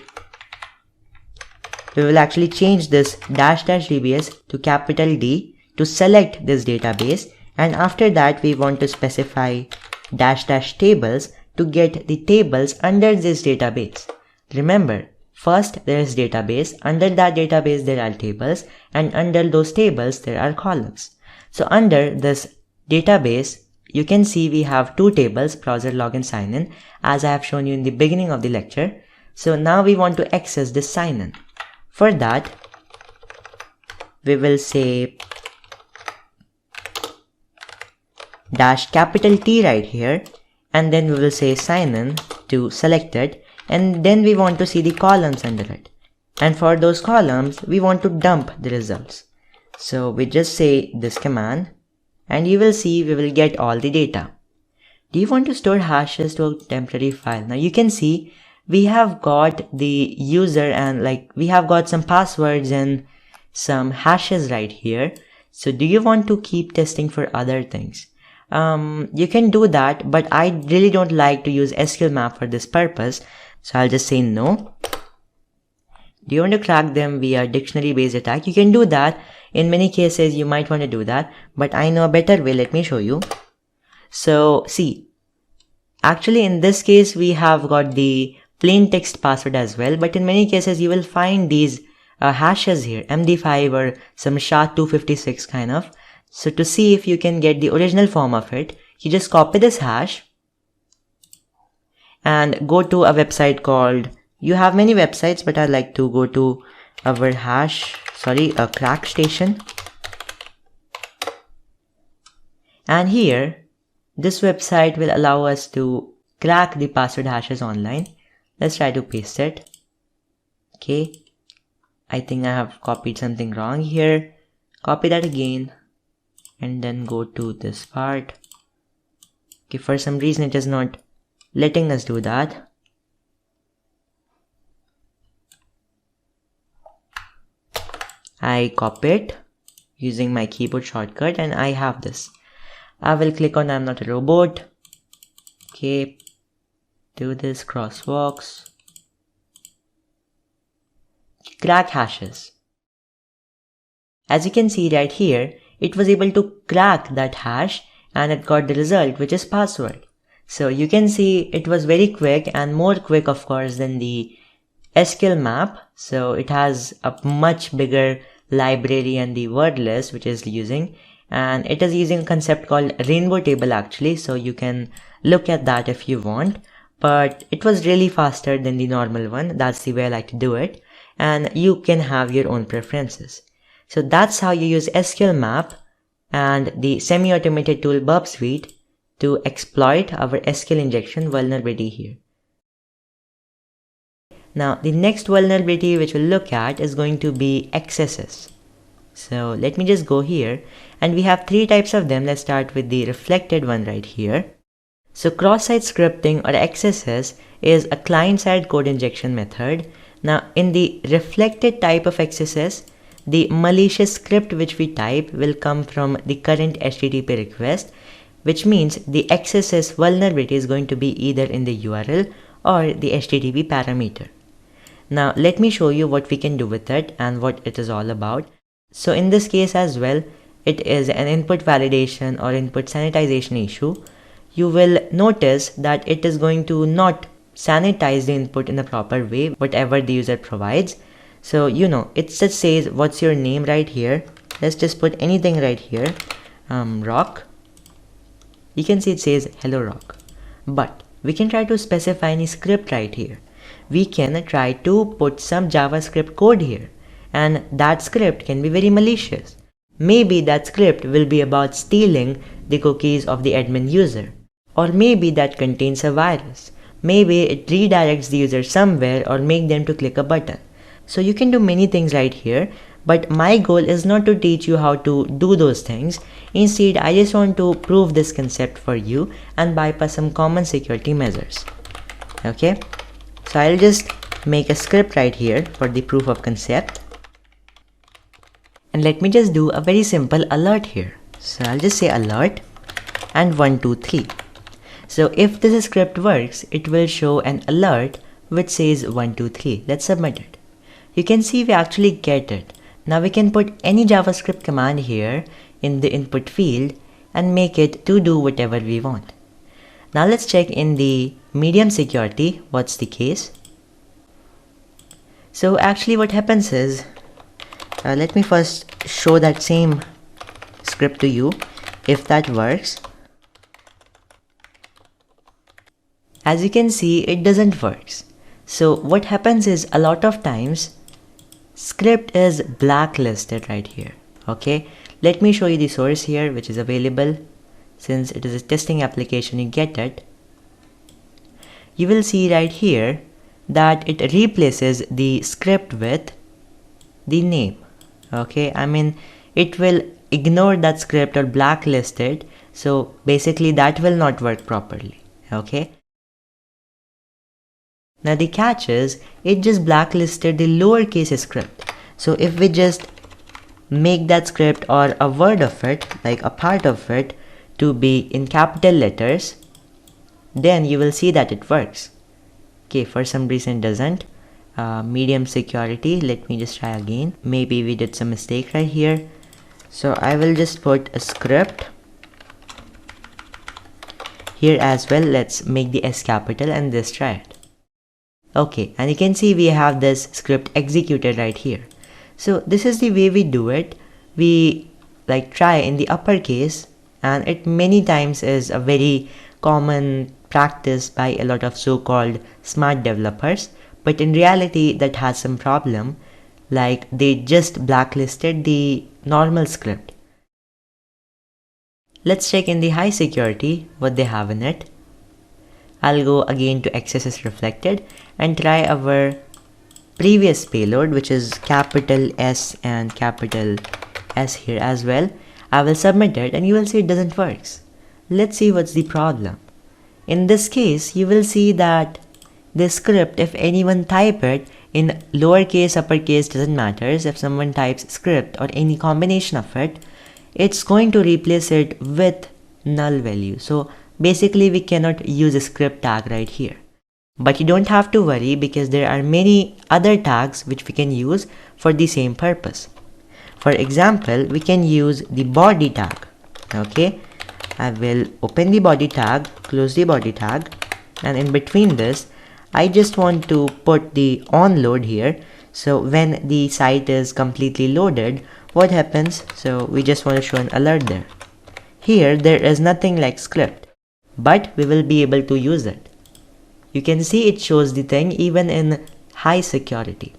we will actually change this --dbs to capital D to select this database, and after that we want to specify --tables to get the tables under this database. Remember, first there is database, under that database there are tables, and under those tables there are columns. So under this database, you can see we have two tables, browser login sign-in, as I have shown you in the beginning of the lecture. So now we want to access this sign-in. For that, we will say --T right here, and then we will say sign-in to select it, and then we want to see the columns under it. And for those columns, we want to dump the results. So we just say this command, and you will see we will get all the data. Do you want to store hashes to a temporary file? Now you can see we have got the user and we have got some passwords and some hashes right here. So do you want to keep testing for other things? You can do that, but I really don't like to use SQL map for this purpose. So I'll just say no. Do you want to crack them via dictionary based attack? You can do that. In many cases, you might want to do that, but I know a better way. Let me show you. So see, actually in this case, we have got the plain text password as well, but in many cases, you will find these hashes here, MD5 or some SHA-256 kind of. So to see if you can get the original form of it, you just copy this hash and go to a website called, you have many websites, but I like to go to our crack station. And here, this website will allow us to crack the password hashes online. Let's try to paste it. Okay. I think I have copied something wrong here. Copy that again. And then go to this part. Okay, for some reason it is not letting us do that. I copy it using my keyboard shortcut and I have this. I will click on I'm not a robot. Okay, do this crosswalks. Crack hashes. As you can see right here, it was able to crack that hash and it got the result, which is password. So you can see it was very quick and more quick of course than the SQL map. So it has a much bigger library and the word list which is using, and it is using a concept called rainbow table actually, so you can look at that if you want, but it was really faster than the normal one. That's the way I like to do it, and you can have your own preferences. So that's how you use SQL map and the semi-automated tool Burp Suite to exploit our SQL injection vulnerability here. Now the next vulnerability which we'll look at is going to be XSS. So let me just go here, and we have three types of them. Let's start with the reflected one right here. So cross-site scripting or XSS is a client-side code injection method. Now in the reflected type of XSS, the malicious script which we type will come from the current HTTP request, which means the XSS vulnerability is going to be either in the URL or the HTTP parameter. Now let me show you what we can do with it and what it is all about. So in this case as well, it is an input validation or input sanitization issue. You will notice that it is going to not sanitize the input in the proper way, whatever the user provides. So it just says what's your name right here. Let's just put anything right here, Rock. You can see it says hello Rock, but we can try to specify any script right here. We can try to put some JavaScript code here, and that script can be very malicious. Maybe that script will be about stealing the cookies of the admin user, or maybe that contains a virus. Maybe it redirects the user somewhere or make them to click a button. So you can do many things right here, but my goal is not to teach you how to do those things. Instead, I just want to prove this concept for you and bypass some common security measures. Okay, so I'll just make a script right here for the proof of concept. And let me just do a very simple alert here. So I'll just say alert and 1, 2, 3. So if this script works, it will show an alert which says 123. Let's submit it. You can see we actually get it. Now we can put any JavaScript command here in the input field and make it to do whatever we want. Now let's check in the medium security what's the case. So actually what happens is, let me first show that same script to you if that works. As you can see, it doesn't work. So what happens is, a lot of times script is blacklisted right here. Okay, let me show you the source here, which is available. Since it is a testing application, you get it. You will see right here that it replaces the script with the name. Okay, I mean, it will ignore that script or blacklist it. So basically that will not work properly. Okay. Now the catch is, it just blacklisted the lowercase script. So if we just make that script or a word of it, like a part of it, to be in capital letters, then you will see that it works. Okay, for some reason it doesn't. Medium security, let me just try again. Maybe we did some mistake right here. So I will just put a script here as well. Let's make the S capital and this try it. Okay, and you can see we have this script executed right here. So this is the way we do it. We like try in the uppercase, and it many times is a very common practice by a lot of so-called smart developers, but in reality that has some problem, like they just blacklisted the normal script. Let's check in the high security what they have in it. I'll go again to XSS reflected and try our previous payload, which is capital S and capital S here as well. I will submit it and you will see it doesn't work. Let's see what's the problem. In this case, you will see that this script, if anyone type it in lowercase, uppercase, doesn't matter. If someone types script or any combination of it, it's going to replace it with null value. So basically we cannot use a script tag right here. But you don't have to worry, because there are many other tags which we can use for the same purpose. For example, we can use the body tag. Okay, I will open the body tag, close the body tag, and in between this I just want to put the on load here. So when the site is completely loaded, what happens? So we just want to show an alert there. Here there is nothing like script, but we will be able to use it. You can see it shows the thing even in high security.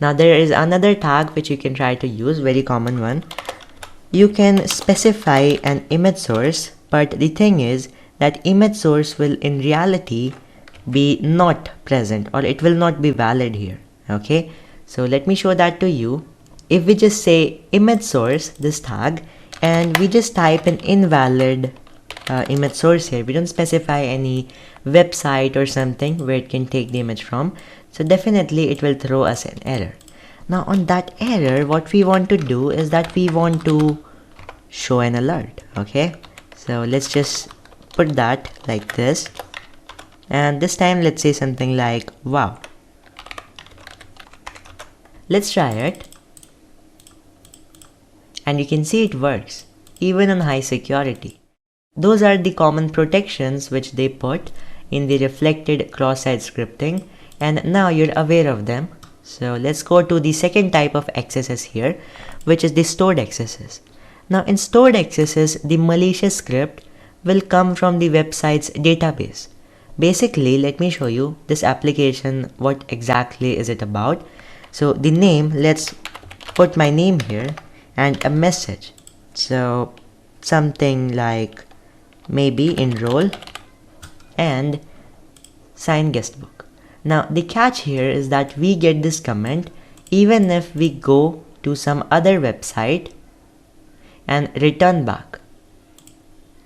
Now there is another tag which you can try to use, very common one. You can specify an image source, but the thing is that image source will in reality be not present, or it will not be valid here. Okay, so let me show that to you. If we just say image source, this tag, and we just type an invalid image source here, we don't specify any website or something where it can take the image from, so definitely it will throw us an error. Now on that error, what we want to do is that we want to show an alert. Okay, so let's just put that like this, and this time let's say something like wow. Let's try it, and you can see it works even on high security. Those are the common protections which they put in the reflected cross-site scripting, and now you're aware of them. So let's go to the second type of XSS here, which is the stored XSS. Now in stored XSS, the malicious script will come from the website's database. Basically, let me show you this application, what exactly is it about. So the name, let's put my name here and a message. So something like maybe enroll and sign guestbook. Now the catch here is that we get this comment even if we go to some other website and return back,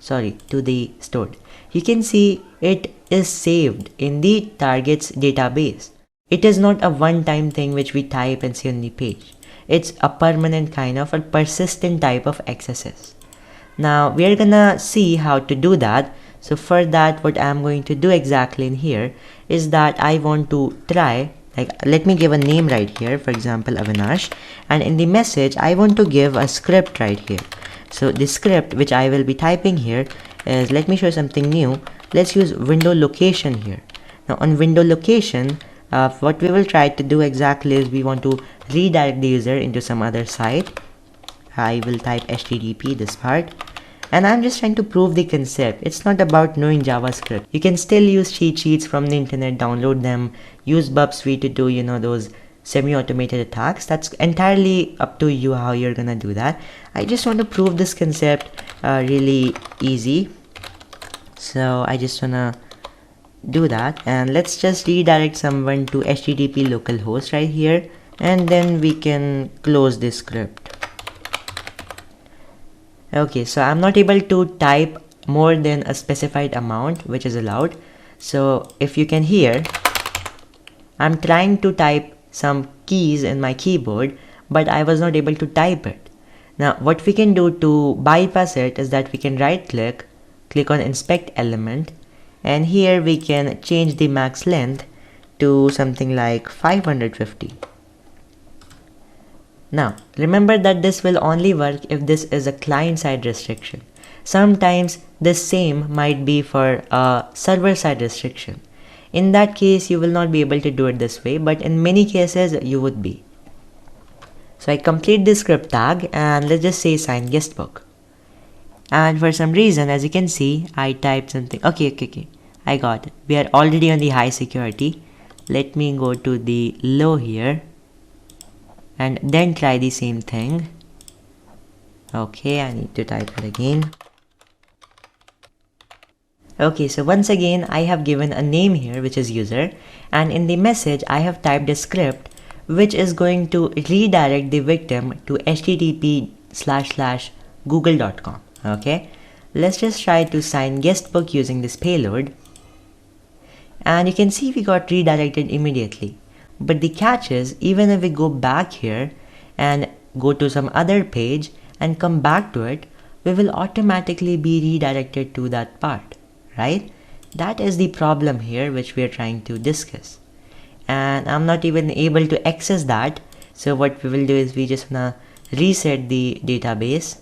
to the stored. You can see it is saved in the target's database. It is not a one-time thing which we type and see on the page. It's a permanent kind of a persistent type of XSS. Now we are gonna see how to do that. So for that, what I'm going to do exactly in here is that I want to try, like, let me give a name right here, for example Avinash, and in the message I want to give a script right here. So the script which I will be typing here is, let me show you something new. Let's use window location here. Now on window location, what we will try to do exactly is we want to redirect the user into some other site. I will type HTTP, this part, and I'm just trying to prove the concept. It's not about knowing JavaScript. You can still use cheat sheets from the internet, download them, use Bub Suite to do, those semi-automated attacks. That's entirely up to you how you're gonna do that. I just want to prove this concept really easy. So I just wanna do that, and let's just redirect someone to HTTP localhost right here, and then we can close this script. Okay, so I'm not able to type more than a specified amount which is allowed. So if you can hear, I'm trying to type some keys in my keyboard, but I was not able to type it. Now what we can do to bypass it is that we can right click on inspect element, and here we can change the max length to something like 550. Now remember that this will only work if this is a client-side restriction. Sometimes this same might be for a server-side restriction. In that case you will not be able to do it this way, but in many cases you would be. So I complete this script tag, and let's just say sign guestbook. And for some reason, as you can see, I typed something. Okay, I got it. We are already on the high security. Let me go to the low here and then try the same thing. Okay, I need to type it again. Okay, so once again I have given a name here which is user, and in the message I have typed a script which is going to redirect the victim to http://google.com. Okay, let's just try to sign guestbook using this payload, and you can see we got redirected immediately. But the catch is, even if we go back here and go to some other page and come back to it, we will automatically be redirected to that part, right? That is the problem here which we are trying to discuss, and I'm not even able to access that. So what we will do is we just wanna reset the database,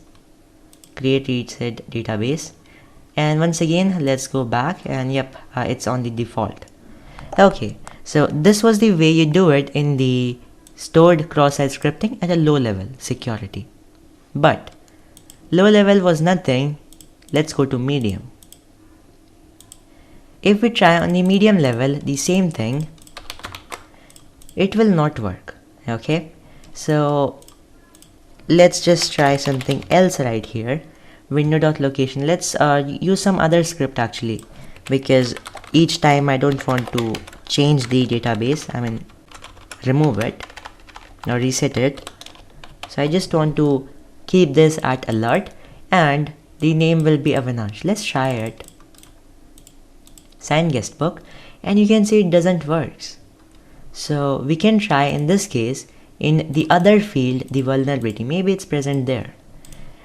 create reset database, and once again let's go back, and yep, it's on the default. Okay, so this was the way you do it in the stored cross-site scripting at a low level security. But low level was nothing. Let's go to medium. If we try on the medium level the same thing, it will not work. Okay, so let's just try something else right here. Window.location. Let's use some other script actually, because each time I don't want to change the database, remove it or reset it. So I just want to keep this at alert, and the name will be Avinash. Let's try it. Sign guestbook, and you can see it doesn't work. So we can try in this case in the other field the vulnerability. Maybe it's present there.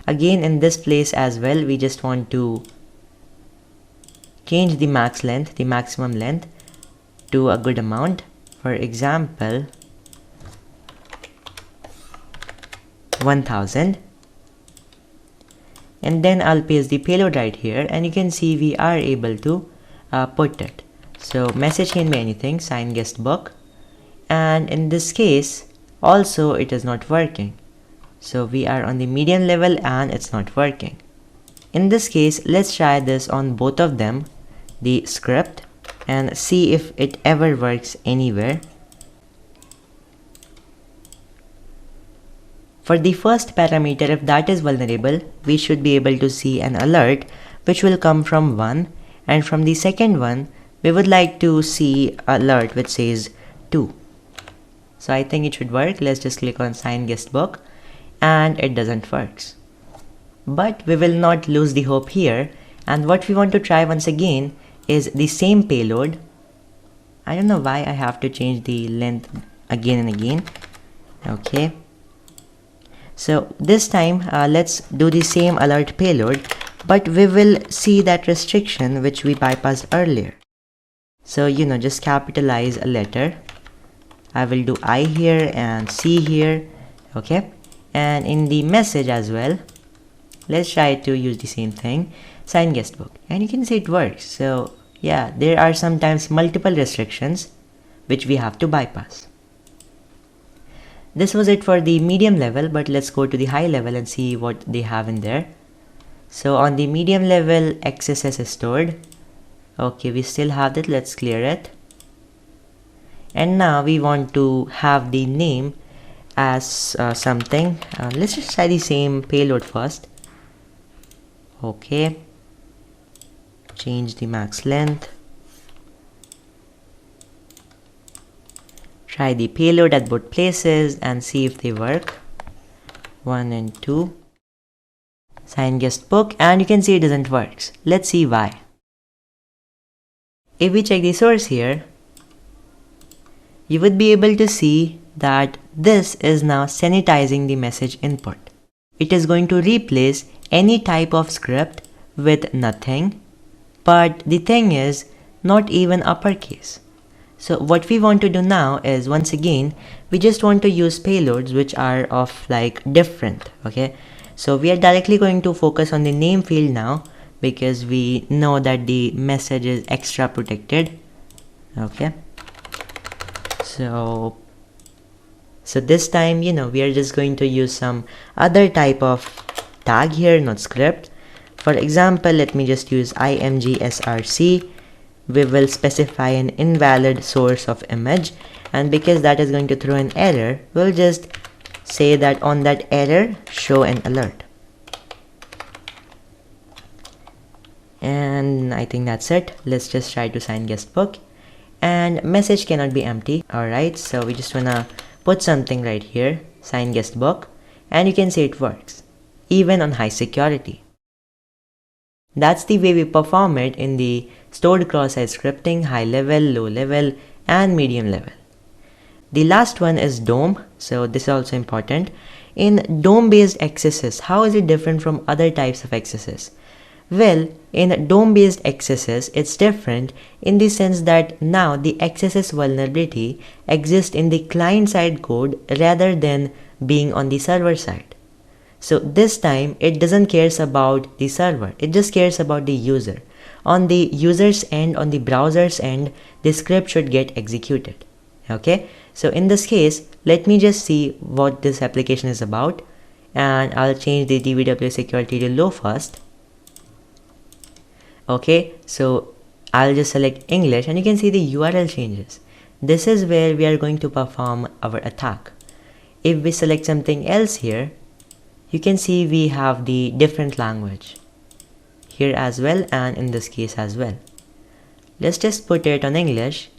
Again in this place as well, we just want to change the max length, the maximum length, to a good amount. For example 1000, and then I'll paste the payload right here, and you can see we are able to put it. So message can be anything, sign guestbook, and in this case also it is not working. So we are on the medium level and it's not working. In this case, let's try this on both of them, the script, and see if it ever works anywhere. For the first parameter, if that is vulnerable, we should be able to see an alert which will come from 1, and from the second one we would like to see alert which says 2. So I think it should work. Let's just click on sign guestbook, and it doesn't work. But we will not lose the hope here, and what we want to try once again is the same payload. I don't know why I have to change the length again and again. Okay, so this time let's do the same alert payload but we will see that restriction which we bypassed earlier. So just capitalize a letter. I will do I here and C here, okay? And in the message as well, let's try to use the same thing, sign guestbook, and you can see it works. So yeah, there are sometimes multiple restrictions which we have to bypass. This was it for the medium level, but let's go to the high level and see what they have in there. So on the medium level, XSS is stored. Okay, we still have that. Let's clear it. And now we want to have the name as something. Let's just try the same payload first. Okay. Change the max length. Try the payload at both places and see if they work. 1 and 2. Sign guestbook, and you can see it doesn't work. Let's see why. If we check the source here, you would be able to see that this is now sanitizing the message input. It is going to replace any type of script with nothing, but the thing is not even uppercase. So what we want to do now is, once again, we just want to use payloads which are of like different, okay? So we are directly going to focus on the name field now because we know that the message is extra protected, okay? So this time, we are just going to use some other type of tag here, not script. For example, let me just use imgsrc. We will specify an invalid source of image, and because that is going to throw an error, we'll just say that on that error, show an alert. And I think that's it. Let's just try to sign guestbook, and message cannot be empty. Alright, so we just wanna put something right here, sign guestbook, and you can see it works, even on high security. That's the way we perform it in the stored cross-site scripting, high level, low level, and medium level. The last one is DOM, so this is also important. In DOM-based XSS, how is it different from other types of XSS? Well, in DOM-based XSS, it's different in the sense that now the XSS vulnerability exists in the client-side code rather than being on the server side. So this time, it doesn't care about the server, it just cares about the user. On the user's end, on the browser's end, the script should get executed. Okay, so in this case, let me just see what this application is about, and I'll change the DVW security to low first. Okay, so I'll just select English, and you can see the URL changes. This is where we are going to perform our attack. If we select something else here, you can see we have the different language here as well, and in this case as well. Let's just put it on English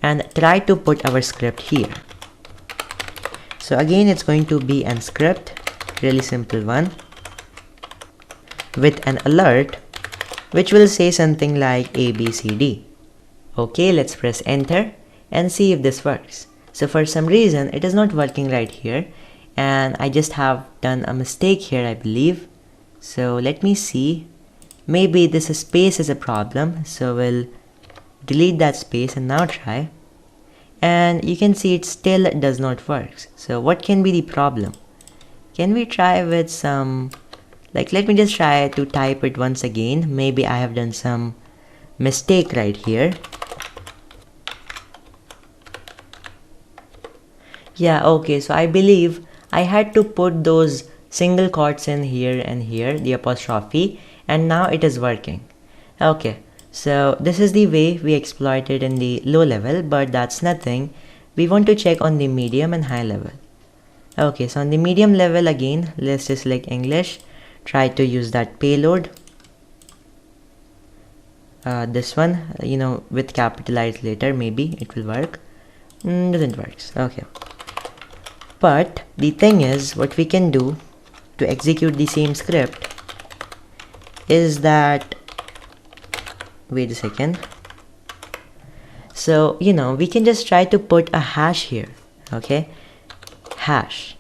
and try to put our script here. So again, it's going to be an script, really simple one, with an alert which will say something like ABCD. Okay, let's press enter and see if this works. So for some reason, it is not working right here, and I just have done a mistake here, I believe. So let me see. Maybe this space is a problem, so we'll delete that space and now try. And you can see it still does not work. So what can be the problem? Can we try with some, let me just try to type it once again. Maybe I have done some mistake right here. Yeah, okay, so I believe I had to put those single quotes in here and here, the apostrophe, and now it is working. Okay, so this is the way we exploit it in the low level, but that's nothing. We want to check on the medium and high level. Okay, so on the medium level again, let's just select English, try to use that payload. This one, with capitalized letter, maybe it will work. Doesn't work. Okay. But the thing is, what we can do to execute the same script is that, wait a second. So, we can just try to put a hash here. Okay, hash.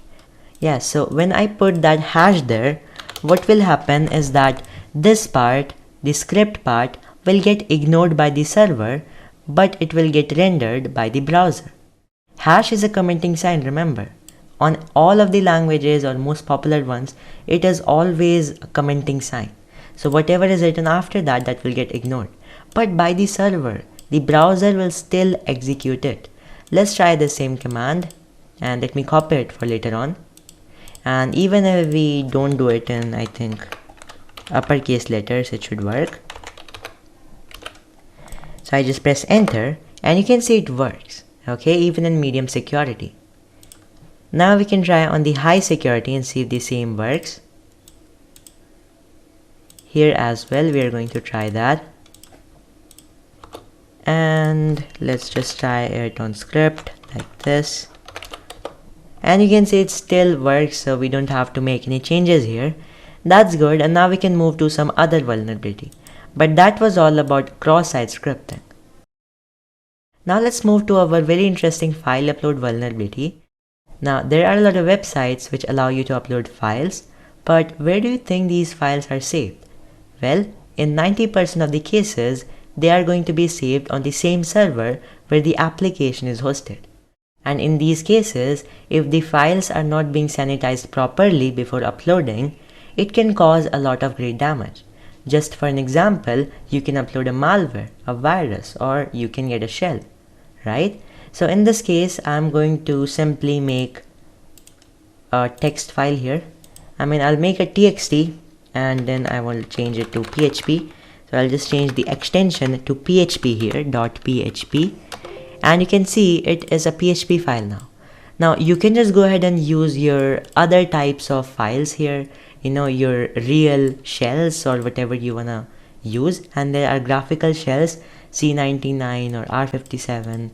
Yeah, so when I put that hash there, what will happen is that this part, the script part, will get ignored by the server, but it will get rendered by the browser. Hash is a commenting sign, remember. On all of the languages or most popular ones, it is always a commenting sign. So whatever is written after that, that will get ignored. But by the server, the browser will still execute it. Let's try the same command and let me copy it for later on. And even if we don't do it in, I think, uppercase letters, it should work. So I just press enter and you can see it works, okay, even in medium security. Now we can try on the high security and see if the same works. Here as well, we are going to try that. And let's just try it on script like this. And you can see it still works, so we don't have to make any changes here. That's good, and now we can move to some other vulnerability. But that was all about cross-site scripting. Now let's move to our very interesting file upload vulnerability. Now there are a lot of websites which allow you to upload files, but where do you think these files are saved? Well, in 90% of the cases, they are going to be saved on the same server where the application is hosted. And in these cases, if the files are not being sanitized properly before uploading, it can cause a lot of great damage. Just for an example, you can upload a malware, a virus, or you can get a shell, right? So in this case, I'm going to simply make a text file here. I'll make a txt and then I will change it to PHP. So I'll just change the extension to PHP here, .php. And you can see it is a PHP file now. Now you can just go ahead and use your other types of files here, your real shells or whatever you wanna use. And there are graphical shells, C99 or R57,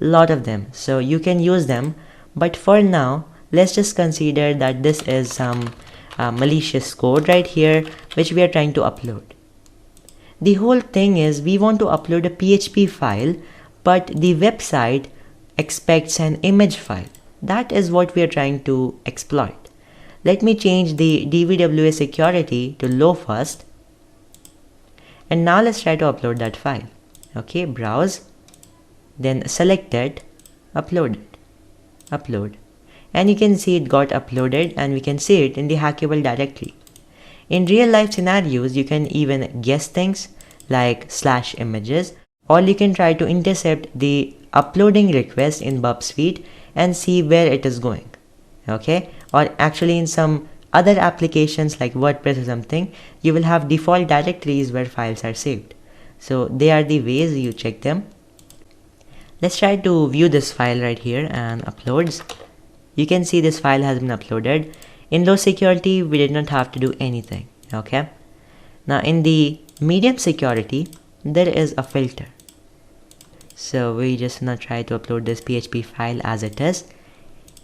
lot of them. So you can use them. But for now, let's just consider that this is some malicious code right here, which we are trying to upload. The whole thing is we want to upload a PHP file, but the website expects an image file. That is what we are trying to exploit. Let me change the DVWA security to low first. And now let's try to upload that file. Okay, browse, then select it, upload it, upload. And you can see it got uploaded and we can see it in the hackable directory. In real life scenarios, you can even guess things like /images, or you can try to intercept the uploading request in Bub Suite and see where it is going, okay? Or actually in some other applications like WordPress or something, you will have default directories where files are saved. So they are the ways you check them. Let's try to view this file right here and uploads. You can see this file has been uploaded. In low security, we did not have to do anything, okay? Now in the medium security, there is a filter. So we just gonna try to upload this PHP file as it is,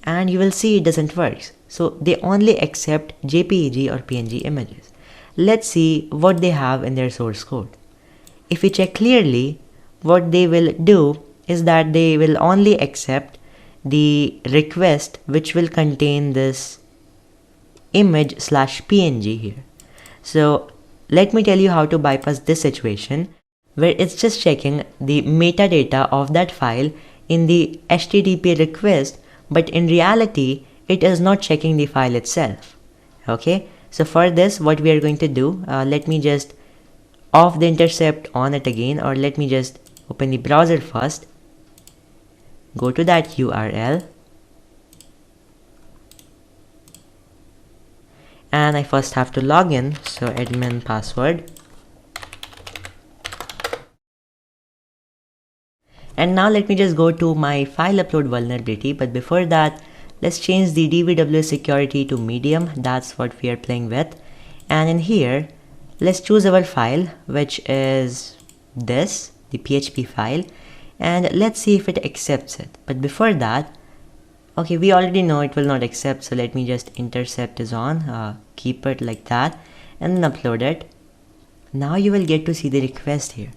and you will see it doesn't work. So they only accept JPEG or PNG images. Let's see what they have in their source code. If we check clearly, what they will do is that they will only accept the request which will contain this image /png here. So let me tell you how to bypass this situation, where it's just checking the metadata of that file in the HTTP request, but in reality it is not checking the file itself. Okay, so for this what we are going to do, let me just off the intercept on it again, or let me just open the browser first, go to that URL, and I first have to log in, so admin password. And now let me just go to my file upload vulnerability, but before that, let's change the DVW security to medium. That's what we are playing with. And in here, let's choose our file, which is this, the PHP file, and let's see if it accepts it. But before that, okay, we already know it will not accept, so let me just intercept is on, keep it like that, and then upload it. Now you will get to see the request here.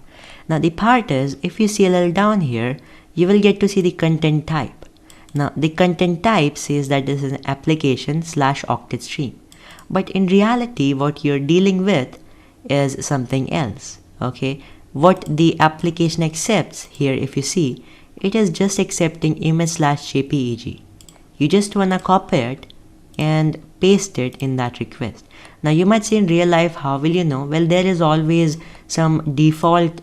Now the part is, if you see a little down here, you will get to see the content type. Now the content type says that this is an application /octet stream. But in reality, what you're dealing with is something else. Okay, what the application accepts here, if you see, it is just accepting image/jpeg. You just wanna copy it and paste it in that request. Now you might say, in real life, how will you know? Well, there is always some default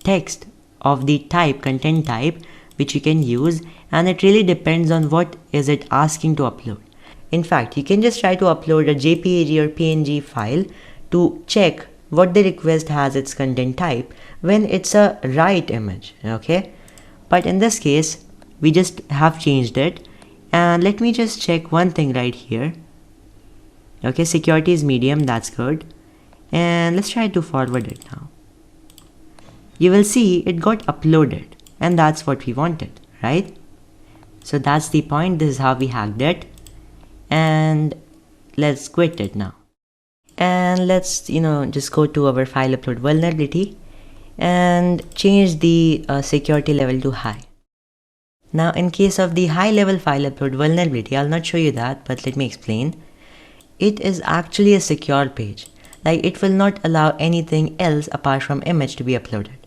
text of the type, content type, which you can use, and it really depends on what is it asking to upload. In fact, you can just try to upload a JPEG or PNG file to check what the request has its content type when it's a write image, okay? But in this case, we just have changed it, and let me just check one thing right here. Okay, security is medium, that's good. And let's try to forward it now. You will see it got uploaded, and that's what we wanted, right? So that's the point. This is how we hacked it. And let's quit it now. And let's, just go to our file upload vulnerability and change the security level to high. Now, in case of the high level file upload vulnerability, I'll not show you that, but let me explain. It is actually a secure page. Like, it will not allow anything else apart from image to be uploaded.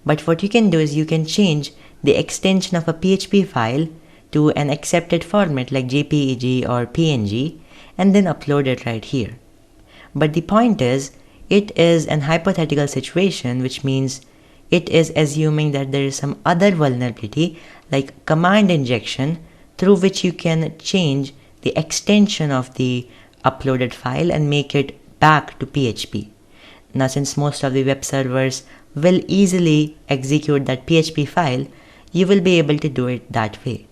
But what you can do is you can change the extension of a PHP file to an accepted format like JPEG or PNG and then upload it right here. But the point is, it is an hypothetical situation, which means it is assuming that there is some other vulnerability like command injection through which you can change the extension of the uploaded file and make it back to PHP. Now, since most of the web servers will easily execute that PHP file, you will be able to do it that way.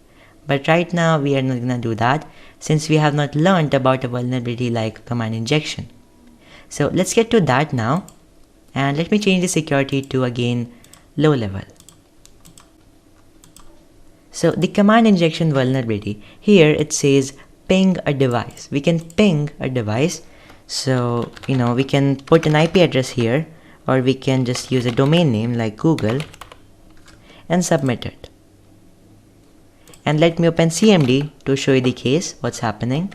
But right now we are not going to do that, since we have not learned about a vulnerability like command injection. So let's get to that now, and let me change the security to again low level. So the command injection vulnerability, here it says ping a device. We can ping a device. So, we can put an IP address here, or we can just use a domain name like Google and submit it. And let me open CMD to show you the case, what's happening.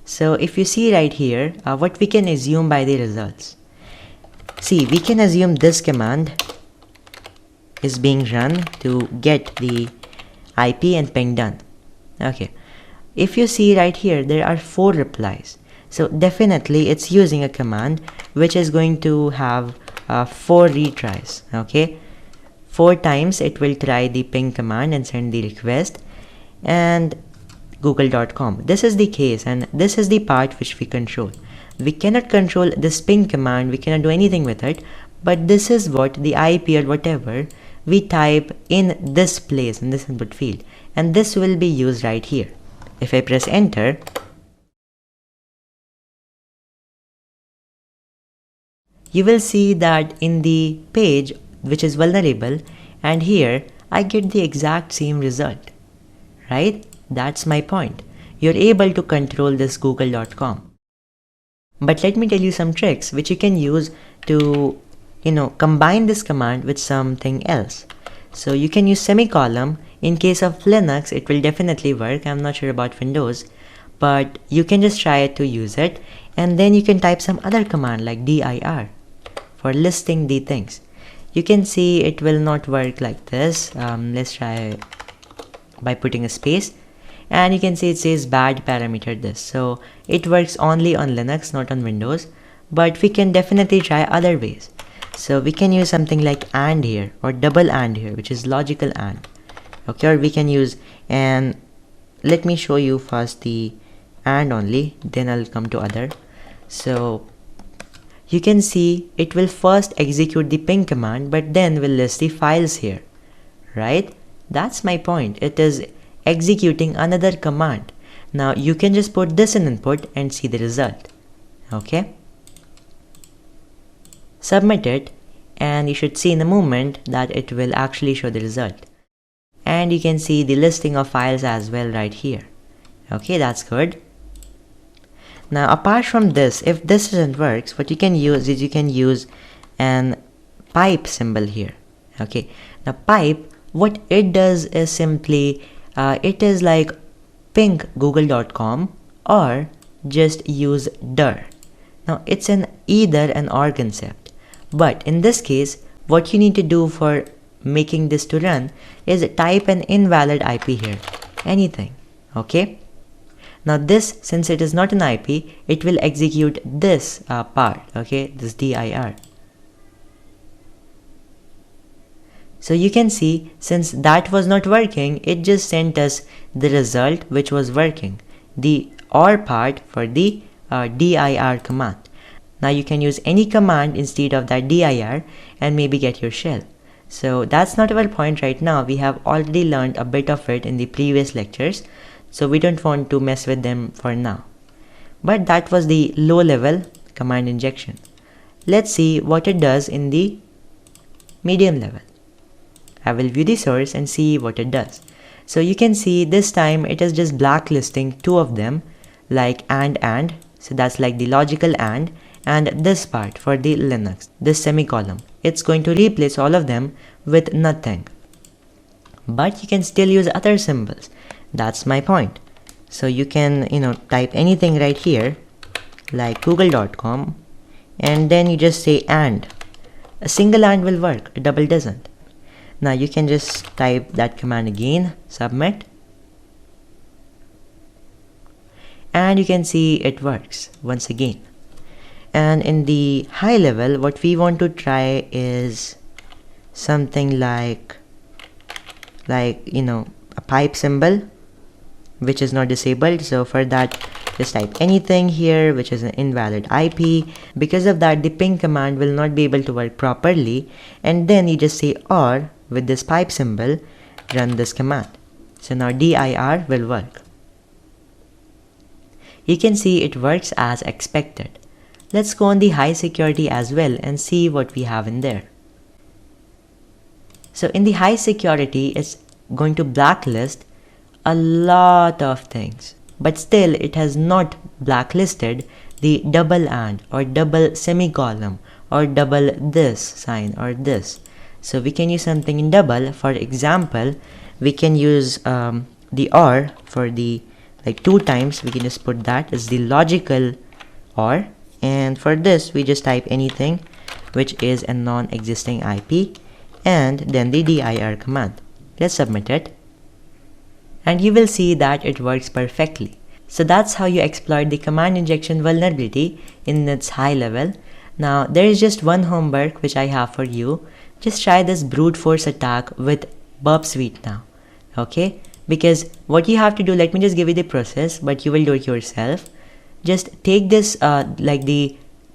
So if you see right here, what we can assume by the results. See, we can assume this command is being run to get the IP and ping done. Okay. If you see right here, there are 4 replies. So definitely it's using a command which is going to have 4 retries. Okay. 4 times it will try the ping command and send the request and google.com. This is the case, and this is the part which we control. We cannot control this ping command, we cannot do anything with it, but this is what the IP or whatever we type in this place, in this input field, and this will be used right here. If I press enter, you will see that in the page which is vulnerable, and here I get the exact same result, right? That's my point. You're able to control this google.com. But let me tell you some tricks which you can use to, combine this command with something else. So you can use semicolon. In case of Linux, it will definitely work. I'm not sure about Windows, but you can just try to use it, and then you can type some other command like dir for listing the things. You can see it will not work like this. Let's try by putting a space, and you can see it says bad parameter this. So it works only on Linux, not on Windows, but we can definitely try other ways. So we can use something like AND here, or double AND here, which is logical AND. Okay, or we can use, and let me show you first the AND only, then I'll come to other. So you can see it will first execute the ping command, but then will list the files here, right? That's my point. It is executing another command. Now you can just put this in input and see the result. Okay, submit it, and you should see in a moment that it will actually show the result. And you can see the listing of files as well right here. Okay, that's good. Now apart from this, if this doesn't work, what you can use is you can use an pipe symbol here. Okay, now pipe, what it does is simply it is like ping google.com or just use dir. Now it's an either and or concept, but in this case what you need to do for making this to run is type an invalid IP here, anything, okay? Now this, since it is not an IP, it will execute this part, okay, this dir. So you can see, since that was not working, it just sent us the result which was working, the OR part for the dir command. Now you can use any command instead of that dir and maybe get your shell. So that's not our point right now. We have already learned a bit of it in the previous lectures, so we don't want to mess with them for now. But that was the low level command injection. Let's see what it does in the medium level. I will view the source and see what it does. So you can see this time it is just blacklisting two of them, like and, so that's like the logical and this part for the Linux, this semicolon. It's going to replace all of them with nothing. But you can still use other symbols. That's my point. So you can, type anything right here, like google.com, and then you just say and. A single and will work, a double doesn't. Now you can just type that command again, submit, and you can see it works once again. And in the high level, what we want to try is something like a pipe symbol which is not disabled. So for that, just type anything here which is an invalid IP. Because of that, the ping command will not be able to work properly, and then you just say or with this pipe symbol, run this command. So now dir will work. You can see it works as expected. Let's go on the high security as well and see what we have in there. So in the high security, it's going to blacklist a lot of things, but still it has not blacklisted the double and or double semicolon or double this sign or this. So we can use something in double. For example, we can use the or for the two times. We can just put that as the logical or, and for this we just type anything which is a non-existing IP and then the dir command. Let's submit it, and you will see that it works perfectly. So that's how you exploit the command injection vulnerability in its high level. Now there is just one homework which I have for you. Just try this brute force attack with burp suite now, okay? Because what you have to do, let me just give you the process, but you will do it yourself. Just take this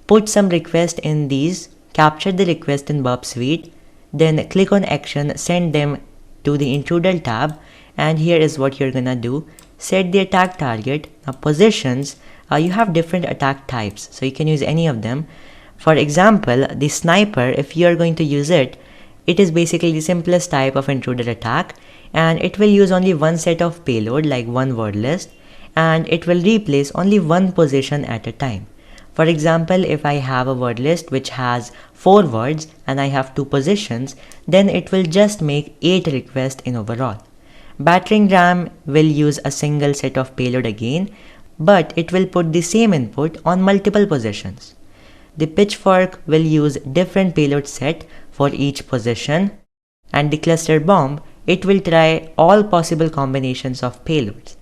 put some request in these, capture the request in burp suite, then click on action, send them to the intruder tab, and here is what you're gonna do. Set the attack target. Now positions, you have different attack types, so you can use any of them. For example, the sniper, if you are going to use it, it is basically the simplest type of intruder attack, and it will use only one set of payload, like one word list, and it will replace only one position at a time. For example, if I have a word list which has 4 words and I have 2 positions, then it will just make 8 requests in overall. Battering ram will use a single set of payload again, but it will put the same input on multiple positions. The pitchfork will use different payload set for each position, and the cluster bomb, it will try all possible combinations of payloads.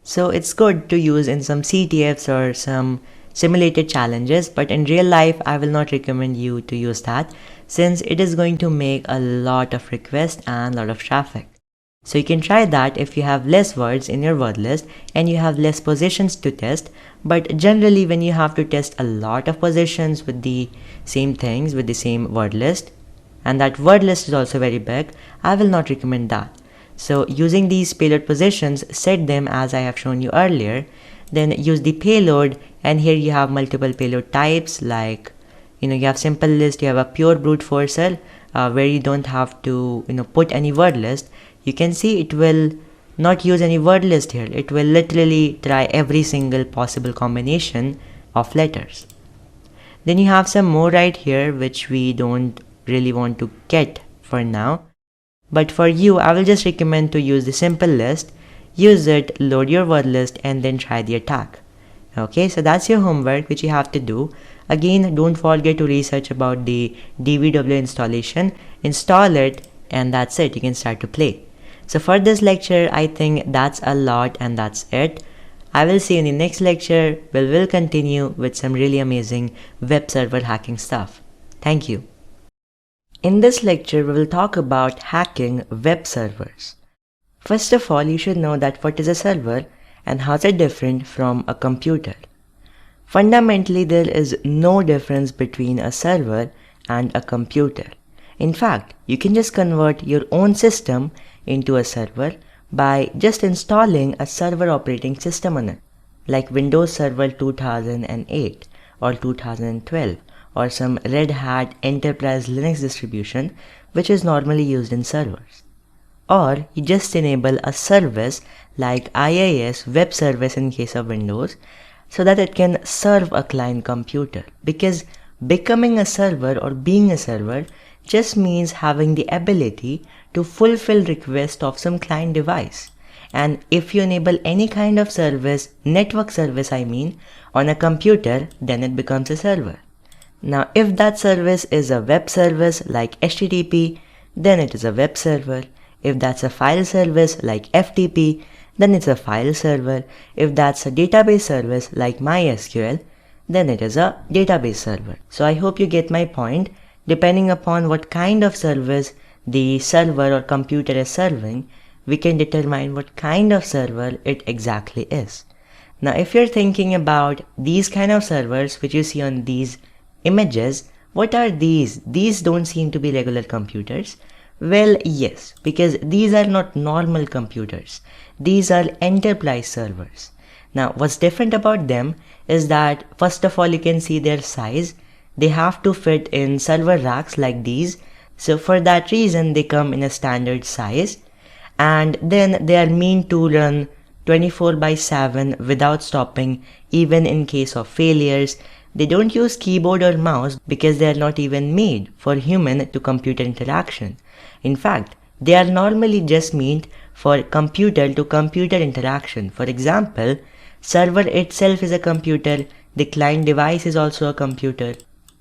So it's good to use in some CTFs or some simulated challenges, but in real life I will not recommend you to use that, since it is going to make a lot of requests and a lot of traffic. So you can try that if you have less words in your word list and you have less positions to test, but generally when you have to test a lot of positions with the same things, with the same word list, and that word list is also very big, I will not recommend that. So using these payload positions, set them as I have shown you earlier, then use the payload, and here you have multiple payload types, like you have simple list, you have a pure brute forcer where you don't have to put any word list. You can see it will not use any word list here. It will literally try every single possible combination of letters. Then you have some more right here which we don't really want to get for now. But for you, I will just recommend to use the simple list. Use it, load your word list, and then try the attack. Okay, so that's your homework which you have to do. Again, don't forget to research about the DVW installation, install it, and that's it. You can start to play. So for this lecture, I think that's a lot and that's it. I will see you in the next lecture where we'll continue with some really amazing web server hacking stuff. Thank you. In this lecture, we will talk about hacking web servers. First of all, you should know that what is a server and how is it different from a computer. Fundamentally, there is no difference between a server and a computer. In fact, you can just convert your own system into a server by just installing a server operating system on it, like Windows Server 2008 or 2012 or some Red Hat Enterprise Linux distribution which is normally used in servers. Or you just enable a service like IIS web service in case of Windows so that it can serve a client computer, because becoming a server or being a server just means having the ability to fulfill requests of some client device. And if you enable any kind of service, network service I mean, on a computer, then it becomes a server. Now if that service is a web service like HTTP, then it is a web server. If that's a file service like FTP, then it's a file server. If that's a database service like MySQL, then it is a database server. So I hope you get my point. Depending upon what kind of service the server or computer is serving, we can determine what kind of server it exactly is. Now if you're thinking about these kind of servers which you see on these images, what are these? These don't seem to be regular computers. Well, yes, because these are not normal computers. These are enterprise servers. Now, what's different about them is that, first of all, you can see their size. They have to fit in server racks like these. So for that reason, they come in a standard size. And then they are meant to run 24/7 without stopping, even in case of failures. They don't use keyboard or mouse because they are not even made for human to computer interaction. In fact, they are normally just meant for computer to computer interaction. For example, server itself is a computer, the client device is also a computer,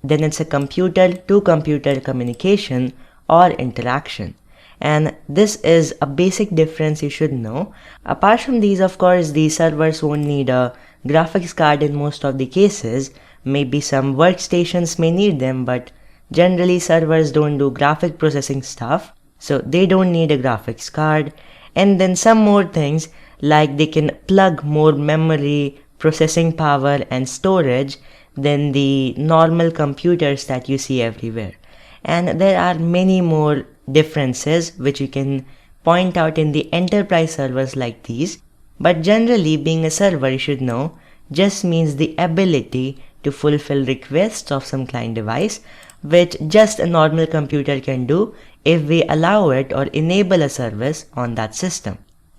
then it's a computer to computer communication or interaction. And this is a basic difference you should know. Apart from these, of course, these servers won't need a graphics card in most of the cases. Maybe some workstations may need them, but generally servers don't do graphic processing stuff, so they don't need a graphics card. And then some more things like they can plug more memory, processing power and storage than the normal computers that you see everywhere. And there are many more differences which you can point out in the enterprise servers like these. But generally, being a server, you should know, just means the ability to fulfill requests of some client device, which just a normal computer can do if we allow it or enable a service on that system.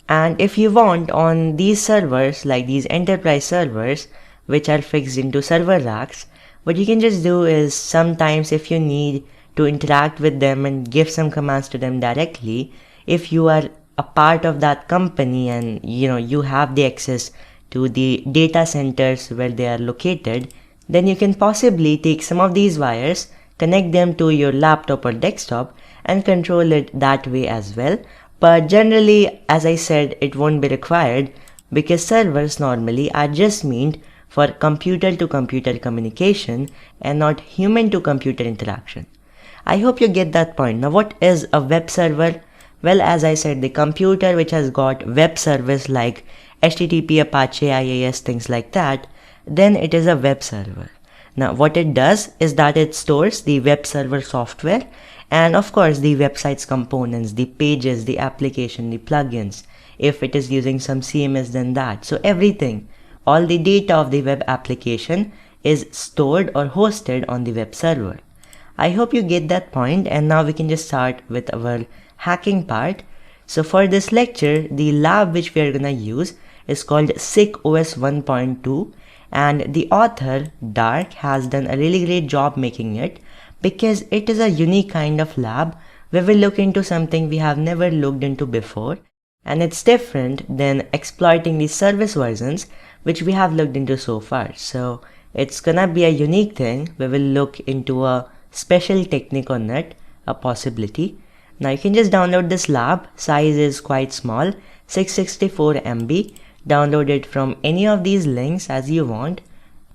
And if you want, on these servers, like these enterprise servers, which are fixed into server racks, what you can just do is sometimes if you need to interact with them and give some commands to them directly, if you are a part of that company and you have the access to the data centers where they are located, then you can possibly take some of these wires, connect them to your laptop or desktop and control it that way as well. But generally, as I said, it won't be required because servers normally are just meant for computer to computer communication and not human to computer interaction. I hope you get that point. Now what is a web server? Well, as I said, the computer which has got web service like HTTP, Apache, IIS, things like that, then it is a web server. Now what it does is that it stores the web server software and of course the website's components, the pages, the application, the plugins. If it is using some CMS, then that. So everything, all the data of the web application is stored or hosted on the web server. I hope you get that point, and now we can just start with our hacking part. So for this lecture, the lab which we are gonna use is called SICK-OS 1.2, and the author, Dark, has done a really great job making it because it is a unique kind of lab where we look into something we have never looked into before, and it's different than exploiting the service versions which we have looked into so far. So it's gonna be a unique thing. We will look into a special technique on it, a possibility. Now you can just download this lab. Size is quite small, 664 MB. Download it from any of these links as you want,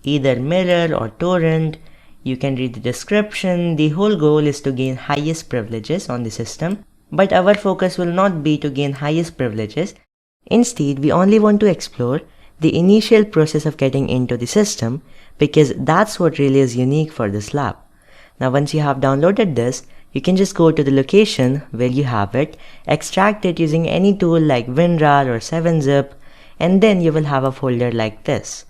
either Mirror or Torrent. You can read the description. The whole goal is to gain highest privileges on the system, but our focus will not be to gain highest privileges. Instead, we only want to explore the initial process of getting into the system, because that's what really is unique for this lab. Now once you have downloaded this, you can just go to the location where you have it, extract it using any tool like WinRAR or 7-zip, and then you will have a folder like this.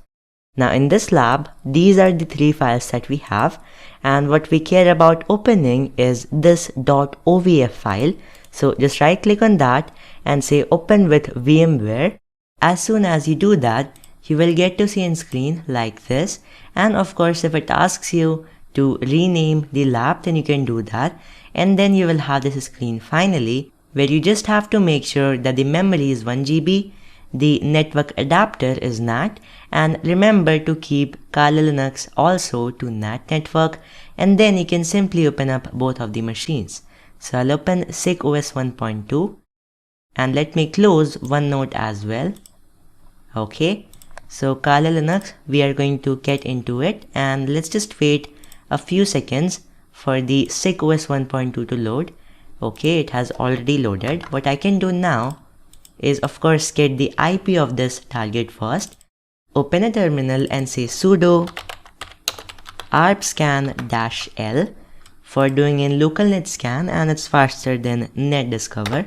Now in this lab, these are the 3 files that we have, and what we care about opening is this .ovf file. So just right click on that and say open with VMware. As soon as you do that, you will get to see in screen like this, and of course if it asks you to rename the lab, then you can do that, and then you will have this screen finally where you just have to make sure that the memory is 1 GB, the network adapter is NAT, and remember to keep Kali Linux also to NAT network, and then you can simply open up both of the machines. So I'll open SICK-OS 1.2 and let me close OneNote as well. Okay, so Kali Linux, we are going to get into it, and let's just wait a few seconds for the SICK-OS 1.2 to load. Okay, it has already loaded. What I can do now is of course get the IP of this target first. Open a terminal and say sudo arpscan-l for doing in local net scan, and it's faster than net discover.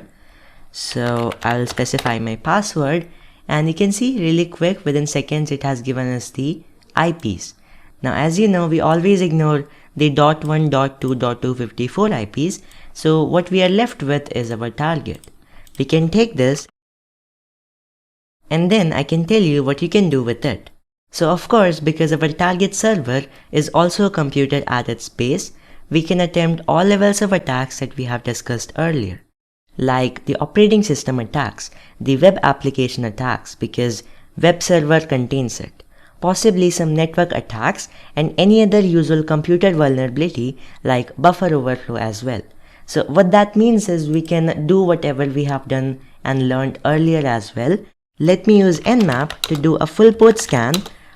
So I'll specify my password, and you can see really quick within seconds it has given us the IPs. Now as you know, we always ignore the .1, .2, .254 IPs, so what we are left with is our target. We can take this and then I can tell you what you can do with it. So of course, because our target server is also computed at its base, we can attempt all levels of attacks that we have discussed earlier, like the operating system attacks, the web application attacks because web server contains it, possibly some network attacks, and any other usual computer vulnerability like buffer overflow as well. So what that means is we can do whatever we have done and learned earlier as well. Let me use Nmap to do a full port scan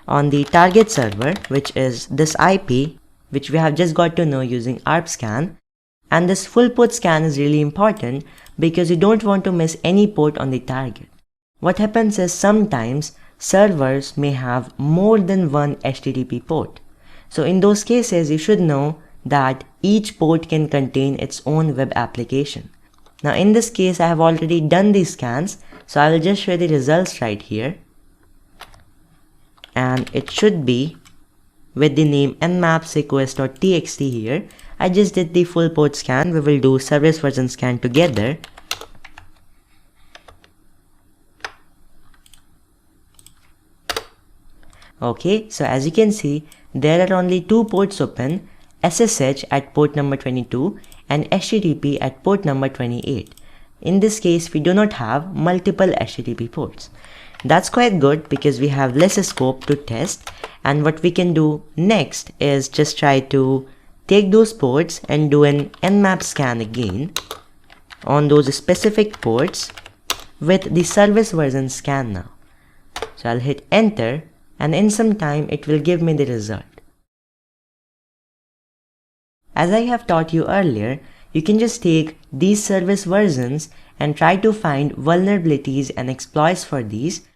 on the target server, which is this IP, which we have just got to know using arpscan. And this full port scan is really important because you don't want to miss any port on the target. What happens is sometimes servers may have more than one HTTP port. So in those cases, you should know that each port can contain its own web application. Now in this case, I have already done these scans, so I will just show the results right here. And it should be with the name nmap sickos.txt here. I just did the full port scan. We will do service version scan together. Okay, so as you can see, there are only 2 ports open, SSH at port number 22 and HTTP at port number 28. In this case, we do not have multiple HTTP ports. That's quite good because we have less scope to test, and what we can do next is just try to take those ports and do an nmap scan again on those specific ports with the service version scan now. So I'll hit enter, and in some time it will give me the result. As I have taught you earlier, you can just take these service versions and try to find vulnerabilities and exploits for these,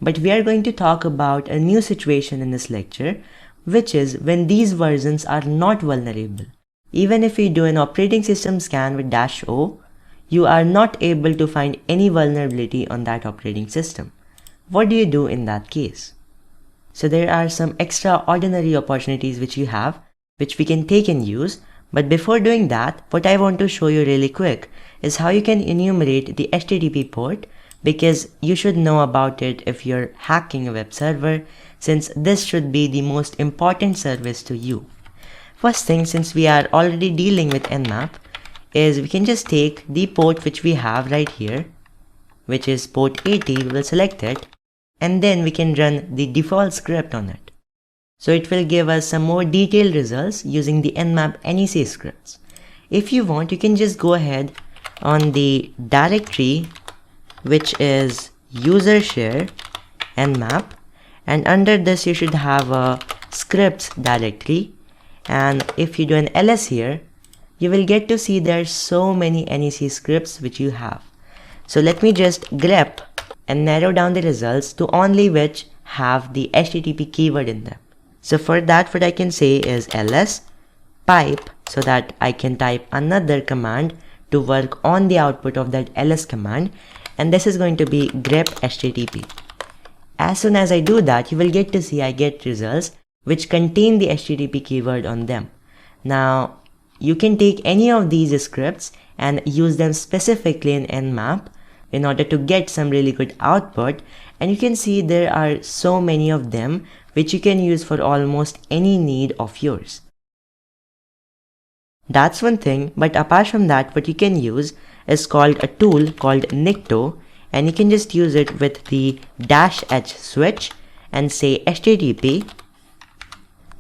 but we are going to talk about a new situation in this lecture, which is when these versions are not vulnerable. Even if you do an operating system scan with -o, you are not able to find any vulnerability on that operating system. What do you do in that case? So there are some extraordinary opportunities which you have, which we can take and use. But before doing that, what I want to show you really quick is how you can enumerate the HTTP port, because you should know about it if you're hacking a web server, since this should be the most important service to you. First thing, since we are already dealing with Nmap, is we can just take the port which we have right here, which is port 80, we will select it, and then we can run the default script on it. So it will give us some more detailed results using the Nmap NEC scripts. If you want, you can just go ahead on the directory which is user share Nmap, and under this you should have a scripts directory, and if you do an ls here, you will get to see there's so many NEC scripts which you have. So let me just grep and narrow down the results to only which have the HTTP keyword in them. So for that, what I can say is ls pipe, so that I can type another command to work on the output of that ls command, and this is going to be grep HTTP. As soon as I do that, you will get to see I get results which contain the HTTP keyword on them. Now you can take any of these scripts and use them specifically in Nmap in order to get some really good output, and you can see there are so many of them which you can use for almost any need of yours. That's one thing, but apart from that, what you can use is called a tool called Nikto, and you can just use it with the -h switch and say HTTP,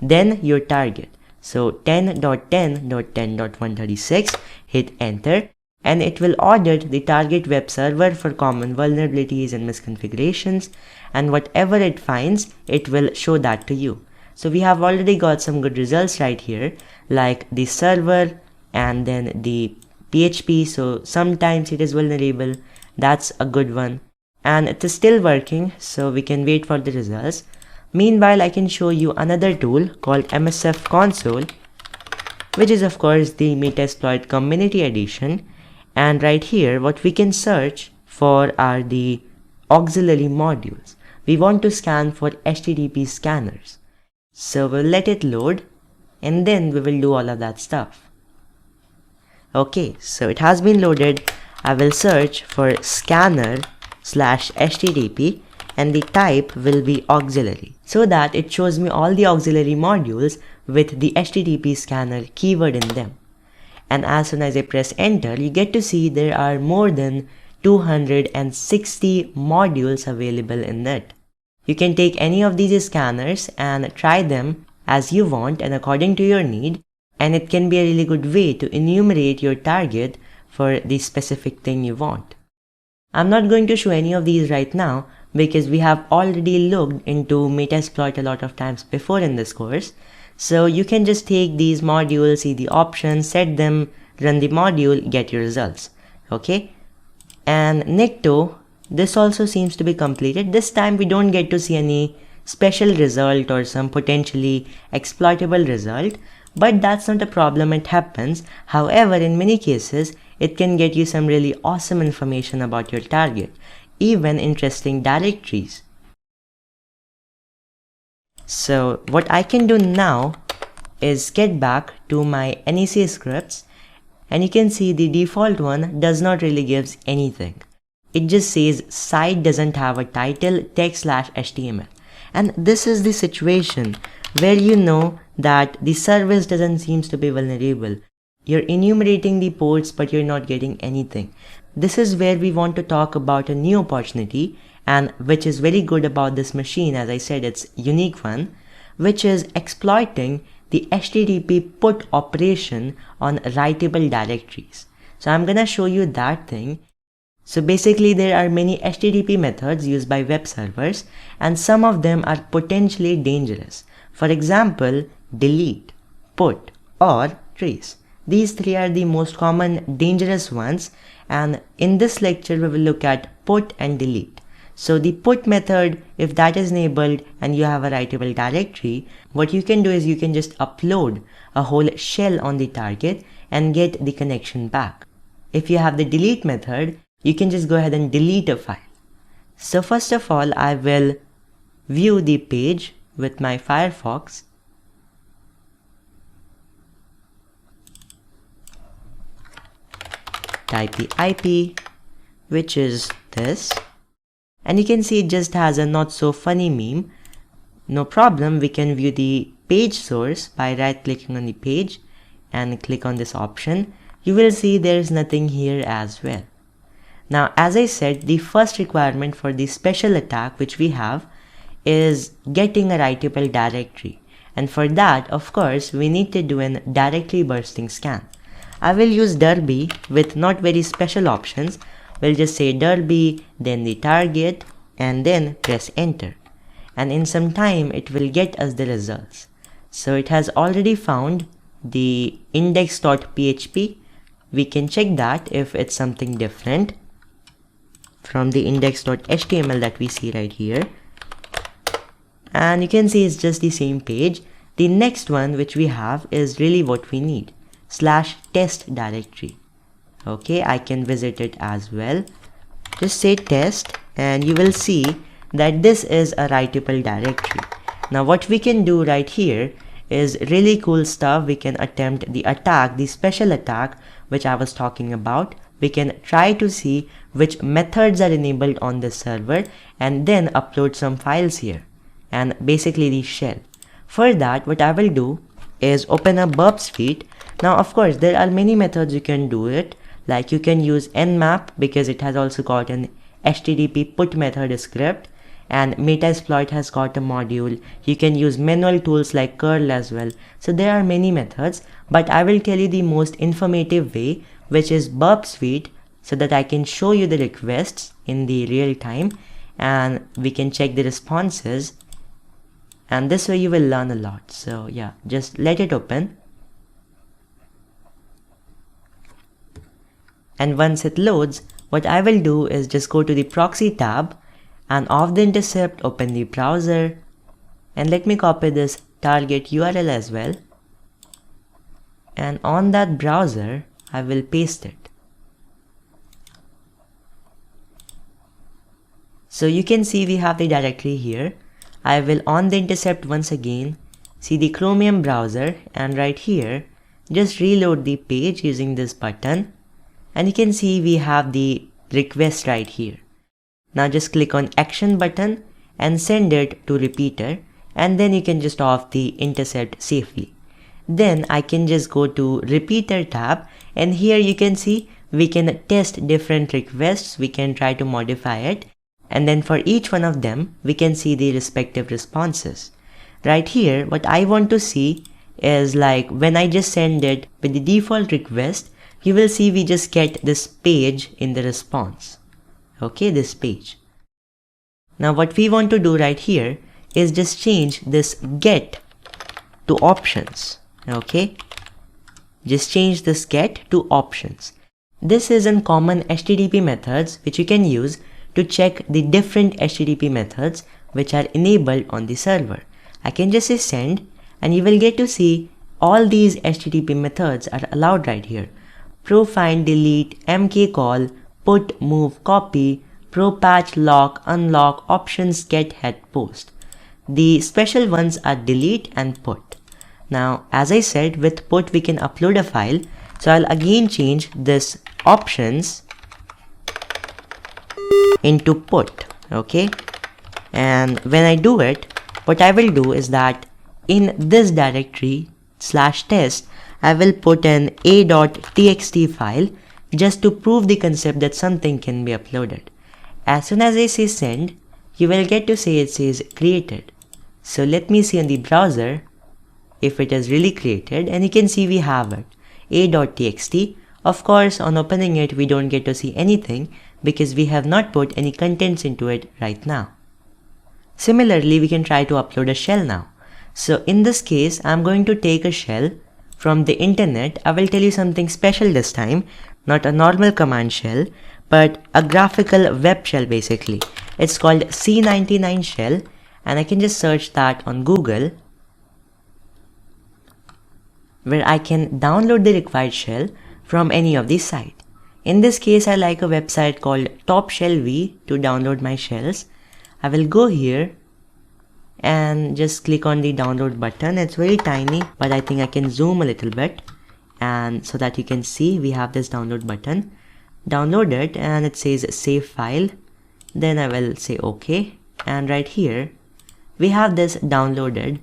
then your target. So 10.10.10.136, hit enter, and it will audit the target web server for common vulnerabilities and misconfigurations, and whatever it finds, it will show that to you. So we have already got some good results right here, like the server and then the PHP, so sometimes it is vulnerable, that's a good one, and it is still working, so we can wait for the results. Meanwhile, I can show you another tool called MSF Console, which is of course the Metasploit Community Edition, and right here what we can search for are the auxiliary modules. We want to scan for HTTP scanners. So we'll let it load, and then we will do all of that stuff. Okay, so it has been loaded. I will search for scanner/HTTP, and the type will be auxiliary, so that it shows me all the auxiliary modules with the HTTP scanner keyword in them. And as soon as I press enter, you get to see there are more than 260 modules available in it. You can take any of these scanners and try them as you want and according to your need, and it can be a really good way to enumerate your target for the specific thing you want. I'm not going to show any of these right now because we have already looked into Metasploit a lot of times before in this course. So you can just take these modules, see the options, set them, run the module, get your results. Okay, and Nikto, this also seems to be completed. This time we don't get to see any special result or some potentially exploitable result, but that's not a problem, it happens. However, in many cases, it can get you some really awesome information about your target, even interesting directories. So what I can do now is get back to my NEC scripts, and you can see the default one does not really give anything. It just says site doesn't have a title text/html, and this is the situation where you know that the service doesn't seem to be vulnerable. You're enumerating the ports but you're not getting anything. This is where we want to talk about a new opportunity, and which is very good about this machine. As I said, it's a unique one, which is exploiting the HTTP put operation on writable directories. So I'm gonna show you that thing. So basically there are many HTTP methods used by web servers, and some of them are potentially dangerous. For example, delete, put, or trace. These three are the most common dangerous ones, and in this lecture we will look at put and delete. So the put method, if that is enabled and you have a writable directory, what you can do is you can just upload a whole shell on the target and get the connection back. If you have the delete method, you can just go ahead and delete a file. So first of all, I will view the page with my Firefox. Type the IP, which is this, and you can see it just has a not so funny meme. No problem, we can view the page source by right clicking on the page and click on this option. You will see there is nothing here as well. Now, as I said, the first requirement for the special attack which we have is getting a writable directory. And for that, of course, we need to do a directory bursting scan. I will use derby with not very special options. We'll just say derby, then the target, and then press enter. And in some time, it will get us the results. So it has already found the index.php. We can check that if it's something different from the index.html that we see right here. And you can see it's just the same page. The next one which we have is really what we need, /test directory. Okay, I can visit it as well. Just say test and you will see that this is a writable directory. Now what we can do right here is really cool stuff. We can attempt the attack, the special attack which I was talking about. We can try to see which methods are enabled on this server and then upload some files here and basically the shell. For that, what I will do is open a burp suite. Now of course there are many methods you can do it, like you can use Nmap because it has also got an HTTP put method script, and Metasploit has got a module. You can use manual tools like curl as well. So there are many methods, but I will tell you the most informative way, which is burp suite, so that I can show you the requests in the real time and we can check the responses, and this way you will learn a lot. So yeah, just let it open. And once it loads, what I will do is just go to the proxy tab and off the intercept, open the browser, and let me copy this target URL as well. And on that browser, I will paste it. So you can see we have the directory here. I will on the intercept once again, see the Chromium browser, and right here, just reload the page using this button. And you can see we have the request right here. Now just click on action button and send it to repeater, and then you can just off the intercept safely. Then I can just go to repeater tab, and here you can see we can test different requests. We can try to modify it, and then for each one of them we can see the respective responses. Right here what I want to see is, like, when I just send it with the default request, you will see we just get this page in the response. Okay, this page. Now what we want to do right here is just change this get to options. Okay, just change this get to options. This is in common HTTP methods which you can use to check the different HTTP methods which are enabled on the server. I can just say send, and you will get to see all these HTTP methods are allowed right here. Pro find, delete, mkcall, put, move, copy, pro patch, lock, unlock, options, get, head, post. The special ones are delete and put. Now as I said, with put we can upload a file, so I'll again change this options into put. Okay, and when I do it, what I will do is that in this directory /test, I will put an a.txt file just to prove the concept that something can be uploaded. As soon as I say send, you will get to say it says created. So let me see in the browser if it is really created, and you can see we have it, a.txt. Of course, on opening it, we don't get to see anything because we have not put any contents into it right now. Similarly, we can try to upload a shell now. So in this case, I'm going to take a shell from the internet. I will tell you something special this time, not a normal command shell, but a graphical web shell basically. It's called C99 shell, and I can just search that on Google, where I can download the required shell from any of these sites. In this case, I like a website called Top Shell V to download my shells. I will go here and just click on the download button. It's very tiny, but I think I can zoom a little bit, and so that you can see we have this download button. Download it, and it says save file. Then I will say OK, and right here we have this downloaded.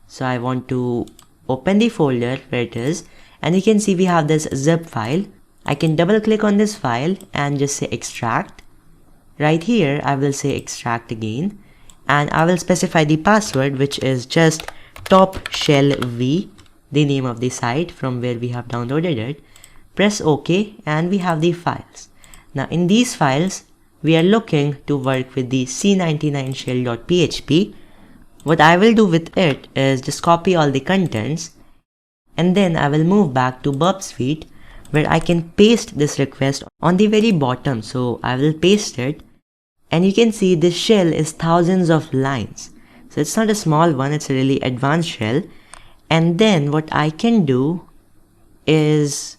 So I want to open the folder where it is, and you can see we have this zip file. I can double click on this file and just say extract. Right here, I will say extract again, and I will specify the password, which is just top shell v, the name of the site from where we have downloaded it. Press OK, and we have the files. Now in these files, we are looking to work with the c99 shell.php. What I will do with it is just copy all the contents, and then I will move back to Burp Suite, where I can paste this request on the very bottom. So I will paste it, and you can see this shell is thousands of lines. So it's not a small one, it's a really advanced shell. And then what I can do is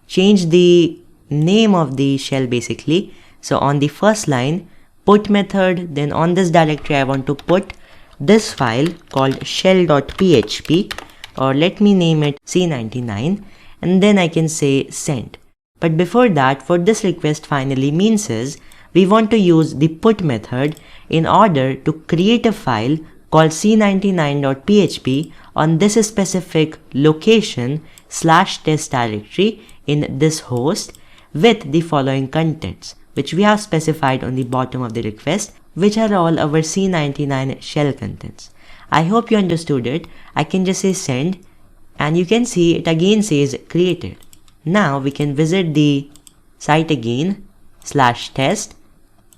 change the name of the shell basically. So on the first line, put method, then on this directory I want to put this file called shell.php, or let me name it c99, and then I can say send. But before that, what this request finally means is we want to use the put method in order to create a file called c99.php on this specific location /test directory in this host with the following contents, which we have specified on the bottom of the request, which are all our c99 shell contents. I hope you understood it. I can just say send, and you can see it again says created. Now we can visit the site again, /test,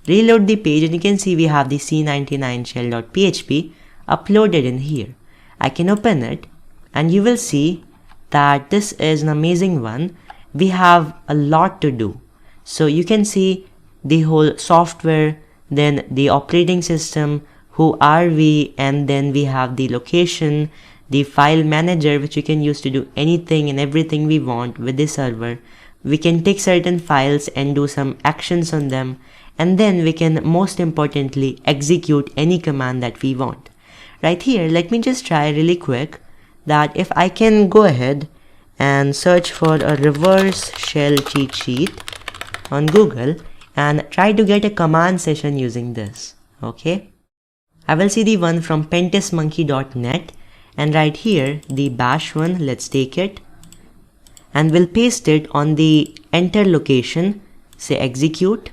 reload the page, and you can see we have the c99 shell.php uploaded in here. I can open it, and you will see that this is an amazing one. We have a lot to do. So you can see the whole software, then the operating system, who are we, and then we have the location, the file manager, which we can use to do anything and everything we want with the server. We can take certain files and do some actions on them, and then we can most importantly execute any command that we want. Right here, let me just try really quick that if I can go ahead and search for a reverse shell cheat sheet on Google and try to get a command session using this. Okay, I will see the one from pentestmonkey.net, and right here the bash one, let's take it and we'll paste it on the enter location, say execute,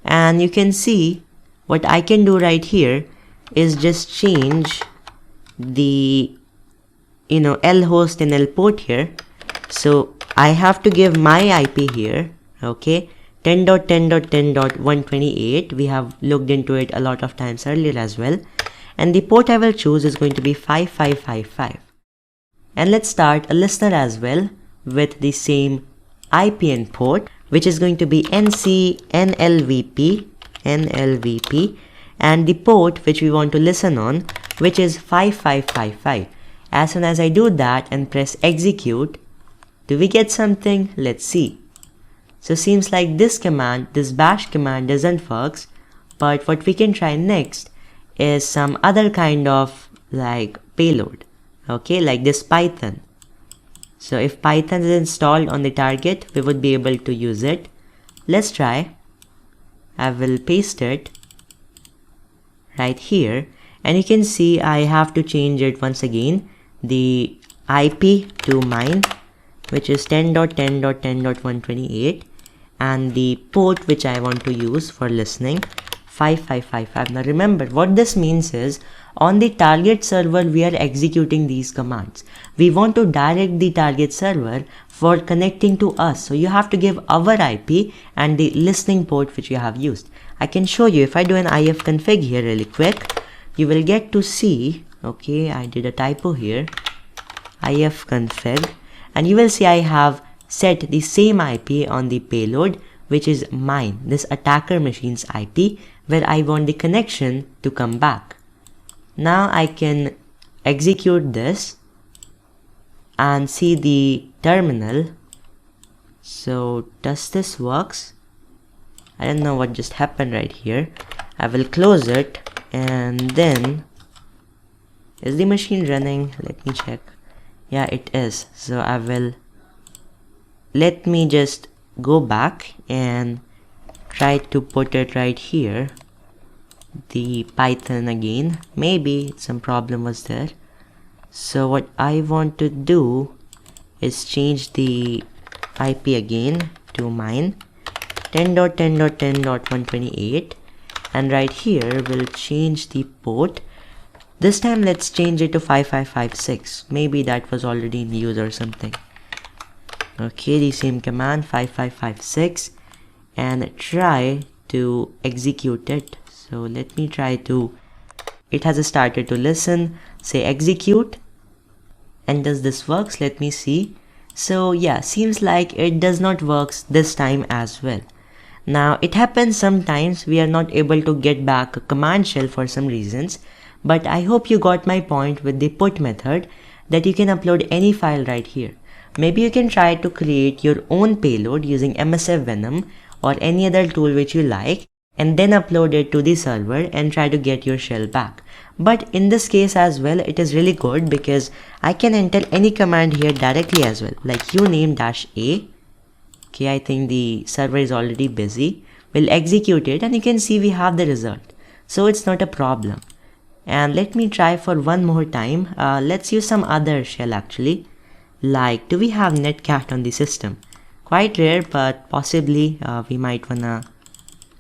and you can see what I can do right here is just change the L host and L port here. So I have to give my IP here, okay, 10.10.10.128. we have looked into it a lot of times earlier as well, and the port I will choose is going to be 5555. And let's start a listener as well with the same IP and port, which is going to be NC NLVP, and the port which we want to listen on, which is 5555. As soon as I do that and press execute, do we get something? Let's see. So seems like this command, this bash command doesn't work, but what we can try next is some other kind of like payload, okay, like this Python. So if Python is installed on the target, we would be able to use it. Let's try. I will paste it right here, and you can see I have to change it once again, the IP to mine, which is 10.10.10.128, and the port which I want to use for listening, 5555. Now remember, what this means is on the target server we are executing these commands. We want to direct the target server for connecting to us, so you have to give our IP and the listening port which you have used. I can show you if I do an ifconfig here really quick, you will get to see, okay, I did a typo here, ifconfig, and you will see I have set the same IP on the payload, which is mine, this attacker machine's IP, where I want the connection to come back. Now I can execute this and see the terminal. So does this works? I don't know what just happened right here. I will close it, and then is the machine running? Let me check. Yeah, it is. So I will, let me just go back and try to put it right here, the Python again. Maybe some problem was there. So what I want to do is change the IP again to mine 10.10.10.128, and right here we'll change the port. This time let's change it to 5556. Maybe that was already in use or something. Okay, the same command 5556, and try to execute it. So let me try to, it has started to listen, say execute, and does this works? Let me see. So yeah, seems like it does not works this time as well. Now it happens sometimes we are not able to get back a command shell for some reasons, but I hope you got my point with the put method that you can upload any file right here. Maybe you can try to create your own payload using MSF Venom or any other tool which you like, and then upload it to the server and try to get your shell back. But in this case as well, it is really good because I can enter any command here directly as well, like uname-a. Okay, I think the server is already busy. We'll execute it and you can see we have the result. So it's not a problem. And let me try for one more time. Let's use some other shell actually. Like, do we have netcat on the system? Quite rare, but possibly we might wanna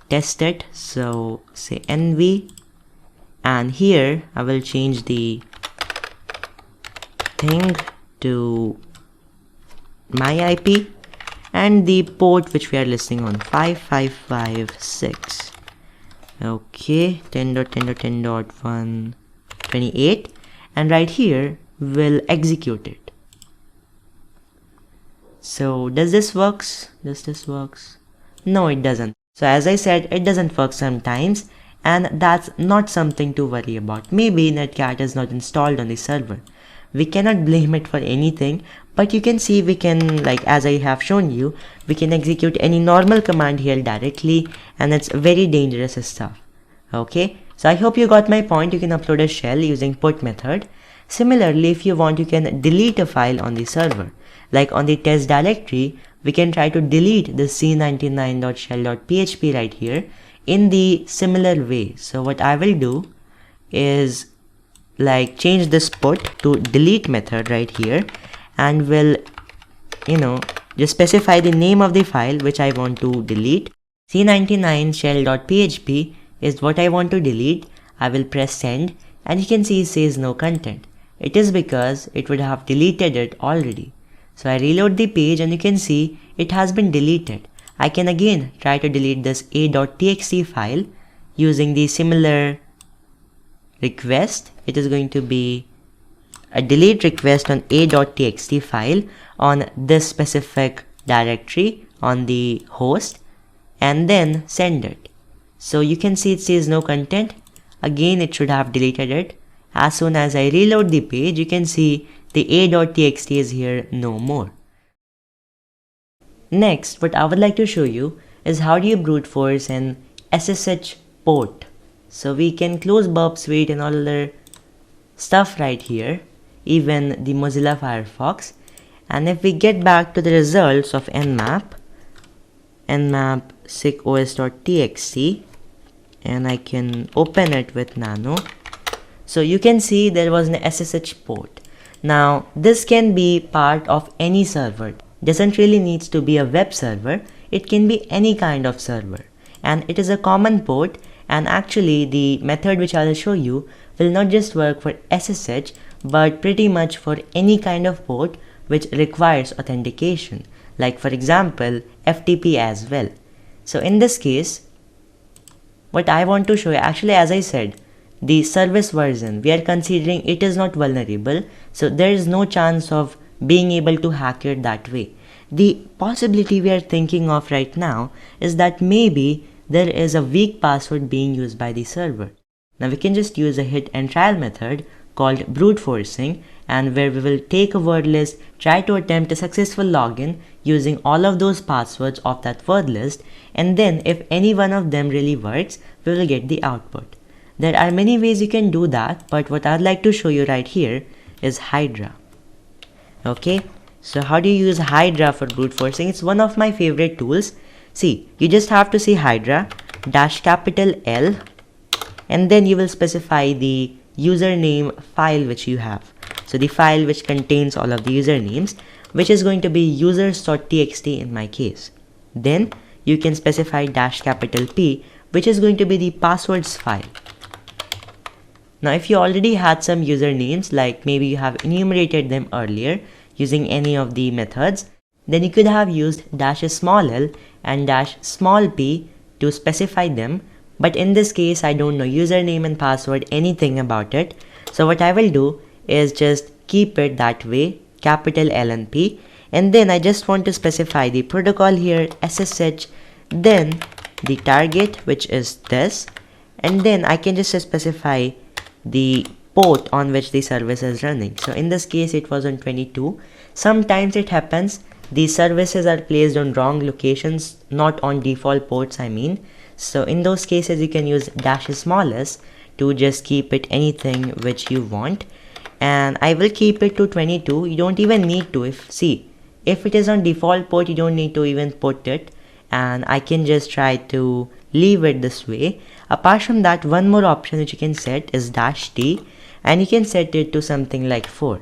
test it. So say nv, and here I will change the thing to my IP and the port which we are listening on 5556. Okay, 10.10.10.128, and right here we'll execute it. So does this works? Does this works? No, it doesn't. So as I said, it doesn't work sometimes, and that's not something to worry about. Maybe netcat is not installed on the server. We cannot blame it for anything, but you can see we can, like as I have shown you, we can execute any normal command here directly, and it's very dangerous stuff. Okay, so I hope you got my point. You can upload a shell using put method. Similarly, if you want, you can delete a file on the server. Like on the test directory, we can try to delete the c99.shell.php right here in the similar way. So what I will do is like change this put to delete method right here, and will, just specify the name of the file which I want to delete. c99shell.php is what I want to delete. I will press send, and you can see it says no content. It is because it would have deleted it already. So I reload the page and you can see it has been deleted. I can again try to delete this a.txt file using the similar request. It is going to be a delete request on a.txt file on this specific directory on the host, and then send it. So you can see it says no content. Again, it should have deleted it. As soon as I reload the page, you can see the a.txt is here no more. Next, what I would like to show you is how do you brute force an SSH port. So we can close Burp Suite and all other stuff right here, even the Mozilla Firefox. And if we get back to the results of Nmap sicos.txt, and I can open it with nano. So you can see there was an SSH port. Now this can be part of any server. Doesn't really needs to be a web server. It can be any kind of server, and it is a common port. And actually the method which I will show you will not just work for SSH, but pretty much for any kind of port which requires authentication, like for example FTP as well. So in this case, what I want to show you, actually as I said, the service version, we are considering it is not vulnerable, so there is no chance of being able to hack it that way. The possibility we are thinking of right now is that maybe there is a weak password being used by the server. Now we can just use a hit and trial method called brute forcing, and where we will take a word list, try to attempt a successful login using all of those passwords of that word list, and then if any one of them really works, we will get the output. There are many ways you can do that, but what I'd like to show you right here is Hydra. Okay, so how do you use Hydra for brute forcing? It's one of my favorite tools. See, you just have to say Hydra -L, and then you will specify the username file which you have. So the file which contains all of the usernames, which is going to be users.txt in my case. Then you can specify -P, which is going to be the passwords file. Now if you already had some usernames, like maybe you have enumerated them earlier using any of the methods, then you could have used -l and -p to specify them. But in this case, I don't know username and password anything about it. So what I will do is just keep it that way, capital L and P. And then I just want to specify the protocol here, SSH, then the target, which is this. And then I can just specify the port on which the service is running. So in this case, it was on 22. Sometimes it happens these services are placed on wrong locations, not on default ports, I mean. So in those cases, you can use -s to just keep it anything which you want. And I will keep it to 22. You don't even need to. If it is on default port, you don't need to even put it. And I can just try to leave it this way. Apart from that, one more option which you can set is -t, and you can set it to something like 4.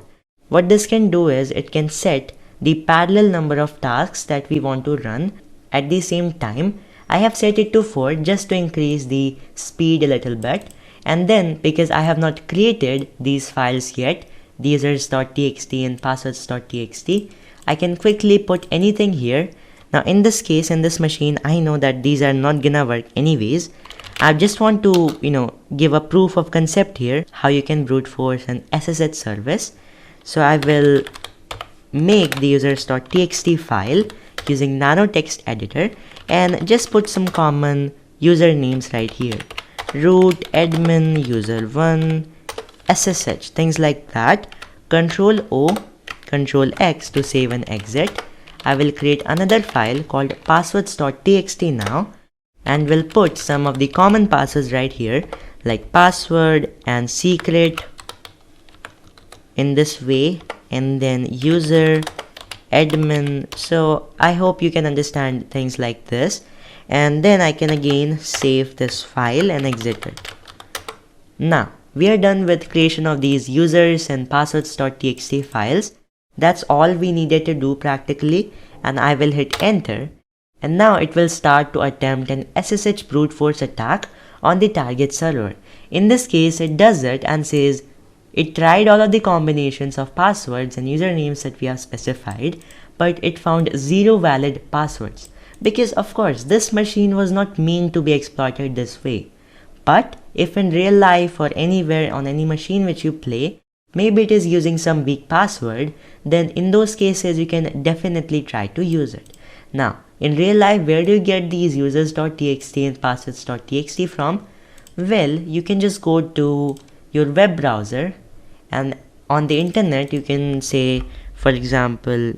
What this can do is it can set the parallel number of tasks that we want to run at the same time. I have set it to 4 just to increase the speed a little bit. And then because I have not created these files yet, the users.txt and passwords.txt, I can quickly put anything here. Now in this case, in this machine, I know that these are not gonna work anyways. I just want to, give a proof of concept here, how you can brute force an SSH service. So I will make the users.txt file using nano text editor and just put some common usernames right here. Root, admin, user1, SSH, things like that. Control O, Control X to save and exit. I will create another file called passwords.txt now, and will put some of the common passwords right here, like password and secret in this way, and then user, admin. So I hope you can understand things like this. And then I can again save this file and exit it. Now we are done with creation of these users and passwords.txt files. That's all we needed to do practically, and I will hit enter. And now it will start to attempt an SSH brute force attack on the target server. In this case, it does it and says it tried all of the combinations of passwords and usernames that we have specified, but it found 0 valid passwords. Because of course, this machine was not meant to be exploited this way. But if in real life or anywhere on any machine which you play, maybe it is using some weak password, then in those cases you can definitely try to use it. Now, in real life, where do you get these users.txt and passwords.txt from? Well, you can just go to your web browser, and on the internet you can say, for example,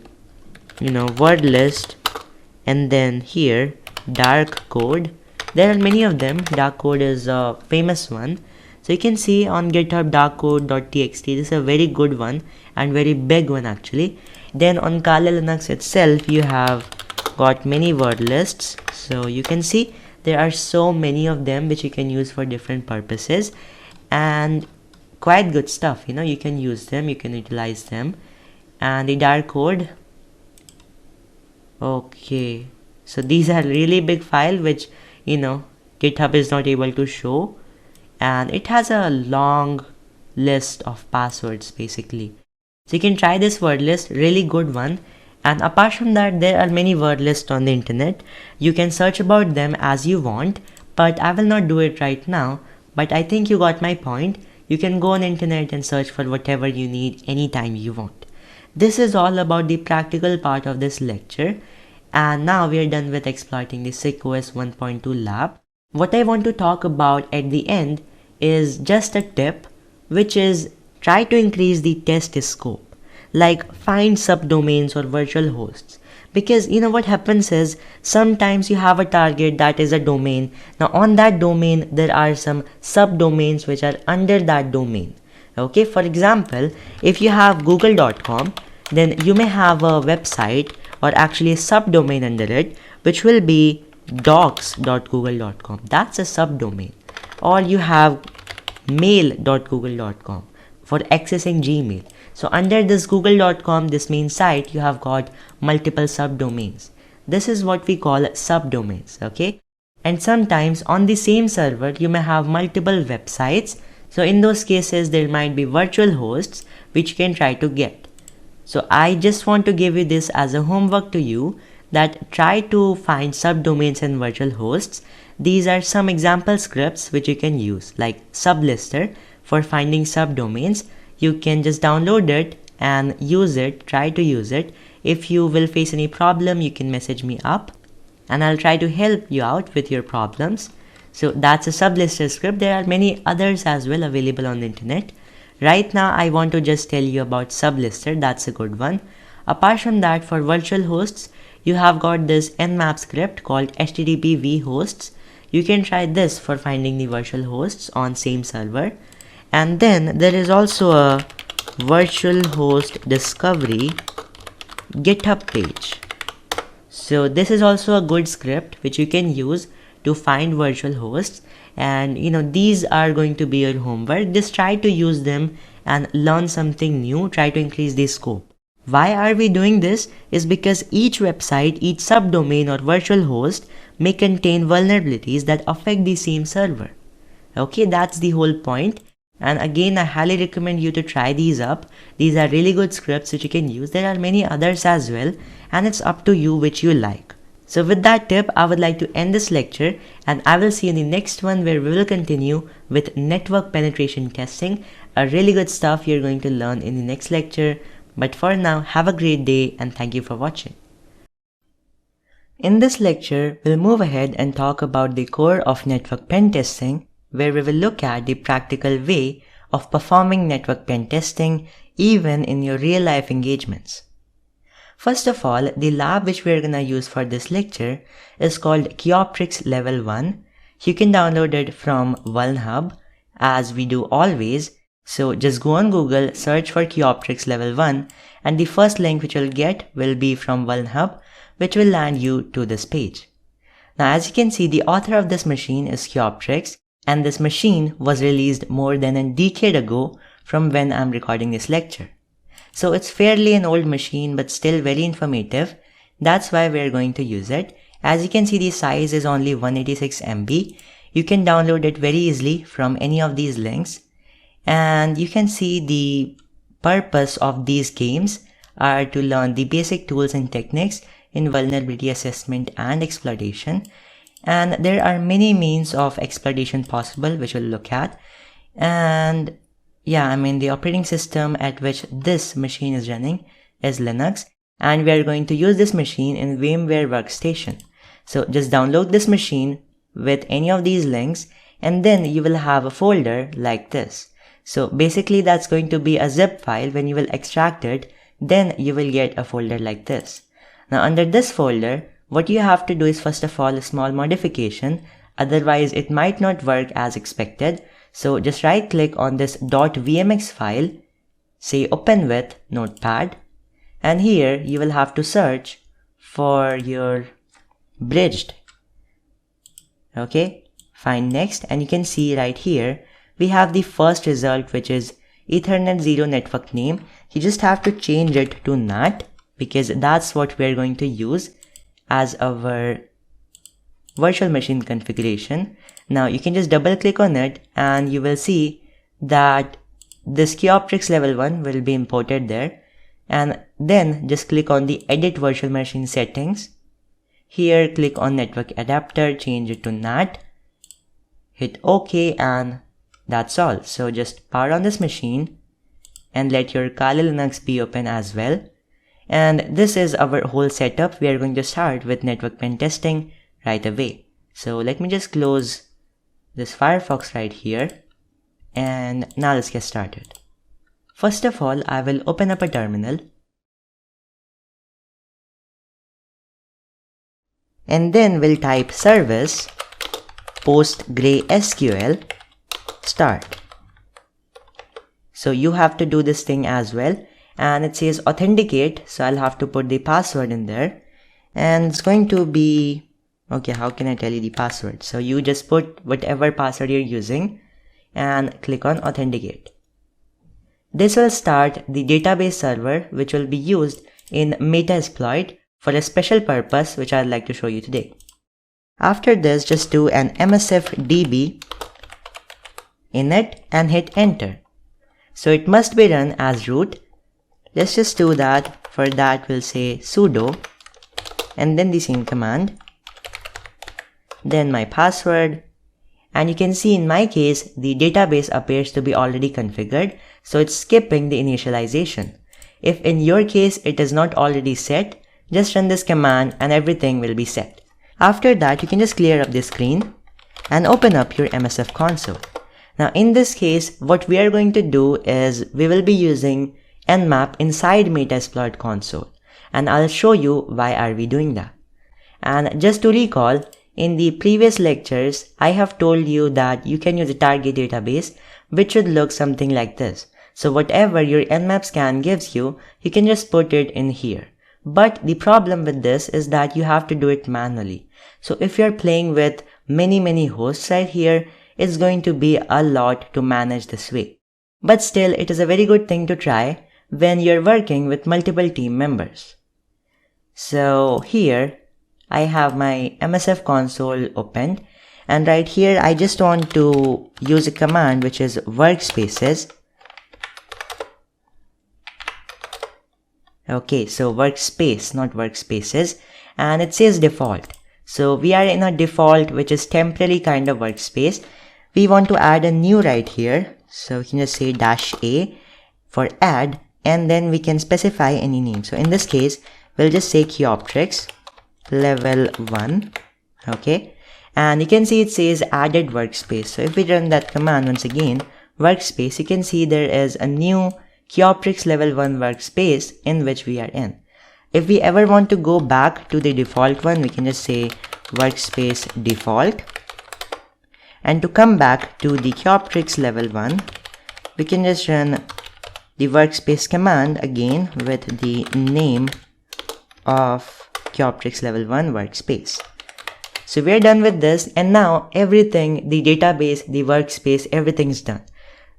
word list, and then here dark code. There are many of them. Dark code is a famous one. So you can see on GitHub darkcode.txt. This is a very good one and very big one actually. Then on Kali Linux itself, you have got many word lists. So you can see there are so many of them which you can use for different purposes, and quite good stuff. You can use them, you can utilize them. And the dark code. Okay, so these are really big file which GitHub is not able to show, and it has a long list of passwords basically. So you can try this word list, really good one. And apart from that, there are many word lists on the internet. You can search about them as you want, but I will not do it right now. But I think you got my point. You can go on the internet and search for whatever you need anytime you want. This is all about the practical part of this lecture. And now we are done with exploiting the SICK-OS 1.2 lab. What I want to talk about at the end is just a tip, which is try to increase the test scope. Like find subdomains or virtual hosts. Because what happens is sometimes you have a target that is a domain. Now on that domain, there are some subdomains which are under that domain. Okay, for example, if you have google.com, then you may have a website or actually a subdomain under it, which will be docs.google.com. That's a subdomain. Or you have mail.google.com for accessing Gmail. So under this google.com, this main site, you have got multiple subdomains. this is what we call subdomains, okay? And sometimes on the same server, you may have multiple websites. So in those cases, there might be virtual hosts which you can try to get. So I just want to give you this as a homework to you, that try to find subdomains and virtual hosts. These are some example scripts which you can use, like sublister for finding subdomains. You can just download it and use it, try to use it. If you will face any problem, you can message me up and I'll try to help you out with your problems. So that's a sublister script. There are many others as well available on the internet. Right now I want to just tell you about sublister, that's a good one. Apart from that, for virtual hosts, you have got this Nmap script called http vhosts. You can try this for finding the virtual hosts on same server. And then there is also a virtual host discovery GitHub page. So this is also a good script which you can use to find virtual hosts, and these are going to be your homework. Just try to use them and learn something new, try to increase the scope. Why are we doing this? Is because each website, each subdomain or virtual host may contain vulnerabilities that affect the same server. Okay, that's the whole point. And again, I highly recommend you to try these up. These are really good scripts which you can use. There are many others as well, and it's up to you which you like. So with that tip, I would like to end this lecture, and I will see you in the next one, where we will continue with network penetration testing. A really good stuff you're going to learn in the next lecture. But for now, have a great day and thank you for watching. In this lecture, we'll move ahead and talk about the core of network pen testing, where we will look at the practical way of performing network pen testing even in your real-life engagements. First of all, the lab which we're gonna use for this lecture is called Kyoptrix Level 1. You can download it from VulnHub, as we do always. So just go on Google, search for Kyoptrix Level 1, and the first link which you'll get will be from VulnHub, which will land you to this page. Now as you can see, the author of this machine is Kyoptrix, and this machine was released more than a decade ago from when I'm recording this lecture. So it's fairly an old machine, but still very informative. That's why we're going to use it. As you can see, the size is only 186 MB. You can download it very easily from any of these links. And you can see the purpose of these games are to learn the basic tools and techniques in vulnerability assessment and exploitation. And there are many means of exploitation possible, which we'll look at. And yeah, the operating system at which this machine is running is Linux. And we are going to use this machine in VMware Workstation. So just download this machine with any of these links, and then you will have a folder like this. So basically that's going to be a zip file. When you will extract it, then you will get a folder like this. Now under this folder, what you have to do is first of all a small modification, otherwise it might not work as expected. So just right click on this .vmx file, say open with Notepad, and here you will have to search for your bridged. Okay, find next, and you can see right here we have the first result, which is Ethernet 0 network name. You just have to change it to NAT, because that's what we're going to use as our virtual machine configuration. Now you can just double click on it and you will see that this Kyoptrix Level 1 will be imported there. And then just click on the edit virtual machine settings. Here click on network adapter, change it to NAT, hit OK, and that's all. So just power on this machine and let your Kali Linux be open as well. And this is our whole setup. We are going to start with network pen testing right away. So let me just close this Firefox right here, and now let's get started. First of all, I will open up a terminal, and then we'll type service PostgreSQL start. So you have to do this thing as well, and it says authenticate, so I'll have to put the password in there, and it's going to be okay. How can I tell you the password? So you just put whatever password you're using and click on authenticate. This will start the database server which will be used in Metasploit for a special purpose which I'd like to show you today. After this, just do an msfdb init and hit enter. So it must be run as root. Let's just do that. For that, we'll say sudo and then the same command, then my password, and you can see in my case the database appears to be already configured, so it's skipping the initialization. If in your case it is not already set, just run this command and everything will be set. After that, you can just clear up this screen and open up your MSF console. Now in this case, what we are going to do is we will be using Nmap inside Metasploit console, and I'll show you why are we doing that. And just to recall, in the previous lectures, I have told you that you can use a target database which should look something like this. So whatever your Nmap scan gives you, you can just put it in here. But the problem with this is that you have to do it manually. So if you're playing with many hosts right here, it's going to be a lot to manage this way. But still, it is a very good thing to try when you're working with multiple team members. So here, I have my MSF console opened, and right here I just want to use a command which is workspaces. Okay, so workspace, not workspaces, and it says default. So we are in a default which is temporary kind of workspace. We want to add a new right here, so we can just say -a for add, and then we can specify any name. So in this case, we'll just say Chioptrix level 1, okay, and you can see it says added workspace. So if we run that command once again, workspace, you can see there is a new Chioptrix level 1 workspace in which we are in. If we ever want to go back to the default one, we can just say workspace default, and to come back to the Chioptrix level 1, we can just run the workspace command again with the name of Chioptrix level 1 workspace. So we're done with this, and now everything, the database, the workspace, everything is done.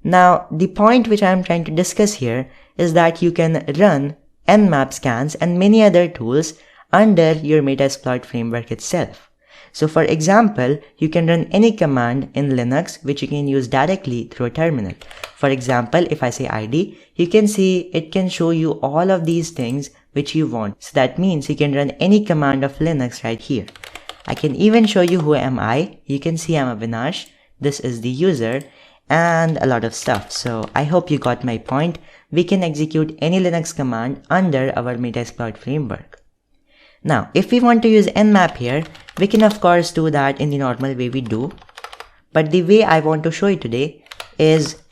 Now the point which I'm trying to discuss here is that you can run Nmap scans and many other tools under your Metasploit framework itself. So for example, you can run any command in Linux which you can use directly through a terminal. For example, if I say id, you can see it can show you all of these things which you want. So that means you can run any command of Linux right here. I can even show you who am I. You can see I'm Avinash. This is the user and a lot of stuff. So I hope you got my point. We can execute any Linux command under our Metasploit framework. Now, if we want to use Nmap here, we can of course do that in the normal way we do. But the way I want to show you today is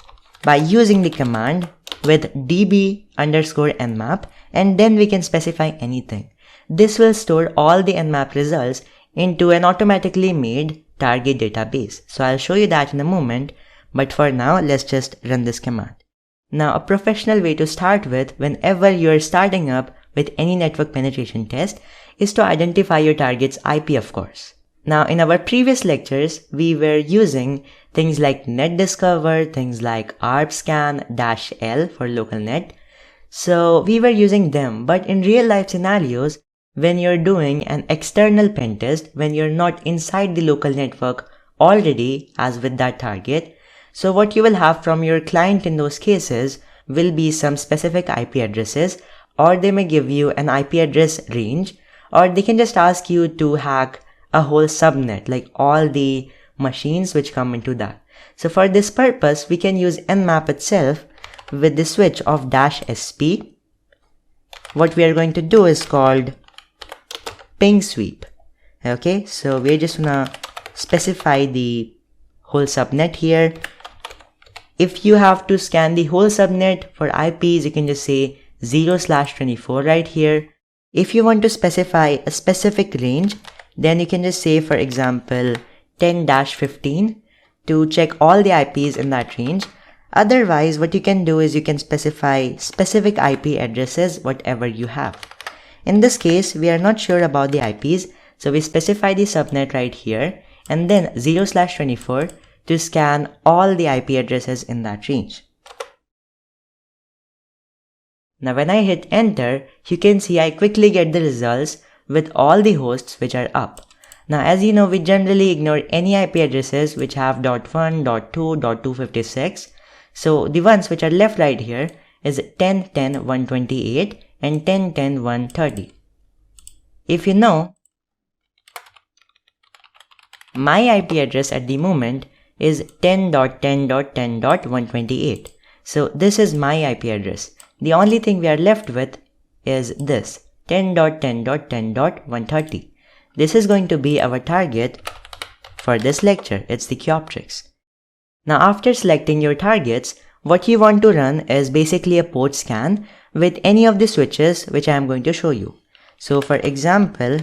by using the command with db_nmap, and then we can specify anything. This will store all the Nmap results into an automatically made target database. So I'll show you that in a moment, but for now, let's just run this command. Now, a professional way to start with whenever you're starting up with any network penetration test is to identify your target's IP, of course. Now, in our previous lectures, we were using things like netdiscover, things like arbscan-l for local net. So we were using them, but in real life scenarios, when you're doing an external pen test, when you're not inside the local network already as with that target, so what you will have from your client in those cases will be some specific IP addresses, or they may give you an IP address range, or they can just ask you to hack a whole subnet, like all the machines which come into that. So for this purpose, we can use Nmap itself with the switch of -sp. What we are going to do is called ping sweep. Okay, so we're just gonna specify the whole subnet here. If you have to scan the whole subnet for IPs, you can just say 0/24 right here. If you want to specify a specific range, then you can just say, for example, 10-15 to check all the IPs in that range. Otherwise, what you can do is you can specify specific IP addresses, whatever you have. In this case, we are not sure about the IPs, so we specify the subnet right here, and then 0/24 to scan all the IP addresses in that range. Now when I hit enter, you can see I quickly get the results with all the hosts which are up. Now as you know, we generally ignore any IP addresses which have .1, .2, .256. So the ones which are left right here is 10.10.128 and 10.10.130. If you know, my IP address at the moment is 10.10.10.128. So this is my IP address. The only thing we are left with is this 10.10.10.130. This is going to be our target for this lecture. It's the Q-optrix. Now after selecting your targets, what you want to run is basically a port scan with any of the switches which I am going to show you. So for example,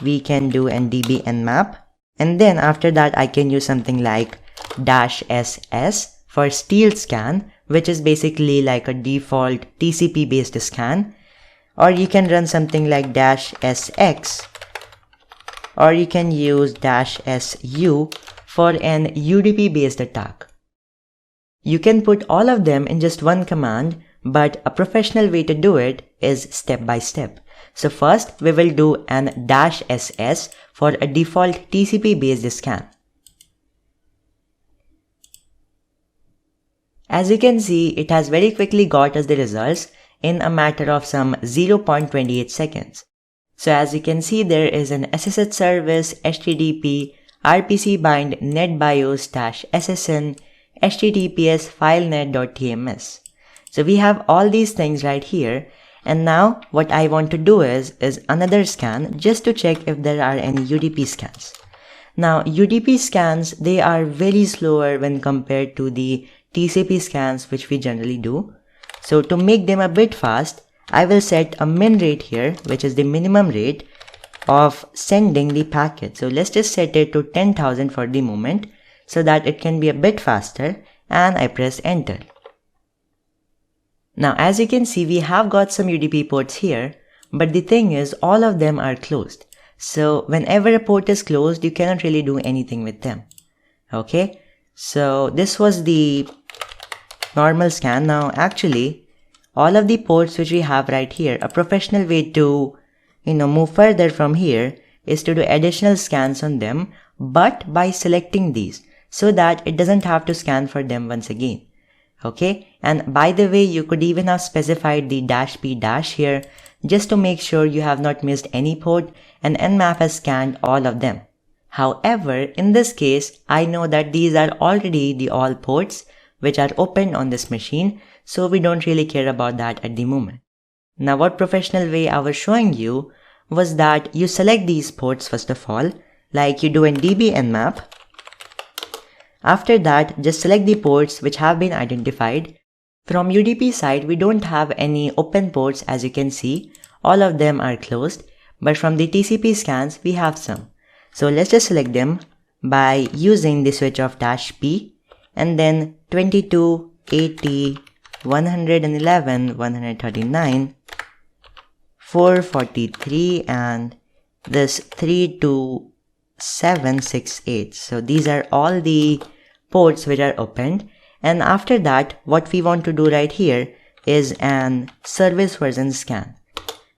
we can do an DB Nmap, and then after that I can use something like -SS for steal scan, which is basically like a default TCP based scan, or you can run something like -SX, or you can use -SU for an UDP based attack. You can put all of them in just one command, but a professional way to do it is step by step. So first we will do an -SS for a default TCP based scan. As you can see, it has very quickly got us the results in a matter of some 0.28 seconds. So as you can see, there is an SSH service, HTTP, RPC bind netbios-ssn, HTTPS filenet.tms. So we have all these things right here. And now what I want to do is another scan just to check if there are any UDP scans. Now UDP scans, they are very slower when compared to the TCP scans which we generally do. So to make them a bit fast, I will set a min rate here, which is the minimum rate of sending the packet. So let's just set it to 10,000 for the moment so that it can be a bit faster, and I press enter. Now as you can see, we have got some UDP ports here, but the thing is all of them are closed. So whenever a port is closed, you cannot really do anything with them. Okay, so this was the normal scan. Now actually, all of the ports which we have right here, a professional way to move further from here is to do additional scans on them, but by selecting these so that it doesn't have to scan for them once again. Okay, and by the way, you could even have specified the -p- here just to make sure you have not missed any port, and Nmap has scanned all of them. However, in this case, I know that these are already the all ports which are open on this machine, so we don't really care about that at the moment. Now what professional way I was showing you was that you select these ports first of all, like you do in DB Nmap. After that, just select the ports which have been identified. From UDP side, we don't have any open ports, as you can see. All of them are closed, but from the TCP scans, we have some. So let's just select them by using the switch of -p and then 22, 80, 111, 139, 443 and this 32768. So these are all the ports which are opened, and after that what we want to do right here is an service version scan.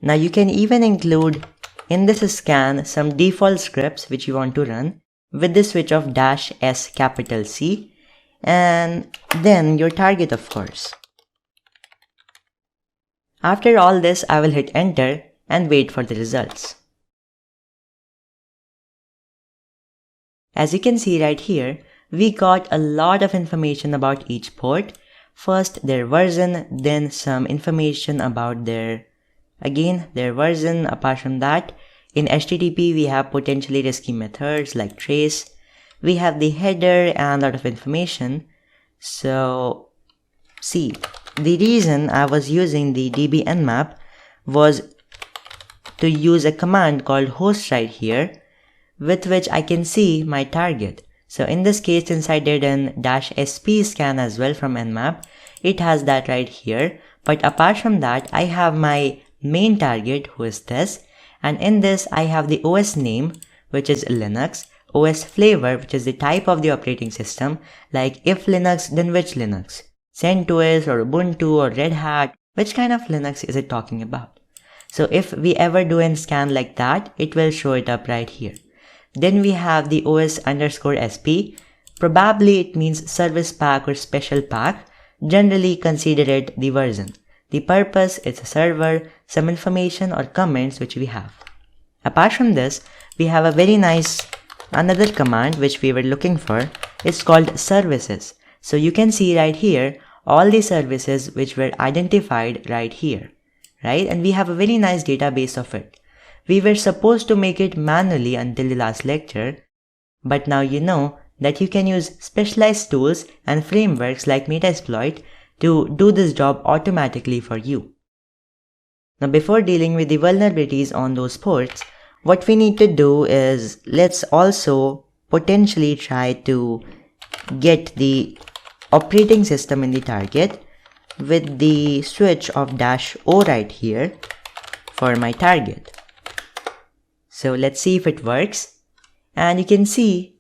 Now you can even include in this scan some default scripts which you want to run with the switch of -S and then your target, of course. After all this, I will hit enter and wait for the results. As you can see right here, we got a lot of information about each port. First their version, then some information about their version. Apart from that, in HTTP we have potentially risky methods like trace. We have the header and a lot of information. So see, the reason I was using the DB Nmap was to use a command called host right here, with which I can see my target. So in this case, since I did an -sp scan as well from Nmap, it has that right here. But apart from that, I have my main target, who is this, and in this I have the OS name, which is Linux, OS flavor, which is the type of the operating system, like if Linux, then which Linux, CentOS or Ubuntu or Red Hat which kind of Linux is it talking about? So if we ever do a scan like that, it will show it up right here. Then we have the OS_SP. Probably it means service pack or special pack. Generally consider it the version. The purpose is a server, some information or comments which we have. Apart from this, we have a very nice another command which we were looking for. It's called services. So you can see right here all the services which were identified right here, right? And we have a very nice database of it. We were supposed to make it manually until the last lecture, but now you know that you can use specialized tools and frameworks like Metasploit to do this job automatically for you. Now before dealing with the vulnerabilities on those ports, what we need to do is let's also potentially try to get the operating system in the target with the switch of -O right here for my target. So let's see if it works. And you can see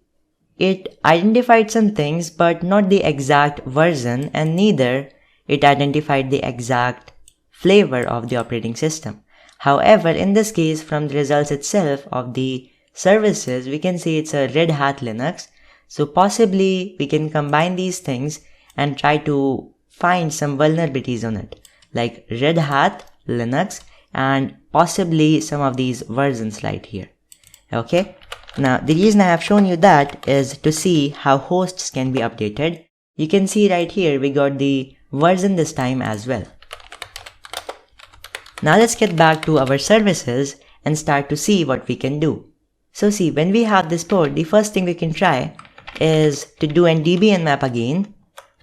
it identified some things but not the exact version, and neither it identified the exact flavor of the operating system. However, in this case, from the results itself of the services, we can see it's a Red Hat Linux. So possibly we can combine these things and try to find some vulnerabilities on it, like Red Hat Linux and possibly some of these versions right here. Okay. Now, the reason I have shown you that is to see how hosts can be updated. You can see right here we got the version this time as well. Now let's get back to our services and start to see what we can do. So see, when we have this port, the first thing we can try is to do an DB Nmap again,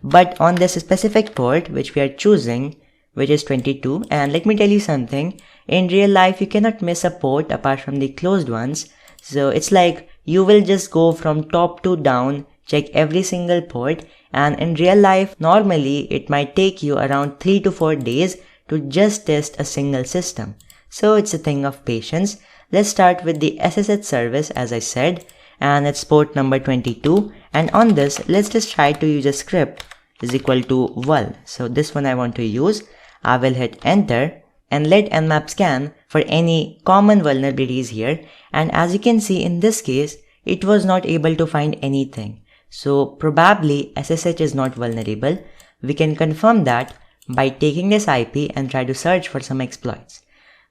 but on this specific port which we are choosing, which is 22. And let me tell you something, in real life you cannot miss a port apart from the closed ones. So it's like you will just go from top to down, check every single port, and in real life normally it might take you around 3 to 4 days to just test a single system. So it's a thing of patience. Let's start with the SSH service as I said, and it's port number 22, and on this let's just try to use a script is equal to vul. So this one I want to use. I will hit enter and let Nmap scan for any common vulnerabilities here, and as you can see in this case it was not able to find anything. So probably SSH is not vulnerable. We can confirm that by taking this IP and try to search for some exploits.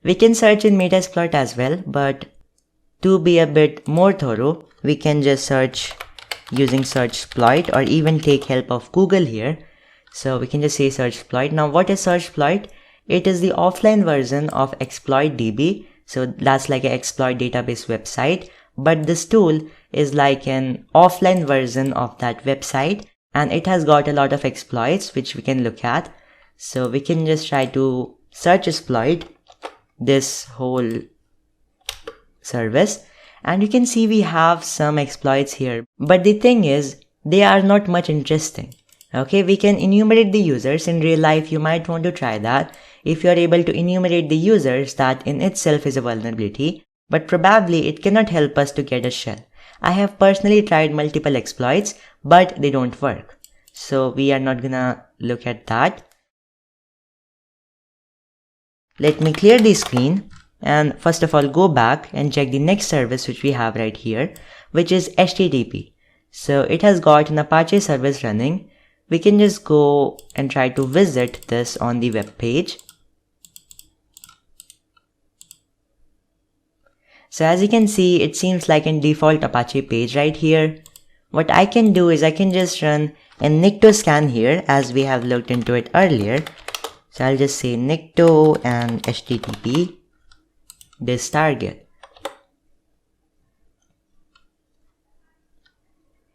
We can search in Metasploit as well, but to be a bit more thorough, we can just search using searchsploit or even take help of Google here. So we can just say searchsploit. Now what is searchsploit? It is the offline version of ExploitDB. So that's like an exploit database website, but this tool is like an offline version of that website, and it has got a lot of exploits which we can look at. So we can just try to search exploit this whole service, and you can see we have some exploits here, but the thing is they are not much interesting. Okay, we can enumerate the users. In real life you might want to try that. If you are able to enumerate the users, that in itself is a vulnerability, but probably it cannot help us to get a shell. I have personally tried multiple exploits, but they don't work. So we are not gonna look at that. Let me clear the screen and first of all go back and check the next service which we have right here, which is HTTP. So it has got an Apache service running. We can just go and try to visit this on the web page. So as you can see, it seems like a default Apache page right here. What I can do is I can just run a nicto scan here as we have looked into it earlier. So I'll just say nicto and http this target.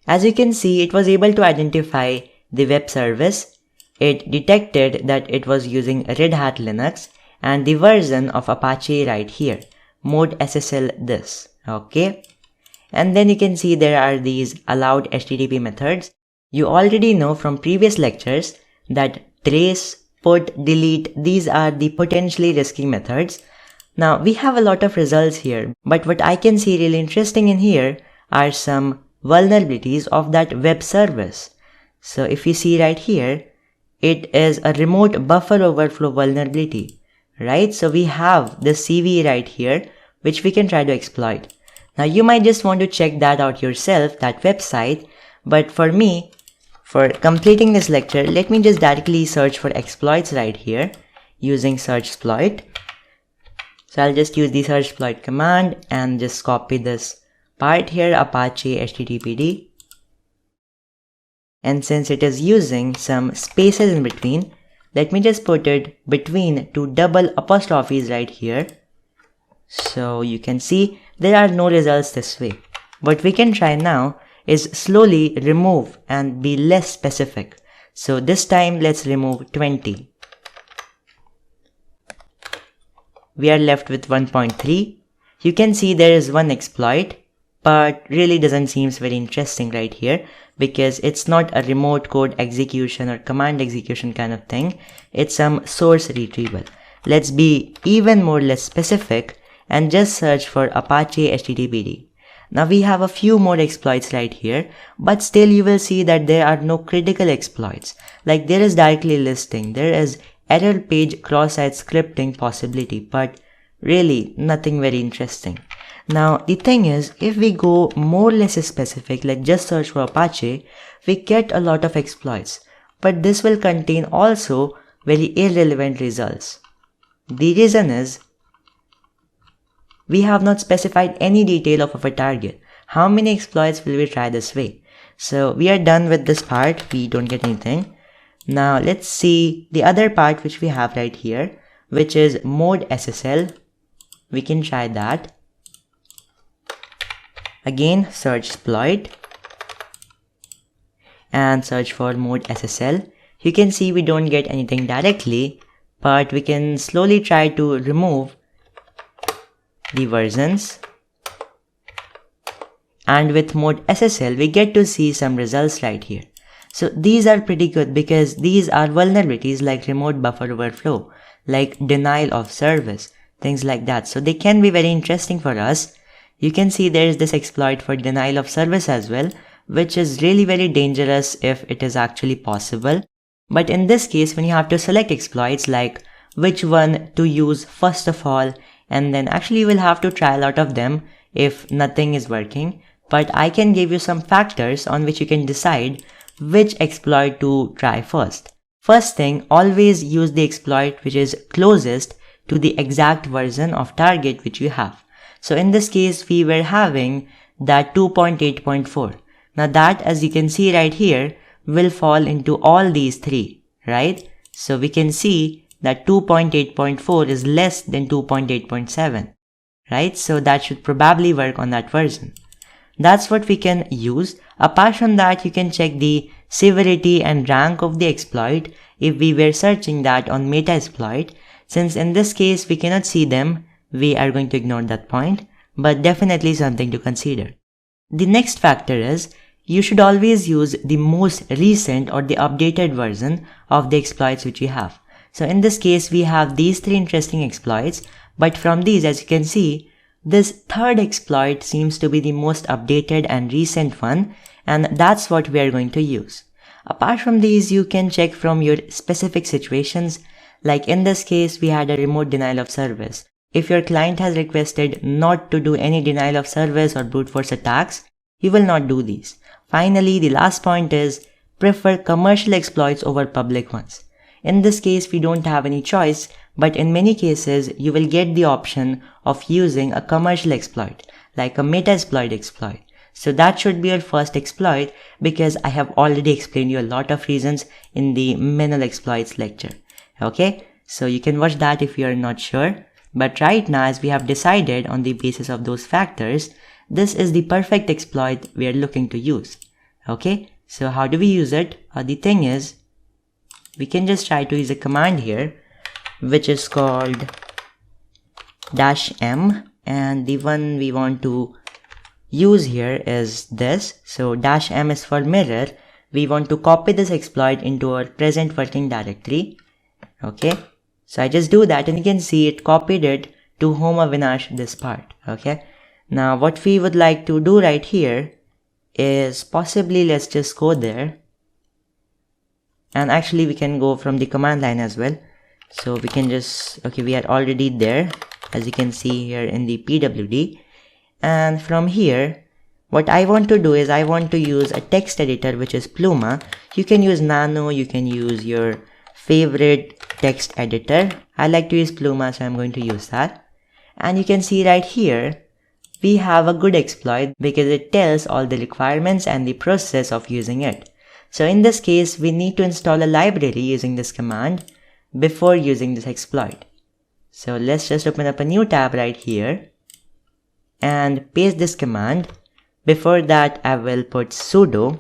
As you can see, it was able to identify the web service. It detected that it was using Red Hat Linux and the version of Apache right here, mode SSL this. Okay. And then you can see there are these allowed HTTP methods. You already know from previous lectures that trace, put, delete, these are the potentially risky methods. Now we have a lot of results here, but what I can see really interesting in here are some vulnerabilities of that web service. So if you see right here, it is a remote buffer overflow vulnerability, right? So we have the CVE right here, which we can try to exploit. Now you might just want to check that out yourself, that website, but for me, for completing this lecture, let me just directly search for exploits right here using search exploit. So I'll just use the search exploit command and just copy this part here, Apache HTTPD. And since it is using some spaces in between, let me just put it between two double apostrophes right here. So you can see there are no results this way. What we can try now is slowly remove and be less specific. So this time let's remove 20. We are left with 1.3. You can see there is one exploit, but really doesn't seem very interesting right here because it's not a remote code execution or command execution kind of thing. It's some source retrieval. Let's be even more less specific and just search for Apache HTTPD. Now we have a few more exploits right here, but still you will see that there are no critical exploits. Like there is directly listing, there is error page cross-site scripting possibility, but really nothing very interesting. Now the thing is, if we go more or less specific, like just search for Apache, we get a lot of exploits, but this will contain also very irrelevant results. The reason is, we have not specified any detail of our target. How many exploits will we try this way? So we are done with this part, we don't get anything. Now let's see the other part which we have right here, which is mode SSL. We can try that. Again, search exploit and search for mode SSL. You can see we don't get anything directly, but we can slowly try to remove the versions, and with mode SSL we get to see some results right here. So these are pretty good because these are vulnerabilities like remote buffer overflow, like denial of service, things like that. So they can be very interesting for us. You can see there is this exploit for denial of service as well, which is really very dangerous if it is actually possible. But in this case, when you have to select exploits like which one to use first of all, and then actually you will have to try a lot of them if nothing is working. But I can give you some factors on which you can decide which exploit to try first. First thing, always use the exploit which is closest to the exact version of target which you have. So in this case, we were having that 2.8.4. Now that, as you can see right here, will fall into all these three, right? So we can see that 2.8.4 is less than 2.8.7, right? So that should probably work on that version. That's what we can use. Apart from that, you can check the severity and rank of the exploit if we were searching that on Metasploit. Since in this case we cannot see them, we are going to ignore that point, but definitely something to consider. The next factor is, you should always use the most recent or the updated version of the exploits which you have. So in this case, we have these three interesting exploits, but from these, as you can see, this third exploit seems to be the most updated and recent one, and that's what we are going to use. Apart from these, you can check from your specific situations, like in this case, we had a remote denial of service. If your client has requested not to do any denial of service or brute force attacks, you will not do these. Finally, the last point is, prefer commercial exploits over public ones. In this case, we don't have any choice, but in many cases, you will get the option of using a commercial exploit, like a Metasploit exploit. So that should be your first exploit, because I have already explained you a lot of reasons in the manual exploits lecture. Okay, so you can watch that if you are not sure. But right now, as we have decided on the basis of those factors, this is the perfect exploit we are looking to use. Okay, so how do we use it? The thing is, we can just try to use a command here, which is called -m, and the one we want to use here is this. So -m is for mirror. We want to copy this exploit into our present working directory. Okay, so I just do that and you can see it copied it to home Avinash, this part. Okay, now what we would like to do right here is possibly, let's just go there And actually we can go from the command line as well. So we can just, okay, we are already there, as you can see here in the pwd. And from here, what I want to do is I want to use a text editor, which is Pluma. You can use Nano, you can use your favorite text editor. I like to use Pluma, so I'm going to use that. And you can see right here, we have a good exploit because it tells all the requirements and the process of using it. So in this case, we need to install a library using this command before using this exploit. So let's just open up a new tab right here and paste this command. Before that, I will put sudo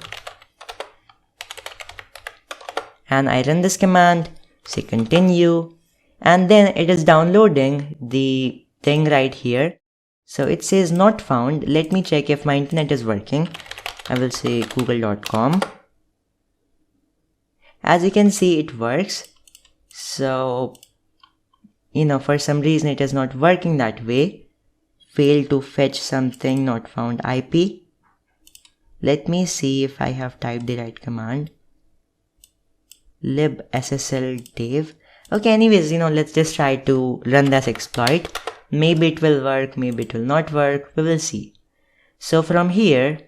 and I run this command, say continue, and then it is downloading the thing right here. So it says not found. Let me check if my internet is working. I will say google.com. As you can see, it works. So, for some reason it is not working that way. Failed to fetch something, not found IP. Let me see if I have typed the right command. libssldave. Okay, anyways, let's just try to run this exploit. Maybe it will work, maybe it will not work, we will see. So from here,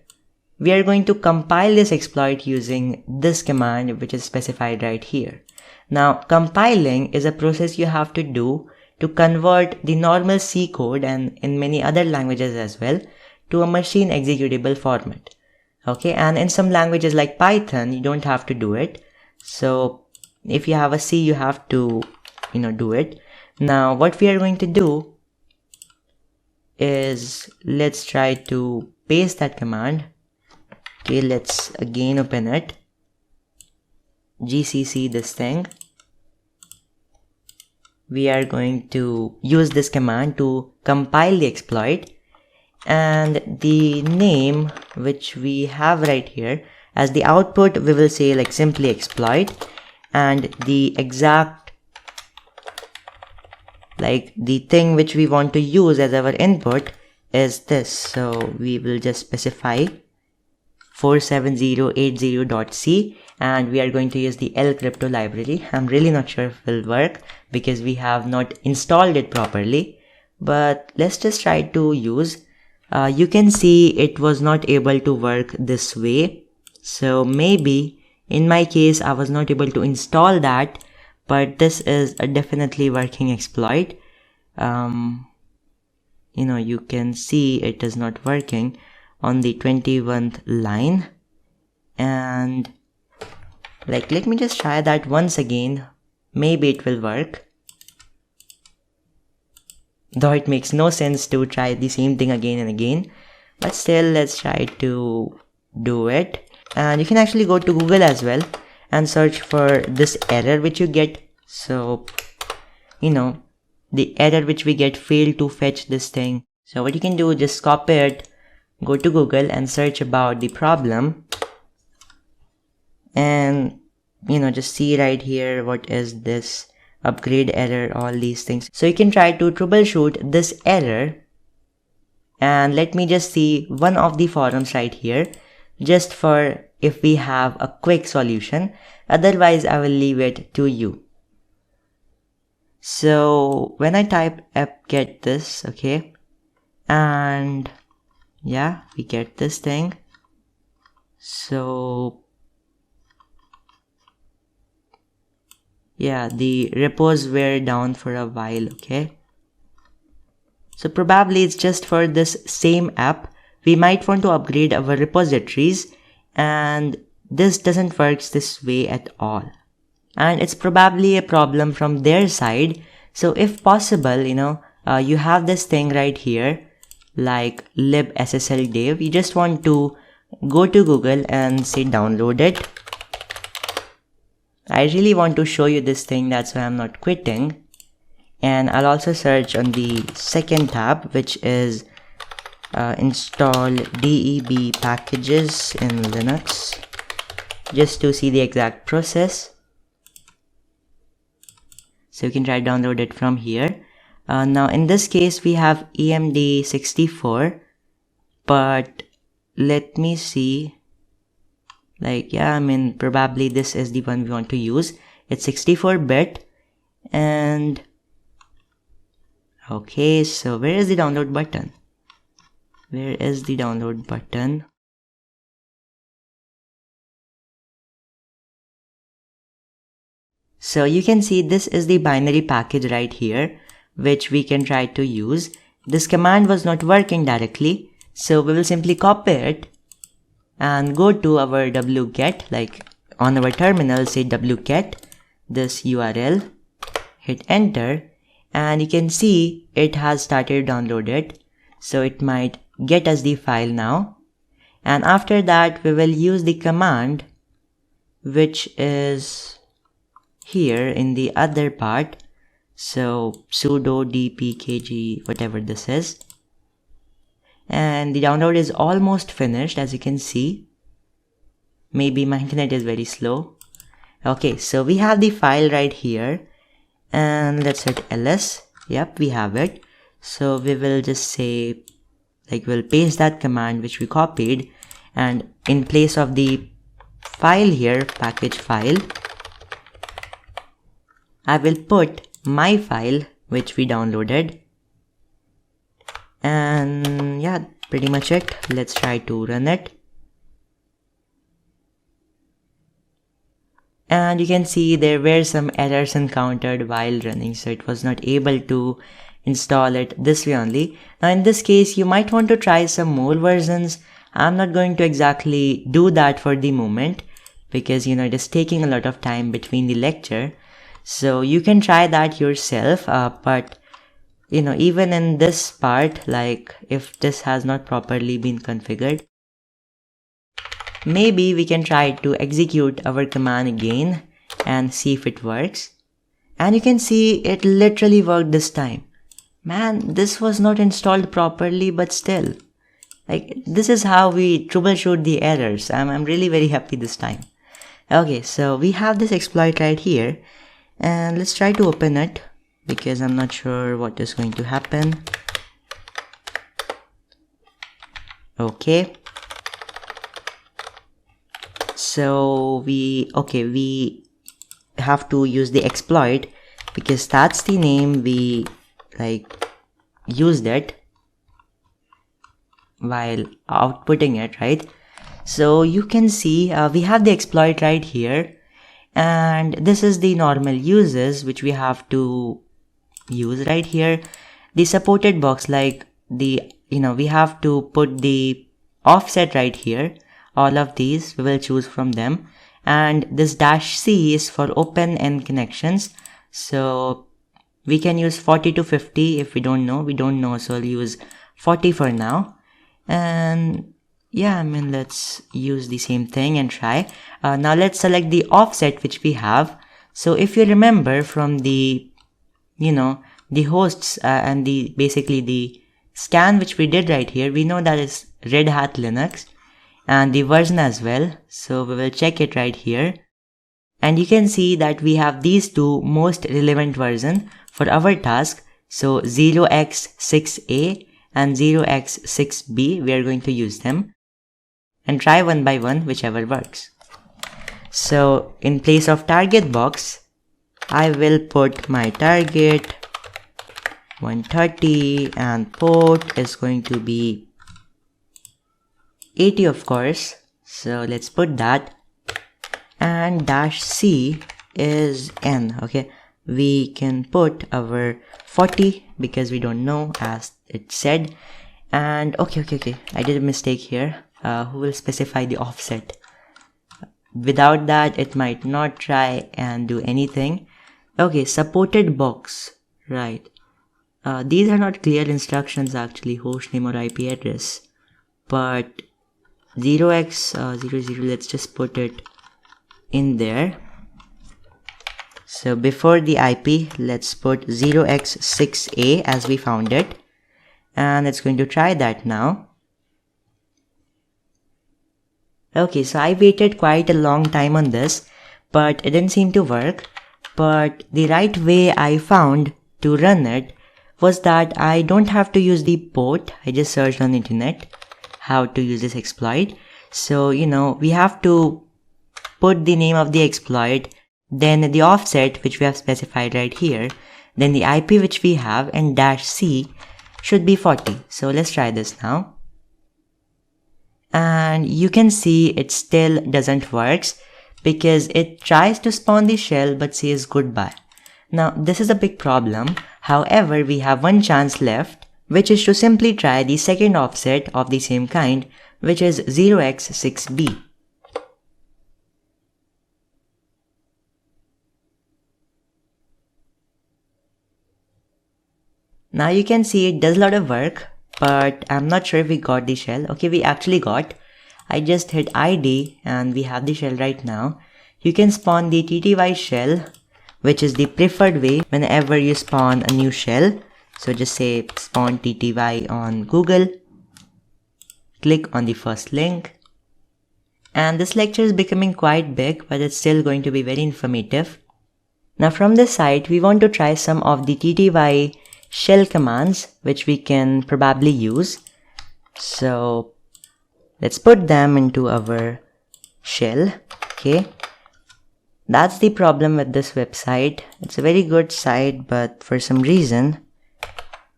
we are going to compile this exploit using this command, which is specified right here. Now, compiling is a process you have to do to convert the normal C code, and in many other languages as well, to a machine executable format. Okay, and in some languages like Python, you don't have to do it. So if you have a C, you have to, do it. Now, what we are going to do is, let's try to paste that command. Okay, let's again open it. GCC this thing. We are going to use this command to compile the exploit, and the name which we have right here as the output, we will say like simply exploit, and the exact, like the thing which we want to use as our input is this. So we will just specify 47080.c, and we are going to use the lcrypto library. I'm really not sure if it will work because we have not installed it properly, but let's just try to use. You can see it was not able to work this way. So maybe in my case, I was not able to install that, but this is a definitely working exploit. You can see it is not working on the 21st line, and let me just try that once again. Maybe it will work, though it makes no sense to try the same thing again and again, but still let's try to do it. And you can actually go to Google as well and search for this error which you get. So the error which we get, failed to fetch this thing. So what you can do, just copy it, go to Google and search about the problem, and just see right here what is this upgrade error, all these things. So you can try to troubleshoot this error, and let me just see one of the forums right here just for if we have a quick solution. Otherwise I will leave it to you. So when I type apt-get this, okay, and yeah, we get this thing. So yeah, the repos were down for a while, okay. So probably it's just for this same app. We might want to upgrade our repositories, and this doesn't work this way at all. And it's probably a problem from their side. So if possible, you have this thing right here, like libssldave. You just want to go to Google and say download it. I really want to show you this thing, that's why I'm not quitting. And I'll also search on the second tab, which is install deb packages in Linux, just to see the exact process. So you can try to download it from here. Now in this case we have EMD64, but let me see. Like, yeah, I mean, probably this is the one we want to use. It's 64-bit. And okay, so where is the download button? Where is the download button? So you can see this is the binary package right here, which we can try to use. This command was not working directly, so we will simply copy it and go to our wget, like on our terminal, say wget this URL, hit enter, and you can see it has started downloaded. So it might get us the file now. And after that, we will use the command, which is here in the other part. So sudo dpkg, whatever this is. And the download is almost finished, as you can see. Maybe my internet is very slow. Okay, so we have the file right here. And let's hit ls. Yep, we have it. So we will just say, like, we'll paste that command which we copied, and in place of the file here, package file, I will put my file which we downloaded. And yeah, pretty much it. Let's try to run it. And you can see there were some errors encountered while running, so it was not able to install it this way only. Now in this case, you might want to try some more versions. I'm not going to exactly do that for the moment because, you know, it is taking a lot of time between the lecture. So you can try that yourself, but you know, even in this part, like if this has not properly been configured, maybe we can try to execute our command again and see if it works. And you can see it literally worked this time. Man, this was not installed properly, but still, like, this is how we troubleshoot the errors. I'm really very happy this time. Okay, so we have this exploit right here, and let's try to open it because I'm not sure what is going to happen. Okay. So we have to use the exploit because that's the name we used it while outputting it, right? So you can see we have the exploit right here, and this is the normal uses which we have to use right here. The supported box, like we have to put the offset right here. All of these we will choose from them, and this -c is for open end connections. So we can use 40 to 50 if we don't know, so I'll use 40 for now. And yeah, I mean, let's use the same thing and try. Now let's select the offset which we have. So if you remember from the the hosts and basically the scan which we did right here, we know that is Red Hat Linux and the version as well. So we will check it right here, and you can see that we have these two most relevant versions for our task. So 0x6a and 0x6b, we are going to use them and try one by one, whichever works. So in place of target box, I will put my target 130 and port is going to be 80, of course. So let's put that, and -c is n. Okay, we can put our 40 because we don't know, as it said. And okay, I did a mistake here. Who will specify the offset? Without that, it might not try and do anything. Okay, supported box, right? These are not clear instructions actually, host name or IP address, but 0x00, let's just put it in there. So before the IP, let's put 0x6a as we found it, and it's going to try that now. Okay, so I waited quite a long time on this, but it didn't seem to work. But the right way I found to run it was that I don't have to use the port. I just searched on the internet how to use this exploit. So, we have to put the name of the exploit, then the offset which we have specified right here, then the IP which we have, and -C should be 40. So let's try this now. And you can see it still doesn't work because it tries to spawn the shell but says goodbye. Now this is a big problem. However, we have one chance left, which is to simply try the second offset of the same kind, which is 0x6b. Now you can see it does a lot of work, but I'm not sure if we got the shell. Okay, we actually got. I just hit ID and we have the shell right now. You can spawn the TTY shell, which is the preferred way whenever you spawn a new shell. So just say spawn TTY on Google. Click on the first link. And this lecture is becoming quite big, but it's still going to be very informative. Now from this site, we want to try some of the TTY shell commands which we can probably use. So let's put them into our shell. Okay, that's the problem with this website. It's a very good site, but for some reason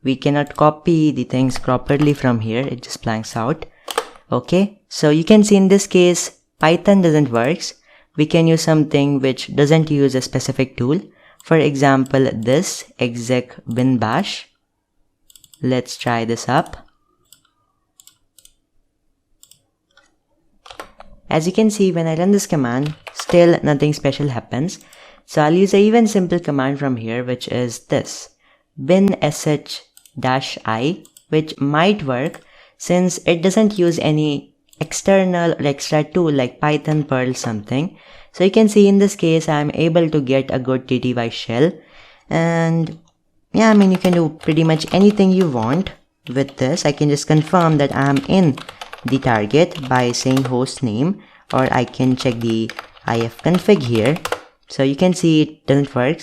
we cannot copy the things properly from here. It just blanks out. Okay, so you can see in this case Python doesn't work. We can use something which doesn't use a specific tool. For example, this exec bin bash. Let's try this up. As you can see, when I run this command, still nothing special happens. So I'll use a even simple command from here, which is this bin sh-i, which might work since it doesn't use any external or extra tool like Python, Perl, something. So you can see in this case, I'm able to get a good TTY shell. And yeah, I mean, you can do pretty much anything you want with this. I can just confirm that I'm in the target by saying host name, or I can check the ifconfig here. So you can see it doesn't work.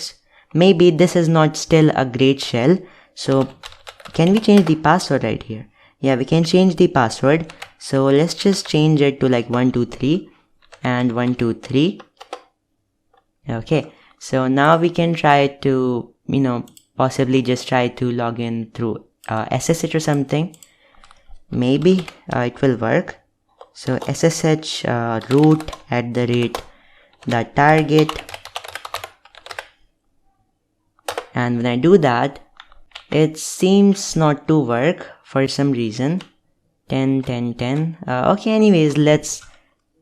Maybe this is not still a great shell. So can we change the password right here? Yeah, we can change the password. So let's just change it to like 123 and 123. Okay, so now we can try to, possibly just try to log in through SSH or something. Maybe it will work. So SSH root @ target. And when I do that, it seems not to work for some reason. 10. Okay, anyways, let's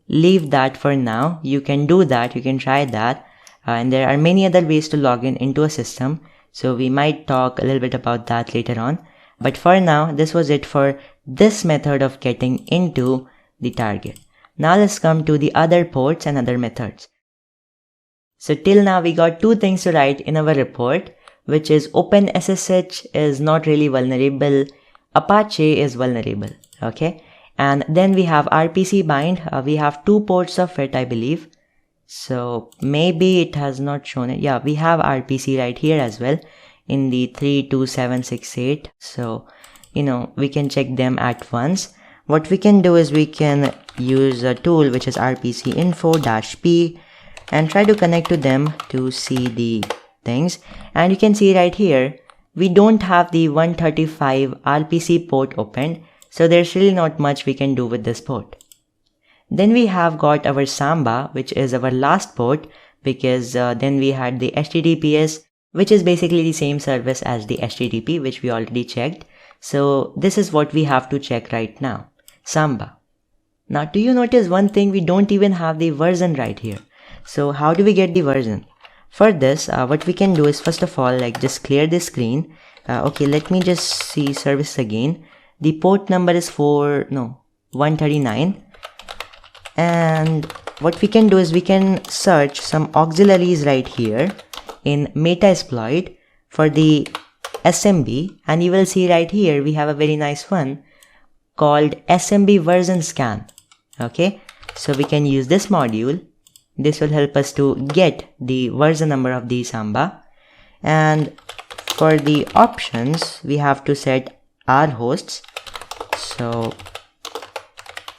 leave that for now. You can do that, you can try that. And there are many other ways to log in into a system. So we might talk a little bit about that later on. But for now, this was it for this method of getting into the target. Now let's come to the other ports and other methods. So till now we got two things to write in our report, which is OpenSSH is not really vulnerable, Apache is vulnerable. Okay, and then we have RPC bind. We have two ports of it, I believe. So maybe it has not shown it. Yeah, we have RPC right here as well in the 32768. So, we can check them at once. What we can do is we can use a tool which is RPC info-p and try to connect to them to see the things. And you can see right here, we don't have the 135 RPC port opened. So there's really not much we can do with this port. Then we have got our Samba, which is our last port, because then we had the HTTPS, which is basically the same service as the HTTP, which we already checked. So this is what we have to check right now, Samba. Now do you notice one thing? We don't even have the version right here. So how do we get the version? For this, what we can do is first of all, just clear the screen. Okay, let me just see service again. The port number is 139. And what we can do is we can search some auxiliaries right here in Metasploit for the SMB, and you will see right here we have a very nice one called SMB version scan. Okay, so we can use this module. This will help us to get the version number of the Samba. And for the options, we have to set our hosts. So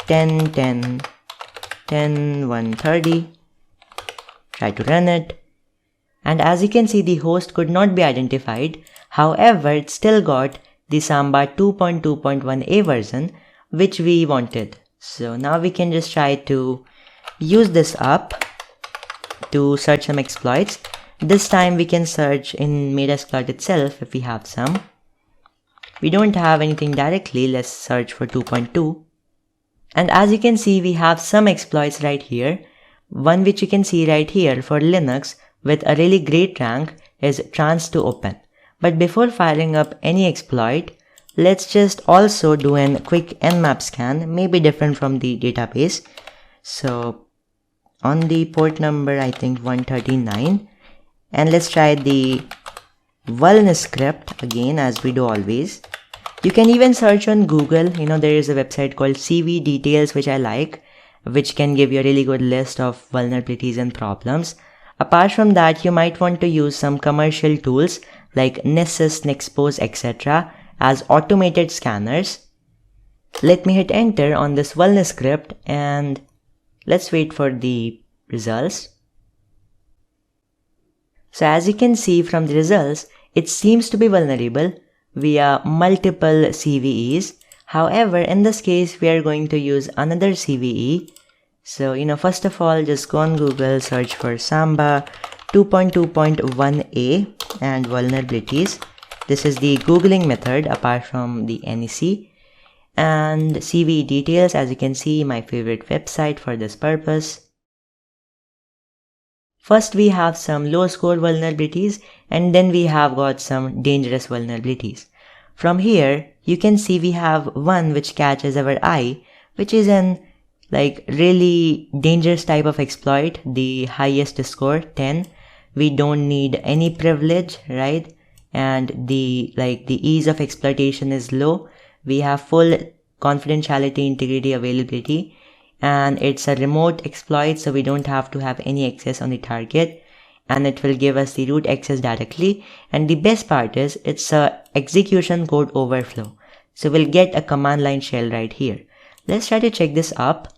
10, 130, try to run it. And as you can see, the host could not be identified. However, it still got the Samba 2.2.1a version, which we wanted. So now we can just try to use this up to search some exploits. This time we can search in Metasploit itself if we have some. We don't have anything directly, let's search for 2.2. And as you can see, we have some exploits right here. One which you can see right here for Linux with a really great rank is trans to open. But before firing up any exploit, let's just also do a quick Nmap scan, maybe different from the database. So on the port number, I think 139, and let's try the vuln script again, as we do always. You can even search on Google. There is a website called CV Details, which I like, which can give you a really good list of vulnerabilities and problems. Apart from that, you might want to use some commercial tools like Nessus, Nexpose, etc. as automated scanners. Let me hit enter on this vuln script and let's wait for the results. So as you can see from the results, it seems to be vulnerable via multiple CVEs. However, in this case, we are going to use another CVE. So, first of all, just go on Google, search for Samba 2.2.1a and vulnerabilities. This is the Googling method apart from the NEC. And CVE details, as you can see, my favorite website for this purpose. First, we have some low score vulnerabilities, and then we have got some dangerous vulnerabilities. From here, you can see we have one which catches our eye, which is an really dangerous type of exploit, the highest score, 10. We don't need any privilege, right? And the ease of exploitation is low. We have full confidentiality, integrity, availability. And it's a remote exploit, so we don't have to have any access on the target, and it will give us the root access directly. And the best part is it's a execution code overflow, so we'll get a command line shell right here. Let's try to check this up,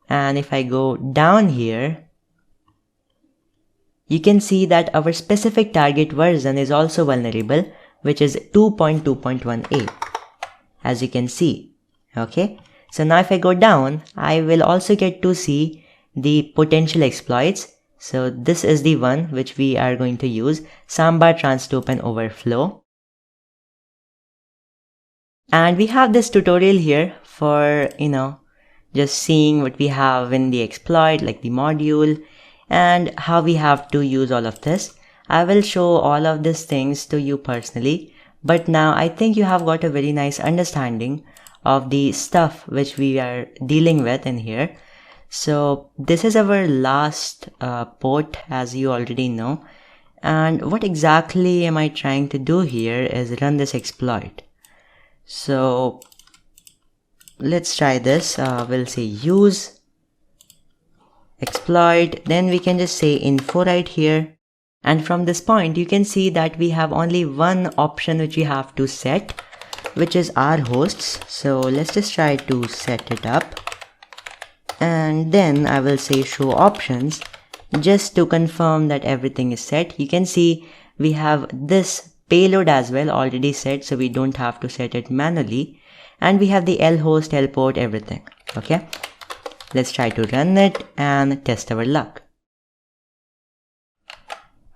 and if I go down here, you can see that our specific target version is also vulnerable, which is 2.2.1a, as you can see. Okay. So now if I go down, I will also get to see the potential exploits. So this is the one which we are going to use, Samba trans to open overflow. And we have this tutorial here for, just seeing what we have in the exploit, like the module, and how we have to use all of this. I will show all of these things to you personally, but now I think you have got a very nice understanding of the stuff which we are dealing with in here. So this is our last port, as you already know. And what exactly am I trying to do here is run this exploit. So let's try this. We'll say use exploit, then we can just say info right here. And from this point, you can see that we have only one option which we have to set, which is our hosts. So let's just try to set it up, and then I will say show options just to confirm that everything is set. You can see we have this payload as well already set, so we don't have to set it manually, and we have the L host, L port, everything. Okay, let's try to run it and test our luck.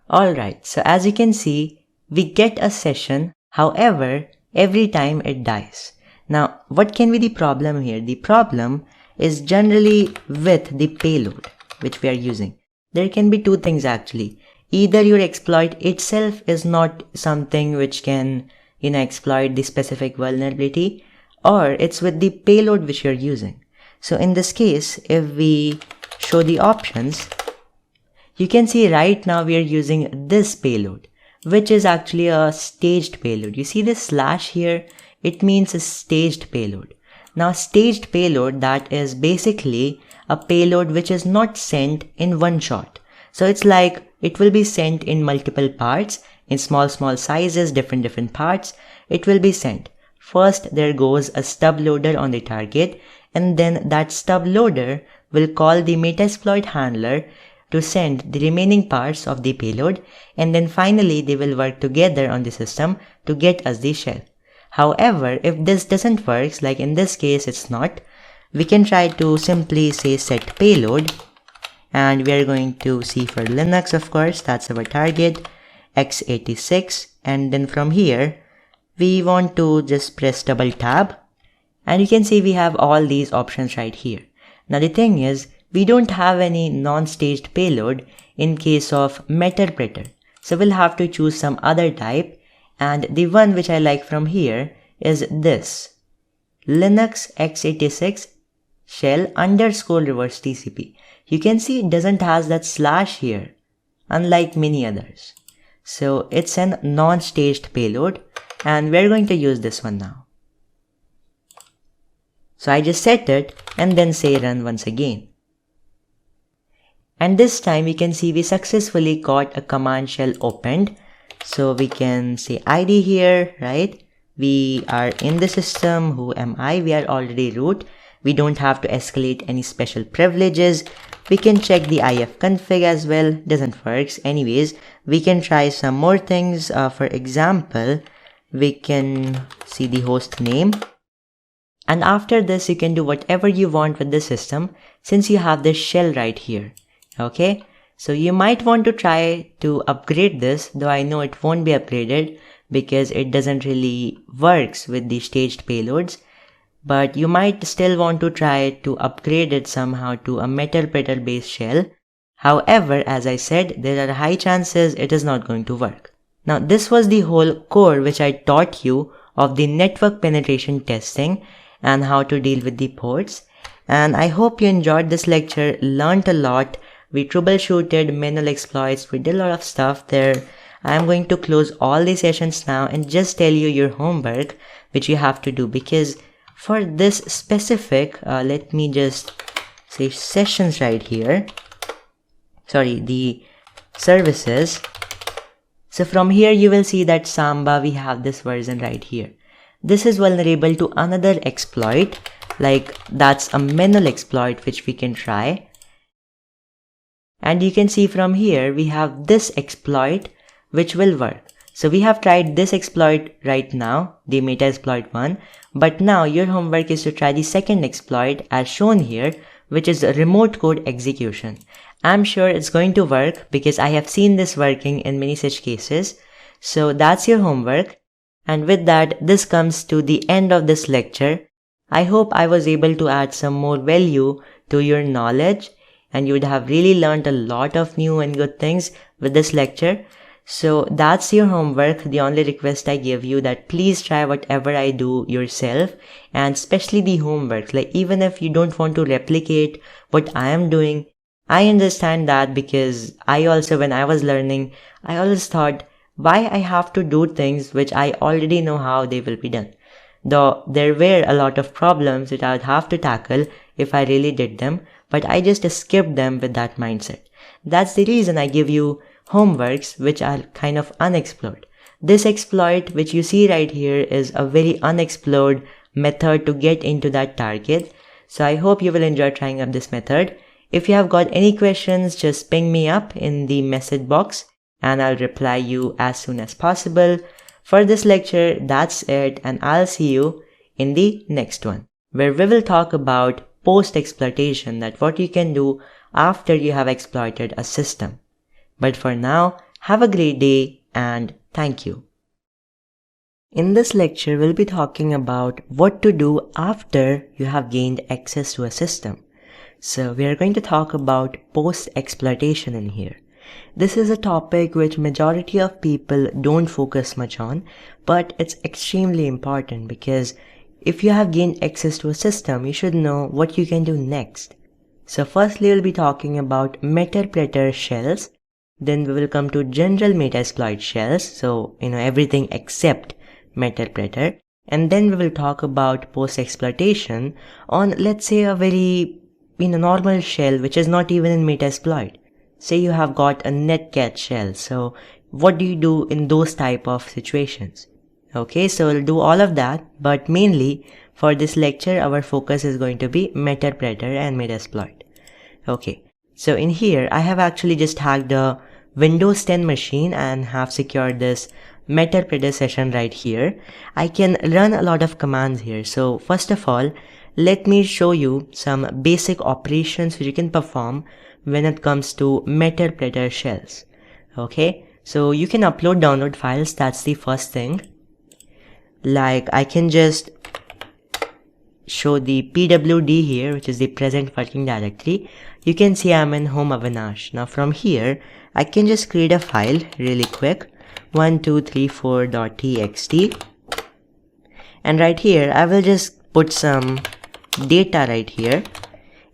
Alright, so as you can see, we get a session. However, every time it dies. Now, what can be the problem here? The problem is generally with the payload which we are using. There can be two things actually. Either your exploit itself is not something which can, exploit the specific vulnerability, or it's with the payload which you're using. So in this case, if we show the options, you can see right now we are using this payload, which is actually a staged payload. You see this slash here, it means a staged payload. Now staged payload, that is basically a payload which is not sent in one shot. So it's like it will be sent in multiple parts, in small sizes, different parts. It will be sent. First there goes a stub loader on the target, and then that stub loader will call the Metasploit handler to send the remaining parts of the payload, and then finally they will work together on the system to get us the shell. However, if this doesn't work, like in this case it's not, we can try to simply say set payload, and we are going to see for Linux, of course, that's our target, x86, and then from here we want to just press double tab, and you can see we have all these options right here. Now the thing is, we don't have any non-staged payload in case of Metasploit, so we'll have to choose some other type, and the one which I like from here is this, Linux x86 shell underscore reverse TCP. You can see it doesn't has that slash here, unlike many others. So it's a non-staged payload, and we're going to use this one now. So I just set it and then say run once again. And this time you can see we successfully got a command shell opened. So we can say ID here, right? We are in the system. Who am I? We are already root. We don't have to escalate any special privileges. We can check the if config as well. Doesn't work. Anyways, we can try some more things. For example, we can see the host name. And after this, you can do whatever you want with the system since you have this shell right here. Okay, so you might want to try to upgrade this, though I know it won't be upgraded because it doesn't really works with the staged payloads. But you might still want to try to upgrade it somehow to a Metasploit based shell. However, as I said, there are high chances it is not going to work. Now, this was the whole core which I taught you of the network penetration testing and how to deal with the ports. And I hope you enjoyed this lecture, learned a lot. We troubleshooted manual exploits, we did a lot of stuff there. I am going to close all the sessions now and just tell you your homework which you have to do, because for this specific, let me just say sessions right here. Sorry, the services. So from here you will see that Samba, we have this version right here. This is vulnerable to another exploit, like that's a manual exploit which we can try. And you can see from here we have this exploit which will work. So we have tried this exploit right now, the Metasploit one, but now your homework is to try the second exploit as shown here, which is a remote code execution. I'm sure it's going to work because I have seen this working in many such cases. So that's your homework. And with that, this comes to the end of this lecture. I hope I was able to add some more value to your knowledge and you would have really learned a lot of new and good things with this lecture. So that's your homework. The only request I give you that please try whatever I do yourself, and especially the homework. Like even if you don't want to replicate what I am doing, I understand that, because I also, when I was learning, I always thought why I have to do things which I already know how they will be done. Though there were a lot of problems that I would have to tackle if I really did them, but I just skipped them with that mindset. That's the reason I give you homeworks which are kind of unexplored. This exploit which you see right here is a very unexplored method to get into that target. So I hope you will enjoy trying up this method. If you have got any questions, just ping me up in the message box and I'll reply you as soon as possible. For this lecture, that's it, and I'll see you in the next one, where we will talk about post-exploitation, that what you can do after you have exploited a system. But for now, have a great day and thank you. In this lecture, we'll be talking about what to do after you have gained access to a system. So we are going to talk about post-exploitation in here. This is a topic which majority of people don't focus much on, but it's extremely important because if you have gained access to a system, you should know what you can do next. So firstly, we'll be talking about Metasploit shells. Then we will come to general Metasploit shells. So, everything except Metasploit. And then we will talk about post-exploitation on, let's say, a very, normal shell which is not even in Metasploit. Say you have got a netcat shell. So what do you do in those type of situations? Okay, so we'll do all of that, but mainly for this lecture, our focus is going to be Metasploit and Metasploit. Okay, So in here, I have actually just hacked a Windows 10 machine and have secured this Metasploit session right here. I can run a lot of commands here. So first of all, let me show you some basic operations which you can perform when it comes to Metasploit shells. Okay, so you can upload download files. That's the first thing. Like I can just show the pwd here, which is the present working directory. You can see I'm in home Avinash. Now from here, I can just create a file really quick, 1234.txt, and right here I will just put some data right here,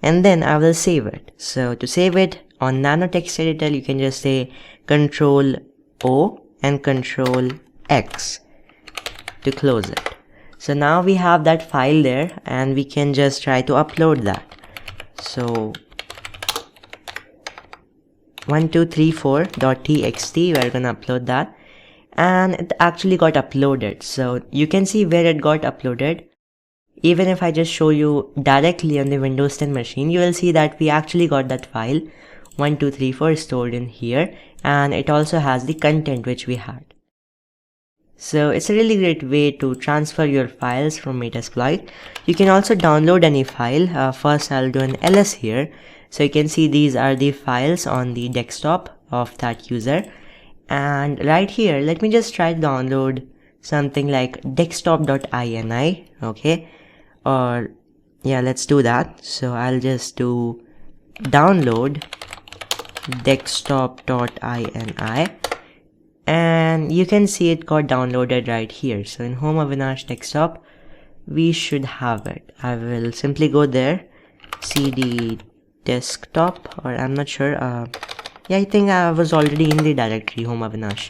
and then I will save it. So to save it on nano text editor, you can just say Control O and Control X to close it. So now we have that file there, and we can just try to upload that. So 1234.txt, we're gonna upload that, and it actually got uploaded. So you can see where it got uploaded. Even if I just show you directly on the Windows 10 machine, you will see that we actually got that file 1234 stored in here, and it also has the content which we had. So it's a really great way to transfer your files from Metasploit. You can also download any file. First I'll do an ls here. So you can see these are the files on the desktop of that user. And right here, let me just try to download something like desktop.ini. Okay, or yeah, let's do that. So I'll just do download desktop.ini, and you can see it got downloaded right here. So in home Avinash desktop, we should have it. I will simply go there, cd desktop, or I'm not sure. Yeah, I think I was already in the directory home Avinash.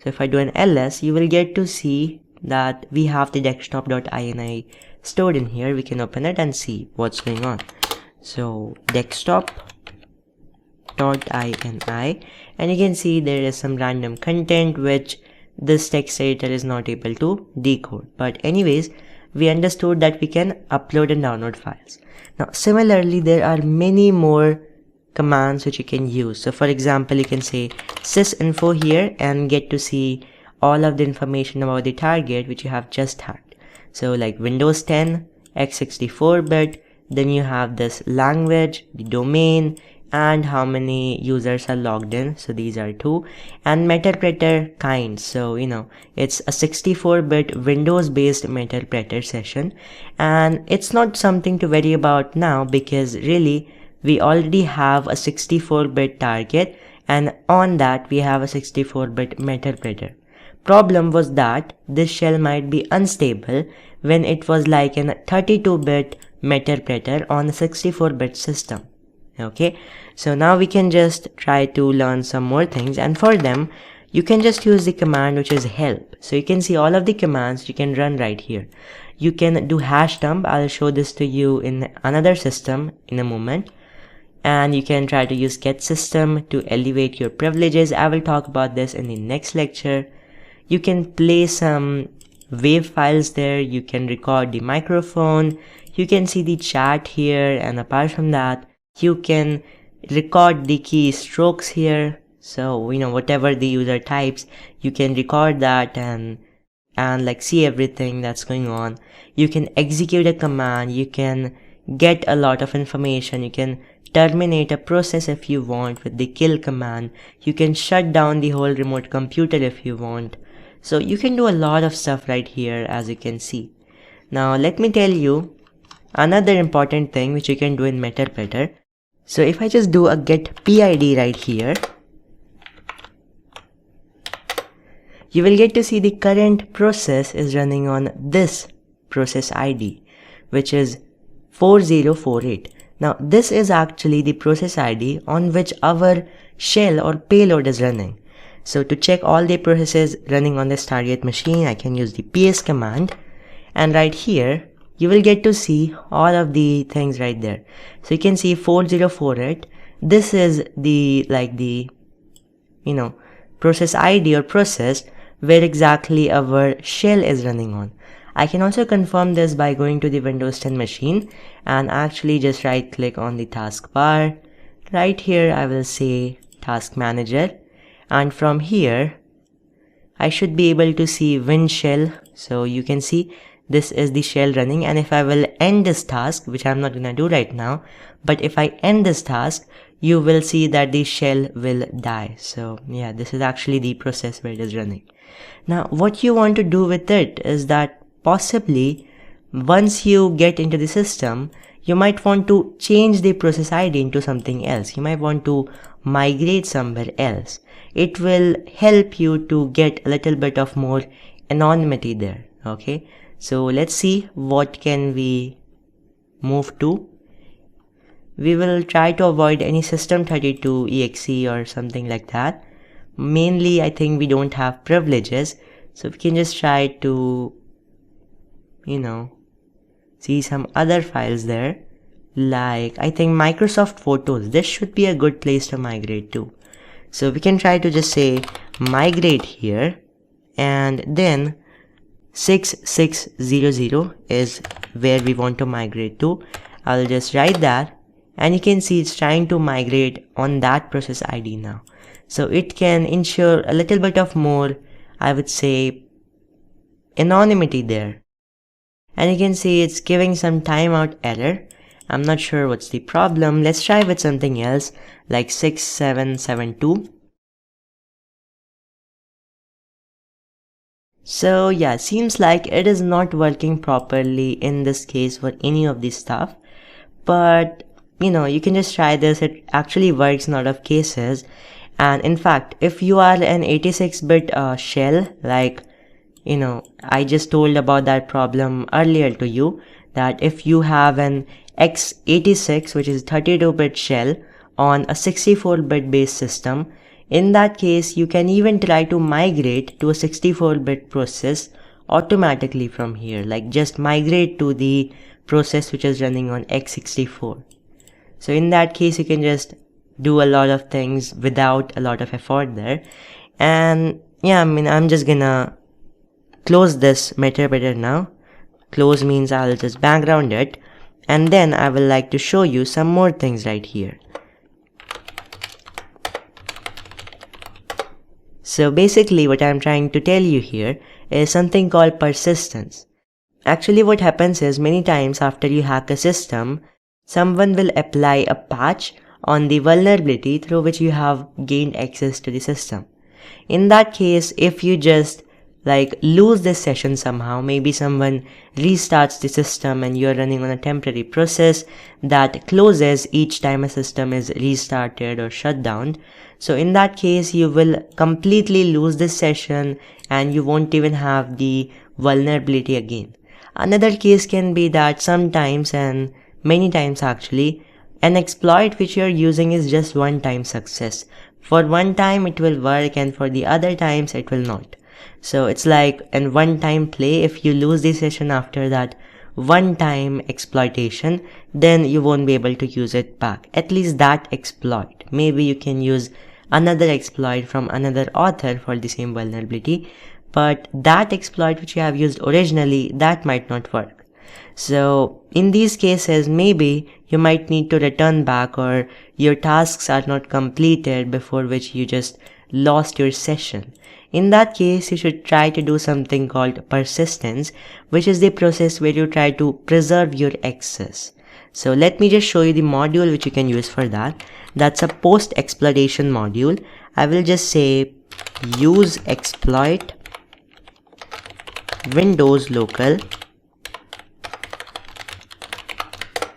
So if I do an ls, you will get to see that we have the desktop.ini stored in here. We can open it and see what's going on. So desktop.ini, and you can see there is some random content which this text editor is not able to decode. But anyways, we understood that we can upload and download files. Now similarly, there are many more commands which you can use. So for example, you can say sysinfo here and get to see all of the information about the target which you have just hacked. So like Windows 10, x64-bit, then you have this language, the domain, and how many users are logged in. So these are 2, and Metasploit kind. So it's a 64-bit Windows based Metasploit session, and it's not something to worry about now because really we already have a 64-bit target, and on that we have a 64-bit Metasploit. Problem was that this shell might be unstable when it was like a 32-bit Metasploit on a 64-bit system. Okay, so now we can just try to learn some more things, and for them you can just use the command which is help. So you can see all of the commands you can run right here. You can do hash dump. I'll show this to you in another system in a moment. And you can try to use get system to elevate your privileges. I will talk about this in the next lecture. You can play some wave files there. You can record the microphone. You can see the chat here, and apart from that, you can record the keystrokes here. So whatever the user types, you can record that and like see everything that's going on. You can execute a command. You can get a lot of information. You can terminate a process if you want with the kill command. You can shut down the whole remote computer if you want. So you can do a lot of stuff right here, as you can see. Now let me tell you another important thing which you can do in Metasploit. So if I just do a get PID right here, you will get to see the current process is running on this process ID, which is 4048. Now this is actually the process ID on which our shell or payload is running. So to check all the processes running on this target machine, I can use the ps command, and right here you will get to see all of the things right there. So you can see 4048. This is the process ID or process where exactly our shell is running on. I can also confirm this by going to the Windows 10 machine and actually just right click on the taskbar, right here I will say task manager, and from here I should be able to see win shell. So you can see this is the shell running, and if I will end this task, which I'm not gonna do right now, but if I end this task, you will see that the shell will die. So yeah, this is actually the process where it is running. Now what you want to do with it is that possibly once you get into the system, you might want to change the process ID into something else. You might want to migrate somewhere else. It will help you to get a little bit of more anonymity there. Okay, so let's see what can we move to. We will try to avoid any system32 exe or something like that. Mainly I think we don't have privileges, so we can just try to, see some other files there, like I think Microsoft Photos. This should be a good place to migrate to. So we can try to just say migrate here, and then 6600 is where we want to migrate to. I'll just write that, and you can see it's trying to migrate on that process ID now. So it can ensure a little bit of more, I would say, anonymity there. And you can see it's giving some timeout error. I'm not sure what's the problem. Let's try with something else like 6772. So yeah, seems like it is not working properly in this case for any of this stuff. But you can just try this. It actually works in a lot of cases. And in fact, if you are an 86-bit shell, like I just told about that problem earlier to you, that if you have an x86, which is 32-bit shell on a 64-bit based system, in that case you can even try to migrate to a 64-bit process automatically from here, like just migrate to the process which is running on x64. So in that case you can just do a lot of things without a lot of effort there. And yeah, I'm just gonna close this Metasploit now. Close means I'll just background it, and then I will like to show you some more things right here. So basically what I'm trying to tell you here is something called persistence. Actually what happens is, many times after you hack a system, someone will apply a patch on the vulnerability through which you have gained access to the system. In that case, if you just lose this session somehow, maybe someone restarts the system and you're running on a temporary process that closes each time a system is restarted or shut down. So in that case, you will completely lose this session and you won't even have the vulnerability again. Another case can be that sometimes, and many times actually, an exploit which you're using is just one-time success. For one time it will work, and for the other times it will not. So it's like a one-time play. If you lose the session after that one-time exploitation, then you won't be able to use it back. At least that exploit. Maybe you can use another exploit from another author for the same vulnerability, but that exploit which you have used originally, that might not work. So in these cases, maybe you might need to return back, or your tasks are not completed before which you just lost your session. In that case, you should try to do something called persistence, which is the process where you try to preserve your access. So let me just show you the module which you can use for that. That's a post exploitation module. I will just say use exploit Windows local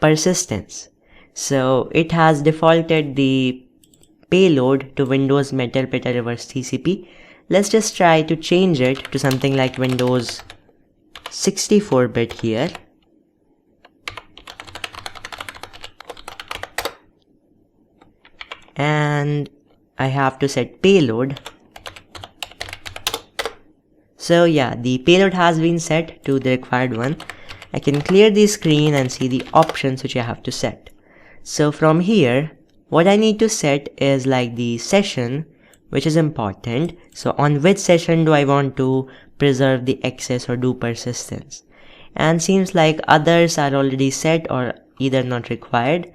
persistence. So it has defaulted the payload to Windows Metasploit reverse TCP. Let's just try to change it to something like Windows 64-bit here. And I have to set payload. So yeah, the payload has been set to the required one. I can clear the screen and see the options which I have to set. So from here, what I need to set is like the session, which is important. So on which session do I want to preserve the access or do persistence? And seems like others are already set or either not required.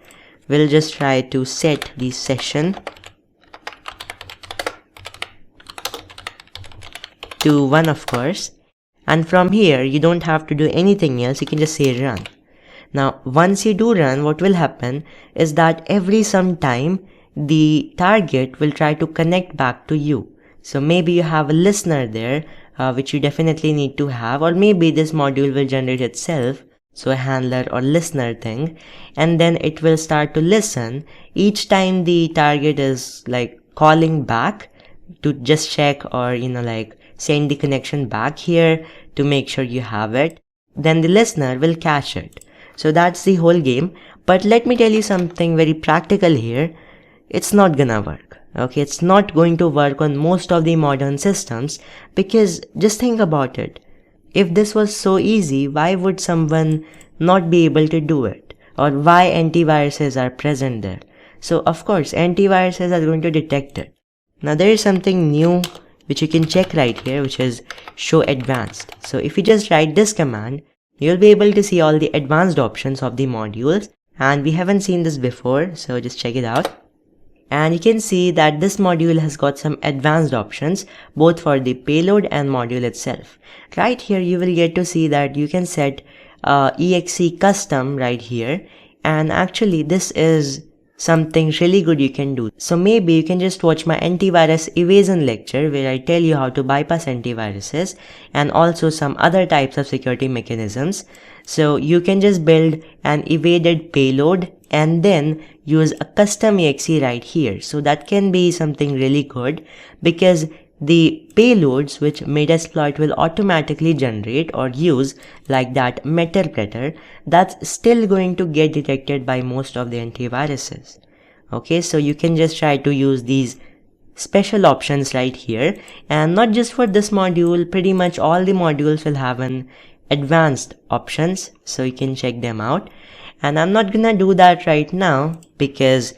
we'll just try to set the session to 1, of course, and from here you don't have to do anything else, you can just say run. Now once you do run, what will happen is that every some time the target will try to connect back to you. So maybe you have a listener there, which you definitely need to have, or maybe this module will generate itself, so a handler or listener thing, and then it will start to listen each time the target is like calling back to just check, or like send the connection back here to make sure you have it. Then the listener will catch it. So that's the whole game. But let me tell you something very practical here. It's not gonna work. Okay, it's not going to work on most of the modern systems, because just think about it. If this was so easy, why would someone not be able to do it? Or why antiviruses are present there? So of course, antiviruses are going to detect it. Now there is something new which you can check right here, which is show advanced. So if you just write this command, you'll be able to see all the advanced options of the modules, and we haven't seen this before, so just check it out. And you can see that this module has got some advanced options both for the payload and module itself. Right here you will get to see that you can set exe custom right here, and actually this is something really good you can do. So maybe you can just watch my antivirus evasion lecture where I tell you how to bypass antiviruses and also some other types of security mechanisms. So you can just build an evaded payload and then use a custom exe right here. So that can be something really good, because the payloads which Metasploit will automatically generate or use, like that Meterpreter, that's still going to get detected by most of the antiviruses. Okay, so you can just try to use these special options right here, and not just for this module, pretty much all the modules will have an advanced options, so you can check them out. And I'm not gonna do that right now because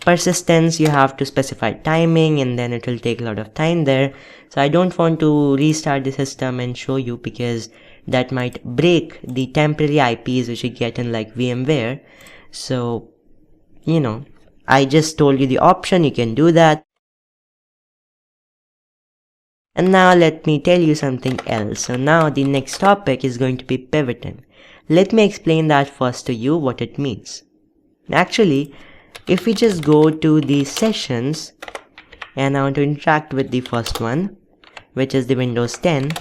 persistence, you have to specify timing and then it will take a lot of time there. So I don't want to restart the system and show you, because that might break the temporary IPs which you get in like VMware. So I just told you the option, you can do that. And now let me tell you something else. So now the next topic is going to be pivoting. Let me explain that first to you, what it means. Actually, if we just go to the sessions, and I want to interact with the first one, which is the Windows 10,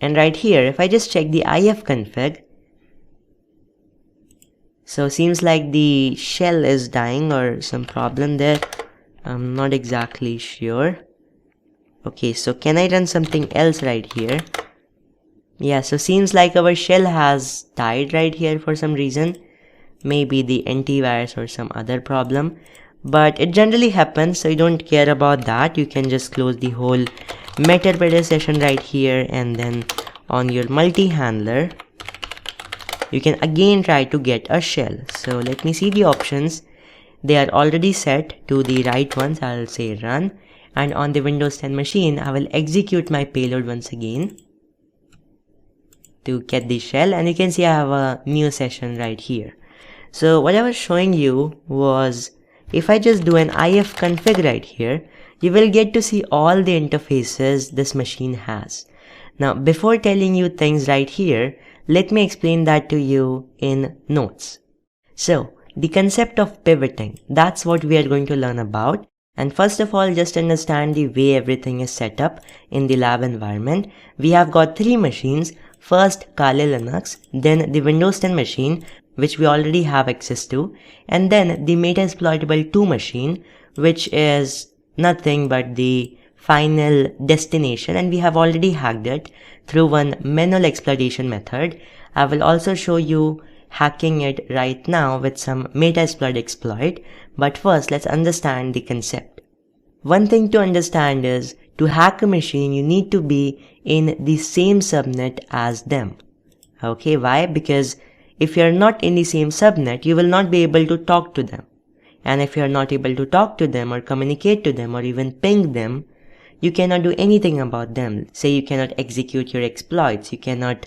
and right here, if I just check the ifconfig, so seems like the shell is dying or some problem there. I'm not exactly sure. Okay, so can I run something else right here? Yeah, so seems like our shell has died right here for some reason. Maybe the antivirus or some other problem, but it generally happens, so you don't care about that. You can just close the whole Meterpreter session right here, and then on your multi-handler you can again try to get a shell. So let me see the options. They are already set to the right ones. I'll say run, and on the Windows 10 machine I will execute my payload once again to get the shell, and you can see I have a new session right here. So what I was showing you was, if I just do an ifconfig right here, you will get to see all the interfaces this machine has. Now before telling you things right here, let me explain that to you in notes. So the concept of pivoting, that's what we are going to learn about. And first of all, just understand the way everything is set up in the lab environment. We have got 3 machines. First Kali Linux, then the Windows 10 machine, which we already have access to, and then the Metasploitable 2 machine, which is nothing but the final destination, and we have already hacked it through one manual exploitation method. I will also show you hacking it right now with some Metasploit exploit, but first let's understand the concept. One thing to understand is, to hack a machine you need to be in the same subnet as them. Okay, why? Because if you are not in the same subnet, you will not be able to talk to them. And if you are not able to talk to them or communicate to them or even ping them, you cannot do anything about them. Say you cannot execute your exploits, you cannot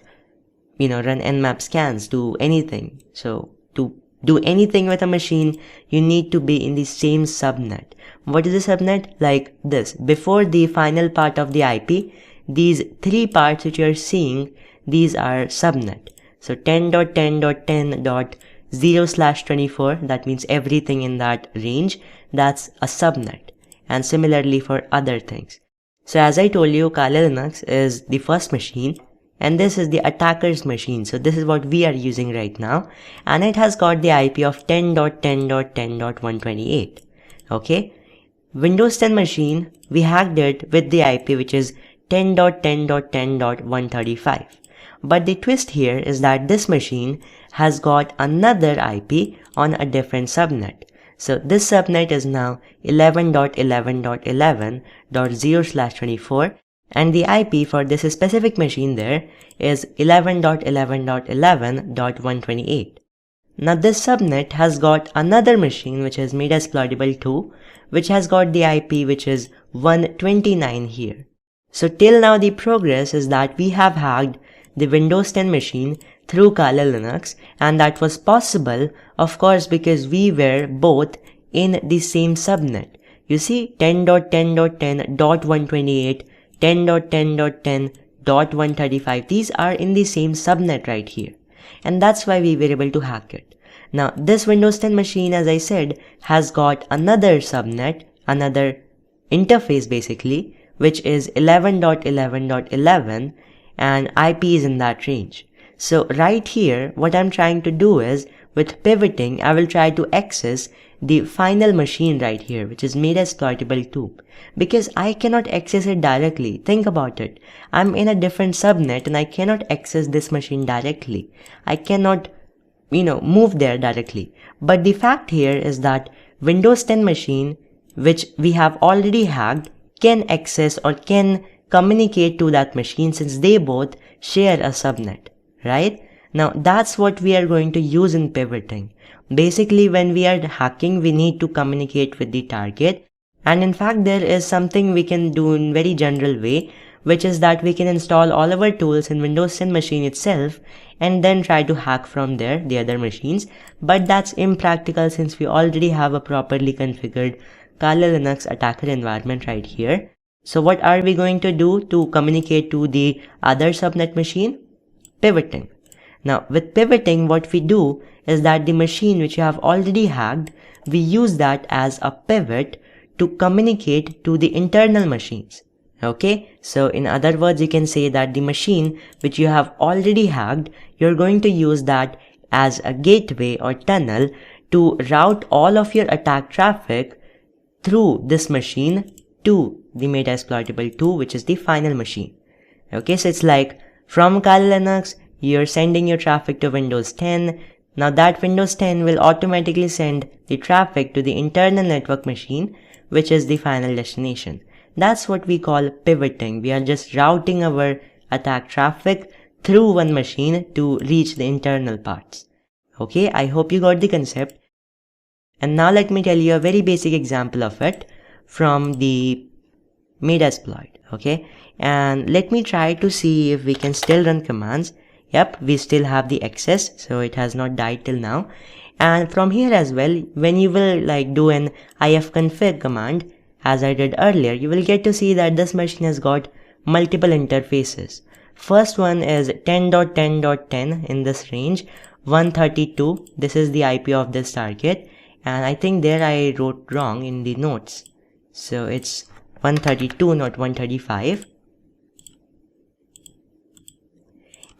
run Nmap scans, do anything. So to do anything with a machine, you need to be in the same subnet. What is the subnet? Like this. Before the final part of the IP, these three parts which you are seeing, these are subnet. So 10.10.10.0/24, that means everything in that range, that's a subnet. And similarly for other things. So as I told you, Kali Linux is the first machine, and this is the attacker's machine. So this is what we are using right now, and it has got the IP of 10.10.10.128. Okay, Windows 10 machine, we hacked it with the IP which is 10.10.10.135. But the twist here is that this machine has got another IP on a different subnet. So this subnet is now 11.11.11.0/24, and the IP for this specific machine there is 11.11.11.128. Now this subnet has got another machine which is Metasploit 2, which has got the IP which is 129 here. So till now the progress is that we have hacked the Windows 10 machine through Kali Linux, and that was possible, of course, because we were both in the same subnet. You see, 10.10.10.128, 10.10.10.135, these are in the same subnet right here, and that's why we were able to hack it. Now this Windows 10 machine, as I said, has got another subnet, another interface basically, which is 11.11.11, and IP is in that range. So right here, what I'm trying to do is, with pivoting, I will try to access the final machine right here, which is Metasploit 2, because I cannot access it directly. Think about it. I'm in a different subnet and I cannot access this machine directly. I cannot, move there directly. But the fact here is that Windows 10 machine, which we have already hacked, can access or can communicate to that machine, since they both share a subnet, right? Now that's what we are going to use in pivoting. Basically, when we are hacking, we need to communicate with the target, and in fact there is something we can do in very general way, which is that we can install all our tools in Windows 10 machine itself and then try to hack from there the other machines, but that's impractical since we already have a properly configured Kali Linux attacker environment right here. So what are we going to do to communicate to the other subnet machine? Pivoting. Now with pivoting, what we do is that the machine which you have already hacked, we use that as a pivot to communicate to the internal machines. Okay, so in other words, you can say that the machine which you have already hacked, you're going to use that as a gateway or tunnel to route all of your attack traffic through this machine to the Metasploit 2, which is the final machine. Okay, so it's like from Kali Linux, you're sending your traffic to Windows 10. Now that Windows 10 will automatically send the traffic to the internal network machine, which is the final destination. That's what we call pivoting. We are just routing our attack traffic through one machine to reach the internal parts. Okay, I hope you got the concept. And now let me tell you a very basic example of it from the Metasploit. Okay, and let me try to see if we can still run commands. Yep, we still have the access, so it has not died till now. And from here as well, when you will do an ifconfig command, as I did earlier, you will get to see that this machine has got multiple interfaces. First one is 10.10.10 in this range, 132, this is the IP of this target, and I think there I wrote wrong in the notes. So it's 132, not 135.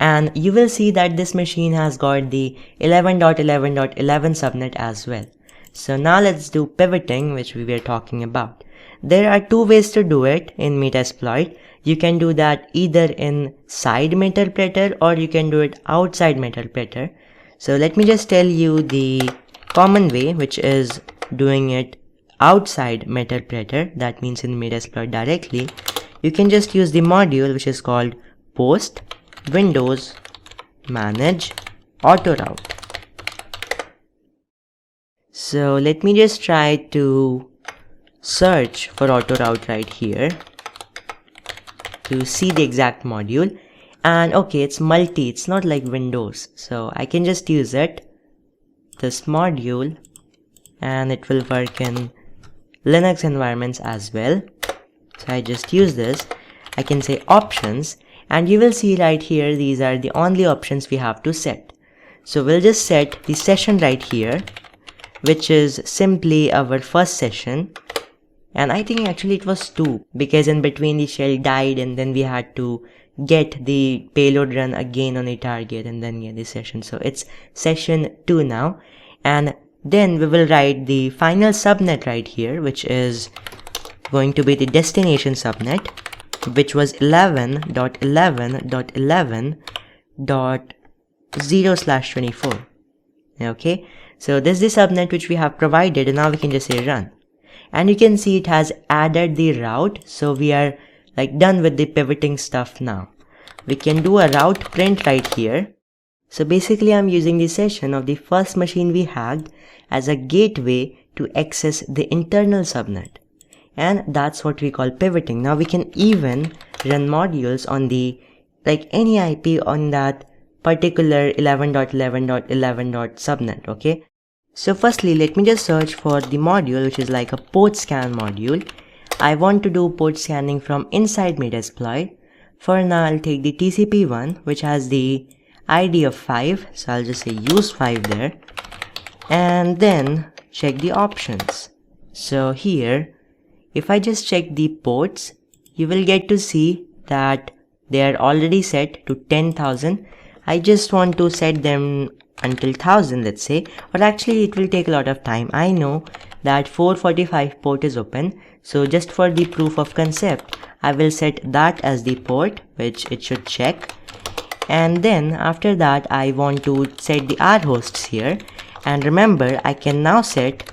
And you will see that this machine has got the 11.11.11 subnet as well. So now let's do pivoting, which we were talking about. There are two ways to do it in Metasploit. You can do that either inside Metasploit or you can do it outside Metasploit. So let me just tell you the common way, which is doing it outside Metasploit. That means in Metasploit directly. You can just use the module which is called post Windows manage auto route. So let me just try to search for auto route right here to see the exact module. And okay, it's multi, it's not like Windows, so I can just use it. this module, and it will work in Linux environments as well. So I just use this. I can say options, and you will see right here, these are the only options we have to set. So we'll just set the session right here, which is simply our first session. And I think actually it was 2, because in between the shell died and then we had to get the payload run again on a target and then get the session. So it's session 2 now. And then we will write the final subnet right here, which is going to be the destination subnet, which was 11.11.11.0/24. Okay, so this is the subnet which we have provided, and now we can just say run. And you can see it has added the route, so we are like done with the pivoting stuff now. We can do a route print right here. So basically I'm using the session of the first machine we hacked as a gateway to access the internal subnet. And that's what we call pivoting. Now we can even run modules on the any IP on that particular 11.11.11. subnet. Okay. So firstly, let me just search for the module which is like a port scan module. I want to do port scanning from inside Metasploit. For now, I'll take the TCP one, which has the ID of 5. So I'll just say use 5 there. And then check the options. So here, if I just check the ports, you will get to see that they are already set to 10,000. I just want to set them until 1000, let's say, or actually it will take a lot of time. I know that 445 port is open, so just for the proof of concept, I will set that as the port which it should check. And then after that, I want to set the R hosts here. And remember, I can now set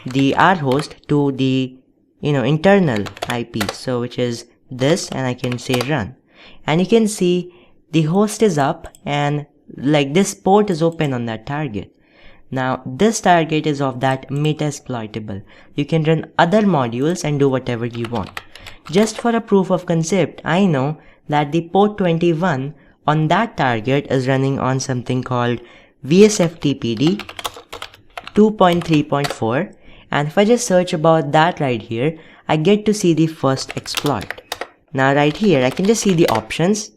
the R host to the internal IP, so which is this, and I can say run. And you can see the host is up and this port is open on that target. Now this target is of that metasploitable. You can run other modules and do whatever you want. Just for a proof of concept, I know that the port 21 on that target is running on something called VSFTPD 2.3.4, and if I just search about that right here, I get to see the first exploit. Now right here, I can just see the options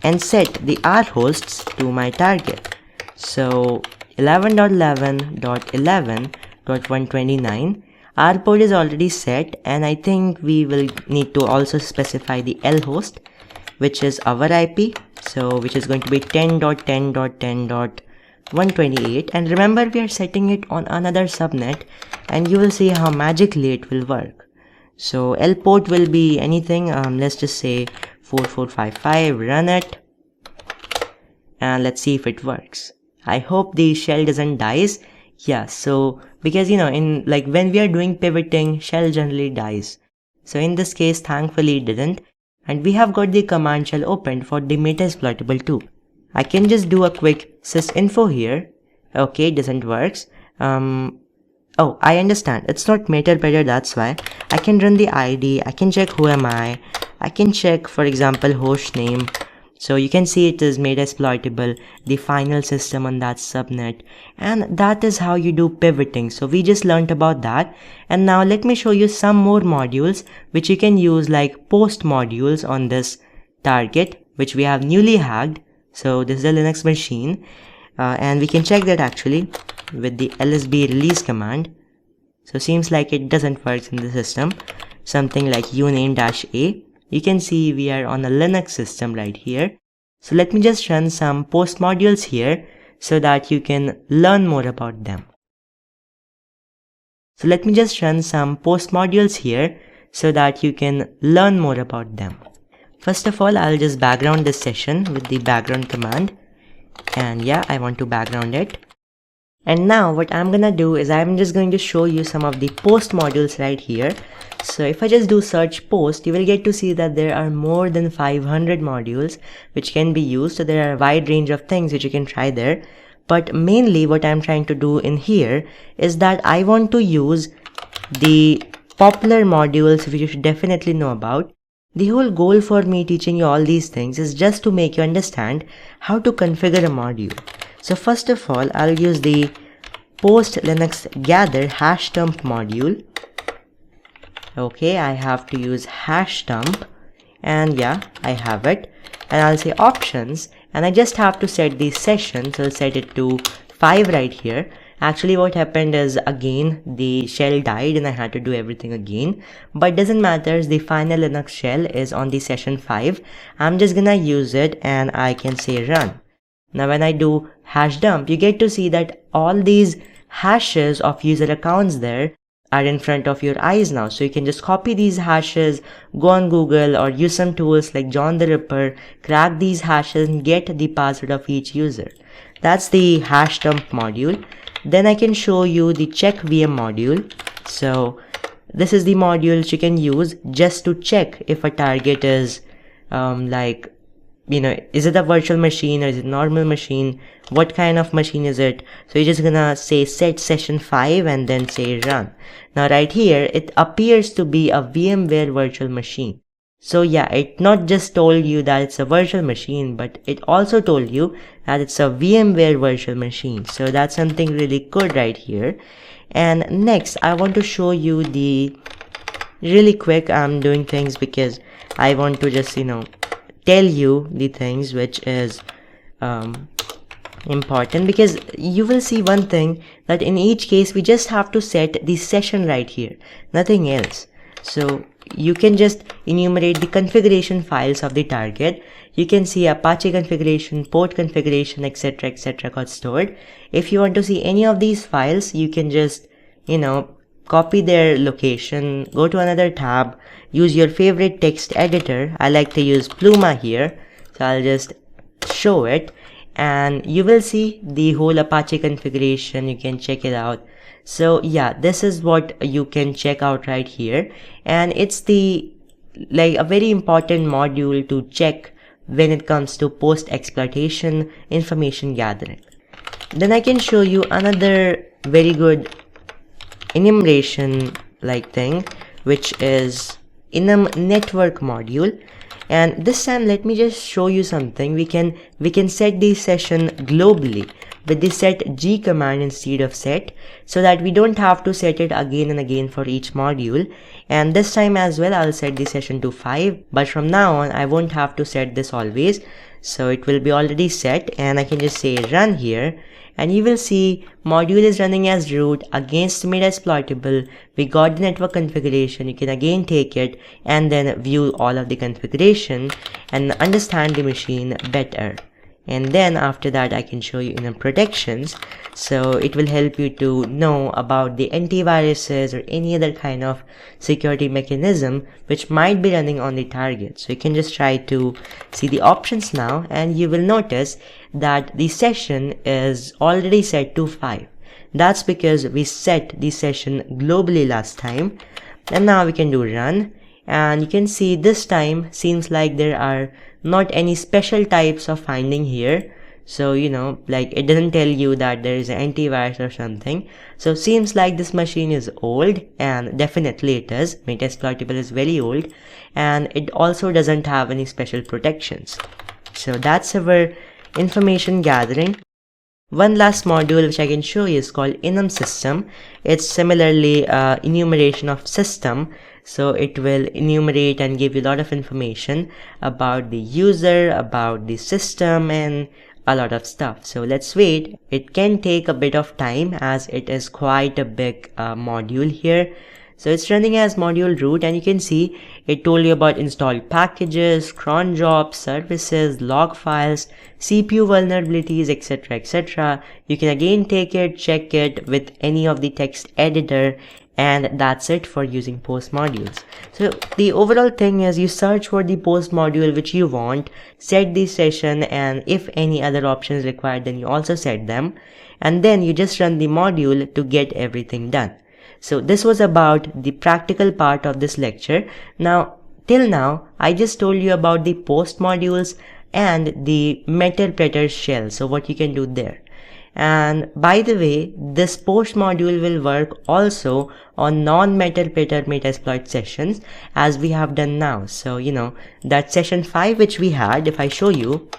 and set the R hosts to my target. So 11.11.11.129, our port is already set, and I think we will need to also specify the L host, which is our IP, so which is going to be 10.10.10.128. and remember, we are setting it on another subnet, and you will see how magically it will work. So L port will be anything, let's just say 4455, run it, and let's see if it works. I hope the shell doesn't dies. Yeah, so because in when we are doing pivoting, shell generally dies. So in this case, thankfully it didn't, and we have got the command shell opened for the metasploitable too. I can just do a quick sysinfo here. Okay, it doesn't works. Oh, I understand. It's not Metasploiter, that's why. I can run the ID, I can check who am I can check, for example, host name. So you can see it is Metasploitable, the final system on that subnet. And that is how you do pivoting. So we just learned about that. And now let me show you some more modules which you can use, like post modules on this target, which we have newly hacked. So this is a Linux machine. And we can check that actually with the lsb release command. So seems like it doesn't work in the system. Something like uname-a. You can see we are on a Linux system right here. So let me just run some post modules here so that you can learn more about them. First of all, I'll just background this session with the background command. And yeah, I want to background it. And now what I'm gonna do is I'm just going to show you some of the post modules right here. So if I just do search post, you will get to see that there are more than 500 modules which can be used. So there are a wide range of things which you can try there. But mainly what I'm trying to do in here is that I want to use the popular modules which you should definitely know about. The whole goal for me teaching you all these things is just to make you understand how to configure a module. So first of all, I'll use the post linux gather hash dump module. Okay, I have to use hash dump, and yeah, I have it. And I'll say options, and I just have to set the session, so I'll set it to 5 right here. Actually, what happened is, again, the shell died and I had to do everything again. But doesn't matter, the final Linux shell is on the session 5. I'm just gonna use it and I can say run. Now when I do hash dump, you get to see that all these hashes of user accounts there are in front of your eyes now. So you can just copy these hashes, go on Google or use some tools like John the Ripper, crack these hashes and get the password of each user. That's the hash dump module. Then I can show you the check VM module. So this is the module you can use just to check if a target is is it a virtual machine or is it a normal machine? What kind of machine is it? So you're just gonna say set session 5 and then say run. Now right here, it appears to be a VMware virtual machine. So yeah, it not just told you that it's a virtual machine, but it also told you that it's a VMware virtual machine. So that's something really good right here. And next, I want to show you the really quick. I'm doing things because I want to just, tell you the things which is important, because you will see one thing that in each case we just have to set the session right here, nothing else. So you can just enumerate the configuration files of the target. You can see Apache configuration, port configuration, etc., etc. got stored. If you want to see any of these files, you can just copy their location, go to another tab, use your favorite text editor. I like to use Pluma here, so I'll just show it and you will see the whole Apache configuration. You can check it out. So yeah, this is what you can check out right here, and it's a very important module to check when it comes to post exploitation information gathering. Then I can show you another very good enumeration thing, which is enum network module. And this time let me just show you something. We can set the session globally with the set g command instead of set, so that we don't have to set it again and again for each module. And this time as well, I'll set the session to 5, but from now on I won't have to set this always, so it will be already set. And I can just say run here, and you will see module is running as root against Metasploitable. We got the network configuration. You can again take it and then view all of the configuration and understand the machine better. And then after that, I can show you in protections, so it will help you to know about the antiviruses or any other kind of security mechanism which might be running on the target. So you can just try to see the options now, and you will notice that the session is already set to 5. That's because we set the session globally last time. And now we can do run, and you can see this time seems like there are not any special types of finding here. So it doesn't tell you that there is an antivirus or something. So seems like this machine is old, and definitely it is. Metasploitable is very old, and it also doesn't have any special protections. So that's our information gathering. One last module which I can show you is called enum system. It's similarly enumeration of system. So it will enumerate and give you a lot of information about the user, about the system, and a lot of stuff. So let's wait. It can take a bit of time as it is quite a big module here. So it's running as module root, and you can see it told you about installed packages, cron jobs, services, log files, CPU vulnerabilities, etc., etc. You can again take it, check it with any of the text editor, and that's it for using post modules. So the overall thing is, you search for the post module which you want, set the session, and if any other options required, then you also set them, and then you just run the module to get everything done. So this was about the practical part of this lecture. Now, till now, I just told you about the post modules and the Metasploit shell. So what you can do there. And by the way, this post module will work also on non-Metasploit Metasploit sessions, as we have done now. So, that session 5 which we had, if I show you,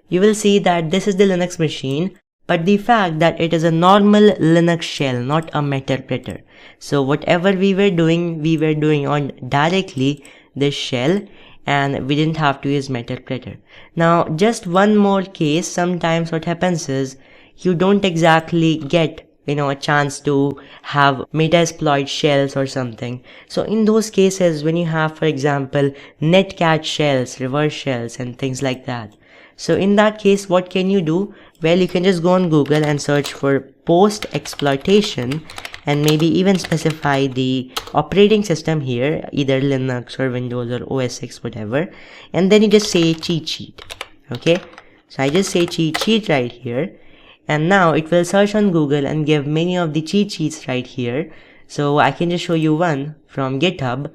you will see that this is the Linux machine. but the fact that it is a normal Linux shell, not a Metasploit. So whatever we were doing on directly this shell, and we didn't have to use Metasploit. Now just one more case, sometimes what happens is you don't exactly get a chance to have Metasploit shells or something. So in those cases, when you have, for example, netcat shells, reverse shells and things like that. So in that case, what can you do? Well, you can just go on Google and search for post exploitation and maybe even specify the operating system here, either Linux or Windows or OS X, whatever. And then you just say cheat sheet. Okay. So I just say cheat sheet right here. And now it will search on Google and give many of the cheat sheets right here. So I can just show you one from GitHub,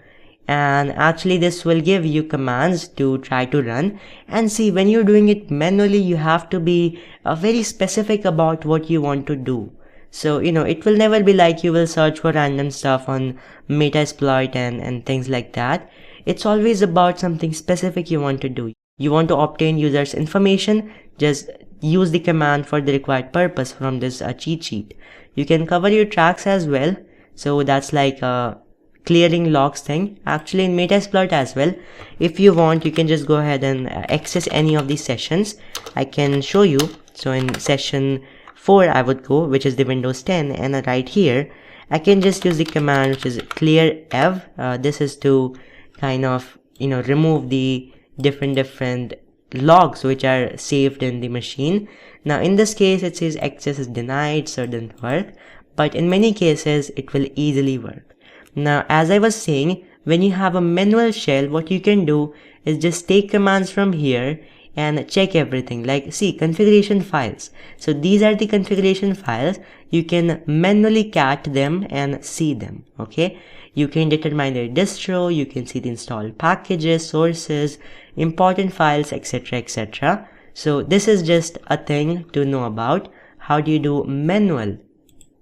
and actually this will give you commands to try to run. And see, when you're doing it manually, you have to be very specific about what you want to do. So it will never be like you will search for random stuff on Metasploit and things like that. It's always about something specific you want to do. You want to obtain users information, just use the command for the required purpose from this cheat sheet. You can cover your tracks as well. So that's like a clearing logs thing. Actually in Metasploit as well, if you want, you can just go ahead and access any of these sessions. I can show you. So in session 4 I would go, which is the Windows 10, and right here I can just use the command which is clear ev. This is to kind of remove the different logs which are saved in the machine. Now in this case it says access is denied, so it didn't work, but in many cases it will easily work. Now as I was saying, when you have a manual shell, what you can do is just take commands from here and check everything, like see configuration files. So these are the configuration files. You can manually cat them and see them. Okay, you can determine their distro, you can see the installed packages, sources, important files, etc, etc. So this is just a thing to know about. How do you do manual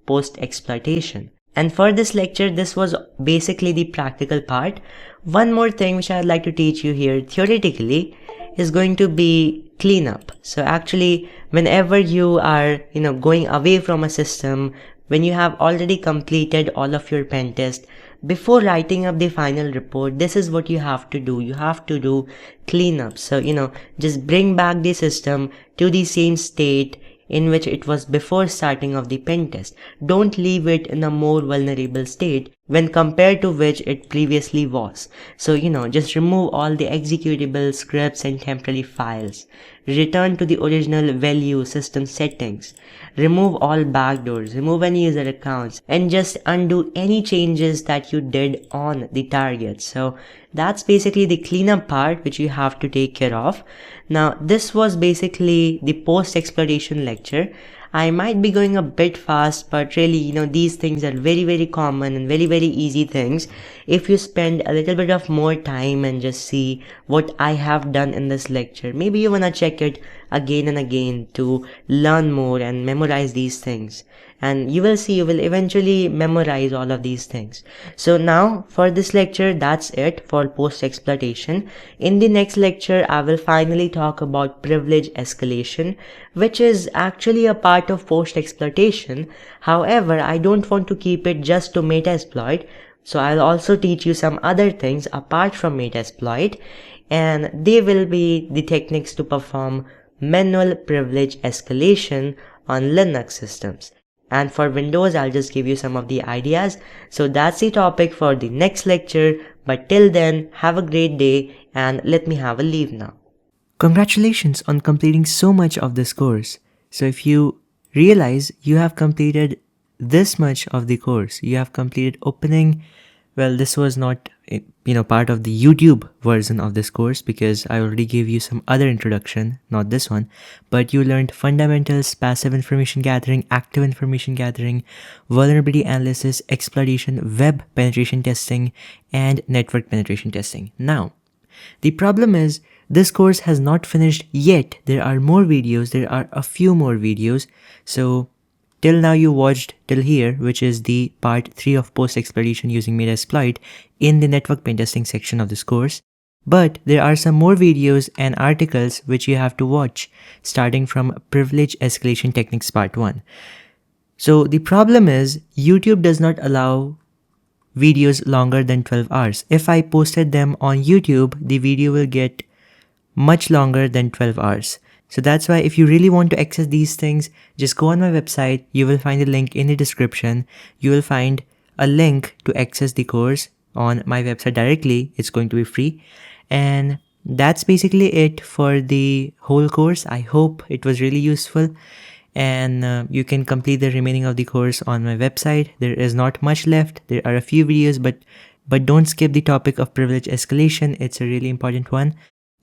post exploitation? And for this lecture, this was basically the practical part. One more thing which I'd like to teach you here theoretically is going to be cleanup. So actually, whenever you are going away from a system, when you have already completed all of your pen test, before writing up the final report, this is what you have to do. You have to do cleanup. So just bring back the system to the same state in which it was before starting of the pen test. Don't leave it in a more vulnerable state when compared to which it previously was. So just remove all the executable scripts and temporary files. Return to the original value system settings. Remove all backdoors, remove any user accounts, and just undo any changes that you did on the target. So that's basically the cleanup part which you have to take care of. Now this was basically the post exploitation lecture. I might be going a bit fast, but really these things are very common and very easy things if you spend a little bit of more time and just see what I have done in this lecture. Maybe you wanna check it again and again to learn more and memorize these things, and you will see you will eventually memorize all of these things. So now for this lecture, that's it for post exploitation. In the next lecture, I will finally talk about privilege escalation, which is actually a part of post exploitation. However, I don't want to keep it just to Metasploit, so I'll also teach you some other things apart from Metasploit, and they will be the techniques to perform manual privilege escalation on Linux systems. And for Windows, I'll just give you some of the ideas. So that's the topic for the next lecture. But till then, have a great day and let me have a leave now. Congratulations on completing so much of this course. So if you realize you have completed this much of the course, you have completed opening, well, this was not part of the YouTube version of this course because I already gave you some other introduction, not this one, but you learned fundamentals, passive information gathering, active information gathering, vulnerability analysis, exploitation, web penetration testing, and network penetration testing. Now, the problem is this course has not finished yet. There are more videos, there are a few more videos. So till now you watched till here, which is the part 3 of post exploitation using Metasploit in the network pen testing section of this course. But there are some more videos and articles which you have to watch, starting from Privilege Escalation Techniques Part 1. So the problem is YouTube does not allow videos longer than 12 hours. If I posted them on YouTube, the video will get much longer than 12 hours. So that's why if you really want to access these things, just go on my website. You will find a link in the description. You will find a link to access the course on my website directly. It's going to be free. And that's basically it for the whole course. I hope it was really useful. And you can complete the remaining of the course on my website. There is not much left. There are a few videos, but don't skip the topic of privilege escalation. It's a really important one.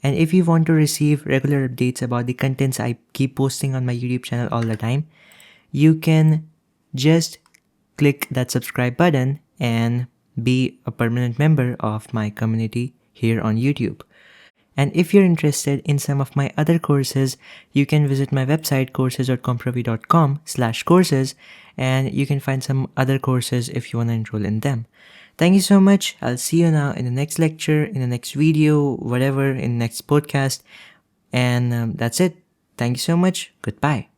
And if you want to receive regular updates about the contents I keep posting on my YouTube channel all the time, you can just click that subscribe button and be a permanent member of my community here on YouTube. And if you're interested in some of my other courses, you can visit my website courses.comproavi.com/courses, and you can find some other courses if you want to enroll in them. Thank you so much. I'll see you now in the next lecture, in the next video, whatever, in the next podcast. And that's it. Thank you so much. Goodbye.